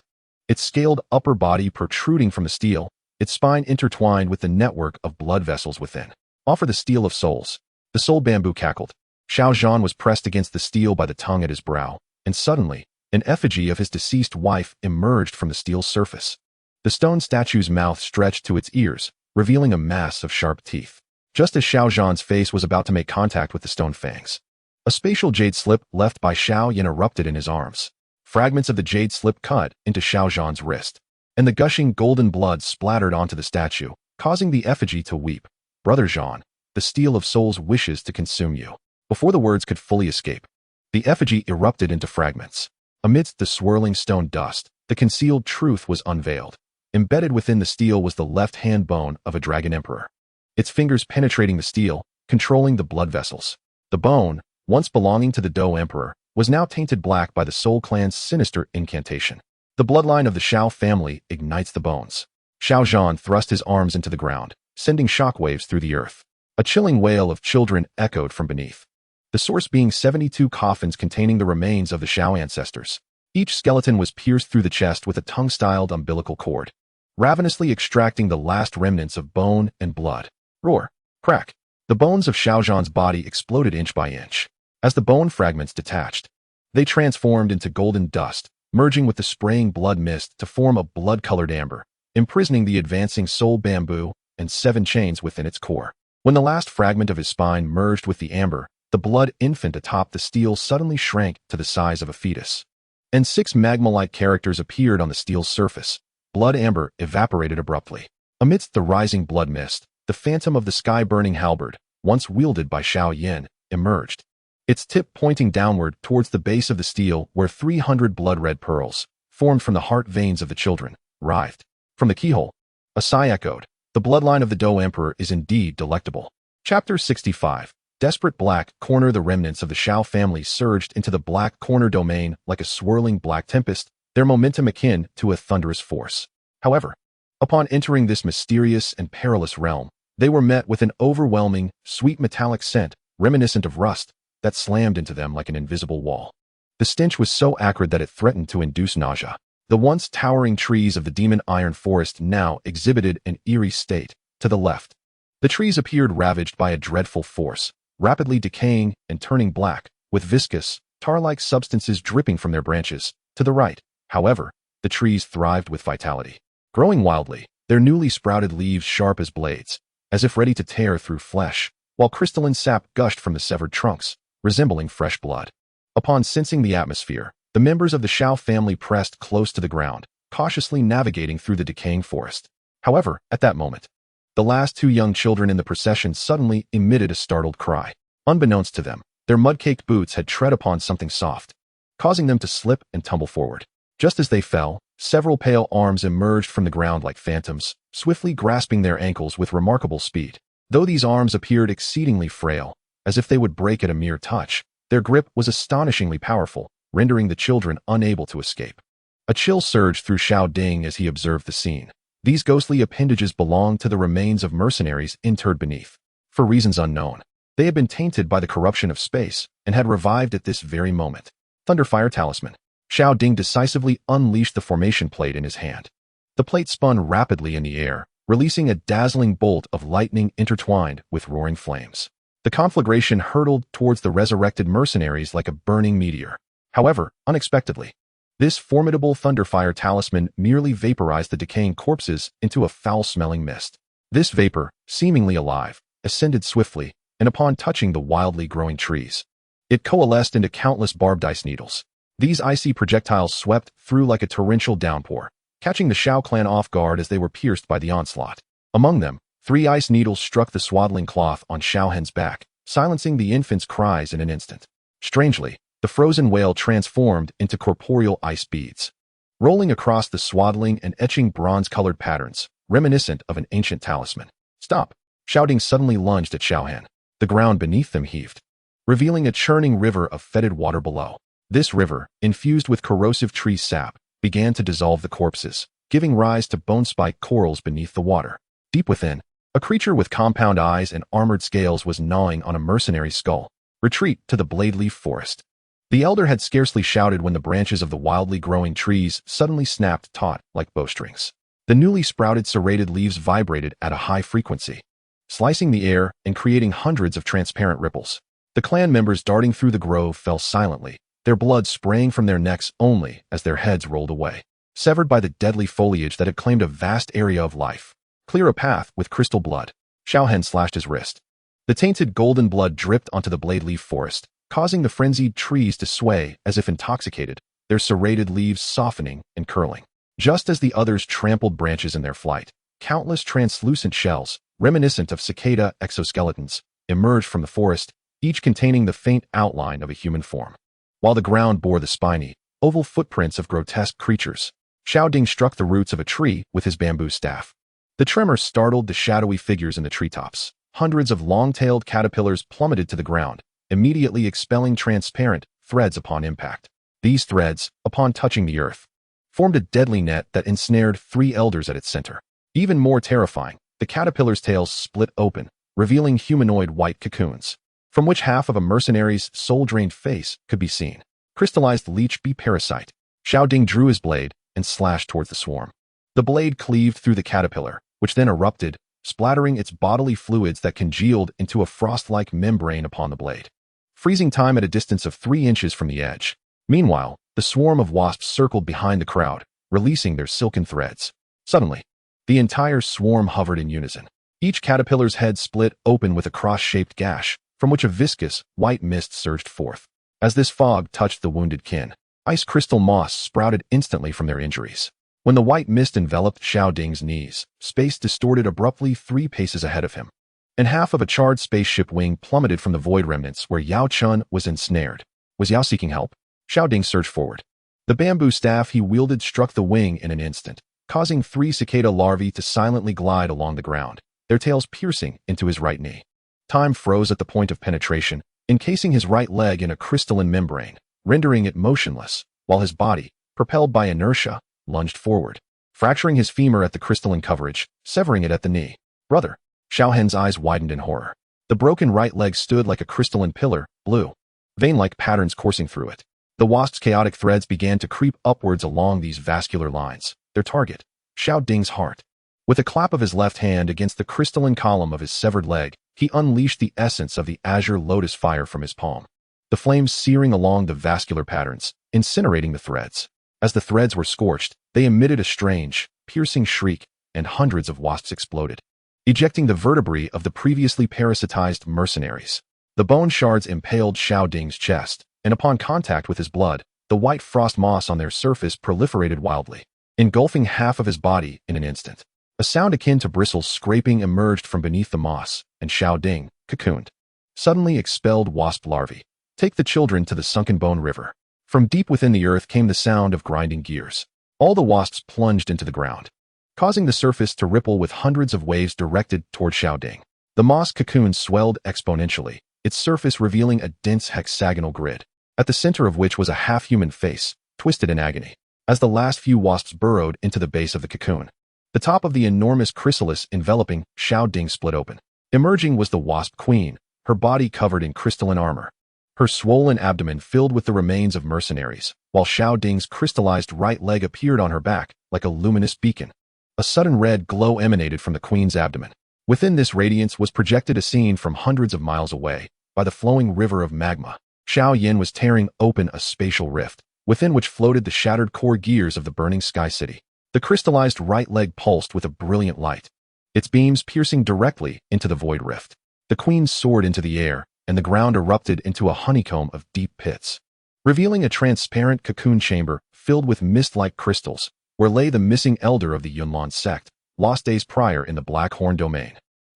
its scaled upper body protruding from the steel, its spine intertwined with the network of blood vessels within. Offer the steel of souls. The soul bamboo cackled. Xiao Zhan was pressed against the steel by the tongue at his brow, and suddenly, an effigy of his deceased wife emerged from the steel's surface. The stone statue's mouth stretched to its ears, revealing a mass of sharp teeth. Just as Xiao Zhan's face was about to make contact with the stone fangs, a spatial jade slip left by Xiao Yan erupted in his arms. Fragments of the jade slip cut into Xiao Zhan's wrist, and the gushing golden blood splattered onto the statue, causing the effigy to weep. Brother Zhan, the steel of souls wishes to consume you. Before the words could fully escape, the effigy erupted into fragments. Amidst the swirling stone dust, the concealed truth was unveiled. Embedded within the steel was the left hand bone of a dragon emperor, its fingers penetrating the steel, controlling the blood vessels. The bone, once belonging to the Dou emperor, was now tainted black by the Soul Clan's sinister incantation. The bloodline of the Xiao family ignites the bones. Xiao Zhan thrust his arms into the ground, sending shockwaves through the earth. A chilling wail of children echoed from beneath, the source being 72 coffins containing the remains of the Xiao ancestors. Each skeleton was pierced through the chest with a tongue-styled umbilical cord, ravenously extracting the last remnants of bone and blood. Roar! Crack! The bones of Xiao Zhan's body exploded inch by inch. As the bone fragments detached, they transformed into golden dust, merging with the spraying blood mist to form a blood-colored amber, imprisoning the advancing soul bamboo and 7 chains within its core. When the last fragment of his spine merged with the amber, the blood infant atop the steel suddenly shrank to the size of a fetus, and 6 magma-like characters appeared on the steel's surface. Blood amber evaporated abruptly. Amidst the rising blood mist, the phantom of the sky-burning halberd, once wielded by Xiao Yan, emerged, its tip pointing downward towards the base of the steel where 300 blood-red pearls, formed from the heart veins of the children, writhed. From the keyhole, a sigh echoed. The bloodline of the Dou Emperor is indeed delectable. Chapter 65. Desperate black corner. The remnants of the Xiao family surged into the black corner domain like a swirling black tempest, their momentum akin to a thunderous force. However, upon entering this mysterious and perilous realm, they were met with an overwhelming, sweet metallic scent, reminiscent of rust, that slammed into them like an invisible wall. The stench was so acrid that it threatened to induce nausea. The once towering trees of the demon iron forest now exhibited an eerie state. To the left, the trees appeared ravaged by a dreadful force, rapidly decaying and turning black, with viscous, tar-like substances dripping from their branches. To the right, however, the trees thrived with vitality, growing wildly, their newly sprouted leaves sharp as blades, as if ready to tear through flesh, while crystalline sap gushed from the severed trunks, resembling fresh blood. Upon sensing the atmosphere, The members of the Xiao family pressed close to the ground, cautiously navigating through the decaying forest. However, at that moment, the last two young children in the procession suddenly emitted a startled cry. Unbeknownst to them, their mud-caked boots had tread upon something soft, causing them to slip and tumble forward. Just as they fell, several pale arms emerged from the ground like phantoms, swiftly grasping their ankles with remarkable speed. Though these arms appeared exceedingly frail, as if they would break at a mere touch, their grip was astonishingly powerful, rendering the children unable to escape. A chill surged through Xiao Ding as he observed the scene. These ghostly appendages belonged to the remains of mercenaries interred beneath. For reasons unknown, they had been tainted by the corruption of space and had revived at this very moment. Thunderfire Talisman. Xiao Ding decisively unleashed the formation plate in his hand. The plate spun rapidly in the air, releasing a dazzling bolt of lightning intertwined with roaring flames. The conflagration hurtled towards the resurrected mercenaries like a burning meteor. However, unexpectedly, this formidable Thunderfire Talisman merely vaporized the decaying corpses into a foul-smelling mist. This vapor, seemingly alive, ascended swiftly, and upon touching the wildly growing trees, it coalesced into countless barbed ice needles. These icy projectiles swept through like a torrential downpour, catching the Xiao Clan off guard as they were pierced by the onslaught. Among them, 3 ice needles struck the swaddling cloth on Xiao Hen's back, silencing the infant's cries in an instant. Strangely, the frozen whale transformed into corporeal ice beads, rolling across the swaddling and etching bronze-colored patterns, reminiscent of an ancient talisman. Stop! Shouting suddenly lunged at Xiao Hen. The ground beneath them heaved, revealing a churning river of fetid water below. This river, infused with corrosive tree sap, began to dissolve the corpses, giving rise to bone-spiked corals beneath the water. Deep within, a creature with compound eyes and armored scales was gnawing on a mercenary's skull. Retreat to the Bladeleaf Forest. The elder had scarcely shouted when the branches of the wildly growing trees suddenly snapped taut like bowstrings. The newly sprouted serrated leaves vibrated at a high frequency, slicing the air and creating hundreds of transparent ripples. The clan members darting through the grove fell silently, their blood spraying from their necks only as their heads rolled away, severed by the deadly foliage that had claimed a vast area of life. Clear a path with crystal blood. Xiao Hen slashed his wrist. The tainted golden blood dripped onto the Bladeleaf Forest, causing the frenzied trees to sway as if intoxicated, their serrated leaves softening and curling. Just as the others trampled branches in their flight, countless translucent shells, reminiscent of cicada exoskeletons, emerged from the forest, each containing the faint outline of a human form. While the ground bore the spiny, oval footprints of grotesque creatures, Xiao Ding struck the roots of a tree with his bamboo staff. The tremor startled the shadowy figures in the treetops. Hundreds of long-tailed caterpillars plummeted to the ground, immediately expelling transparent threads upon impact. These threads, upon touching the earth, formed a deadly net that ensnared 3 elders at its center. Even more terrifying, the caterpillars' tails split open, revealing humanoid white cocoons, from which half of a mercenary's soul-drained face could be seen. Crystallized leech bee parasite. Xiao Ding drew his blade and slashed towards the swarm. The blade cleaved through the caterpillar, which then erupted, splattering its bodily fluids that congealed into a frost-like membrane upon the blade, freezing time at a distance of 3 inches from the edge. Meanwhile, the swarm of wasps circled behind the crowd, releasing their silken threads. Suddenly, the entire swarm hovered in unison. Each caterpillar's head split open with a cross-shaped gash, from which a viscous, white mist surged forth. As this fog touched the wounded kin, ice crystal moss sprouted instantly from their injuries. When the white mist enveloped Xiao Ding's knees, space distorted abruptly 3 paces ahead of him, and half of a charred spaceship wing plummeted from the void remnants where Yao Chun was ensnared. Was Yao seeking help? Xiao Ding surged forward. The bamboo staff he wielded struck the wing in an instant, causing 3 cicada larvae to silently glide along the ground, their tails piercing into his right knee. Time froze at the point of penetration, encasing his right leg in a crystalline membrane, rendering it motionless, while his body, propelled by inertia, lunged forward, fracturing his femur at the crystalline coverage, severing it at the knee. Brother! Xiao Hen's eyes widened in horror. The broken right leg stood like a crystalline pillar, blue, vein-like patterns coursing through it. The wasp's chaotic threads began to creep upwards along these vascular lines, their target, Xiao Ding's heart. With a clap of his left hand against the crystalline column of his severed leg, he unleashed the essence of the azure lotus fire from his palm, the flames searing along the vascular patterns, incinerating the threads. As the threads were scorched, they emitted a strange, piercing shriek, and hundreds of wasps exploded, ejecting the vertebrae of the previously parasitized mercenaries. The bone shards impaled Xiao Ding's chest, and upon contact with his blood, the white frost moss on their surface proliferated wildly, engulfing half of his body in an instant. A sound akin to bristles scraping emerged from beneath the moss, and Xiao Ding, cocooned, suddenly expelled wasp larvae. Take the children to the sunken bone river. From deep within the earth came the sound of grinding gears. All the wasps plunged into the ground, causing the surface to ripple with hundreds of waves directed toward Xiao Ding. The moss cocoon swelled exponentially, its surface revealing a dense hexagonal grid, at the center of which was a half-human face, twisted in agony. As the last few wasps burrowed into the base of the cocoon, the top of the enormous chrysalis enveloping Xiao Ding split open. Emerging was the wasp queen, her body covered in crystalline armor, her swollen abdomen filled with the remains of mercenaries, while Xiao Ding's crystallized right leg appeared on her back like a luminous beacon. A sudden red glow emanated from the queen's abdomen. Within this radiance was projected a scene from hundreds of miles away, by the flowing river of magma. Xiao Yan was tearing open a spatial rift, within which floated the shattered core gears of the burning sky city. The crystallized right leg pulsed with a brilliant light, its beams piercing directly into the void rift. The queen soared into the air, and the ground erupted into a honeycomb of deep pits, revealing a transparent cocoon chamber filled with mist-like crystals, where lay the missing elder of the Yunlan sect, lost days prior in the Black Horn domain.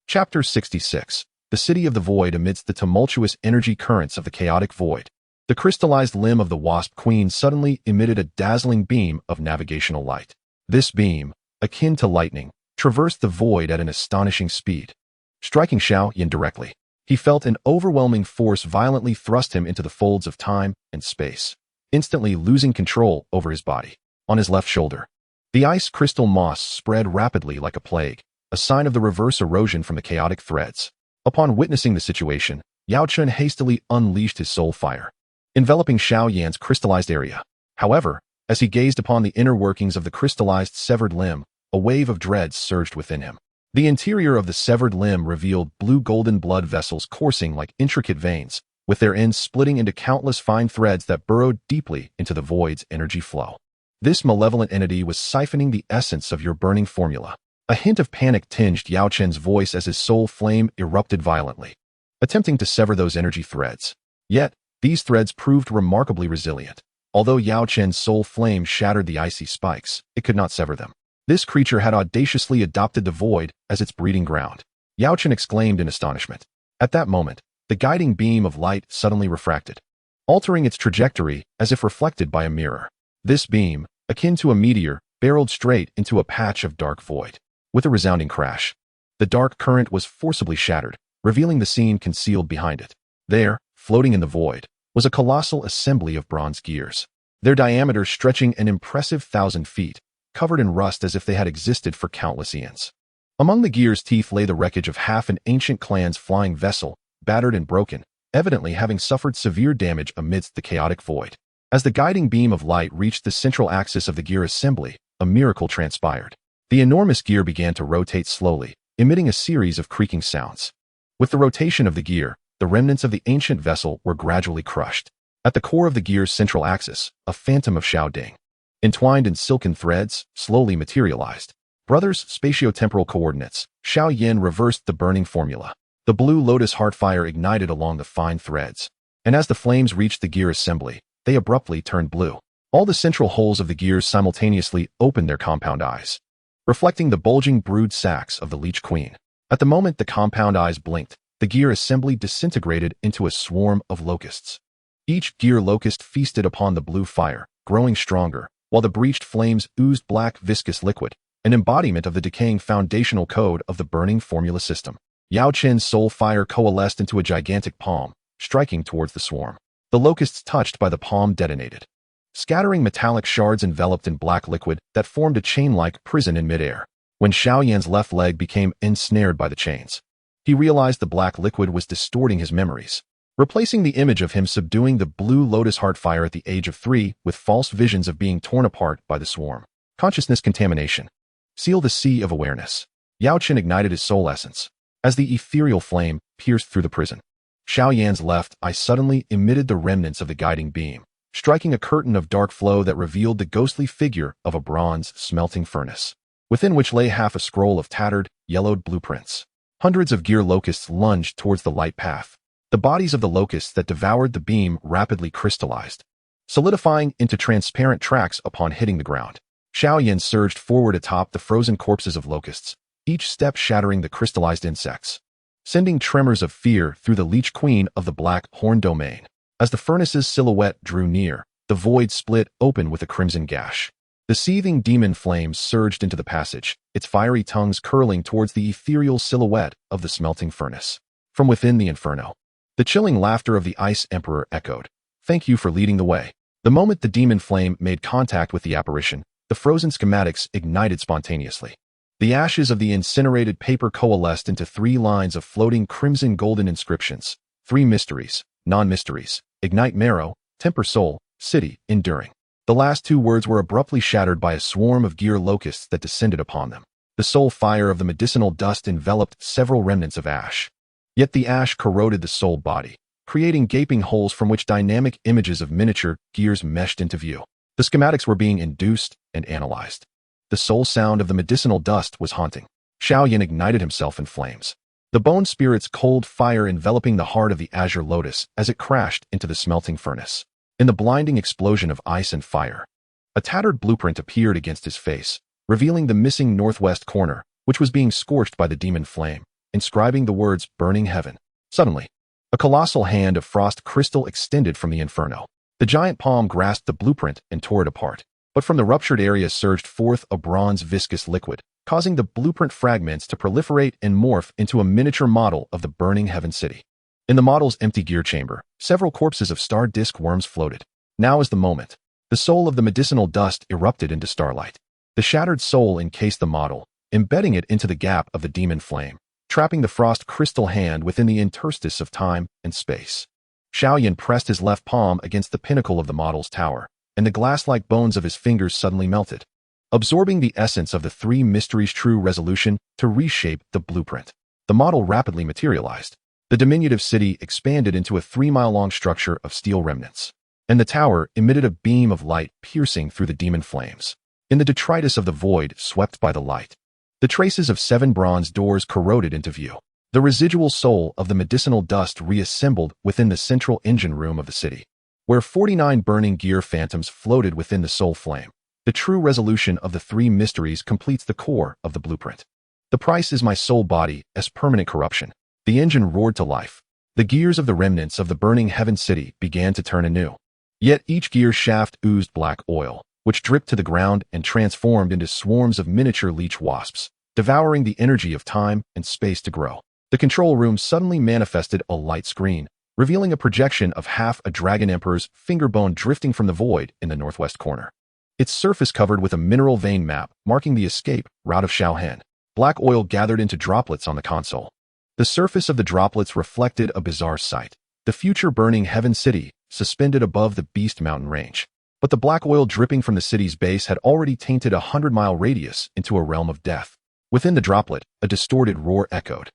Chapter 66. The City of the Void amidst the tumultuous energy currents of the chaotic void. The crystallized limb of the wasp queen suddenly emitted a dazzling beam of navigational light. This beam, akin to lightning, traversed the void at an astonishing speed, striking Xiao Yan directly. He felt an overwhelming force violently thrust him into the folds of time and space, instantly losing control over his body. On his left shoulder, the ice crystal moss spread rapidly like a plague, a sign of the reverse erosion from the chaotic threads. Upon witnessing the situation, Yao Chun hastily unleashed his soul fire, enveloping Xiao Yan's crystallized area. However, as he gazed upon the inner workings of the crystallized severed limb, a wave of dread surged within him. The interior of the severed limb revealed blue-golden blood vessels coursing like intricate veins, with their ends splitting into countless fine threads that burrowed deeply into the void's energy flow. This malevolent entity was siphoning the essence of your burning formula. A hint of panic tinged Yao Chen's voice as his soul flame erupted violently, attempting to sever those energy threads. Yet, these threads proved remarkably resilient. Although Yao Chen's soul flame shattered the icy spikes, it could not sever them. This creature had audaciously adopted the void as its breeding ground. Yao Chen exclaimed in astonishment. At that moment, the guiding beam of light suddenly refracted, altering its trajectory as if reflected by a mirror. This beam, akin to a meteor, barreled straight into a patch of dark void. With a resounding crash, the dark current was forcibly shattered, revealing the scene concealed behind it. There, floating in the void, was a colossal assembly of bronze gears, their diameter stretching an impressive 1,000 feet, covered in rust as if they had existed for countless eons. Among the gears' teeth lay the wreckage of half an ancient clan's flying vessel, battered and broken, evidently having suffered severe damage amidst the chaotic void. As the guiding beam of light reached the central axis of the gear assembly, a miracle transpired. The enormous gear began to rotate slowly, emitting a series of creaking sounds. With the rotation of the gear, the remnants of the ancient vessel were gradually crushed. At the core of the gear's central axis, a phantom of Xiao Ding, entwined in silken threads, slowly materialized. Brothers' spatiotemporal coordinates. Xiao Yan reversed the burning formula. The blue lotus heartfire ignited along the fine threads, and as the flames reached the gear assembly, they abruptly turned blue. All the central holes of the gears simultaneously opened their compound eyes, reflecting the bulging brood sacs of the Leech Queen. At the moment the compound eyes blinked, the gear assembly disintegrated into a swarm of locusts. Each gear locust feasted upon the blue fire, growing stronger, while the breached flames oozed black viscous liquid, an embodiment of the decaying foundational code of the burning formula system. Yao Chen's soul fire coalesced into a gigantic palm, striking towards the swarm. The locusts touched by the palm detonated, scattering metallic shards enveloped in black liquid that formed a chain-like prison in midair. When Xiao Yan's left leg became ensnared by the chains, he realized the black liquid was distorting his memories, replacing the image of him subduing the blue lotus heartfire at the age of 3 with false visions of being torn apart by the swarm. Consciousness contamination. Seal the sea of awareness. Yao Chen ignited his soul essence. As the ethereal flame pierced through the prison, Xiao Yan's left eye suddenly emitted the remnants of the guiding beam, striking a curtain of dark flow that revealed the ghostly figure of a bronze smelting furnace, within which lay half a scroll of tattered, yellowed blueprints. Hundreds of gear locusts lunged towards the light path. The bodies of the locusts that devoured the beam rapidly crystallized, solidifying into transparent tracks upon hitting the ground. Xiao Yan surged forward atop the frozen corpses of locusts, each step shattering the crystallized insects, sending tremors of fear through the Leech Queen of the Black Horn domain. As the furnace's silhouette drew near, the void split open with a crimson gash. The seething demon flames surged into the passage, its fiery tongues curling towards the ethereal silhouette of the smelting furnace. From within the inferno, the chilling laughter of the Ice Emperor echoed. "Thank you for leading the way." The moment the demon flame made contact with the apparition, the frozen schematics ignited spontaneously. The ashes of the incinerated paper coalesced into 3 lines of floating crimson-golden inscriptions. 3 mysteries, non-mysteries, ignite marrow, temper soul, city, enduring. The last 2 words were abruptly shattered by a swarm of gear locusts that descended upon them. The soul fire of the medicinal dust enveloped several remnants of ash. Yet the ash corroded the soul body, creating gaping holes from which dynamic images of miniature gears meshed into view. The schematics were being induced and analyzed. The soul sound of the medicinal dust was haunting. Xiao Yan ignited himself in flames, the bone spirit's cold fire enveloping the heart of the azure lotus as it crashed into the smelting furnace. In the blinding explosion of ice and fire, a tattered blueprint appeared against his face, revealing the missing northwest corner, which was being scorched by the demon flame, inscribing the words "Burning Heaven." Suddenly, a colossal hand of frost crystal extended from the inferno. The giant palm grasped the blueprint and tore it apart. But from the ruptured area surged forth a bronze viscous liquid, causing the blueprint fragments to proliferate and morph into a miniature model of the burning heaven city. In the model's empty gear chamber, several corpses of star disk worms floated. Now is the moment. The soul of the medicinal dust erupted into starlight. The shattered soul encased the model, embedding it into the gap of the demon flame, trapping the frost crystal hand within the interstice of time and space. Xiao Yan pressed his left palm against the pinnacle of the model's tower, and the glass-like bones of his fingers suddenly melted, absorbing the essence of the 3 mysteries' true resolution to reshape the blueprint. The model rapidly materialized. The diminutive city expanded into a 3-mile-long structure of steel remnants, and the tower emitted a beam of light piercing through the demon flames. In the detritus of the void swept by the light, the traces of 7 bronze doors corroded into view. The residual soul of the medicinal dust reassembled within the central engine room of the city, where 49 burning gear phantoms floated within the soul flame. The true resolution of the 3 mysteries completes the core of the blueprint. The price is my soul body as permanent corruption. The engine roared to life. The gears of the remnants of the burning heaven city began to turn anew. Yet each gear shaft oozed black oil, which dripped to the ground and transformed into swarms of miniature leech wasps, devouring the energy of time and space to grow. The control room suddenly manifested a light screen, revealing a projection of half a dragon emperor's finger bone drifting from the void in the northwest corner. Its surface covered with a mineral vein map marking the escape route of Xiao Hen. Black oil gathered into droplets on the console. The surface of the droplets reflected a bizarre sight. The future burning heaven city, suspended above the Beast Mountain range. But the black oil dripping from the city's base had already tainted a 100-mile radius into a realm of death. Within the droplet, a distorted roar echoed.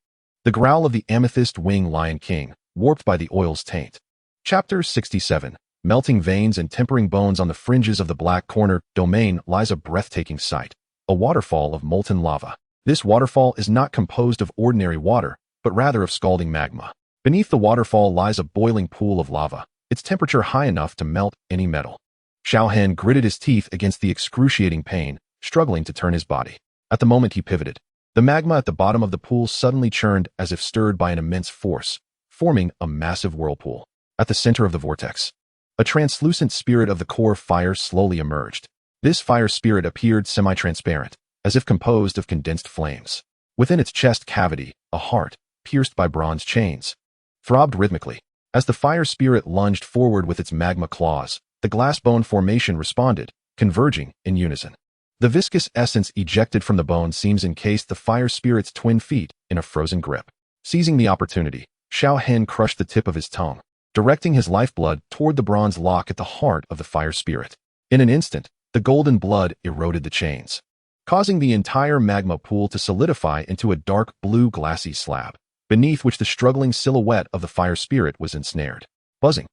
The growl of the amethyst wing lion king, warped by the oil's taint. Chapter 67. Melting veins and tempering bones. On the fringes of the black corner domain lies a breathtaking sight, a waterfall of molten lava. This waterfall is not composed of ordinary water, but rather of scalding magma. Beneath the waterfall lies a boiling pool of lava, its temperature high enough to melt any metal. Xiao Hen gritted his teeth against the excruciating pain, struggling to turn his body. At the moment he pivoted, the magma at the bottom of the pool suddenly churned as if stirred by an immense force, forming a massive whirlpool. At the center of the vortex, a translucent spirit of the core fire slowly emerged. This fire spirit appeared semi-transparent, as if composed of condensed flames. Within its chest cavity, a heart, pierced by bronze chains, throbbed rhythmically. As the fire spirit lunged forward with its magma claws, the glass bone formation responded, converging in unison. The viscous essence ejected from the bone seams encased the fire spirit's twin feet in a frozen grip. Seizing the opportunity, Xiao Hen crushed the tip of his tongue, directing his lifeblood toward the bronze lock at the heart of the fire spirit. In an instant, the golden blood eroded the chains, causing the entire magma pool to solidify into a dark blue glassy slab, beneath which the struggling silhouette of the fire spirit was ensnared. Buzzing,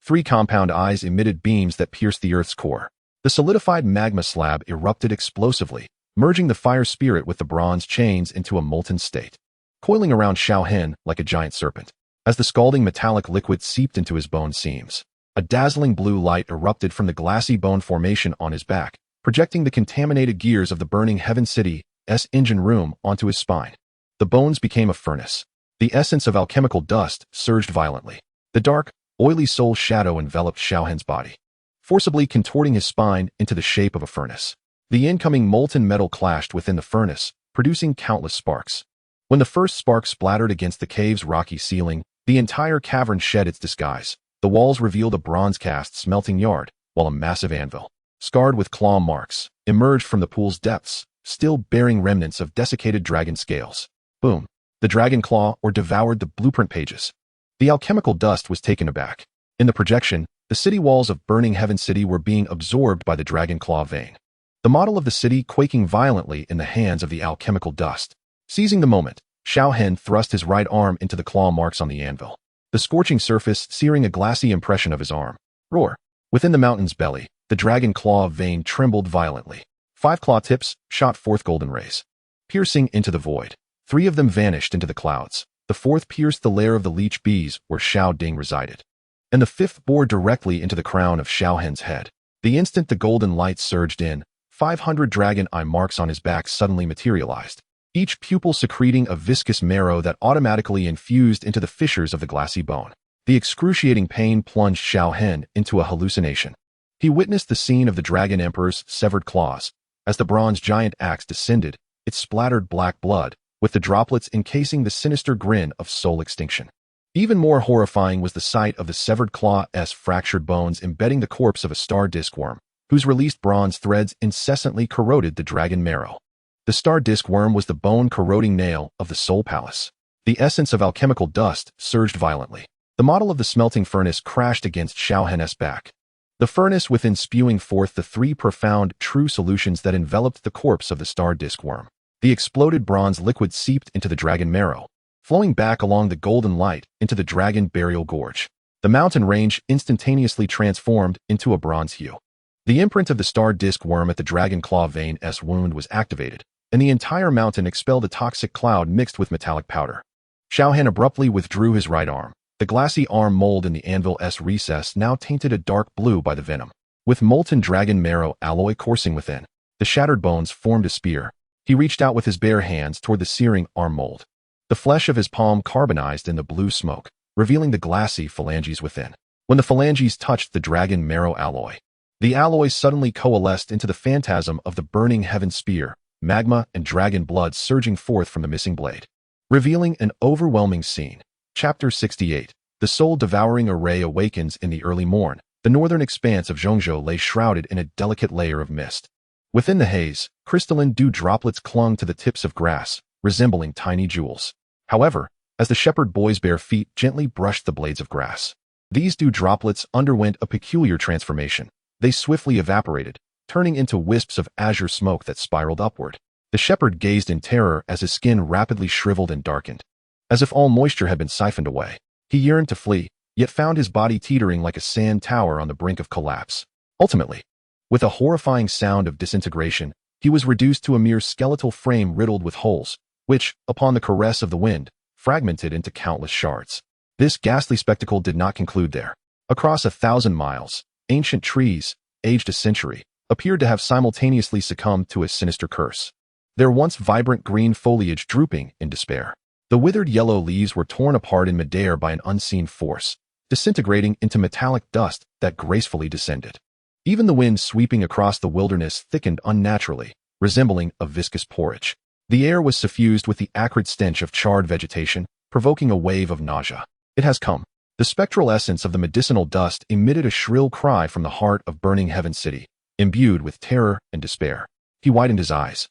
3 compound eyes emitted beams that pierced the earth's core. The solidified magma slab erupted explosively, merging the fire spirit with the bronze chains into a molten state, coiling around Xiao Hen like a giant serpent. As the scalding metallic liquid seeped into his bone seams, A dazzling blue light erupted from the glassy bone formation on his back, projecting the contaminated gears of the burning Heaven City's engine room onto his spine. The bones became a furnace. The essence of alchemical dust surged violently. The dark, oily soul shadow enveloped Xiao Hen's body, forcibly contorting his spine into the shape of a furnace. The incoming molten metal clashed within the furnace, producing countless sparks. When the first spark splattered against the cave's rocky ceiling, the entire cavern shed its disguise. The walls revealed a bronze-cast smelting yard, while a massive anvil, scarred with claw marks, emerged from the pool's depths, still bearing remnants of desiccated dragon scales. Boom! The dragon claw or devoured the blueprint pages. The alchemical dust was taken aback. In the projection, the city walls of burning Heaven City were being absorbed by the dragon claw vein. The model of the city quaking violently in the hands of the alchemical dust. Seizing the moment, Xiao Hen thrust his right arm into the claw marks on the anvil, the scorching surface searing a glassy impression of his arm. Roar! Within the mountain's belly, the dragon claw vein trembled violently. 5 claw tips shot forth golden rays, piercing into the void. 3 of them vanished into the clouds. The 4th pierced the lair of the leech bees where Xiao Ding resided, and the 5th bore directly into the crown of Xiao Hen's head. The instant the golden light surged in, 500 dragon eye marks on his back suddenly materialized, each pupil secreting a viscous marrow that automatically infused into the fissures of the glassy bone. The excruciating pain plunged Xiao Hen into a hallucination. He witnessed the scene of the Dragon Emperor's severed claws. As the bronze giant axe descended, it splattered black blood, with the droplets encasing the sinister grin of soul extinction. Even more horrifying was the sight of the severed claw's fractured bones embedding the corpse of a star disk worm, whose released bronze threads incessantly corroded the dragon marrow. The star disk worm was the bone-corroding nail of the Soul Palace. The essence of alchemical dust surged violently. The model of the smelting furnace crashed against Xiao Hen's back, the furnace within spewing forth the 3 profound, true solutions that enveloped the corpse of the star disk worm. The exploded bronze liquid seeped into the dragon marrow, flowing back along the golden light into the dragon burial gorge. The mountain range instantaneously transformed into a bronze hue. The imprint of the star disk worm at the dragon claw vein's wound was activated, and the entire mountain expelled a toxic cloud mixed with metallic powder. Xiao Hen abruptly withdrew his right arm. The glassy arm mold in the anvil's recess now tainted a dark blue by the venom, with molten dragon marrow alloy coursing within. The shattered bones formed a spear. He reached out with his bare hands toward the searing arm mold. The flesh of his palm carbonized in the blue smoke, revealing the glassy phalanges within. When the phalanges touched the dragon marrow alloy, the alloy suddenly coalesced into the phantasm of the burning heaven spear, magma and dragon blood surging forth from the missing blade, revealing an overwhelming scene. Chapter 68. The soul-devouring array awakens in the early morn. The northern expanse of Zhongzhou lay shrouded in a delicate layer of mist. Within the haze, crystalline dew droplets clung to the tips of grass, resembling tiny jewels. However, as the shepherd boy's bare feet gently brushed the blades of grass, these dew droplets underwent a peculiar transformation. They swiftly evaporated, turning into wisps of azure smoke that spiraled upward. The shepherd gazed in terror as his skin rapidly shriveled and darkened, as if all moisture had been siphoned away. He yearned to flee, yet found his body teetering like a sand tower on the brink of collapse. Ultimately, with a horrifying sound of disintegration, he was reduced to a mere skeletal frame riddled with holes, which, upon the caress of the wind, fragmented into countless shards. This ghastly spectacle did not conclude there. Across 1,000 miles, ancient trees, aged a century, appeared to have simultaneously succumbed to a sinister curse, their once vibrant green foliage drooping in despair. The withered yellow leaves were torn apart in midair by an unseen force, disintegrating into metallic dust that gracefully descended. Even the wind sweeping across the wilderness thickened unnaturally, resembling a viscous porridge. The air was suffused with the acrid stench of charred vegetation, provoking a wave of nausea. It has come. The spectral essence of the medicinal dust emitted a shrill cry from the heart of burning Heaven City, imbued with terror and despair. He widened his eyes,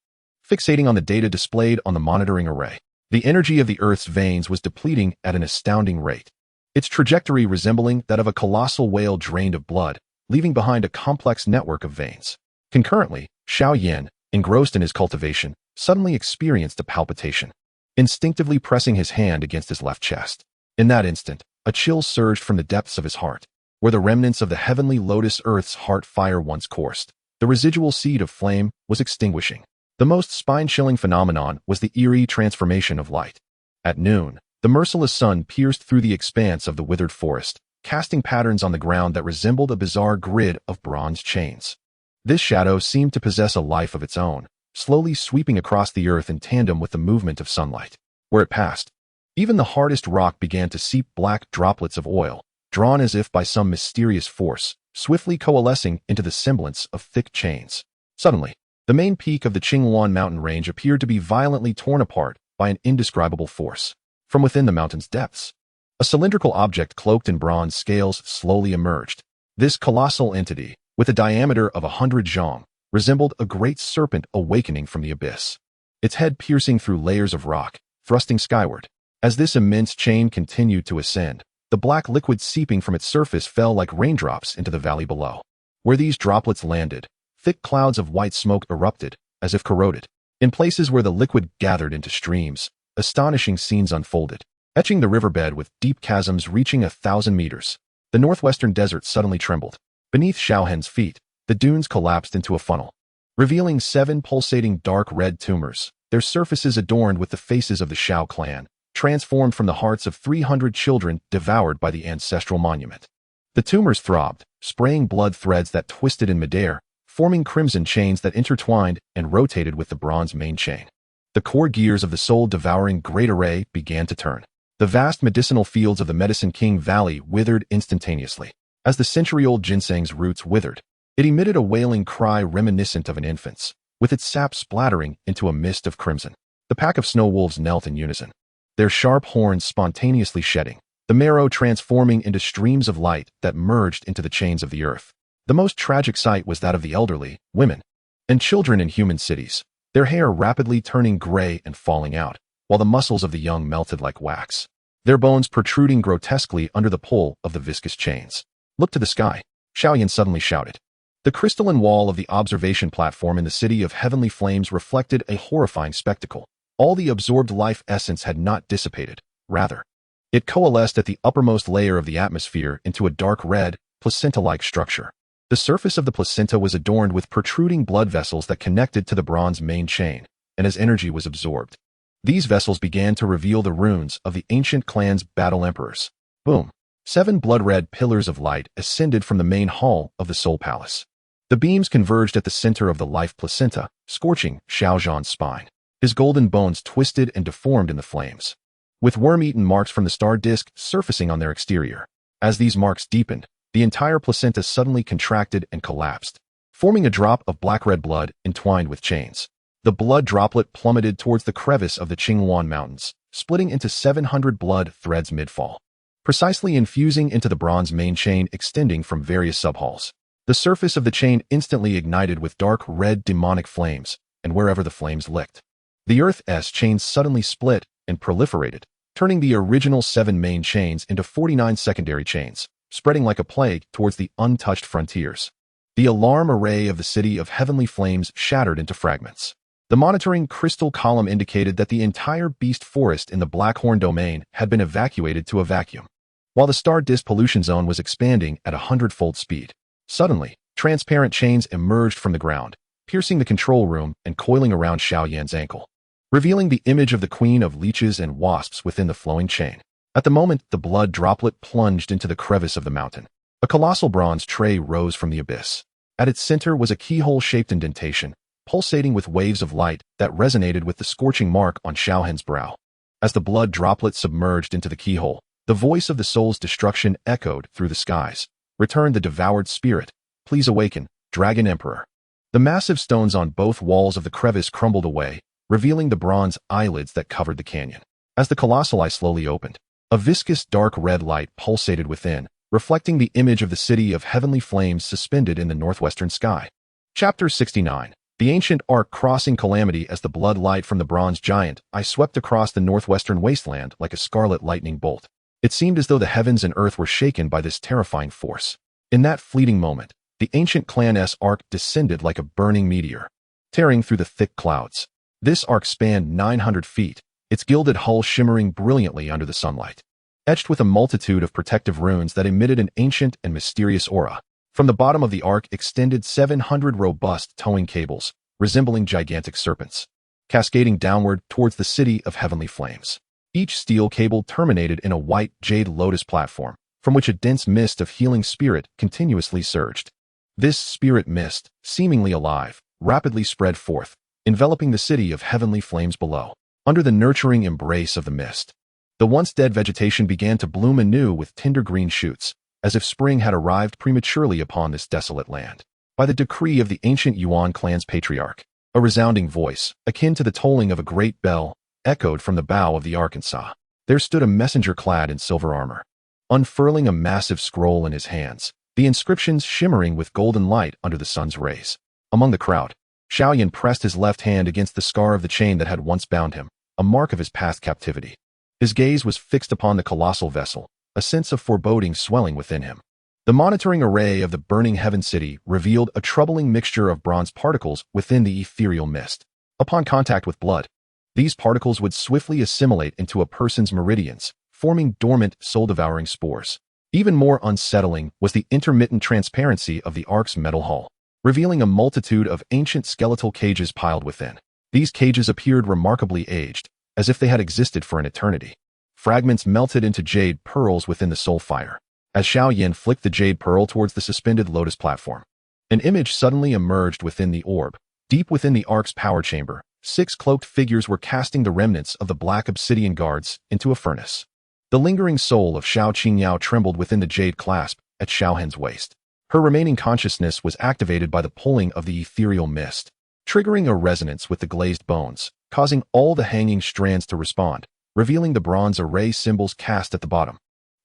fixating on the data displayed on the monitoring array. The energy of the Earth's veins was depleting at an astounding rate, its trajectory resembling that of a colossal whale drained of blood, leaving behind a complex network of veins. Concurrently, Xiao Yan, engrossed in his cultivation, suddenly experienced a palpitation, instinctively pressing his hand against his left chest. In that instant, a chill surged from the depths of his heart, where the remnants of the heavenly lotus Earth's heart fire once coursed. The residual seed of flame was extinguishing. The most spine-chilling phenomenon was the eerie transformation of light. At noon, the merciless sun pierced through the expanse of the withered forest, casting patterns on the ground that resembled a bizarre grid of bronze chains. This shadow seemed to possess a life of its own, slowly sweeping across the earth in tandem with the movement of sunlight. Where it passed, even the hardest rock began to seep black droplets of oil, drawn as if by some mysterious force, swiftly coalescing into the semblance of thick chains. Suddenly, the main peak of the Yunlan mountain range appeared to be violently torn apart by an indescribable force. From within the mountain's depths, a cylindrical object cloaked in bronze scales slowly emerged. This colossal entity, with a diameter of 100 zhong, resembled a great serpent awakening from the abyss, its head piercing through layers of rock, thrusting skyward. As this immense chain continued to ascend, the black liquid seeping from its surface fell like raindrops into the valley below. Where these droplets landed, thick clouds of white smoke erupted, as if corroded. In places where the liquid gathered into streams, astonishing scenes unfolded, etching the riverbed with deep chasms reaching 1,000 meters. The northwestern desert suddenly trembled. Beneath Xiao Hen's feet, the dunes collapsed into a funnel, revealing 7 pulsating dark red tumors, their surfaces adorned with the faces of the Xiao Clan, transformed from the hearts of 300 children devoured by the ancestral monument. The tumors throbbed, spraying blood threads that twisted in midair, forming crimson chains that intertwined and rotated with the bronze main chain. The core gears of the soul-devouring great array began to turn. The vast medicinal fields of the Medicine King Valley withered instantaneously. As the century-old ginseng's roots withered, it emitted a wailing cry reminiscent of an infant's, with its sap splattering into a mist of crimson. The pack of snow wolves knelt in unison, their sharp horns spontaneously shedding, the marrow transforming into streams of light that merged into the chains of the earth. The most tragic sight was that of the elderly, women, and children in human cities, their hair rapidly turning gray and falling out, while the muscles of the young melted like wax, their bones protruding grotesquely under the pull of the viscous chains. "Look to the sky," Xiao Yan suddenly shouted. The crystalline wall of the observation platform in the city of heavenly flames reflected a horrifying spectacle. All the absorbed life essence had not dissipated. Rather, it coalesced at the uppermost layer of the atmosphere into a dark red, placenta-like structure. The surface of the placenta was adorned with protruding blood vessels that connected to the bronze main chain, and as energy was absorbed, these vessels began to reveal the runes of the ancient clan's battle emperors. Boom! 7 blood-red pillars of light ascended from the main hall of the Soul Palace. The beams converged at the center of the life placenta, scorching Xiao Zhan's spine. His golden bones twisted and deformed in the flames, with worm-eaten marks from the star disk surfacing on their exterior. As these marks deepened, the entire placenta suddenly contracted and collapsed, forming a drop of black-red blood entwined with chains. The blood droplet plummeted towards the crevice of the Yunlan Mountains, splitting into 700 blood threads mid-fall, precisely infusing into the bronze main chain extending from various subhalls. The surface of the chain instantly ignited with dark red demonic flames, and wherever the flames licked, the Earth's chains suddenly split and proliferated, turning the original 7 main chains into 49 secondary chains, spreading like a plague towards the untouched frontiers. The alarm array of the city of heavenly flames shattered into fragments. The monitoring crystal column indicated that the entire beast forest in the Blackhorn domain had been evacuated to a vacuum, while the star disk pollution zone was expanding at 100-fold speed. Suddenly, transparent chains emerged from the ground, piercing the control room and coiling around Xiao Yan's ankle, revealing the image of the queen of leeches and wasps within the flowing chain. At the moment, the blood droplet plunged into the crevice of the mountain. A colossal bronze tray rose from the abyss. At its center was a keyhole-shaped indentation, pulsating with waves of light that resonated with the scorching mark on Xiao Hen's brow. As the blood droplet submerged into the keyhole, the voice of the soul's destruction echoed through the skies. "Return the devoured spirit. Please awaken, Dragon Emperor." The massive stones on both walls of the crevice crumbled away, revealing the bronze eyelids that covered the canyon. As the colossal eye slowly opened, a viscous dark red light pulsated within, reflecting the image of the city of heavenly flames suspended in the northwestern sky. Chapter 69. The ancient arc crossing Calamity. As the blood light from the bronze giant eye swept across the northwestern wasteland like a scarlet lightning bolt, it seemed as though the heavens and earth were shaken by this terrifying force. In that fleeting moment, the ancient clan's arc descended like a burning meteor, tearing through the thick clouds. This arc spanned 900 feet, its gilded hull shimmering brilliantly under the sunlight, etched with a multitude of protective runes that emitted an ancient and mysterious aura. From the bottom of the arc extended 700 robust towing cables, resembling gigantic serpents, cascading downward towards the city of heavenly flames. Each steel cable terminated in a white jade lotus platform, from which a dense mist of healing spirit continuously surged. This spirit mist, seemingly alive, rapidly spread forth, enveloping the city of heavenly flames below. Under the nurturing embrace of the mist, the once dead vegetation began to bloom anew with tender green shoots, as if spring had arrived prematurely upon this desolate land. By the decree of the ancient Yuan clan's patriarch, a resounding voice, akin to the tolling of a great bell, echoed from the bow of the Arkansas. There stood a messenger clad in silver armor, unfurling a massive scroll in his hands, the inscriptions shimmering with golden light under the sun's rays. Among the crowd, Xiao Yan pressed his left hand against the scar of the chain that had once bound him, a mark of his past captivity. His gaze was fixed upon the colossal vessel, a sense of foreboding swelling within him. The monitoring array of the burning heaven city revealed a troubling mixture of bronze particles within the ethereal mist. Upon contact with blood, these particles would swiftly assimilate into a person's meridians, forming dormant, soul-devouring spores. Even more unsettling was the intermittent transparency of the Ark's metal hull, revealing a multitude of ancient skeletal cages piled within. These cages appeared remarkably aged, as if they had existed for an eternity. Fragments melted into jade pearls within the soul fire. As Xiao Yan flicked the jade pearl towards the suspended lotus platform, an image suddenly emerged within the orb. Deep within the Ark's power chamber, 6 cloaked figures were casting the remnants of the black obsidian guards into a furnace. The lingering soul of Xiao Qingyao trembled within the jade clasp at Xiao Hen's waist. Her remaining consciousness was activated by the pulling of the ethereal mist, triggering a resonance with the glazed bones, causing all the hanging strands to respond, revealing the bronze array symbols cast at the bottom.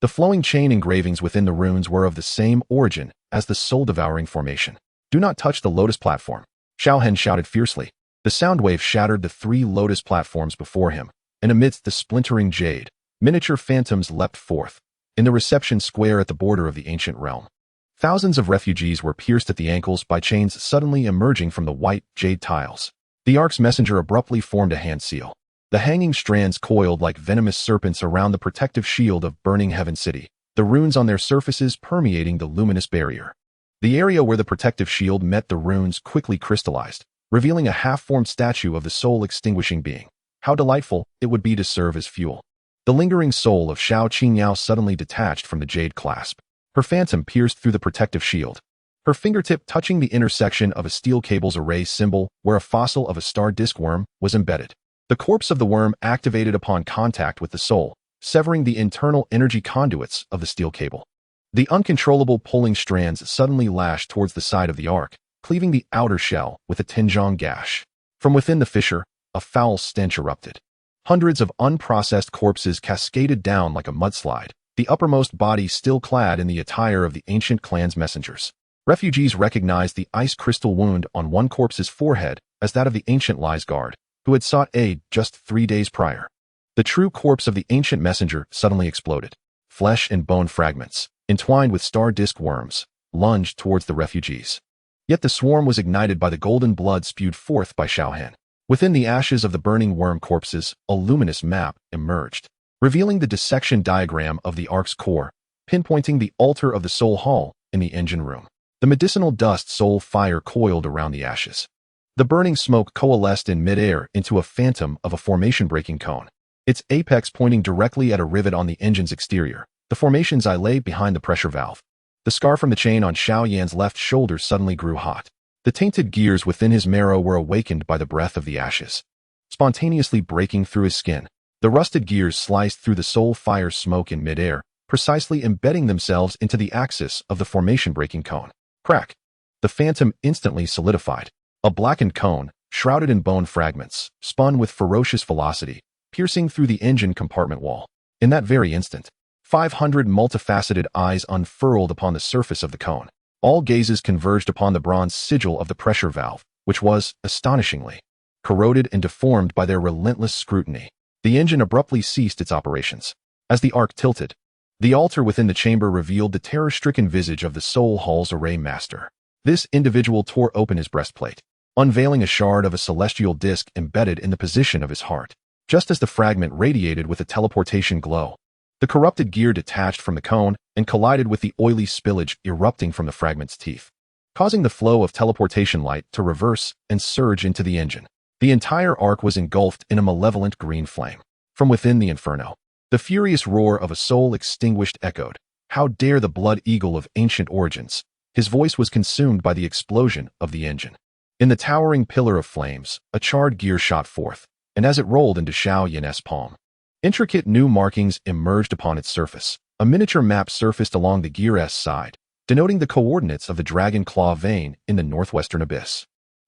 The flowing chain engravings within the runes were of the same origin as the soul-devouring formation. "Do not touch the lotus platform," Xiao Hen shouted fiercely. The sound wave shattered the 3 lotus platforms before him, and amidst the splintering jade, miniature phantoms leapt forth. In the reception square at the border of the ancient realm, thousands of refugees were pierced at the ankles by chains suddenly emerging from the white jade tiles. The Ark's messenger abruptly formed a hand seal. The hanging strands coiled like venomous serpents around the protective shield of burning heaven city, the runes on their surfaces permeating the luminous barrier. The area where the protective shield met the runes quickly crystallized, revealing a half-formed statue of the soul-extinguishing being. How delightful it would be to serve as fuel. The lingering soul of Xiao Qingyao suddenly detached from the jade clasp. Her phantom pierced through the protective shield, her fingertip touching the intersection of a steel cable's array symbol where a fossil of a star disk worm was embedded. The corpse of the worm activated upon contact with the soul, severing the internal energy conduits of the steel cable. The uncontrollable pulling strands suddenly lashed towards the side of the ark, cleaving the outer shell with a Tinjong gash. From within the fissure, a foul stench erupted. Hundreds of unprocessed corpses cascaded down like a mudslide, the uppermost body still clad in the attire of the ancient clan's messengers. Refugees recognized the ice crystal wound on one corpse's forehead as that of the ancient Lies guard, who had sought aid just 3 days prior. The true corpse of the ancient messenger suddenly exploded. Flesh and bone fragments, entwined with star disk worms, lunged towards the refugees. Yet the swarm was ignited by the golden blood spewed forth by Xiao Hen. Within the ashes of the burning worm corpses, a luminous map emerged, revealing the dissection diagram of the Ark's core, pinpointing the altar of the soul hall in the engine room. The medicinal dust soul fire coiled around the ashes. The burning smoke coalesced in midair into a phantom of a formation-breaking cone, its apex pointing directly at a rivet on the engine's exterior. The formation's eye lay behind the pressure valve. The scar from the chain on Xiao Yan's left shoulder suddenly grew hot. The tainted gears within his marrow were awakened by the breath of the ashes, spontaneously breaking through his skin. The rusted gears sliced through the soul fire smoke in midair, precisely embedding themselves into the axis of the formation-breaking cone. Crack! The phantom instantly solidified. A blackened cone, shrouded in bone fragments, spun with ferocious velocity, piercing through the engine compartment wall. In that very instant, 500 multifaceted eyes unfurled upon the surface of the cone. All gazes converged upon the bronze sigil of the pressure valve, which was, astonishingly, corroded and deformed by their relentless scrutiny. The engine abruptly ceased its operations. As the arc tilted, the altar within the chamber revealed the terror-stricken visage of the soul hall's array master. This individual tore open his breastplate, unveiling a shard of a celestial disk embedded in the position of his heart. Just as the fragment radiated with a teleportation glow, the corrupted gear detached from the cone and collided with the oily spillage erupting from the fragment's teeth, causing the flow of teleportation light to reverse and surge into the engine. The entire arc was engulfed in a malevolent green flame. From within the inferno, the furious roar of a soul extinguished echoed, How dare the blood eagle of ancient origins? His voice was consumed by the explosion of the engine. In the towering pillar of flames, a charred gear shot forth, and as it rolled into Xiao Yan's palm, intricate new markings emerged upon its surface. A miniature map surfaced along the gear's side, denoting the coordinates of the Dragon Claw vein in the northwestern abyss.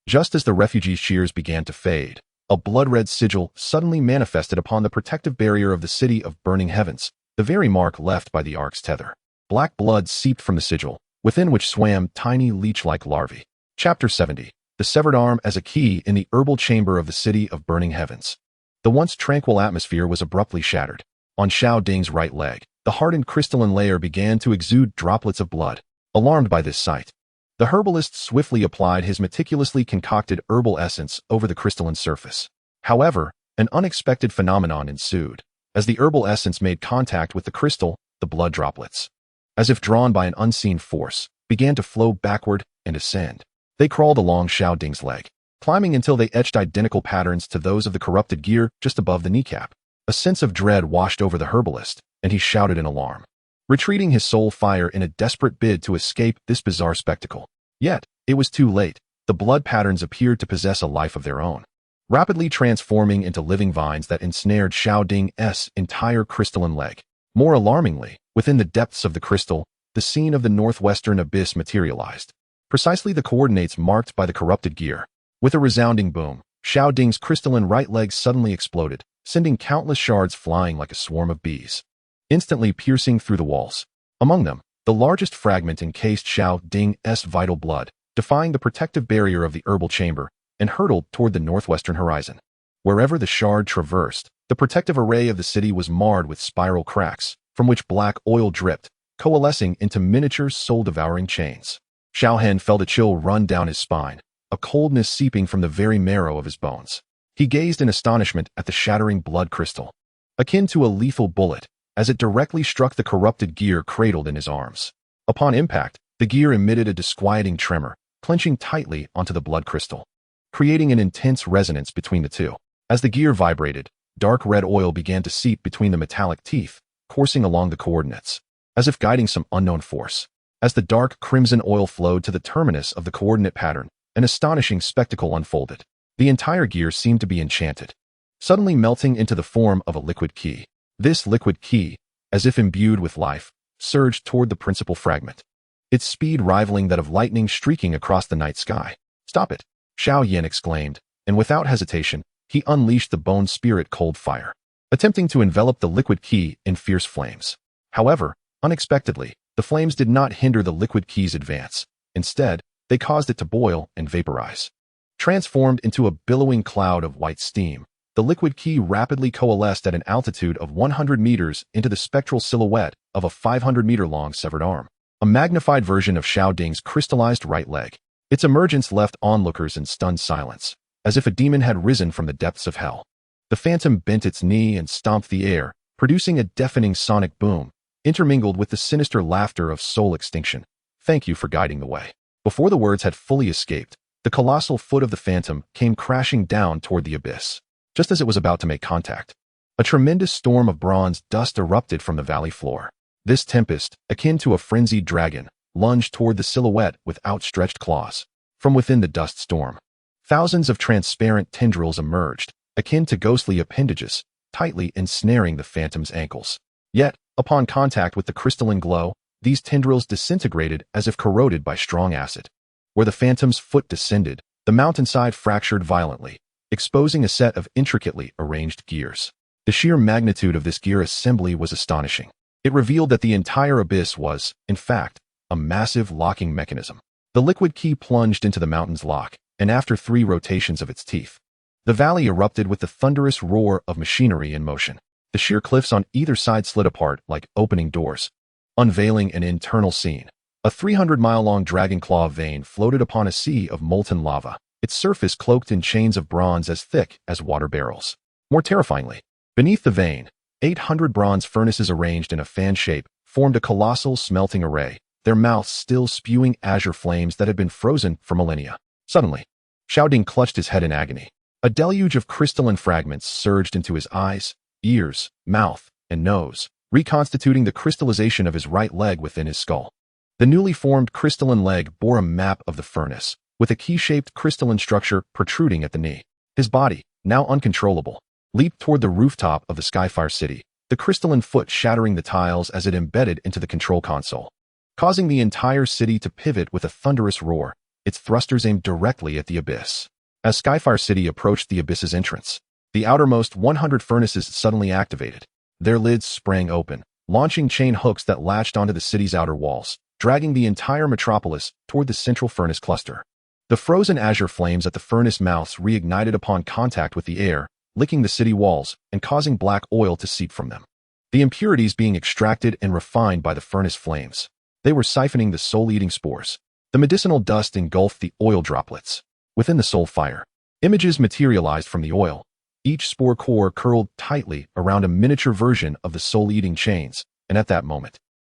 Just as the refugee's shears began to fade, a blood-red sigil suddenly manifested upon the protective barrier of the City of Burning Heavens, the very mark left by the Ark's tether. Black blood seeped from the sigil, within which swam tiny leech-like larvae. Chapter 70. The Severed Arm as a Key in the Herbal Chamber of the City of Burning Heavens. The once tranquil atmosphere was abruptly shattered. On Xiao Ding's right leg, the hardened crystalline layer began to exude droplets of blood. Alarmed by this sight, the herbalist swiftly applied his meticulously concocted herbal essence over the crystalline surface. However, an unexpected phenomenon ensued. As the herbal essence made contact with the crystal, the blood droplets, as if drawn by an unseen force, began to flow backward and ascend. They crawled along Xiao Ding's leg, climbing until they etched identical patterns to those of the corrupted gear just above the kneecap. A sense of dread washed over the herbalist, and he shouted in alarm, retreating his soul fire in a desperate bid to escape this bizarre spectacle. Yet, it was too late. The blood patterns appeared to possess a life of their own, rapidly transforming into living vines that ensnared Xiao Ding's entire crystalline leg. More alarmingly, within the depths of the crystal, the scene of the northwestern abyss materialized. Precisely the coordinates marked by the corrupted gear. With a resounding boom, Xiao Ding's crystalline right leg suddenly exploded, sending countless shards flying like a swarm of bees, instantly piercing through the walls. Among them, the largest fragment encased Xiao Ding's vital blood, defying the protective barrier of the herbal chamber, and hurtled toward the northwestern horizon. Wherever the shard traversed, the protective array of the city was marred with spiral cracks, from which black oil dripped, coalescing into miniature soul-devouring chains. Xiao Hen felt a chill run down his spine, a coldness seeping from the very marrow of his bones. He gazed in astonishment at the shattering blood crystal, akin to a lethal bullet, as it directly struck the corrupted gear cradled in his arms. Upon impact, the gear emitted a disquieting tremor, clenching tightly onto the blood crystal, creating an intense resonance between the two. As the gear vibrated, dark red oil began to seep between the metallic teeth, coursing along the coordinates, as if guiding some unknown force. As the dark crimson oil flowed to the terminus of the coordinate pattern, an astonishing spectacle unfolded. The entire gear seemed to be enchanted, suddenly melting into the form of a liquid key. This liquid key, as if imbued with life, surged toward the principal fragment, its speed rivaling that of lightning streaking across the night sky. "Stop it!" Xiao Yan exclaimed, and without hesitation, he unleashed the bone spirit cold fire, attempting to envelop the liquid key in fierce flames. However, unexpectedly, the flames did not hinder the liquid key's advance. Instead, they caused it to boil and vaporize. Transformed into a billowing cloud of white steam, the liquid key rapidly coalesced at an altitude of 100 meters into the spectral silhouette of a 500-meter-long severed arm, a magnified version of Xiao Ding's crystallized right leg. Its emergence left onlookers in stunned silence, as if a demon had risen from the depths of hell. The phantom bent its knee and stomped the air, producing a deafening sonic boom, intermingled with the sinister laughter of soul extinction. "Thank you for guiding the way." Before the words had fully escaped, the colossal foot of the phantom came crashing down toward the abyss. Just as it was about to make contact, a tremendous storm of bronze dust erupted from the valley floor. This tempest, akin to a frenzied dragon, lunged toward the silhouette with outstretched claws. From within the dust storm, thousands of transparent tendrils emerged, akin to ghostly appendages, tightly ensnaring the phantom's ankles. Yet, upon contact with the crystalline glow, these tendrils disintegrated as if corroded by strong acid. Where the phantom's foot descended, the mountainside fractured violently, exposing a set of intricately arranged gears. The sheer magnitude of this gear assembly was astonishing. It revealed that the entire abyss was, in fact, a massive locking mechanism. The liquid key plunged into the mountain's lock, and after 3 rotations of its teeth, the valley erupted with the thunderous roar of machinery in motion. The sheer cliffs on either side slid apart like opening doors, unveiling an internal scene. A 300-mile-long dragon claw vein floated upon a sea of molten lava, its surface cloaked in chains of bronze as thick as water barrels. More terrifyingly, beneath the vein, 800 bronze furnaces arranged in a fan shape formed a colossal smelting array, their mouths still spewing azure flames that had been frozen for millennia. Suddenly, Xiao Ding clutched his head in agony. A deluge of crystalline fragments surged into his eyes, ears, mouth, and nose, reconstituting the crystallization of his right leg within his skull. The newly formed crystalline leg bore a map of the furnace, with a key-shaped crystalline structure protruding at the knee. His body, now uncontrollable, leaped toward the rooftop of the Skyfire City, the crystalline foot shattering the tiles as it embedded into the control console, causing the entire city to pivot with a thunderous roar, its thrusters aimed directly at the abyss. As Skyfire City approached the abyss's entrance, the outermost 100 furnaces suddenly activated. Their lids sprang open, launching chain hooks that latched onto the city's outer walls, dragging the entire metropolis toward the central furnace cluster. The frozen azure flames at the furnace mouths reignited upon contact with the air, licking the city walls and causing black oil to seep from them. The impurities being extracted and refined by the furnace flames. They were siphoning the soul-eating spores. The medicinal dust engulfed the oil droplets. Within the soul fire, images materialized from the oil. Each spore core curled tightly around a miniature version of the soul-eating chains, and at that moment,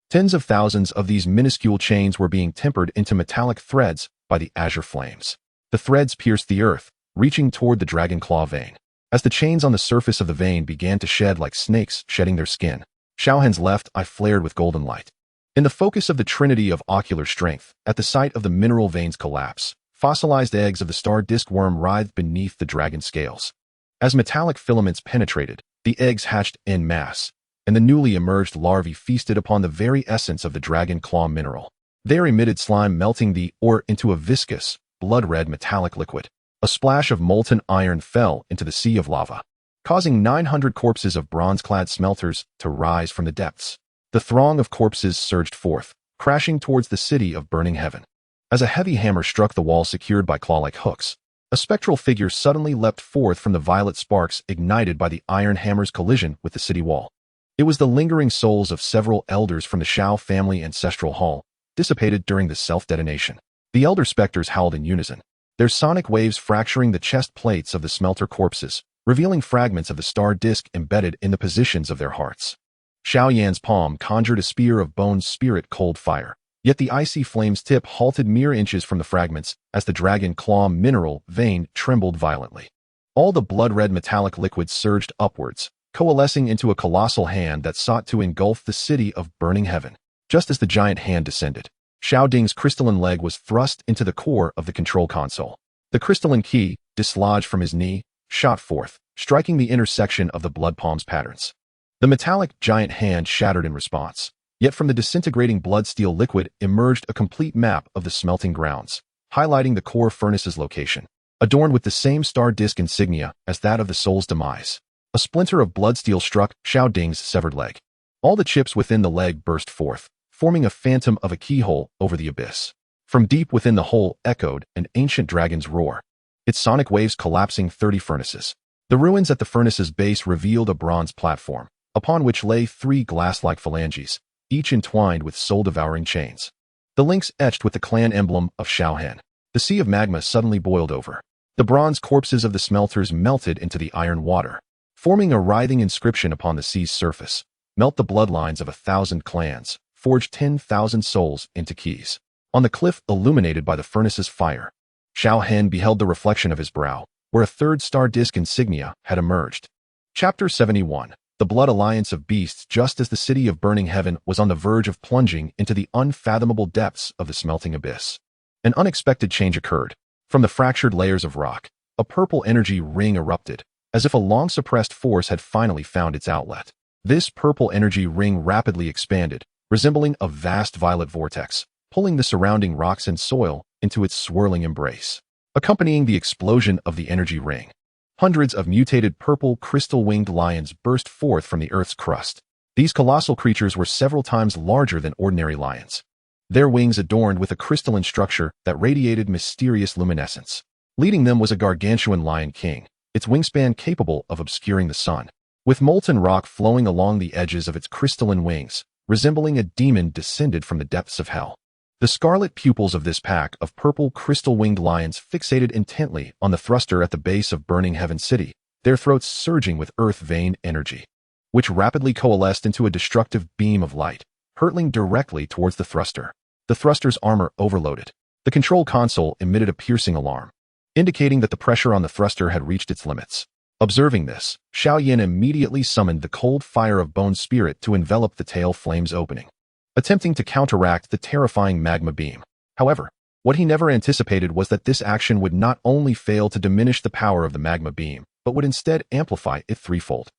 tens of thousands of these minuscule chains were being tempered into metallic threads by the azure flames. The threads pierced the earth, reaching toward the dragon claw vein. As the chains on the surface of the vein began to shed like snakes shedding their skin, Xiao Hen's left eye flared with golden light. In the focus of the trinity of ocular strength, at the site of the mineral vein's collapse, fossilized eggs of the star disk worm writhed beneath the dragon scales. As metallic filaments penetrated, the eggs hatched en masse, and the newly emerged larvae feasted upon the very essence of the dragon claw mineral. Their emitted slime melting the ore into a viscous, blood-red metallic liquid. A splash of molten iron fell into the sea of lava, causing 900 corpses of bronze-clad smelters to rise from the depths. The throng of corpses surged forth, crashing towards the city of burning heaven. As a heavy hammer struck the wall secured by claw-like hooks, a spectral figure suddenly leapt forth from the violet sparks ignited by the iron hammer's collision with the city wall. It was the lingering souls of several elders from the Xiao family ancestral hall, dissipated during the self-detonation. The elder specters howled in unison, their sonic waves fracturing the chest plates of the smelter corpses, revealing fragments of the star disk embedded in the positions of their hearts. Xiao Yan's palm conjured a spear of bone's spirit cold fire, yet the icy flame's tip halted mere inches from the fragments as the dragon claw mineral vein trembled violently. All the blood-red metallic liquid surged upwards, coalescing into a colossal hand that sought to engulf the city of burning heaven. Just as the giant hand descended, Xiao Ding's crystalline leg was thrust into the core of the control console. The crystalline key, dislodged from his knee, shot forth, striking the intersection of the blood palm's patterns. The metallic giant hand shattered in response, yet from the disintegrating blood steel liquid emerged a complete map of the smelting grounds, highlighting the core furnace's location, adorned with the same star disk insignia as that of the soul's demise. A splinter of blood steel struck Xiao Ding's severed leg. All the chips within the leg burst forth, forming a phantom of a keyhole over the abyss. From deep within the hole echoed an ancient dragon's roar, its sonic waves collapsing 30 furnaces. The ruins at the furnace's base revealed a bronze platform, upon which lay 3 glass-like phalanges, each entwined with soul-devouring chains. The links etched with the clan emblem of Xiao Hen. The sea of magma suddenly boiled over. The bronze corpses of the smelters melted into the iron water, forming a writhing inscription upon the sea's surface. Melt the bloodlines of 1,000 clans, forge 10,000 souls into keys. On the cliff illuminated by the furnace's fire, Xiao Hen beheld the reflection of his brow, where a 3rd star disk insignia had emerged. Chapter 71. The Blood Alliance of Beasts. Just as the city of burning heaven was on the verge of plunging into the unfathomable depths of the smelting abyss, an unexpected change occurred. From the fractured layers of rock, a purple energy ring erupted, as if a long-suppressed force had finally found its outlet. This purple energy ring rapidly expanded, resembling a vast violet vortex, pulling the surrounding rocks and soil into its swirling embrace. Accompanying the explosion of the energy ring, hundreds of mutated purple crystal-winged lions burst forth from the Earth's crust. These colossal creatures were several times larger than ordinary lions, their wings adorned with a crystalline structure that radiated mysterious luminescence. Leading them was a gargantuan lion king, its wingspan capable of obscuring the sun, with molten rock flowing along the edges of its crystalline wings, resembling a demon descended from the depths of hell. The scarlet pupils of this pack of purple crystal-winged lions fixated intently on the thruster at the base of burning heaven city, their throats surging with earth vein energy, which rapidly coalesced into a destructive beam of light, hurtling directly towards the thruster. The thruster's armor overloaded. The control console emitted a piercing alarm, indicating that the pressure on the thruster had reached its limits. Observing this, Xiao Yan immediately summoned the cold fire of bone spirit to envelop the tail flame's opening, attempting to counteract the terrifying magma beam. However, what he never anticipated was that this action would not only fail to diminish the power of the magma beam, but would instead amplify it threefold.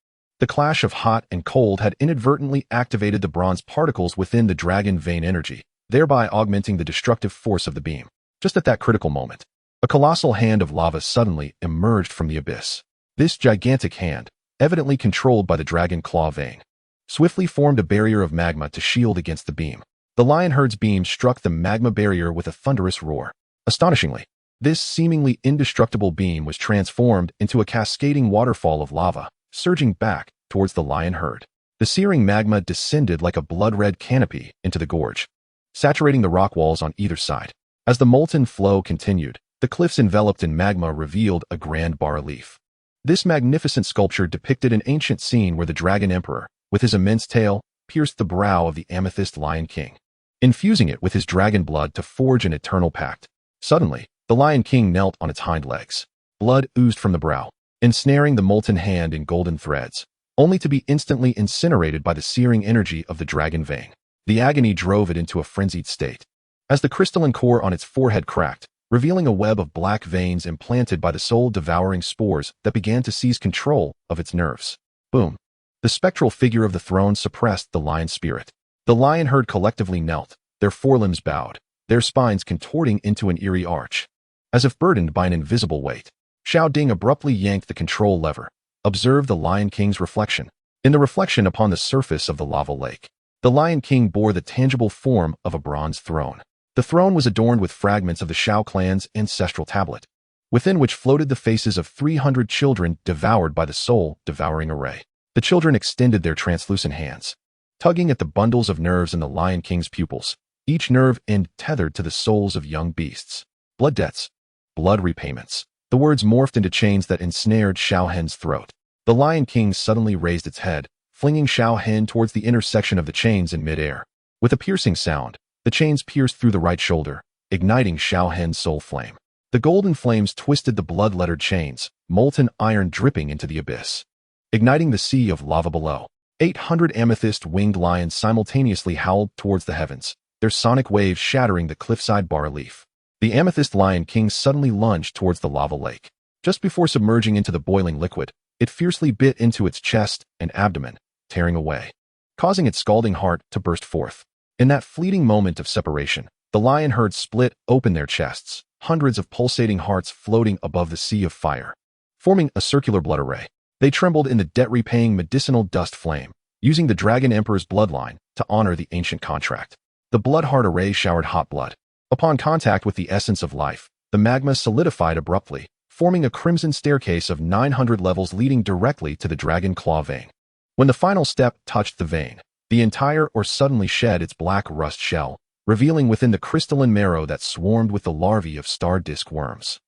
The clash of hot and cold had inadvertently activated the bronze particles within the dragon vein energy, thereby augmenting the destructive force of the beam. Just at that critical moment, a colossal hand of lava suddenly emerged from the abyss. This gigantic hand, evidently controlled by the dragon claw vein, swiftly formed a barrier of magma to shield against the beam. The lion herd's beam struck the magma barrier with a thunderous roar. Astonishingly, this seemingly indestructible beam was transformed into a cascading waterfall of lava, surging back towards the lion herd. The searing magma descended like a blood-red canopy into the gorge, saturating the rock walls on either side. As the molten flow continued, the cliffs enveloped in magma revealed a grand bas-relief. This magnificent sculpture depicted an ancient scene where the dragon emperor, with his immense tail, pierced the brow of the amethyst lion king, infusing it with his dragon blood to forge an eternal pact. Suddenly, the lion king knelt on its hind legs. Blood oozed from the brow, ensnaring the molten hand in golden threads, only to be instantly incinerated by the searing energy of the dragon vein. The agony drove it into a frenzied state. As the crystalline core on its forehead cracked, revealing a web of black veins implanted by the soul-devouring spores that began to seize control of its nerves. Boom. The spectral figure of the throne suppressed the lion spirit. The lion herd collectively knelt, their forelimbs bowed, their spines contorting into an eerie arch. As if burdened by an invisible weight, Xiao Ding abruptly yanked the control lever. Observe the Lion King's reflection. In the reflection upon the surface of the lava lake, the Lion King bore the tangible form of a bronze throne. The throne was adorned with fragments of the Xiao Clan's ancestral tablet, within which floated the faces of 300 children devoured by the soul-devouring array. The children extended their translucent hands, tugging at the bundles of nerves in the Lion King's pupils, each nerve end tethered to the souls of young beasts. Blood debts. Blood repayments. The words morphed into chains that ensnared Xiao Hen's throat. The Lion King suddenly raised its head, flinging Xiao Hen towards the intersection of the chains in midair. With a piercing sound, the chains pierced through the right shoulder, igniting Xiao Hen's soul flame. The golden flames twisted the blood-lettered chains, molten iron dripping into the abyss, igniting the sea of lava below. 800 amethyst-winged lions simultaneously howled towards the heavens, their sonic waves shattering the cliffside bas-relief. The amethyst lion king suddenly lunged towards the lava lake. Just before submerging into the boiling liquid, it fiercely bit into its chest and abdomen, tearing away, causing its scalding heart to burst forth. In that fleeting moment of separation, the lion herd split open their chests, hundreds of pulsating hearts floating above the sea of fire, forming a circular blood array. They trembled in the debt-repaying medicinal dust flame, using the Dragon Emperor's bloodline to honor the ancient contract. The blood heart array showered hot blood. Upon contact with the essence of life, the magma solidified abruptly, forming a crimson staircase of 900 levels leading directly to the dragon claw vein. When the final step touched the vein, the entire ore suddenly shed its black rust shell, revealing within the crystalline marrow that swarmed with the larvae of star disk worms.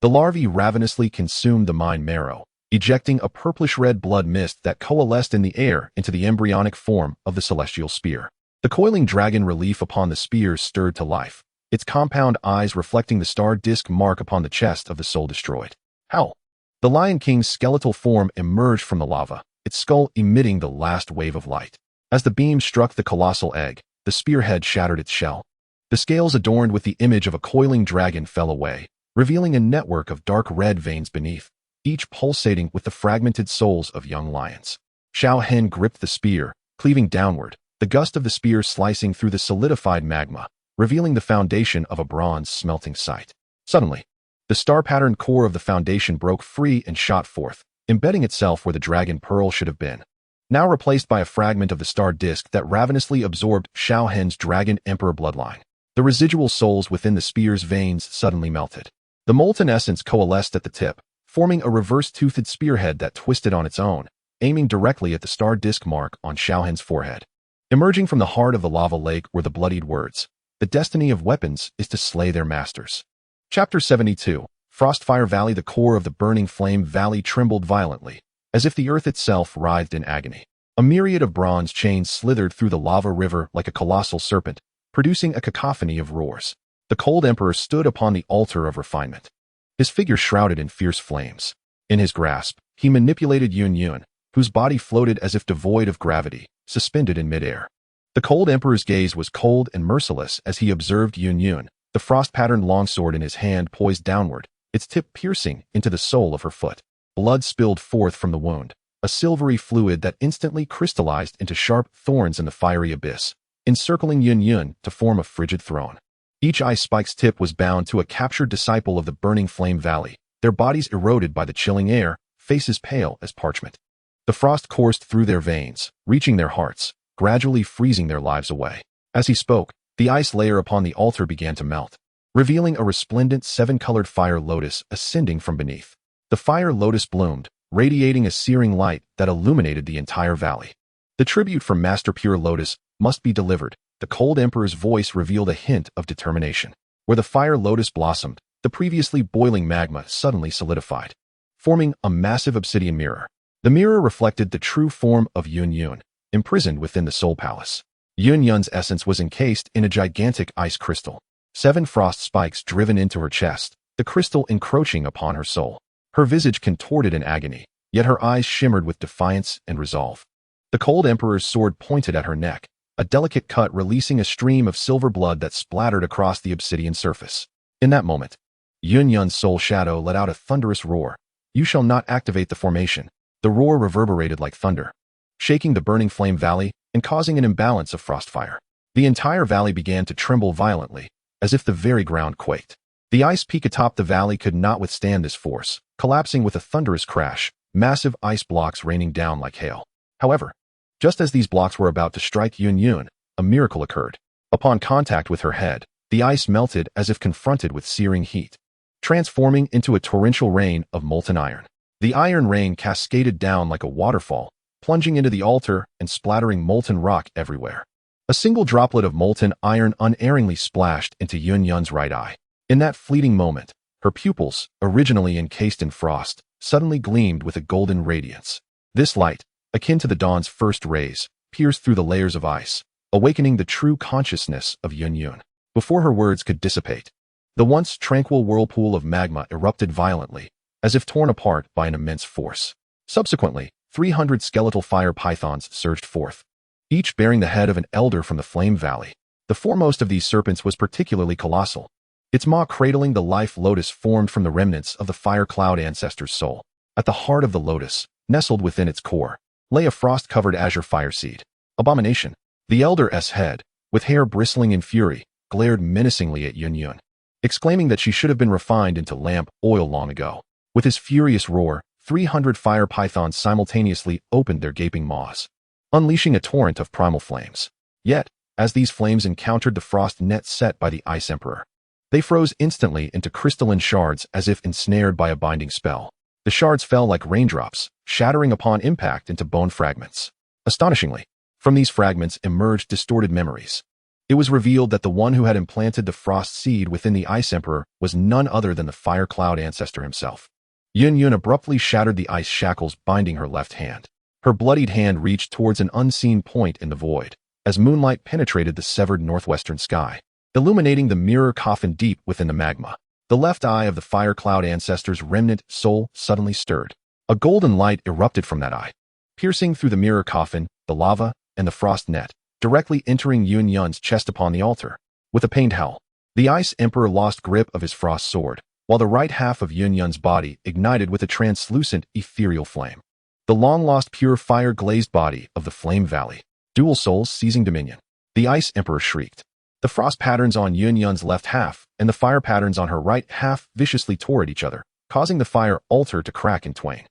The larvae ravenously consumed the mine marrow, ejecting a purplish-red blood mist that coalesced in the air into the embryonic form of the celestial spear. The coiling dragon relief upon the spear stirred to life, its compound eyes reflecting the star disk mark upon the chest of the soul destroyed. Howl! The Lion King's skeletal form emerged from the lava, its skull emitting the last wave of light. As the beam struck the colossal egg, the spearhead shattered its shell. The scales adorned with the image of a coiling dragon fell away, revealing a network of dark red veins beneath, each pulsating with the fragmented souls of young lions. Xiao Hen gripped the spear, cleaving downward, the gust of the spear slicing through the solidified magma, revealing the foundation of a bronze smelting site. Suddenly, the star-patterned core of the foundation broke free and shot forth, embedding itself where the dragon pearl should have been, now replaced by a fragment of the star disk that ravenously absorbed Xiao Hen's dragon emperor bloodline. The residual souls within the spear's veins suddenly melted. The molten essence coalesced at the tip, forming a reverse-toothed spearhead that twisted on its own, aiming directly at the star disk mark on Xiao Hen's forehead. Emerging from the heart of the lava lake were the bloodied words, "The destiny of weapons is to slay their masters." Chapter 72. Frostfire Valley. The core of the burning flame valley trembled violently, as if the earth itself writhed in agony. A myriad of bronze chains slithered through the lava river like a colossal serpent, producing a cacophony of roars. The cold emperor stood upon the altar of refinement, his figure shrouded in fierce flames. In his grasp, he manipulated Yunlan, whose body floated as if devoid of gravity, suspended in midair. The cold emperor's gaze was cold and merciless as he observed Yunlan, the frost-patterned longsword in his hand poised downward, its tip piercing into the sole of her foot. Blood spilled forth from the wound, a silvery fluid that instantly crystallized into sharp thorns in the fiery abyss, encircling Yunlan to form a frigid throne. Each ice spike's tip was bound to a captured disciple of the burning flame valley, their bodies eroded by the chilling air, faces pale as parchment. The frost coursed through their veins, reaching their hearts, gradually freezing their lives away. As he spoke, the ice layer upon the altar began to melt, revealing a resplendent seven-colored fire lotus ascending from beneath. The fire lotus bloomed, radiating a searing light that illuminated the entire valley. The tribute from Master Pure Lotus must be delivered. The cold emperor's voice revealed a hint of determination. Where the fire lotus blossomed, the previously boiling magma suddenly solidified, forming a massive obsidian mirror. The mirror reflected the true form of Yunlan, imprisoned within the Soul Palace. Yunlan's essence was encased in a gigantic ice crystal. 7 frost spikes driven into her chest, the crystal encroaching upon her soul. Her visage contorted in agony, yet her eyes shimmered with defiance and resolve. The cold emperor's sword pointed at her neck, a delicate cut releasing a stream of silver blood that splattered across the obsidian surface. In that moment, Yunlan's soul shadow let out a thunderous roar. You shall not activate the formation. The roar reverberated like thunder, shaking the burning flame valley and causing an imbalance of frostfire. The entire valley began to tremble violently, as if the very ground quaked. The ice peak atop the valley could not withstand this force, collapsing with a thunderous crash, massive ice blocks raining down like hail. However, just as these blocks were about to strike Yunlan, a miracle occurred. Upon contact with her head, the ice melted as if confronted with searing heat, transforming into a torrential rain of molten iron. The iron rain cascaded down like a waterfall, plunging into the altar and splattering molten rock everywhere. A single droplet of molten iron unerringly splashed into Yunlan's right eye. In that fleeting moment, her pupils, originally encased in frost, suddenly gleamed with a golden radiance. This light, akin to the dawn's first rays, pierced through the layers of ice, awakening the true consciousness of Yunlan. Before her words could dissipate, the once tranquil whirlpool of magma erupted violently, as if torn apart by an immense force. Subsequently, 300 skeletal fire pythons surged forth, each bearing the head of an elder from the Flame Valley. The foremost of these serpents was particularly colossal, its maw cradling the life lotus formed from the remnants of the fire cloud ancestor's soul. At the heart of the lotus, nestled within its core, lay a frost-covered azure fire seed. Abomination. The elder's head, with hair bristling in fury, glared menacingly at Yunlan, exclaiming that she should have been refined into lamp oil long ago. With his furious roar, 300 fire pythons simultaneously opened their gaping maws, unleashing a torrent of primal flames. Yet, as these flames encountered the frost net set by the Ice Emperor, they froze instantly into crystalline shards as if ensnared by a binding spell. The shards fell like raindrops, shattering upon impact into bone fragments. Astonishingly, from these fragments emerged distorted memories. It was revealed that the one who had implanted the frost seed within the Ice Emperor was none other than the Fire Cloud ancestor himself. Yunlan abruptly shattered the ice shackles binding her left hand. Her bloodied hand reached towards an unseen point in the void, as moonlight penetrated the severed northwestern sky, illuminating the mirror coffin deep within the magma. The left eye of the Fire Cloud ancestor's remnant soul suddenly stirred. A golden light erupted from that eye, piercing through the mirror coffin, the lava, and the frost net, directly entering Yunlan's chest upon the altar. With a pained howl, the Ice Emperor lost grip of his frost sword, while the right half of Yunlan's body ignited with a translucent, ethereal flame. The long-lost pure fire-glazed body of the Flame Valley, dual souls seizing dominion. The Ice Emperor shrieked. The frost patterns on Yunlan's left half and the fire patterns on her right half viciously tore at each other, causing the fire altar to crack in twain.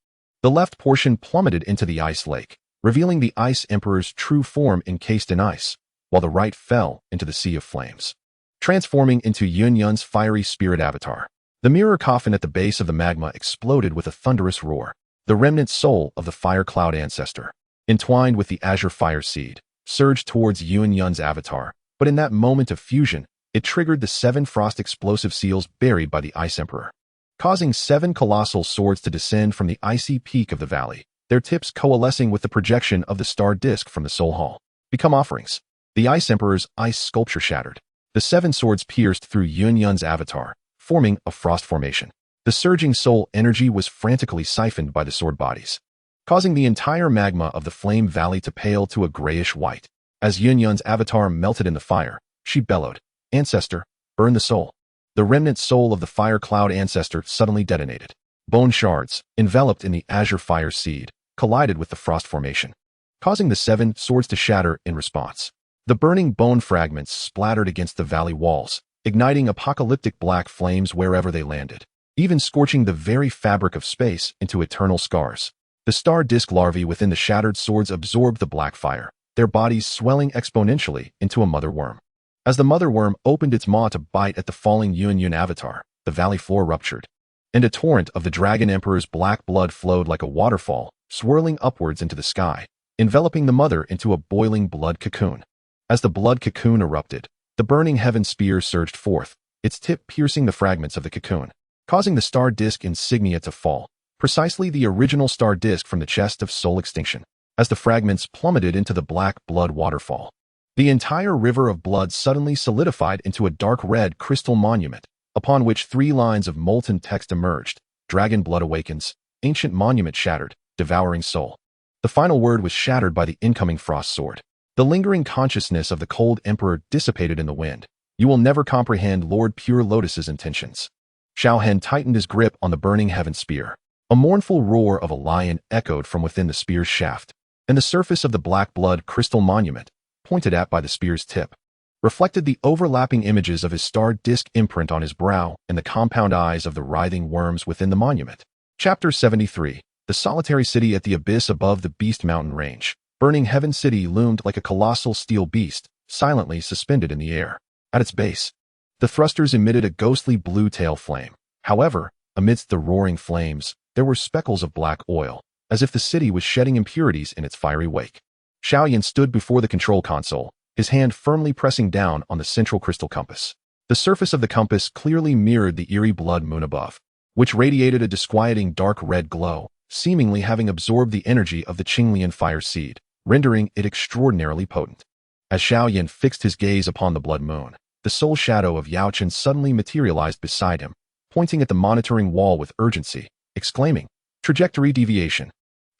The left portion plummeted into the ice lake, revealing the Ice Emperor's true form encased in ice, while the right fell into the sea of flames, transforming into Yunlan's fiery spirit avatar. The mirror coffin at the base of the magma exploded with a thunderous roar. The remnant soul of the Fire Cloud ancestor, entwined with the azure fire seed, surged towards Yunlan's avatar, but in that moment of fusion, it triggered the 7 frost explosive seals buried by the Ice Emperor, causing 7 colossal swords to descend from the icy peak of the valley, their tips coalescing with the projection of the star disk from the soul hall. Become offerings. The Ice Emperor's ice sculpture shattered. The 7 swords pierced through Yunlan's avatar, forming a frost formation. The surging soul energy was frantically siphoned by the sword bodies, causing the entire magma of the flame valley to pale to a grayish white. As Yunlan's avatar melted in the fire, she bellowed, "Ancestor, burn the soul." The remnant soul of the fire cloud ancestor suddenly detonated. Bone shards, enveloped in the azure fire seed, collided with the frost formation, causing the 7 swords to shatter in response. The burning bone fragments splattered against the valley walls, igniting apocalyptic black flames wherever they landed, even scorching the very fabric of space into eternal scars. The star disk larvae within the shattered swords absorbed the black fire, their bodies swelling exponentially into a mother worm. As the mother worm opened its maw to bite at the falling Yunlan avatar, the valley floor ruptured, and a torrent of the Dragon Emperor's black blood flowed like a waterfall, swirling upwards into the sky, enveloping the mother into a boiling blood cocoon. As the blood cocoon erupted, the burning heaven spear surged forth, its tip piercing the fragments of the cocoon, causing the star disk insignia to fall, precisely the original star disk from the chest of soul extinction. As the fragments plummeted into the black blood waterfall, the entire river of blood suddenly solidified into a dark red crystal monument, upon which 3 lines of molten text emerged: Dragon blood awakens, ancient monument shattered, devouring soul. The final word was shattered by the incoming frost sword. The lingering consciousness of the cold emperor dissipated in the wind. You will never comprehend Lord Pure Lotus's intentions. Xiao Hen tightened his grip on the burning heaven spear. A mournful roar of a lion echoed from within the spear's shaft, and the surface of the black blood crystal monument, pointed at by the spear's tip, reflected the overlapping images of his star disk imprint on his brow and the compound eyes of the writhing worms within the monument. Chapter 73. The solitary city at the abyss above the Beast Mountain range. Burning Heaven City loomed like a colossal steel beast, silently suspended in the air. At its base, the thrusters emitted a ghostly blue tail flame. However, amidst the roaring flames, there were speckles of black oil, as if the city was shedding impurities in its fiery wake. Xiao Yan stood before the control console, his hand firmly pressing down on the central crystal compass. The surface of the compass clearly mirrored the eerie blood moon above, which radiated a disquieting dark red glow, seemingly having absorbed the energy of the Qinglian fire seed, rendering it extraordinarily potent. As Xiao Yan fixed his gaze upon the blood moon, the soul shadow of Yao Chen suddenly materialized beside him, pointing at the monitoring wall with urgency, exclaiming, "Trajectory deviation."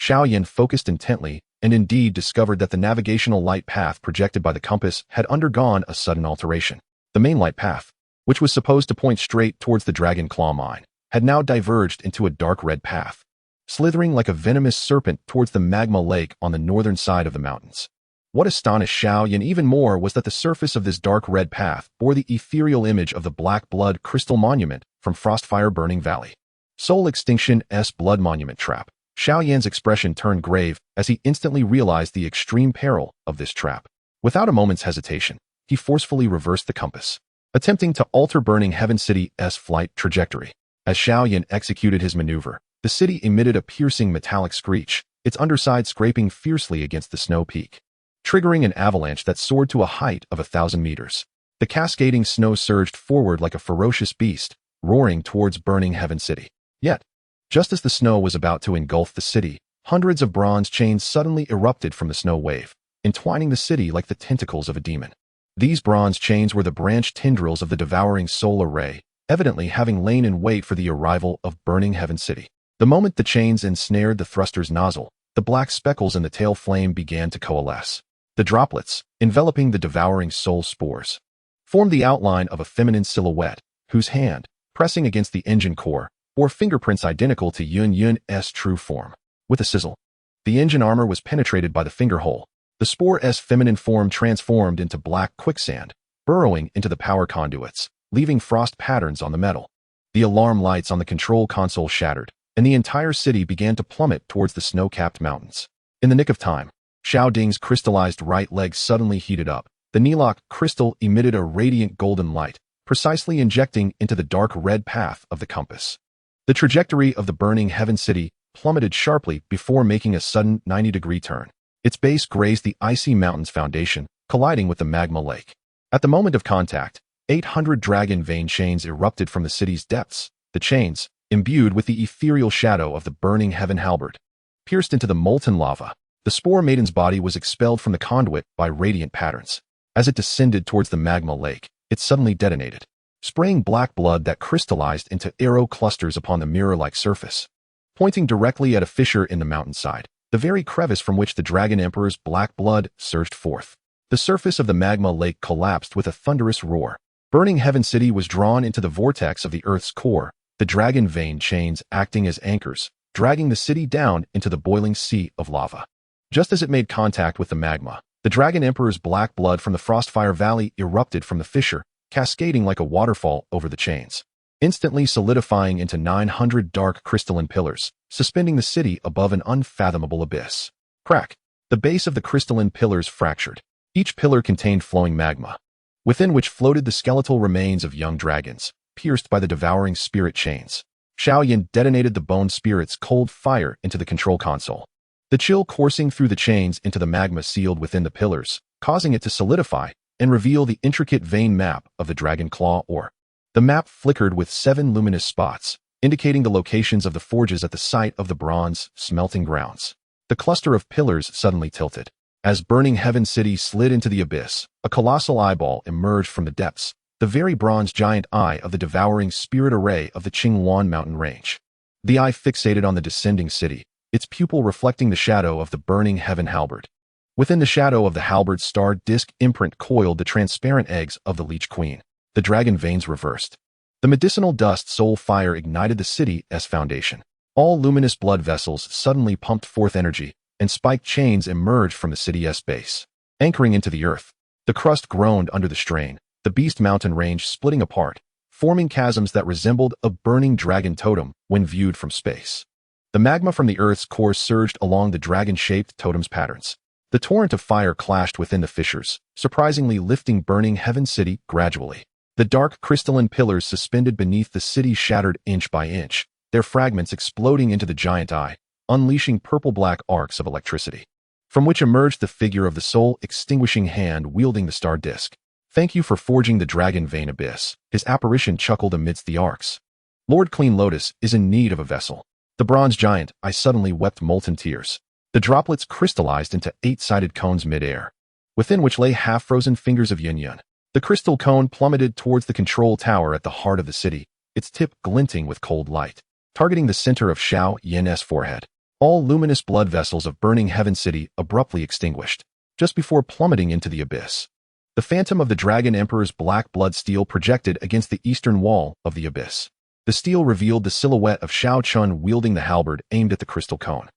Xiao Yan focused intently and indeed discovered that the navigational light path projected by the compass had undergone a sudden alteration. The main light path, which was supposed to point straight towards the Dragon Claw mine, had now diverged into a dark red path, slithering like a venomous serpent towards the magma lake on the northern side of the mountains. What astonished Xiao Yan even more was that the surface of this dark red path bore the ethereal image of the black blood crystal monument from Frostfire Burning Valley. Soul Extinction S Blood Monument Trap. Xiao Yan's expression turned grave as he instantly realized the extreme peril of this trap. Without a moment's hesitation, he forcefully reversed the compass, attempting to alter Burning Heaven City's flight trajectory. As Xiao Yan executed his maneuver, the city emitted a piercing metallic screech, its underside scraping fiercely against the snow peak, triggering an avalanche that soared to a height of 1,000 meters. The cascading snow surged forward like a ferocious beast, roaring towards Burning Heaven City. Yet, just as the snow was about to engulf the city, hundreds of bronze chains suddenly erupted from the snow wave, entwining the city like the tentacles of a demon. These bronze chains were the branched tendrils of the devouring soul array, evidently having lain in wait for the arrival of Burning Heaven City. The moment the chains ensnared the thruster's nozzle, the black speckles in the tail flame began to coalesce. The droplets, enveloping the devouring soul spores, formed the outline of a feminine silhouette, whose hand, pressing against the engine core, bore fingerprints identical to Yunlan's true form. With a sizzle, the engine armor was penetrated by the finger hole. The spore's feminine form transformed into black quicksand, burrowing into the power conduits, leaving frost patterns on the metal. The alarm lights on the control console shattered, and the entire city began to plummet towards the snow-capped mountains. In the nick of time, Xiao Ding's crystallized right leg suddenly heated up. The Nilok crystal emitted a radiant golden light, precisely injecting into the dark red path of the compass. The trajectory of the Burning Heaven City plummeted sharply before making a sudden 90-degree turn. Its base grazed the icy mountain's foundation, colliding with the magma lake. At the moment of contact, 800 dragon vein chains erupted from the city's depths. The chains, imbued with the ethereal shadow of the Burning Heaven halberd, pierced into the molten lava. The Spore Maiden's body was expelled from the conduit by radiant patterns. As it descended towards the magma lake, it suddenly detonated. spraying black blood that crystallized into arrow clusters upon the mirror-like surface. Pointing directly at a fissure in the mountainside, the very crevice from which the Dragon Emperor's black blood surged forth. The surface of the magma lake collapsed with a thunderous roar. Burning Heaven City was drawn into the vortex of the Earth's core, the dragon vein chains acting as anchors, dragging the city down into the boiling sea of lava. Just as it made contact with the magma, the Dragon Emperor's black blood from the Frostfire Valley erupted from the fissure, cascading like a waterfall over the chains, instantly solidifying into 900 dark crystalline pillars, suspending the city above an unfathomable abyss. Crack! The base of the crystalline pillars fractured. Each pillar contained flowing magma, within which floated the skeletal remains of young dragons, pierced by the devouring spirit chains. Xiao Yan detonated the bone spirit's cold fire into the control console, the chill coursing through the chains into the magma sealed within the pillars, causing it to solidify and reveal the intricate vein map of the Dragon Claw ore. The map flickered with 7 luminous spots, indicating the locations of the forges at the site of the bronze smelting grounds. The cluster of pillars suddenly tilted. As Burning Heaven City slid into the abyss, a colossal eyeball emerged from the depths, the very bronze giant eye of the devouring spirit array of the Qingwan mountain range. The eye fixated on the descending city, its pupil reflecting the shadow of the Burning Heaven halberd. Within the shadow of the halberd's star disk imprint coiled the transparent eggs of the Leech Queen. The dragon veins reversed. The medicinal dust soul fire ignited the city as foundation. All luminous blood vessels suddenly pumped forth energy, and spiked chains emerged from the city's base, anchoring into the earth. The crust groaned under the strain, the Beast Mountain range splitting apart, forming chasms that resembled a burning dragon totem when viewed from space. The magma from the earth's core surged along the dragon-shaped totem's patterns. The torrent of fire clashed within the fissures, surprisingly lifting Burning Heaven City gradually. The dark crystalline pillars suspended beneath the city shattered inch by inch, their fragments exploding into the giant eye, unleashing purple-black arcs of electricity, from which emerged the figure of the soul-extinguishing hand wielding the star disk. "Thank you for forging the dragon vein abyss," his apparition chuckled amidst the arcs. "Lord Clean Lotus is in need of a vessel." The bronze giant eye suddenly wept molten tears. The droplets crystallized into 8-sided cones mid-air, within which lay half-frozen fingers of Yunlan. The crystal cone plummeted towards the control tower at the heart of the city, its tip glinting with cold light, targeting the center of Xiao Yan's forehead. All luminous blood vessels of Burning Heaven City abruptly extinguished, just before plummeting into the abyss. The phantom of the Dragon Emperor's black blood steel projected against the eastern wall of the abyss. The steel revealed the silhouette of Xiao Chun wielding the halberd aimed at the crystal cone.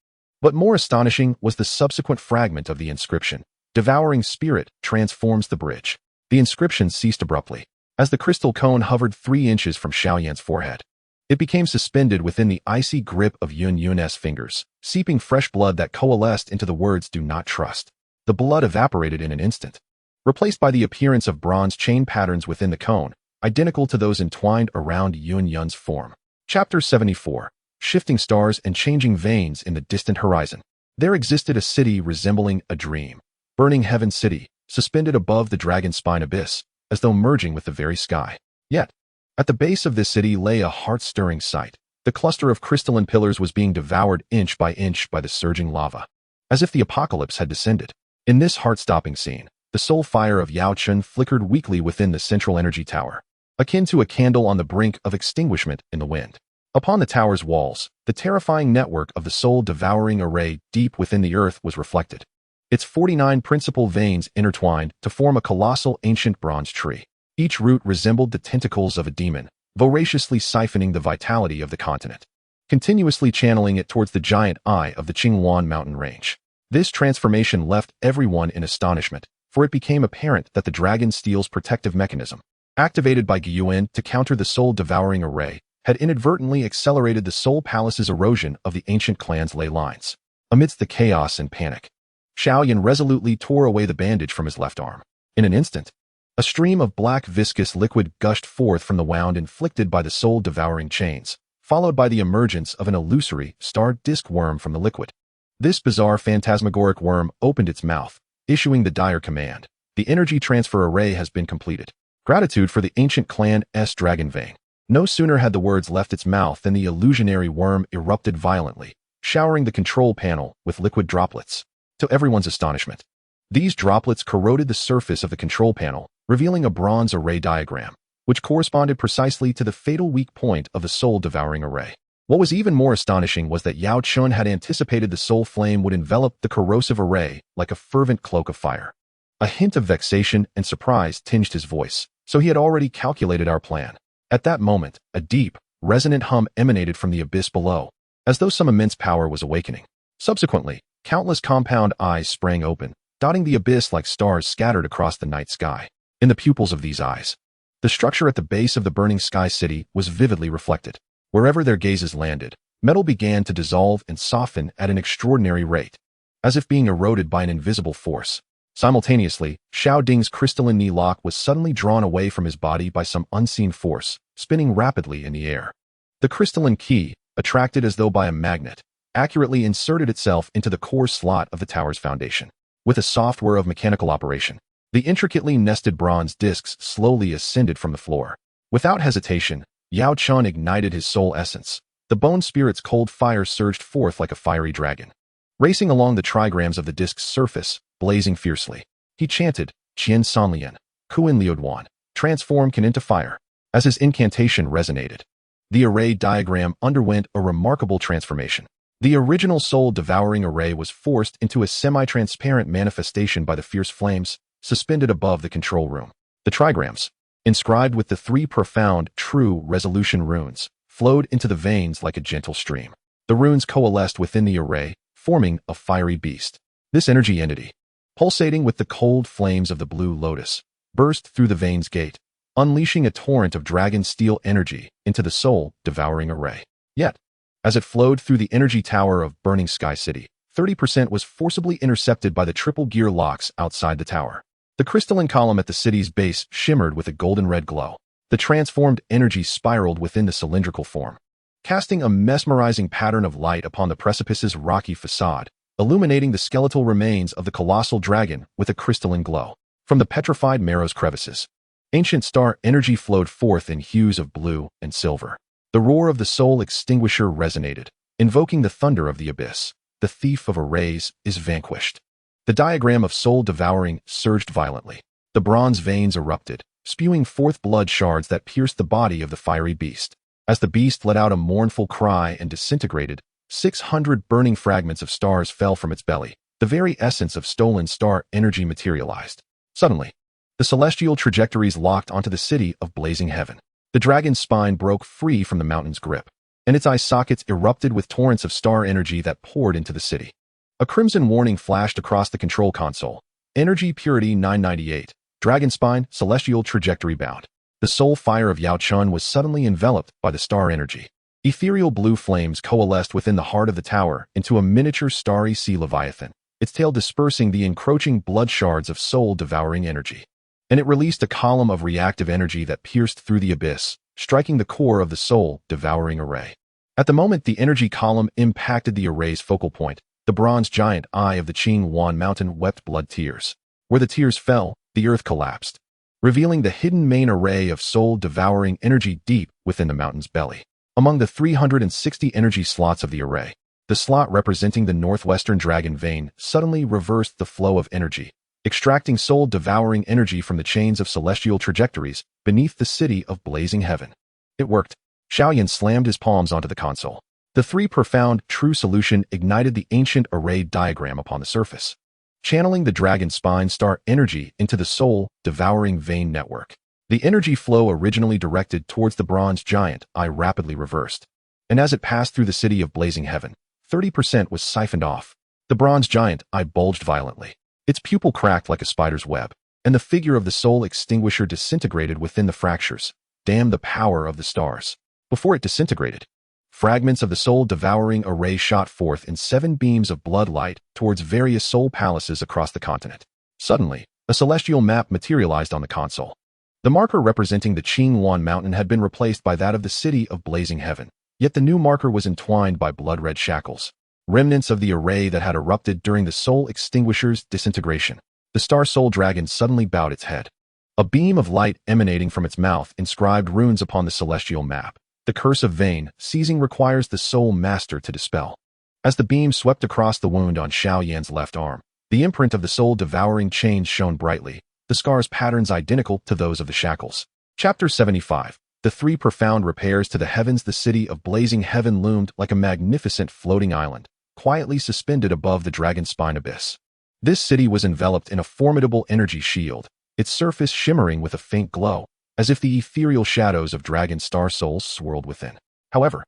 But more astonishing was the subsequent fragment of the inscription. "Devouring spirit transforms the bridge." The inscription ceased abruptly, as the crystal cone hovered 3 inches from Xiao Yan's forehead. It became suspended within the icy grip of Yunlan's fingers, seeping fresh blood that coalesced into the words "Do not trust." The blood evaporated in an instant, replaced by the appearance of bronze chain patterns within the cone, identical to those entwined around Yunlan's form. Chapter 74. Shifting stars and changing veins in the distant horizon. There existed a city resembling a dream. Burning Heaven City, suspended above the dragon spine abyss, as though merging with the very sky. Yet, at the base of this city lay a heart-stirring sight. The cluster of crystalline pillars was being devoured inch by the surging lava, as if the apocalypse had descended. In this heart-stopping scene, the soul fire of Yao Chun flickered weakly within the central energy tower, akin to a candle on the brink of extinguishment in the wind. Upon the tower's walls, the terrifying network of the soul-devouring array deep within the earth was reflected, its 49 principal veins intertwined to form a colossal ancient bronze tree. Each root resembled the tentacles of a demon, voraciously siphoning the vitality of the continent, continuously channeling it towards the giant eye of the Qingwan mountain range. This transformation left everyone in astonishment, for it became apparent that the dragon steel's protective mechanism, activated by Gyuan to counter the soul-devouring array, had inadvertently accelerated the Soul Palace's erosion of the ancient clan's ley lines. Amidst the chaos and panic, Xiao Yan resolutely tore away the bandage from his left arm. In an instant, a stream of black viscous liquid gushed forth from the wound inflicted by the soul-devouring chains, followed by the emergence of an illusory star disk worm from the liquid. This bizarre phantasmagoric worm opened its mouth, issuing the dire command: "The energy transfer array has been completed. Gratitude for the ancient clan's dragon vein." No sooner had the words left its mouth than the illusionary worm erupted violently, showering the control panel with liquid droplets. To everyone's astonishment, these droplets corroded the surface of the control panel, revealing a bronze array diagram, which corresponded precisely to the fatal weak point of the soul-devouring array. What was even more astonishing was that Yao Chun had anticipated the soul flame would envelop the corrosive array like a fervent cloak of fire. A hint of vexation and surprise tinged his voice, so he had already calculated our plan. At that moment, a deep, resonant hum emanated from the abyss below, as though some immense power was awakening. Subsequently, countless compound eyes sprang open, dotting the abyss like stars scattered across the night sky. In the pupils of these eyes, the structure at the base of the burning sky city was vividly reflected. Wherever their gazes landed, metal began to dissolve and soften at an extraordinary rate, as if being eroded by an invisible force. Simultaneously, Xiao Ding's crystalline knee lock was suddenly drawn away from his body by some unseen force, spinning rapidly in the air. The crystalline key, attracted as though by a magnet, accurately inserted itself into the core slot of the tower's foundation. With a soft whir of mechanical operation, the intricately nested bronze discs slowly ascended from the floor. Without hesitation, Yao Chun ignited his soul essence. The bone spirit's cold fire surged forth like a fiery dragon. Racing along the trigrams of the disc's surface, blazing fiercely, he chanted, Qian Sanlian, Kuan Liuduan, transform Kan into fire. As his incantation resonated, the array diagram underwent a remarkable transformation. The original soul-devouring array was forced into a semi-transparent manifestation by the fierce flames suspended above the control room. The trigrams, inscribed with the 3 profound, true resolution runes, flowed into the veins like a gentle stream. The runes coalesced within the array, forming a fiery beast. This energy entity, pulsating with the cold flames of the blue lotus, burst through the veins gate, unleashing a torrent of dragon steel energy into the soul-devouring array. Yet, as it flowed through the energy tower of Burning Sky City, 30% was forcibly intercepted by the triple gear locks outside the tower. The crystalline column at the city's base shimmered with a golden-red glow. The transformed energy spiraled within the cylindrical form, casting a mesmerizing pattern of light upon the precipice's rocky facade, illuminating the skeletal remains of the colossal dragon with a crystalline glow. From the petrified marrow's crevices, ancient star energy flowed forth in hues of blue and silver. The roar of the soul extinguisher resonated, invoking the thunder of the abyss. The thief of arrays is vanquished. The diagram of soul devouring surged violently. The bronze veins erupted, spewing forth blood shards that pierced the body of the fiery beast. As the beast let out a mournful cry and disintegrated, 600 burning fragments of stars fell from its belly. The very essence of stolen star energy materialized. Suddenly, the celestial trajectories locked onto the city of blazing heaven. The dragon's spine broke free from the mountain's grip, and its eye sockets erupted with torrents of star energy that poured into the city. A crimson warning flashed across the control console. Energy Purity 998. Dragon Spine, Celestial Trajectory Bound. The soul fire of Yao Chun was suddenly enveloped by the star energy. Ethereal blue flames coalesced within the heart of the tower into a miniature starry sea leviathan, its tail dispersing the encroaching blood shards of soul-devouring energy. And it released a column of reactive energy that pierced through the abyss, striking the core of the soul-devouring array. At the moment the energy column impacted the array's focal point, the bronze giant eye of the Qing Wan mountain wept blood tears. Where the tears fell, the earth collapsed, revealing the hidden main array of soul-devouring energy deep within the mountain's belly. Among the 360 energy slots of the array, the slot representing the northwestern dragon vein suddenly reversed the flow of energy, extracting soul-devouring energy from the chains of celestial trajectories beneath the city of blazing heaven. It worked. Xiao Yan slammed his palms onto the console. The 3 profound, true solution ignited the ancient array diagram upon the surface, channeling the dragon spine star energy into the soul-devouring vein network. The energy flow originally directed towards the bronze giant eye rapidly reversed, and as it passed through the city of blazing heaven, 30% was siphoned off. The bronze giant eye bulged violently. Its pupil cracked like a spider's web, and the figure of the soul extinguisher disintegrated within the fractures. Damn the power of the stars. Before it disintegrated, fragments of the soul-devouring array shot forth in 7 beams of blood light towards various soul palaces across the continent. Suddenly, a celestial map materialized on the console. The marker representing the Qing Wan mountain had been replaced by that of the city of blazing heaven, yet the new marker was entwined by blood-red shackles, remnants of the array that had erupted during the soul extinguisher's disintegration. The star soul dragon suddenly bowed its head. A beam of light emanating from its mouth inscribed runes upon the celestial map. The curse of vain seizing requires the soul master to dispel. As the beam swept across the wound on Xiao Yan's left arm, the imprint of the soul-devouring chains shone brightly, the scars' patterns identical to those of the shackles. Chapter 75. The three profound repairs to the heavens. The city of blazing heaven loomed like a magnificent floating island, quietly suspended above the dragon spine abyss. This city was enveloped in a formidable energy shield, its surface shimmering with a faint glow, as if the ethereal shadows of dragon star souls swirled within. However,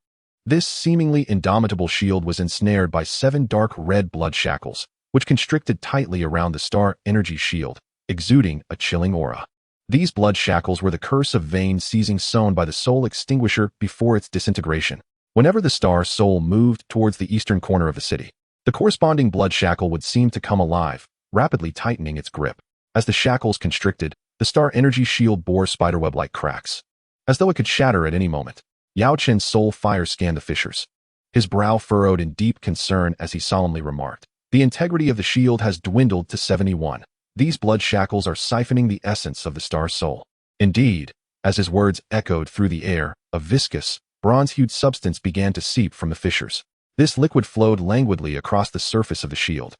this seemingly indomitable shield was ensnared by 7 dark red blood shackles, which constricted tightly around the star energy shield, exuding a chilling aura. These blood shackles were the curse of vein seizing sewn by the soul extinguisher before its disintegration. Whenever the star soul moved towards the eastern corner of the city, the corresponding blood shackle would seem to come alive, rapidly tightening its grip. As the shackles constricted, the star energy shield bore spiderweb-like cracks, as though it could shatter at any moment. Yao Chen's soul fire scanned the fissures. His brow furrowed in deep concern as he solemnly remarked, "The integrity of the shield has dwindled to 71. These blood shackles are siphoning the essence of the star soul." Indeed, as his words echoed through the air, a viscous, bronze-hued substance began to seep from the fissures. This liquid flowed languidly across the surface of the shield,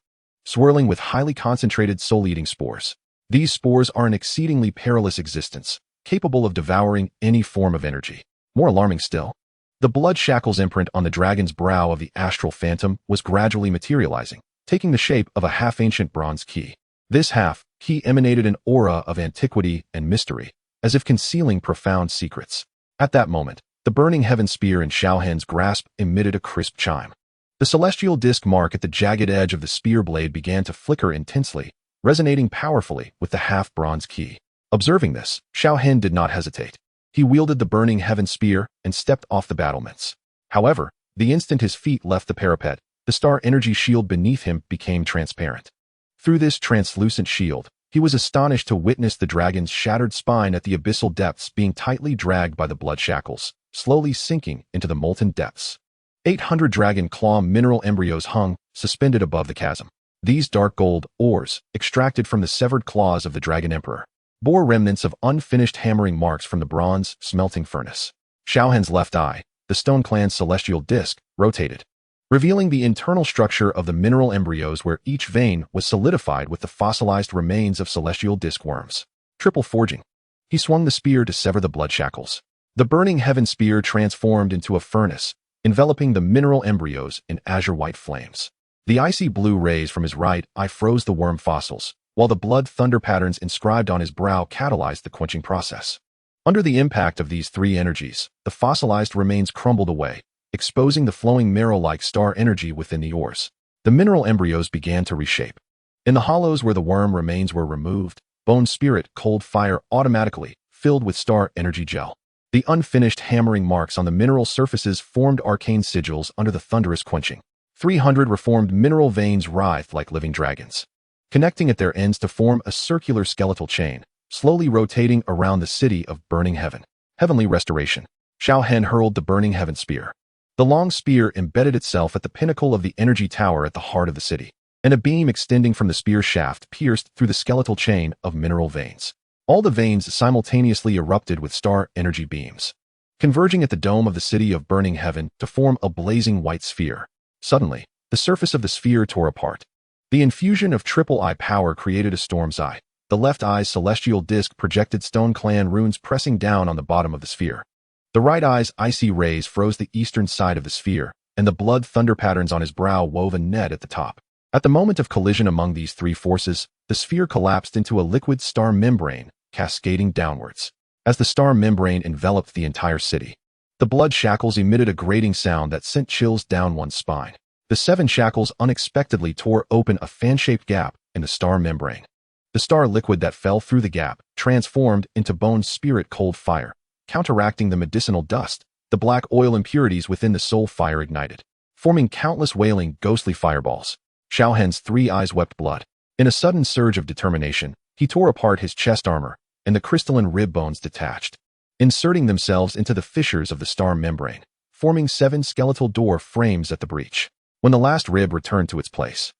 swirling with highly concentrated soul-eating spores. These spores are an exceedingly perilous existence, capable of devouring any form of energy. More alarming still, the blood shackles imprint on the dragon's brow of the astral phantom was gradually materializing, taking the shape of a half-ancient bronze key. This half-key emanated an aura of antiquity and mystery, as if concealing profound secrets. At that moment, the burning heaven spear in Xiao Hen's grasp emitted a crisp chime. The celestial disc mark at the jagged edge of the spear blade began to flicker intensely, resonating powerfully with the half-bronze key. Observing this, Xiao Hen did not hesitate. He wielded the burning heaven spear and stepped off the battlements. However, the instant his feet left the parapet, the star energy shield beneath him became transparent. Through this translucent shield, he was astonished to witness the dragon's shattered spine at the abyssal depths being tightly dragged by the blood shackles, slowly sinking into the molten depths. 800 dragon claw mineral embryos hung, suspended above the chasm. These dark gold ores, extracted from the severed claws of the dragon emperor, bore remnants of unfinished hammering marks from the bronze smelting furnace. Xiao Hen's left eye, the Stone Clan's celestial disc, rotated, revealing the internal structure of the mineral embryos where each vein was solidified with the fossilized remains of celestial disc worms. Triple forging. He swung the spear to sever the blood shackles. The burning heaven spear transformed into a furnace, enveloping the mineral embryos in azure-white flames. The icy blue rays from his right eye froze the worm fossils, while the blood thunder patterns inscribed on his brow catalyzed the quenching process. Under the impact of these three energies, the fossilized remains crumbled away, exposing the flowing marrow-like star energy within the ores. The mineral embryos began to reshape. In the hollows where the worm remains were removed, bone spirit cold fire automatically filled with star energy gel. The unfinished hammering marks on the mineral surfaces formed arcane sigils under the thunderous quenching. 300 reformed mineral veins writhed like living dragons, connecting at their ends to form a circular skeletal chain, slowly rotating around the city of burning heaven. Heavenly restoration. Xiao Hen hurled the burning heaven spear. The long spear embedded itself at the pinnacle of the energy tower at the heart of the city, and a beam extending from the spear shaft pierced through the skeletal chain of mineral veins. All the veins simultaneously erupted with star energy beams, converging at the dome of the city of burning heaven to form a blazing white sphere. Suddenly, the surface of the sphere tore apart. The infusion of triple eye power created a storm's eye. The left eye's celestial disc projected Stone Clan runes pressing down on the bottom of the sphere. The right eye's icy rays froze the eastern side of the sphere, and the blood thunder patterns on his brow wove a net at the top. At the moment of collision among these three forces, the sphere collapsed into a liquid star membrane, cascading downwards. As the star membrane enveloped the entire city, the blood shackles emitted a grating sound that sent chills down one's spine. The 7 shackles unexpectedly tore open a fan-shaped gap in the star membrane. The star liquid that fell through the gap transformed into bone spirit cold fire, counteracting the medicinal dust. The black oil impurities within the soul fire ignited, forming countless wailing, ghostly fireballs. Xiao Hen's 3 eyes wept blood. In a sudden surge of determination, he tore apart his chest armor, and the crystalline rib bones detached, inserting themselves into the fissures of the star membrane, forming 7 skeletal door frames at the breach. When the last rib returned to its place,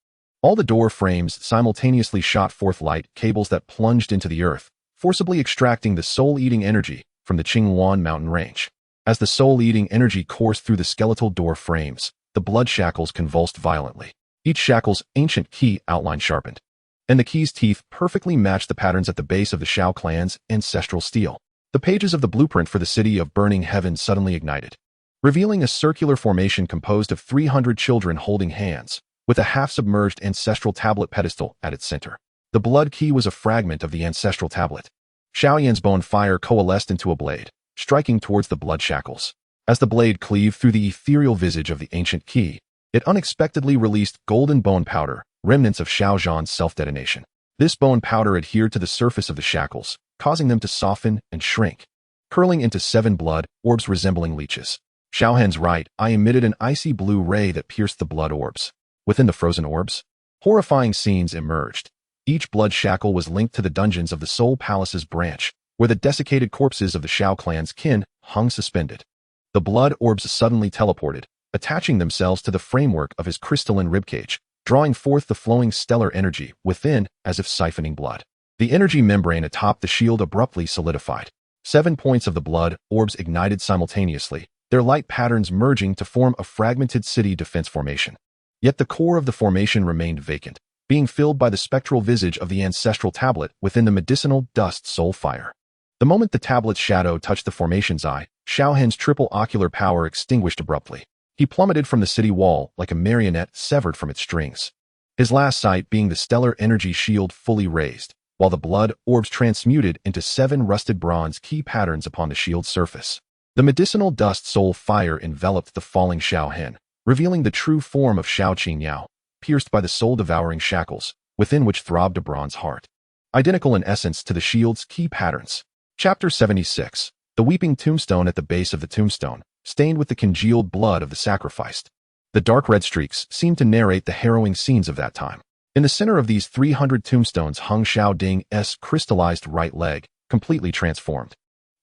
all the door frames simultaneously shot forth light cables that plunged into the earth, forcibly extracting the soul-eating energy from the Qingwan mountain range. As the soul-eating energy coursed through the skeletal door frames, the blood shackles convulsed violently. Each shackle's ancient key outline sharpened, and the key's teeth perfectly matched the patterns at the base of the Xiao Clan's ancestral steel. The pages of the blueprint for the city of burning heaven suddenly ignited, revealing a circular formation composed of 300 children holding hands, with a half-submerged ancestral tablet pedestal at its center. The blood key was a fragment of the ancestral tablet. Xiao Yan's bone fire coalesced into a blade, striking towards the blood shackles. As the blade cleaved through the ethereal visage of the ancient key, it unexpectedly released golden bone powder, remnants of Xiao Zhan's self-detonation. This bone powder adhered to the surface of the shackles, causing them to soften and shrink, curling into 7 blood orbs resembling leeches. Xiao Hen's right eye emitted an icy blue ray that pierced the blood orbs. Within the frozen orbs, horrifying scenes emerged. Each blood shackle was linked to the dungeons of the Soul Palace's branch, where the desiccated corpses of the Xiao Clan's kin hung suspended. The blood orbs suddenly teleported, attaching themselves to the framework of his crystalline ribcage, drawing forth the flowing stellar energy within as if siphoning blood. The energy membrane atop the shield abruptly solidified. 7 points of the blood orbs ignited simultaneously, their light patterns merging to form a fragmented city defense formation. Yet the core of the formation remained vacant, being filled by the spectral visage of the ancestral tablet within the medicinal dust soul fire. The moment the tablet's shadow touched the formation's eye, Xiao Hen's triple ocular power extinguished abruptly. He plummeted from the city wall like a marionette severed from its strings. His last sight being the stellar energy shield fully raised, while the blood orbs transmuted into 7 rusted bronze key patterns upon the shield's surface. The medicinal dust soul fire enveloped the falling Xiao Hen, revealing the true form of Xiao Qingyao, pierced by the soul-devouring shackles, within which throbbed a bronze heart, identical in essence to the shield's key patterns. Chapter 76. The weeping tombstone at the base of the tombstone, stained with the congealed blood of the sacrificed. The dark red streaks seemed to narrate the harrowing scenes of that time. In the center of these 300 tombstones hung Xiao Ding's crystallized right leg, completely transformed.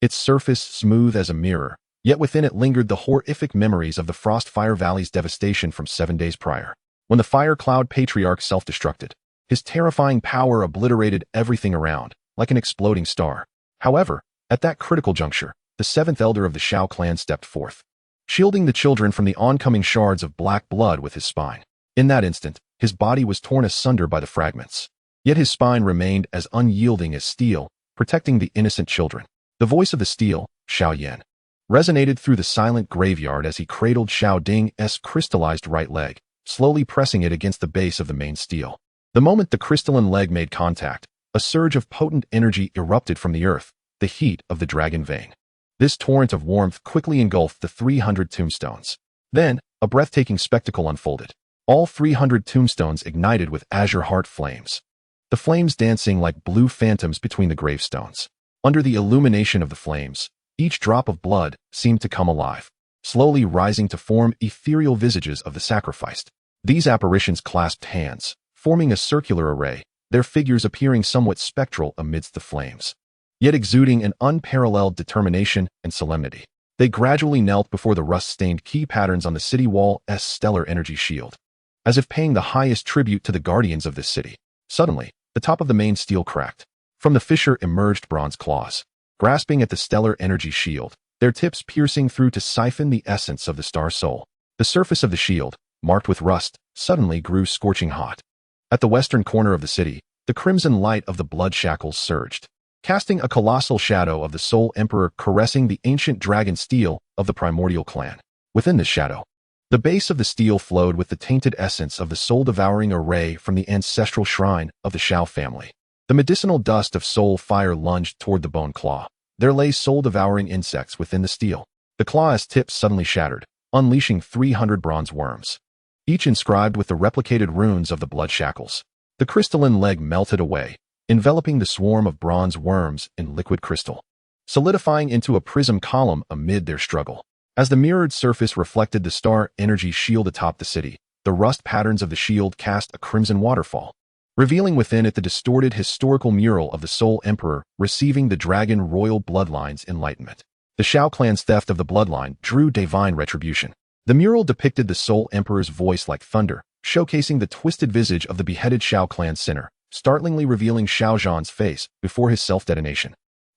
Its surface smooth as a mirror, yet within it lingered the horrific memories of the Frostfire Valley's devastation from 7 days prior. When the Fire Cloud Patriarch self-destructed, his terrifying power obliterated everything around, like an exploding star. However, at that critical juncture, the 7th elder of the Xiao Clan stepped forth, shielding the children from the oncoming shards of black blood with his spine. In that instant, his body was torn asunder by the fragments. Yet his spine remained as unyielding as steel, protecting the innocent children. The voice of the steel, Xiao Yan, resonated through the silent graveyard as he cradled Xiao Ding's crystallized right leg, slowly pressing it against the base of the main steel. The moment the crystalline leg made contact, a surge of potent energy erupted from the earth, the heat of the dragon vein. This torrent of warmth quickly engulfed the 300 tombstones. Then, a breathtaking spectacle unfolded. All 300 tombstones ignited with azure heart flames, the flames dancing like blue phantoms between the gravestones. Under the illumination of the flames, each drop of blood seemed to come alive, slowly rising to form ethereal visages of the sacrificed. These apparitions clasped hands, forming a circular array, their figures appearing somewhat spectral amidst the flames, yet exuding an unparalleled determination and solemnity. They gradually knelt before the rust-stained key patterns on the city wall's stellar energy shield, as if paying the highest tribute to the guardians of this city. Suddenly, the top of the main steel cracked. From the fissure emerged bronze claws, grasping at the stellar energy shield, their tips piercing through to siphon the essence of the star soul. The surface of the shield, marked with rust, suddenly grew scorching hot. At the western corner of the city, the crimson light of the blood shackles surged, casting a colossal shadow of the Soul Emperor caressing the ancient dragon steel of the primordial clan. Within this shadow, the base of the steel flowed with the tainted essence of the soul-devouring array from the ancestral shrine of the Xiao family. The medicinal dust of soul fire lunged toward the bone claw. There lay soul-devouring insects within the steel. The claw's tips suddenly shattered, unleashing 300 bronze worms, each inscribed with the replicated runes of the blood shackles. The crystalline leg melted away, enveloping the swarm of bronze worms in liquid crystal, solidifying into a prism column amid their struggle. As the mirrored surface reflected the star energy shield atop the city, the rust patterns of the shield cast a crimson waterfall, revealing within it the distorted historical mural of the Soul Emperor receiving the dragon royal bloodline's enlightenment. The Xiao Clan's theft of the bloodline drew divine retribution. The mural depicted the Soul Emperor's voice like thunder, showcasing the twisted visage of the beheaded Xiao Clan sinner, startlingly revealing Xiao Zhan's face before his self-detonation.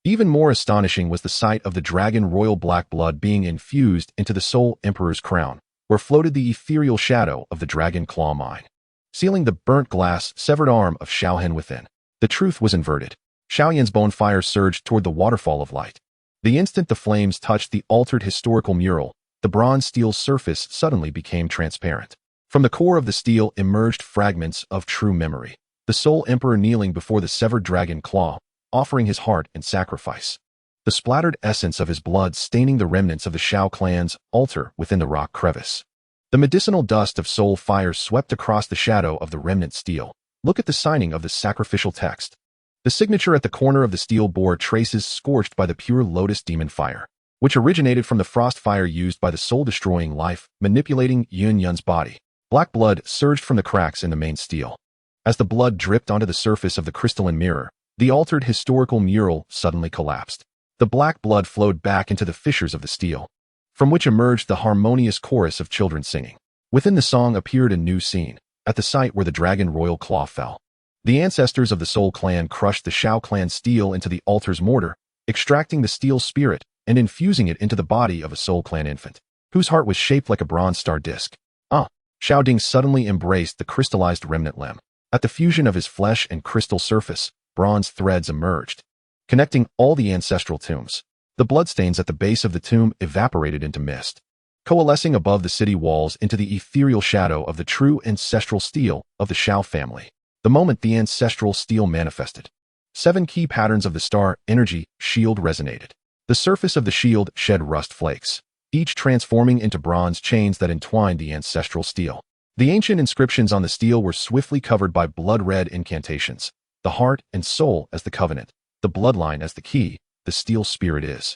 Even more astonishing was the sight of the dragon royal black blood being infused into the Soul Emperor's crown, where floated the ethereal shadow of the dragon claw mine, sealing the burnt glass severed arm of Xiao Hen within. The truth was inverted. Xiao Yan's bone fire surged toward the waterfall of light, The instant the flames touched the altered historical mural, the bronze steel's surface suddenly became transparent. From the core of the steel emerged fragments of true memory. The Soul Emperor kneeling before the severed dragon claw, offering his heart in sacrifice. The splattered essence of his blood staining the remnants of the Xiao Clan's altar within the rock crevice. The medicinal dust of soul fire swept across the shadow of the remnant steel. Look at the signing of the sacrificial text. The signature at the corner of the steel bore traces scorched by the pure lotus demon fire, which originated from the frost fire used by the soul-destroying life, manipulating Yunlan's body. Black blood surged from the cracks in the main steel. As the blood dripped onto the surface of the crystalline mirror, the altered historical mural suddenly collapsed. The black blood flowed back into the fissures of the steel, from which emerged the harmonious chorus of children singing. Within the song appeared a new scene, at the site where the dragon royal claw fell. The ancestors of the Soul Clan crushed the Xiao Clan steel into the altar's mortar, extracting the steel spirit and infusing it into the body of a Soul Clan infant, whose heart was shaped like a bronze star disk. Xiao Ding suddenly embraced the crystallized remnant limb. At the fusion of his flesh and crystal surface, bronze threads emerged, connecting all the ancestral tombs. The bloodstains at the base of the tomb evaporated into mist, coalescing above the city walls into the ethereal shadow of the true ancestral steel of the Xiao family. The moment the ancestral steel manifested, 7 key patterns of the star energy shield resonated. The surface of the shield shed rust flakes, each transforming into bronze chains that entwined the ancestral steel. The ancient inscriptions on the steel were swiftly covered by blood-red incantations, the heart and soul as the covenant, the bloodline as the key, the steel spirit is.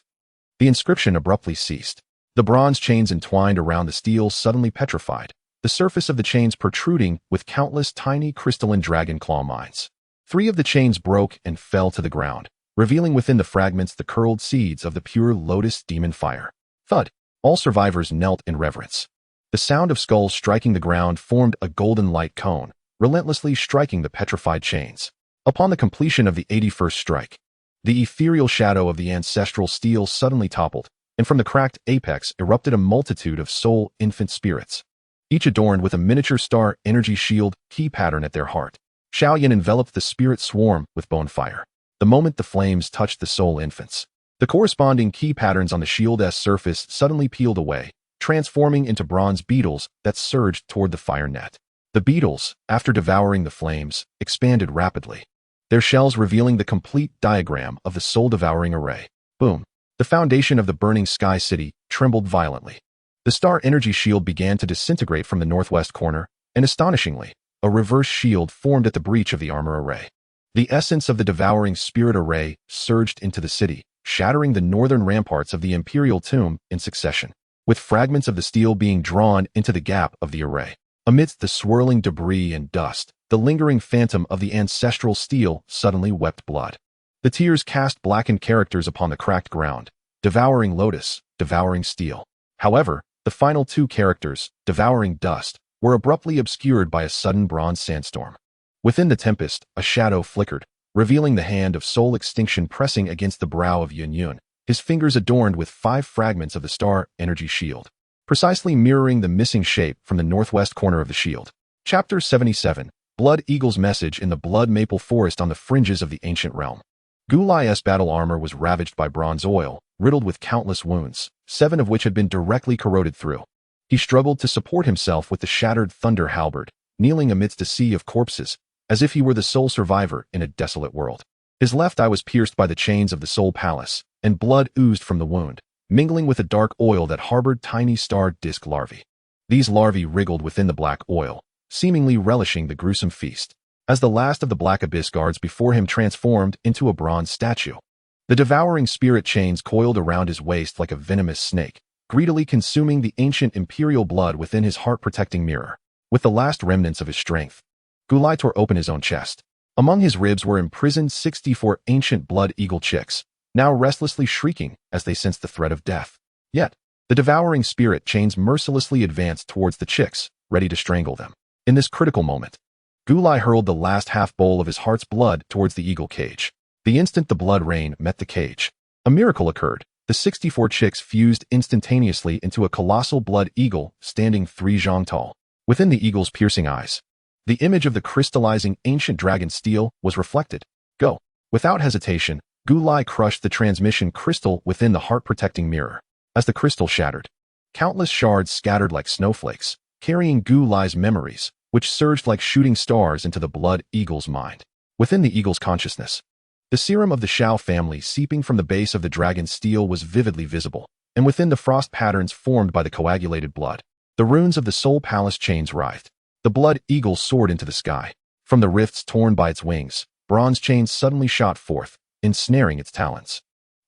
The inscription abruptly ceased. The bronze chains entwined around the steel suddenly petrified, the surface of the chains protruding with countless tiny crystalline dragon claw mines. 3 of the chains broke and fell to the ground, revealing within the fragments the curled seeds of the pure lotus demon fire. Thud! All survivors knelt in reverence. The sound of skulls striking the ground formed a golden light cone, relentlessly striking the petrified chains. Upon the completion of the 81st strike, the ethereal shadow of the ancestral steel suddenly toppled, and from the cracked apex erupted a multitude of soul infant spirits, each adorned with a miniature star energy shield key pattern at their heart. Xiao Yan enveloped the spirit swarm with bone fire. The moment the flames touched the soul infants, the corresponding key patterns on the shield's surface suddenly peeled away, transforming into bronze beetles that surged toward the fire net. The beetles, after devouring the flames, expanded rapidly, their shells revealing the complete diagram of the soul-devouring array. Boom! The foundation of the burning sky city trembled violently. The star energy shield began to disintegrate from the northwest corner, and astonishingly, a reverse shield formed at the breach of the armor array. The essence of the devouring spirit array surged into the city, shattering the northern ramparts of the imperial tomb in succession, with fragments of the steel being drawn into the gap of the array. Amidst the swirling debris and dust, the lingering phantom of the ancestral steel suddenly wept blood. The tears cast blackened characters upon the cracked ground, devouring lotus, devouring steel. However, the final 2 characters, devouring dust, were abruptly obscured by a sudden bronze sandstorm. Within the tempest, a shadow flickered, revealing the hand of soul extinction pressing against the brow of Yunlan, his fingers adorned with 5 fragments of the star energy shield, precisely mirroring the missing shape from the northwest corner of the shield. Chapter 77, Blood Eagle's Message in the Blood Maple Forest on the fringes of the ancient realm. Gulai's battle armor was ravaged by bronze oil, riddled with countless wounds, 7 of which had been directly corroded through. He struggled to support himself with the shattered thunder halberd, kneeling amidst a sea of corpses, as if he were the sole survivor in a desolate world. His left eye was pierced by the chains of the Soul Palace, and blood oozed from the wound, mingling with a dark oil that harbored tiny star disk larvae. These larvae wriggled within the black oil, seemingly relishing the gruesome feast, as the last of the black abyss guards before him transformed into a bronze statue. The devouring spirit chains coiled around his waist like a venomous snake, greedily consuming the ancient imperial blood within his heart-protecting mirror. With the last remnants of his strength, Gulai tore open his own chest. Among his ribs were imprisoned 64 ancient blood eagle chicks, now restlessly shrieking as they sensed the threat of death. Yet, the devouring spirit chains mercilessly advanced towards the chicks, ready to strangle them. In this critical moment, Gulai hurled the last half-bowl of his heart's blood towards the eagle cage. The instant the blood rain met the cage, a miracle occurred. The 64 chicks fused instantaneously into a colossal blood eagle standing 3 zhang tall. Within the eagle's piercing eyes, the image of the crystallizing ancient dragon steel was reflected. Go! Without hesitation, Gulai crushed the transmission crystal within the heart-protecting mirror. As the crystal shattered, countless shards scattered like snowflakes, carrying Gulai's memories, which surged like shooting stars into the blood eagle's mind. Within the eagle's consciousness, the serum of the Xiao family seeping from the base of the dragon's steel was vividly visible, and within the frost patterns formed by the coagulated blood, the runes of the soul palace chains writhed. The blood eagle soared into the sky. From the rifts torn by its wings, bronze chains suddenly shot forth, ensnaring its talons.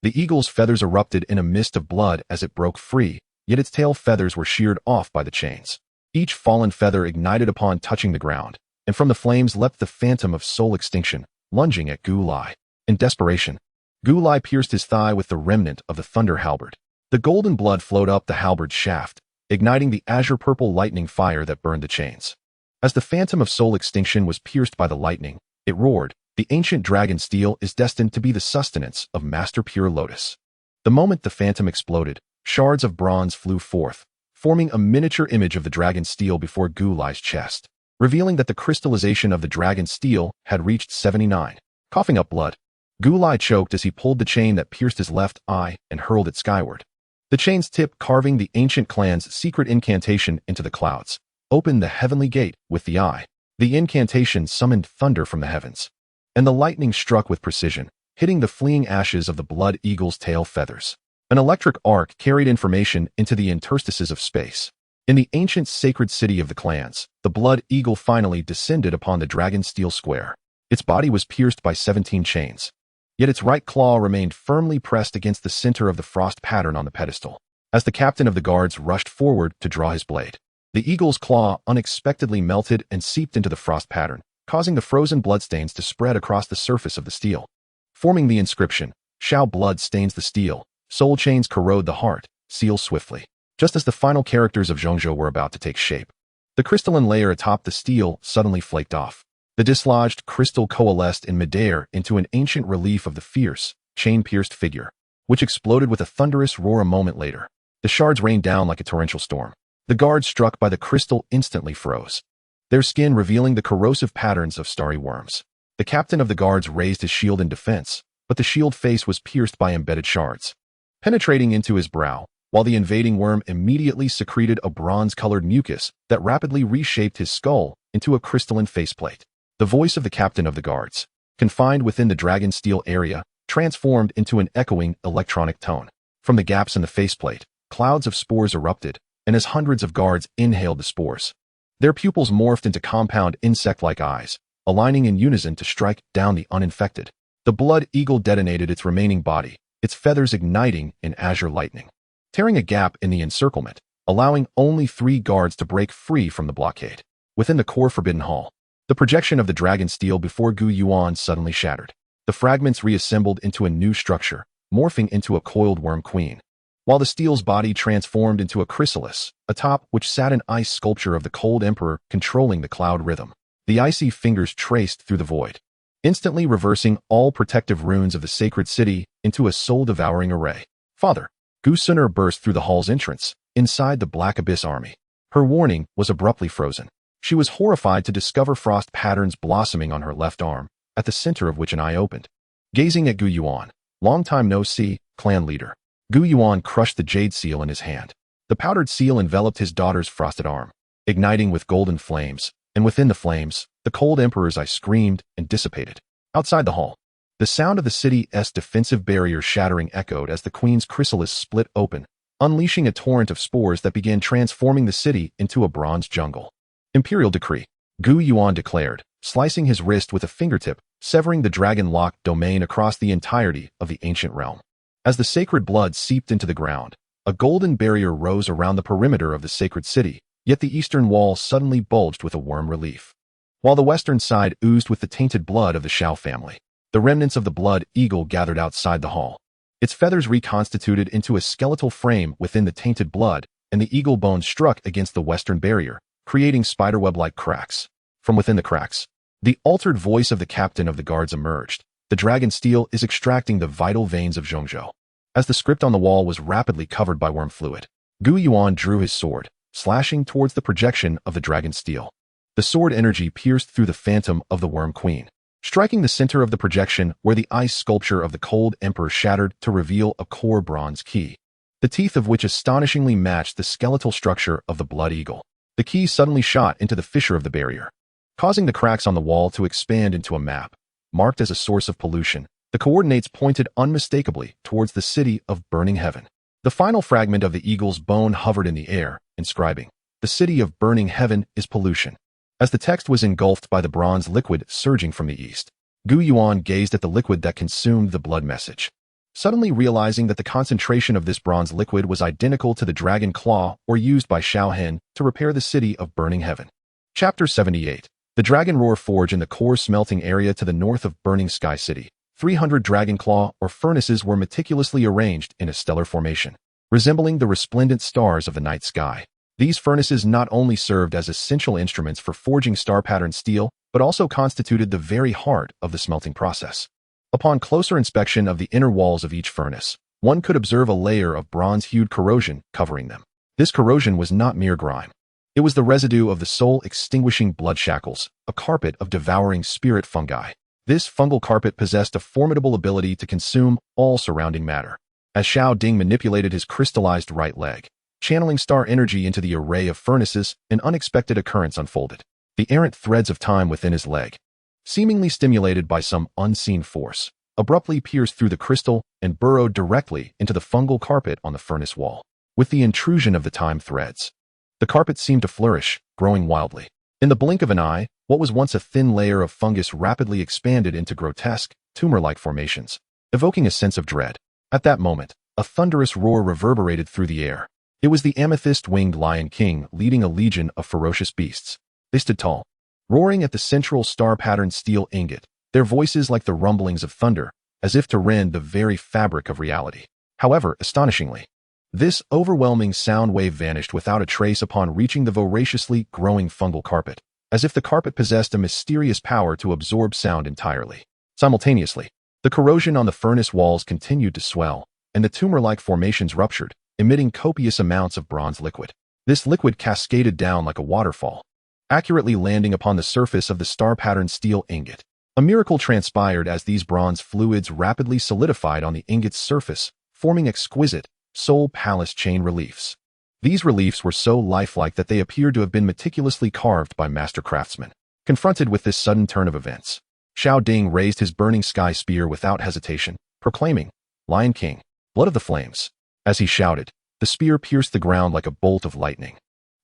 The eagle's feathers erupted in a mist of blood as it broke free, yet its tail feathers were sheared off by the chains. Each fallen feather ignited upon touching the ground, and from the flames leapt the phantom of soul extinction, lunging at Gulai. In desperation, Gulai pierced his thigh with the remnant of the thunder halberd. The golden blood flowed up the halberd's shaft, igniting the azure-purple lightning fire that burned the chains. As the phantom of soul extinction was pierced by the lightning, it roared, "The ancient dragon steel is destined to be the sustenance of Master Pure Lotus." The moment the phantom exploded, shards of bronze flew forth, forming a miniature image of the dragon steel before Gulai's chest, revealing that the crystallization of the dragon steel had reached 79. Coughing up blood, Gulai choked as he pulled the chain that pierced his left eye and hurled it skyward. The chain's tip, carving the ancient clan's secret incantation into the clouds, opened the heavenly gate with the eye. The incantation summoned thunder from the heavens, and the lightning struck with precision, hitting the fleeing ashes of the blood eagle's tail feathers. An electric arc carried information into the interstices of space. In the ancient sacred city of the clans, the blood eagle finally descended upon the dragon steel square. Its body was pierced by 17 chains, yet its right claw remained firmly pressed against the center of the frost pattern on the pedestal. As the captain of the guards rushed forward to draw his blade, the eagle's claw unexpectedly melted and seeped into the frost pattern, causing the frozen bloodstains to spread across the surface of the steel. Forming the inscription, "Xiao blood stains the steel, soul chains corrode the heart, seal swiftly." Just as the final characters of Zhongzhou were about to take shape, the crystalline layer atop the steel suddenly flaked off. The dislodged crystal coalesced in midair into an ancient relief of the fierce, chain-pierced figure, which exploded with a thunderous roar a moment later. The shards rained down like a torrential storm. The guards struck by the crystal instantly froze, their skin revealing the corrosive patterns of starry worms. The captain of the guards raised his shield in defense, but the shield face was pierced by embedded shards, penetrating into his brow, while the invading worm immediately secreted a bronze-colored mucus that rapidly reshaped his skull into a crystalline faceplate. The voice of the captain of the guards, confined within the dragon steel area, transformed into an echoing electronic tone. From the gaps in the faceplate, clouds of spores erupted, and as hundreds of guards inhaled the spores, their pupils morphed into compound insect-like eyes, aligning in unison to strike down the uninfected. The blood eagle detonated its remaining body, its feathers igniting in azure lightning, tearing a gap in the encirclement, allowing only 3 guards to break free from the blockade. Within the core forbidden hall, the projection of the dragon steel before Gu Yuan suddenly shattered. The fragments reassembled into a new structure, morphing into a coiled worm queen, while the steel's body transformed into a chrysalis, atop which sat an ice sculpture of the cold emperor controlling the cloud rhythm. The icy fingers traced through the void, instantly reversing all protective runes of the sacred city into a soul-devouring array. "Father!" Gu Suner burst through the hall's entrance, inside the Black Abyss army. Her warning was abruptly frozen. She was horrified to discover frost patterns blossoming on her left arm, at the center of which an eye opened. Gazing at Gu Yuan, long time no see, clan leader, Gu Yuan crushed the jade seal in his hand. The powdered seal enveloped his daughter's frosted arm, igniting with golden flames, and within the flames, the cold emperor's eye screamed and dissipated. Outside the hall, the sound of the city's defensive barrier shattering echoed as the queen's chrysalis split open, unleashing a torrent of spores that began transforming the city into a bronze jungle. "Imperial decree," Gu Yuan declared, slicing his wrist with a fingertip, severing the dragon-locked domain across the entirety of the ancient realm. As the sacred blood seeped into the ground, a golden barrier rose around the perimeter of the sacred city, yet the eastern wall suddenly bulged with a worm relief, while the western side oozed with the tainted blood of the Xiao family. The remnants of the blood eagle gathered outside the hall, its feathers reconstituted into a skeletal frame within the tainted blood, and the eagle bone struck against the western barrier, creating spiderweb-like cracks. From within the cracks, the altered voice of the captain of the guards emerged. "The dragon steel is extracting the vital veins of Zhongzhou." As the script on the wall was rapidly covered by worm fluid, Gu Yuan drew his sword, slashing towards the projection of the dragon steel. The sword energy pierced through the phantom of the worm queen, striking the center of the projection where the ice sculpture of the cold emperor shattered to reveal a core bronze key, the teeth of which astonishingly matched the skeletal structure of the blood eagle. The key suddenly shot into the fissure of the barrier, causing the cracks on the wall to expand into a map. Marked as a source of pollution, the coordinates pointed unmistakably towards the city of burning heaven. The final fragment of the eagle's bone hovered in the air, inscribing, "The city of burning heaven is pollution." As the text was engulfed by the bronze liquid surging from the east, Gu Yuan gazed at the liquid that consumed the blood message, suddenly realizing that the concentration of this bronze liquid was identical to the dragon claw or used by Xiao Hen to repair the city of burning heaven. Chapter 78. The Dragon Roar Forge in the core smelting area to the north of Burning Sky City. 300 dragon claw or furnaces were meticulously arranged in a stellar formation, resembling the resplendent stars of the night sky. These furnaces not only served as essential instruments for forging star-pattern steel, but also constituted the very heart of the smelting process. Upon closer inspection of the inner walls of each furnace, one could observe a layer of bronze-hued corrosion covering them. This corrosion was not mere grime. It was the residue of the soul-extinguishing blood shackles, a carpet of devouring spirit fungi. This fungal carpet possessed a formidable ability to consume all surrounding matter. As Xiao Ding manipulated his crystallized right leg, channeling star energy into the array of furnaces, an unexpected occurrence unfolded. The errant threads of time within his leg, seemingly stimulated by some unseen force, abruptly pierced through the crystal and burrowed directly into the fungal carpet on the furnace wall. With the intrusion of the time threads, the carpet seemed to flourish, growing wildly. In the blink of an eye, what was once a thin layer of fungus rapidly expanded into grotesque, tumor-like formations, evoking a sense of dread. At that moment, a thunderous roar reverberated through the air. It was the amethyst-winged Lion King leading a legion of ferocious beasts. They stood tall, roaring at the central star-patterned steel ingot, their voices like the rumblings of thunder, as if to rend the very fabric of reality. However, astonishingly, this overwhelming sound wave vanished without a trace upon reaching the voraciously growing fungal carpet, as if the carpet possessed a mysterious power to absorb sound entirely. Simultaneously, the corrosion on the furnace walls continued to swell, and the tumor-like formations ruptured, emitting copious amounts of bronze liquid. This liquid cascaded down like a waterfall, accurately landing upon the surface of the star-patterned steel ingot. A miracle transpired as these bronze fluids rapidly solidified on the ingot's surface, forming exquisite, soul palace chain reliefs. These reliefs were so lifelike that they appeared to have been meticulously carved by master craftsmen. Confronted with this sudden turn of events, Xiao Ding raised his burning sky spear without hesitation, proclaiming, "Lion King, blood of the flames." As he shouted, the spear pierced the ground like a bolt of lightning,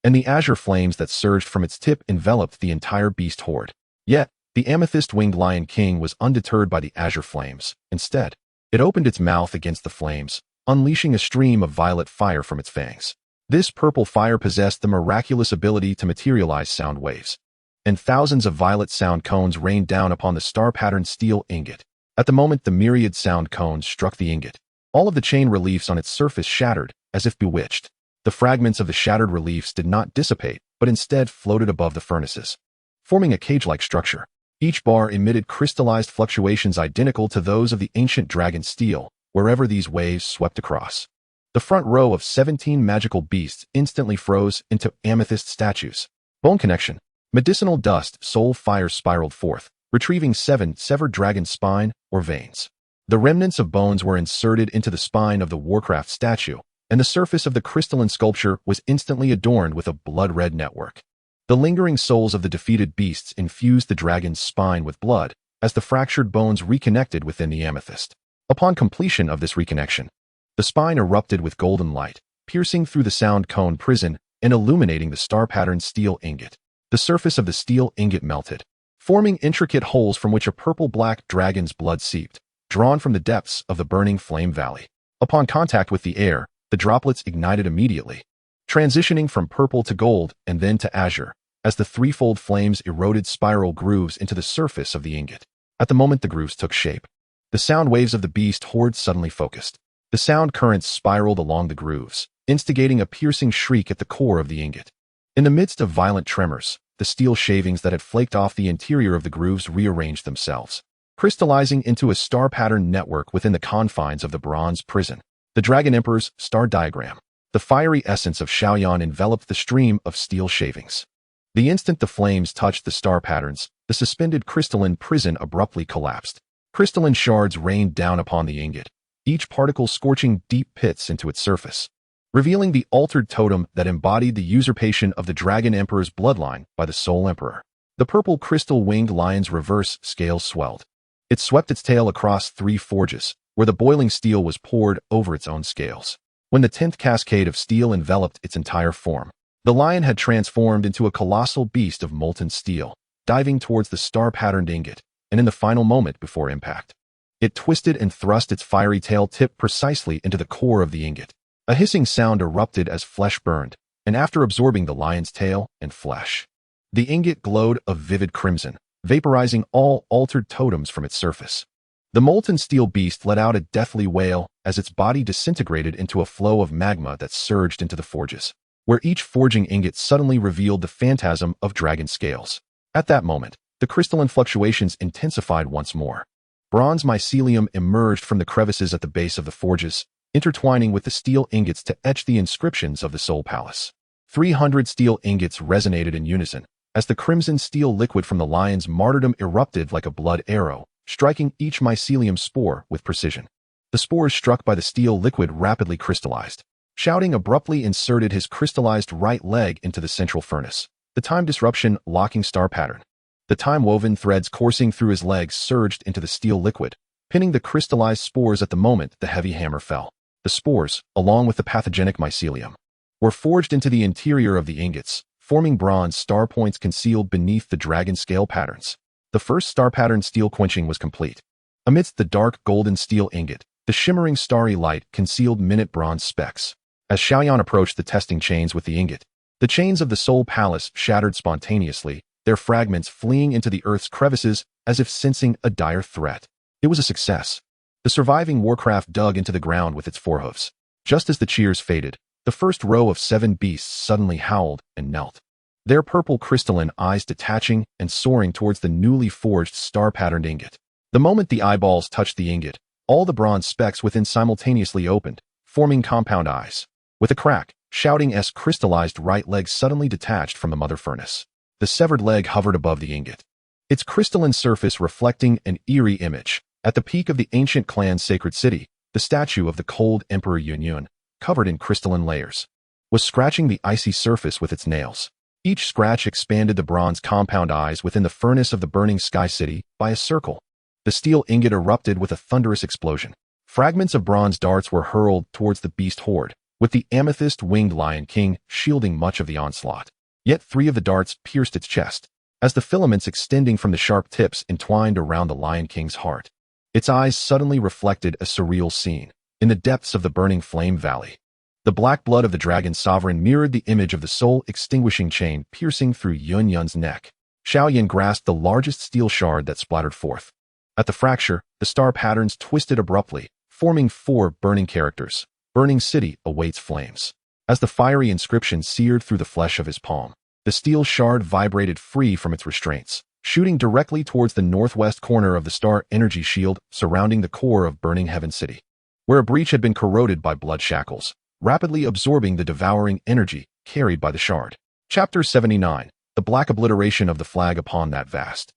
and the azure flames that surged from its tip enveloped the entire beast horde. Yet, the amethyst-winged Lion King was undeterred by the azure flames. Instead, it opened its mouth against the flames, unleashing a stream of violet fire from its fangs. This purple fire possessed the miraculous ability to materialize sound waves, and thousands of violet sound cones rained down upon the star-patterned steel ingot. At the moment the myriad sound cones struck the ingot, all of the chain reliefs on its surface shattered, as if bewitched. The fragments of the shattered reliefs did not dissipate, but instead floated above the furnaces, forming a cage-like structure. Each bar emitted crystallized fluctuations identical to those of the ancient dragon steel, wherever these waves swept across. The front row of 17 magical beasts instantly froze into amethyst statues. Bone connection. Medicinal dust soul fire spiraled forth, retrieving 7 severed dragon spine or veins. The remnants of bones were inserted into the spine of the Warcraft statue, and the surface of the crystalline sculpture was instantly adorned with a blood-red network. The lingering souls of the defeated beasts infused the dragon's spine with blood, as the fractured bones reconnected within the amethyst. Upon completion of this reconnection, the spine erupted with golden light, piercing through the sound cone prison and illuminating the star-patterned steel ingot. The surface of the steel ingot melted, forming intricate holes from which a purple-black dragon's blood seeped, drawn from the depths of the burning flame valley. Upon contact with the air, the droplets ignited immediately, transitioning from purple to gold and then to azure, as the threefold flames eroded spiral grooves into the surface of the ingot. At the moment the grooves took shape, the sound waves of the beast horde suddenly focused. The sound currents spiraled along the grooves, instigating a piercing shriek at the core of the ingot. In the midst of violent tremors, the steel shavings that had flaked off the interior of the grooves rearranged themselves, crystallizing into a star-patterned network within the confines of the bronze prison. The Dragon Emperor's star diagram. The fiery essence of Xiao Yan enveloped the stream of steel shavings. The instant the flames touched the star patterns, the suspended crystalline prison abruptly collapsed. Crystalline shards rained down upon the ingot, each particle scorching deep pits into its surface, revealing the altered totem that embodied the usurpation of the Dragon Emperor's bloodline by the Soul Emperor. The purple crystal-winged lion's reverse scales swelled. It swept its tail across 3 forges, where the boiling steel was poured over its own scales. When the 10th cascade of steel enveloped its entire form, the lion had transformed into a colossal beast of molten steel, diving towards the star-patterned ingot, and in the final moment before impact, it twisted and thrust its fiery tail tip precisely into the core of the ingot. A hissing sound erupted as flesh burned, and after absorbing the lion's tail and flesh, the ingot glowed a vivid crimson, vaporizing all altered totems from its surface. The molten steel beast let out a deathly wail as its body disintegrated into a flow of magma that surged into the forges, where each forging ingot suddenly revealed the phantasm of dragon scales. At that moment, the crystalline fluctuations intensified once more. Bronze mycelium emerged from the crevices at the base of the forges, intertwining with the steel ingots to etch the inscriptions of the Soul Palace. 300 steel ingots resonated in unison, as the crimson steel liquid from the lion's martyrdom erupted like a blood arrow, striking each mycelium spore with precision. The spores struck by the steel liquid rapidly crystallized. Shouting abruptly inserted his crystallized right leg into the central furnace, the time disruption locking star pattern. The time-woven threads coursing through his legs surged into the steel liquid, pinning the crystallized spores at the moment the heavy hammer fell. The spores, along with the pathogenic mycelium, were forged into the interior of the ingots, forming bronze star points concealed beneath the dragon scale patterns. The first star pattern steel quenching was complete. Amidst the dark golden steel ingot, the shimmering starry light concealed minute bronze specks. As Xiao Yan approached the testing chains with the ingot, the chains of the Soul Palace shattered spontaneously, their fragments fleeing into the earth's crevices as if sensing a dire threat. It was a success. The surviving warcraft dug into the ground with its forehoofs. Just as the cheers faded, the first row of 7 beasts suddenly howled and knelt, their purple crystalline eyes detaching and soaring towards the newly forged star-patterned ingot. The moment the eyeballs touched the ingot, all the bronze specks within simultaneously opened, forming compound eyes. With a crack, Shouting's crystallized right leg suddenly detached from the mother furnace. The severed leg hovered above the ingot, its crystalline surface reflecting an eerie image. At the peak of the ancient clan's sacred city, the statue of the cold Emperor Yunlan, covered in crystalline layers, was scratching the icy surface with its nails. Each scratch expanded the bronze compound eyes within the furnace of the burning sky city by a circle. The steel ingot erupted with a thunderous explosion. Fragments of bronze darts were hurled towards the beast horde, with the amethyst-winged Lion King shielding much of the onslaught. Yet 3 of the darts pierced its chest, as the filaments extending from the sharp tips entwined around the Lion King's heart. Its eyes suddenly reflected a surreal scene. In the depths of the burning flame valley, the black blood of the dragon sovereign mirrored the image of the soul-extinguishing chain piercing through Yunyan's neck. Xiao Yan grasped the largest steel shard that splattered forth. At the fracture, the star patterns twisted abruptly, forming 4 burning characters. Burning City awaits flames. As the fiery inscription seared through the flesh of his palm, the steel shard vibrated free from its restraints, shooting directly towards the northwest corner of the star energy shield surrounding the core of Burning Heaven City, where a breach had been corroded by blood shackles, rapidly absorbing the devouring energy carried by the shard. Chapter 79, The Black Obliteration of the Flag Upon That Vast,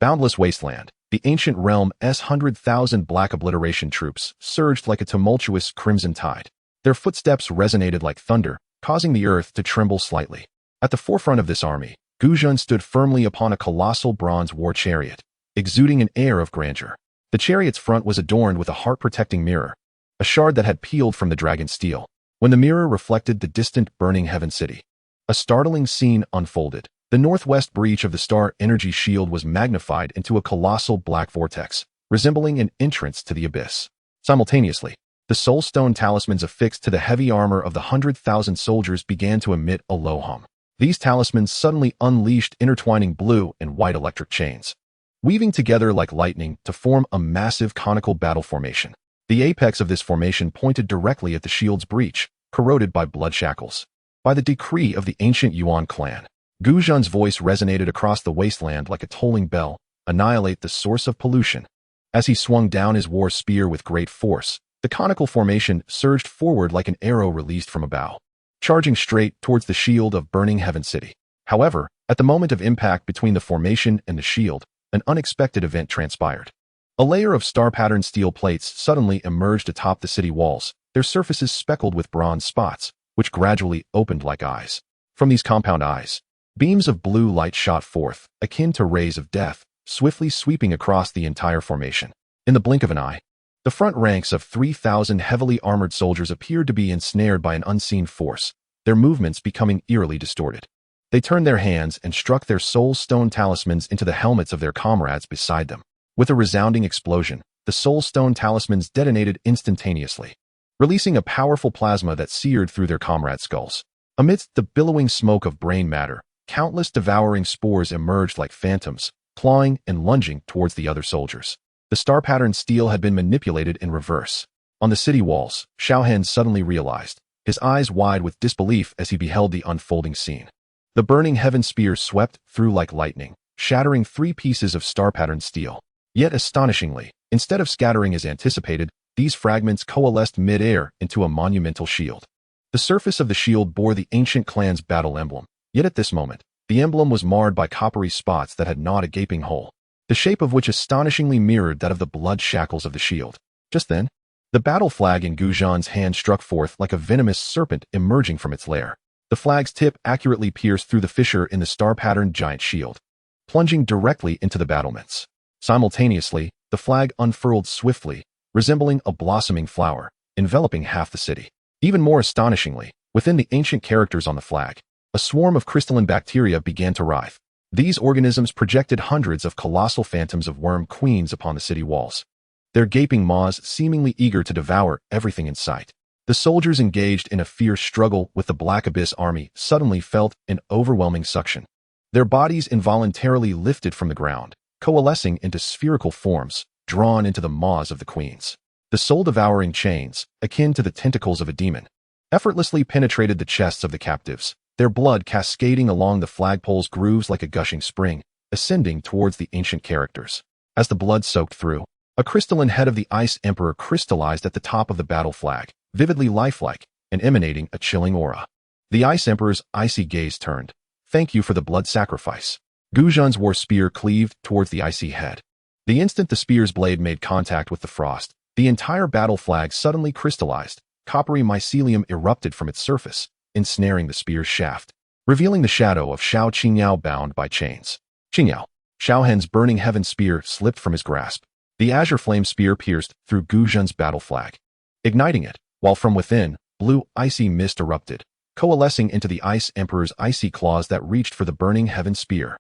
Boundless Wasteland. The ancient realm's 100,000 black obliteration troops surged like a tumultuous crimson tide. Their footsteps resonated like thunder, causing the earth to tremble slightly. At the forefront of this army, Guzhan stood firmly upon a colossal bronze war chariot, exuding an air of grandeur. The chariot's front was adorned with a heart-protecting mirror, a shard that had peeled from the dragon's steel. When the mirror reflected the distant Burning Heaven City, a startling scene unfolded. The northwest breach of the star energy shield was magnified into a colossal black vortex, resembling an entrance to the abyss. Simultaneously, the soul stone talismans affixed to the heavy armor of the 100,000 soldiers began to emit a low hum. These talismans suddenly unleashed intertwining blue and white electric chains, weaving together like lightning to form a massive conical battle formation. The apex of this formation pointed directly at the shield's breach, corroded by blood shackles. By the decree of the ancient Yuan clan, Guzhan's voice resonated across the wasteland like a tolling bell. Annihilate the source of pollution. As he swung down his war spear with great force, the conical formation surged forward like an arrow released from a bow, charging straight towards the shield of Burning Heaven City. However, At the moment of impact between the formation and the shield, an unexpected event transpired. A layer of star-patterned steel plates suddenly emerged atop the city walls, their surfaces speckled with bronze spots, which gradually opened like eyes. From these compound eyes, beams of blue light shot forth, akin to rays of death, swiftly sweeping across the entire formation. In the blink of an eye, the front ranks of 3,000 heavily armored soldiers appeared to be ensnared by an unseen force, their movements becoming eerily distorted. They turned their hands and struck their soul stone talismans into the helmets of their comrades beside them. With a resounding explosion, the soul stone talismans detonated instantaneously, releasing a powerful plasma that seared through their comrades' skulls. Amidst the billowing smoke of brain matter, countless devouring spores emerged like phantoms, clawing and lunging towards the other soldiers. The star-patterned steel had been manipulated in reverse. On the city walls, Xiao Hen suddenly realized, his eyes wide with disbelief as he beheld the unfolding scene. The burning heaven spear swept through like lightning, shattering 3 pieces of star-patterned steel. Yet astonishingly, instead of scattering as anticipated, these fragments coalesced mid-air into a monumental shield. The surface of the shield bore the ancient clan's battle emblem, yet at this moment, the emblem was marred by coppery spots that had gnawed a gaping hole, the shape of which astonishingly mirrored that of the blood shackles of the shield. Just then, the battle flag in Guzhan's hand struck forth like a venomous serpent emerging from its lair. The flag's tip accurately pierced through the fissure in the star-patterned giant shield, plunging directly into the battlements. Simultaneously, the flag unfurled swiftly, resembling a blossoming flower, enveloping half the city. Even more astonishingly, within the ancient characters on the flag, a swarm of crystalline bacteria began to writhe. These organisms projected hundreds of colossal phantoms of worm queens upon the city walls, their gaping maws seemingly eager to devour everything in sight. The soldiers engaged in a fierce struggle with the Black Abyss army suddenly felt an overwhelming suction. Their bodies involuntarily lifted from the ground, coalescing into spherical forms, drawn into the maws of the queens. The soul-devouring chains, akin to the tentacles of a demon, effortlessly penetrated the chests of the captives, their blood cascading along the flagpole's grooves like a gushing spring, ascending towards the ancient characters. As the blood soaked through, a crystalline head of the Ice Emperor crystallized at the top of the battle flag, vividly lifelike and emanating a chilling aura. The Ice Emperor's icy gaze turned. "Thank you for the blood sacrifice." Guzhan's war spear cleaved towards the icy head. The instant the spear's blade made contact with the frost, the entire battle flag suddenly crystallized. Coppery mycelium erupted from its surface, ensnaring the spear's shaft, revealing the shadow of Xiao Qingyao bound by chains. Qingyao. Xiao Hen's burning heaven spear slipped from his grasp. The azure flame spear pierced through Guzhan's battle flag, igniting it, while from within, blue icy mist erupted, coalescing into the Ice Emperor's icy claws that reached for the burning heaven spear.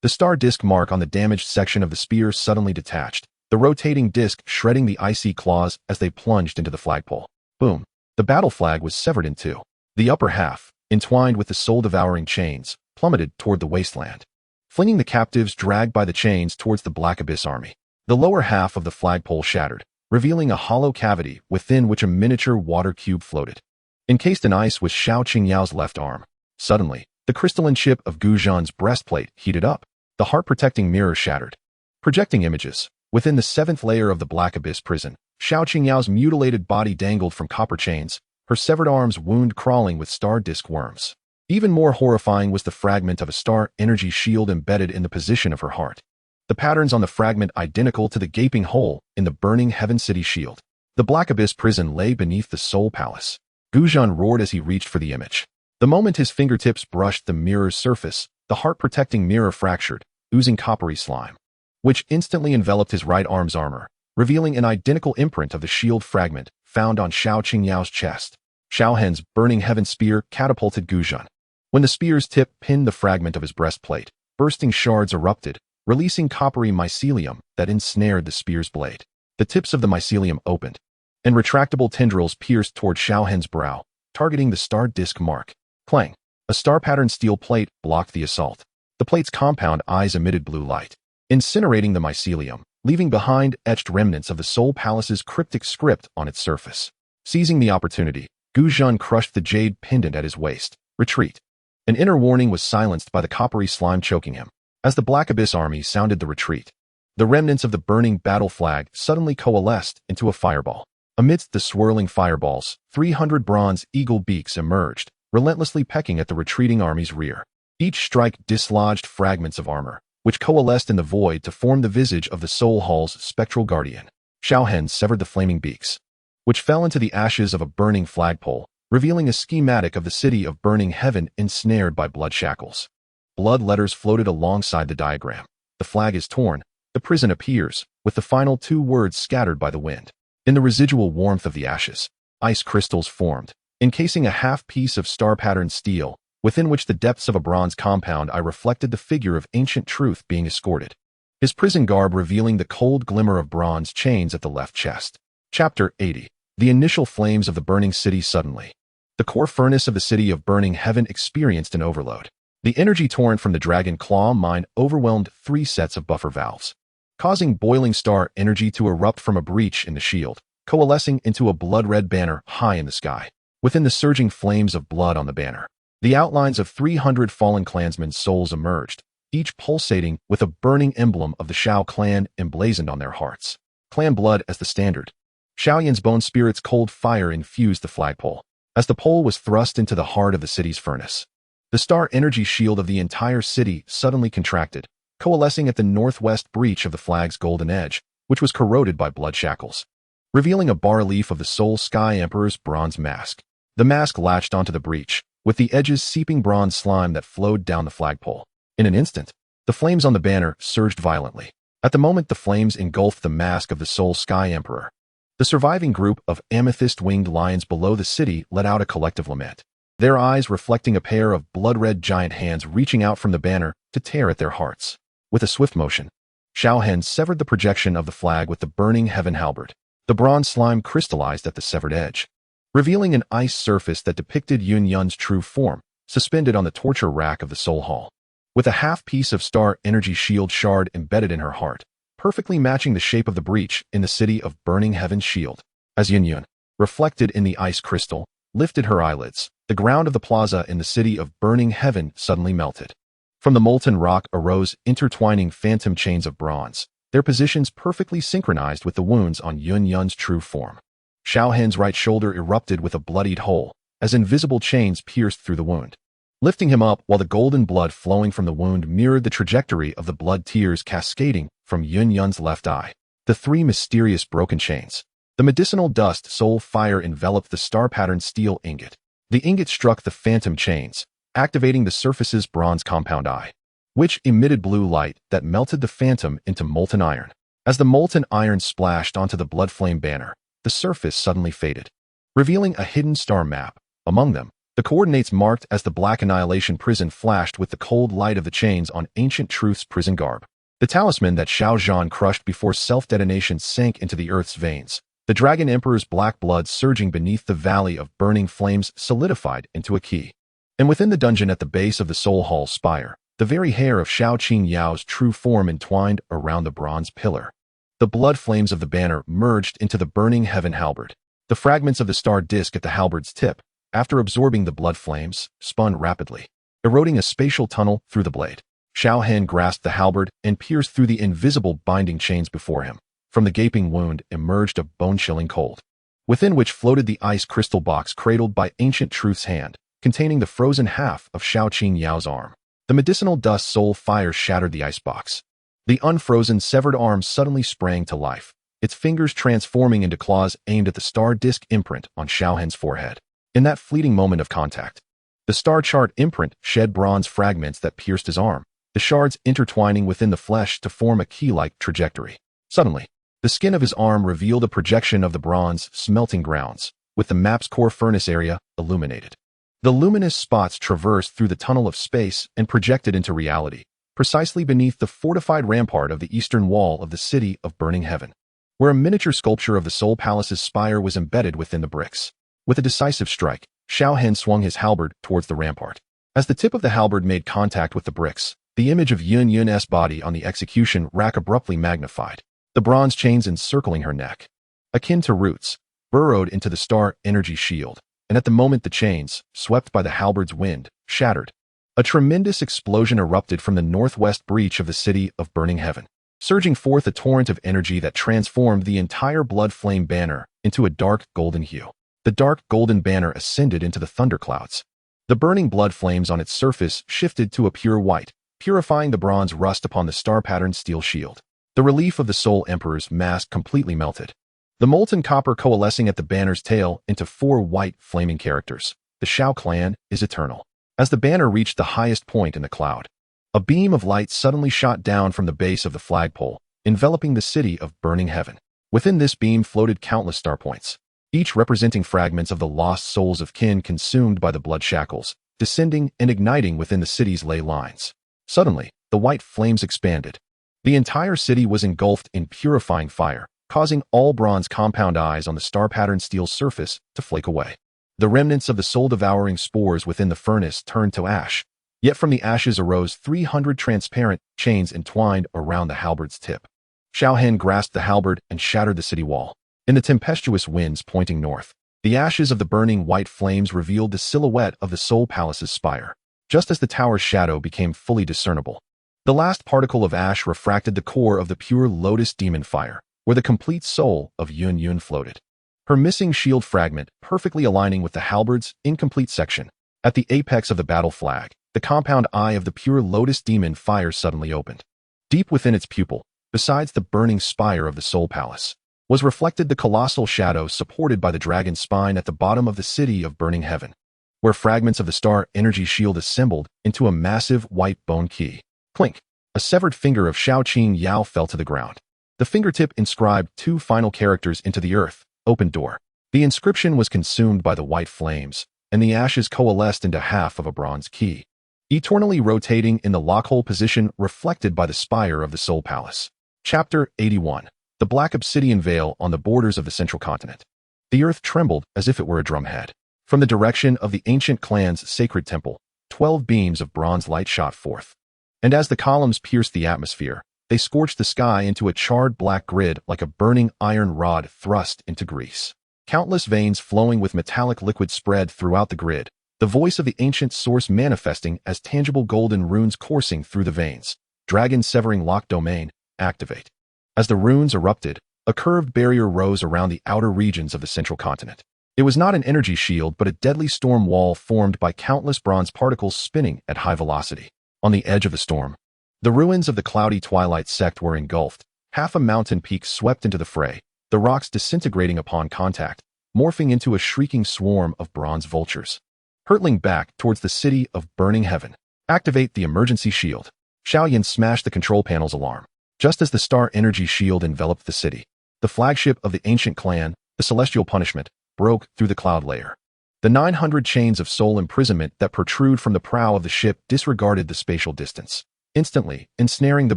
The star disk mark on the damaged section of the spear suddenly detached, the rotating disk shredding the icy claws as they plunged into the flagpole. Boom! The battle flag was severed in two. The upper half, entwined with the soul-devouring chains, plummeted toward the wasteland, flinging the captives dragged by the chains towards the Black Abyss army. The lower half of the flagpole shattered, revealing a hollow cavity within which a miniature water cube floated. Encased in ice was Xiao Qingyao's left arm. Suddenly, the crystalline chip of Guzhan's breastplate heated up. The heart-protecting mirror shattered, projecting images. Within the 7th layer of the Black Abyss prison, Xiao Qingyao's mutilated body dangled from copper chains, her severed arms wound crawling with star disk worms. Even more horrifying was the fragment of a star energy shield embedded in the position of her heart. The patterns on the fragment identical to the gaping hole in the burning Heaven City shield. The Black Abyss prison lay beneath the Soul Palace. Guzhan roared as he reached for the image. The moment his fingertips brushed the mirror's surface, the heart-protecting mirror fractured, oozing coppery slime, which instantly enveloped his right arm's armor, revealing an identical imprint of the shield fragment found on Xiao Qingyao's chest. Xiao Hen's burning heaven spear catapulted Guzhan. When the spear's tip pinned the fragment of his breastplate, bursting shards erupted, releasing coppery mycelium that ensnared the spear's blade. The tips of the mycelium opened, and retractable tendrils pierced toward Xiao Hen's brow, targeting the star disk mark. Clang! A star-patterned steel plate blocked the assault. The plate's compound eyes emitted blue light, incinerating the mycelium, leaving behind etched remnants of the Soul Palace's cryptic script on its surface. Seizing the opportunity, Guzhan crushed the jade pendant at his waist. Retreat. An inner warning was silenced by the coppery slime choking him. As the Black Abyss army sounded the retreat, the remnants of the burning battle flag suddenly coalesced into a fireball. Amidst the swirling fireballs, 300 bronze eagle beaks emerged, relentlessly pecking at the retreating army's rear. Each strike dislodged fragments of armor, which coalesced in the void to form the visage of the Soul Hall's spectral guardian. Xiao Hen severed the flaming beaks, which fell into the ashes of a burning flagpole, revealing a schematic of the city of burning heaven ensnared by blood shackles. Blood letters floated alongside the diagram. The flag is torn. The prison appears, with the final 2 words scattered by the wind. In the residual warmth of the ashes, ice crystals formed, encasing a half-piece of star-patterned steel, within which the depths of a bronze compound I reflected the figure of ancient truth being escorted, his prison garb revealing the cold glimmer of bronze chains at the left chest. Chapter 80. The initial flames of the burning city suddenly. The core furnace of the city of burning heaven experienced an overload. The energy torrent from the Dragon Claw mine overwhelmed 3 sets of buffer valves, causing boiling star energy to erupt from a breach in the shield, coalescing into a blood-red banner high in the sky. Within the surging flames of blood on the banner, the outlines of 300 fallen clansmen's souls emerged, each pulsating with a burning emblem of the Xiao Clan emblazoned on their hearts. Clan blood as the standard. Xiao Yan's bone spirit's cold fire infused the flagpole, as the pole was thrust into the heart of the city's furnace. The star energy shield of the entire city suddenly contracted, coalescing at the northwest breach of the flag's golden edge, which was corroded by blood shackles, revealing a bas-relief of the Soul Sky Emperor's bronze mask. The mask latched onto the breach, with the edges seeping bronze slime that flowed down the flagpole. In an instant, the flames on the banner surged violently. At the moment the flames engulfed the mask of the Soul Sky Emperor, the surviving group of amethyst-winged lions below the city let out a collective lament, their eyes reflecting a pair of blood-red giant hands reaching out from the banner to tear at their hearts. With a swift motion, Xiao Hen severed the projection of the flag with the burning heaven halberd. The bronze slime crystallized at the severed edge, revealing an ice surface that depicted Yunlan's true form, suspended on the torture rack of the Soul Hall, with a half-piece of star energy shield shard embedded in her heart, perfectly matching the shape of the breach in the city of burning heaven's shield. As Yunlan, reflected in the ice crystal, lifted her eyelids, the ground of the plaza in the city of burning heaven suddenly melted. From the molten rock arose intertwining phantom chains of bronze, their positions perfectly synchronized with the wounds on Yunlan's true form. Xiao Hen's right shoulder erupted with a bloodied hole, as invisible chains pierced through the wound, lifting him up while the golden blood flowing from the wound mirrored the trajectory of the blood tears cascading from Yunlan's left eye. The 3 mysterious broken chains. The medicinal dust soul fire enveloped the star-patterned steel ingot. The ingot struck the phantom chains, activating the surface's bronze compound eye, which emitted blue light that melted the phantom into molten iron. As the molten iron splashed onto the blood flame banner, the surface suddenly faded, revealing a hidden star map. Among them, the coordinates marked as the Black Annihilation prison flashed with the cold light of the chains on Ancient Truth's prison garb. The talisman that Xiao Zhan crushed before self-detonation sank into the earth's veins. The Dragon Emperor's black blood surging beneath the valley of burning flames solidified into a key. And within the dungeon at the base of the Soul Hall spire, the very hair of Xiao Qing Yao's true form entwined around the bronze pillar. The blood flames of the banner merged into the burning heaven halberd. The fragments of the star disk at the halberd's tip, after absorbing the blood flames, spun rapidly, eroding a spatial tunnel through the blade. Xiao Hen grasped the halberd and pierced through the invisible binding chains before him. From the gaping wound emerged a bone-chilling cold, within which floated the ice crystal box cradled by Ancient Truth's hand, containing the frozen half of Xiao Qing Yao's arm. The medicinal dust soul fire shattered the icebox. The unfrozen severed arm suddenly sprang to life, its fingers transforming into claws aimed at the star disk imprint on Xiao Hen's forehead. In that fleeting moment of contact, the star chart imprint shed bronze fragments that pierced his arm, the shards intertwining within the flesh to form a key-like trajectory. Suddenly, the skin of his arm revealed a projection of the bronze smelting grounds, with the map's core furnace area illuminated. The luminous spots traversed through the tunnel of space and projected into reality, precisely beneath the fortified rampart of the eastern wall of the city of burning heaven, where a miniature sculpture of the Soul Palace's spire was embedded within the bricks. With a decisive strike, Xiao Hen swung his halberd towards the rampart. As the tip of the halberd made contact with the bricks, the image of Yunlan's body on the execution rack abruptly magnified, the bronze chains encircling her neck, akin to roots, burrowed into the star energy shield, and at the moment the chains, swept by the halberd's wind, shattered. A tremendous explosion erupted from the northwest breach of the city of burning heaven, surging forth a torrent of energy that transformed the entire blood flame banner into a dark golden hue. The dark golden banner ascended into the thunderclouds, The burning blood flames on its surface shifted to a pure white, purifying the bronze rust upon the star-patterned steel shield. The relief of the Soul Emperor's mask completely melted. The molten copper coalescing at the banner's tail into 4 white, flaming characters. The Xiao Clan is eternal. As the banner reached the highest point in the cloud, a beam of light suddenly shot down from the base of the flagpole, enveloping the city of burning heaven. Within this beam floated countless star points, each representing fragments of the lost souls of kin consumed by the blood shackles, descending and igniting within the city's ley lines. Suddenly, the white flames expanded. The entire city was engulfed in purifying fire, causing all bronze compound eyes on the star-patterned steel surface to flake away. The remnants of the soul-devouring spores within the furnace turned to ash, yet from the ashes arose 300 transparent chains entwined around the halberd's tip. Xiao Hen grasped the halberd and shattered the city wall. In the tempestuous winds pointing north, the ashes of the burning white flames revealed the silhouette of the Soul Palace's spire. Just as the tower's shadow became fully discernible, the last particle of ash refracted the core of the pure lotus demon fire, where the complete soul of Yunlan floated. Her missing shield fragment perfectly aligning with the halberd's incomplete section. At the apex of the battle flag, the compound eye of the pure lotus demon fire suddenly opened. Deep within its pupil, besides the burning spire of the Soul Palace, was reflected the colossal shadow supported by the dragon's spine at the bottom of the city of burning heaven, where fragments of the star energy shield assembled into a massive white bone key. Clink! A severed finger of Xiao Qing Yao fell to the ground. The fingertip inscribed 2 final characters into the earth, open door. The inscription was consumed by the white flames, and the ashes coalesced into half of a bronze key, eternally rotating in the lockhole position reflected by the spire of the Soul Palace. Chapter 81. The Black Obsidian Veil on the borders of the Central Continent. The earth trembled as if it were a drumhead. From the direction of the ancient clan's sacred temple, 12 beams of bronze light shot forth. And as the columns pierced the atmosphere, they scorched the sky into a charred black grid like a burning iron rod thrust into grease. Countless veins flowing with metallic liquid spread throughout the grid, the voice of the ancient source manifesting as tangible golden runes coursing through the veins. Dragon severing lock domain, activate. As the runes erupted, a curved barrier rose around the outer regions of the Central Continent. It was not an energy shield but a deadly storm wall formed by countless bronze particles spinning at high velocity. On the edge of the storm, the ruins of the cloudy twilight sect were engulfed. Half a mountain peak swept into the fray, the rocks disintegrating upon contact, morphing into a shrieking swarm of bronze vultures, hurtling back towards the city of burning heaven. Activate the emergency shield. Xiao Yan smashed the control panel's alarm. Just as the star energy shield enveloped the city, the flagship of the ancient clan, the Celestial Punishment, broke through the cloud layer. The 900 chains of soul imprisonment that protrude from the prow of the ship disregarded the spatial distance, instantly ensnaring the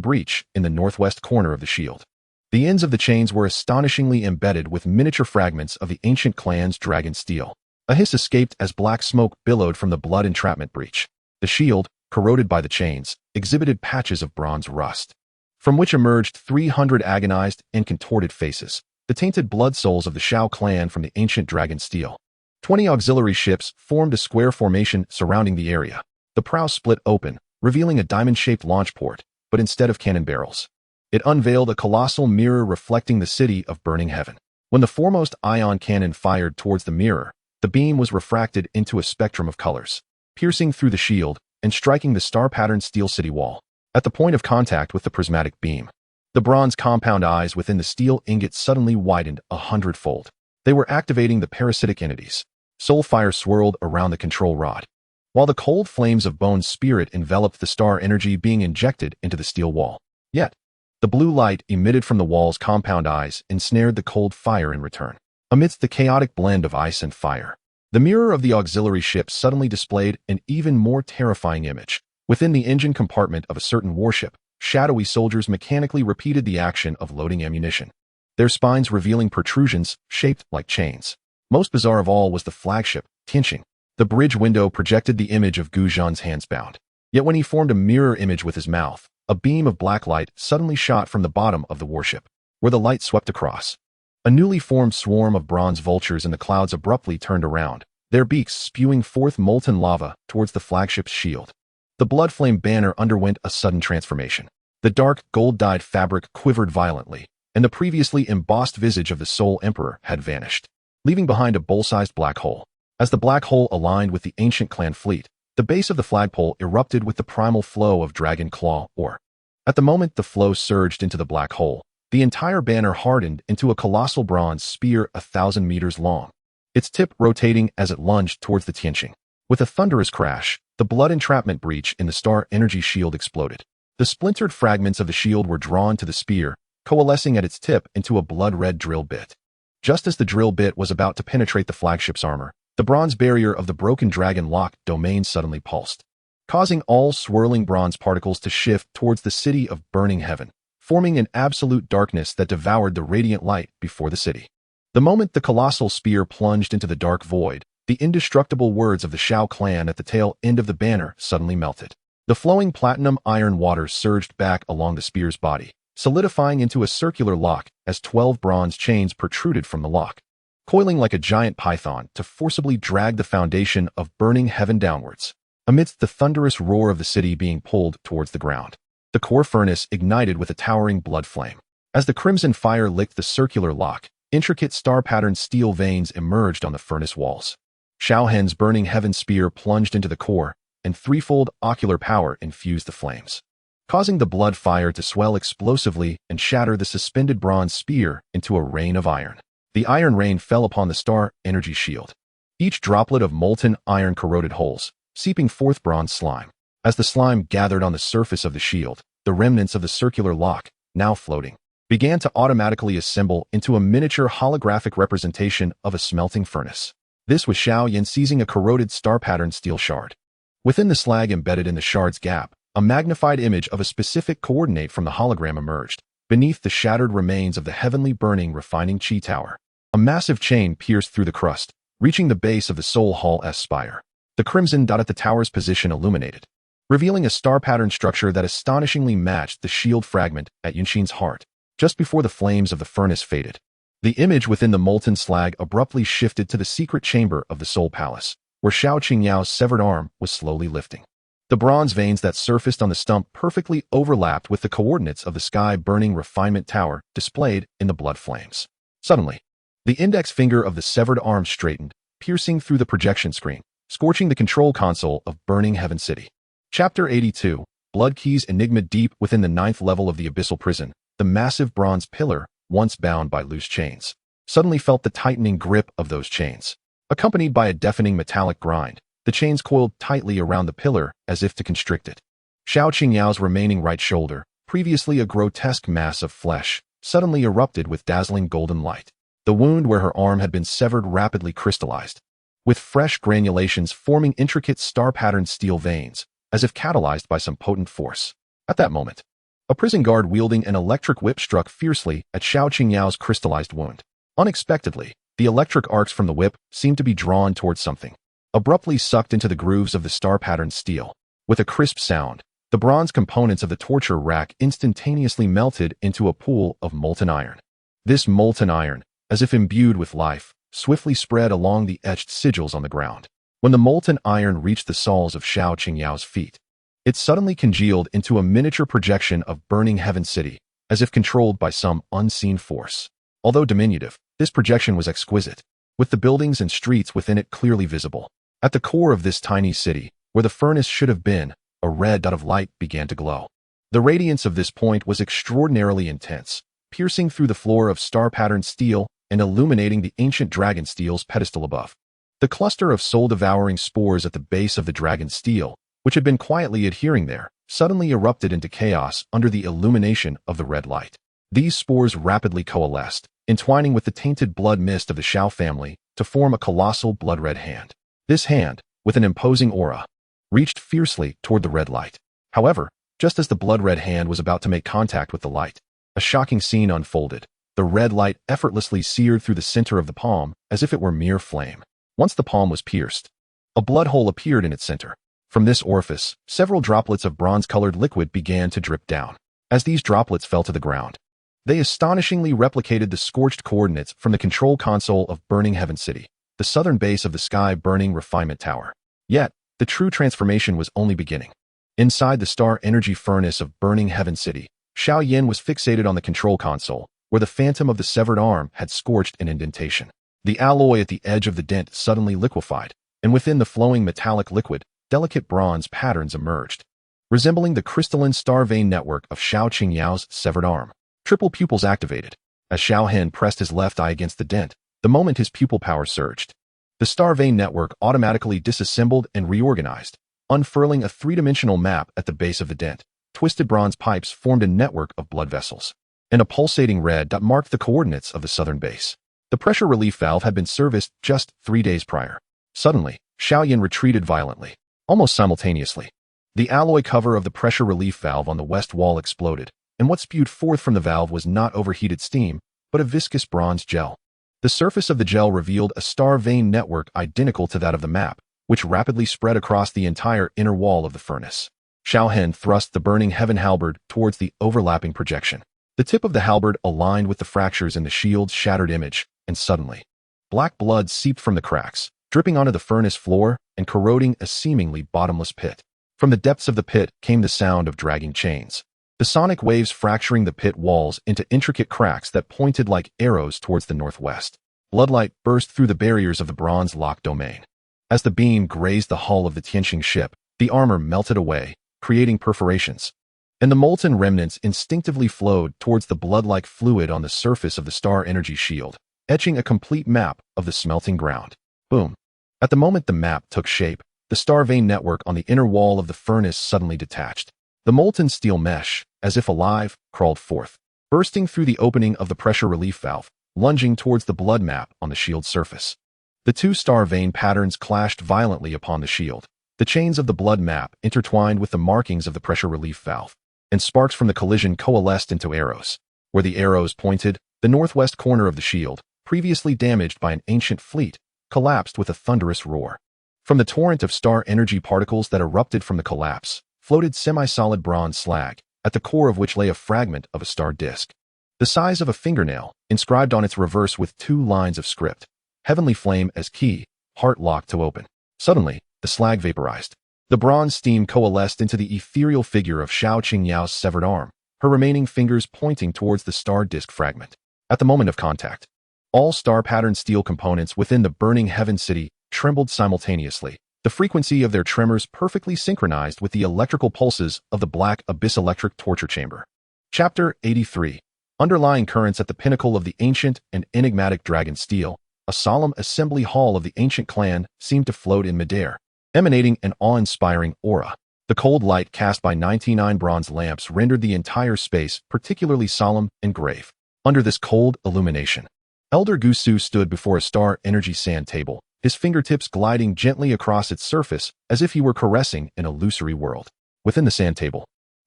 breach in the northwest corner of the shield. The ends of the chains were astonishingly embedded with miniature fragments of the ancient clan's dragon steel. A hiss escaped as black smoke billowed from the blood entrapment breach. The shield, corroded by the chains, exhibited patches of bronze rust, from which emerged 300 agonized and contorted faces, the tainted blood souls of the Xiao Clan from the ancient dragon steel. 20 auxiliary ships formed a square formation surrounding the area. The prow split open, revealing a diamond-shaped launch port, but instead of cannon barrels, it unveiled a colossal mirror reflecting the city of burning heaven. When the foremost ion cannon fired towards the mirror, the beam was refracted into a spectrum of colors, piercing through the shield and striking the star-patterned steel city wall. At the point of contact with the prismatic beam, the bronze compound eyes within the steel ingot suddenly widened 100-fold. They were activating the parasitic entities. Soul fire swirled around the control rod, while the cold flames of bone spirit enveloped the star energy being injected into the steel wall. Yet, the blue light emitted from the wall's compound eyes ensnared the cold fire in return. Amidst the chaotic blend of ice and fire, the mirror of the auxiliary ship suddenly displayed an even more terrifying image. Within the engine compartment of a certain warship, shadowy soldiers mechanically repeated the action of loading ammunition, their spines revealing protrusions shaped like chains. Most bizarre of all was the flagship, Tianqing. The bridge window projected the image of Gu Zhan's hands bound. Yet when he formed a mirror image with his mouth, a beam of black light suddenly shot from the bottom of the warship, where the light swept across. A newly formed swarm of bronze vultures in the clouds abruptly turned around, their beaks spewing forth molten lava towards the flagship's shield. The blood flame banner underwent a sudden transformation. The dark, gold-dyed fabric quivered violently, and the previously embossed visage of the Soul Emperor had vanished, leaving behind a bowl-sized black hole. As the black hole aligned with the ancient clan fleet, the base of the flagpole erupted with the primal flow of dragon claw ore. At the moment the flow surged into the black hole, the entire banner hardened into a colossal bronze spear 1,000 meters long, its tip rotating as it lunged towards the Tianqing. With a thunderous crash, the blood entrapment breach in the star energy shield exploded. The splintered fragments of the shield were drawn to the spear, coalescing at its tip into a blood-red drill bit. Just as the drill bit was about to penetrate the flagship's armor, the bronze barrier of the broken dragon lock domain suddenly pulsed, causing all swirling bronze particles to shift towards the city of burning heaven, forming an absolute darkness that devoured the radiant light before the city. The moment the colossal spear plunged into the dark void, the indestructible words of the Xiao Clan at the tail end of the banner suddenly melted. The flowing platinum iron waters surged back along the spear's body, solidifying into a circular lock as 12 bronze chains protruded from the lock, coiling like a giant python to forcibly drag the foundation of burning heaven downwards. Amidst the thunderous roar of the city being pulled towards the ground, the core furnace ignited with a towering blood flame. As the crimson fire licked the circular lock, intricate star-patterned steel veins emerged on the furnace walls. Xiao Hen's burning heaven spear plunged into the core, and threefold ocular power infused the flames, causing the blood fire to swell explosively and shatter the suspended bronze spear into a rain of iron. The iron rain fell upon the star energy shield, each droplet of molten iron corroded holes, seeping forth bronze slime. As the slime gathered on the surface of the shield, the remnants of the circular lock, now floating, began to automatically assemble into a miniature holographic representation of a smelting furnace. This was Xiao Yan seizing a corroded star-patterned steel shard. Within the slag embedded in the shard's gap, a magnified image of a specific coordinate from the hologram emerged, beneath the shattered remains of the heavenly burning refining chi tower. A massive chain pierced through the crust, reaching the base of the Soul Hall-S spire. The crimson dot at the tower's position illuminated, revealing a star-patterned structure that astonishingly matched the shield fragment at Yunxin's heart, just before the flames of the furnace faded. The image within the molten slag abruptly shifted to the secret chamber of the Soul Palace, where Xiao Qingyao's severed arm was slowly lifting. The bronze veins that surfaced on the stump perfectly overlapped with the coordinates of the sky-burning refinement tower displayed in the blood flames. Suddenly, the index finger of the severed arm straightened, piercing through the projection screen, scorching the control console of Burning Heaven City. Chapter 82, Blood Keys Enigma. Deep within the 9th level of the Abyssal prison, the massive bronze pillar, once bound by loose chains, suddenly felt the tightening grip of those chains. Accompanied by a deafening metallic grind, the chains coiled tightly around the pillar as if to constrict it. Xiao Qingyao's remaining right shoulder, previously a grotesque mass of flesh, suddenly erupted with dazzling golden light. The wound where her arm had been severed rapidly crystallized, with fresh granulations forming intricate star-patterned steel veins, as if catalyzed by some potent force. At that moment, a prison guard wielding an electric whip struck fiercely at Xiao Qingyao's crystallized wound. Unexpectedly, the electric arcs from the whip seemed to be drawn towards something, abruptly sucked into the grooves of the star-patterned steel. With a crisp sound, the bronze components of the torture rack instantaneously melted into a pool of molten iron. This molten iron, as if imbued with life, swiftly spread along the etched sigils on the ground. When the molten iron reached the soles of Xiao Qingyao's feet, it suddenly congealed into a miniature projection of Burning Heaven City, as if controlled by some unseen force. Although diminutive, this projection was exquisite, with the buildings and streets within it clearly visible. At the core of this tiny city, where the furnace should have been, a red dot of light began to glow. The radiance of this point was extraordinarily intense, piercing through the floor of star-patterned steel and illuminating the ancient dragon steel's pedestal above. The cluster of soul-devouring spores at the base of the dragon steel, which had been quietly adhering there, suddenly erupted into chaos under the illumination of the red light. These spores rapidly coalesced, entwining with the tainted blood mist of the Xiao family to form a colossal blood-red hand. This hand, with an imposing aura, reached fiercely toward the red light. However, just as the blood-red hand was about to make contact with the light, a shocking scene unfolded. The red light effortlessly seared through the center of the palm as if it were mere flame. Once the palm was pierced, a blood hole appeared in its center. From this orifice, several droplets of bronze-colored liquid began to drip down. As these droplets fell to the ground, they astonishingly replicated the scorched coordinates from the control console of Burning Heaven City, the southern base of the sky-burning refinement tower. Yet, the true transformation was only beginning. Inside the star energy furnace of Burning Heaven City, Xiao Yan was fixated on the control console, where the phantom of the severed arm had scorched an indentation. The alloy at the edge of the dent suddenly liquefied, and within the flowing metallic liquid, delicate bronze patterns emerged, resembling the crystalline star vein network of Xiao Qingyao's severed arm. Triple pupils activated. As Xiao Hen pressed his left eye against the dent, the moment his pupil power surged, the star vein network automatically disassembled and reorganized, unfurling a three-dimensional map at the base of the dent. Twisted bronze pipes formed a network of blood vessels, and a pulsating red dot marked the coordinates of the southern base. The pressure relief valve had been serviced just 3 days prior. Suddenly, Xiao Yan retreated violently, almost simultaneously. The alloy cover of the pressure relief valve on the west wall exploded, and what spewed forth from the valve was not overheated steam, but a viscous bronze gel. The surface of the gel revealed a star vein network identical to that of the map, which rapidly spread across the entire inner wall of the furnace. Xiao Hen thrust the burning heaven halberd towards the overlapping projection. The tip of the halberd aligned with the fractures in the shield's shattered image, and suddenly, black blood seeped from the cracks, dripping onto the furnace floor and corroding a seemingly bottomless pit. From the depths of the pit came the sound of dragging chains, the sonic waves fracturing the pit walls into intricate cracks that pointed like arrows towards the northwest. Bloodlight burst through the barriers of the bronze lock domain. As the beam grazed the hull of the Tianqing ship, the armor melted away, creating perforations, and the molten remnants instinctively flowed towards the blood-like fluid on the surface of the star energy shield, etching a complete map of the smelting ground. Boom. At the moment the map took shape, the star vein network on the inner wall of the furnace suddenly detached. The molten steel mesh, as if alive, crawled forth, bursting through the opening of the pressure relief valve, lunging towards the blood map on the shield's surface. The two star vein patterns clashed violently upon the shield. The chains of the blood map intertwined with the markings of the pressure relief valve, and sparks from the collision coalesced into arrows. Where the arrows pointed, the northwest corner of the shield, previously damaged by an ancient fleet, collapsed with a thunderous roar. From the torrent of star energy particles that erupted from the collapse, floated semi-solid bronze slag, at the core of which lay a fragment of a star disk, the size of a fingernail, inscribed on its reverse with 2 lines of script: heavenly flame as key, heart locked to open. Suddenly, the slag vaporized. The bronze steam coalesced into the ethereal figure of Xiao Qingyao's severed arm, her remaining fingers pointing towards the star disk fragment. At the moment of contact, all star-patterned steel components within the burning heaven city trembled simultaneously, the frequency of their tremors perfectly synchronized with the electrical pulses of the black abyss electric torture chamber. Chapter 83. Underlying currents at the pinnacle of the ancient and enigmatic dragon steel, a solemn assembly hall of the ancient clan seemed to float in midair, emanating an awe-inspiring aura. The cold light cast by 99 bronze lamps rendered the entire space particularly solemn and grave. Under this cold illumination, Elder Gusu stood before a star energy sand table, his fingertips gliding gently across its surface as if he were caressing an illusory world. Within the sand table,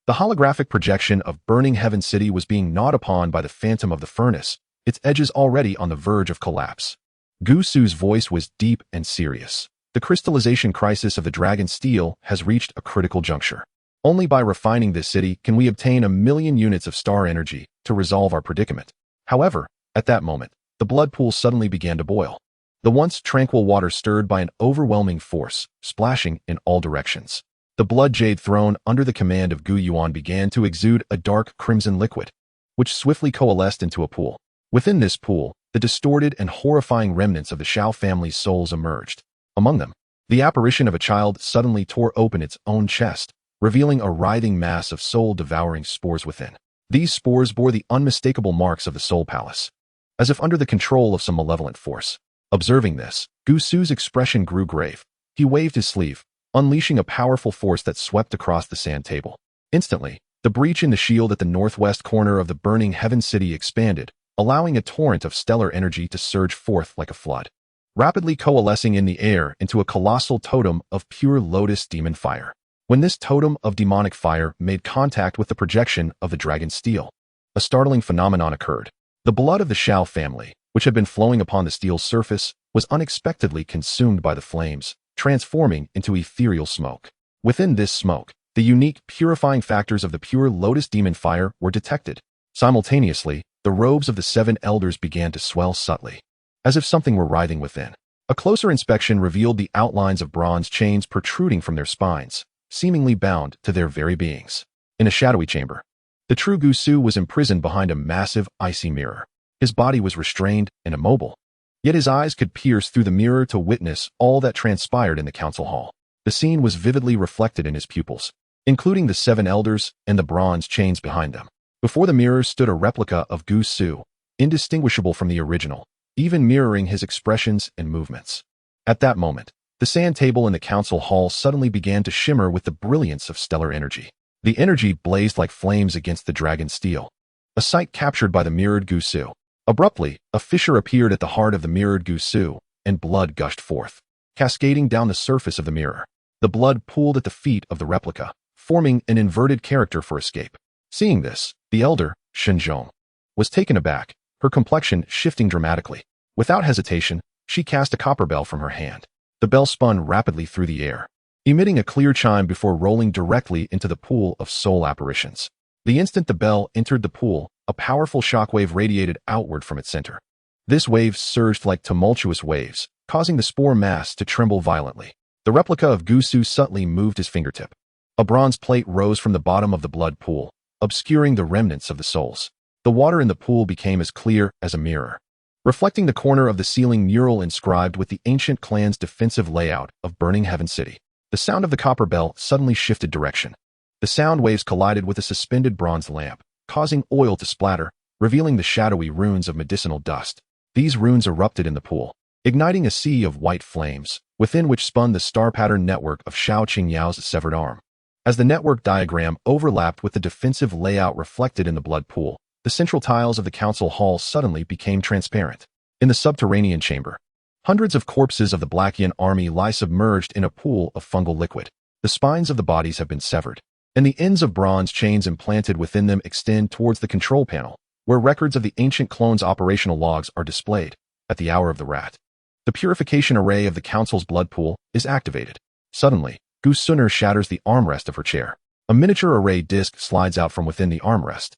the holographic projection of burning heaven city was being gnawed upon by the phantom of the furnace, its edges already on the verge of collapse. Gusu's voice was deep and serious. The crystallization crisis of the dragon steel has reached a critical juncture. Only by refining this city can we obtain 1,000,000 units of star energy to resolve our predicament. However, at that moment, the blood pool suddenly began to boil. The once tranquil water stirred by an overwhelming force, splashing in all directions. The blood jade throne under the command of Gu Yuan began to exude a dark crimson liquid, which swiftly coalesced into a pool. Within this pool, the distorted and horrifying remnants of the Xiao family's souls emerged. Among them, the apparition of a child suddenly tore open its own chest, revealing a writhing mass of soul-devouring spores within. These spores bore the unmistakable marks of the Soul Palace, as if under the control of some malevolent force. Observing this, Gusu's expression grew grave. He waved his sleeve, unleashing a powerful force that swept across the sand table. Instantly, the breach in the shield at the northwest corner of the burning heaven city expanded, allowing a torrent of stellar energy to surge forth like a flood, rapidly coalescing in the air into a colossal totem of pure lotus demon fire. When this totem of demonic fire made contact with the projection of the dragon steel, a startling phenomenon occurred. The blood of the Xiao family, which had been flowing upon the steel's surface, was unexpectedly consumed by the flames, transforming into ethereal smoke. Within this smoke, the unique purifying factors of the pure lotus demon fire were detected. Simultaneously, the robes of the 7 elders began to swell subtly, as if something were writhing within. A closer inspection revealed the outlines of bronze chains protruding from their spines, seemingly bound to their very beings. In a shadowy chamber, the true Gusu was imprisoned behind a massive, icy mirror. His body was restrained and immobile, Yet his eyes could pierce through the mirror to witness all that transpired in the council hall. The scene was vividly reflected in his pupils, including the 7 elders and the bronze chains behind them. Before the mirrors stood a replica of Gu Su, indistinguishable from the original, even mirroring his expressions and movements. At that moment, the sand table in the council hall suddenly began to shimmer with the brilliance of stellar energy. The energy blazed like flames against the dragon steel, a sight captured by the mirrored Gu Su. Abruptly, a fissure appeared at the heart of the mirrored Gu Su, and blood gushed forth, cascading down the surface of the mirror. The blood pooled at the feet of the replica, forming an inverted character for escape. Seeing this, the elder, Shinzhong, was taken aback, her complexion shifting dramatically. Without hesitation, she cast a copper bell from her hand. The bell spun rapidly through the air, emitting a clear chime before rolling directly into the pool of soul apparitions. The instant the bell entered the pool, a powerful shockwave radiated outward from its center. This wave surged like tumultuous waves, causing the spore mass to tremble violently. The replica of Gu Su subtly moved his fingertip. A bronze plate rose from the bottom of the blood pool, obscuring the remnants of the souls. The water in the pool became as clear as a mirror, reflecting the corner of the ceiling mural inscribed with the ancient clan's defensive layout of Burning Heaven City. The sound of the copper bell suddenly shifted direction. The sound waves collided with a suspended bronze lamp, causing oil to splatter, revealing the shadowy runes of medicinal dust. These runes erupted in the pool, igniting a sea of white flames, within which spun the star-pattern network of Xiao Qingyao's severed arm. As the network diagram overlapped with the defensive layout reflected in the blood pool, the central tiles of the council hall suddenly became transparent. In the subterranean chamber, hundreds of corpses of the Black Yan army lie submerged in a pool of fungal liquid. The spines of the bodies have been severed, and the ends of bronze chains implanted within them extend towards the control panel, where records of the ancient clone's operational logs are displayed. At the hour of the rat, the purification array of the council's blood pool is activated. Suddenly, Gu Suner shatters the armrest of her chair. A miniature array disc slides out from within the armrest,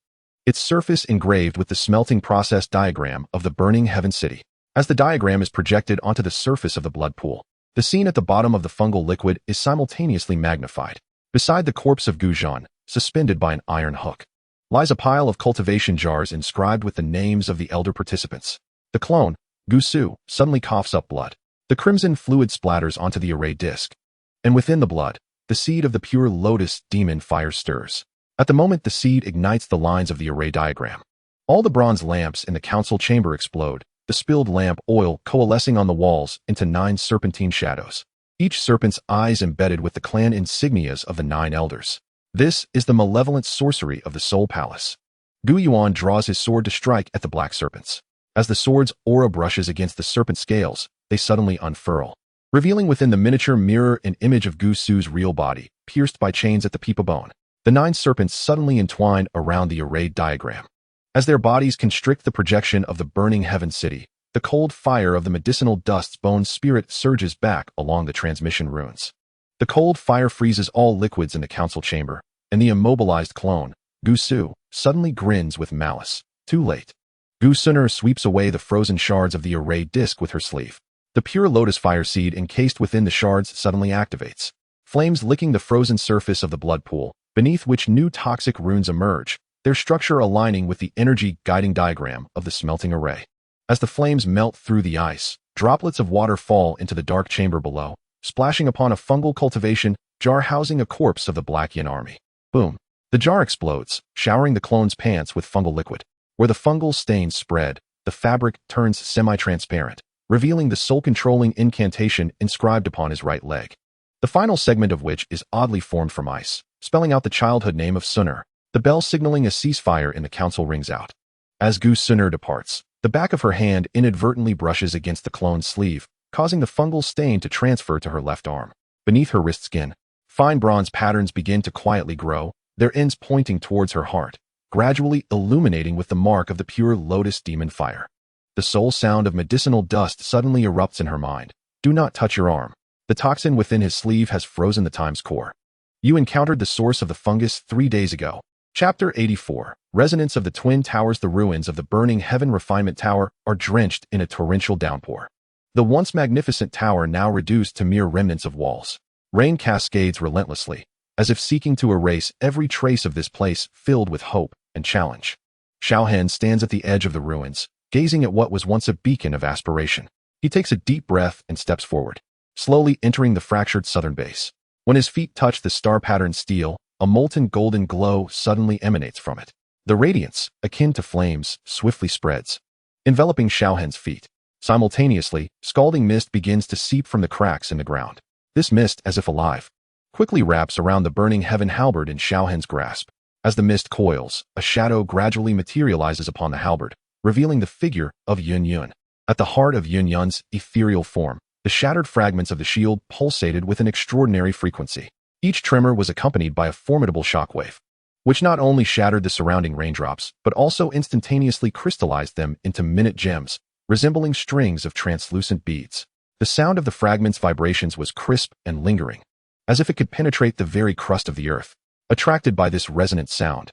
its surface engraved with the smelting process diagram of the Burning Heaven City. As the diagram is projected onto the surface of the blood pool, the scene at the bottom of the fungal liquid is simultaneously magnified. Beside the corpse of Gu Zhan, suspended by an iron hook, lies a pile of cultivation jars inscribed with the names of the elder participants. The clone, Gu Su, suddenly coughs up blood. The crimson fluid splatters onto the array disc, and within the blood, the seed of the pure lotus demon fire stirs. At the moment the seed ignites the lines of the array diagram, all the bronze lamps in the council chamber explode, the spilled lamp oil coalescing on the walls into 9 serpentine shadows, each serpent's eyes embedded with the clan insignias of the 9 elders. This is the malevolent sorcery of the Soul Palace. Gu Yuan draws his sword to strike at the black serpents. As the sword's aura brushes against the serpent scales, they suddenly unfurl, revealing within the miniature mirror an image of Gu Su's real body, pierced by chains at the peepa bone. The 9 serpents suddenly entwine around the arrayed diagram. As their bodies constrict the projection of the Burning Heaven City, the cold fire of the medicinal dust's bone spirit surges back along the transmission runes. The cold fire freezes all liquids in the council chamber, and the immobilized clone, Gu Su, suddenly grins with malice. Too late. Gu Suner sweeps away the frozen shards of the array disc with her sleeve. The pure lotus fire seed encased within the shards suddenly activates, flames licking the frozen surface of the blood pool, beneath which new toxic runes emerge, their structure aligning with the energy guiding diagram of the smelting array. As the flames melt through the ice, droplets of water fall into the dark chamber below, splashing upon a fungal cultivation jar housing a corpse of the Black Yan army. Boom. The jar explodes, showering the clone's pants with fungal liquid. Where the fungal stains spread, the fabric turns semi-transparent, revealing the soul-controlling incantation inscribed upon his right leg, the final segment of which is oddly formed from ice, spelling out the childhood name of Suner. The bell signaling a ceasefire in the council rings out. As Gu Suner departs, the back of her hand inadvertently brushes against the clone's sleeve, causing the fungal stain to transfer to her left arm. Beneath her wrist skin, fine bronze patterns begin to quietly grow, their ends pointing towards her heart, gradually illuminating with the mark of the pure lotus demon fire. The soul sound of medicinal dust suddenly erupts in her mind. Do not touch your arm. The toxin within his sleeve has frozen the time's core. You encountered the source of the fungus 3 days ago. Chapter 84. Resonance of the Twin Towers. The ruins of the Burning Heaven Refinement Tower are drenched in a torrential downpour. The once magnificent tower now reduced to mere remnants of walls. Rain cascades relentlessly, as if seeking to erase every trace of this place filled with hope and challenge. Xiao Hen stands at the edge of the ruins, gazing at what was once a beacon of aspiration. He takes a deep breath and steps forward, slowly entering the fractured southern base. When his feet touch the star-patterned steel, a molten golden glow suddenly emanates from it. The radiance, akin to flames, swiftly spreads, enveloping Xiao Hen's feet. Simultaneously, scalding mist begins to seep from the cracks in the ground. This mist, as if alive, quickly wraps around the burning heaven halberd in Xiao Hen's grasp. As the mist coils, a shadow gradually materializes upon the halberd, revealing the figure of Yunlan. At the heart of Yunlan's ethereal form, the shattered fragments of the shield pulsated with an extraordinary frequency. Each tremor was accompanied by a formidable shockwave, which not only shattered the surrounding raindrops, but also instantaneously crystallized them into minute gems, resembling strings of translucent beads. The sound of the fragments' vibrations was crisp and lingering, as if it could penetrate the very crust of the earth. Attracted by this resonant sound,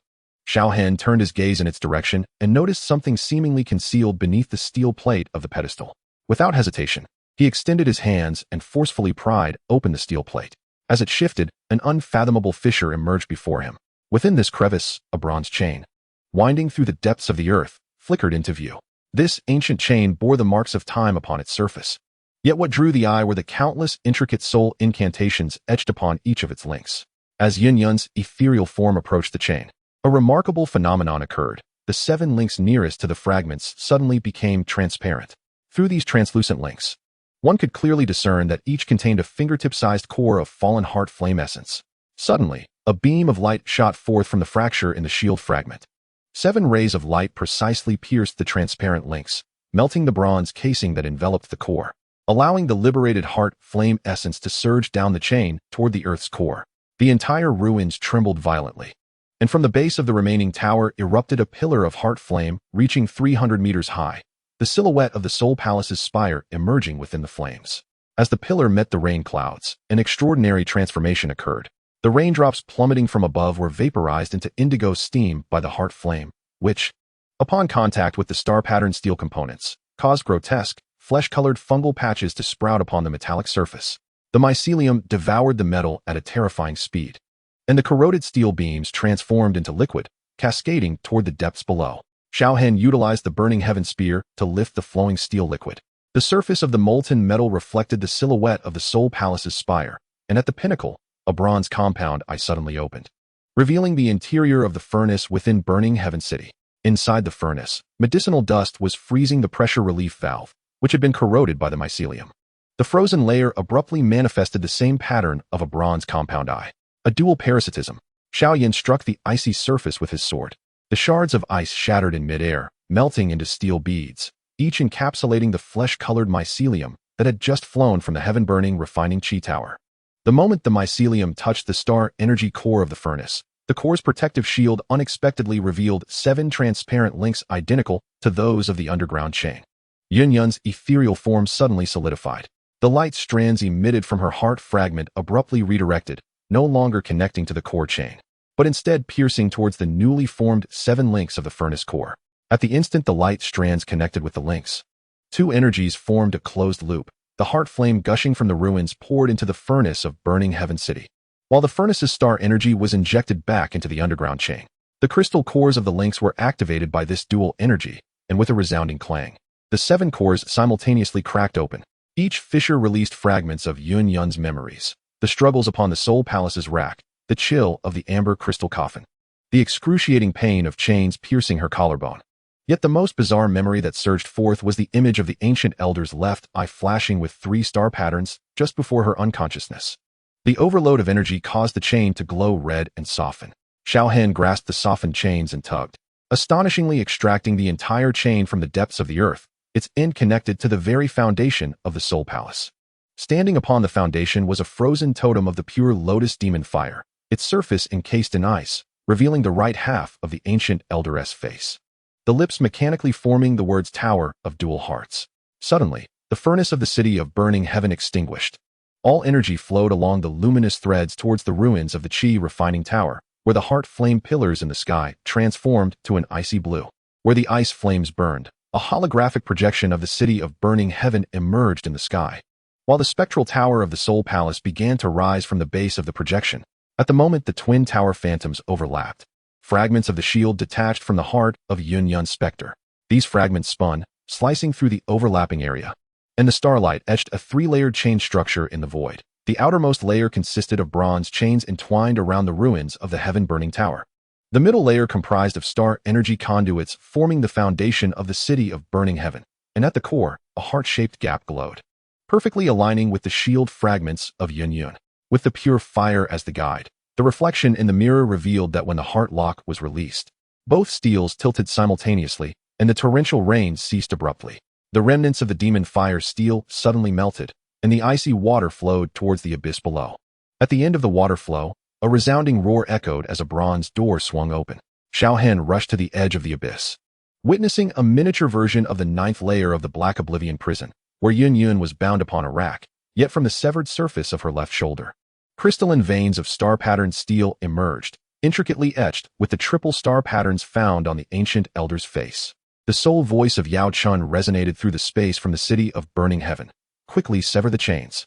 Xiao Hen turned his gaze in its direction and noticed something seemingly concealed beneath the steel plate of the pedestal. Without hesitation, he extended his hands and forcefully pried open the steel plate. As it shifted, an unfathomable fissure emerged before him. Within this crevice, a bronze chain, winding through the depths of the earth, flickered into view. This ancient chain bore the marks of time upon its surface. Yet what drew the eye were the countless intricate soul incantations etched upon each of its links. As Yunlan's ethereal form approached the chain, a remarkable phenomenon occurred. The 7 links nearest to the fragments suddenly became transparent. Through these translucent links, one could clearly discern that each contained a fingertip-sized core of fallen heart flame essence. Suddenly, a beam of light shot forth from the fracture in the shield fragment. 7 rays of light precisely pierced the transparent links, melting the bronze casing that enveloped the core, allowing the liberated heart flame essence to surge down the chain toward the earth's core. The entire ruins trembled violently, and from the base of the remaining tower erupted a pillar of heart flame reaching 300 meters high, the silhouette of the Soul Palace's spire emerging within the flames. As the pillar met the rain clouds, an extraordinary transformation occurred. The raindrops plummeting from above were vaporized into indigo steam by the heart flame, which, upon contact with the star-patterned steel components, caused grotesque, flesh-colored fungal patches to sprout upon the metallic surface. The mycelium devoured the metal at a terrifying speed, and the corroded steel beams transformed into liquid, cascading toward the depths below. Xiao Hen utilized the burning heaven spear to lift the flowing steel liquid. The surface of the molten metal reflected the silhouette of the Soul Palace's spire, and at the pinnacle, a bronze compound eye suddenly opened, revealing the interior of the furnace within Burning Heaven City. Inside the furnace, medicinal dust was freezing the pressure relief valve, which had been corroded by the mycelium. The frozen layer abruptly manifested the same pattern of a bronze compound eye. A dual parasitism. Xiao Yan struck the icy surface with his sword. The shards of ice shattered in midair, melting into steel beads, each encapsulating the flesh-colored mycelium that had just flown from the heaven-burning refining chi tower. The moment the mycelium touched the star energy core of the furnace, the core's protective shield unexpectedly revealed 7 transparent links identical to those of the underground chain. Yunyan's ethereal form suddenly solidified. The light strands emitted from her heart fragment abruptly redirected, no longer connecting to the core chain, but instead piercing towards the newly formed 7 links of the furnace core. At the instant the light strands connected with the links, 2 energies formed a closed loop. The heart flame gushing from the ruins poured into the furnace of Burning Heaven City, while the furnace's star energy was injected back into the underground chain. The crystal cores of the links were activated by this dual energy, and with a resounding clang, the 7 cores simultaneously cracked open. Each fissure released fragments of Yunyan's memories, the struggles upon the Soul Palace's rack, the chill of the amber crystal coffin, the excruciating pain of chains piercing her collarbone. Yet the most bizarre memory that surged forth was the image of the ancient elder's left eye flashing with 3 star patterns just before her unconsciousness. The overload of energy caused the chain to glow red and soften. Xiao Hen grasped the softened chains and tugged, astonishingly extracting the entire chain from the depths of the earth, its end connected to the very foundation of the Soul Palace. Standing upon the foundation was a frozen totem of the pure lotus demon fire, its surface encased in ice, revealing the right half of the ancient elderess face, the lips mechanically forming the words Tower of Dual Hearts. Suddenly, the furnace of the city of Burning Heaven extinguished. All energy flowed along the luminous threads towards the ruins of the Chi refining tower, where the heart flame pillars in the sky transformed to an icy blue. Where the ice flames burned, a holographic projection of the city of Burning Heaven emerged in the sky, while the spectral tower of the Soul Palace began to rise from the base of the projection. At the moment the twin tower phantoms overlapped, fragments of the shield detached from the heart of Yunyan's specter. These fragments spun, slicing through the overlapping area, and the starlight etched a three-layered chain structure in the void. The outermost layer consisted of bronze chains entwined around the ruins of the heaven-burning tower. The middle layer comprised of star energy conduits forming the foundation of the city of burning heaven, and at the core, a heart-shaped gap glowed, perfectly aligning with the shield fragments of Yunlan. With the pure fire as the guide, the reflection in the mirror revealed that when the heart lock was released, both steels tilted simultaneously, and the torrential rain ceased abruptly. The remnants of the demon fire steel suddenly melted, and the icy water flowed towards the abyss below. At the end of the water flow, a resounding roar echoed as a bronze door swung open. Xiao Hen rushed to the edge of the abyss, witnessing a miniature version of the ninth layer of the Black Oblivion prison, where Yunlan was bound upon a rack, yet from the severed surface of her left shoulder, crystalline veins of star-patterned steel emerged, intricately etched with the triple star patterns found on the ancient elder's face. The soul voice of Yao Chun resonated through the space from the city of burning heaven. Quickly sever the chains.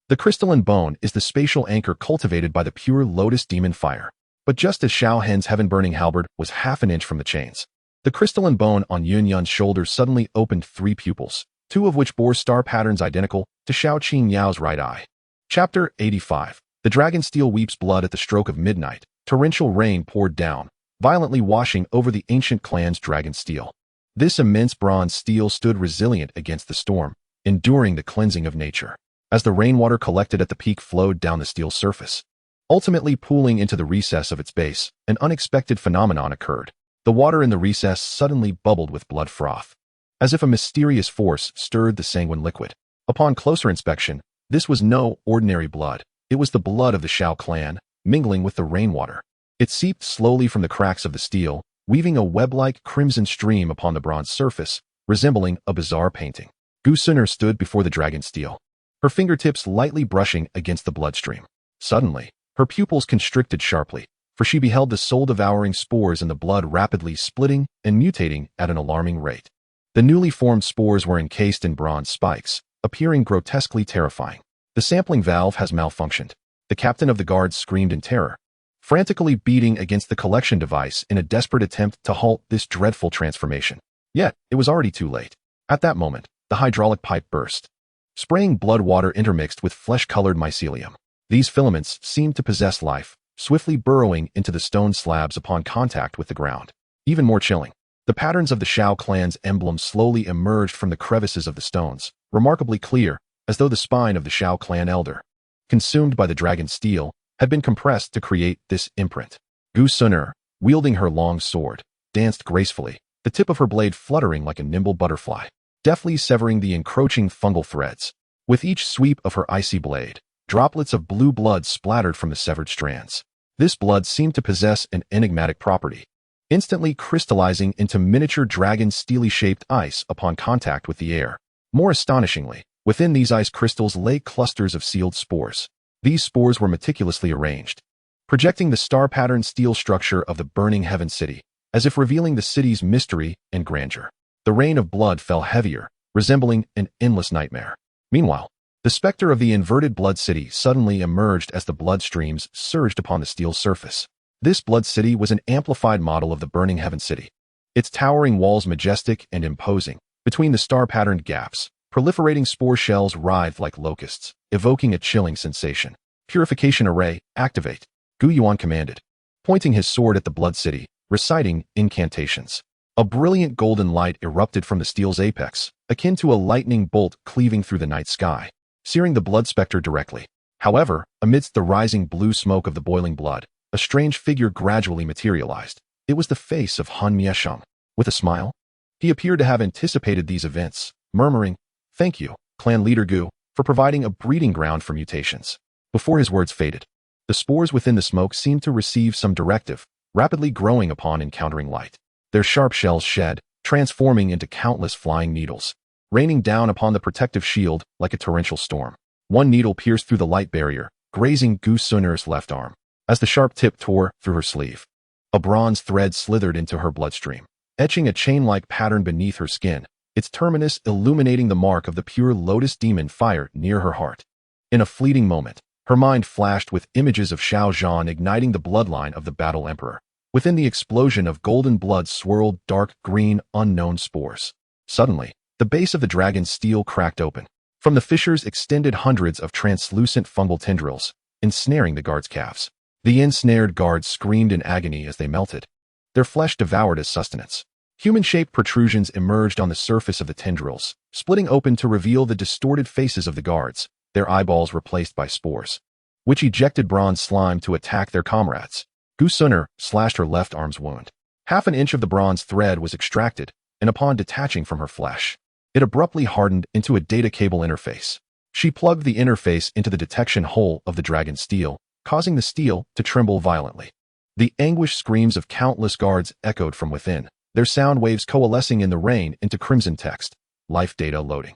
The crystalline bone is the spatial anchor cultivated by the pure lotus demon fire. But just as Xiao Hen's heaven-burning halberd was half an inch from the chains, the crystalline bone on Yunyan's shoulder suddenly opened 3 pupils, 2 of which bore star patterns identical to Xiao Qin Yao's right eye. Chapter 85. The dragon steel weeps blood at the stroke of midnight. Torrential rain poured down, violently washing over the ancient clan's dragon steel. This immense bronze steel stood resilient against the storm, enduring the cleansing of nature. As the rainwater collected at the peak flowed down the steel surface, ultimately pooling into the recess of its base, an unexpected phenomenon occurred. The water in the recess suddenly bubbled with blood froth, as if a mysterious force stirred the sanguine liquid. Upon closer inspection, this was no ordinary blood. It was the blood of the Xiao Clan, mingling with the rainwater. It seeped slowly from the cracks of the steel, weaving a web-like crimson stream upon the bronze surface, resembling a bizarre painting. Gu Sun'er stood before the dragon steel, her fingertips lightly brushing against the bloodstream. Suddenly, her pupils constricted sharply, for she beheld the soul-devouring spores in the blood rapidly splitting and mutating at an alarming rate. The newly formed spores were encased in bronze spikes, appearing grotesquely terrifying. The sampling valve has malfunctioned. The captain of the guards screamed in terror, frantically beating against the collection device in a desperate attempt to halt this dreadful transformation. Yet, it was already too late. At that moment, the hydraulic pipe burst, spraying blood water intermixed with flesh-colored mycelium. These filaments seemed to possess life, swiftly burrowing into the stone slabs upon contact with the ground. Even more chilling, the patterns of the Xiao Clan's emblem slowly emerged from the crevices of the stones, remarkably clear, as though the spine of the Xiao Clan elder, consumed by the dragon steel, had been compressed to create this imprint. Gu Sun'er, wielding her long sword, danced gracefully, the tip of her blade fluttering like a nimble butterfly, deftly severing the encroaching fungal threads. With each sweep of her icy blade, droplets of blue blood splattered from the severed strands. This blood seemed to possess an enigmatic property, instantly crystallizing into miniature dragon steely-shaped ice upon contact with the air. More astonishingly, within these ice crystals lay clusters of sealed spores. These spores were meticulously arranged, projecting the star-patterned steel structure of the burning heaven city, as if revealing the city's mystery and grandeur. The rain of blood fell heavier, resembling an endless nightmare. Meanwhile, the specter of the inverted blood city suddenly emerged as the blood streams surged upon the steel surface. This blood city was an amplified model of the burning heaven city, its towering walls majestic and imposing. Between the star-patterned gaps, proliferating spore shells writhed like locusts, evoking a chilling sensation. Purification array, activate, Gu Yuan commanded, pointing his sword at the blood city, reciting incantations. A brilliant golden light erupted from the steel's apex, akin to a lightning bolt cleaving through the night sky, searing the blood specter directly. However, amidst the rising blue smoke of the boiling blood, a strange figure gradually materialized. It was the face of Han Miesheng. With a smile, he appeared to have anticipated these events, murmuring, "Thank you, clan leader Gu, for providing a breeding ground for mutations." Before his words faded, the spores within the smoke seemed to receive some directive, rapidly growing upon encountering light. Their sharp shells shed, transforming into countless flying needles, raining down upon the protective shield like a torrential storm. One needle pierced through the light barrier, grazing Gu Sun'er's left arm. As the sharp tip tore through her sleeve, a bronze thread slithered into her bloodstream, etching a chain-like pattern beneath her skin, its terminus illuminating the mark of the pure lotus demon fire near her heart. In a fleeting moment, her mind flashed with images of Xiao Zhan igniting the bloodline of the battle emperor. Within the explosion of golden blood swirled dark green, unknown spores. Suddenly, the base of the dragon's steel cracked open, From the fissures extended hundreds of translucent fungal tendrils, ensnaring the guards' calves. The ensnared guards screamed in agony as they melted, their flesh devoured as sustenance. Human-shaped protrusions emerged on the surface of the tendrils, splitting open to reveal the distorted faces of the guards, their eyeballs replaced by spores, which ejected bronze slime to attack their comrades. Gu Sunner slashed her left arm's wound. Half an inch of the bronze thread was extracted, and upon detaching from her flesh, it abruptly hardened into a data cable interface. She plugged the interface into the detection hole of the dragon's steel, causing the steel to tremble violently. The anguished screams of countless guards echoed from within, their sound waves coalescing in the rain into crimson text. Life data loading.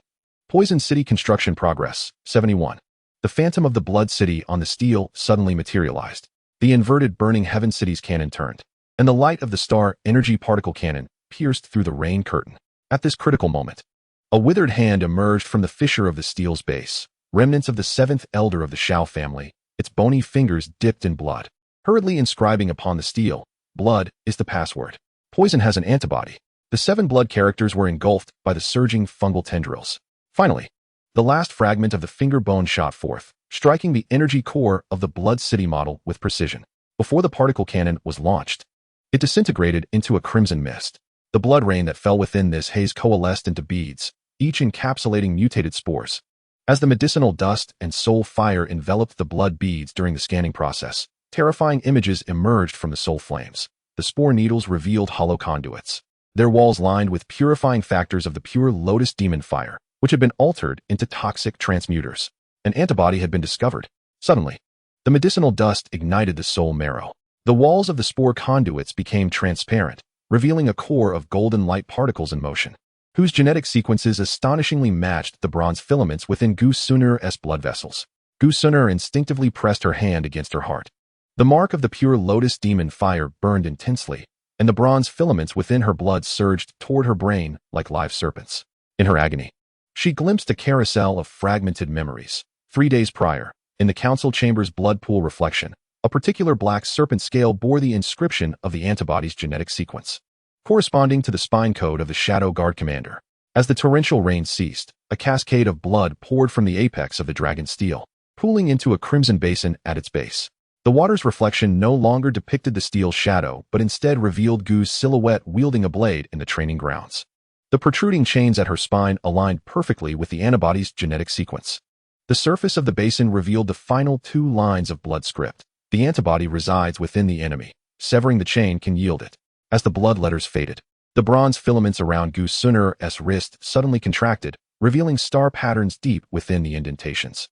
Poison City construction progress, 71. The phantom of the Blood City on the steel suddenly materialized. The inverted Burning Heaven City's cannon turned, and the light of the star energy particle cannon pierced through the rain curtain. At this critical moment, a withered hand emerged from the fissure of the steel's base, remnants of the seventh elder of the Xiao family, its bony fingers dipped in blood, hurriedly inscribing upon the steel, "Blood is the password. Poison has an antibody." The 7 blood characters were engulfed by the surging fungal tendrils. Finally, the last fragment of the finger bone shot forth, striking the energy core of the Blood City model with precision. Before the particle cannon was launched, it disintegrated into a crimson mist. The blood rain that fell within this haze coalesced into beads, each encapsulating mutated spores. As the medicinal dust and soul fire enveloped the blood beads during the scanning process, terrifying images emerged from the soul flames. The spore needles revealed hollow conduits, their walls lined with purifying factors of the pure lotus demon fire, which had been altered into toxic transmuters. An antibody had been discovered. Suddenly, the medicinal dust ignited the soul marrow. The walls of the spore conduits became transparent, revealing a core of golden light particles in motion, whose genetic sequences astonishingly matched the bronze filaments within Gu Sunner's blood vessels. Gu Sunner instinctively pressed her hand against her heart. The mark of the pure lotus demon fire burned intensely, and the bronze filaments within her blood surged toward her brain like live serpents. In her agony, she glimpsed a carousel of fragmented memories. 3 days prior, in the council chamber's blood pool reflection, a particular black serpent scale bore the inscription of the antibody's genetic sequence, corresponding to the spine code of the Shadow Guard commander. As the torrential rain ceased, a cascade of blood poured from the apex of the dragon's steel, pooling into a crimson basin at its base. The water's reflection no longer depicted the steel's shadow, but instead revealed Gu's silhouette wielding a blade in the training grounds. The protruding chains at her spine aligned perfectly with the antibody's genetic sequence. The surface of the basin revealed the final 2 lines of blood script. The antibody resides within the enemy. Severing the chain can yield it. As the blood letters faded, the bronze filaments around Gu Sunner's wrist suddenly contracted, revealing star patterns deep within the indentations,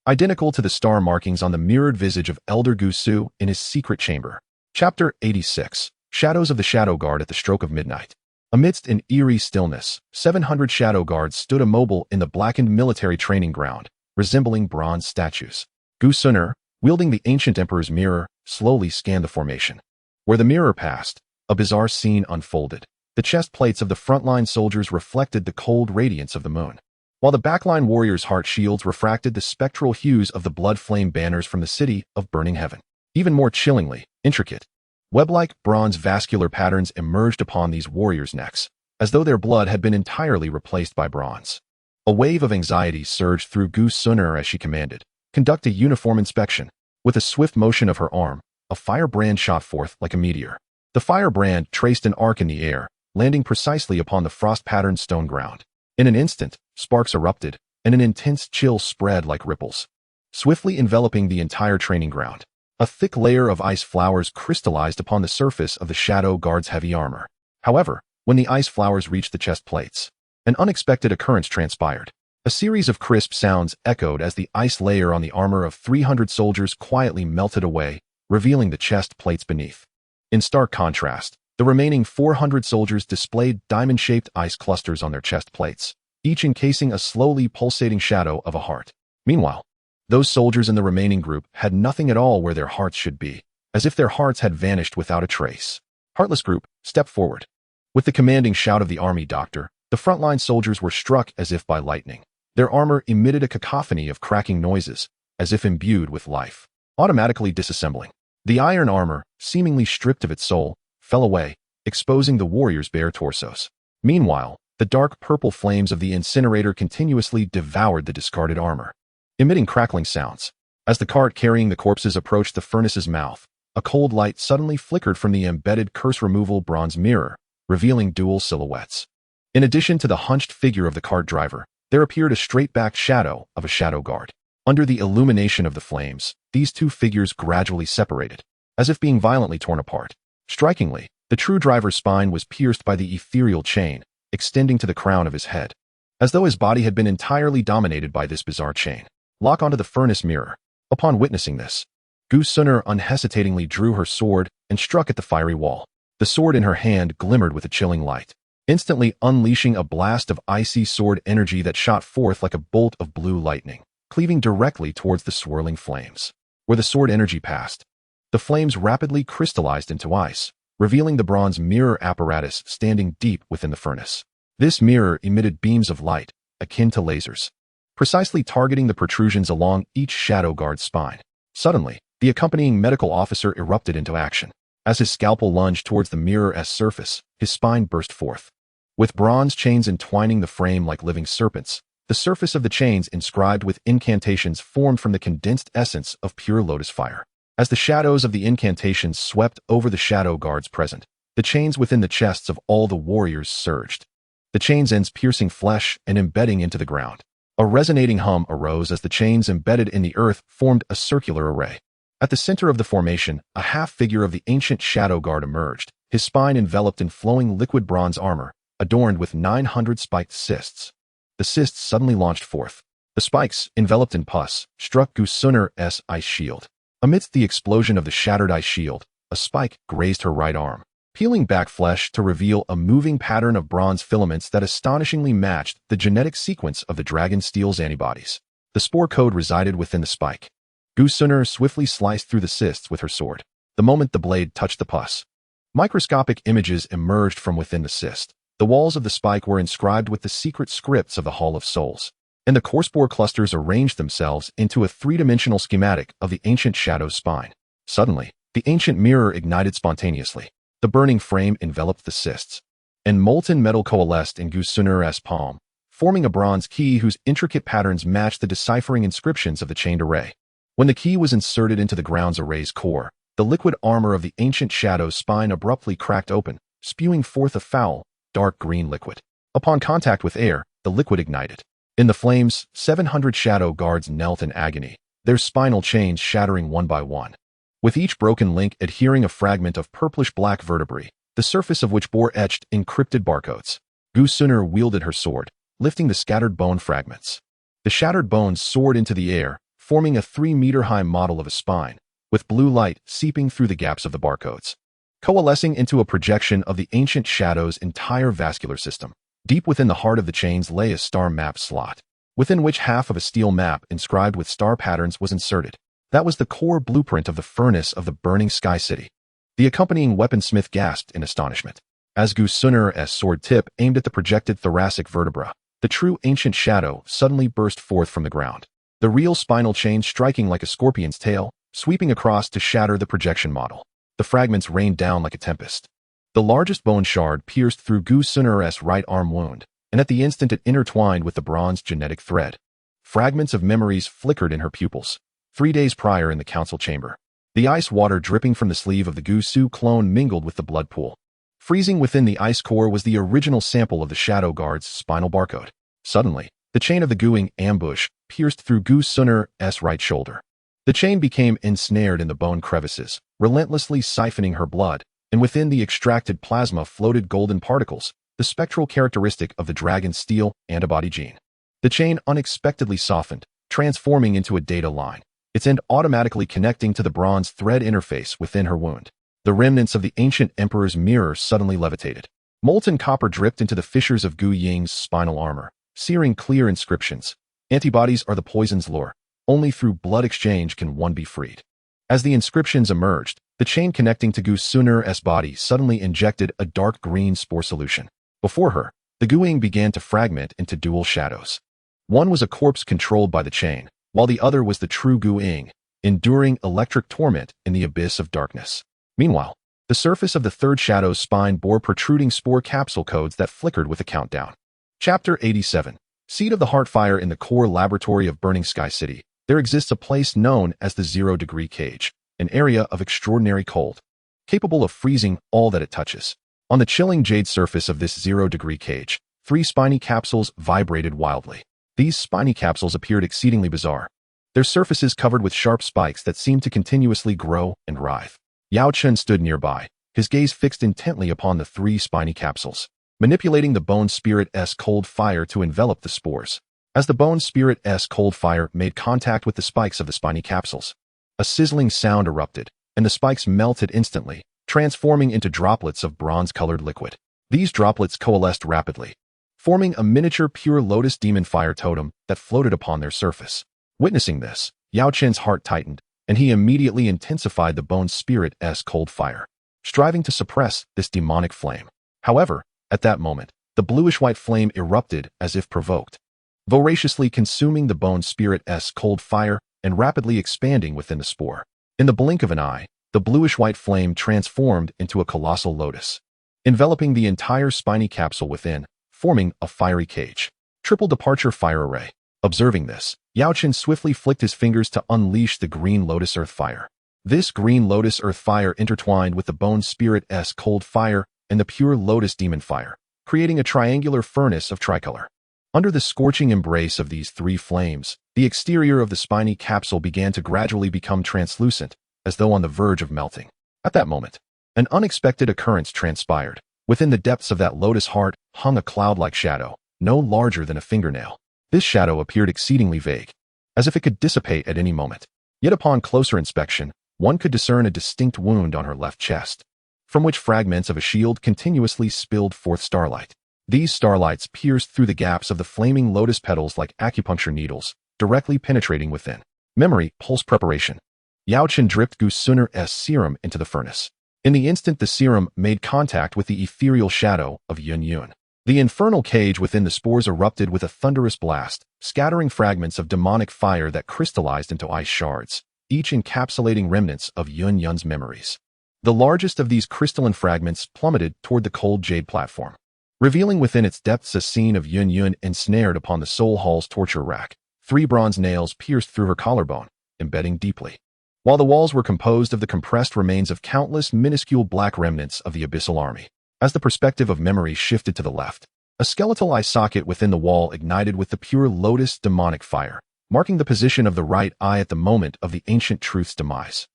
identical to the star markings on the mirrored visage of Elder Gu Su in his secret chamber. Chapter 86. Shadows of the Shadow Guard at the stroke of midnight. Amidst an eerie stillness, 700 shadow guards stood immobile in the blackened military training ground, resembling bronze statues. Gu Sunner, wielding the ancient emperor's mirror, slowly scanned the formation. Where the mirror passed, a bizarre scene unfolded. The chest plates of the frontline soldiers reflected the cold radiance of the moon, while the backline warriors' heart shields refracted the spectral hues of the blood flame banners from the city of burning heaven. Even more chillingly, intricate, web-like bronze vascular patterns emerged upon these warriors' necks, as though their blood had been entirely replaced by bronze. A wave of anxiety surged through Gu Sunner as she commanded, "Conduct a uniform inspection." With a swift motion of her arm, a firebrand shot forth like a meteor. The firebrand traced an arc in the air, landing precisely upon the frost-patterned stone ground. In an instant, sparks erupted, and an intense chill spread like ripples, swiftly enveloping the entire training ground. A thick layer of ice flowers crystallized upon the surface of the Shadow Guard's heavy armor. However, when the ice flowers reached the chest plates, an unexpected occurrence transpired. A series of crisp sounds echoed as the ice layer on the armor of 300 soldiers quietly melted away, revealing the chest plates beneath. In stark contrast, the remaining 400 soldiers displayed diamond-shaped ice clusters on their chest plates, each encasing a slowly pulsating shadow of a heart. Meanwhile, those soldiers in the remaining group had nothing at all where their hearts should be, as if their hearts had vanished without a trace. Heartless group, step forward. With the commanding shout of the army doctor, the frontline soldiers were struck as if by lightning. Their armor emitted a cacophony of cracking noises, as if imbued with life, automatically disassembling. The iron armor, seemingly stripped of its soul, fell away, exposing the warriors' bare torsos. Meanwhile, The dark purple flames of the incinerator continuously devoured the discarded armor, emitting crackling sounds. As the cart carrying the corpses approached the furnace's mouth, a cold light suddenly flickered from the embedded curse removal bronze mirror, revealing dual silhouettes. In addition to the hunched figure of the cart driver, there appeared a straight-backed shadow of a shadow guard. Under the illumination of the flames, these two figures gradually separated, as if being violently torn apart. Strikingly, the true driver's spine was pierced by the ethereal chain, extending to the crown of his head, as though his body had been entirely dominated by this bizarre chain. Lock onto the furnace mirror. Upon witnessing this, Gu Sun'er unhesitatingly drew her sword and struck at the fiery wall. The sword in her hand glimmered with a chilling light, instantly unleashing a blast of icy sword energy that shot forth like a bolt of blue lightning, cleaving directly towards the swirling flames. Where the sword energy passed, the flames rapidly crystallized into ice, revealing the bronze mirror apparatus standing deep within the furnace. This mirror emitted beams of light, akin to lasers, precisely targeting the protrusions along each shadow guard's spine. Suddenly, the accompanying medical officer erupted into action. As his scalpel lunged towards the mirror's surface, his spine burst forth. With bronze chains entwining the frame like living serpents, the surface of the chains inscribed with incantations formed from the condensed essence of pure lotus fire. As the shadows of the incantations swept over the shadow guards present, the chains within the chests of all the warriors surged, the chains' ends piercing flesh and embedding into the ground. A resonating hum arose as the chains embedded in the earth formed a circular array. At the center of the formation, a half-figure of the ancient shadow guard emerged, his spine enveloped in flowing liquid bronze armor, adorned with 900 spiked cysts. The cysts suddenly launched forth. The spikes, enveloped in pus, struck Gu Sun'er's ice shield. Amidst the explosion of the shattered ice shield, a spike grazed her right arm, peeling back flesh to reveal a moving pattern of bronze filaments that astonishingly matched the genetic sequence of the dragon steel's antibodies. The spore code resided within the spike. Gu Sun'er swiftly sliced through the cysts with her sword. The moment the blade touched the pus, microscopic images emerged from within the cyst. The walls of the spike were inscribed with the secret scripts of the Hall of Souls, and the core spore clusters arranged themselves into a three-dimensional schematic of the ancient shadow's spine. Suddenly, the ancient mirror ignited spontaneously. The burning frame enveloped the cysts, and molten metal coalesced in Gu Sun'er's palm, forming a bronze key whose intricate patterns matched the deciphering inscriptions of the chained array. When the key was inserted into the ground's array's core, the liquid armor of the ancient shadow's spine abruptly cracked open, spewing forth a foul, dark green liquid. Upon contact with air, the liquid ignited. In the flames, 700 shadow guards knelt in agony, their spinal chains shattering one by one, with each broken link adhering a fragment of purplish-black vertebrae, the surface of which bore etched, encrypted barcodes. Gu Sun'er wielded her sword, lifting the scattered bone fragments. The shattered bones soared into the air, forming a 3-meter-high model of a spine, with blue light seeping through the gaps of the barcodes, coalescing into a projection of the ancient shadow's entire vascular system. Deep within the heart of the chains lay a star map slot, within which half of a steel map inscribed with star patterns was inserted. That was the core blueprint of the furnace of the burning Sky City. The accompanying weaponsmith gasped in astonishment. As Gu Sun'er's sword tip aimed at the projected thoracic vertebra, the true ancient shadow suddenly burst forth from the ground, the real spinal chain striking like a scorpion's tail, sweeping across to shatter the projection model. The fragments rained down like a tempest. The largest bone shard pierced through Gu Sun'er's right arm wound, and at the instant it intertwined with the bronze genetic thread. Fragments of memories flickered in her pupils. 3 days prior in the council chamber, the ice water dripping from the sleeve of the Gu Su clone mingled with the blood pool. Freezing within the ice core was the original sample of the shadow guard's spinal barcode. Suddenly, the chain of the Guing ambush pierced through Gu Sun'er's right shoulder. The chain became ensnared in the bone crevices, relentlessly siphoning her blood, and within the extracted plasma floated golden particles, the spectral characteristic of the dragon steel antibody gene. The chain unexpectedly softened, transforming into a data line, its end automatically connecting to the bronze thread interface within her wound. The remnants of the ancient emperor's mirror suddenly levitated. Molten copper dripped into the fissures of Gu Ying's spinal armor, searing clear inscriptions. Antibodies are the poison's lure. Only through blood exchange can one be freed. As the inscriptions emerged, the chain connecting to Gu Sun'er's body suddenly injected a dark green spore solution. Before her, the Guing began to fragment into dual shadows. One was a corpse controlled by the chain, while the other was the true Guing, enduring electric torment in the abyss of darkness. Meanwhile, the surface of the third shadow's spine bore protruding spore capsule codes that flickered with a countdown. Chapter 87. Seed of the Heartfire. In the core laboratory of Burning Sky City, there exists a place known as the 0-degree cage, an area of extraordinary cold, capable of freezing all that it touches. On the chilling jade surface of this 0-degree cage, 3 spiny capsules vibrated wildly. These spiny capsules appeared exceedingly bizarre, their surfaces covered with sharp spikes that seemed to continuously grow and writhe. Yao Chen stood nearby, his gaze fixed intently upon the 3 spiny capsules, manipulating the bone spirit's cold fire to envelop the spores. As the bone spirit's cold fire made contact with the spikes of the spiny capsules, a sizzling sound erupted, and the spikes melted instantly, transforming into droplets of bronze-colored liquid. These droplets coalesced rapidly, forming a miniature pure lotus demon fire totem that floated upon their surface. Witnessing this, Yao Chen's heart tightened, and he immediately intensified the bone spirit's cold fire, striving to suppress this demonic flame. However, at that moment, the bluish-white flame erupted as if provoked, voraciously consuming the bone spirit's cold fire and rapidly expanding within the spore. In the blink of an eye, the bluish-white flame transformed into a colossal lotus, enveloping the entire spiny capsule within, forming a fiery cage. Triple departure fire array. Observing this, Yao Chen swiftly flicked his fingers to unleash the green lotus earth fire. This green lotus earth fire intertwined with the bone spirit's cold fire and the pure lotus demon fire, creating a triangular furnace of tricolor. Under the scorching embrace of these 3 flames, the exterior of the spiny capsule began to gradually become translucent, as though on the verge of melting. At that moment, an unexpected occurrence transpired. Within the depths of that lotus heart hung a cloud-like shadow, no larger than a fingernail. This shadow appeared exceedingly vague, as if it could dissipate at any moment. Yet upon closer inspection, one could discern a distinct wound on her left chest, from which fragments of a shield continuously spilled forth starlight. These starlights pierced through the gaps of the flaming lotus petals like acupuncture needles, directly penetrating within. Memory, pulse preparation. Yao Chen dripped Gu Sunner's serum into the furnace. In the instant the serum made contact with the ethereal shadow of Yunlan, the infernal cage within the spores erupted with a thunderous blast, scattering fragments of demonic fire that crystallized into ice shards, each encapsulating remnants of Yunlan's memories. The largest of these crystalline fragments plummeted toward the cold jade platform, revealing within its depths a scene of Yunlan ensnared upon the soul hall's torture rack. 3 bronze nails pierced through her collarbone, embedding deeply, while the walls were composed of the compressed remains of countless minuscule black remnants of the Abyssal army. As the perspective of memory shifted to the left, a skeletal eye socket within the wall ignited with the pure lotus demonic fire, marking the position of the right eye at the moment of the ancient truth's demise.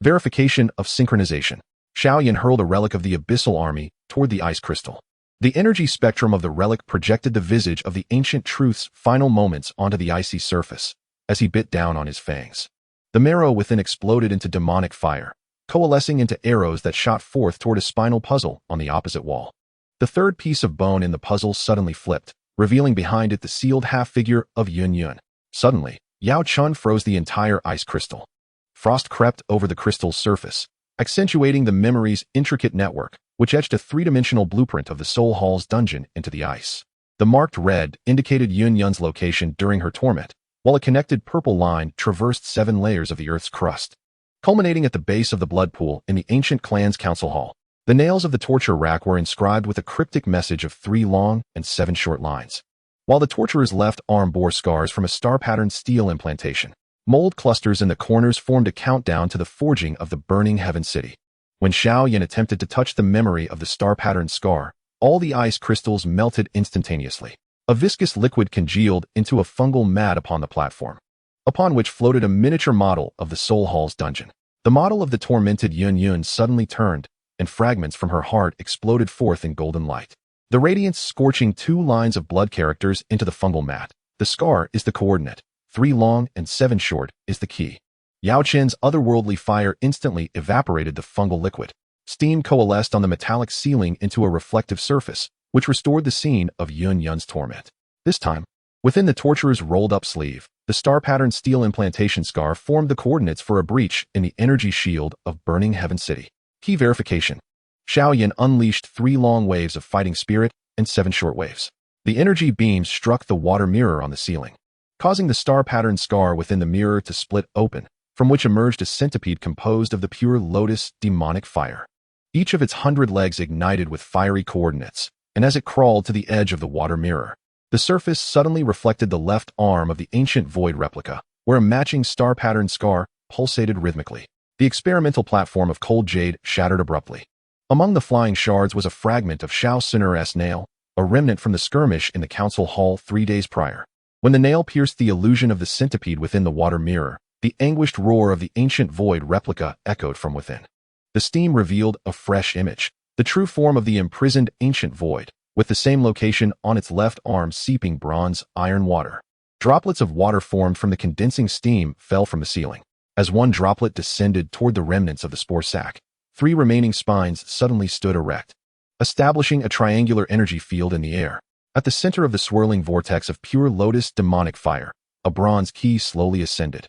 Verification of synchronization. Xiao Yan hurled a relic of the Abyssal army toward the ice crystal. The energy spectrum of the relic projected the visage of the ancient truth's final moments onto the icy surface as he bit down on his fangs. The marrow within exploded into demonic fire, coalescing into arrows that shot forth toward a spinal puzzle on the opposite wall. The 3rd piece of bone in the puzzle suddenly flipped, revealing behind it the sealed half-figure of Yunlan. Suddenly, Yao Chen froze the entire ice crystal. Frost crept over the crystal's surface, accentuating the memory's intricate network, which etched a 3-dimensional blueprint of the Soul Hall's dungeon into the ice. The marked red indicated Yunlan's location during her torment, while a connected purple line traversed 7 layers of the Earth's crust, culminating at the base of the blood pool in the ancient clan's council hall. The nails of the torture rack were inscribed with a cryptic message of 3 long and 7 short lines, while the torturer's left arm bore scars from a star-patterned steel implantation. Mold clusters in the corners formed a countdown to the forging of the burning heaven city. When Xiao Yan attempted to touch the memory of the star-patterned scar, all the ice crystals melted instantaneously. A viscous liquid congealed into a fungal mat upon the platform, upon which floated a miniature model of the Soul Hall's dungeon. The model of the tormented Yunlan suddenly turned, and fragments from her heart exploded forth in golden light. The radiance scorching 2 lines of blood characters into the fungal mat. The scar is the coordinate, 3 long and 7 short is the key. Yao Chen's otherworldly fire instantly evaporated the fungal liquid. Steam coalesced on the metallic ceiling into a reflective surface, which restored the scene of Yunlan's torment. This time, within the torturer's rolled-up sleeve, the star-patterned steel implantation scar formed the coordinates for a breach in the energy shield of burning heaven city. Key verification. Xiao Yan unleashed 3 long waves of fighting spirit and 7 short waves. The energy beams struck the water mirror on the ceiling, causing the star-patterned scar within the mirror to split open, from which emerged a centipede composed of the pure lotus demonic fire. Each of its 100 legs ignited with fiery coordinates, and as it crawled to the edge of the water mirror, The surface suddenly reflected the left arm of the ancient void replica, where a matching star-patterned scar pulsated rhythmically. The experimental platform of cold jade shattered abruptly. Among the flying shards was a fragment of Xiao Sunur's nail, a remnant from the skirmish in the council hall 3 days prior. When the nail pierced the illusion of the centipede within the water mirror, the anguished roar of the ancient void replica echoed from within. The steam revealed a fresh image, the true form of the imprisoned ancient void, with the same location on its left arm seeping bronze iron water. Droplets of water formed from the condensing steam fell from the ceiling. As one droplet descended toward the remnants of the spore sac, 3 remaining spines suddenly stood erect, establishing a triangular energy field in the air. At the center of the swirling vortex of pure lotus demonic fire, a bronze key slowly ascended.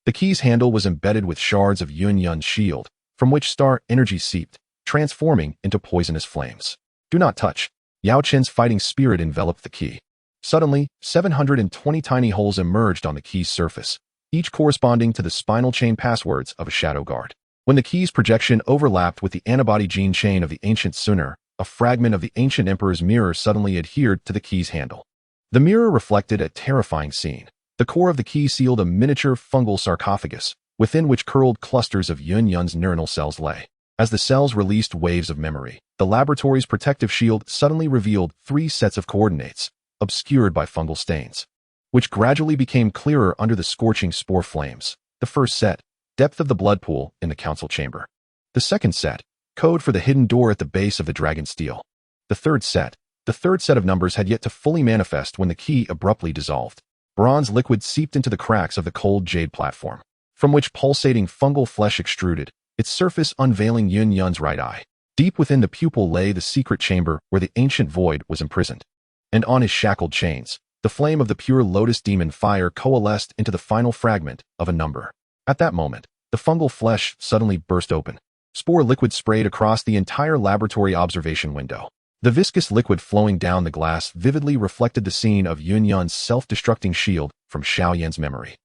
The key's handle was embedded with shards of Yunlan's shield, from which star energy seeped, transforming into poisonous flames. Do not touch. Yao Chen's fighting spirit enveloped the key. Suddenly, 720 tiny holes emerged on the key's surface, each corresponding to the spinal chain passwords of a shadow guard. When the key's projection overlapped with the antibody gene chain of the ancient Sunur, a fragment of the ancient emperor's mirror suddenly adhered to the key's handle. The mirror reflected a terrifying scene. The core of the key sealed a miniature fungal sarcophagus, within which curled clusters of Yunlan's neuronal cells lay. As the cells released waves of memory, the laboratory's protective shield suddenly revealed 3 sets of coordinates, obscured by fungal stains, which gradually became clearer under the scorching spore flames. The first set, depth of the blood pool in the council chamber. The second set, code for the hidden door at the base of the dragon steel. The third set of numbers had yet to fully manifest when the key abruptly dissolved. Bronze liquid seeped into the cracks of the cold jade platform, from which pulsating fungal flesh extruded, its surface unveiling Yunlan's right eye. Deep within the pupil lay the secret chamber where the ancient void was imprisoned. And on his shackled chains, the flame of the pure lotus demon fire coalesced into the final fragment of a number. At that moment, the fungal flesh suddenly burst open. Spore liquid sprayed across the entire laboratory observation window. The viscous liquid flowing down the glass vividly reflected the scene of Yunlan's self-destructing shield from Xiao Yan's memory.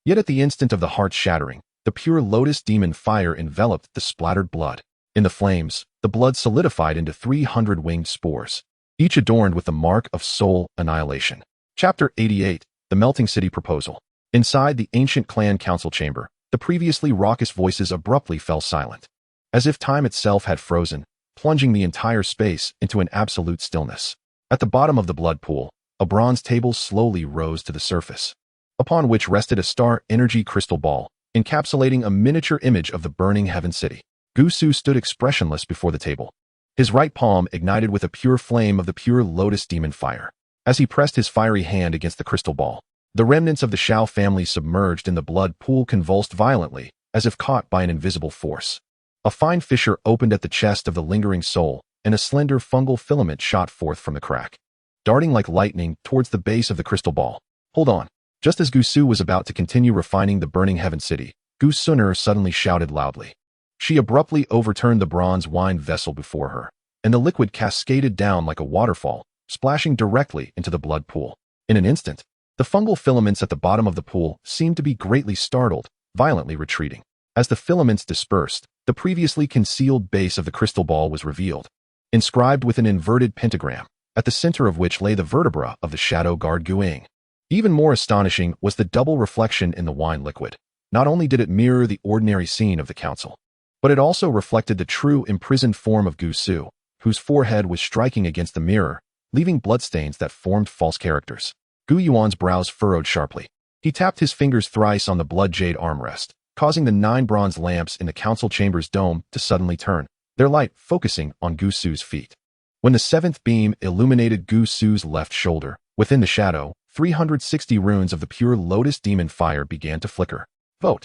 Yet at the instant of the heart shattering, the pure lotus demon fire enveloped the splattered blood. In the flames, the blood solidified into 300 winged spores, each adorned with the mark of soul annihilation. Chapter 88, The Melting City Proposal. Inside the ancient clan council chamber, the previously raucous voices abruptly fell silent, as if time itself had frozen, plunging the entire space into an absolute stillness. At the bottom of the blood pool, a bronze table slowly rose to the surface, upon which rested a star energy crystal ball, encapsulating a miniature image of the burning heaven city. Gusu stood expressionless before the table, his right palm ignited with a pure flame of the pure lotus demon fire. As he pressed his fiery hand against the crystal ball, the remnants of the Xiao family submerged in the blood pool convulsed violently, as if caught by an invisible force. A fine fissure opened at the chest of the lingering soul, and a slender fungal filament shot forth from the crack, darting like lightning towards the base of the crystal ball. Hold on. Just as Gusu was about to continue refining the burning heaven city, Gu Sunur suddenly shouted loudly. She abruptly overturned the bronze wine vessel before her, and the liquid cascaded down like a waterfall, splashing directly into the blood pool. In an instant, the fungal filaments at the bottom of the pool seemed to be greatly startled, violently retreating. As the filaments dispersed, the previously concealed base of the crystal ball was revealed, inscribed with an inverted pentagram, at the center of which lay the vertebra of the shadow guard Guing. Even more astonishing was the double reflection in the wine liquid. Not only did it mirror the ordinary scene of the council, but it also reflected the true imprisoned form of Gusu, whose forehead was striking against the mirror, leaving bloodstains that formed false characters. Gu Yuan's brows furrowed sharply. He tapped his fingers thrice on the blood jade armrest, causing the 9 bronze lamps in the council chamber's dome to suddenly turn, their light focusing on Gusu's feet. When the 7th beam illuminated Gusu's left shoulder, within the shadow, 360 runes of the pure lotus demon fire began to flicker. Vote.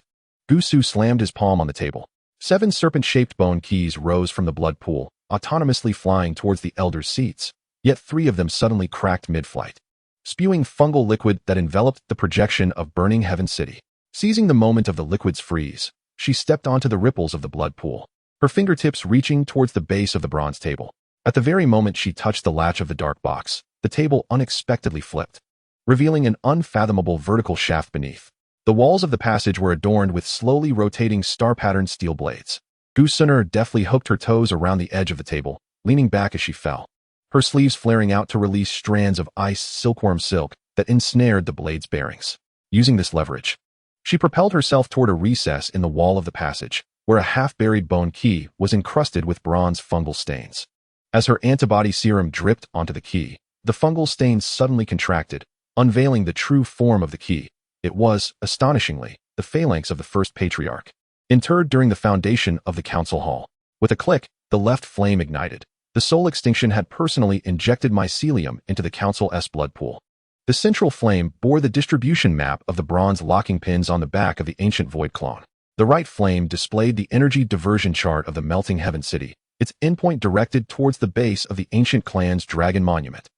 Gusu slammed his palm on the table. 7 serpent-shaped bone keys rose from the blood pool, autonomously flying towards the elders' seats, yet 3 of them suddenly cracked mid-flight, spewing fungal liquid that enveloped the projection of burning heaven city. Seizing the moment of the liquid's freeze, she stepped onto the ripples of the blood pool, her fingertips reaching towards the base of the bronze table. At the very moment she touched the latch of the dark box, the table unexpectedly flipped, revealing an unfathomable vertical shaft beneath. The walls of the passage were adorned with slowly rotating star-patterned steel blades. Gu Sunur deftly hooked her toes around the edge of the table, leaning back as she fell, her sleeves flaring out to release strands of ice silkworm silk that ensnared the blade's bearings. Using this leverage, she propelled herself toward a recess in the wall of the passage, where a half-buried bone key was encrusted with bronze fungal stains. As her antibody serum dripped onto the key, the fungal stains suddenly contracted, unveiling the true form of the key. It was, astonishingly, the phalanx of the first patriarch, interred during the foundation of the council hall. With a click, the left flame ignited. The soul extinction had personally injected mycelium into the council's blood pool. The central flame bore the distribution map of the bronze locking pins on the back of the ancient void clone. The right flame displayed the energy diversion chart of the melting heaven city, its endpoint directed towards the base of the ancient clan's dragon monument.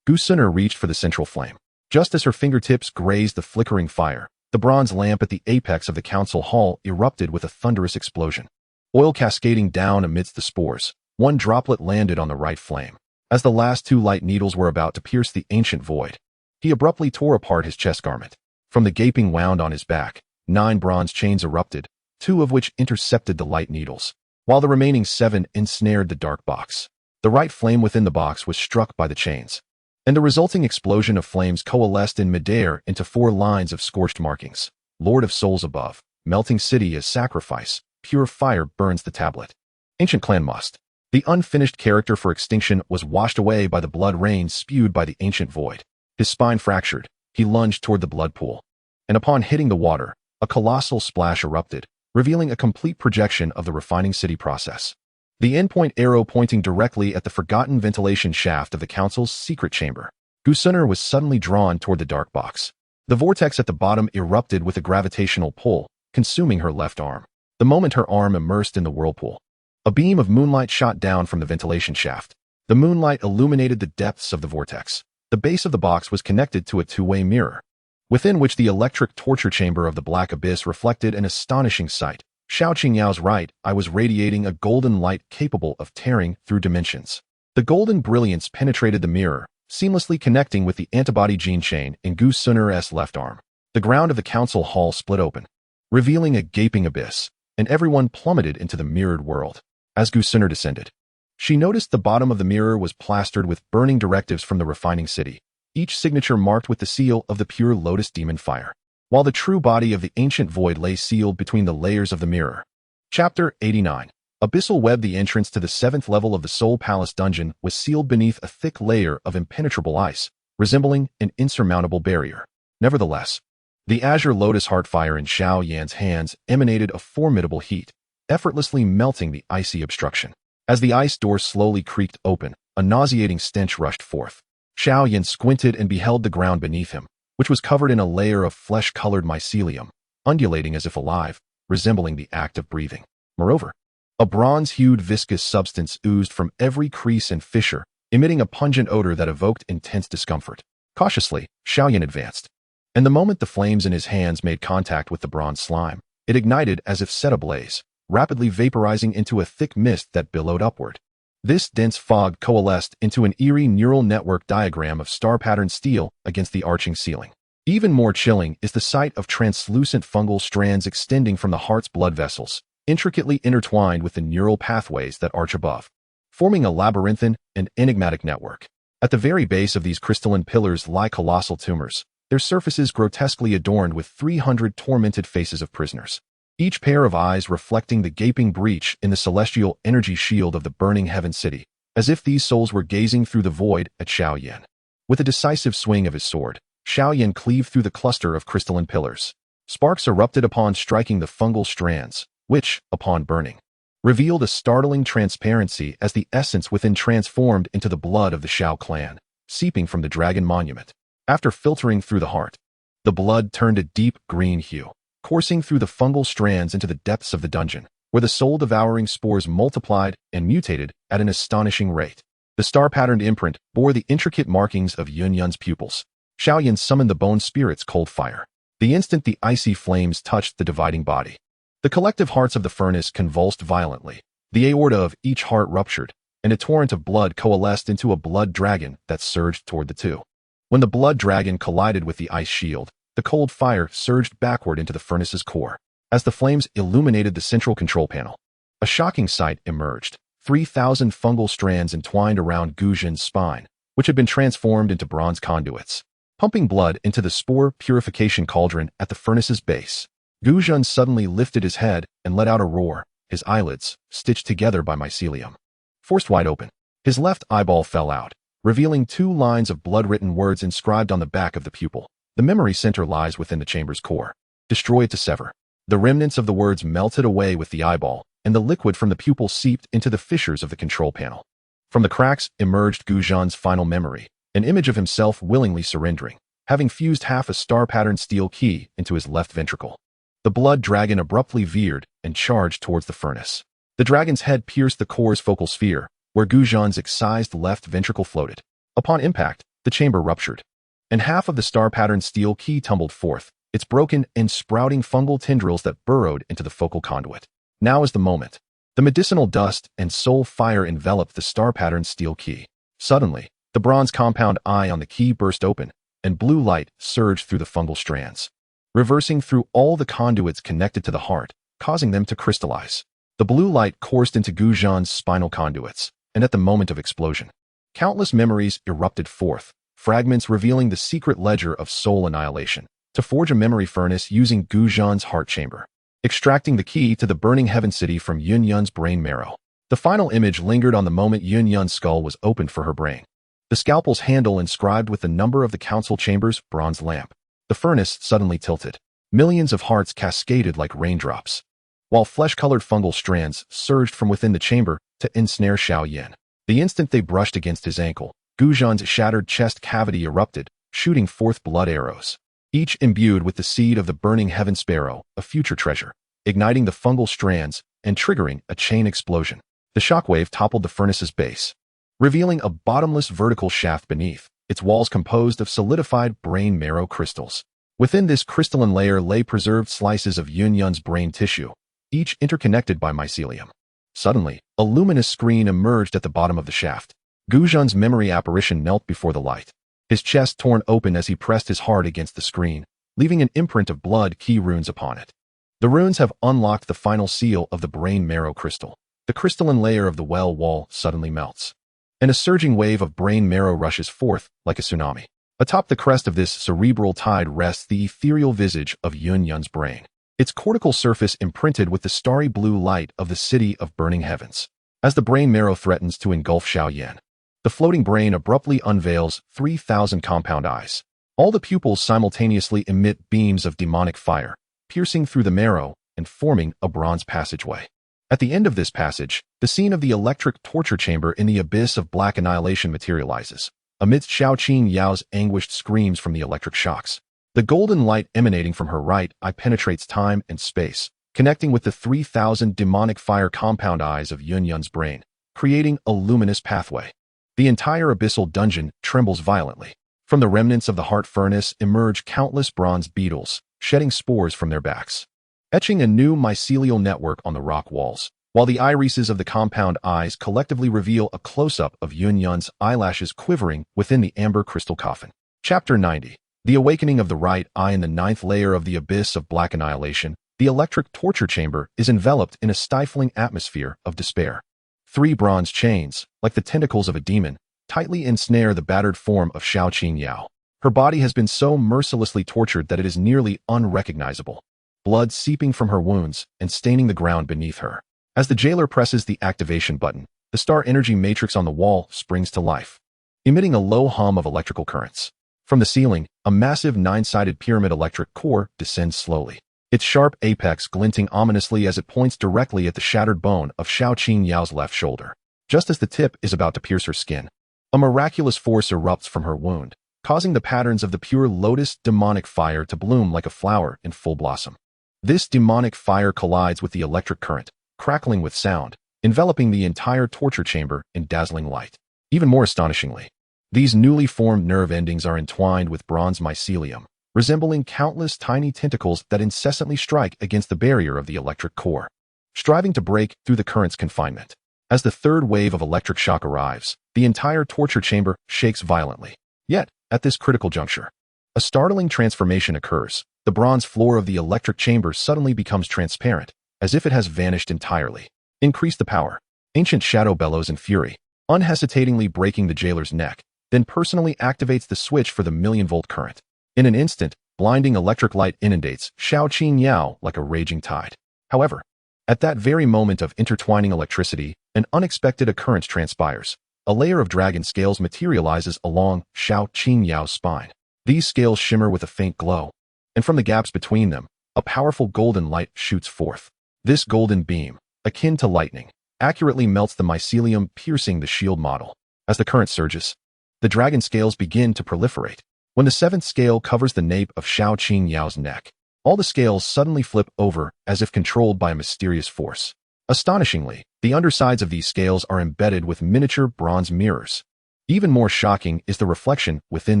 Gusuner reached for the central flame. Just as her fingertips grazed the flickering fire, the bronze lamp at the apex of the council hall erupted with a thunderous explosion. Oil cascading down amidst the spores, one droplet landed on the right flame. As the last two light needles were about to pierce the ancient void, he abruptly tore apart his chest garment. From the gaping wound on his back, 9 bronze chains erupted, 2 of which intercepted the light needles, while the remaining 7 ensnared the dark box. The right flame within the box was struck by the chains, and the resulting explosion of flames coalesced in midair into 4 lines of scorched markings. Lord of Souls above, melting city as sacrifice, pure fire burns the tablet. Ancient clan must. The unfinished character for extinction was washed away by the blood rain spewed by the ancient void. His spine fractured, he lunged toward the blood pool, and upon hitting the water, a colossal splash erupted, revealing a complete projection of the refining city process. The endpoint arrow pointing directly at the forgotten ventilation shaft of the council's secret chamber. Gusuner was suddenly drawn toward the dark box. The vortex at the bottom erupted with a gravitational pull, consuming her left arm. The moment her arm immersed in the whirlpool, a beam of moonlight shot down from the ventilation shaft. The moonlight illuminated the depths of the vortex. The base of the box was connected to a two-way mirror, within which the electric torture chamber of the black abyss reflected an astonishing sight. Xiao Qingyao's right eye was radiating a golden light capable of tearing through dimensions. The golden brilliance penetrated the mirror, seamlessly connecting with the antibody gene chain in Gusuner's left arm. The ground of the council hall split open, revealing a gaping abyss, and everyone plummeted into the mirrored world. As Gusuner descended, she noticed the bottom of the mirror was plastered with burning directives from the refining city, each signature marked with the seal of the pure lotus demon fire, while the true body of the ancient void lay sealed between the layers of the mirror. Chapter 89. Abyssal web. The entrance to the 7th level of the Soul Palace dungeon was sealed beneath a thick layer of impenetrable ice, resembling an insurmountable barrier. Nevertheless, the azure lotus heart fire in Xiao Yan's hands emanated a formidable heat, effortlessly melting the icy obstruction. As the ice door slowly creaked open, a nauseating stench rushed forth. Xiao Yan squinted and beheld the ground beneath him, which was covered in a layer of flesh-colored mycelium, undulating as if alive, resembling the act of breathing. Moreover, a bronze-hued viscous substance oozed from every crease and fissure, emitting a pungent odor that evoked intense discomfort. Cautiously, Xiao Yan advanced, and the moment the flames in his hands made contact with the bronze slime, it ignited as if set ablaze, rapidly vaporizing into a thick mist that billowed upward. This dense fog coalesced into an eerie neural network diagram of star-patterned steel against the arching ceiling. Even more chilling is the sight of translucent fungal strands extending from the heart's blood vessels, intricately intertwined with the neural pathways that arch above, forming a labyrinthine and enigmatic network. At the very base of these crystalline pillars lie colossal tumors, their surfaces grotesquely adorned with 300 tormented faces of prisoners, each pair of eyes reflecting the gaping breach in the celestial energy shield of the burning heaven city, as if these souls were gazing through the void at Xiao Yan. With a decisive swing of his sword, Xiao Yan cleaved through the cluster of crystalline pillars. Sparks erupted upon striking the fungal strands, which, upon burning, revealed a startling transparency as the essence within transformed into the blood of the Xiao Clan, seeping from the dragon monument. After filtering through the heart, the blood turned a deep green hue, coursing through the fungal strands into the depths of the dungeon, where the soul-devouring spores multiplied and mutated at an astonishing rate. The star-patterned imprint bore the intricate markings of Yunlan's pupils. Xiao Yan summoned the bone spirit's cold fire. The instant the icy flames touched the dividing body, the collective hearts of the furnace convulsed violently. The aorta of each heart ruptured, and a torrent of blood coalesced into a blood dragon that surged toward the two. When the blood dragon collided with the ice shield, the cold fire surged backward into the furnace's core. As the flames illuminated the central control panel, a shocking sight emerged. 3,000 fungal strands entwined around Gu Zhan's spine, which had been transformed into bronze conduits, pumping blood into the spore purification cauldron at the furnace's base. Gu Zhan suddenly lifted his head and let out a roar, his eyelids, stitched together by mycelium, forced wide open. His left eyeball fell out, revealing 2 lines of blood-written words inscribed on the back of the pupil. The memory center lies within the chamber's core. Destroy it to sever. The remnants of the words melted away with the eyeball, and the liquid from the pupil seeped into the fissures of the control panel. From the cracks emerged Gu Zhan's final memory, an image of himself willingly surrendering, having fused half a star-patterned steel key into his left ventricle. The blood dragon abruptly veered and charged towards the furnace. The dragon's head pierced the core's focal sphere, where Gu Zhan's excised left ventricle floated. Upon impact, the chamber ruptured, and half of the star-patterned steel key tumbled forth, its broken and sprouting fungal tendrils that burrowed into the focal conduit. Now is the moment. The medicinal dust and soul fire enveloped the star-patterned steel key. Suddenly, the bronze compound eye on the key burst open, and blue light surged through the fungal strands, reversing through all the conduits connected to the heart, causing them to crystallize. The blue light coursed into Gu Zhan's spinal conduits, and at the moment of explosion, countless memories erupted forth, fragments revealing the secret ledger of soul annihilation, to forge a memory furnace using Gu Zhan's heart chamber, extracting the key to the burning heaven city from Yunlan's brain marrow. The final image lingered on the moment Yunlan's skull was opened for her brain. The scalpel's handle inscribed with the number of the council chamber's bronze lamp. The furnace suddenly tilted. Millions of hearts cascaded like raindrops, while flesh-colored fungal strands surged from within the chamber to ensnare Xiao Yan. The instant they brushed against his ankle, Gu Zhan's shattered chest cavity erupted, shooting forth blood arrows, each imbued with the seed of the burning heaven sparrow, a future treasure, igniting the fungal strands and triggering a chain explosion. The shockwave toppled the furnace's base, revealing a bottomless vertical shaft beneath, its walls composed of solidified brain marrow crystals. Within this crystalline layer lay preserved slices of Yunlan's brain tissue, each interconnected by mycelium. Suddenly, a luminous screen emerged at the bottom of the shaft. Gu Zhan's memory apparition knelt before the light, his chest torn open as he pressed his heart against the screen, leaving an imprint of blood key runes upon it. The runes have unlocked the final seal of the brain marrow crystal. The crystalline layer of the well wall suddenly melts, and a surging wave of brain marrow rushes forth like a tsunami. Atop the crest of this cerebral tide rests the ethereal visage of Yunlan's brain, its cortical surface imprinted with the starry blue light of the city of burning heavens. As the brain marrow threatens to engulf Xiao Yan, the floating brain abruptly unveils 3,000 compound eyes. All the pupils simultaneously emit beams of demonic fire, piercing through the marrow and forming a bronze passageway. At the end of this passage, the scene of the electric torture chamber in the abyss of black annihilation materializes, amidst Xiao Yao's anguished screams from the electric shocks. The golden light emanating from her right eye penetrates time and space, connecting with the 3,000 demonic fire compound eyes of Yunlan's brain, creating a luminous pathway. The entire abyssal dungeon trembles violently. From the remnants of the heart furnace emerge countless bronze beetles, shedding spores from their backs, etching a new mycelial network on the rock walls, while the irises of the compound eyes collectively reveal a close-up of Yunlan's eyelashes quivering within the amber crystal coffin. Chapter 90. The awakening of the right eye. In the 9th layer of the abyss of black annihilation, the electric torture chamber is enveloped in a stifling atmosphere of despair. 3 bronze chains, like the tentacles of a demon, tightly ensnare the battered form of Xiao Yao. Her body has been so mercilessly tortured that it is nearly unrecognizable, blood seeping from her wounds and staining the ground beneath her. As the jailer presses the activation button, the star energy matrix on the wall springs to life, emitting a low hum of electrical currents. From the ceiling, a massive 9-sided pyramid electric core descends slowly, its sharp apex glinting ominously as it points directly at the shattered bone of Xiao Yao's left shoulder. Just as the tip is about to pierce her skin, a miraculous force erupts from her wound, causing the patterns of the pure lotus demonic fire to bloom like a flower in full blossom. This demonic fire collides with the electric current, crackling with sound, enveloping the entire torture chamber in dazzling light. Even more astonishingly, these newly formed nerve endings are entwined with bronze mycelium, resembling countless tiny tentacles that incessantly strike against the barrier of the electric core, striving to break through the current's confinement. As the 3rd wave of electric shock arrives, the entire torture chamber shakes violently. Yet, at this critical juncture, a startling transformation occurs. The bronze floor of the electric chamber suddenly becomes transparent, as if it has vanished entirely. Increase the power. Ancient Shadow bellows in fury, unhesitatingly breaking the jailer's neck, then personally activates the switch for the million-volt current. In an instant, blinding electric light inundates Xiao Yao like a raging tide. However, at that very moment of intertwining electricity, an unexpected occurrence transpires. A layer of dragon scales materializes along Xiao Yao's spine. These scales shimmer with a faint glow, and from the gaps between them, a powerful golden light shoots forth. This golden beam, akin to lightning, accurately melts the mycelium, piercing the shield model. As the current surges, the dragon scales begin to proliferate. When the seventh scale covers the nape of Xiao Yao's neck, all the scales suddenly flip over as if controlled by a mysterious force. Astonishingly, the undersides of these scales are embedded with miniature bronze mirrors. Even more shocking is the reflection within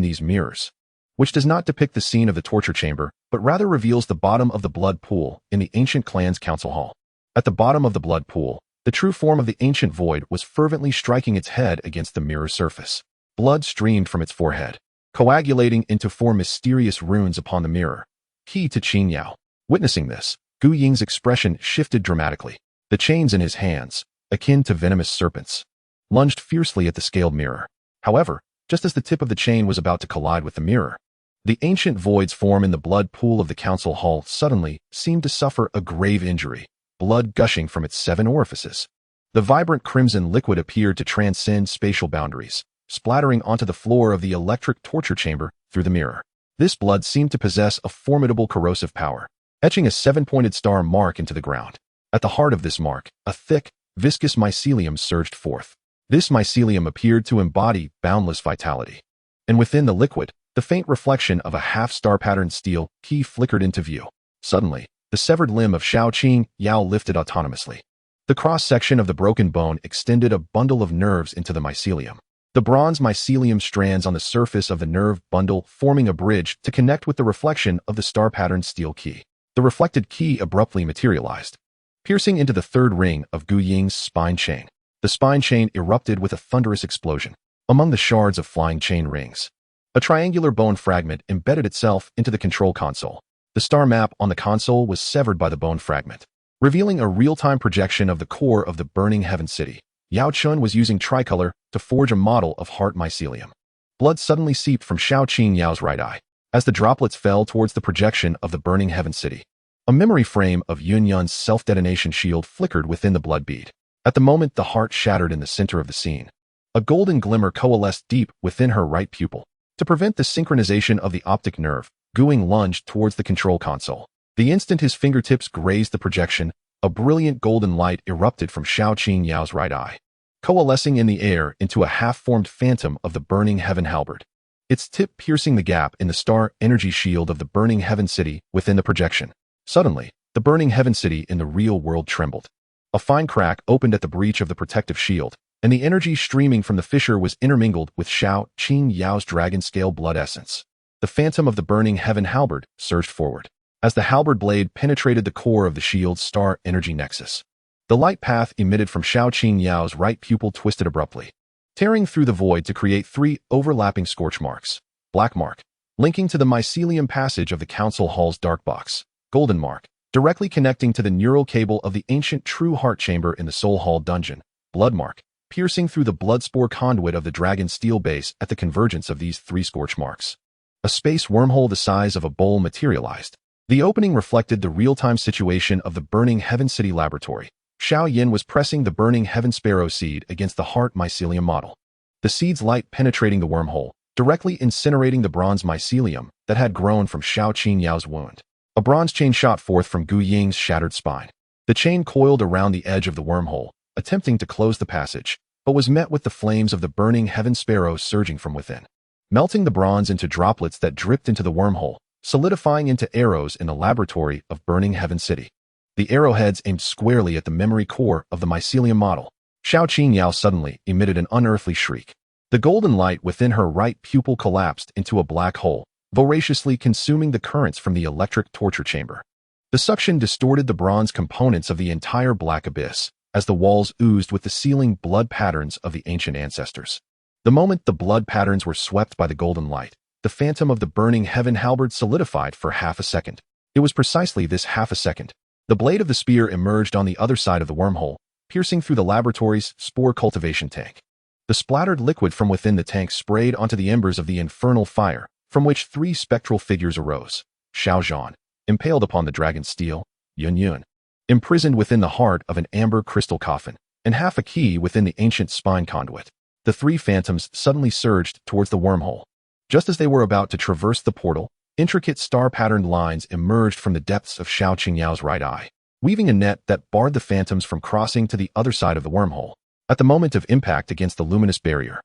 these mirrors, which does not depict the scene of the torture chamber, but rather reveals the bottom of the blood pool in the ancient clan's council hall. At the bottom of the blood pool, the true form of the ancient void was fervently striking its head against the mirror surface. Blood streamed from its forehead, coagulating into 4 mysterious runes upon the mirror, key to Qin Yao. Witnessing this, Gu Ying's expression shifted dramatically. The chains in his hands, akin to venomous serpents, lunged fiercely at the scaled mirror. However, just as the tip of the chain was about to collide with the mirror, the ancient void's form in the blood pool of the council hall suddenly seemed to suffer a grave injury, blood gushing from its 7 orifices. The vibrant crimson liquid appeared to transcend spatial boundaries, splattering onto the floor of the electric torture chamber through the mirror. This blood seemed to possess a formidable corrosive power, etching a 7-pointed star mark into the ground. At the heart of this mark, a thick, viscous mycelium surged forth. This mycelium appeared to embody boundless vitality. And within the liquid, the faint reflection of a half-star-patterned steel key flickered into view. Suddenly, the severed limb of Xiao Yao lifted autonomously. The cross-section of the broken bone extended a bundle of nerves into the mycelium. The bronze mycelium strands on the surface of the nerve bundle forming a bridge to connect with the reflection of the star-patterned steel key. The reflected key abruptly materialized, piercing into the 3rd ring of Gu Ying's spine chain. The spine chain erupted with a thunderous explosion. Among the shards of flying chain rings, a triangular bone fragment embedded itself into the control console. The star map on the console was severed by the bone fragment, revealing a real-time projection of the core of the burning heaven city. Yao Chun was using tricolor to forge a model of heart mycelium. Blood suddenly seeped from Xiao Yao's right eye, as the droplets fell towards the projection of the burning heaven city. A memory frame of Yunlan's self-detonation shield flickered within the blood bead. At the moment the heart shattered in the center of the scene, a golden glimmer coalesced deep within her right pupil. To prevent the synchronization of the optic nerve, Gu Ying lunged towards the control console. The instant his fingertips grazed the projection, a brilliant golden light erupted from Xiao Yao's right eye, coalescing in the air into a half-formed phantom of the burning heaven halberd, its tip piercing the gap in the star energy shield of the burning heaven city within the projection. Suddenly, the burning heaven city in the real world trembled. A fine crack opened at the breach of the protective shield, and the energy streaming from the fissure was intermingled with Xiao Yao's dragon-scale blood essence. The phantom of the burning heaven halberd surged forward. As the halberd blade penetrated the core of the shield's star energy nexus, the light path emitted from Xiao Yao's right pupil twisted abruptly, tearing through the void to create 3 overlapping scorch marks. Black mark, linking to the mycelium passage of the council hall's dark box. Golden mark, directly connecting to the neural cable of the ancient true heart chamber in the soul hall dungeon. Blood mark, piercing through the bloodspore conduit of the dragon steel base at the convergence of these 3 scorch marks. A space wormhole the size of a bowl materialized. The opening reflected the real-time situation of the burning heaven city laboratory. Xiao Yan was pressing the burning heaven sparrow seed against the heart mycelium model. The seed's light penetrating the wormhole, directly incinerating the bronze mycelium that had grown from Xiao Yao's wound. A bronze chain shot forth from Gu Ying's shattered spine. The chain coiled around the edge of the wormhole, attempting to close the passage, but was met with the flames of the burning heaven sparrow surging from within, melting the bronze into droplets that dripped into the wormhole, solidifying into arrows in the laboratory of burning heaven city. The arrowheads aimed squarely at the memory core of the mycelium model. Xiao Yao suddenly emitted an unearthly shriek. The golden light within her right pupil collapsed into a black hole, voraciously consuming the currents from the electric torture chamber. The suction distorted the bronze components of the entire black abyss, as the walls oozed with the sealing blood patterns of the ancient ancestors. The moment the blood patterns were swept by the golden light, the phantom of the burning heaven halberd solidified for half a second. It was precisely this half a second. The blade of the spear emerged on the other side of the wormhole, piercing through the laboratory's spore cultivation tank. The splattered liquid from within the tank sprayed onto the embers of the infernal fire, from which 3 spectral figures arose. Xiao Yan, impaled upon the dragon's steel, Yunlan, imprisoned within the heart of an amber crystal coffin, and half a key within the ancient spine conduit. The 3 phantoms suddenly surged towards the wormhole. Just as they were about to traverse the portal, intricate star-patterned lines emerged from the depths of Xiao Qingyao's right eye, weaving a net that barred the phantoms from crossing to the other side of the wormhole. At the moment of impact against the luminous barrier,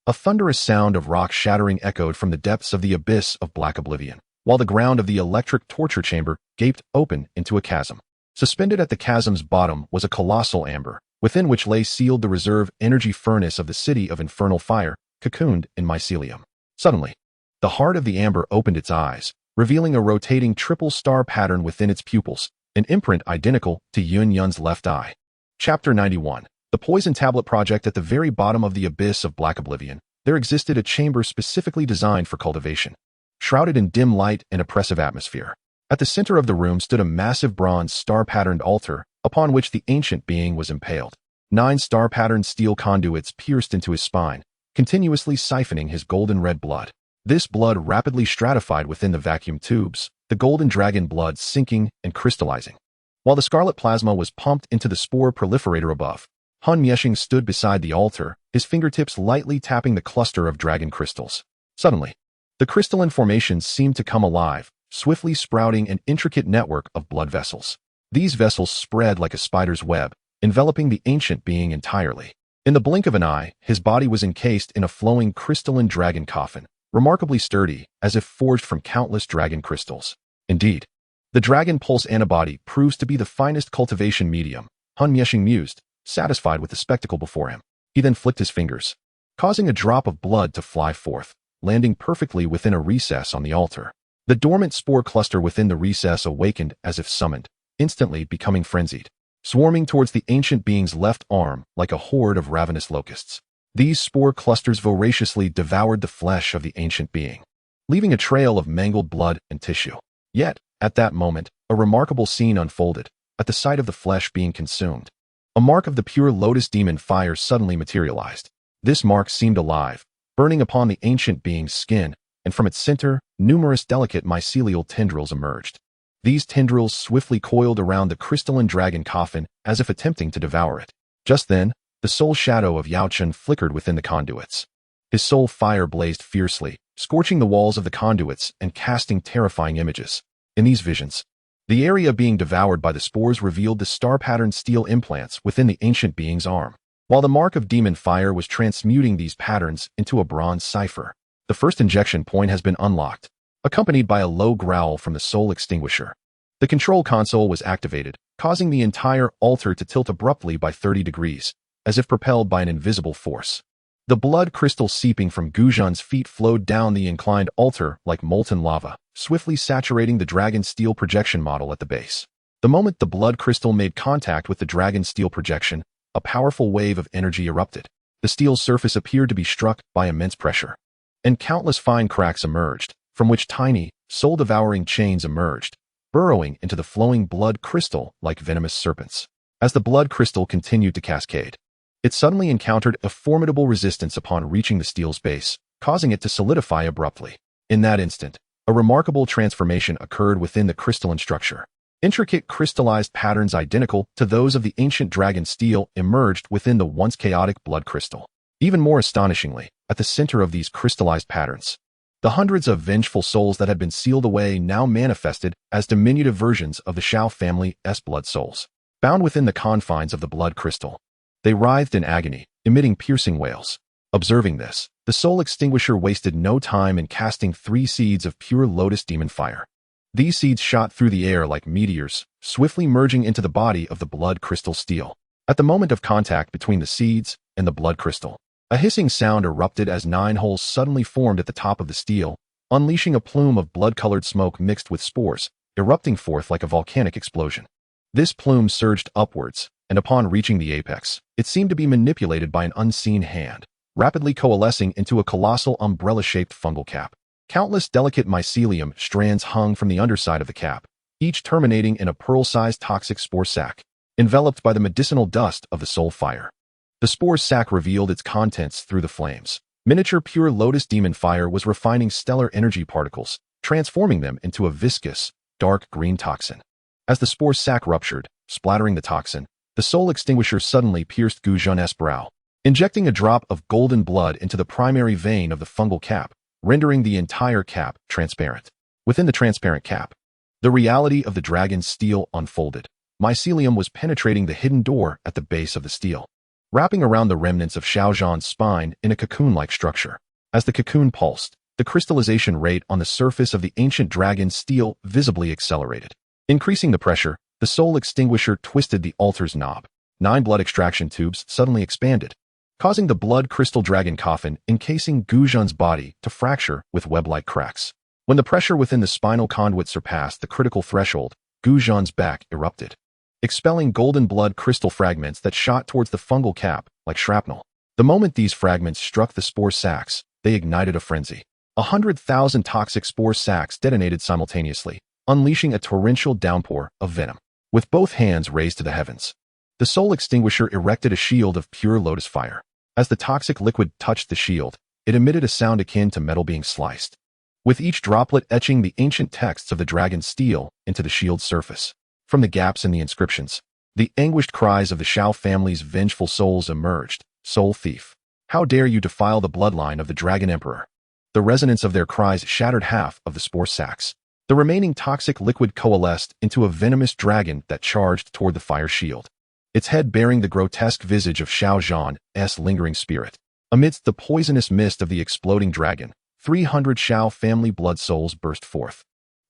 a thunderous sound of rock shattering echoed from the depths of the abyss of black oblivion, while the ground of the electric torture chamber gaped open into a chasm. Suspended at the chasm's bottom was a colossal amber, within which lay sealed the reserve energy furnace of the city of infernal fire, cocooned in mycelium. Suddenly, the heart of the amber opened its eyes, revealing a rotating triple star pattern within its pupils, an imprint identical to Yunyan's left eye. Chapter 91. The Poison Tablet Project. At the very bottom of the abyss of black oblivion, there existed a chamber specifically designed for cultivation. Shrouded in dim light and oppressive atmosphere, at the center of the room stood a massive bronze star-patterned altar, upon which the ancient being was impaled. 9 star-patterned steel conduits pierced into his spine, continuously siphoning his golden red blood. This blood rapidly stratified within the vacuum tubes, the golden dragon blood sinking and crystallizing. While the scarlet plasma was pumped into the spore proliferator above, Han Mieshing stood beside the altar, his fingertips lightly tapping the cluster of dragon crystals. Suddenly, the crystalline formations seemed to come alive, swiftly sprouting an intricate network of blood vessels. These vessels spread like a spider's web, enveloping the ancient being entirely. In the blink of an eye, his body was encased in a flowing crystalline dragon coffin, remarkably sturdy, as if forged from countless dragon crystals. Indeed, the dragon pulse antibody proves to be the finest cultivation medium, Han Mieshing mused, satisfied with the spectacle before him. He then flicked his fingers, causing a drop of blood to fly forth, landing perfectly within a recess on the altar. The dormant spore cluster within the recess awakened as if summoned, instantly becoming frenzied, swarming towards the ancient being's left arm like a horde of ravenous locusts. These spore clusters voraciously devoured the flesh of the ancient being, leaving a trail of mangled blood and tissue. Yet, at that moment, a remarkable scene unfolded. At the sight of the flesh being consumed, a mark of the pure lotus demon fire suddenly materialized. This mark seemed alive, burning upon the ancient being's skin, and from its center, numerous delicate mycelial tendrils emerged. These tendrils swiftly coiled around the crystalline dragon coffin as if attempting to devour it. Just then, the soul shadow of Yao Chen flickered within the conduits. His soul fire blazed fiercely, scorching the walls of the conduits and casting terrifying images. In these visions, the area being devoured by the spores revealed the star-patterned steel implants within the ancient being's arm, while the mark of demon fire was transmuting these patterns into a bronze cipher. The first injection point has been unlocked, accompanied by a low growl from the soul extinguisher. The control console was activated, causing the entire altar to tilt abruptly by 30 degrees, as if propelled by an invisible force. The blood crystal seeping from Guzhan's feet flowed down the inclined altar like molten lava, swiftly saturating the dragon steel projection model at the base. The moment the blood crystal made contact with the dragon steel projection, a powerful wave of energy erupted. The steel's surface appeared to be struck by immense pressure, and countless fine cracks emerged, from which tiny, soul-devouring chains emerged, burrowing into the flowing blood crystal like venomous serpents. As the blood crystal continued to cascade, it suddenly encountered a formidable resistance upon reaching the steel's base, causing it to solidify abruptly. In that instant, a remarkable transformation occurred within the crystalline structure. Intricate crystallized patterns identical to those of the ancient dragon steel emerged within the once chaotic blood crystal. Even more astonishingly, at the center of these crystallized patterns, the hundreds of vengeful souls that had been sealed away now manifested as diminutive versions of the Xiao family's blood souls. Bound within the confines of the blood crystal, they writhed in agony, emitting piercing wails. Observing this, the soul extinguisher wasted no time in casting 3 seeds of pure lotus demon fire. These seeds shot through the air like meteors, swiftly merging into the body of the blood crystal steel. At the moment of contact between the seeds and the blood crystal, a hissing sound erupted as 9 holes suddenly formed at the top of the steel, unleashing a plume of blood-colored smoke mixed with spores, erupting forth like a volcanic explosion. This plume surged upwards, and upon reaching the apex, it seemed to be manipulated by an unseen hand, rapidly coalescing into a colossal umbrella-shaped fungal cap. Countless delicate mycelium strands hung from the underside of the cap, each terminating in a pearl-sized toxic spore sac. enveloped by the medicinal dust of the soul fire. The spore sac revealed its contents through the flames. Miniature pure lotus demon fire was refining stellar energy particles, transforming them into a viscous, dark green toxin. As the spore sac ruptured, splattering the toxin, the soul extinguisher suddenly pierced Gu Zhen's brow, injecting a drop of golden blood into the primary vein of the fungal cap, rendering the entire cap transparent. Within the transparent cap, the reality of the dragon's steel unfolded. Mycelium was penetrating the hidden door at the base of the steel, wrapping around the remnants of Xiao Zhan's spine in a cocoon-like structure. As the cocoon pulsed, the crystallization rate on the surface of the ancient dragon's steel visibly accelerated. Increasing the pressure, the soul extinguisher twisted the altar's knob. 9 blood extraction tubes suddenly expanded, causing the blood crystal dragon coffin encasing Gu Zhen's body to fracture with web-like cracks. When the pressure within the spinal conduit surpassed the critical threshold, Gu Zhen's back erupted, expelling golden blood crystal fragments that shot towards the fungal cap like shrapnel. The moment these fragments struck the spore sacs, they ignited a frenzy. 100,000 toxic spore sacs detonated simultaneously, unleashing a torrential downpour of venom. With both hands raised to the heavens, the soul extinguisher erected a shield of pure lotus fire. As the toxic liquid touched the shield, it emitted a sound akin to metal being sliced, with each droplet etching the ancient texts of the dragon's steel into the shield's surface. From the gaps in the inscriptions, the anguished cries of the Xiao family's vengeful souls emerged. Soul thief, how dare you defile the bloodline of the Dragon Emperor? The resonance of their cries shattered half of the spore sacs. The remaining toxic liquid coalesced into a venomous dragon that charged toward the fire shield, its head bearing the grotesque visage of Xiao Zhan's lingering spirit. Amidst the poisonous mist of the exploding dragon, 300 Xiao family blood souls burst forth,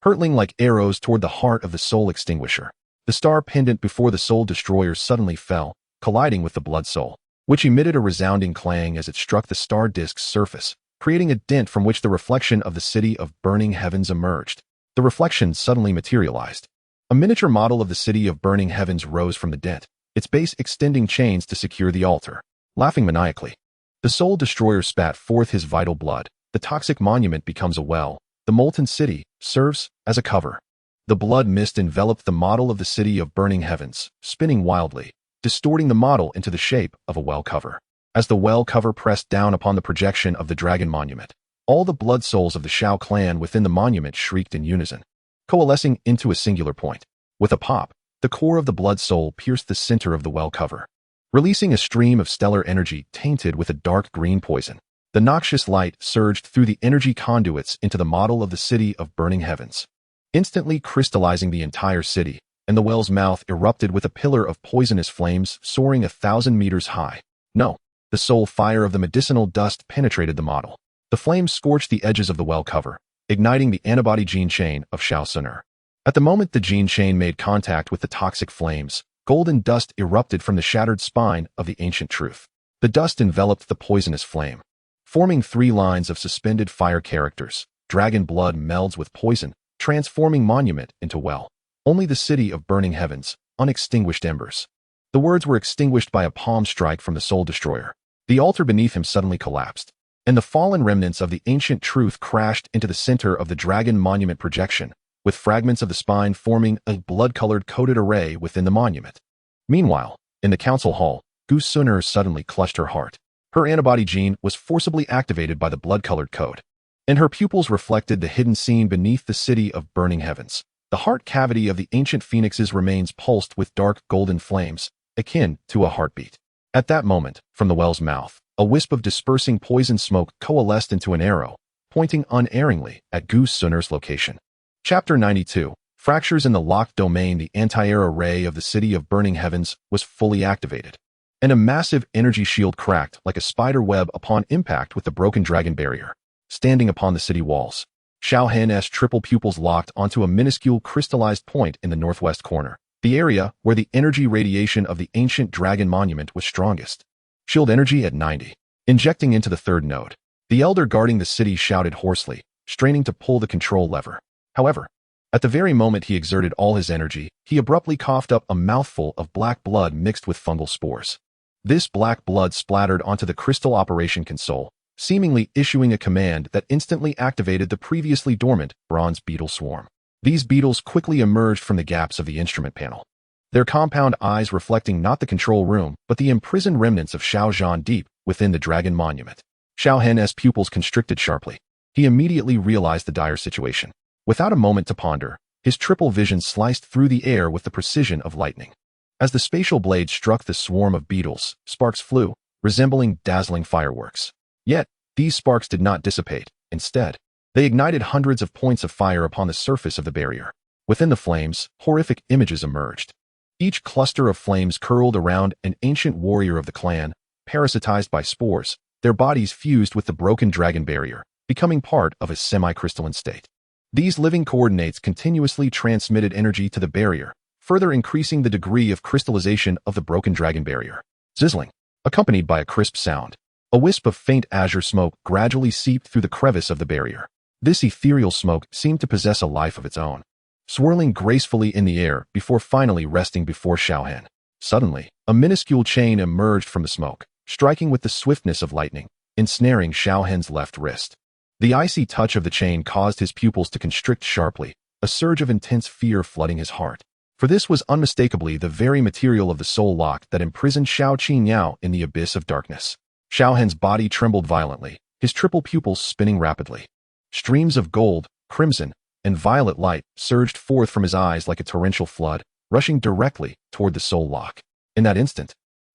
hurtling like arrows toward the heart of the soul extinguisher. The star pendant before the soul destroyer suddenly fell, colliding with the blood soul, which emitted a resounding clang as it struck the star disk's surface, creating a dent from which the reflection of the city of burning heavens emerged. The reflection suddenly materialized. A miniature model of the city of burning heavens rose from the dent, its base extending chains to secure the altar. Laughing maniacally, the soul destroyer spat forth his vital blood. The toxic monument becomes a well. The molten city serves as a cover. The blood mist enveloped the model of the city of burning heavens, spinning wildly, distorting the model into the shape of a well cover. As the well cover pressed down upon the projection of the dragon monument, all the blood souls of the Xiao Clan within the monument shrieked in unison, coalescing into a singular point. With a pop, the core of the blood soul pierced the center of the well cover, releasing a stream of stellar energy tainted with a dark green poison. The noxious light surged through the energy conduits into the model of the city of burning heavens, instantly crystallizing the entire city, and the well's mouth erupted with a pillar of poisonous flames soaring 1,000 meters high. No, the soul fire of the medicinal dust penetrated the model. The flames scorched the edges of the well cover, igniting the antibody gene chain of Xiao Suner. At the moment the gene chain made contact with the toxic flames, golden dust erupted from the shattered spine of the ancient truth. The dust enveloped the poisonous flame, forming 3 lines of suspended fire characters. Dragon blood melds with poison, transforming monument into well. Only the city of burning heavens, unextinguished embers. The words were extinguished by a palm strike from the soul destroyer. The altar beneath him suddenly collapsed, and the fallen remnants of the ancient truth crashed into the center of the dragon monument projection, with fragments of the spine forming a blood-colored coated array within the monument. Meanwhile, in the council hall, Gu Suner suddenly clutched her heart. Her antibody gene was forcibly activated by the blood-colored code, and her pupils reflected the hidden scene beneath the city of burning heavens. The heart cavity of the ancient phoenixes remains pulsed with dark golden flames, akin to a heartbeat. At that moment, from the well's mouth, a wisp of dispersing poison smoke coalesced into an arrow, pointing unerringly at Gu Suner's location. Chapter 92. Fractures in the locked domain. The anti-air array of the city of burning heavens was fully activated, and a massive energy shield cracked like a spider web upon impact with the broken dragon barrier, standing upon the city walls. Xiao Hen's triple pupils locked onto a minuscule crystallized point in the northwest corner, the area where the energy radiation of the ancient dragon monument was strongest. Shield energy at 90. Injecting into the third node. The elder guarding the city shouted hoarsely, straining to pull the control lever. However, at the very moment he exerted all his energy, he abruptly coughed up a mouthful of black blood mixed with fungal spores. This black blood splattered onto the crystal operation console, seemingly issuing a command that instantly activated the previously dormant bronze beetle swarm. These beetles quickly emerged from the gaps of the instrument panel, their compound eyes reflecting not the control room, but the imprisoned remnants of Xiao Zhan deep within the dragon monument. Xiao Hen's pupils constricted sharply. He immediately realized the dire situation. Without a moment to ponder, his triple vision sliced through the air with the precision of lightning. As the spatial blade struck the swarm of beetles, sparks flew, resembling dazzling fireworks. Yet, these sparks did not dissipate. Instead, they ignited hundreds of points of fire upon the surface of the barrier. Within the flames, horrific images emerged. Each cluster of flames curled around an ancient warrior of the clan, parasitized by spores, their bodies fused with the broken dragon barrier, becoming part of a semi-crystalline state. These living coordinates continuously transmitted energy to the barrier, further increasing the degree of crystallization of the broken dragon barrier. Sizzling, accompanied by a crisp sound. A wisp of faint azure smoke gradually seeped through the crevice of the barrier. This ethereal smoke seemed to possess a life of its own, swirling gracefully in the air before finally resting before Xiao Hen. Suddenly, a minuscule chain emerged from the smoke, striking with the swiftness of lightning, ensnaring Xiao Hen's left wrist. The icy touch of the chain caused his pupils to constrict sharply, a surge of intense fear flooding his heart. For this was unmistakably the very material of the soul lock that imprisoned Xiao Qingyao in the abyss of darkness. Xiao Hen's body trembled violently, his triple pupils spinning rapidly. Streams of gold, crimson, and violet light surged forth from his eyes like a torrential flood, rushing directly toward the soul lock. In that instant,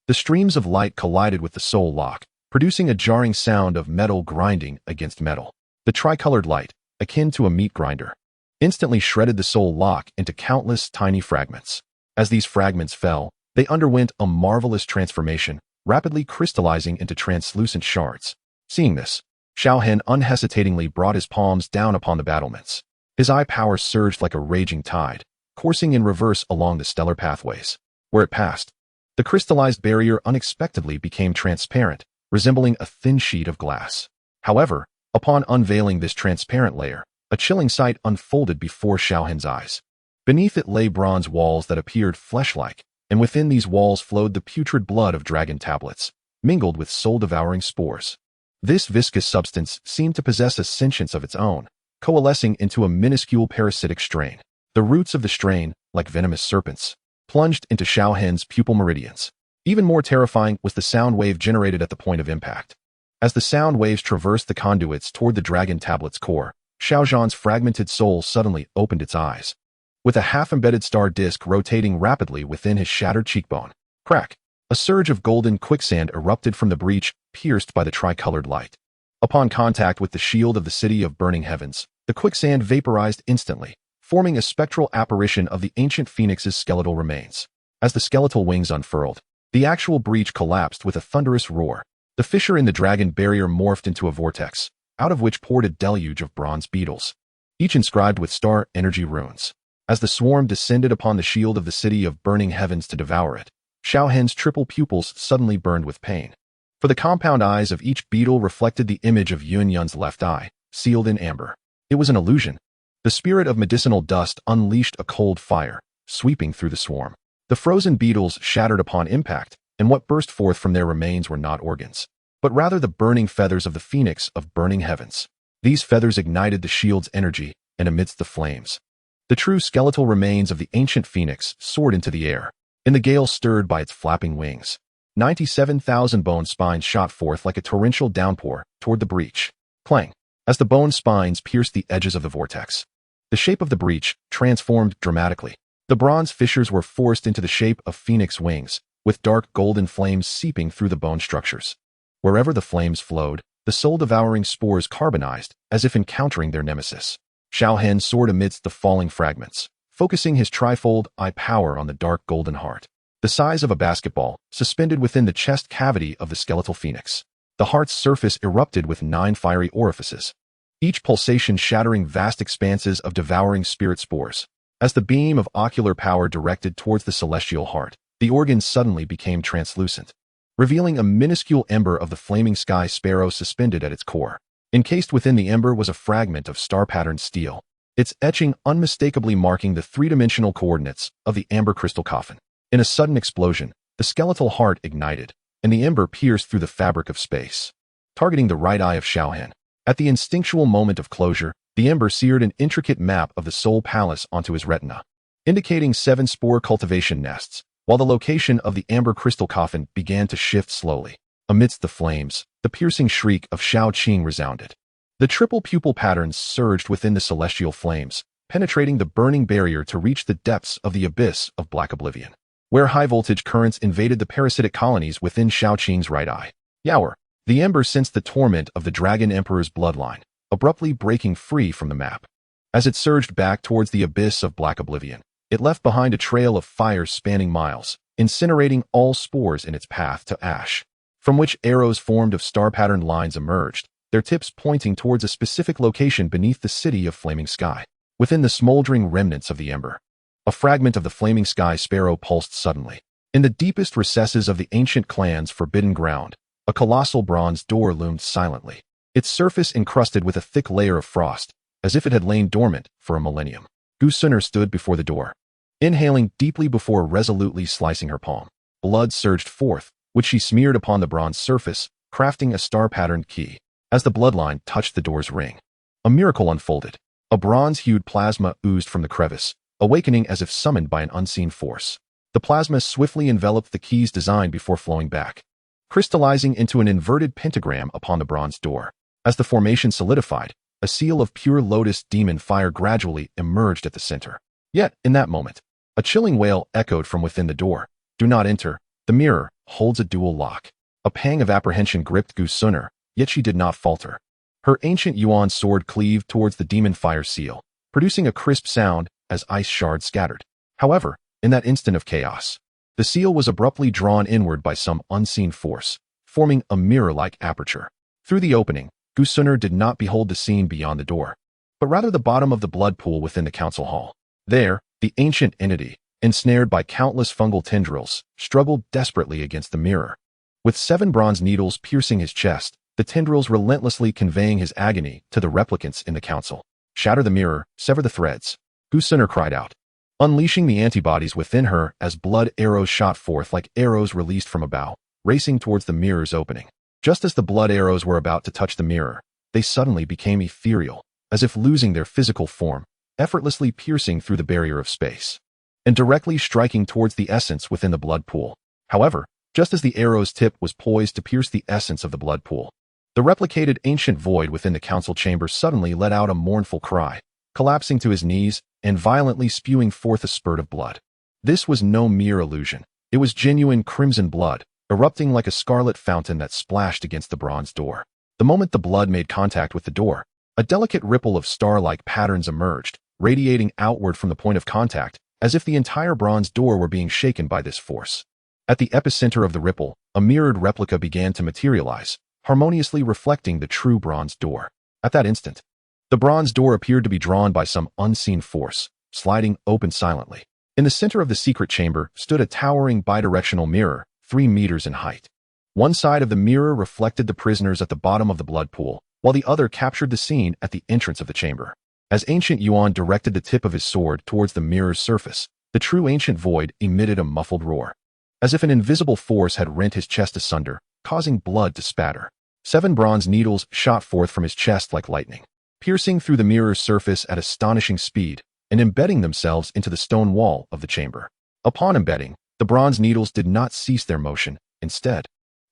the streams of light collided with the soul lock, producing a jarring sound of metal grinding against metal. The tricolored light, akin to a meat grinder, instantly shredded the soul lock into countless tiny fragments. As these fragments fell, they underwent a marvelous transformation, rapidly crystallizing into translucent shards. Seeing this, Xiao Hen unhesitatingly brought his palms down upon the battlements. His eye power surged like a raging tide, coursing in reverse along the stellar pathways. Where it passed, the crystallized barrier unexpectedly became transparent, resembling a thin sheet of glass. However, upon unveiling this transparent layer, a chilling sight unfolded before Xiao Hen's eyes. Beneath it lay bronze walls that appeared flesh-like, and within these walls flowed the putrid blood of dragon tablets, mingled with soul-devouring spores. This viscous substance seemed to possess a sentience of its own, coalescing into a minuscule parasitic strain. The roots of the strain, like venomous serpents, plunged into Xiao Hen's pupil meridians. Even more terrifying was the sound wave generated at the point of impact. As the sound waves traversed the conduits toward the dragon tablet's core, Xiao Zhan's fragmented soul suddenly opened its eyes. With a half-embedded star disk rotating rapidly within his shattered cheekbone. Crack! A surge of golden quicksand erupted from the breach, pierced by the tricolored light. Upon contact with the shield of the city of burning heavens, the quicksand vaporized instantly, forming a spectral apparition of the ancient phoenix's skeletal remains. As the skeletal wings unfurled, the actual breach collapsed with a thunderous roar. The fissure in the dragon barrier morphed into a vortex, out of which poured a deluge of bronze beetles, each inscribed with star energy runes. As the swarm descended upon the shield of the city of burning heavens to devour it, Xiao Hen's triple pupils suddenly burned with pain. For the compound eyes of each beetle reflected the image of Yunlan's left eye, sealed in amber. It was an illusion. The spirit of medicinal dust unleashed a cold fire, sweeping through the swarm. The frozen beetles shattered upon impact, and what burst forth from their remains were not organs, but rather the burning feathers of the phoenix of burning heavens. These feathers ignited the shield's energy, and amidst the flames, the true skeletal remains of the ancient phoenix soared into the air. In the gale stirred by its flapping wings, 97,000 bone spines shot forth like a torrential downpour toward the breach. Clang! As the bone spines pierced the edges of the vortex, the shape of the breach transformed dramatically. The bronze fissures were forced into the shape of phoenix wings, with dark golden flames seeping through the bone structures. Wherever the flames flowed, the soul-devouring spores carbonized, as if encountering their nemesis. Xiao Hen soared amidst the falling fragments, focusing his trifold eye power on the dark golden heart, the size of a basketball, suspended within the chest cavity of the skeletal phoenix. The heart's surface erupted with 9 fiery orifices, each pulsation shattering vast expanses of devouring spirit spores. As the beam of ocular power directed towards the celestial heart, the organ suddenly became translucent, revealing a minuscule ember of the flaming sky sparrow suspended at its core. Encased within the ember was a fragment of star-patterned steel, its etching unmistakably marking the three-dimensional coordinates of the amber crystal coffin. In a sudden explosion, the skeletal heart ignited, and the ember pierced through the fabric of space, targeting the right eye of Xiao Hen. At the instinctual moment of closure, the ember seared an intricate map of the soul palace onto his retina. indicating 7 spore cultivation nests, while the location of the amber crystal coffin began to shift slowly. Amidst the flames, the piercing shriek of Xiao Qing resounded. The triple pupil patterns surged within the celestial flames, penetrating the burning barrier to reach the depths of the abyss of black oblivion, where high-voltage currents invaded the parasitic colonies within Xiao Qing's right eye. Yower, the ember sensed the torment of the Dragon Emperor's bloodline, abruptly breaking free from the map. As it surged back towards the abyss of black oblivion, it left behind a trail of fire spanning miles, incinerating all spores in its path to ash, from which arrows formed of star-patterned lines emerged, their tips pointing towards a specific location beneath the city of flaming sky. Within the smoldering remnants of the ember, a fragment of the flaming sky sparrow pulsed suddenly. In the deepest recesses of the ancient clan's forbidden ground, a colossal bronze door loomed silently, its surface encrusted with a thick layer of frost, as if it had lain dormant for a millennium. Gu Sunner stood before the door, inhaling deeply before resolutely slicing her palm. Blood surged forth, which she smeared upon the bronze surface, crafting a star-patterned key. As the bloodline touched the door's ring, a miracle unfolded. A bronze-hued plasma oozed from the crevice, awakening as if summoned by an unseen force. The plasma swiftly enveloped the key's design before flowing back, crystallizing into an inverted pentagram upon the bronze door. As the formation solidified, a seal of pure lotus demon fire gradually emerged at the center. Yet, in that moment, a chilling wail echoed from within the door. Do not enter. The mirror holds a dual lock. A pang of apprehension gripped Gu Sunner, yet she did not falter. Her ancient Yuan sword cleaved towards the demon fire seal, producing a crisp sound as ice shards scattered. However, in that instant of chaos, the seal was abruptly drawn inward by some unseen force, forming a mirror-like aperture. Through the opening, Gu Sunner did not behold the scene beyond the door, but rather the bottom of the blood pool within the council hall. There, the ancient entity, ensnared by countless fungal tendrils, struggled desperately against the mirror. With 7 bronze needles piercing his chest, the tendrils relentlessly conveying his agony to the replicants in the council. Shatter the mirror, sever the threads, Gu Sunner cried out, unleashing the antibodies within her as blood arrows shot forth like arrows released from a bow, racing towards the mirror's opening. Just as the blood arrows were about to touch the mirror, they suddenly became ethereal, as if losing their physical form, effortlessly piercing through the barrier of space, and directly striking towards the essence within the blood pool. However, just as the arrow's tip was poised to pierce the essence of the blood pool, the replicated ancient void within the council chamber suddenly let out a mournful cry, collapsing to his knees and violently spewing forth a spurt of blood. This was no mere illusion. It was genuine crimson blood, erupting like a scarlet fountain that splashed against the bronze door. The moment the blood made contact with the door, a delicate ripple of star-like patterns emerged, radiating outward from the point of contact, as if the entire bronze door were being shaken by this force. At the epicenter of the ripple, a mirrored replica began to materialize, harmoniously reflecting the true bronze door. At that instant, the bronze door appeared to be drawn by some unseen force, sliding open silently. In the center of the secret chamber stood a towering bidirectional mirror, 3 meters in height. One side of the mirror reflected the prisoners at the bottom of the blood pool, while the other captured the scene at the entrance of the chamber. As Ancient Yuan directed the tip of his sword towards the mirror's surface, the true ancient void emitted a muffled roar, as if an invisible force had rent his chest asunder, causing blood to spatter. 7 bronze needles shot forth from his chest like lightning, piercing through the mirror's surface at astonishing speed and embedding themselves into the stone wall of the chamber. Upon embedding, the bronze needles did not cease their motion. Instead,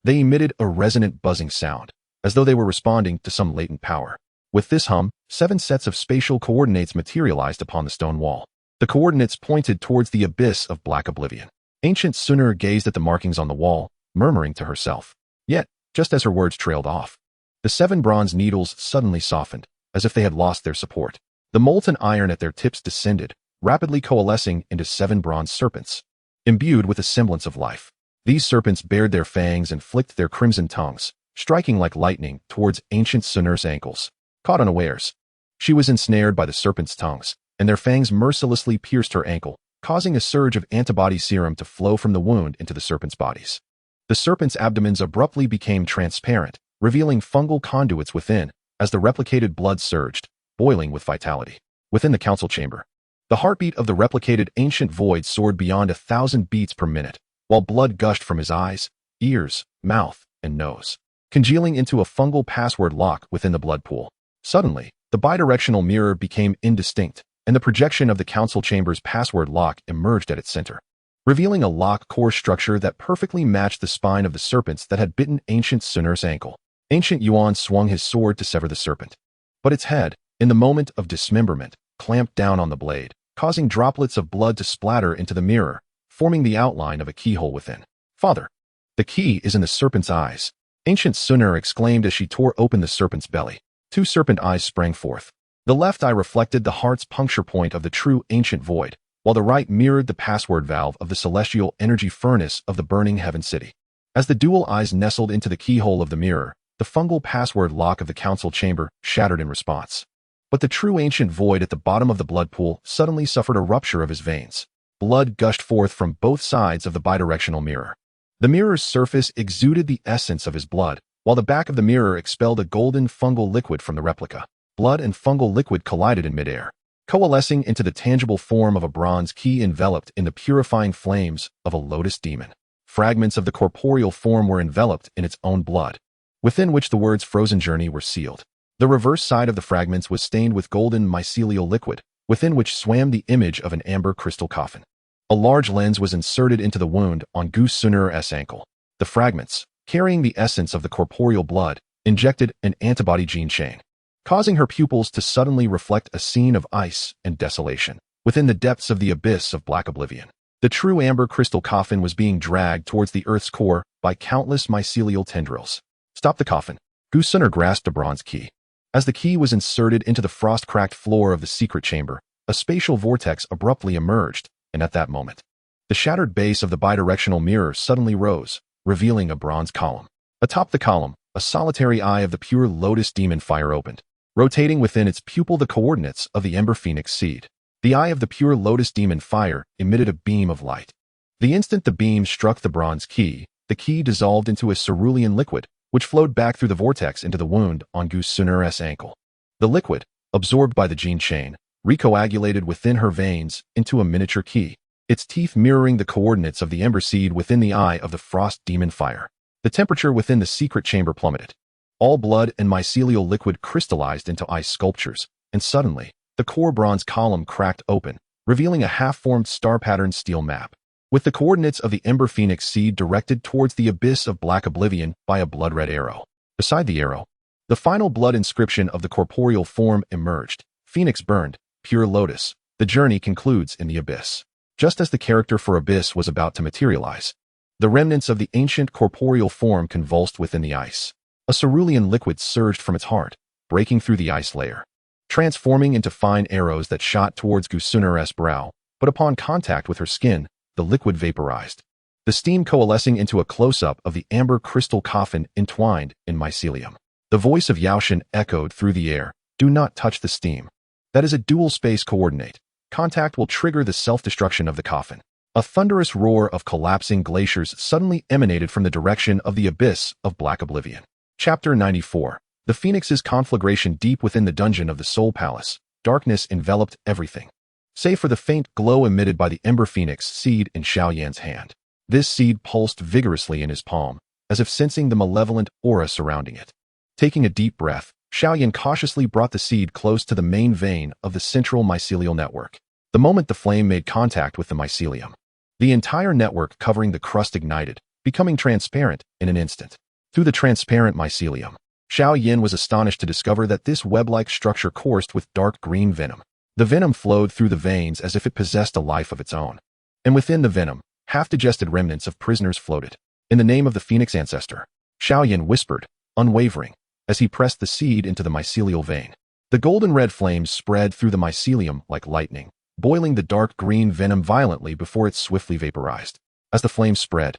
they emitted a resonant buzzing sound, as though they were responding to some latent power. With this hum, 7 sets of spatial coordinates materialized upon the stone wall. The coordinates pointed towards the abyss of black oblivion. Ancient Sunner gazed at the markings on the wall, murmuring to herself. Yet, just as her words trailed off, the 7 bronze needles suddenly softened, as if they had lost their support. The molten iron at their tips descended, rapidly coalescing into 7 bronze serpents, imbued with a semblance of life. These serpents bared their fangs and flicked their crimson tongues, striking like lightning towards Ancient Sunner's ankles. Caught unawares, she was ensnared by the serpents' tongues, and their fangs mercilessly pierced her ankle, causing a surge of antibody serum to flow from the wound into the serpents' bodies. The serpents' abdomens abruptly became transparent, revealing fungal conduits within, as the replicated blood surged, boiling with vitality. Within the council chamber, the heartbeat of the replicated ancient void soared beyond 1,000 beats per minute, while blood gushed from his eyes, ears, mouth, and nose, congealing into a fungal password lock within the blood pool. Suddenly, the bidirectional mirror became indistinct, and the projection of the council chamber's password lock emerged at its center, revealing a lock core structure that perfectly matched the spine of the serpents that had bitten Ancient Sunur's ankle. Ancient Yuan swung his sword to sever the serpent, but its head, in the moment of dismemberment, clamped down on the blade, causing droplets of blood to splatter into the mirror, forming the outline of a keyhole within. "Father, the key is in the serpent's eyes," Ancient Sunur exclaimed as she tore open the serpent's belly. 2 serpent eyes sprang forth. The left eye reflected the heart's puncture point of the true ancient void, while the right mirrored the password valve of the celestial energy furnace of the burning heaven city. As the dual eyes nestled into the keyhole of the mirror, the fungal password lock of the council chamber shattered in response. But the true ancient void at the bottom of the blood pool suddenly suffered a rupture of his veins. Blood gushed forth from both sides of the bidirectional mirror. The mirror's surface exuded the essence of his blood, while the back of the mirror expelled a golden fungal liquid from the replica. Blood and fungal liquid collided in midair, coalescing into the tangible form of a bronze key enveloped in the purifying flames of a lotus demon. Fragments of the corporeal form were enveloped in its own blood, within which the words "Frozen Journey" were sealed. The reverse side of the fragments was stained with golden mycelial liquid, within which swam the image of an amber crystal coffin. A large lens was inserted into the wound on Gu Sunur's ankle. The fragments, carrying the essence of the corporeal blood, injected an antibody gene chain, causing her pupils to suddenly reflect a scene of ice and desolation within the depths of the abyss of black oblivion. The true amber crystal coffin was being dragged towards the earth's core by countless mycelial tendrils. "Stop the coffin." Gu Sunur grasped a bronze key. As the key was inserted into the frost-cracked floor of the secret chamber, a spatial vortex abruptly emerged, and at that moment, the shattered base of the bidirectional mirror suddenly rose, revealing a bronze column. Atop the column, a solitary eye of the pure lotus demon fire opened, rotating within its pupil the coordinates of the Ember Phoenix seed. The eye of the pure lotus demon fire emitted a beam of light. The instant the beam struck the bronze key, the key dissolved into a cerulean liquid, which flowed back through the vortex into the wound on Gu Sunur's ankle. The liquid, absorbed by the gene chain, recoagulated within her veins into a miniature key, its teeth mirroring the coordinates of the ember seed within the eye of the frost demon fire. The temperature within the secret chamber plummeted. All blood and mycelial liquid crystallized into ice sculptures, and suddenly, the core bronze column cracked open, revealing a half-formed star-patterned steel map, with the coordinates of the Ember Phoenix seed directed towards the abyss of black oblivion by a blood-red arrow. Beside the arrow, the final blood inscription of the corporeal form emerged. "Phoenix burned, pure lotus. The journey concludes in the abyss." Just as the character for abyss was about to materialize, the remnants of the ancient corporeal form convulsed within the ice. A cerulean liquid surged from its heart, breaking through the ice layer, transforming into fine arrows that shot towards Gu Sunur's brow, but upon contact with her skin, the liquid vaporized, the steam coalescing into a close-up of the amber crystal coffin entwined in mycelium. The voice of Xiao Hen echoed through the air, "Do not touch the steam. That is a dual-space coordinate. Contact will trigger the self-destruction of the coffin." A thunderous roar of collapsing glaciers suddenly emanated from the direction of the abyss of black oblivion. Chapter 94. The Phoenix's conflagration. Deep within the dungeon of the Soul Palace, darkness enveloped everything, save for the faint glow emitted by the Ember Phoenix seed in Xiao Yan's hand. This seed pulsed vigorously in his palm, as if sensing the malevolent aura surrounding it. Taking a deep breath, Xiao Yan cautiously brought the seed close to the main vein of the central mycelial network. The moment the flame made contact with the mycelium, the entire network covering the crust ignited, becoming transparent in an instant. Through the transparent mycelium, Xiao Yan was astonished to discover that this web-like structure coursed with dark green venom. The venom flowed through the veins as if it possessed a life of its own. And within the venom, half-digested remnants of prisoners floated. "In the name of the Phoenix Ancestor," Xiao Yan whispered, unwavering, as he pressed the seed into the mycelial vein. The golden-red flames spread through the mycelium like lightning, boiling the dark green venom violently before it swiftly vaporized. As the flames spread,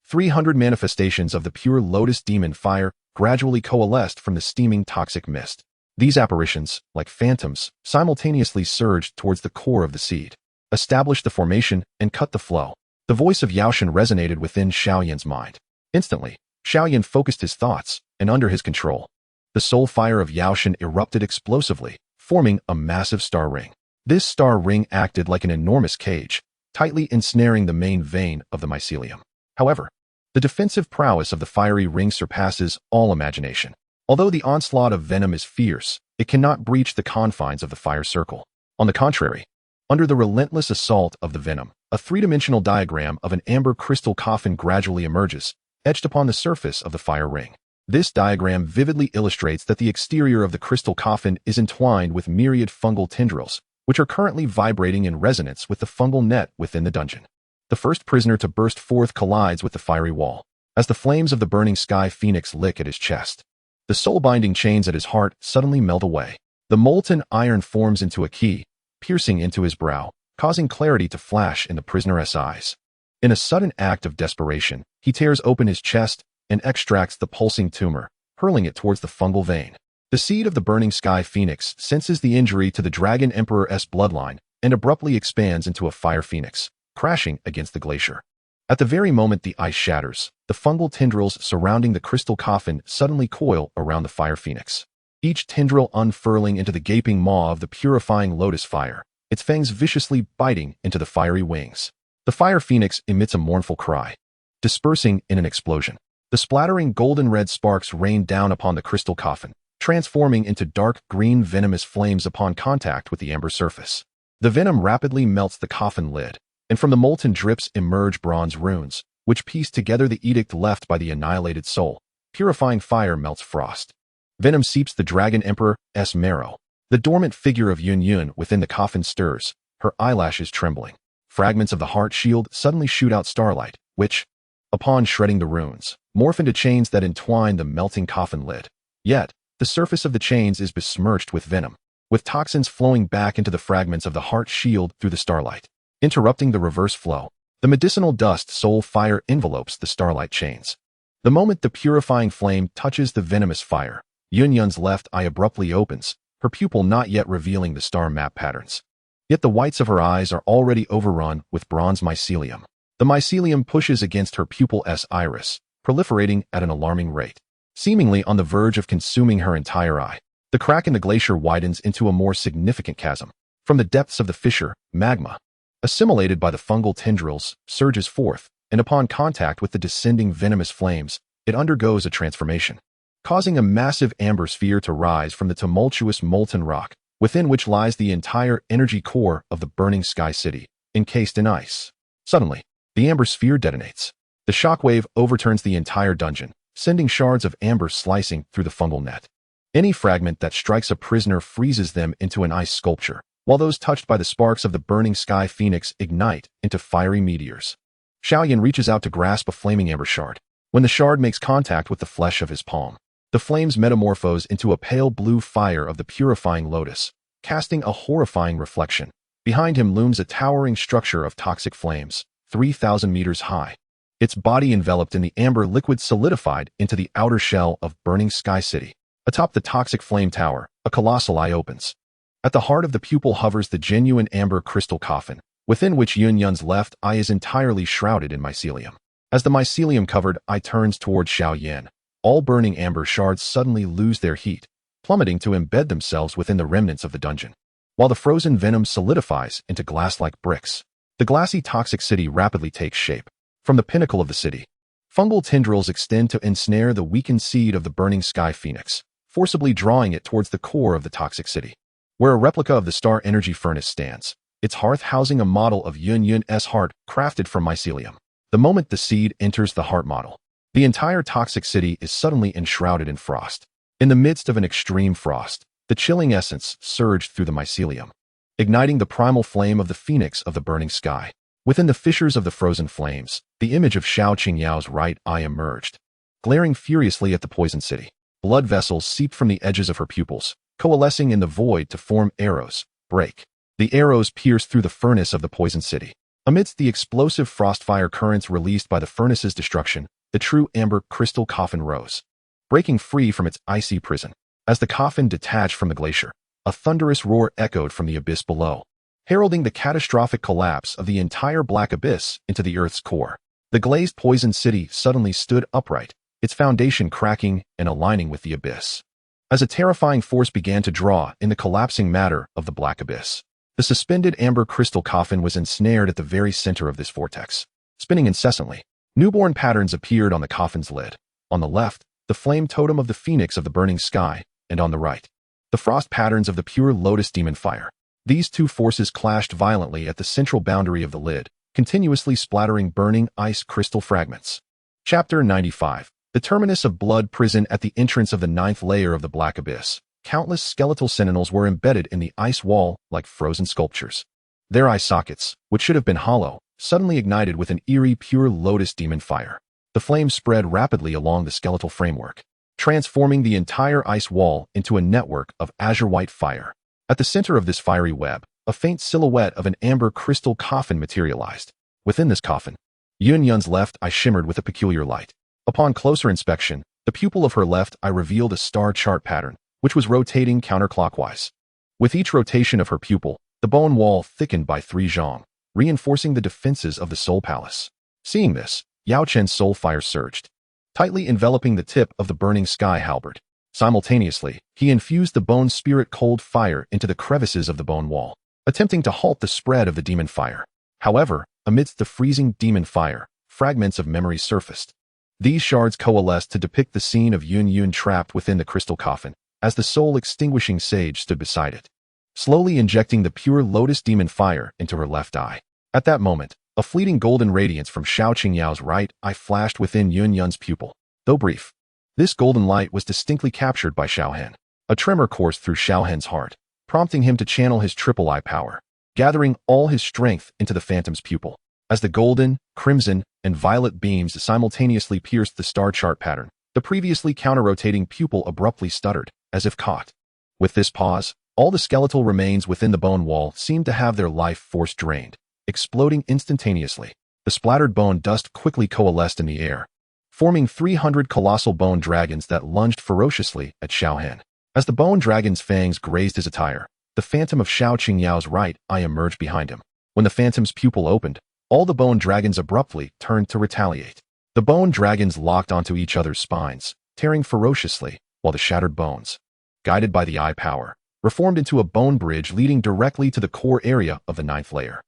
300 manifestations of the pure lotus demon fire gradually coalesced from the steaming toxic mist. These apparitions, like phantoms, simultaneously surged towards the core of the seed, established the formation, and cut the flow. The voice of Xiao Hen resonated within Xiao Yan's mind. Instantly, Xiao Yan focused his thoughts, and under his control, the soul fire of Xiao Hen erupted explosively, forming a massive star ring. This star ring acted like an enormous cage, tightly ensnaring the main vein of the mycelium. However, the defensive prowess of the fiery ring surpasses all imagination. Although the onslaught of venom is fierce, it cannot breach the confines of the fire circle. On the contrary, under the relentless assault of the venom, a three-dimensional diagram of an amber crystal coffin gradually emerges, etched upon the surface of the fire ring. This diagram vividly illustrates that the exterior of the crystal coffin is entwined with myriad fungal tendrils, which are currently vibrating in resonance with the fungal net within the dungeon. The first prisoner to burst forth collides with the fiery wall, as the flames of the burning sky phoenix lick at his chest. The soul-binding chains at his heart suddenly melt away. The molten iron forms into a key, piercing into his brow, causing clarity to flash in the prisoner's eyes. In a sudden act of desperation, he tears open his chest and extracts the pulsing tumor, hurling it towards the fungal vein. The seed of the burning sky phoenix senses the injury to the Dragon Emperor's bloodline and abruptly expands into a fire phoenix, crashing against the glacier. At the very moment the ice shatters, the fungal tendrils surrounding the crystal coffin suddenly coil around the fire phoenix, each tendril unfurling into the gaping maw of the purifying lotus fire, its fangs viciously biting into the fiery wings. The fire phoenix emits a mournful cry, dispersing in an explosion. The splattering golden-red sparks rain down upon the crystal coffin, transforming into dark green venomous flames upon contact with the amber surface. The venom rapidly melts the coffin lid, and from the molten drips emerge bronze runes, which piece together the edict left by the annihilated soul. Purifying fire melts frost. Venom seeps the Dragon Emperor's marrow. The dormant figure of Yunlan within the coffin stirs, her eyelashes trembling. Fragments of the heart shield suddenly shoot out starlight, which, upon shredding the runes, morph into chains that entwine the melting coffin lid. Yet, the surface of the chains is besmirched with venom, with toxins flowing back into the fragments of the heart shield through the starlight, interrupting the reverse flow. The medicinal dust soul fire envelopes the starlight chains. The moment the purifying flame touches the venomous fire, Yunyan's left eye abruptly opens, her pupil not yet revealing the star map patterns. Yet the whites of her eyes are already overrun with bronze mycelium. The mycelium pushes against her pupil's iris, proliferating at an alarming rate, seemingly on the verge of consuming her entire eye. The crack in the glacier widens into a more significant chasm. From the depths of the fissure, magma, assimilated by the fungal tendrils, surges forth, and upon contact with the descending venomous flames, it undergoes a transformation, causing a massive amber sphere to rise from the tumultuous molten rock, within which lies the entire energy core of the burning sky city, encased in ice. Suddenly, the amber sphere detonates. The shockwave overturns the entire dungeon, sending shards of amber slicing through the fungal net. Any fragment that strikes a prisoner freezes them into an ice sculpture, while those touched by the sparks of the burning sky phoenix ignite into fiery meteors. Xiao Yan reaches out to grasp a flaming amber shard. When the shard makes contact with the flesh of his palm, the flames metamorphose into a pale blue fire of the purifying lotus, casting a horrifying reflection. Behind him looms a towering structure of toxic flames, 3,000 meters high. Its body enveloped in the amber liquid solidified into the outer shell of burning sky city. Atop the toxic flame tower, a colossal eye opens. At the heart of the pupil hovers the genuine amber crystal coffin, within which Yunyan's left eye is entirely shrouded in mycelium. As the mycelium-covered eye turns towards Xiao Yan, all burning amber shards suddenly lose their heat, plummeting to embed themselves within the remnants of the dungeon. While the frozen venom solidifies into glass-like bricks, the glassy toxic city rapidly takes shape. From the pinnacle of the city, fungal tendrils extend to ensnare the weakened seed of the burning sky phoenix, forcibly drawing it towards the core of the toxic city, where a replica of the star energy furnace stands, its hearth housing a model of Yunyan's heart crafted from mycelium. The moment the seed enters the heart model, the entire toxic city is suddenly enshrouded in frost. In the midst of an extreme frost, the chilling essence surged through the mycelium, igniting the primal flame of the phoenix of the burning sky. Within the fissures of the frozen flames, the image of Xiao Qingyao's right eye emerged, glaring furiously at the poisoned city. Blood vessels seeped from the edges of her pupils, coalescing in the void to form arrows. Break. The arrows pierced through the furnace of the poisoned city. Amidst the explosive frostfire currents released by the furnace's destruction, the true amber crystal coffin rose, breaking free from its icy prison. As the coffin detached from the glacier, a thunderous roar echoed from the abyss below, heralding the catastrophic collapse of the entire black abyss into the Earth's core. The glazed poisoned city suddenly stood upright, its foundation cracking and aligning with the abyss, as a terrifying force began to draw in the collapsing matter of the black abyss. The suspended amber crystal coffin was ensnared at the very center of this vortex, spinning incessantly. Newborn patterns appeared on the coffin's lid. On the left, the flame totem of the phoenix of the burning sky, and on the right, the frost patterns of the pure lotus demon fire. These two forces clashed violently at the central boundary of the lid, continuously splattering burning ice crystal fragments. Chapter 95. The terminus of blood prison. At the entrance of the 9th layer of the Black Abyss, countless skeletal sentinels were embedded in the ice wall like frozen sculptures. Their eye sockets, which should have been hollow, suddenly ignited with an eerie pure lotus demon fire. The flames spread rapidly along the skeletal framework, transforming the entire ice wall into a network of azure-white fire. At the center of this fiery web, a faint silhouette of an amber crystal coffin materialized. Within this coffin, Yunlan's left eye shimmered with a peculiar light. Upon closer inspection, the pupil of her left eye revealed a star chart pattern, which was rotating counterclockwise. With each rotation of her pupil, the bone wall thickened by 3 zhong, reinforcing the defenses of the Soul Palace. Seeing this, Yao Chen's soul fire surged, tightly enveloping the tip of the burning sky halberd. Simultaneously, he infused the bone spirit cold fire into the crevices of the bone wall, attempting to halt the spread of the demon fire. However, amidst the freezing demon fire, fragments of memories surfaced. These shards coalesced to depict the scene of Yunlan trapped within the crystal coffin, as the soul-extinguishing sage stood beside it, slowly injecting the pure lotus demon fire into her left eye. At that moment, a fleeting golden radiance from Xiao Qingyao's right eye flashed within Yunlan's pupil. Though brief, this golden light was distinctly captured by Xiao Hen. A tremor coursed through Xiao Hen's heart, prompting him to channel his triple eye power, gathering all his strength into the phantom's pupil. As the golden, crimson, and violet beams simultaneously pierced the star chart pattern, the previously counter-rotating pupil abruptly stuttered, as if caught. With this pause, all the skeletal remains within the bone wall seemed to have their life force drained, exploding instantaneously. The splattered bone dust quickly coalesced in the air, forming 300 colossal bone dragons that lunged ferociously at Xiao Hen. As the bone dragon's fangs grazed his attire, the phantom of Xiao Qingyao's right eye emerged behind him. When the phantom's pupil opened, all the bone dragons abruptly turned to retaliate. The bone dragons locked onto each other's spines, tearing ferociously, while the shattered bones, guided by the eye power, reformed into a bone bridge leading directly to the core area of the 9th layer,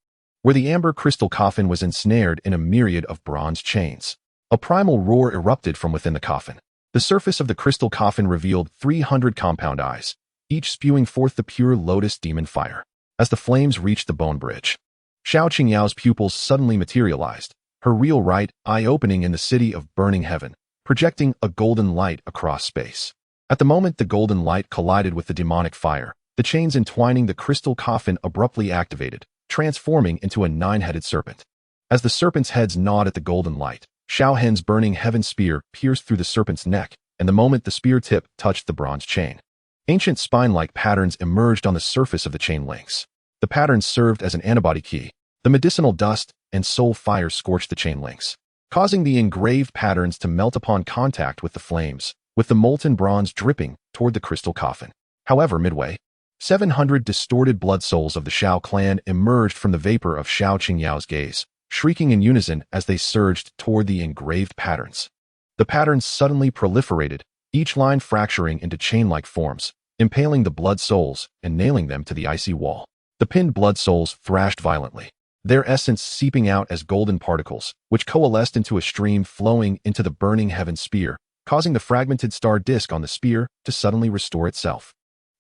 where the amber crystal coffin was ensnared in a myriad of bronze chains. A primal roar erupted from within the coffin. The surface of the crystal coffin revealed 300 compound eyes, each spewing forth the pure lotus demon fire. As the flames reached the bone bridge, Xiao Qingyao's pupils suddenly materialized, her real right eye opening in the city of burning heaven, projecting a golden light across space. At the moment the golden light collided with the demonic fire, the chains entwining the crystal coffin abruptly activated, transforming into a 9-headed serpent. As the serpent's heads gnawed at the golden light, Xiao Hen's burning heaven spear pierced through the serpent's neck, and the moment the spear tip touched the bronze chain, ancient spine-like patterns emerged on the surface of the chain links. The patterns served as an antibody key. The medicinal dust and soul fire scorched the chain links, causing the engraved patterns to melt upon contact with the flames, with the molten bronze dripping toward the crystal coffin. However, midway, 700 distorted blood souls of the Xiao Clan emerged from the vapor of Xiao Qingyao's gaze, shrieking in unison as they surged toward the engraved patterns. The patterns suddenly proliferated, each line fracturing into chain-like forms, impaling the blood souls and nailing them to the icy wall. The pinned blood souls thrashed violently, their essence seeping out as golden particles, which coalesced into a stream flowing into the burning heaven spear, causing the fragmented star disk on the spear to suddenly restore itself.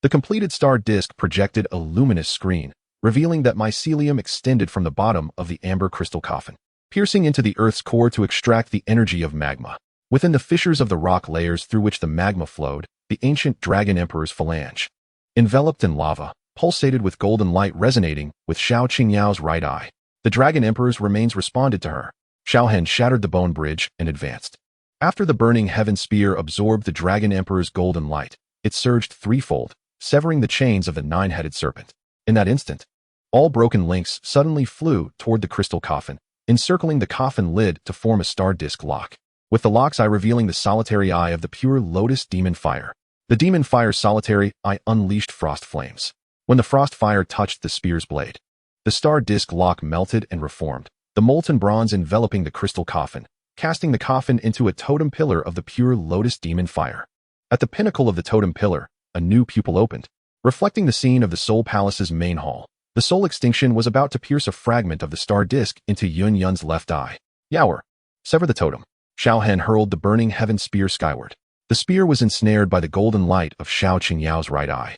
The completed star disk projected a luminous screen, revealing that mycelium extended from the bottom of the amber crystal coffin, piercing into the Earth's core to extract the energy of magma. Within the fissures of the rock layers through which the magma flowed, the ancient Dragon Emperor's phalange, enveloped in lava, pulsated with golden light resonating with Xiao Qingyao's right eye. The Dragon Emperor's remains responded to her. Xiao Hen shattered the bone bridge and advanced. After the burning heaven spear absorbed the Dragon Emperor's golden light, it surged threefold, severing the chains of the 9-headed serpent. In that instant, all broken links suddenly flew toward the crystal coffin, encircling the coffin lid to form a star disk lock, with the lock's eye revealing the solitary eye of the pure lotus demon fire. The demon fire's solitary eye unleashed frost flames. When the frost fire touched the spear's blade, the star disk lock melted and reformed, the molten bronze enveloping the crystal coffin, casting the coffin into a totem pillar of the pure lotus demon fire. At the pinnacle of the totem pillar, a new pupil opened, reflecting the scene of the Soul Palace's main hall. The soul extinction was about to pierce a fragment of the star disk into Yunlan's left eye. Yaoer, sever the totem. Xiao Hen hurled the burning heaven spear skyward. The spear was ensnared by the golden light of Xiao Qingyao's right eye.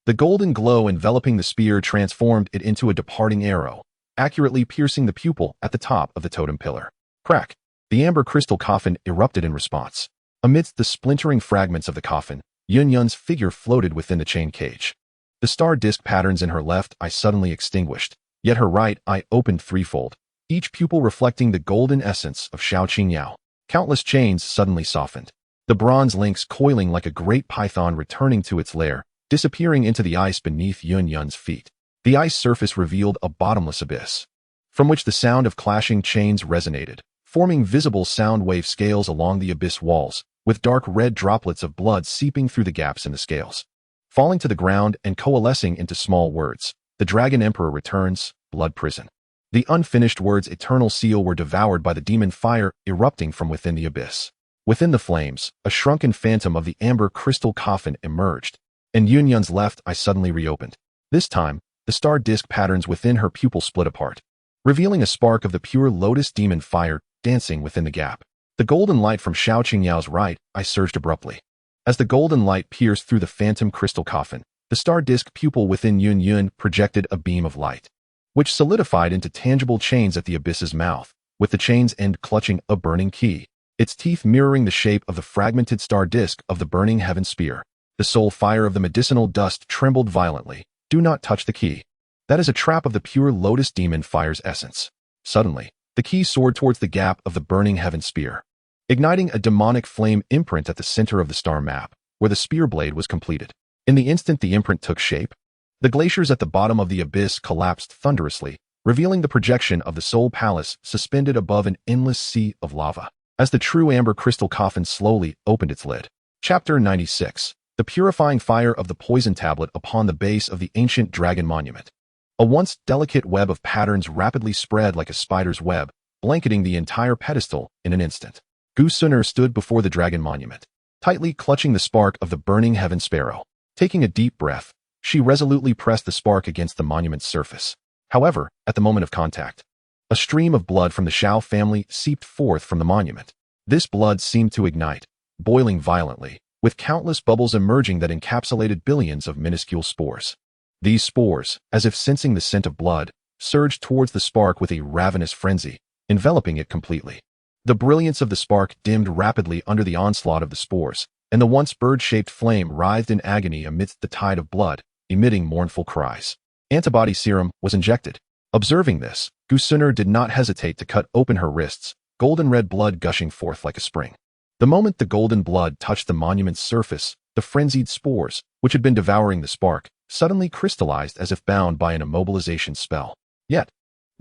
The golden glow enveloping the spear transformed it into a departing arrow, accurately piercing the pupil at the top of the totem pillar. Crack! The amber crystal coffin erupted in response. Amidst the splintering fragments of the coffin, Yunlan's figure floated within the chain cage. The star disk patterns in her left eye suddenly extinguished, yet her right eye opened threefold, each pupil reflecting the golden essence of Xiao Qingyao. Countless chains suddenly softened, the bronze links coiling like a great python returning to its lair, disappearing into the ice beneath Yunlan's feet. The ice surface revealed a bottomless abyss, from which the sound of clashing chains resonated, forming visible sound wave scales along the abyss walls, with dark red droplets of blood seeping through the gaps in the scales. Falling to the ground and coalescing into small words, the Dragon Emperor returns, blood prison. The unfinished words eternal seal were devoured by the demon fire erupting from within the abyss. Within the flames, a shrunken phantom of the amber crystal coffin emerged, and Yunlan's left eye suddenly reopened. This time, the star disk patterns within her pupil split apart, revealing a spark of the pure lotus demon fire dancing within the gap. The golden light from Xiao Qingyao's right eye surged abruptly. As the golden light pierced through the phantom crystal coffin, the star disk pupil within Yunlan projected a beam of light, which solidified into tangible chains at the abyss's mouth, with the chain's end clutching a burning key, its teeth mirroring the shape of the fragmented star disk of the burning heaven spear. The soul fire of the medicinal dust trembled violently. Do not touch the key. That is a trap of the pure lotus demon fire's essence. Suddenly, the key soared towards the gap of the burning heaven spear, igniting a demonic flame imprint at the center of the star map, where the spear blade was completed. In the instant the imprint took shape, the glaciers at the bottom of the abyss collapsed thunderously, revealing the projection of the soul palace suspended above an endless sea of lava, as the true amber crystal coffin slowly opened its lid. Chapter 96. The purifying fire of the poison tablet upon the base of the ancient dragon monument. A once delicate web of patterns rapidly spread like a spider's web, blanketing the entire pedestal in an instant. Gu Suner stood before the dragon monument, tightly clutching the spark of the burning heaven sparrow. Taking a deep breath, she resolutely pressed the spark against the monument's surface. However, at the moment of contact, a stream of blood from the Xiao family seeped forth from the monument. This blood seemed to ignite, boiling violently, with countless bubbles emerging that encapsulated billions of minuscule spores. These spores, as if sensing the scent of blood, surged towards the spark with a ravenous frenzy, enveloping it completely. The brilliance of the spark dimmed rapidly under the onslaught of the spores, and the once bird-shaped flame writhed in agony amidst the tide of blood, emitting mournful cries. Antibody serum was injected. Observing this, Gu Suner did not hesitate to cut open her wrists, golden red blood gushing forth like a spring. The moment the golden blood touched the monument's surface, the frenzied spores, which had been devouring the spark, suddenly crystallized as if bound by an immobilization spell. Yet,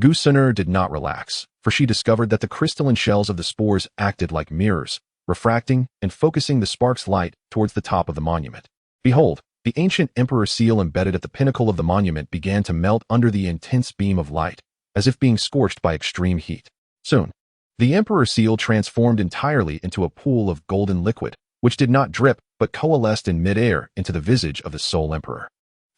Gu Suner did not relax, for she discovered that the crystalline shells of the spores acted like mirrors, refracting and focusing the spark's light towards the top of the monument. Behold, the ancient emperor seal embedded at the pinnacle of the monument began to melt under the intense beam of light, as if being scorched by extreme heat. Soon, the emperor seal transformed entirely into a pool of golden liquid, which did not drip but coalesced in mid-air into the visage of the soul emperor.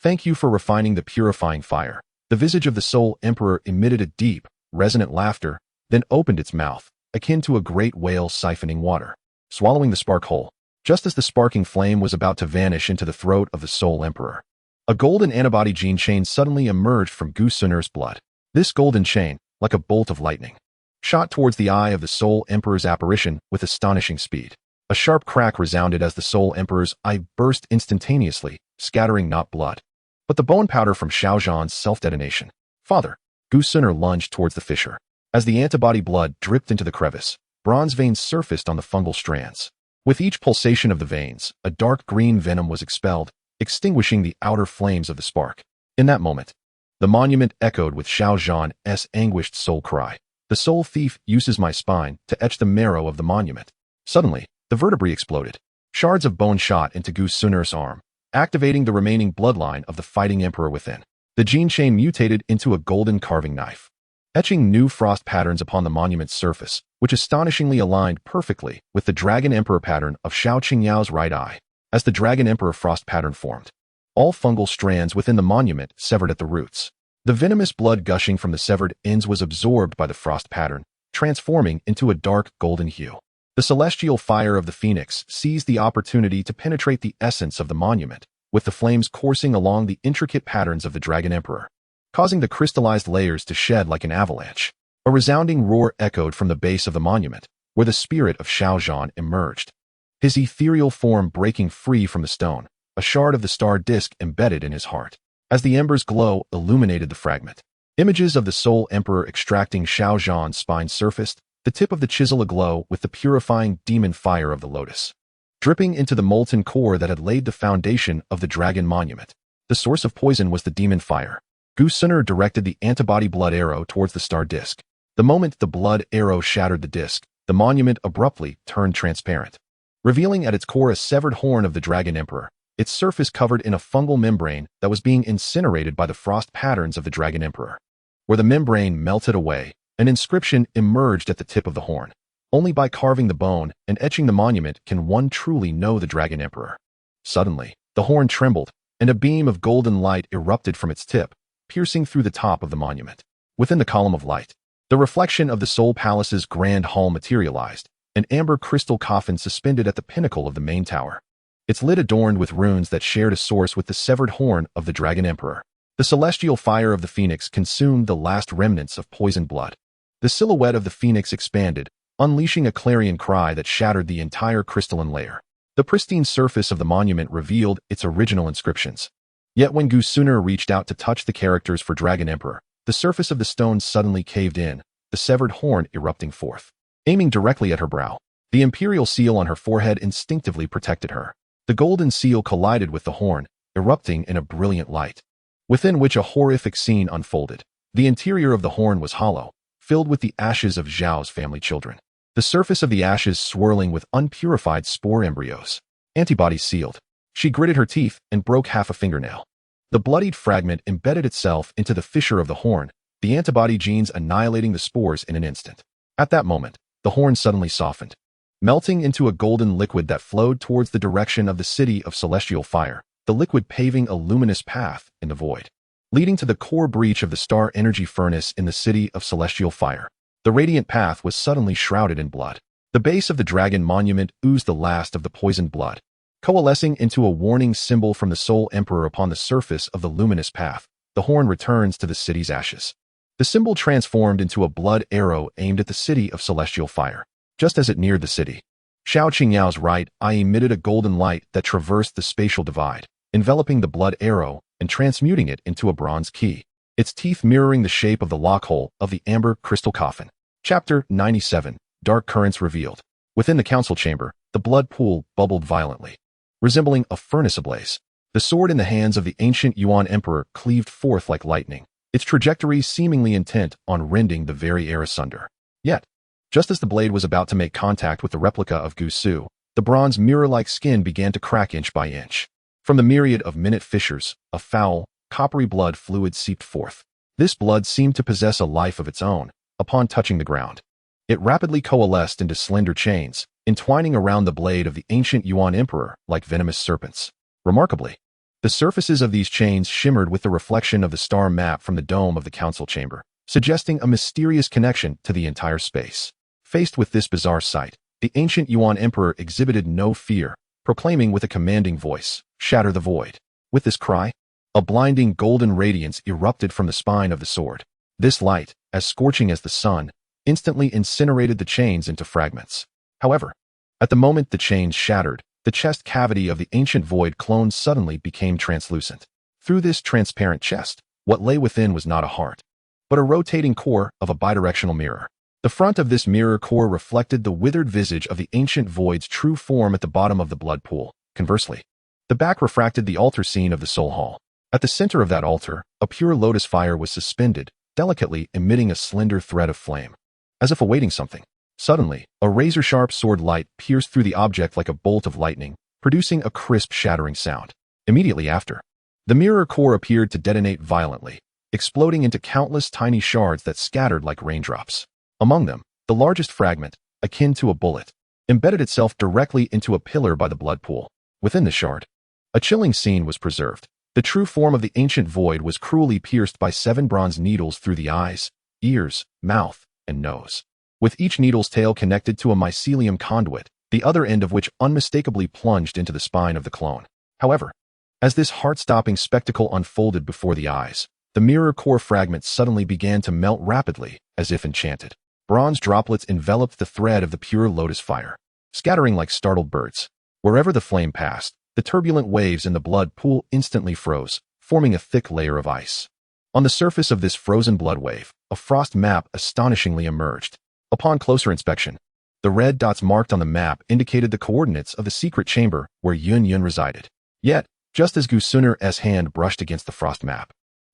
Thank you for refining the purifying fire. The visage of the soul emperor emitted a deep, resonant laughter, then opened its mouth, akin to a great whale siphoning water, swallowing the spark whole. Just as the sparking flame was about to vanish into the throat of the soul emperor, a golden antibody gene chain suddenly emerged from Gu Suner's blood. This golden chain, like a bolt of lightning, shot towards the eye of the soul emperor's apparition with astonishing speed. A sharp crack resounded as the soul emperor's eye burst instantaneously, scattering not blood, but the bone powder from Xiao Zhan's self-detonation. Father, Gu Suner lunged towards the fissure. As the antibody blood dripped into the crevice, bronze veins surfaced on the fungal strands. With each pulsation of the veins, a dark green venom was expelled, extinguishing the outer flames of the spark. In that moment, the monument echoed with Xiao Zhan's anguished soul cry. The soul thief uses my spine to etch the marrow of the monument. Suddenly, the vertebrae exploded. Shards of bone shot into Gu Suner's arm, activating the remaining bloodline of the fighting emperor within. The gene chain mutated into a golden carving knife, etching new frost patterns upon the monument's surface, which astonishingly aligned perfectly with the Dragon Emperor pattern of Xiao Qingyao's right eye. As the Dragon Emperor frost pattern formed, all fungal strands within the monument severed at the roots. The venomous blood gushing from the severed ends was absorbed by the frost pattern, transforming into a dark golden hue. The celestial fire of the phoenix seized the opportunity to penetrate the essence of the monument, with the flames coursing along the intricate patterns of the Dragon Emperor, causing the crystallized layers to shed like an avalanche. A resounding roar echoed from the base of the monument, where the spirit of Xiao Yan emerged, his ethereal form breaking free from the stone, a shard of the star disk embedded in his heart. As the ember's glow illuminated the fragment, images of the Soul Emperor extracting Xiao Yan's spine surfaced, the tip of the chisel aglow with the purifying demon fire of the lotus, dripping into the molten core that had laid the foundation of the dragon monument. The source of poison was the demon fire. Gu Suner directed the antibody blood arrow towards the star disk. The moment the blood arrow shattered the disk, the monument abruptly turned transparent, revealing at its core a severed horn of the Dragon Emperor, its surface covered in a fungal membrane that was being incinerated by the frost patterns of the Dragon Emperor. Where the membrane melted away, an inscription emerged at the tip of the horn. Only by carving the bone and etching the monument can one truly know the Dragon Emperor. Suddenly, the horn trembled, and a beam of golden light erupted from its tip, piercing through the top of the monument. Within the column of light, the reflection of the Soul Palace's grand hall materialized, an amber crystal coffin suspended at the pinnacle of the main tower, its lid adorned with runes that shared a source with the severed horn of the Dragon Emperor. The celestial fire of the phoenix consumed the last remnants of poisoned blood. The silhouette of the phoenix expanded, unleashing a clarion cry that shattered the entire crystalline layer. The pristine surface of the monument revealed its original inscriptions. Yet when Gu Suner reached out to touch the characters for Dragon Emperor, the surface of the stone suddenly caved in, the severed horn erupting forth. Aiming directly at her brow, the imperial seal on her forehead instinctively protected her. The golden seal collided with the horn, erupting in a brilliant light, within which a horrific scene unfolded. The interior of the horn was hollow, filled with the ashes of Zhao's family children, the surface of the ashes swirling with unpurified spore embryos. Antibodies sealed. She gritted her teeth and broke half a fingernail. The bloodied fragment embedded itself into the fissure of the horn, the antibody genes annihilating the spores in an instant. At that moment, the horn suddenly softened, melting into a golden liquid that flowed towards the direction of the city of celestial fire, the liquid paving a luminous path in the void, leading to the core breach of the star energy furnace in the city of celestial fire. The radiant path was suddenly shrouded in blood. The base of the dragon monument oozed the last of the poisoned blood, coalescing into a warning symbol from the Soul Emperor upon the surface of the luminous path. The horn returns to the city's ashes. The symbol transformed into a blood arrow aimed at the city of celestial fire. Just as it neared the city, Xiao Qingyao's right eye emitted a golden light that traversed the spatial divide, enveloping the blood arrow and transmuting it into a bronze key, its teeth mirroring the shape of the lock hole of the amber crystal coffin. Chapter 97. Dark Currents Revealed. Within the council chamber, the blood pool bubbled violently, resembling a furnace ablaze. The sword in the hands of the ancient Yuan Emperor cleaved forth like lightning, its trajectory seemingly intent on rending the very air asunder. Yet, just as the blade was about to make contact with the replica of Gu Su, the bronze mirror-like skin began to crack inch by inch. From the myriad of minute fissures, a foul, coppery blood fluid seeped forth. This blood seemed to possess a life of its own. Upon touching the ground, it rapidly coalesced into slender chains, entwining around the blade of the ancient Yuan Emperor like venomous serpents. Remarkably, the surfaces of these chains shimmered with the reflection of the star map from the dome of the council chamber, suggesting a mysterious connection to the entire space. Faced with this bizarre sight, the ancient Yuan Emperor exhibited no fear, proclaiming with a commanding voice, "Shatter the void." With this cry, a blinding golden radiance erupted from the spine of the sword. This light, as scorching as the sun, instantly incinerated the chains into fragments. However, at the moment the chains shattered, the chest cavity of the ancient void clone suddenly became translucent. Through this transparent chest, what lay within was not a heart, but a rotating core of a bidirectional mirror. The front of this mirror core reflected the withered visage of the ancient void's true form at the bottom of the blood pool. Conversely, the back refracted the altar scene of the soul hall. At the center of that altar, a pure lotus fire was suspended, delicately emitting a slender thread of flame, as if awaiting something. Suddenly, a razor-sharp sword light pierced through the object like a bolt of lightning, producing a crisp, shattering sound. Immediately after, the mirror core appeared to detonate violently, exploding into countless tiny shards that scattered like raindrops. Among them, the largest fragment, akin to a bullet, embedded itself directly into a pillar by the blood pool. Within the shard, a chilling scene was preserved. The true form of the ancient void was cruelly pierced by 7 bronze needles through the eyes, ears, mouth, and nose, with each needle's tail connected to a mycelium conduit, the other end of which unmistakably plunged into the spine of the clone. However, As this heart-stopping spectacle unfolded before the eyes, the mirror core fragments suddenly began to melt rapidly, as if enchanted. Bronze droplets enveloped the thread of the pure lotus fire, scattering like startled birds. Wherever the flame passed, the turbulent waves in the blood pool instantly froze, forming a thick layer of ice. On the surface of this frozen blood wave, a frost map astonishingly emerged. Upon closer inspection, the red dots marked on the map indicated the coordinates of the secret chamber where Yunlan resided. Yet, just as Gusunur's hand brushed against the frost map,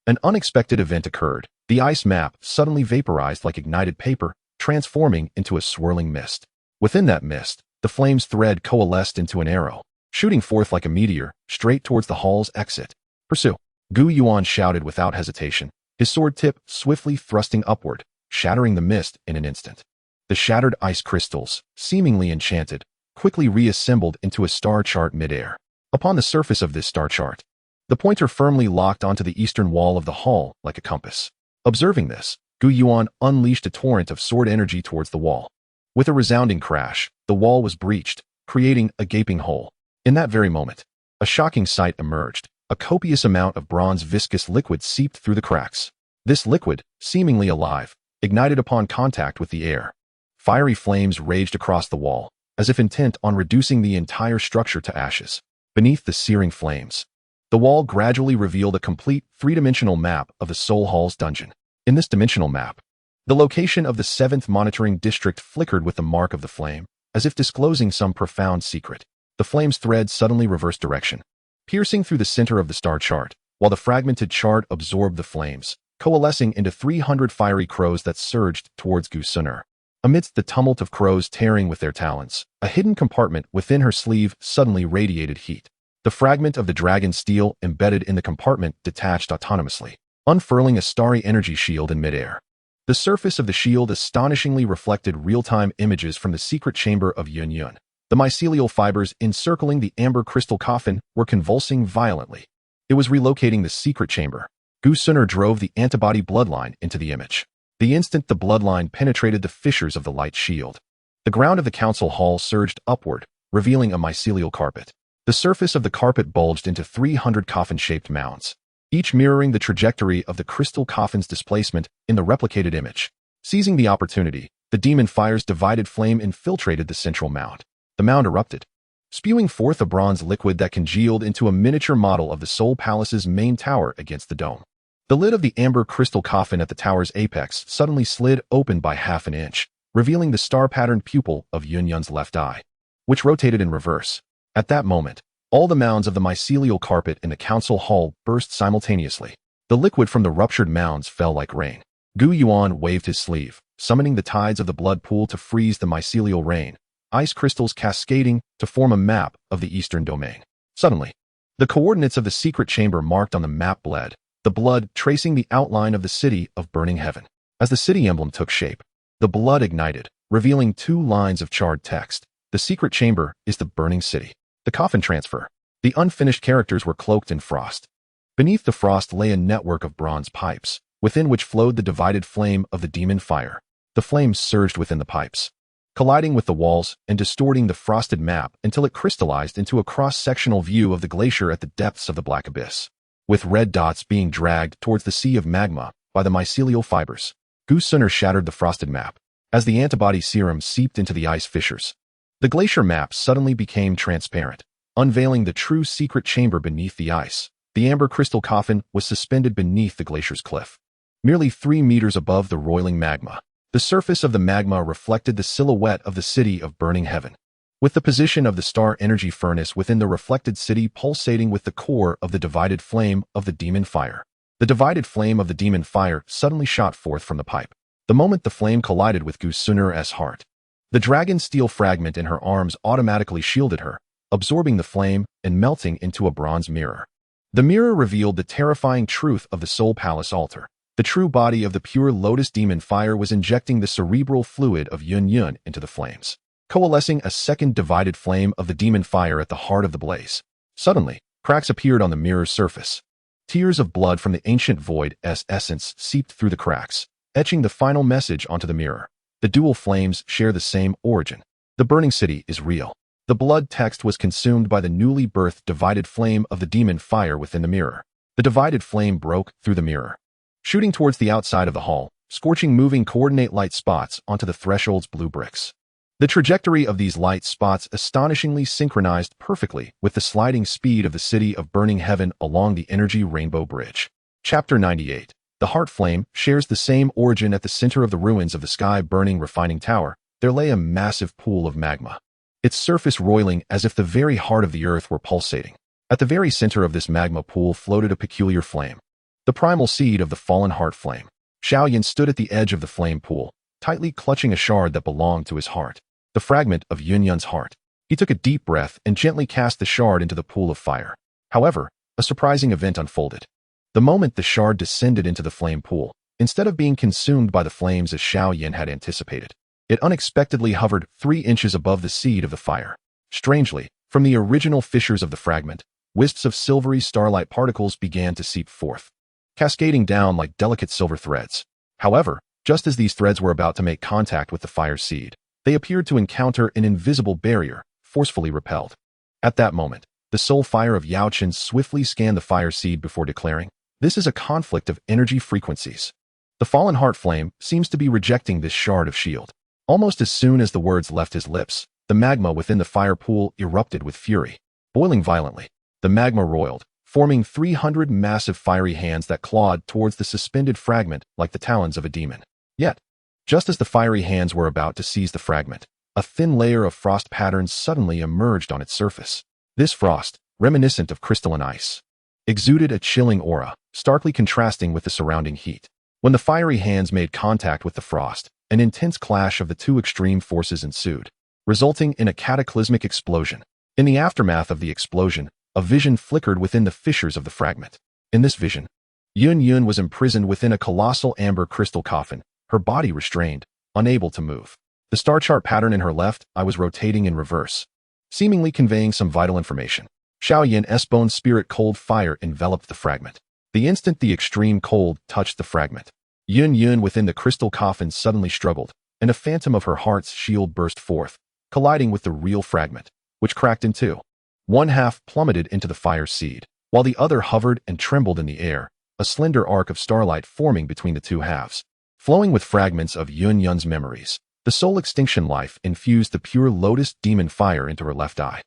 an unexpected event occurred. The ice map suddenly vaporized like ignited paper, transforming into a swirling mist. Within that mist, the flame's thread coalesced into an arrow, shooting forth like a meteor, straight towards the hall's exit. Pursue! Gu Yuan shouted without hesitation, his sword tip swiftly thrusting upward, shattering the mist in an instant. The shattered ice crystals, seemingly enchanted, quickly reassembled into a star chart midair. Upon the surface of this star chart, the pointer firmly locked onto the eastern wall of the hall like a compass. Observing this, Gu Yuan unleashed a torrent of sword energy towards the wall. With a resounding crash, the wall was breached, creating a gaping hole. In that very moment, a shocking sight emerged. A copious amount of bronze viscous liquid seeped through the cracks. This liquid, seemingly alive, ignited upon contact with the air. Fiery flames raged across the wall, as if intent on reducing the entire structure to ashes. Beneath the searing flames, the wall gradually revealed a complete three-dimensional map of the Soul Hall's dungeon. In this dimensional map, the location of the 7th monitoring district flickered with the mark of the flame, as if disclosing some profound secret. The flame's thread suddenly reversed direction, piercing through the center of the star chart, while the fragmented chart absorbed the flames, coalescing into 300 fiery crows that surged towards Gusunur. Amidst the tumult of crows tearing with their talons, a hidden compartment within her sleeve suddenly radiated heat. The fragment of the dragon steel embedded in the compartment detached autonomously, unfurling a starry energy shield in midair. The surface of the shield astonishingly reflected real-time images from the secret chamber of Yunlan. The mycelial fibers encircling the amber crystal coffin were convulsing violently. It was relocating the secret chamber. Gusunur drove the antibody bloodline into the image. The instant the bloodline penetrated the fissures of the light shield, the ground of the council hall surged upward, revealing a mycelial carpet. The surface of the carpet bulged into 300 coffin-shaped mounds, each mirroring the trajectory of the crystal coffin's displacement in the replicated image. Seizing the opportunity, the demon fire's divided flame infiltrated the central mound. The mound erupted, spewing forth a bronze liquid that congealed into a miniature model of the Soul Palace's main tower against the dome. The lid of the amber crystal coffin at the tower's apex suddenly slid open by half an inch, revealing the star-patterned pupil of Yunyan's left eye, which rotated in reverse. At that moment, all the mounds of the mycelial carpet in the council hall burst simultaneously. The liquid from the ruptured mounds fell like rain. Gu Yuan waved his sleeve, summoning the tides of the blood pool to freeze the mycelial rain, ice crystals cascading to form a map of the eastern domain. Suddenly, the coordinates of the secret chamber marked on the map bled, the blood tracing the outline of the city of burning heaven. As the city emblem took shape, the blood ignited, revealing 2 lines of charred text. The secret chamber is the burning city. The coffin transfer. The unfinished characters were cloaked in frost. Beneath the frost lay a network of bronze pipes, within which flowed the divided flame of the demon fire. The flames surged within the pipes, colliding with the walls and distorting the frosted map until it crystallized into a cross-sectional view of the glacier at the depths of the black abyss, with red dots being dragged towards the sea of magma by the mycelial fibers. Gusunur shattered the frosted map. As the antibody serum seeped into the ice fissures, the glacier map suddenly became transparent, unveiling the true secret chamber beneath the ice. The amber crystal coffin was suspended beneath the glacier's cliff, merely 3 meters above the roiling magma. The surface of the magma reflected the silhouette of the city of burning heaven, with the position of the star energy furnace within the reflected city pulsating with the core of the divided flame of the demon fire. The divided flame of the demon fire suddenly shot forth from the pipe. The moment the flame collided with Gusunur's heart, the dragon steel fragment in her arms automatically shielded her, absorbing the flame and melting into a bronze mirror. The mirror revealed the terrifying truth of the Soul Palace altar. The true body of the pure lotus demon fire was injecting the cerebral fluid of Yunlan into the flames, coalescing a second divided flame of the demon fire at the heart of the blaze. Suddenly, cracks appeared on the mirror's surface. Tears of blood from the ancient void's essence seeped through the cracks, etching the final message onto the mirror. The dual flames share the same origin. The burning city is real. The blood text was consumed by the newly birthed divided flame of the demon fire within the mirror. The divided flame broke through the mirror, shooting towards the outside of the hall, scorching moving coordinate light spots onto the threshold's blue bricks. The trajectory of these light spots astonishingly synchronized perfectly with the sliding speed of the city of burning heaven along the energy rainbow bridge. Chapter 98. The heart flame shares the same origin. At the center of the ruins of the sky-burning refining tower, there lay a massive pool of magma, its surface roiling as if the very heart of the earth were pulsating. At the very center of this magma pool floated a peculiar flame, the primal seed of the fallen heart flame. Xiao Yan stood at the edge of the flame pool, tightly clutching a shard that belonged to his heart, the fragment of Yunlan's heart. He took a deep breath and gently cast the shard into the pool of fire. However, a surprising event unfolded. The moment the shard descended into the flame pool, instead of being consumed by the flames as Xiao Yan had anticipated, it unexpectedly hovered 3 inches above the seed of the fire. Strangely, from the original fissures of the fragment, wisps of silvery starlight particles began to seep forth, cascading down like delicate silver threads. However, just as these threads were about to make contact with the fire seed, they appeared to encounter an invisible barrier, forcefully repelled. At that moment, the soul fire of Yao Chen swiftly scanned the fire seed before declaring, "This is a conflict of energy frequencies. The fallen heart flame seems to be rejecting this shard of shield." Almost as soon as the words left his lips, the magma within the fire pool erupted with fury. Boiling violently, the magma roiled, forming 300 massive fiery hands that clawed towards the suspended fragment like the talons of a demon. Yet, just as the fiery hands were about to seize the fragment, a thin layer of frost patterns suddenly emerged on its surface. This frost, reminiscent of crystalline ice, exuded a chilling aura, starkly contrasting with the surrounding heat. When the fiery hands made contact with the frost, an intense clash of the two extreme forces ensued, resulting in a cataclysmic explosion. In the aftermath of the explosion, a vision flickered within the fissures of the fragment. In this vision, Yun was imprisoned within a colossal amber crystal coffin, her body restrained, unable to move. The star chart pattern in her left eye was rotating in reverse, seemingly conveying some vital information. Xiao Yan's bone spirit cold fire enveloped the fragment. The instant the extreme cold touched the fragment, Yun within the crystal coffin suddenly struggled, and a phantom of her heart's shield burst forth, colliding with the real fragment, which cracked in two. One half plummeted into the fire seed, while the other hovered and trembled in the air, a slender arc of starlight forming between the two halves. Flowing with fragments of Yun's memories, the soul extinction life infused the pure lotus demon fire into her left eye.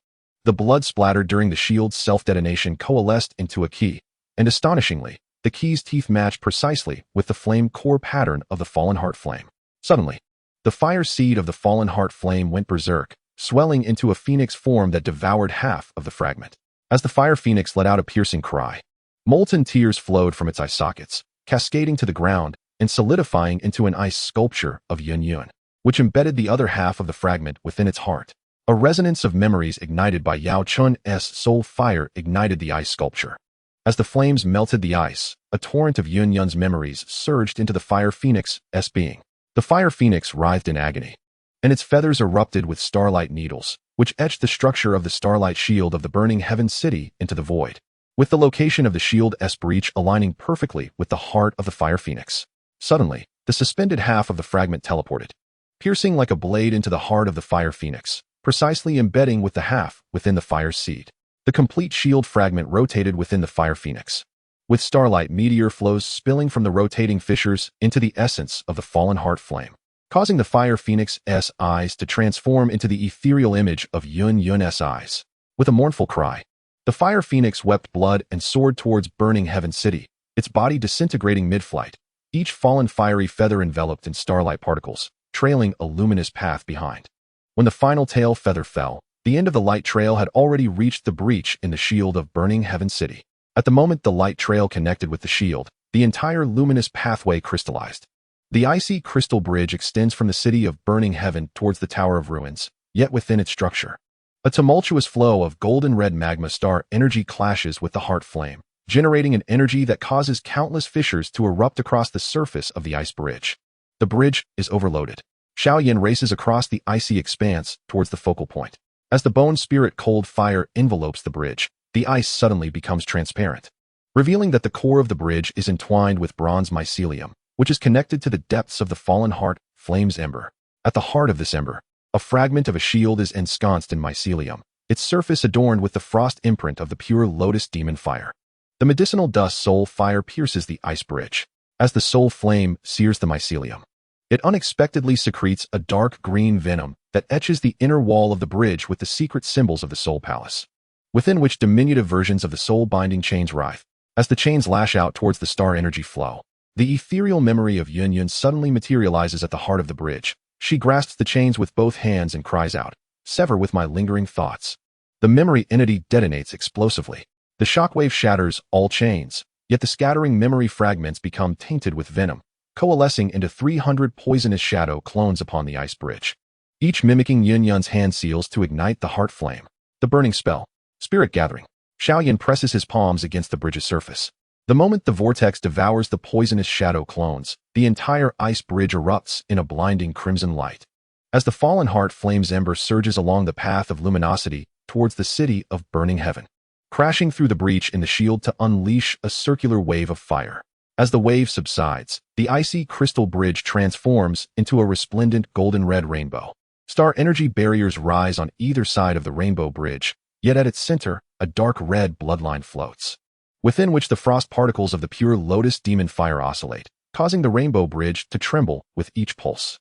The blood splattered during the shield's self-detonation coalesced into a key, and astonishingly, the key's teeth matched precisely with the flame core pattern of the fallen heart flame. Suddenly, the fire seed of the fallen heart flame went berserk, swelling into a phoenix form that devoured half of the fragment. As the fire phoenix let out a piercing cry, molten tears flowed from its eye sockets, cascading to the ground and solidifying into an ice sculpture of Yun, which embedded the other half of the fragment within its heart. A resonance of memories ignited by Yao Chun's soul fire ignited the ice sculpture. As the flames melted the ice, a torrent of Yun's memories surged into the fire phoenix's being. The fire phoenix writhed in agony, and its feathers erupted with starlight needles, which etched the structure of the starlight shield of the burning heaven city into the void, with the location of the shield's breach aligning perfectly with the heart of the fire phoenix. Suddenly, the suspended half of the fragment teleported, piercing like a blade into the heart of the fire phoenix, precisely embedding with the half within the fire seed. The complete shield fragment rotated within the fire phoenix, with starlight meteor flows spilling from the rotating fissures into the essence of the fallen heart flame, causing the fire phoenix's eyes to transform into the ethereal image of Yun's eyes. With a mournful cry, the fire phoenix wept blood and soared towards burning heaven city, its body disintegrating mid-flight, each fallen fiery feather enveloped in starlight particles, trailing a luminous path behind. When the final tail feather fell, the end of the light trail had already reached the breach in the shield of burning heaven city. At the moment the light trail connected with the shield, the entire luminous pathway crystallized. The icy crystal bridge extends from the city of burning heaven towards the Tower of Ruins, yet within its structure, a tumultuous flow of golden-red magma star energy clashes with the heart flame, generating an energy that causes countless fissures to erupt across the surface of the ice bridge. The bridge is overloaded. Xiao Yan races across the icy expanse towards the focal point. As the bone spirit cold fire envelopes the bridge, the ice suddenly becomes transparent, revealing that the core of the bridge is entwined with bronze mycelium, which is connected to the depths of the fallen heart flame's ember. At the heart of this ember, A fragment of a shield is ensconced in mycelium, its surface adorned with the frost imprint of the pure lotus demon fire. The medicinal dust soul fire pierces the ice bridge. As the soul flame sears the mycelium, it unexpectedly secretes a dark green venom that etches the inner wall of the bridge with the secret symbols of the soul palace, within which diminutive versions of the soul-binding chains writhe. As the chains lash out towards the star energy flow, the ethereal memory of Yunlan suddenly materializes at the heart of the bridge. She grasps the chains with both hands and cries out, "Sever with my lingering thoughts." The memory entity detonates explosively. The shockwave shatters all chains, yet the scattering memory fragments become tainted with venom, coalescing into 300 poisonous shadow clones upon the ice bridge, each mimicking Yunyan's hand seals to ignite the heart flame. The burning spell. Spirit gathering. Xiao Yan presses his palms against the bridge's surface. The moment the vortex devours the poisonous shadow clones, the entire ice bridge erupts in a blinding crimson light. As the fallen heart flame's ember surges along the path of luminosity towards the city of burning heaven, crashing through the breach in the shield to unleash a circular wave of fire. As the wave subsides, the icy crystal bridge transforms into a resplendent golden-red rainbow. Star energy barriers rise on either side of the rainbow bridge, yet at its center, a dark red bloodline floats, within which the frost particles of the pure lotus demon fire oscillate, causing the rainbow bridge to tremble with each pulse.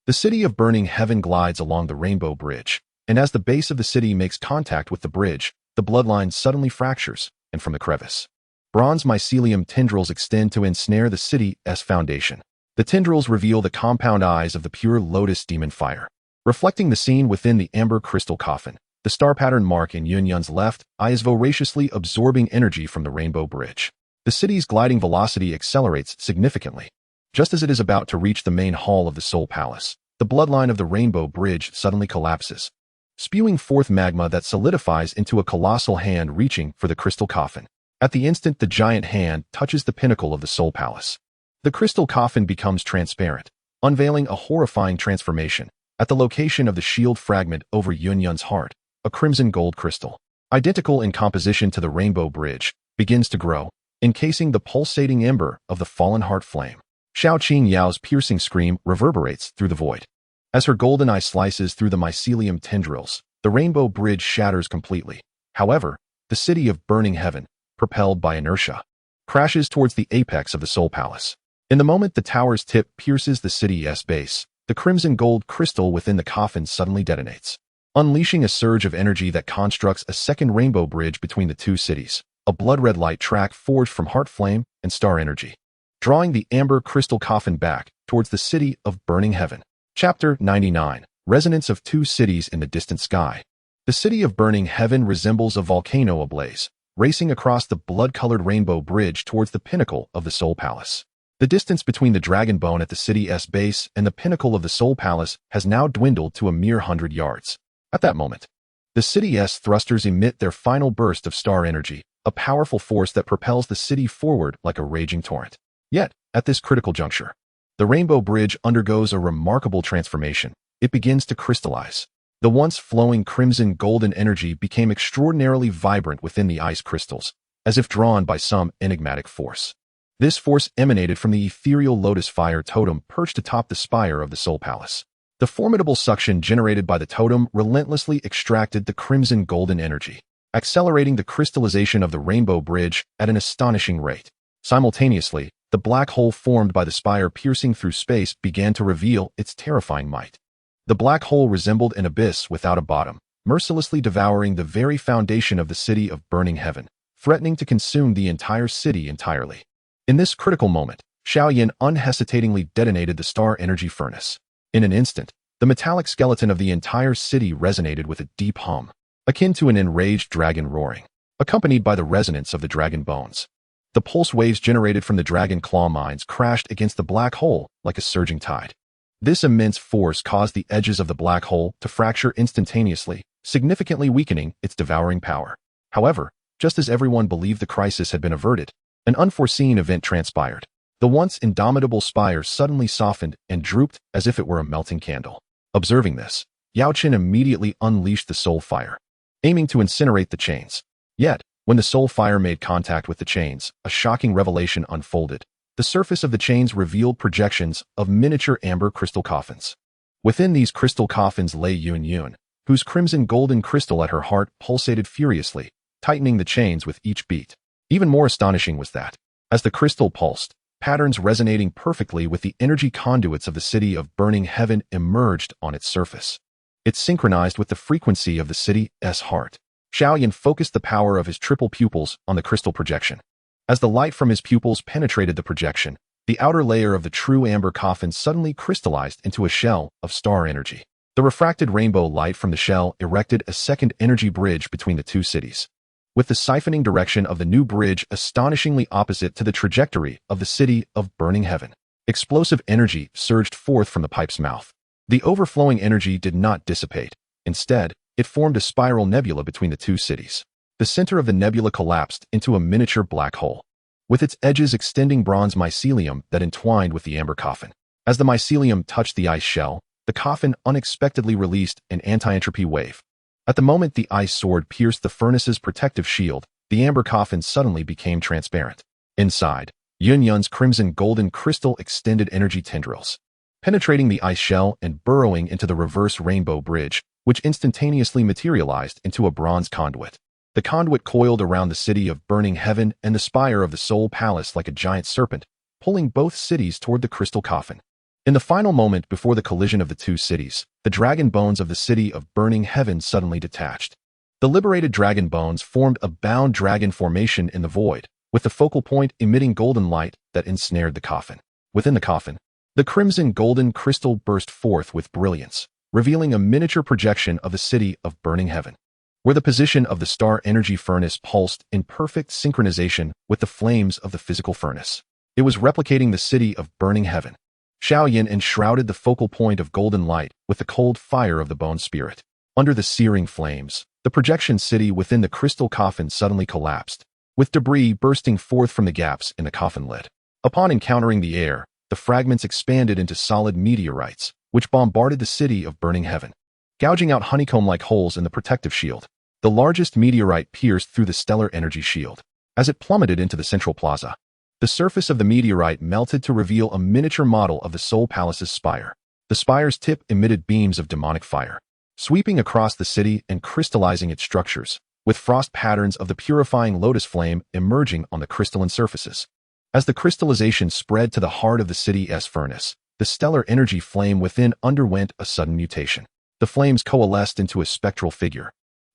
The city of burning heaven glides along the rainbow bridge, and as the base of the city makes contact with the bridge, the bloodline suddenly fractures, and from the crevice, bronze mycelium tendrils extend to ensnare the city's foundation. The tendrils reveal the compound eyes of the pure lotus demon fire, reflecting the scene within the amber crystal coffin. The star pattern mark in Yunyan's left eye is voraciously absorbing energy from the rainbow bridge. The city's gliding velocity accelerates significantly. Just as it is about to reach the main hall of the Soul Palace, the bloodline of the rainbow bridge suddenly collapses, spewing forth magma that solidifies into a colossal hand reaching for the crystal coffin. At the instant the giant hand touches the pinnacle of the Soul Palace, the crystal coffin becomes transparent, unveiling a horrifying transformation. At the location of the shield fragment over Yunyan's heart, a crimson gold crystal, identical in composition to the rainbow bridge, begins to grow, encasing the pulsating ember of the fallen heart flame. Xiao Qing Yao's piercing scream reverberates through the void. As her golden eye slices through the mycelium tendrils, the rainbow bridge shatters completely. However, the city of burning heaven, propelled by inertia, crashes towards the apex of the Soul Palace. In the moment the tower's tip pierces the city's base, the crimson gold crystal within the coffin suddenly detonates, unleashing a surge of energy that constructs a second rainbow bridge between the two cities, a blood-red light track forged from heart flame and star energy, drawing the amber crystal coffin back towards the city of burning heaven. Chapter 99. Resonance of Two Cities in the Distant Sky. The city of burning heaven resembles a volcano ablaze, racing across the blood-colored rainbow bridge towards the pinnacle of the Soul Palace. The distance between the dragon bone at the city's base and the pinnacle of the Soul Palace has now dwindled to a mere 100 yards. At that moment, the city's thrusters emit their final burst of star energy, a powerful force that propels the city forward like a raging torrent. Yet, at this critical juncture, the rainbow bridge undergoes a remarkable transformation. It begins to crystallize. The once flowing crimson golden energy became extraordinarily vibrant within the ice crystals, as if drawn by some enigmatic force. This force emanated from the ethereal lotus fire totem perched atop the spire of the Soul Palace. The formidable suction generated by the totem relentlessly extracted the crimson golden energy, accelerating the crystallization of the rainbow bridge at an astonishing rate. Simultaneously, the black hole formed by the spire piercing through space began to reveal its terrifying might. The black hole resembled an abyss without a bottom, mercilessly devouring the very foundation of the city of burning heaven, threatening to consume the entire city entirely. In this critical moment, Xiao Yan unhesitatingly detonated the star energy furnace. In an instant, the metallic skeleton of the entire city resonated with a deep hum, akin to an enraged dragon roaring, accompanied by the resonance of the dragon bones. The pulse waves generated from the dragon claw mines crashed against the black hole like a surging tide. This immense force caused the edges of the black hole to fracture instantaneously, significantly weakening its devouring power. However, just as everyone believed the crisis had been averted, an unforeseen event transpired. The once indomitable spire suddenly softened and drooped as if it were a melting candle. Observing this, Yao Qin immediately unleashed the soul fire, aiming to incinerate the chains. Yet, when the soul fire made contact with the chains, a shocking revelation unfolded. The surface of the chains revealed projections of miniature amber crystal coffins. Within these crystal coffins lay Yunlan, whose crimson golden crystal at her heart pulsated furiously, tightening the chains with each beat. Even more astonishing was that, as the crystal pulsed, patterns resonating perfectly with the energy conduits of the city of burning heaven emerged on its surface. It synchronized with the frequency of the city's heart. Xiao Yan focused the power of his triple pupils on the crystal projection. As the light from his pupils penetrated the projection, the outer layer of the true amber coffin suddenly crystallized into a shell of star energy. The refracted rainbow light from the shell erected a second energy bridge between the two cities, with the siphoning direction of the new bridge astonishingly opposite to the trajectory of the city of burning heaven. Explosive energy surged forth from the pipe's mouth. The overflowing energy did not dissipate. Instead, it formed a spiral nebula between the two cities. The center of the nebula collapsed into a miniature black hole, with its edges extending bronze mycelium that entwined with the amber coffin. As the mycelium touched the ice shell, the coffin unexpectedly released an anti-entropy wave. At the moment the ice sword pierced the furnace's protective shield, the amber coffin suddenly became transparent. Inside, Yunlan's crimson golden crystal extended energy tendrils, penetrating the ice shell and burrowing into the reverse rainbow bridge, which instantaneously materialized into a bronze conduit. The conduit coiled around the city of burning heaven and the spire of the soul palace like a giant serpent, pulling both cities toward the crystal coffin. In the final moment before the collision of the two cities, the dragon bones of the city of burning heaven suddenly detached. The liberated dragon bones formed a bound dragon formation in the void, with the focal point emitting golden light that ensnared the coffin. Within the coffin, the crimson golden crystal burst forth with brilliance, revealing a miniature projection of the city of burning heaven, where the position of the star energy furnace pulsed in perfect synchronization with the flames of the physical furnace. It was replicating the city of burning heaven. Xiao Yan enshrouded the focal point of golden light with the cold fire of the bone spirit. Under the searing flames, the projection city within the crystal coffin suddenly collapsed, with debris bursting forth from the gaps in the coffin lid. Upon encountering the air, the fragments expanded into solid meteorites, which bombarded the city of burning heaven, gouging out honeycomb-like holes in the protective shield. The largest meteorite pierced through the stellar energy shield. As it plummeted into the central plaza, the surface of the meteorite melted to reveal a miniature model of the Soul Palace's spire. The spire's tip emitted beams of demonic fire, sweeping across the city and crystallizing its structures, with frost patterns of the purifying lotus flame emerging on the crystalline surfaces. As the crystallization spread to the heart of the city's furnace, the stellar energy flame within underwent a sudden mutation. The flames coalesced into a spectral figure,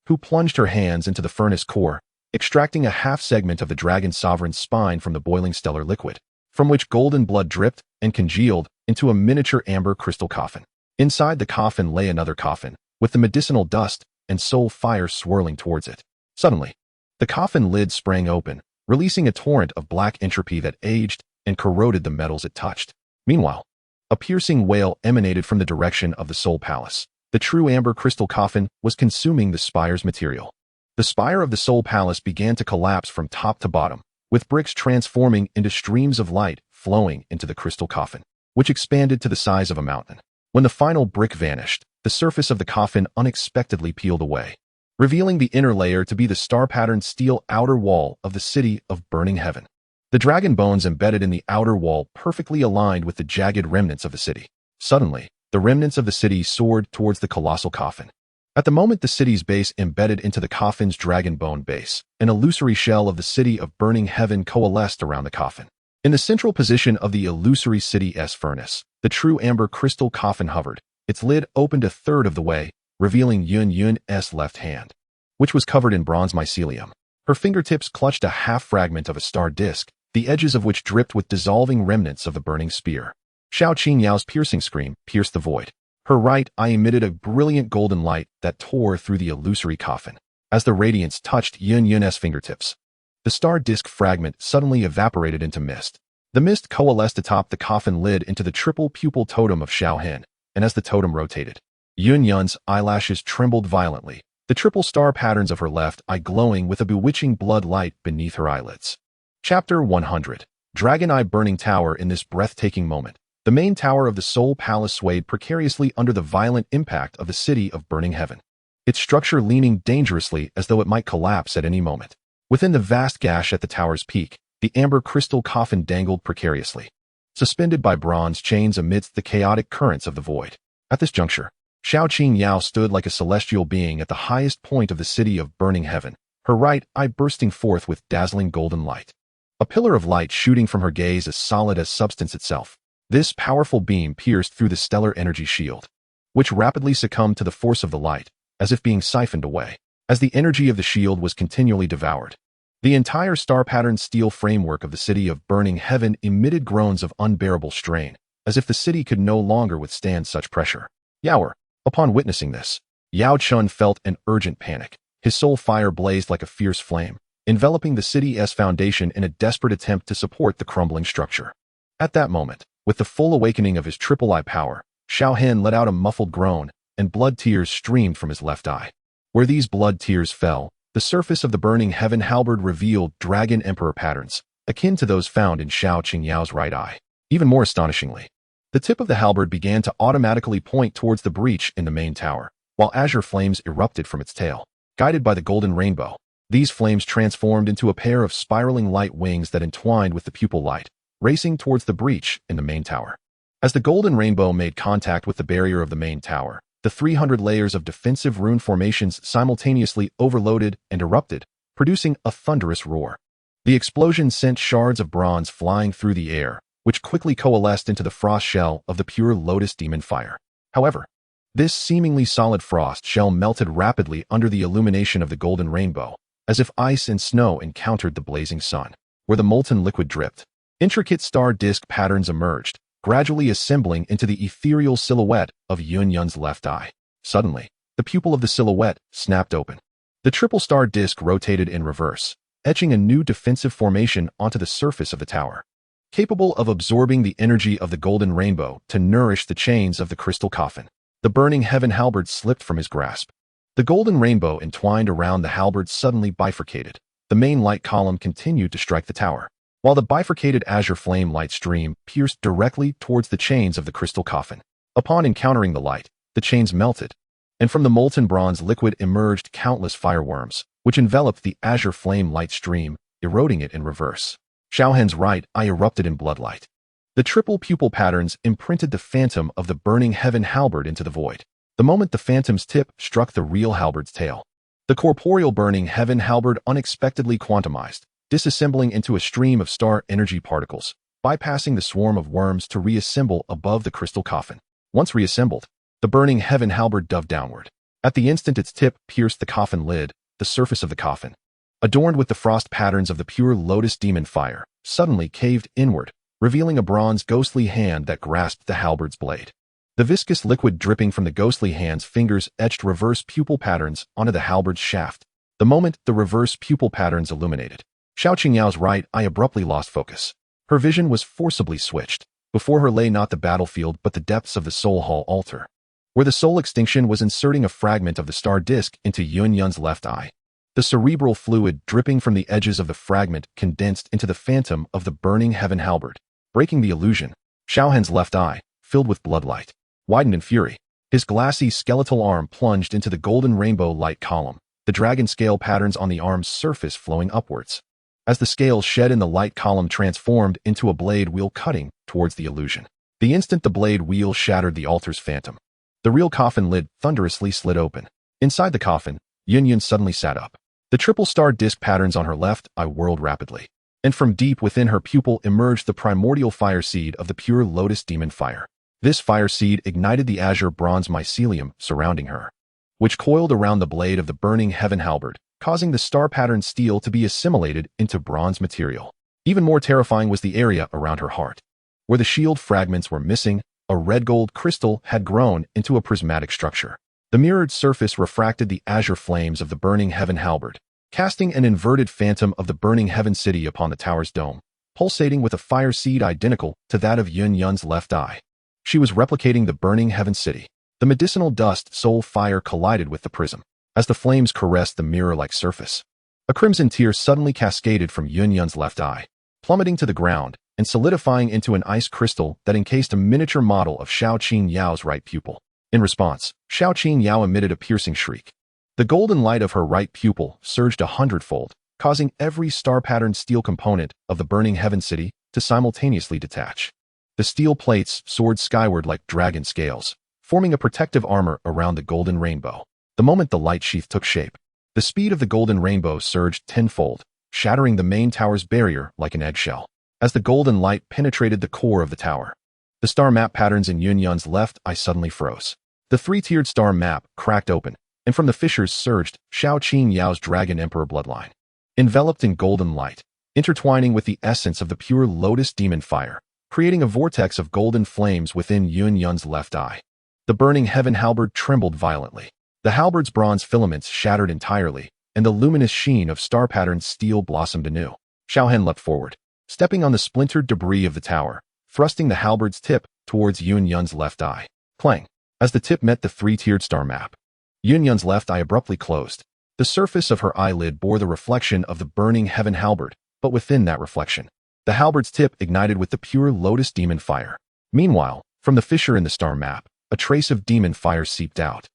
who plunged her hands into the furnace core, extracting a half-segment of the dragon sovereign's spine from the boiling stellar liquid, from which golden blood dripped and congealed into a miniature amber crystal coffin. Inside the coffin lay another coffin, with the medicinal dust and soul fire swirling towards it. Suddenly, the coffin lid sprang open, releasing a torrent of black entropy that aged and corroded the metals it touched. Meanwhile, a piercing wail emanated from the direction of the Soul Palace. The true amber crystal coffin was consuming the spire's material. The spire of the Soul Palace began to collapse from top to bottom, with bricks transforming into streams of light flowing into the crystal coffin, which expanded to the size of a mountain. When the final brick vanished, the surface of the coffin unexpectedly peeled away, revealing the inner layer to be the star-patterned steel outer wall of the city of burning heaven. The dragon bones embedded in the outer wall perfectly aligned with the jagged remnants of the city. Suddenly, the remnants of the city soared towards the colossal coffin. At the moment the city's base embedded into the coffin's dragon bone base, an illusory shell of the city of burning heaven coalesced around the coffin. In the central position of the illusory city's furnace, the true amber crystal coffin hovered. Its lid opened a third of the way, revealing Yunlan's left hand, which was covered in bronze mycelium. Her fingertips clutched a half-fragment of a star disk, the edges of which dripped with dissolving remnants of the burning spear. Xiao Qingyao's piercing scream pierced the void. Her right eye emitted a brilliant golden light that tore through the illusory coffin. As the radiance touched Yunlan's fingertips, the star disk fragment suddenly evaporated into mist. The mist coalesced atop the coffin lid into the triple pupil totem of Xiao Hen, and as the totem rotated, Yunlan's eyelashes trembled violently, the triple star patterns of her left eye glowing with a bewitching blood light beneath her eyelids. Chapter 100. Dragon Eye Burning Tower. In this breathtaking moment, the main tower of the Soul Palace swayed precariously under the violent impact of the city of burning heaven, its structure leaning dangerously as though it might collapse at any moment. Within the vast gash at the tower's peak, the amber crystal coffin dangled precariously, suspended by bronze chains amidst the chaotic currents of the void. At this juncture, Xiao Yao stood like a celestial being at the highest point of the city of burning heaven, her right eye bursting forth with dazzling golden light. A pillar of light shooting from her gaze as solid as substance itself. This powerful beam pierced through the stellar energy shield, which rapidly succumbed to the force of the light, as if being siphoned away, as the energy of the shield was continually devoured. The entire star-patterned steel framework of the city of burning heaven emitted groans of unbearable strain, as if the city could no longer withstand such pressure. Yaoer. Upon witnessing this, Yao Chun felt an urgent panic. His soul fire blazed like a fierce flame, enveloping the city's foundation in a desperate attempt to support the crumbling structure. At that moment, with the full awakening of his triple-eye power, Xiao Hen let out a muffled groan, and blood tears streamed from his left eye. Where these blood tears fell, the surface of the burning heaven halberd revealed dragon emperor patterns, akin to those found in Xiao Qingyao's right eye. Even more astonishingly, the tip of the halberd began to automatically point towards the breach in the main tower, while azure flames erupted from its tail. Guided by the golden rainbow, these flames transformed into a pair of spiraling light wings that entwined with the pupil light, racing towards the breach in the main tower. As the golden rainbow made contact with the barrier of the main tower, the 300 layers of defensive rune formations simultaneously overloaded and erupted, producing a thunderous roar. The explosion sent shards of bronze flying through the air, which quickly coalesced into the frost shell of the pure lotus demon fire. However, this seemingly solid frost shell melted rapidly under the illumination of the golden rainbow, as if ice and snow encountered the blazing sun. Where the molten liquid dripped, intricate star disk patterns emerged, gradually assembling into the ethereal silhouette of Yunlan's left eye. Suddenly, the pupil of the silhouette snapped open. The triple star disk rotated in reverse, etching a new defensive formation onto the surface of the tower, capable of absorbing the energy of the golden rainbow to nourish the chains of the crystal coffin. The burning heaven halberd slipped from his grasp. The golden rainbow entwined around the halberd suddenly bifurcated. The main light column continued to strike the tower, while the bifurcated azure flame light stream pierced directly towards the chains of the crystal coffin. Upon encountering the light, the chains melted, and from the molten bronze liquid emerged countless fireworms, which enveloped the azure flame light stream, eroding it in reverse. Xiao Hen's right eye erupted in bloodlight. The triple pupil patterns imprinted the phantom of the burning heaven halberd into the void. The moment the phantom's tip struck the real halberd's tail, the corporeal burning heaven halberd unexpectedly quantumized, disassembling into a stream of star energy particles, bypassing the swarm of worms to reassemble above the crystal coffin. Once reassembled, the burning heaven halberd dove downward. At the instant its tip pierced the coffin lid, the surface of the coffin, adorned with the frost patterns of the pure lotus demon fire, suddenly caved inward, revealing a bronze ghostly hand that grasped the halberd's blade. The viscous liquid dripping from the ghostly hand's fingers etched reverse pupil patterns onto the halberd's shaft. The moment the reverse pupil patterns illuminated, Xiao Qingyao's right eye abruptly lost focus. Her vision was forcibly switched. Before her lay not the battlefield but the depths of the soul hall altar, where the soul extinction was inserting a fragment of the star disk into Yunlan's left eye. The cerebral fluid dripping from the edges of the fragment condensed into the phantom of the burning heaven halberd, breaking the illusion. Xiao Hen's left eye, filled with bloodlight, widened in fury. His glassy skeletal arm plunged into the golden rainbow light column, the dragon scale patterns on the arm's surface flowing upwards. As the scales shed in the light column transformed into a blade wheel cutting towards the illusion. The instant the blade wheel shattered the altar's phantom, the real coffin lid thunderously slid open. Inside the coffin, Yunlan suddenly sat up. The triple star disk patterns on her left eye whirled rapidly, and from deep within her pupil emerged the primordial fire seed of the pure lotus demon fire. This fire seed ignited the azure bronze mycelium surrounding her, which coiled around the blade of the burning heaven halberd, causing the star-patterned steel to be assimilated into bronze material. Even more terrifying was the area around her heart. Where the shield fragments were missing, a red-gold crystal had grown into a prismatic structure. The mirrored surface refracted the azure flames of the burning heaven halberd, casting an inverted phantom of the burning heaven city upon the tower's dome, pulsating with a fire seed identical to that of Yunlan's left eye. She was replicating the burning heaven city. The medicinal dust soul fire collided with the prism. As the flames caressed the mirror-like surface, a crimson tear suddenly cascaded from Yunlan's left eye, plummeting to the ground and solidifying into an ice crystal that encased a miniature model of Xiao Qingyao's right pupil. In response, Xiao Qingyao emitted a piercing shriek. The golden light of her right pupil surged 100-fold, causing every star-patterned steel component of the burning heaven city to simultaneously detach. The steel plates soared skyward like dragon scales, forming a protective armor around the golden rainbow. The moment the light sheath took shape, the speed of the golden rainbow surged tenfold, shattering the main tower's barrier like an eggshell. As the golden light penetrated the core of the tower, the star map patterns in Yunlan's left eye suddenly froze. The three-tiered star map cracked open, and from the fissures surged Xiao Yao's Dragon Emperor bloodline. Enveloped in golden light, intertwining with the essence of the pure lotus demon fire, creating a vortex of golden flames within Yunlan's left eye. The burning heaven halberd trembled violently. The halberd's bronze filaments shattered entirely, and the luminous sheen of star-patterned steel blossomed anew. Xiao Hen leapt forward, stepping on the splintered debris of the tower, thrusting the halberd's tip towards Yunlan's left eye. Clang! As the tip met the three-tiered star map, Yunlan's left eye abruptly closed. The surface of her eyelid bore the reflection of the burning heaven halberd, but within that reflection, the halberd's tip ignited with the pure lotus demon fire. Meanwhile, from the fissure in the star map, a trace of demon fire seeped out,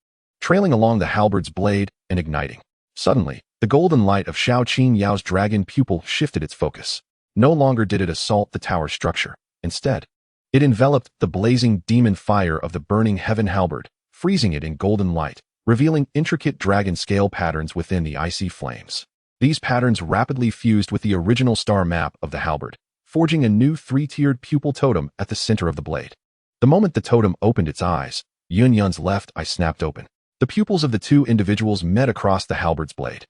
trailing along the halberd's blade and igniting. Suddenly, the golden light of Xiao Yao's dragon pupil shifted its focus. No longer did it assault the tower structure. Instead, it enveloped the blazing demon fire of the burning heaven halberd, freezing it in golden light, revealing intricate dragon scale patterns within the icy flames. These patterns rapidly fused with the original star map of the halberd, forging a new three-tiered pupil totem at the center of the blade. The moment the totem opened its eyes, Yunlan's left eye snapped open. The pupils of the two individuals met across the halberd's blade.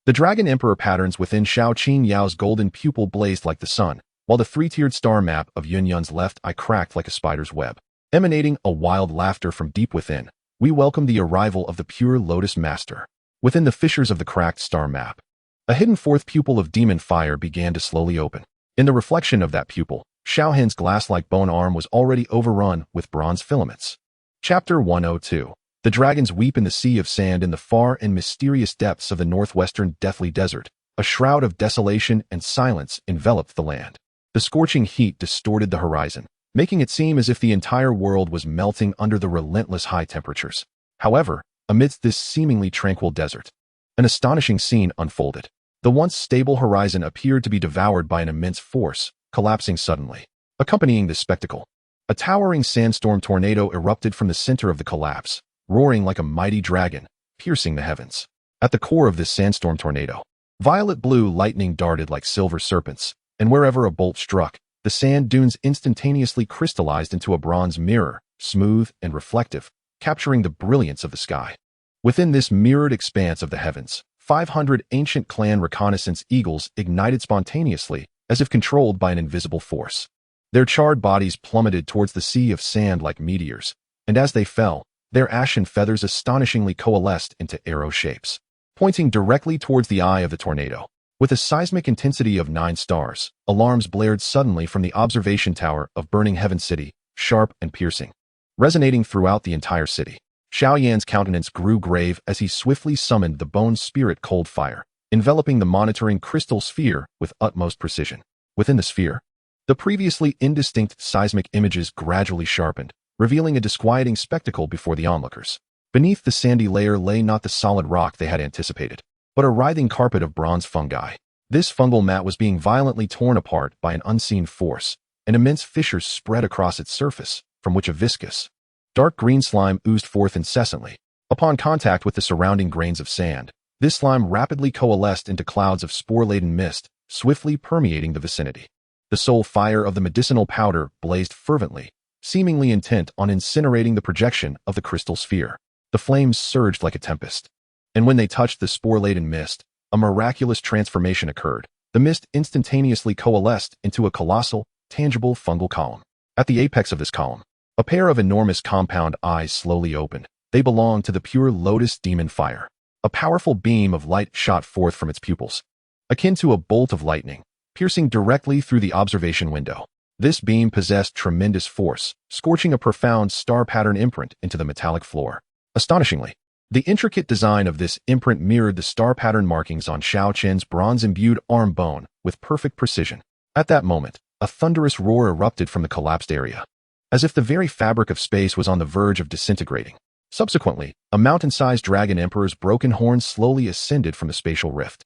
The Dragon Emperor patterns within Xiao Yao's golden pupil blazed like the sun, while the three-tiered star map of Yunlan's left eye cracked like a spider's web. Emanating a wild laughter from deep within, we welcome the arrival of the pure lotus master. Within the fissures of the cracked star map, a hidden fourth pupil of demon fire began to slowly open. In the reflection of that pupil, Xiao Hen's glass-like bone arm was already overrun with bronze filaments. Chapter 102. The dragons weep in the sea of sand in the far and mysterious depths of the northwestern deathly desert. A shroud of desolation and silence enveloped the land. The scorching heat distorted the horizon, making it seem as if the entire world was melting under the relentless high temperatures. However, amidst this seemingly tranquil desert, an astonishing scene unfolded. The once stable horizon appeared to be devoured by an immense force, collapsing suddenly. Accompanying this spectacle, a towering sandstorm tornado erupted from the center of the collapse, roaring like a mighty dragon, piercing the heavens. At the core of this sandstorm tornado, violet-blue lightning darted like silver serpents, and wherever a bolt struck, the sand dunes instantaneously crystallized into a bronze mirror, smooth and reflective, capturing the brilliance of the sky. Within this mirrored expanse of the heavens, 500 ancient clan reconnaissance eagles ignited spontaneously, as if controlled by an invisible force. Their charred bodies plummeted towards the sea of sand like meteors, and as they fell, their ashen feathers astonishingly coalesced into arrow shapes, pointing directly towards the eye of the tornado. With a seismic intensity of 9 stars, alarms blared suddenly from the observation tower of Burning Heaven City, sharp and piercing, resonating throughout the entire city. Xiao Yan's countenance grew grave as he swiftly summoned the bone spirit cold fire, enveloping the monitoring crystal sphere with utmost precision. Within the sphere, the previously indistinct seismic images gradually sharpened, revealing a disquieting spectacle before the onlookers. Beneath the sandy layer lay not the solid rock they had anticipated, but a writhing carpet of bronze fungi. This fungal mat was being violently torn apart by an unseen force, and immense fissures spread across its surface, from which a viscous, dark green slime oozed forth incessantly. Upon contact with the surrounding grains of sand, this slime rapidly coalesced into clouds of spore-laden mist, swiftly permeating the vicinity. The sole fire of the medicinal powder blazed fervently, seemingly intent on incinerating the projection of the crystal sphere. The flames surged like a tempest, and when they touched the spore-laden mist, a miraculous transformation occurred. The mist instantaneously coalesced into a colossal, tangible fungal column. At the apex of this column, a pair of enormous compound eyes slowly opened. They belonged to the pure lotus demon fire. A powerful beam of light shot forth from its pupils, akin to a bolt of lightning, piercing directly through the observation window. This beam possessed tremendous force, scorching a profound star-pattern imprint into the metallic floor. Astonishingly, the intricate design of this imprint mirrored the star-pattern markings on Xiao Chen's bronze-imbued arm bone with perfect precision. At that moment, a thunderous roar erupted from the collapsed area, as if the very fabric of space was on the verge of disintegrating. Subsequently, a mountain-sized dragon emperor's broken horn slowly ascended from the spatial rift.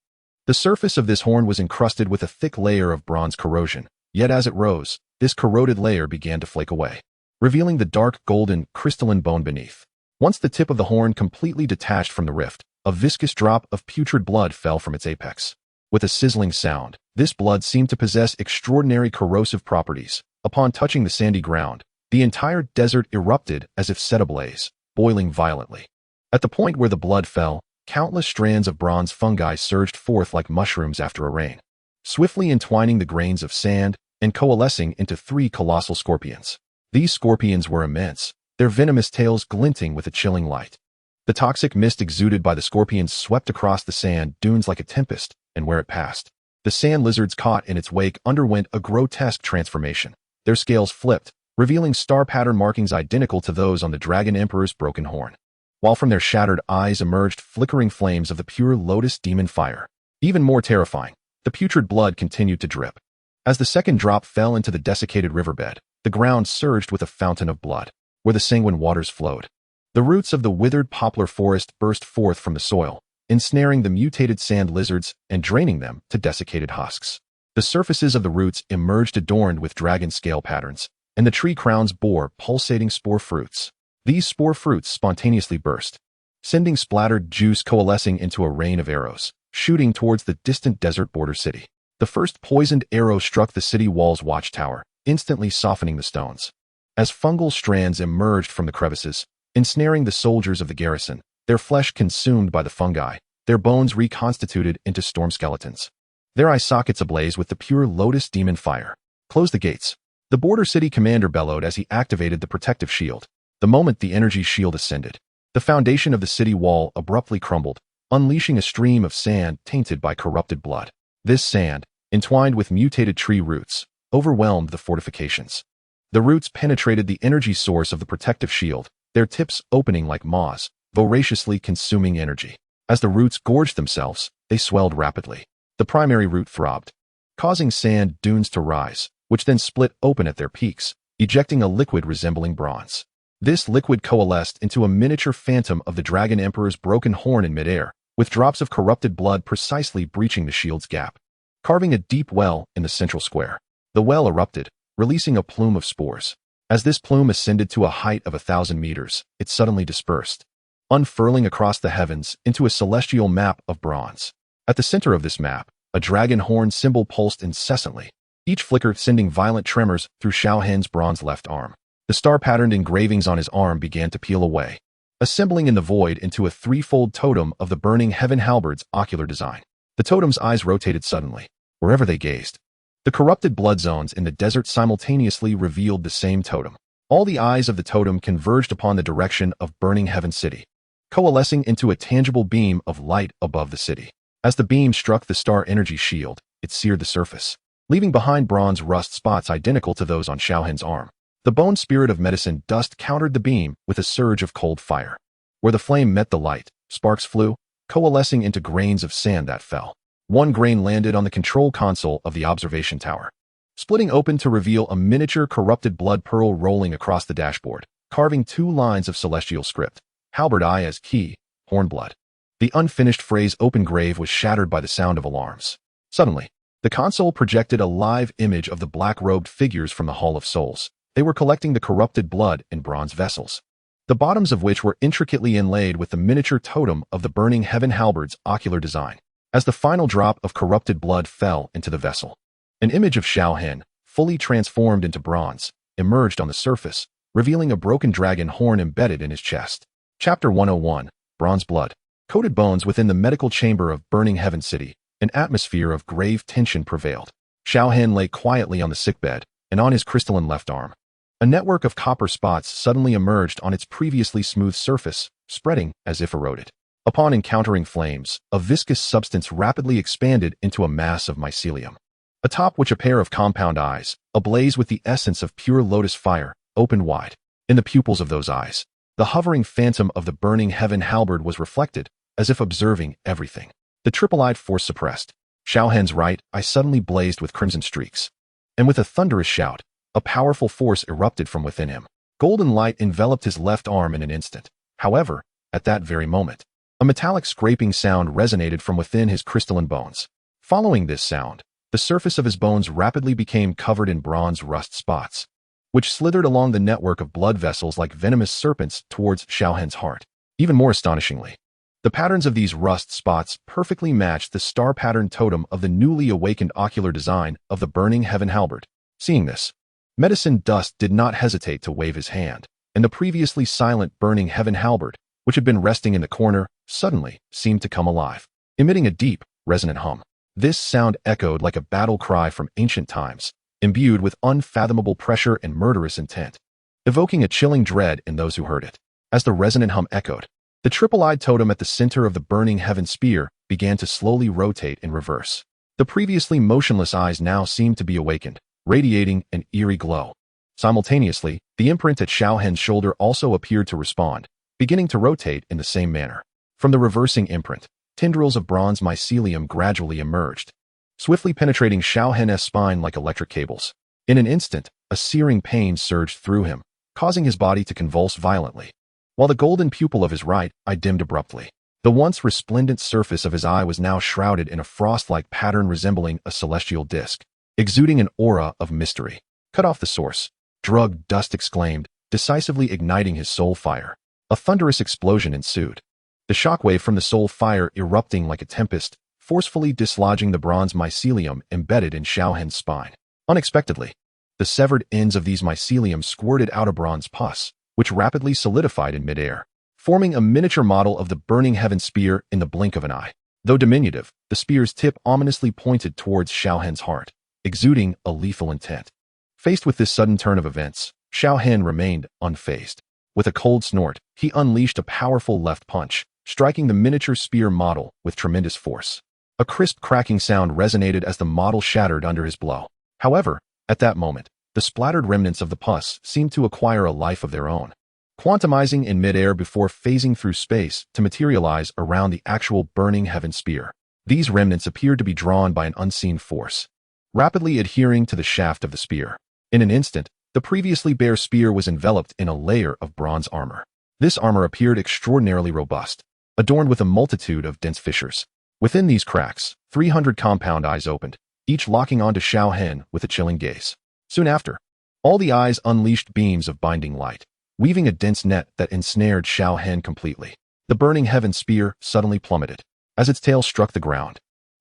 The surface of this horn was encrusted with a thick layer of bronze corrosion, yet as it rose, this corroded layer began to flake away, revealing the dark golden crystalline bone beneath. Once the tip of the horn completely detached from the rift, a viscous drop of putrid blood fell from its apex. With a sizzling sound, this blood seemed to possess extraordinary corrosive properties. Upon touching the sandy ground, the entire desert erupted as if set ablaze, boiling violently. At the point where the blood fell, countless strands of bronze fungi surged forth like mushrooms after a rain, swiftly entwining the grains of sand and coalescing into 3 colossal scorpions. These scorpions were immense, their venomous tails glinting with a chilling light. The toxic mist exuded by the scorpions swept across the sand dunes like a tempest, and where it passed, the sand lizards caught in its wake underwent a grotesque transformation. Their scales flipped, revealing star pattern markings identical to those on the Dragon Emperor's broken horn, while from their shattered eyes emerged flickering flames of the pure lotus demon fire. Even more terrifying, the putrid blood continued to drip. As the second drop fell into the desiccated riverbed, the ground surged with a fountain of blood, where the sanguine waters flowed. The roots of the withered poplar forest burst forth from the soil, ensnaring the mutated sand lizards and draining them to desiccated husks. The surfaces of the roots emerged adorned with dragon scale patterns, and the tree crowns bore pulsating spore fruits. These spore fruits spontaneously burst, sending splattered juice coalescing into a rain of arrows, shooting towards the distant desert border city. The first poisoned arrow struck the city wall's watchtower, instantly softening the stones. As fungal strands emerged from the crevices, ensnaring the soldiers of the garrison, their flesh consumed by the fungi, their bones reconstituted into storm skeletons, their eye sockets ablaze with the pure lotus demon fire. Close the gates. The border city commander bellowed as he activated the protective shield. The moment the energy shield ascended, the foundation of the city wall abruptly crumbled, unleashing a stream of sand tainted by corrupted blood. This sand, entwined with mutated tree roots, overwhelmed the fortifications. The roots penetrated the energy source of the protective shield, their tips opening like maws, voraciously consuming energy. As the roots gorged themselves, they swelled rapidly. The primary root throbbed, causing sand dunes to rise, which then split open at their peaks, ejecting a liquid resembling bronze. This liquid coalesced into a miniature phantom of the Dragon Emperor's broken horn in midair, with drops of corrupted blood precisely breaching the shield's gap, carving a deep well in the central square. The well erupted, releasing a plume of spores. As this plume ascended to a height of 1,000 meters, it suddenly dispersed, unfurling across the heavens into a celestial map of bronze. At the center of this map, a dragon horn symbol pulsed incessantly, each flicker sending violent tremors through Xiao Hen's bronze left arm. The star-patterned engravings on his arm began to peel away, assembling in the void into a threefold totem of the burning heaven halberd's ocular design. The totem's eyes rotated suddenly, wherever they gazed. The corrupted blood zones in the desert simultaneously revealed the same totem. All the eyes of the totem converged upon the direction of burning heaven city, coalescing into a tangible beam of light above the city. As the beam struck the star energy shield, it seared the surface, leaving behind bronze rust spots identical to those on Xiao Hen's arm. The bone spirit of medicine dust countered the beam with a surge of cold fire. Where the flame met the light, sparks flew, coalescing into grains of sand that fell. One grain landed on the control console of the observation tower, splitting open to reveal a miniature corrupted blood pearl rolling across the dashboard, carving 2 lines of celestial script, halberd eye as key, horn blood. The unfinished phrase open grave was shattered by the sound of alarms. Suddenly, the console projected a live image of the black-robed figures from the Hall of Souls. They were collecting the corrupted blood in bronze vessels, the bottoms of which were intricately inlaid with the miniature totem of the burning heaven halberd's ocular design. As the final drop of corrupted blood fell into the vessel, an image of Xiao Hen, fully transformed into bronze, emerged on the surface, revealing a broken dragon horn embedded in his chest. Chapter 101, Bronze Blood. Coated bones within the medical chamber of burning heaven city, an atmosphere of grave tension prevailed. Xiao Hen lay quietly on the sickbed, and on his crystalline left arm, a network of copper spots suddenly emerged on its previously smooth surface, spreading as if eroded. Upon encountering flames, a viscous substance rapidly expanded into a mass of mycelium, atop which a pair of compound eyes, ablaze with the essence of pure lotus fire, opened wide. In the pupils of those eyes, the hovering phantom of the burning heaven halberd was reflected, as if observing everything. The triple-eyed force suppressed. Xiao Hen's right eye suddenly blazed with crimson streaks, and with a thunderous shout, a powerful force erupted from within him. Golden light enveloped his left arm in an instant. However, at that very moment, a metallic scraping sound resonated from within his crystalline bones. Following this sound, the surface of his bones rapidly became covered in bronze rust spots. which slithered along the network of blood vessels like venomous serpents towards Xiao Hen's heart. Even more astonishingly, the patterns of these rust spots perfectly matched the star-patterned totem of the newly awakened ocular design of the burning heaven halberd. Seeing this, Medicine Dust did not hesitate to wave his hand, and the previously silent burning heaven halberd, which had been resting in the corner, suddenly seemed to come alive, emitting a deep, resonant hum. This sound echoed like a battle cry from ancient times, imbued with unfathomable pressure and murderous intent, evoking a chilling dread in those who heard it. As the resonant hum echoed, the triple-eyed totem at the center of the burning heaven spear began to slowly rotate in reverse. The previously motionless eyes now seemed to be awakened, radiating an eerie glow. Simultaneously, the imprint at Xiao Hen's shoulder also appeared to respond, beginning to rotate in the same manner. From the reversing imprint, tendrils of bronze mycelium gradually emerged, swiftly penetrating Xiao Hen's spine like electric cables. In an instant, a searing pain surged through him, causing his body to convulse violently, while the golden pupil of his right eye dimmed abruptly. The once resplendent surface of his eye was now shrouded in a frost-like pattern resembling a celestial disk, exuding an aura of mystery. Cut off the source, Drug Dust exclaimed, decisively igniting his soul fire. A thunderous explosion ensued, the shockwave from the soul fire erupting like a tempest, forcefully dislodging the bronze mycelium embedded in Xiao Hen's spine. Unexpectedly, the severed ends of these mycelium squirted out a bronze pus, which rapidly solidified in midair, forming a miniature model of the burning heaven spear in the blink of an eye. Though diminutive, the spear's tip ominously pointed towards Xiao Hen's heart, exuding a lethal intent. Faced with this sudden turn of events, Xiao Hen remained unfazed. With a cold snort, he unleashed a powerful left punch, striking the miniature spear model with tremendous force. A crisp cracking sound resonated as the model shattered under his blow. However, at that moment, the splattered remnants of the pus seemed to acquire a life of their own, quantumizing in midair before phasing through space to materialize around the actual burning heaven spear. These remnants appeared to be drawn by an unseen force, rapidly adhering to the shaft of the spear. In an instant, the previously bare spear was enveloped in a layer of bronze armor. This armor appeared extraordinarily robust, adorned with a multitude of dense fissures. Within these cracks, 300 compound eyes opened, each locking onto Xiao Hen with a chilling gaze. Soon after, all the eyes unleashed beams of binding light, weaving a dense net that ensnared Xiao Hen completely. The burning heaven spear suddenly plummeted, as its tail struck the ground.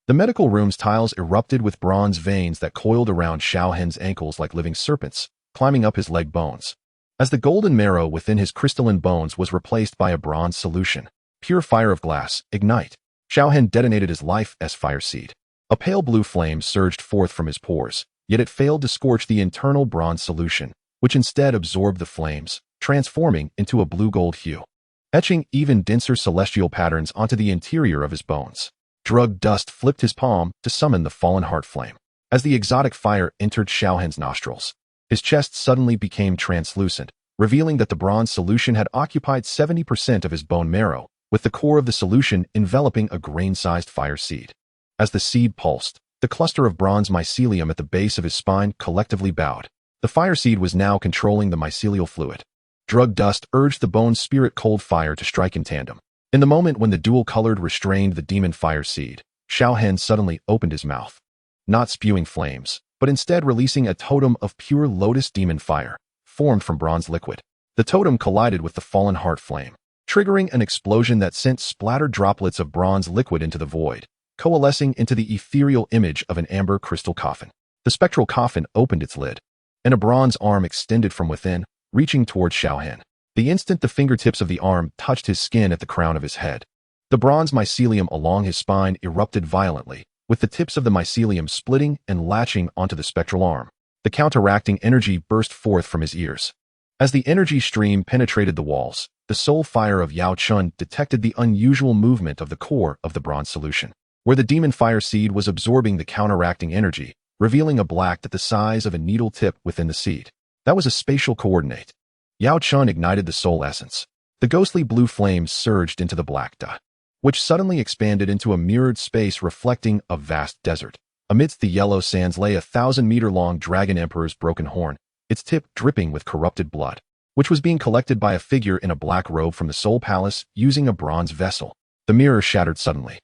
The medical room's tiles erupted with bronze veins that coiled around Xiao Hen's ankles like living serpents, climbing up his leg bones. As the golden marrow within his crystalline bones was replaced by a bronze solution, pure fire of glass, ignite, Xiao Hen detonated his life as fire seed. A pale blue flame surged forth from his pores, yet it failed to scorch the internal bronze solution, which instead absorbed the flames, transforming into a blue-gold hue, etching even denser celestial patterns onto the interior of his bones. Drug Dust flipped his palm to summon the fallen heart flame. As the exotic fire entered Xiao Hen's nostrils, his chest suddenly became translucent, revealing that the bronze solution had occupied 70% of his bone marrow, with the core of the solution enveloping a grain-sized fire seed. As the seed pulsed, the cluster of bronze mycelium at the base of his spine collectively bowed. The fire seed was now controlling the mycelial fluid. Drug Dust urged the bone spirit cold fire to strike in tandem. In the moment when the dual-colored restrained the demon fire seed, Xiao Hen suddenly opened his mouth, not spewing flames, but instead releasing a totem of pure lotus demon fire, formed from bronze liquid. The totem collided with the fallen heart flame, triggering an explosion that sent splattered droplets of bronze liquid into the void, coalescing into the ethereal image of an amber crystal coffin. The spectral coffin opened its lid, and a bronze arm extended from within, reaching towards Xiao Hen. The instant the fingertips of the arm touched his skin at the crown of his head, the bronze mycelium along his spine erupted violently, with the tips of the mycelium splitting and latching onto the spectral arm. The counteracting energy burst forth from his ears. As the energy stream penetrated the walls, the soul fire of Yao Chun detected the unusual movement of the core of the bronze solution, where the demon fire seed was absorbing the counteracting energy, revealing a black the size of a needle tip within the seed. That was a spatial coordinate. Yao Chun ignited the soul essence. The ghostly blue flames surged into the black dot, which suddenly expanded into a mirrored space reflecting a vast desert. Amidst the yellow sands lay a 1,000-meter-long dragon emperor's broken horn, its tip dripping with corrupted blood, which was being collected by a figure in a black robe from the Soul Palace using a bronze vessel. The mirror shattered suddenly.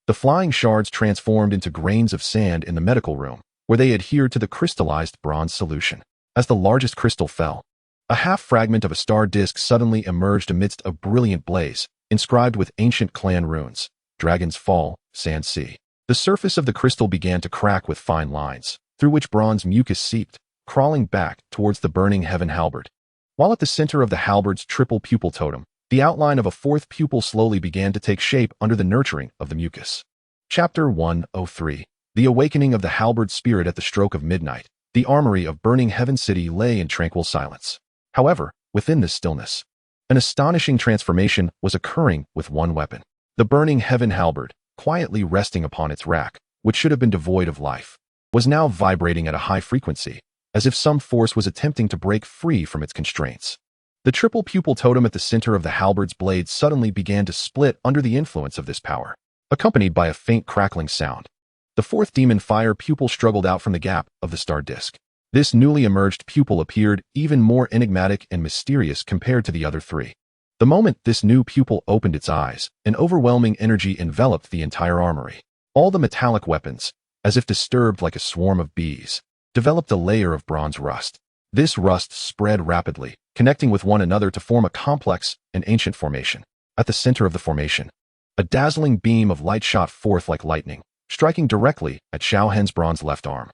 The flying shards transformed into grains of sand in the medical room, where they adhered to the crystallized bronze solution. As the largest crystal fell, a half-fragment of a star disk suddenly emerged amidst a brilliant blaze, inscribed with ancient clan runes, Dragon's Fall, Sand Sea. The surface of the crystal began to crack with fine lines, through which bronze mucus seeped, crawling back towards the burning heaven halberd. While at the center of the halberd's triple pupil totem, the outline of a fourth pupil slowly began to take shape under the nurturing of the mucus. Chapter 103. The Awakening of the Halberd Spirit at the Stroke of Midnight. The armory of Burning Heaven City lay in tranquil silence. However, within this stillness, an astonishing transformation was occurring with one weapon. The Burning Heaven halberd, quietly resting upon its rack, which should have been devoid of life, was now vibrating at a high frequency, as if some force was attempting to break free from its constraints. The triple pupil totem at the center of the halberd's blade suddenly began to split under the influence of this power, accompanied by a faint crackling sound. The fourth demon fire pupil struggled out from the gap of the star disk. This newly emerged pupil appeared even more enigmatic and mysterious compared to the other three. The moment this new pupil opened its eyes, an overwhelming energy enveloped the entire armory. All the metallic weapons, as if disturbed like a swarm of bees, developed a layer of bronze rust. This rust spread rapidly, connecting with one another to form a complex and ancient formation. At the center of the formation, a dazzling beam of light shot forth like lightning, striking directly at Xiao Hen's bronze left arm.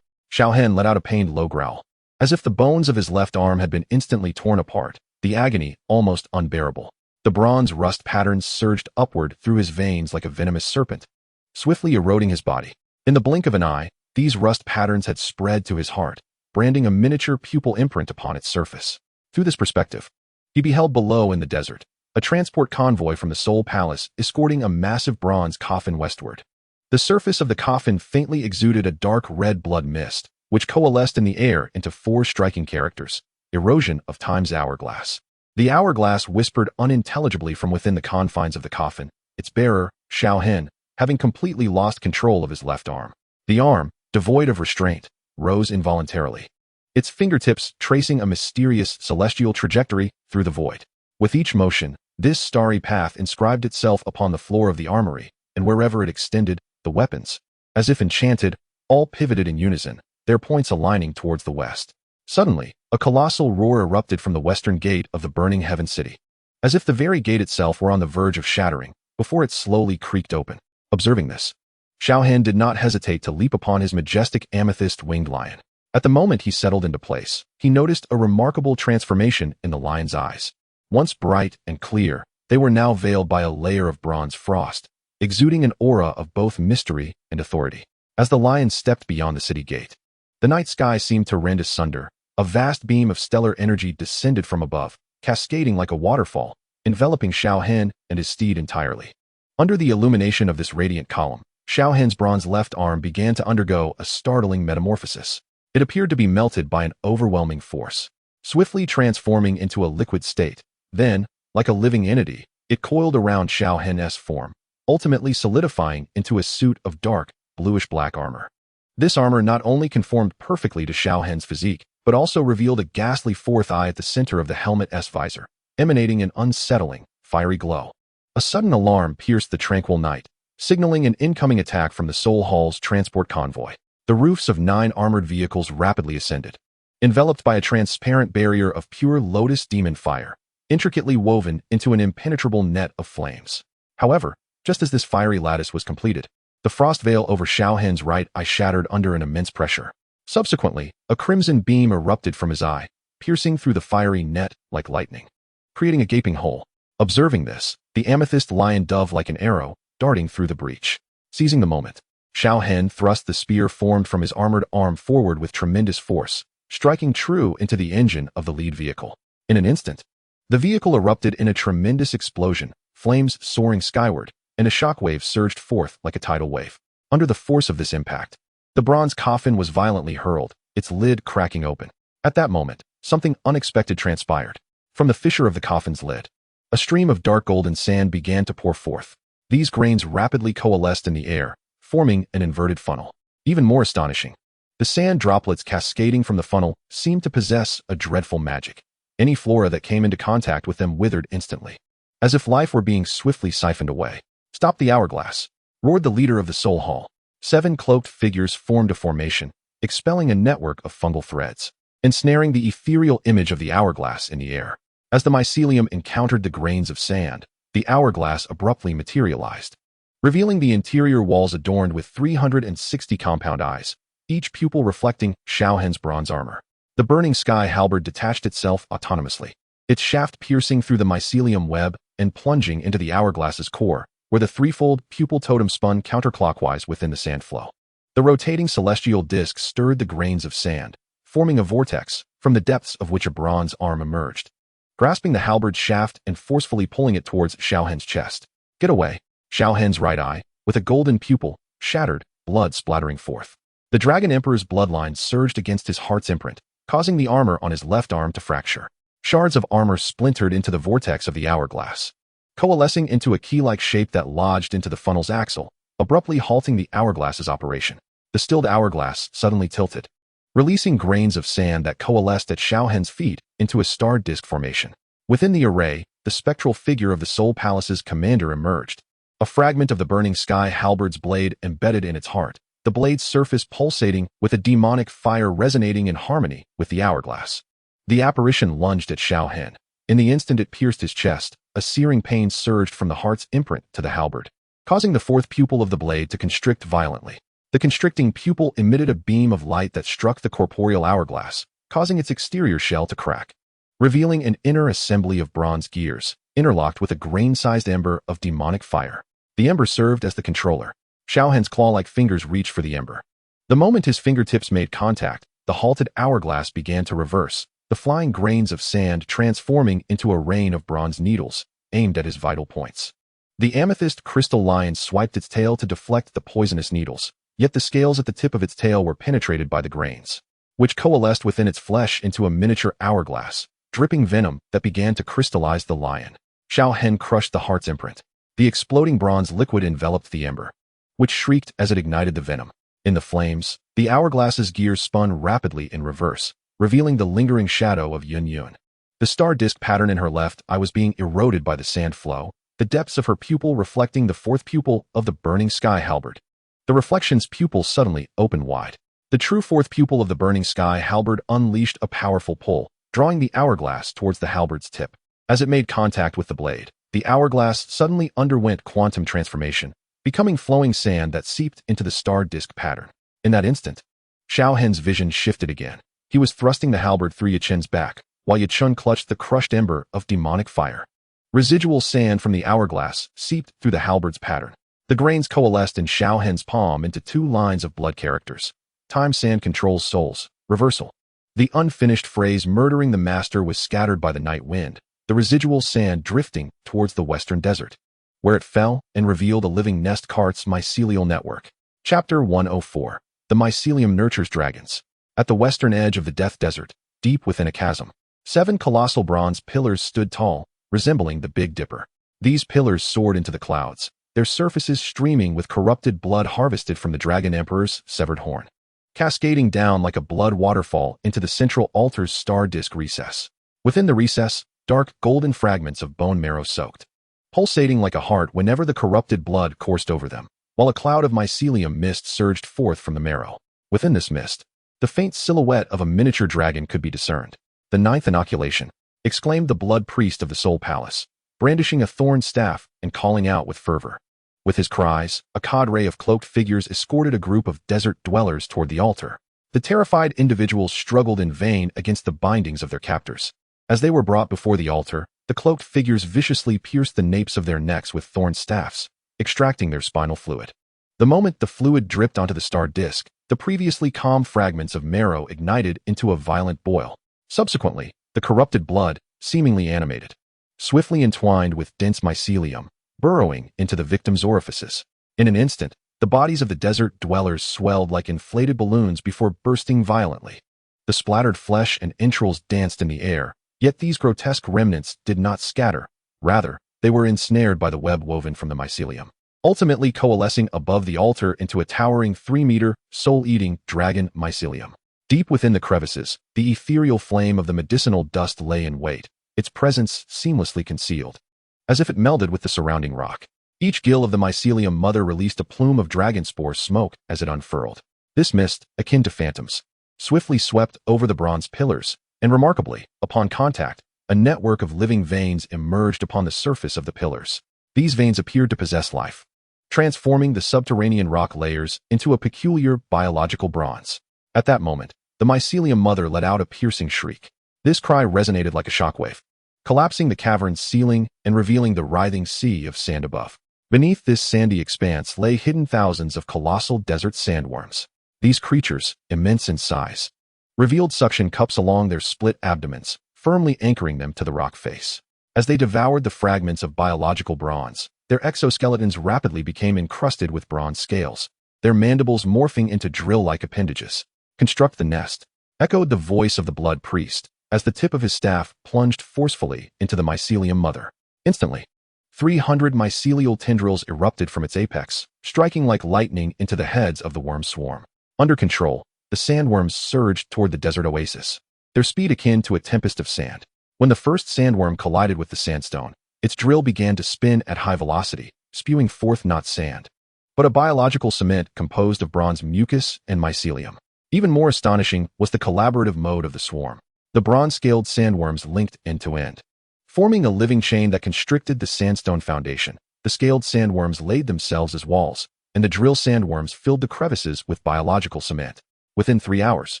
Xiao Hen let out a pained low growl. As if the bones of his left arm had been instantly torn apart, the agony almost unbearable. The bronze rust patterns surged upward through his veins like a venomous serpent, swiftly eroding his body. In the blink of an eye, these rust patterns had spread to his heart, branding a miniature pupil imprint upon its surface. Through this perspective, he beheld below in the desert, a transport convoy from the Soul Palace escorting a massive bronze coffin westward. The surface of the coffin faintly exuded a dark red blood mist, which coalesced in the air into four striking characters: erosion of time's hourglass. The hourglass whispered unintelligibly from within the confines of the coffin, its bearer, Xiao Hen, having completely lost control of his left arm. The arm, devoid of restraint, rose involuntarily, its fingertips tracing a mysterious celestial trajectory through the void. With each motion, this starry path inscribed itself upon the floor of the armory, and wherever it extended, the weapons, as if enchanted, all pivoted in unison, their points aligning towards the west. Suddenly, a colossal roar erupted from the western gate of the burning heaven city, as if the very gate itself were on the verge of shattering, before it slowly creaked open. Observing this, Xiao Hen did not hesitate to leap upon his majestic amethyst-winged lion. At the moment he settled into place, he noticed a remarkable transformation in the lion's eyes. Once bright and clear, they were now veiled by a layer of bronze frost, exuding an aura of both mystery and authority. As the lion stepped beyond the city gate, the night sky seemed to rend asunder. A vast beam of stellar energy descended from above, cascading like a waterfall, enveloping Xiao Hen and his steed entirely. Under the illumination of this radiant column, Xiao Hen's bronze left arm began to undergo a startling metamorphosis. It appeared to be melted by an overwhelming force, swiftly transforming into a liquid state. Then, like a living entity, it coiled around Xiao Hen's form, ultimately solidifying into a suit of dark, bluish-black armor. This armor not only conformed perfectly to Xiao Hen's physique, but also revealed a ghastly fourth eye at the center of the helmet's visor, emanating an unsettling, fiery glow. A sudden alarm pierced the tranquil night, signaling an incoming attack from the Soul Hall's transport convoy. The roofs of 9 armored vehicles rapidly ascended, enveloped by a transparent barrier of pure lotus demon fire, intricately woven into an impenetrable net of flames. However, just as this fiery lattice was completed, the frost veil over Xiao Hen's right eye shattered under an immense pressure. Subsequently, a crimson beam erupted from his eye, piercing through the fiery net like lightning, creating a gaping hole. Observing this, the amethyst lion dove like an arrow, darting through the breach. Seizing the moment, Xiao Hen thrust the spear formed from his armored arm forward with tremendous force, striking true into the engine of the lead vehicle. In an instant, the vehicle erupted in a tremendous explosion, flames soaring skyward, and a shockwave surged forth like a tidal wave. Under the force of this impact, the bronze coffin was violently hurled, its lid cracking open. At that moment, something unexpected transpired. From the fissure of the coffin's lid, a stream of dark golden sand began to pour forth. These grains rapidly coalesced in the air, forming an inverted funnel. Even more astonishing, the sand droplets cascading from the funnel seemed to possess a dreadful magic. Any flora that came into contact with them withered instantly, as if life were being swiftly siphoned away. "Stop the hourglass!" roared the leader of the Soul Hall. 7 cloaked figures formed a formation, expelling a network of fungal threads. ensnaring the ethereal image of the hourglass in the air. As the mycelium encountered the grains of sand, the hourglass abruptly materialized, revealing the interior walls adorned with 360 compound eyes, each pupil reflecting Xiao Hen's bronze armor. The burning sky halberd detached itself autonomously, its shaft piercing through the mycelium web and plunging into the hourglass's core, where the threefold pupil totem spun counterclockwise within the sand flow. The rotating celestial disk stirred the grains of sand, forming a vortex, from the depths of which a bronze arm emerged, grasping the halberd's shaft and forcefully pulling it towards Xiao Hen's chest. Get away! Xiao Hen's right eye, with a golden pupil, shattered, blood splattering forth. The Dragon Emperor's bloodline surged against his heart's imprint, causing the armor on his left arm to fracture. Shards of armor splintered into the vortex of the hourglass, coalescing into a key-like shape that lodged into the funnel's axle, abruptly halting the hourglass's operation. The stilled hourglass suddenly tilted, releasing grains of sand that coalesced at Xiao Hen's feet into a star disk formation. Within the array, the spectral figure of the Soul Palace's commander emerged, a fragment of the burning sky halberd's blade embedded in its heart, the blade's surface pulsating with a demonic fire resonating in harmony with the hourglass. The apparition lunged at Xiao Hen. In the instant it pierced his chest, a searing pain surged from the heart's imprint to the halberd, causing the fourth pupil of the blade to constrict violently. The constricting pupil emitted a beam of light that struck the corporeal hourglass, causing its exterior shell to crack, revealing an inner assembly of bronze gears, interlocked with a grain-sized ember of demonic fire. The ember served as the controller. Xiao Hen's claw-like fingers reached for the ember. The moment his fingertips made contact, the halted hourglass began to reverse, the flying grains of sand transforming into a rain of bronze needles, aimed at his vital points. The amethyst crystal lion swiped its tail to deflect the poisonous needles, yet the scales at the tip of its tail were penetrated by the grains, which coalesced within its flesh into a miniature hourglass, dripping venom that began to crystallize the lion. Xiao Hen crushed the heart's imprint. The exploding bronze liquid enveloped the ember, which shrieked as it ignited the venom. In the flames, the hourglass's gears spun rapidly in reverse, revealing the lingering shadow of Yunlan. The star disk pattern in her left eye was being eroded by the sand flow, the depths of her pupil reflecting the fourth pupil of the burning sky halberd. The reflection's pupil suddenly opened wide. The true fourth pupil of the burning sky halberd unleashed a powerful pull, drawing the hourglass towards the halberd's tip. As it made contact with the blade, the hourglass suddenly underwent quantum transformation, becoming flowing sand that seeped into the star disk pattern. In that instant, Xiao Hen's vision shifted again. He was thrusting the halberd through Yachen's back, while Yachun clutched the crushed ember of demonic fire. Residual sand from the hourglass seeped through the halberd's pattern. The grains coalesced in Xiao Hen's palm into two lines of blood characters. Time sand controls souls. Reversal. The unfinished phrase murdering the master was scattered by the night wind, the residual sand drifting towards the western desert, where it fell and revealed a living nest cart's mycelial network. Chapter 104. The mycelium nurtures dragons. At the western edge of the death desert, deep within a chasm, 7 colossal bronze pillars stood tall, resembling the Big Dipper. These pillars soared into the clouds, their surfaces streaming with corrupted blood harvested from the Dragon Emperor's severed horn, cascading down like a blood waterfall into the central altar's star disk recess. Within the recess, dark golden fragments of bone marrow soaked, pulsating like a heart whenever the corrupted blood coursed over them, while a cloud of mycelium mist surged forth from the marrow. Within this mist, the faint silhouette of a miniature dragon could be discerned. "The 9th inoculation," exclaimed the blood priest of the Soul Palace, brandishing a thorn staff and calling out with fervor. With his cries, a cadre of cloaked figures escorted a group of desert dwellers toward the altar. The terrified individuals struggled in vain against the bindings of their captors. As they were brought before the altar, the cloaked figures viciously pierced the napes of their necks with thorn staffs, extracting their spinal fluid. The moment the fluid dripped onto the star disk, the previously calm fragments of marrow ignited into a violent boil. Subsequently, the corrupted blood, seemingly animated, swiftly entwined with dense mycelium, burrowing into the victim's orifices. In an instant, the bodies of the desert dwellers swelled like inflated balloons before bursting violently. The splattered flesh and entrails danced in the air, yet these grotesque remnants did not scatter. Rather, they were ensnared by the web woven from the mycelium, ultimately coalescing above the altar into a towering 3-meter, soul-eating dragon mycelium. Deep within the crevices, the ethereal flame of the medicinal dust lay in wait, its presence seamlessly concealed, as if it melded with the surrounding rock. Each gill of the mycelium mother released a plume of dragon spore smoke as it unfurled. This mist, akin to phantoms, swiftly swept over the bronze pillars, and remarkably, upon contact, a network of living veins emerged upon the surface of the pillars. These veins appeared to possess life, transforming the subterranean rock layers into a peculiar biological bronze. At that moment, the mycelium mother let out a piercing shriek. This cry resonated like a shockwave, collapsing the cavern's ceiling and revealing the writhing sea of sand above. Beneath this sandy expanse lay hidden thousands of colossal desert sandworms. These creatures, immense in size, revealed suction cups along their split abdomens, firmly anchoring them to the rock face. As they devoured the fragments of biological bronze, their exoskeletons rapidly became encrusted with bronze scales, their mandibles morphing into drill-like appendages. "Construct the nest," echoed the voice of the blood priest, as the tip of his staff plunged forcefully into the mycelium mother. Instantly, 300 mycelial tendrils erupted from its apex, striking like lightning into the heads of the worm swarm. Under control, the sandworms surged toward the desert oasis, their speed akin to a tempest of sand. When the first sandworm collided with the sandstone, its drill began to spin at high velocity, spewing forth not sand, but a biological cement composed of bronze mucus and mycelium. Even more astonishing was the collaborative mode of the swarm. The bronze-scaled sandworms linked end to end, forming a living chain that constricted the sandstone foundation. The scaled sandworms laid themselves as walls, and the drill sandworms filled the crevices with biological cement. Within 3 hours,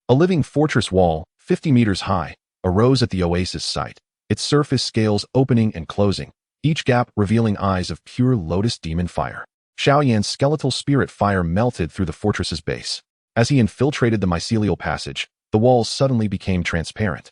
a living fortress wall, 50 meters high, arose at the oasis site, its surface scales opening and closing, each gap revealing eyes of pure lotus demon fire. Xiao Yan's skeletal spirit fire melted through the fortress's base. As he infiltrated the mycelial passage, the walls suddenly became transparent,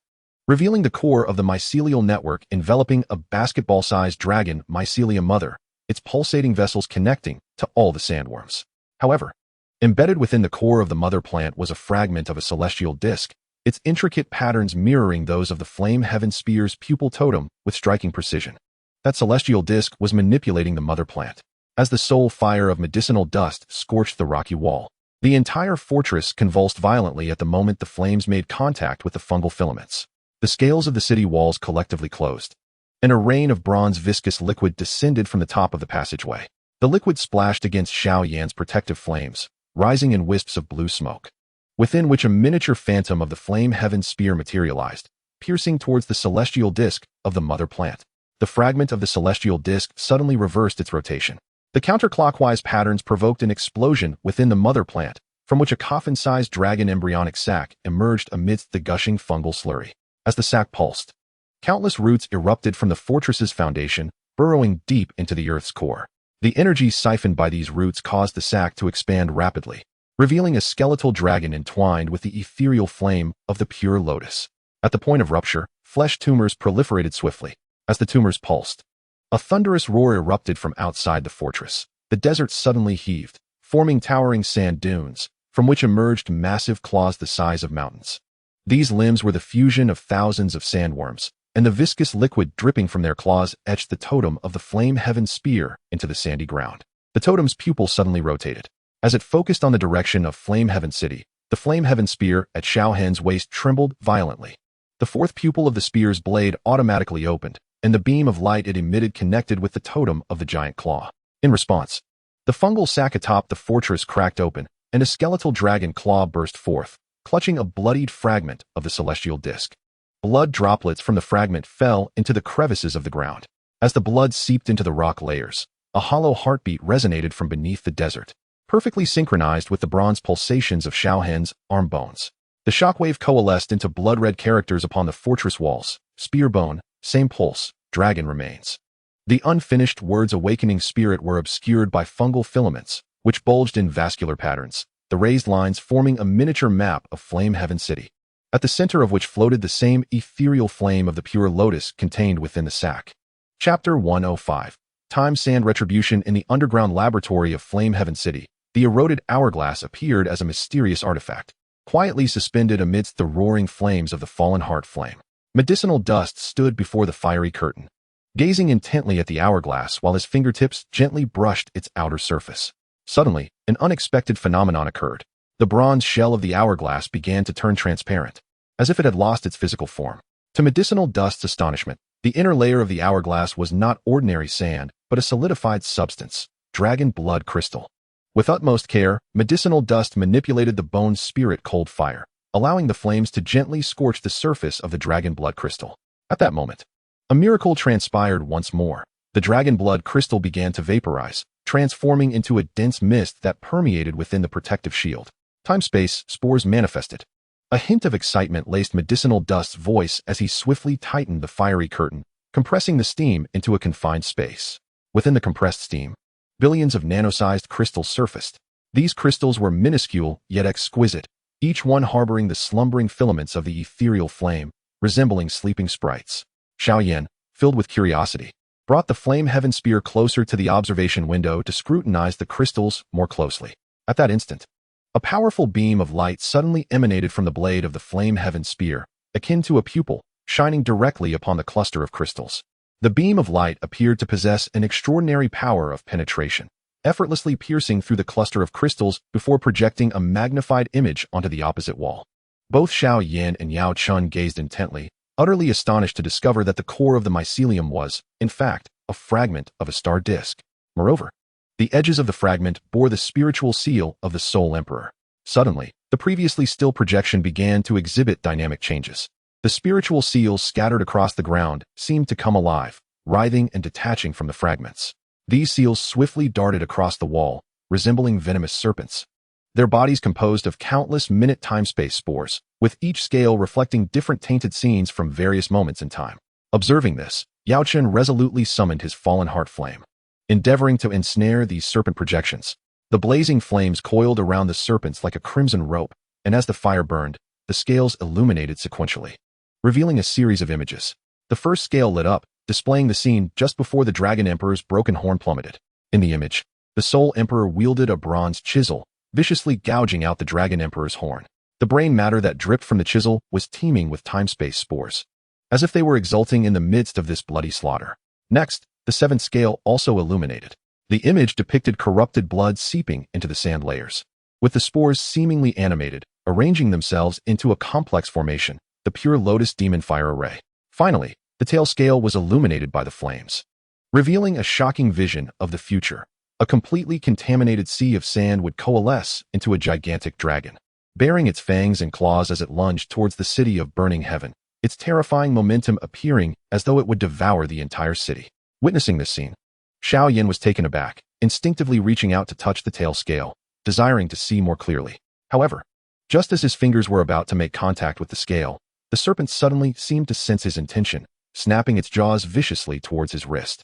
revealing the core of the mycelial network enveloping a basketball-sized dragon mycelium mother, its pulsating vessels connecting to all the sandworms. However, embedded within the core of the mother plant was a fragment of a celestial disk, its intricate patterns mirroring those of the flame heaven spear's pupil totem with striking precision. That celestial disk was manipulating the mother plant. As the soul fire of medicinal dust scorched the rocky wall, the entire fortress convulsed violently at the moment the flames made contact with the fungal filaments. The scales of the city walls collectively closed, and a rain of bronze viscous liquid descended from the top of the passageway. The liquid splashed against Xiao Yan's protective flames, rising in wisps of blue smoke, within which a miniature phantom of the flame heaven spear materialized, piercing towards the celestial disk of the mother plant. The fragment of the celestial disk suddenly reversed its rotation. The counterclockwise patterns provoked an explosion within the mother plant, from which a coffin-sized dragon embryonic sac emerged amidst the gushing fungal slurry. As the sac pulsed, countless roots erupted from the fortress's foundation, burrowing deep into the earth's core. The energy siphoned by these roots caused the sac to expand rapidly, revealing a skeletal dragon entwined with the ethereal flame of the pure lotus. At the point of rupture, flesh tumors proliferated swiftly. As the tumors pulsed, a thunderous roar erupted from outside the fortress. The desert suddenly heaved, forming towering sand dunes, from which emerged massive claws the size of mountains. These limbs were the fusion of thousands of sandworms, and the viscous liquid dripping from their claws etched the totem of the flame heaven spear into the sandy ground. The totem's pupil suddenly rotated. As it focused on the direction of Flame Heaven City, the Flame Heaven spear at Xiao Hen's waist trembled violently. The fourth pupil of the spear's blade automatically opened, and the beam of light it emitted connected with the totem of the giant claw. In response, the fungal sac atop the fortress cracked open, and a skeletal dragon claw burst forth, clutching a bloodied fragment of the celestial disk. Blood droplets from the fragment fell into the crevices of the ground. As the blood seeped into the rock layers, a hollow heartbeat resonated from beneath the desert, perfectly synchronized with the bronze pulsations of Xiao Hen's arm bones. The shockwave coalesced into blood-red characters upon the fortress walls: spear bone, same pulse, dragon remains. The unfinished words awakening spirit were obscured by fungal filaments, which bulged in vascular patterns, the raised lines forming a miniature map of Flame Heaven City, at the center of which floated the same ethereal flame of the pure lotus contained within the sac. Chapter 105. Time Sand Retribution. In the underground laboratory of Flame Heaven City, the eroded hourglass appeared as a mysterious artifact, quietly suspended amidst the roaring flames of the fallen heart flame. Medicinal dust stood before the fiery curtain, gazing intently at the hourglass while his fingertips gently brushed its outer surface. Suddenly, an unexpected phenomenon occurred. The bronze shell of the hourglass began to turn transparent, as if it had lost its physical form. To Medicinal Dust's astonishment, the inner layer of the hourglass was not ordinary sand, but a solidified substance, dragon blood crystal. With utmost care, Medicinal Dust manipulated the bone's spirit cold fire, allowing the flames to gently scorch the surface of the dragon blood crystal. At that moment, a miracle transpired once more. The dragon blood crystal began to vaporize, transforming into a dense mist that permeated within the protective shield. Time-space spores manifested. A hint of excitement laced Medicinal Dust's voice as he swiftly tightened the fiery curtain, compressing the steam into a confined space. Within the compressed steam, billions of nano-sized crystals surfaced. These crystals were minuscule yet exquisite, each one harboring the slumbering filaments of the ethereal flame, resembling sleeping sprites. Xiao Yan, filled with curiosity, brought the flame heaven spear closer to the observation window to scrutinize the crystals more closely. At that instant, a powerful beam of light suddenly emanated from the blade of the flame heaven spear, akin to a pupil, shining directly upon the cluster of crystals. The beam of light appeared to possess an extraordinary power of penetration, effortlessly piercing through the cluster of crystals before projecting a magnified image onto the opposite wall. Both Xiao Yan and Yao Chun gazed intently, utterly astonished to discover that the core of the mycelium was, in fact, a fragment of a star disk. Moreover, the edges of the fragment bore the spiritual seal of the Soul Emperor. Suddenly, the previously still projection began to exhibit dynamic changes. The spiritual seals scattered across the ground seemed to come alive, writhing and detaching from the fragments. These seals swiftly darted across the wall, resembling venomous serpents. Their bodies composed of countless minute time-space spores, with each scale reflecting different tainted scenes from various moments in time. Observing this, Yao Chen resolutely summoned his fallen heart flame. Endeavoring to ensnare these serpent projections, the blazing flames coiled around the serpents like a crimson rope, and as the fire burned, the scales illuminated sequentially, revealing a series of images. The first scale lit up, displaying the scene just before the Dragon Emperor's broken horn plummeted. In the image, the Soul Emperor wielded a bronze chisel, viciously gouging out the Dragon Emperor's horn. The brain matter that dripped from the chisel was teeming with time-space spores, as if they were exulting in the midst of this bloody slaughter. Next, the seventh scale also illuminated. The image depicted corrupted blood seeping into the sand layers, with the spores seemingly animated, arranging themselves into a complex formation, the pure Lotus Demon Fire Array. Finally, the tail scale was illuminated by the flames, revealing a shocking vision of the future. A completely contaminated sea of sand would coalesce into a gigantic dragon, baring its fangs and claws as it lunged towards the city of burning heaven, its terrifying momentum appearing as though it would devour the entire city. Witnessing this scene, Xiao Yan was taken aback, instinctively reaching out to touch the tail scale, desiring to see more clearly. However, just as his fingers were about to make contact with the scale, the serpent suddenly seemed to sense his intention, snapping its jaws viciously towards his wrist.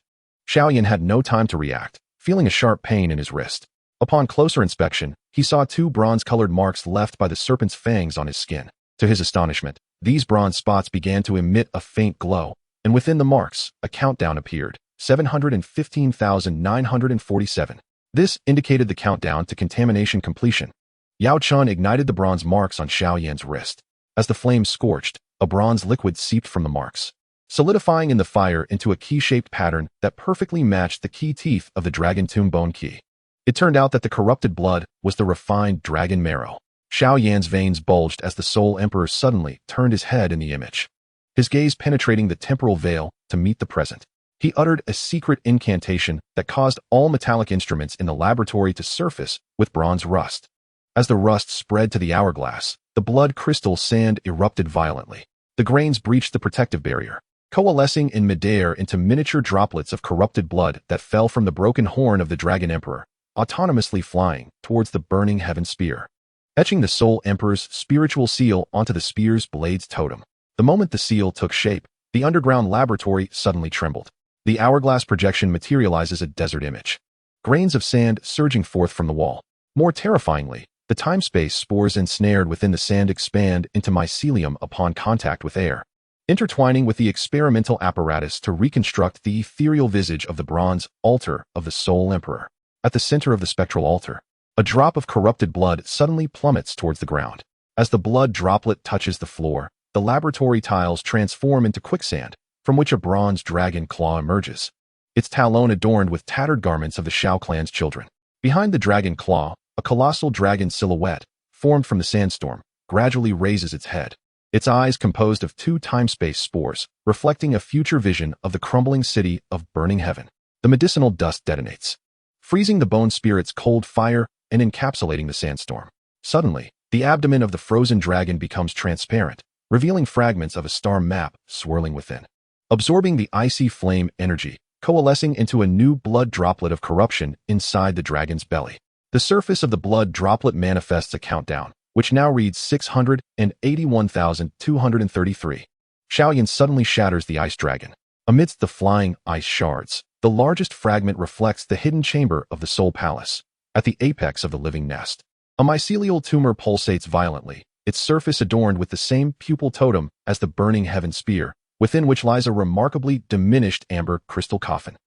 Xiao Yan had no time to react, feeling a sharp pain in his wrist. Upon closer inspection, he saw two bronze-colored marks left by the serpent's fangs on his skin. To his astonishment, these bronze spots began to emit a faint glow, and within the marks, a countdown appeared, 715,947. This indicated the countdown to contamination completion. Yao Chun ignited the bronze marks on Xiao Yan's wrist. As the flames scorched, a bronze liquid seeped from the marks, solidifying in the fire into a key-shaped pattern that perfectly matched the key teeth of the dragon tomb bone key. It turned out that the corrupted blood was the refined dragon marrow. Xiao Yan's veins bulged as the Soul Emperor suddenly turned his head in the image, his gaze penetrating the temporal veil to meet the present. He uttered a secret incantation that caused all metallic instruments in the laboratory to surface with bronze rust. As the rust spread to the hourglass, the blood crystal sand erupted violently. The grains breached the protective barrier, coalescing in midair into miniature droplets of corrupted blood that fell from the broken horn of the Dragon Emperor, autonomously flying towards the burning heaven spear, etching the Soul Emperor's spiritual seal onto the spear's blade's totem. The moment the seal took shape, the underground laboratory suddenly trembled. The hourglass projection materializes a desert image, grains of sand surging forth from the wall. More terrifyingly, the time-space spores ensnared within the sand expand into mycelium upon contact with air, intertwining with the experimental apparatus to reconstruct the ethereal visage of the bronze altar of the Soul Emperor. At the center of the spectral altar, a drop of corrupted blood suddenly plummets towards the ground. As the blood droplet touches the floor, the laboratory tiles transform into quicksand, from which a bronze dragon claw emerges, its talon adorned with tattered garments of the Xiao Clan's children. Behind the dragon claw, a colossal dragon silhouette, formed from the sandstorm, gradually raises its head, its eyes composed of two time-space spores, reflecting a future vision of the crumbling city of burning heaven. The medicinal dust detonates, freezing the bone spirit's cold fire and encapsulating the sandstorm. Suddenly, The abdomen of the frozen dragon becomes transparent, revealing fragments of a star map swirling within. Absorbing the icy flame energy, coalescing into a new blood droplet of corruption inside the dragon's belly. The surface of the blood droplet manifests a countdown, which now reads 681,233. Xiao Yan suddenly shatters the ice dragon. Amidst the flying ice shards, the largest fragment reflects the hidden chamber of the Soul Palace, at the apex of the living nest. A mycelial tumor pulsates violently, its surface adorned with the same pupil totem as the burning heaven spear, within which lies a remarkably diminished amber crystal coffin.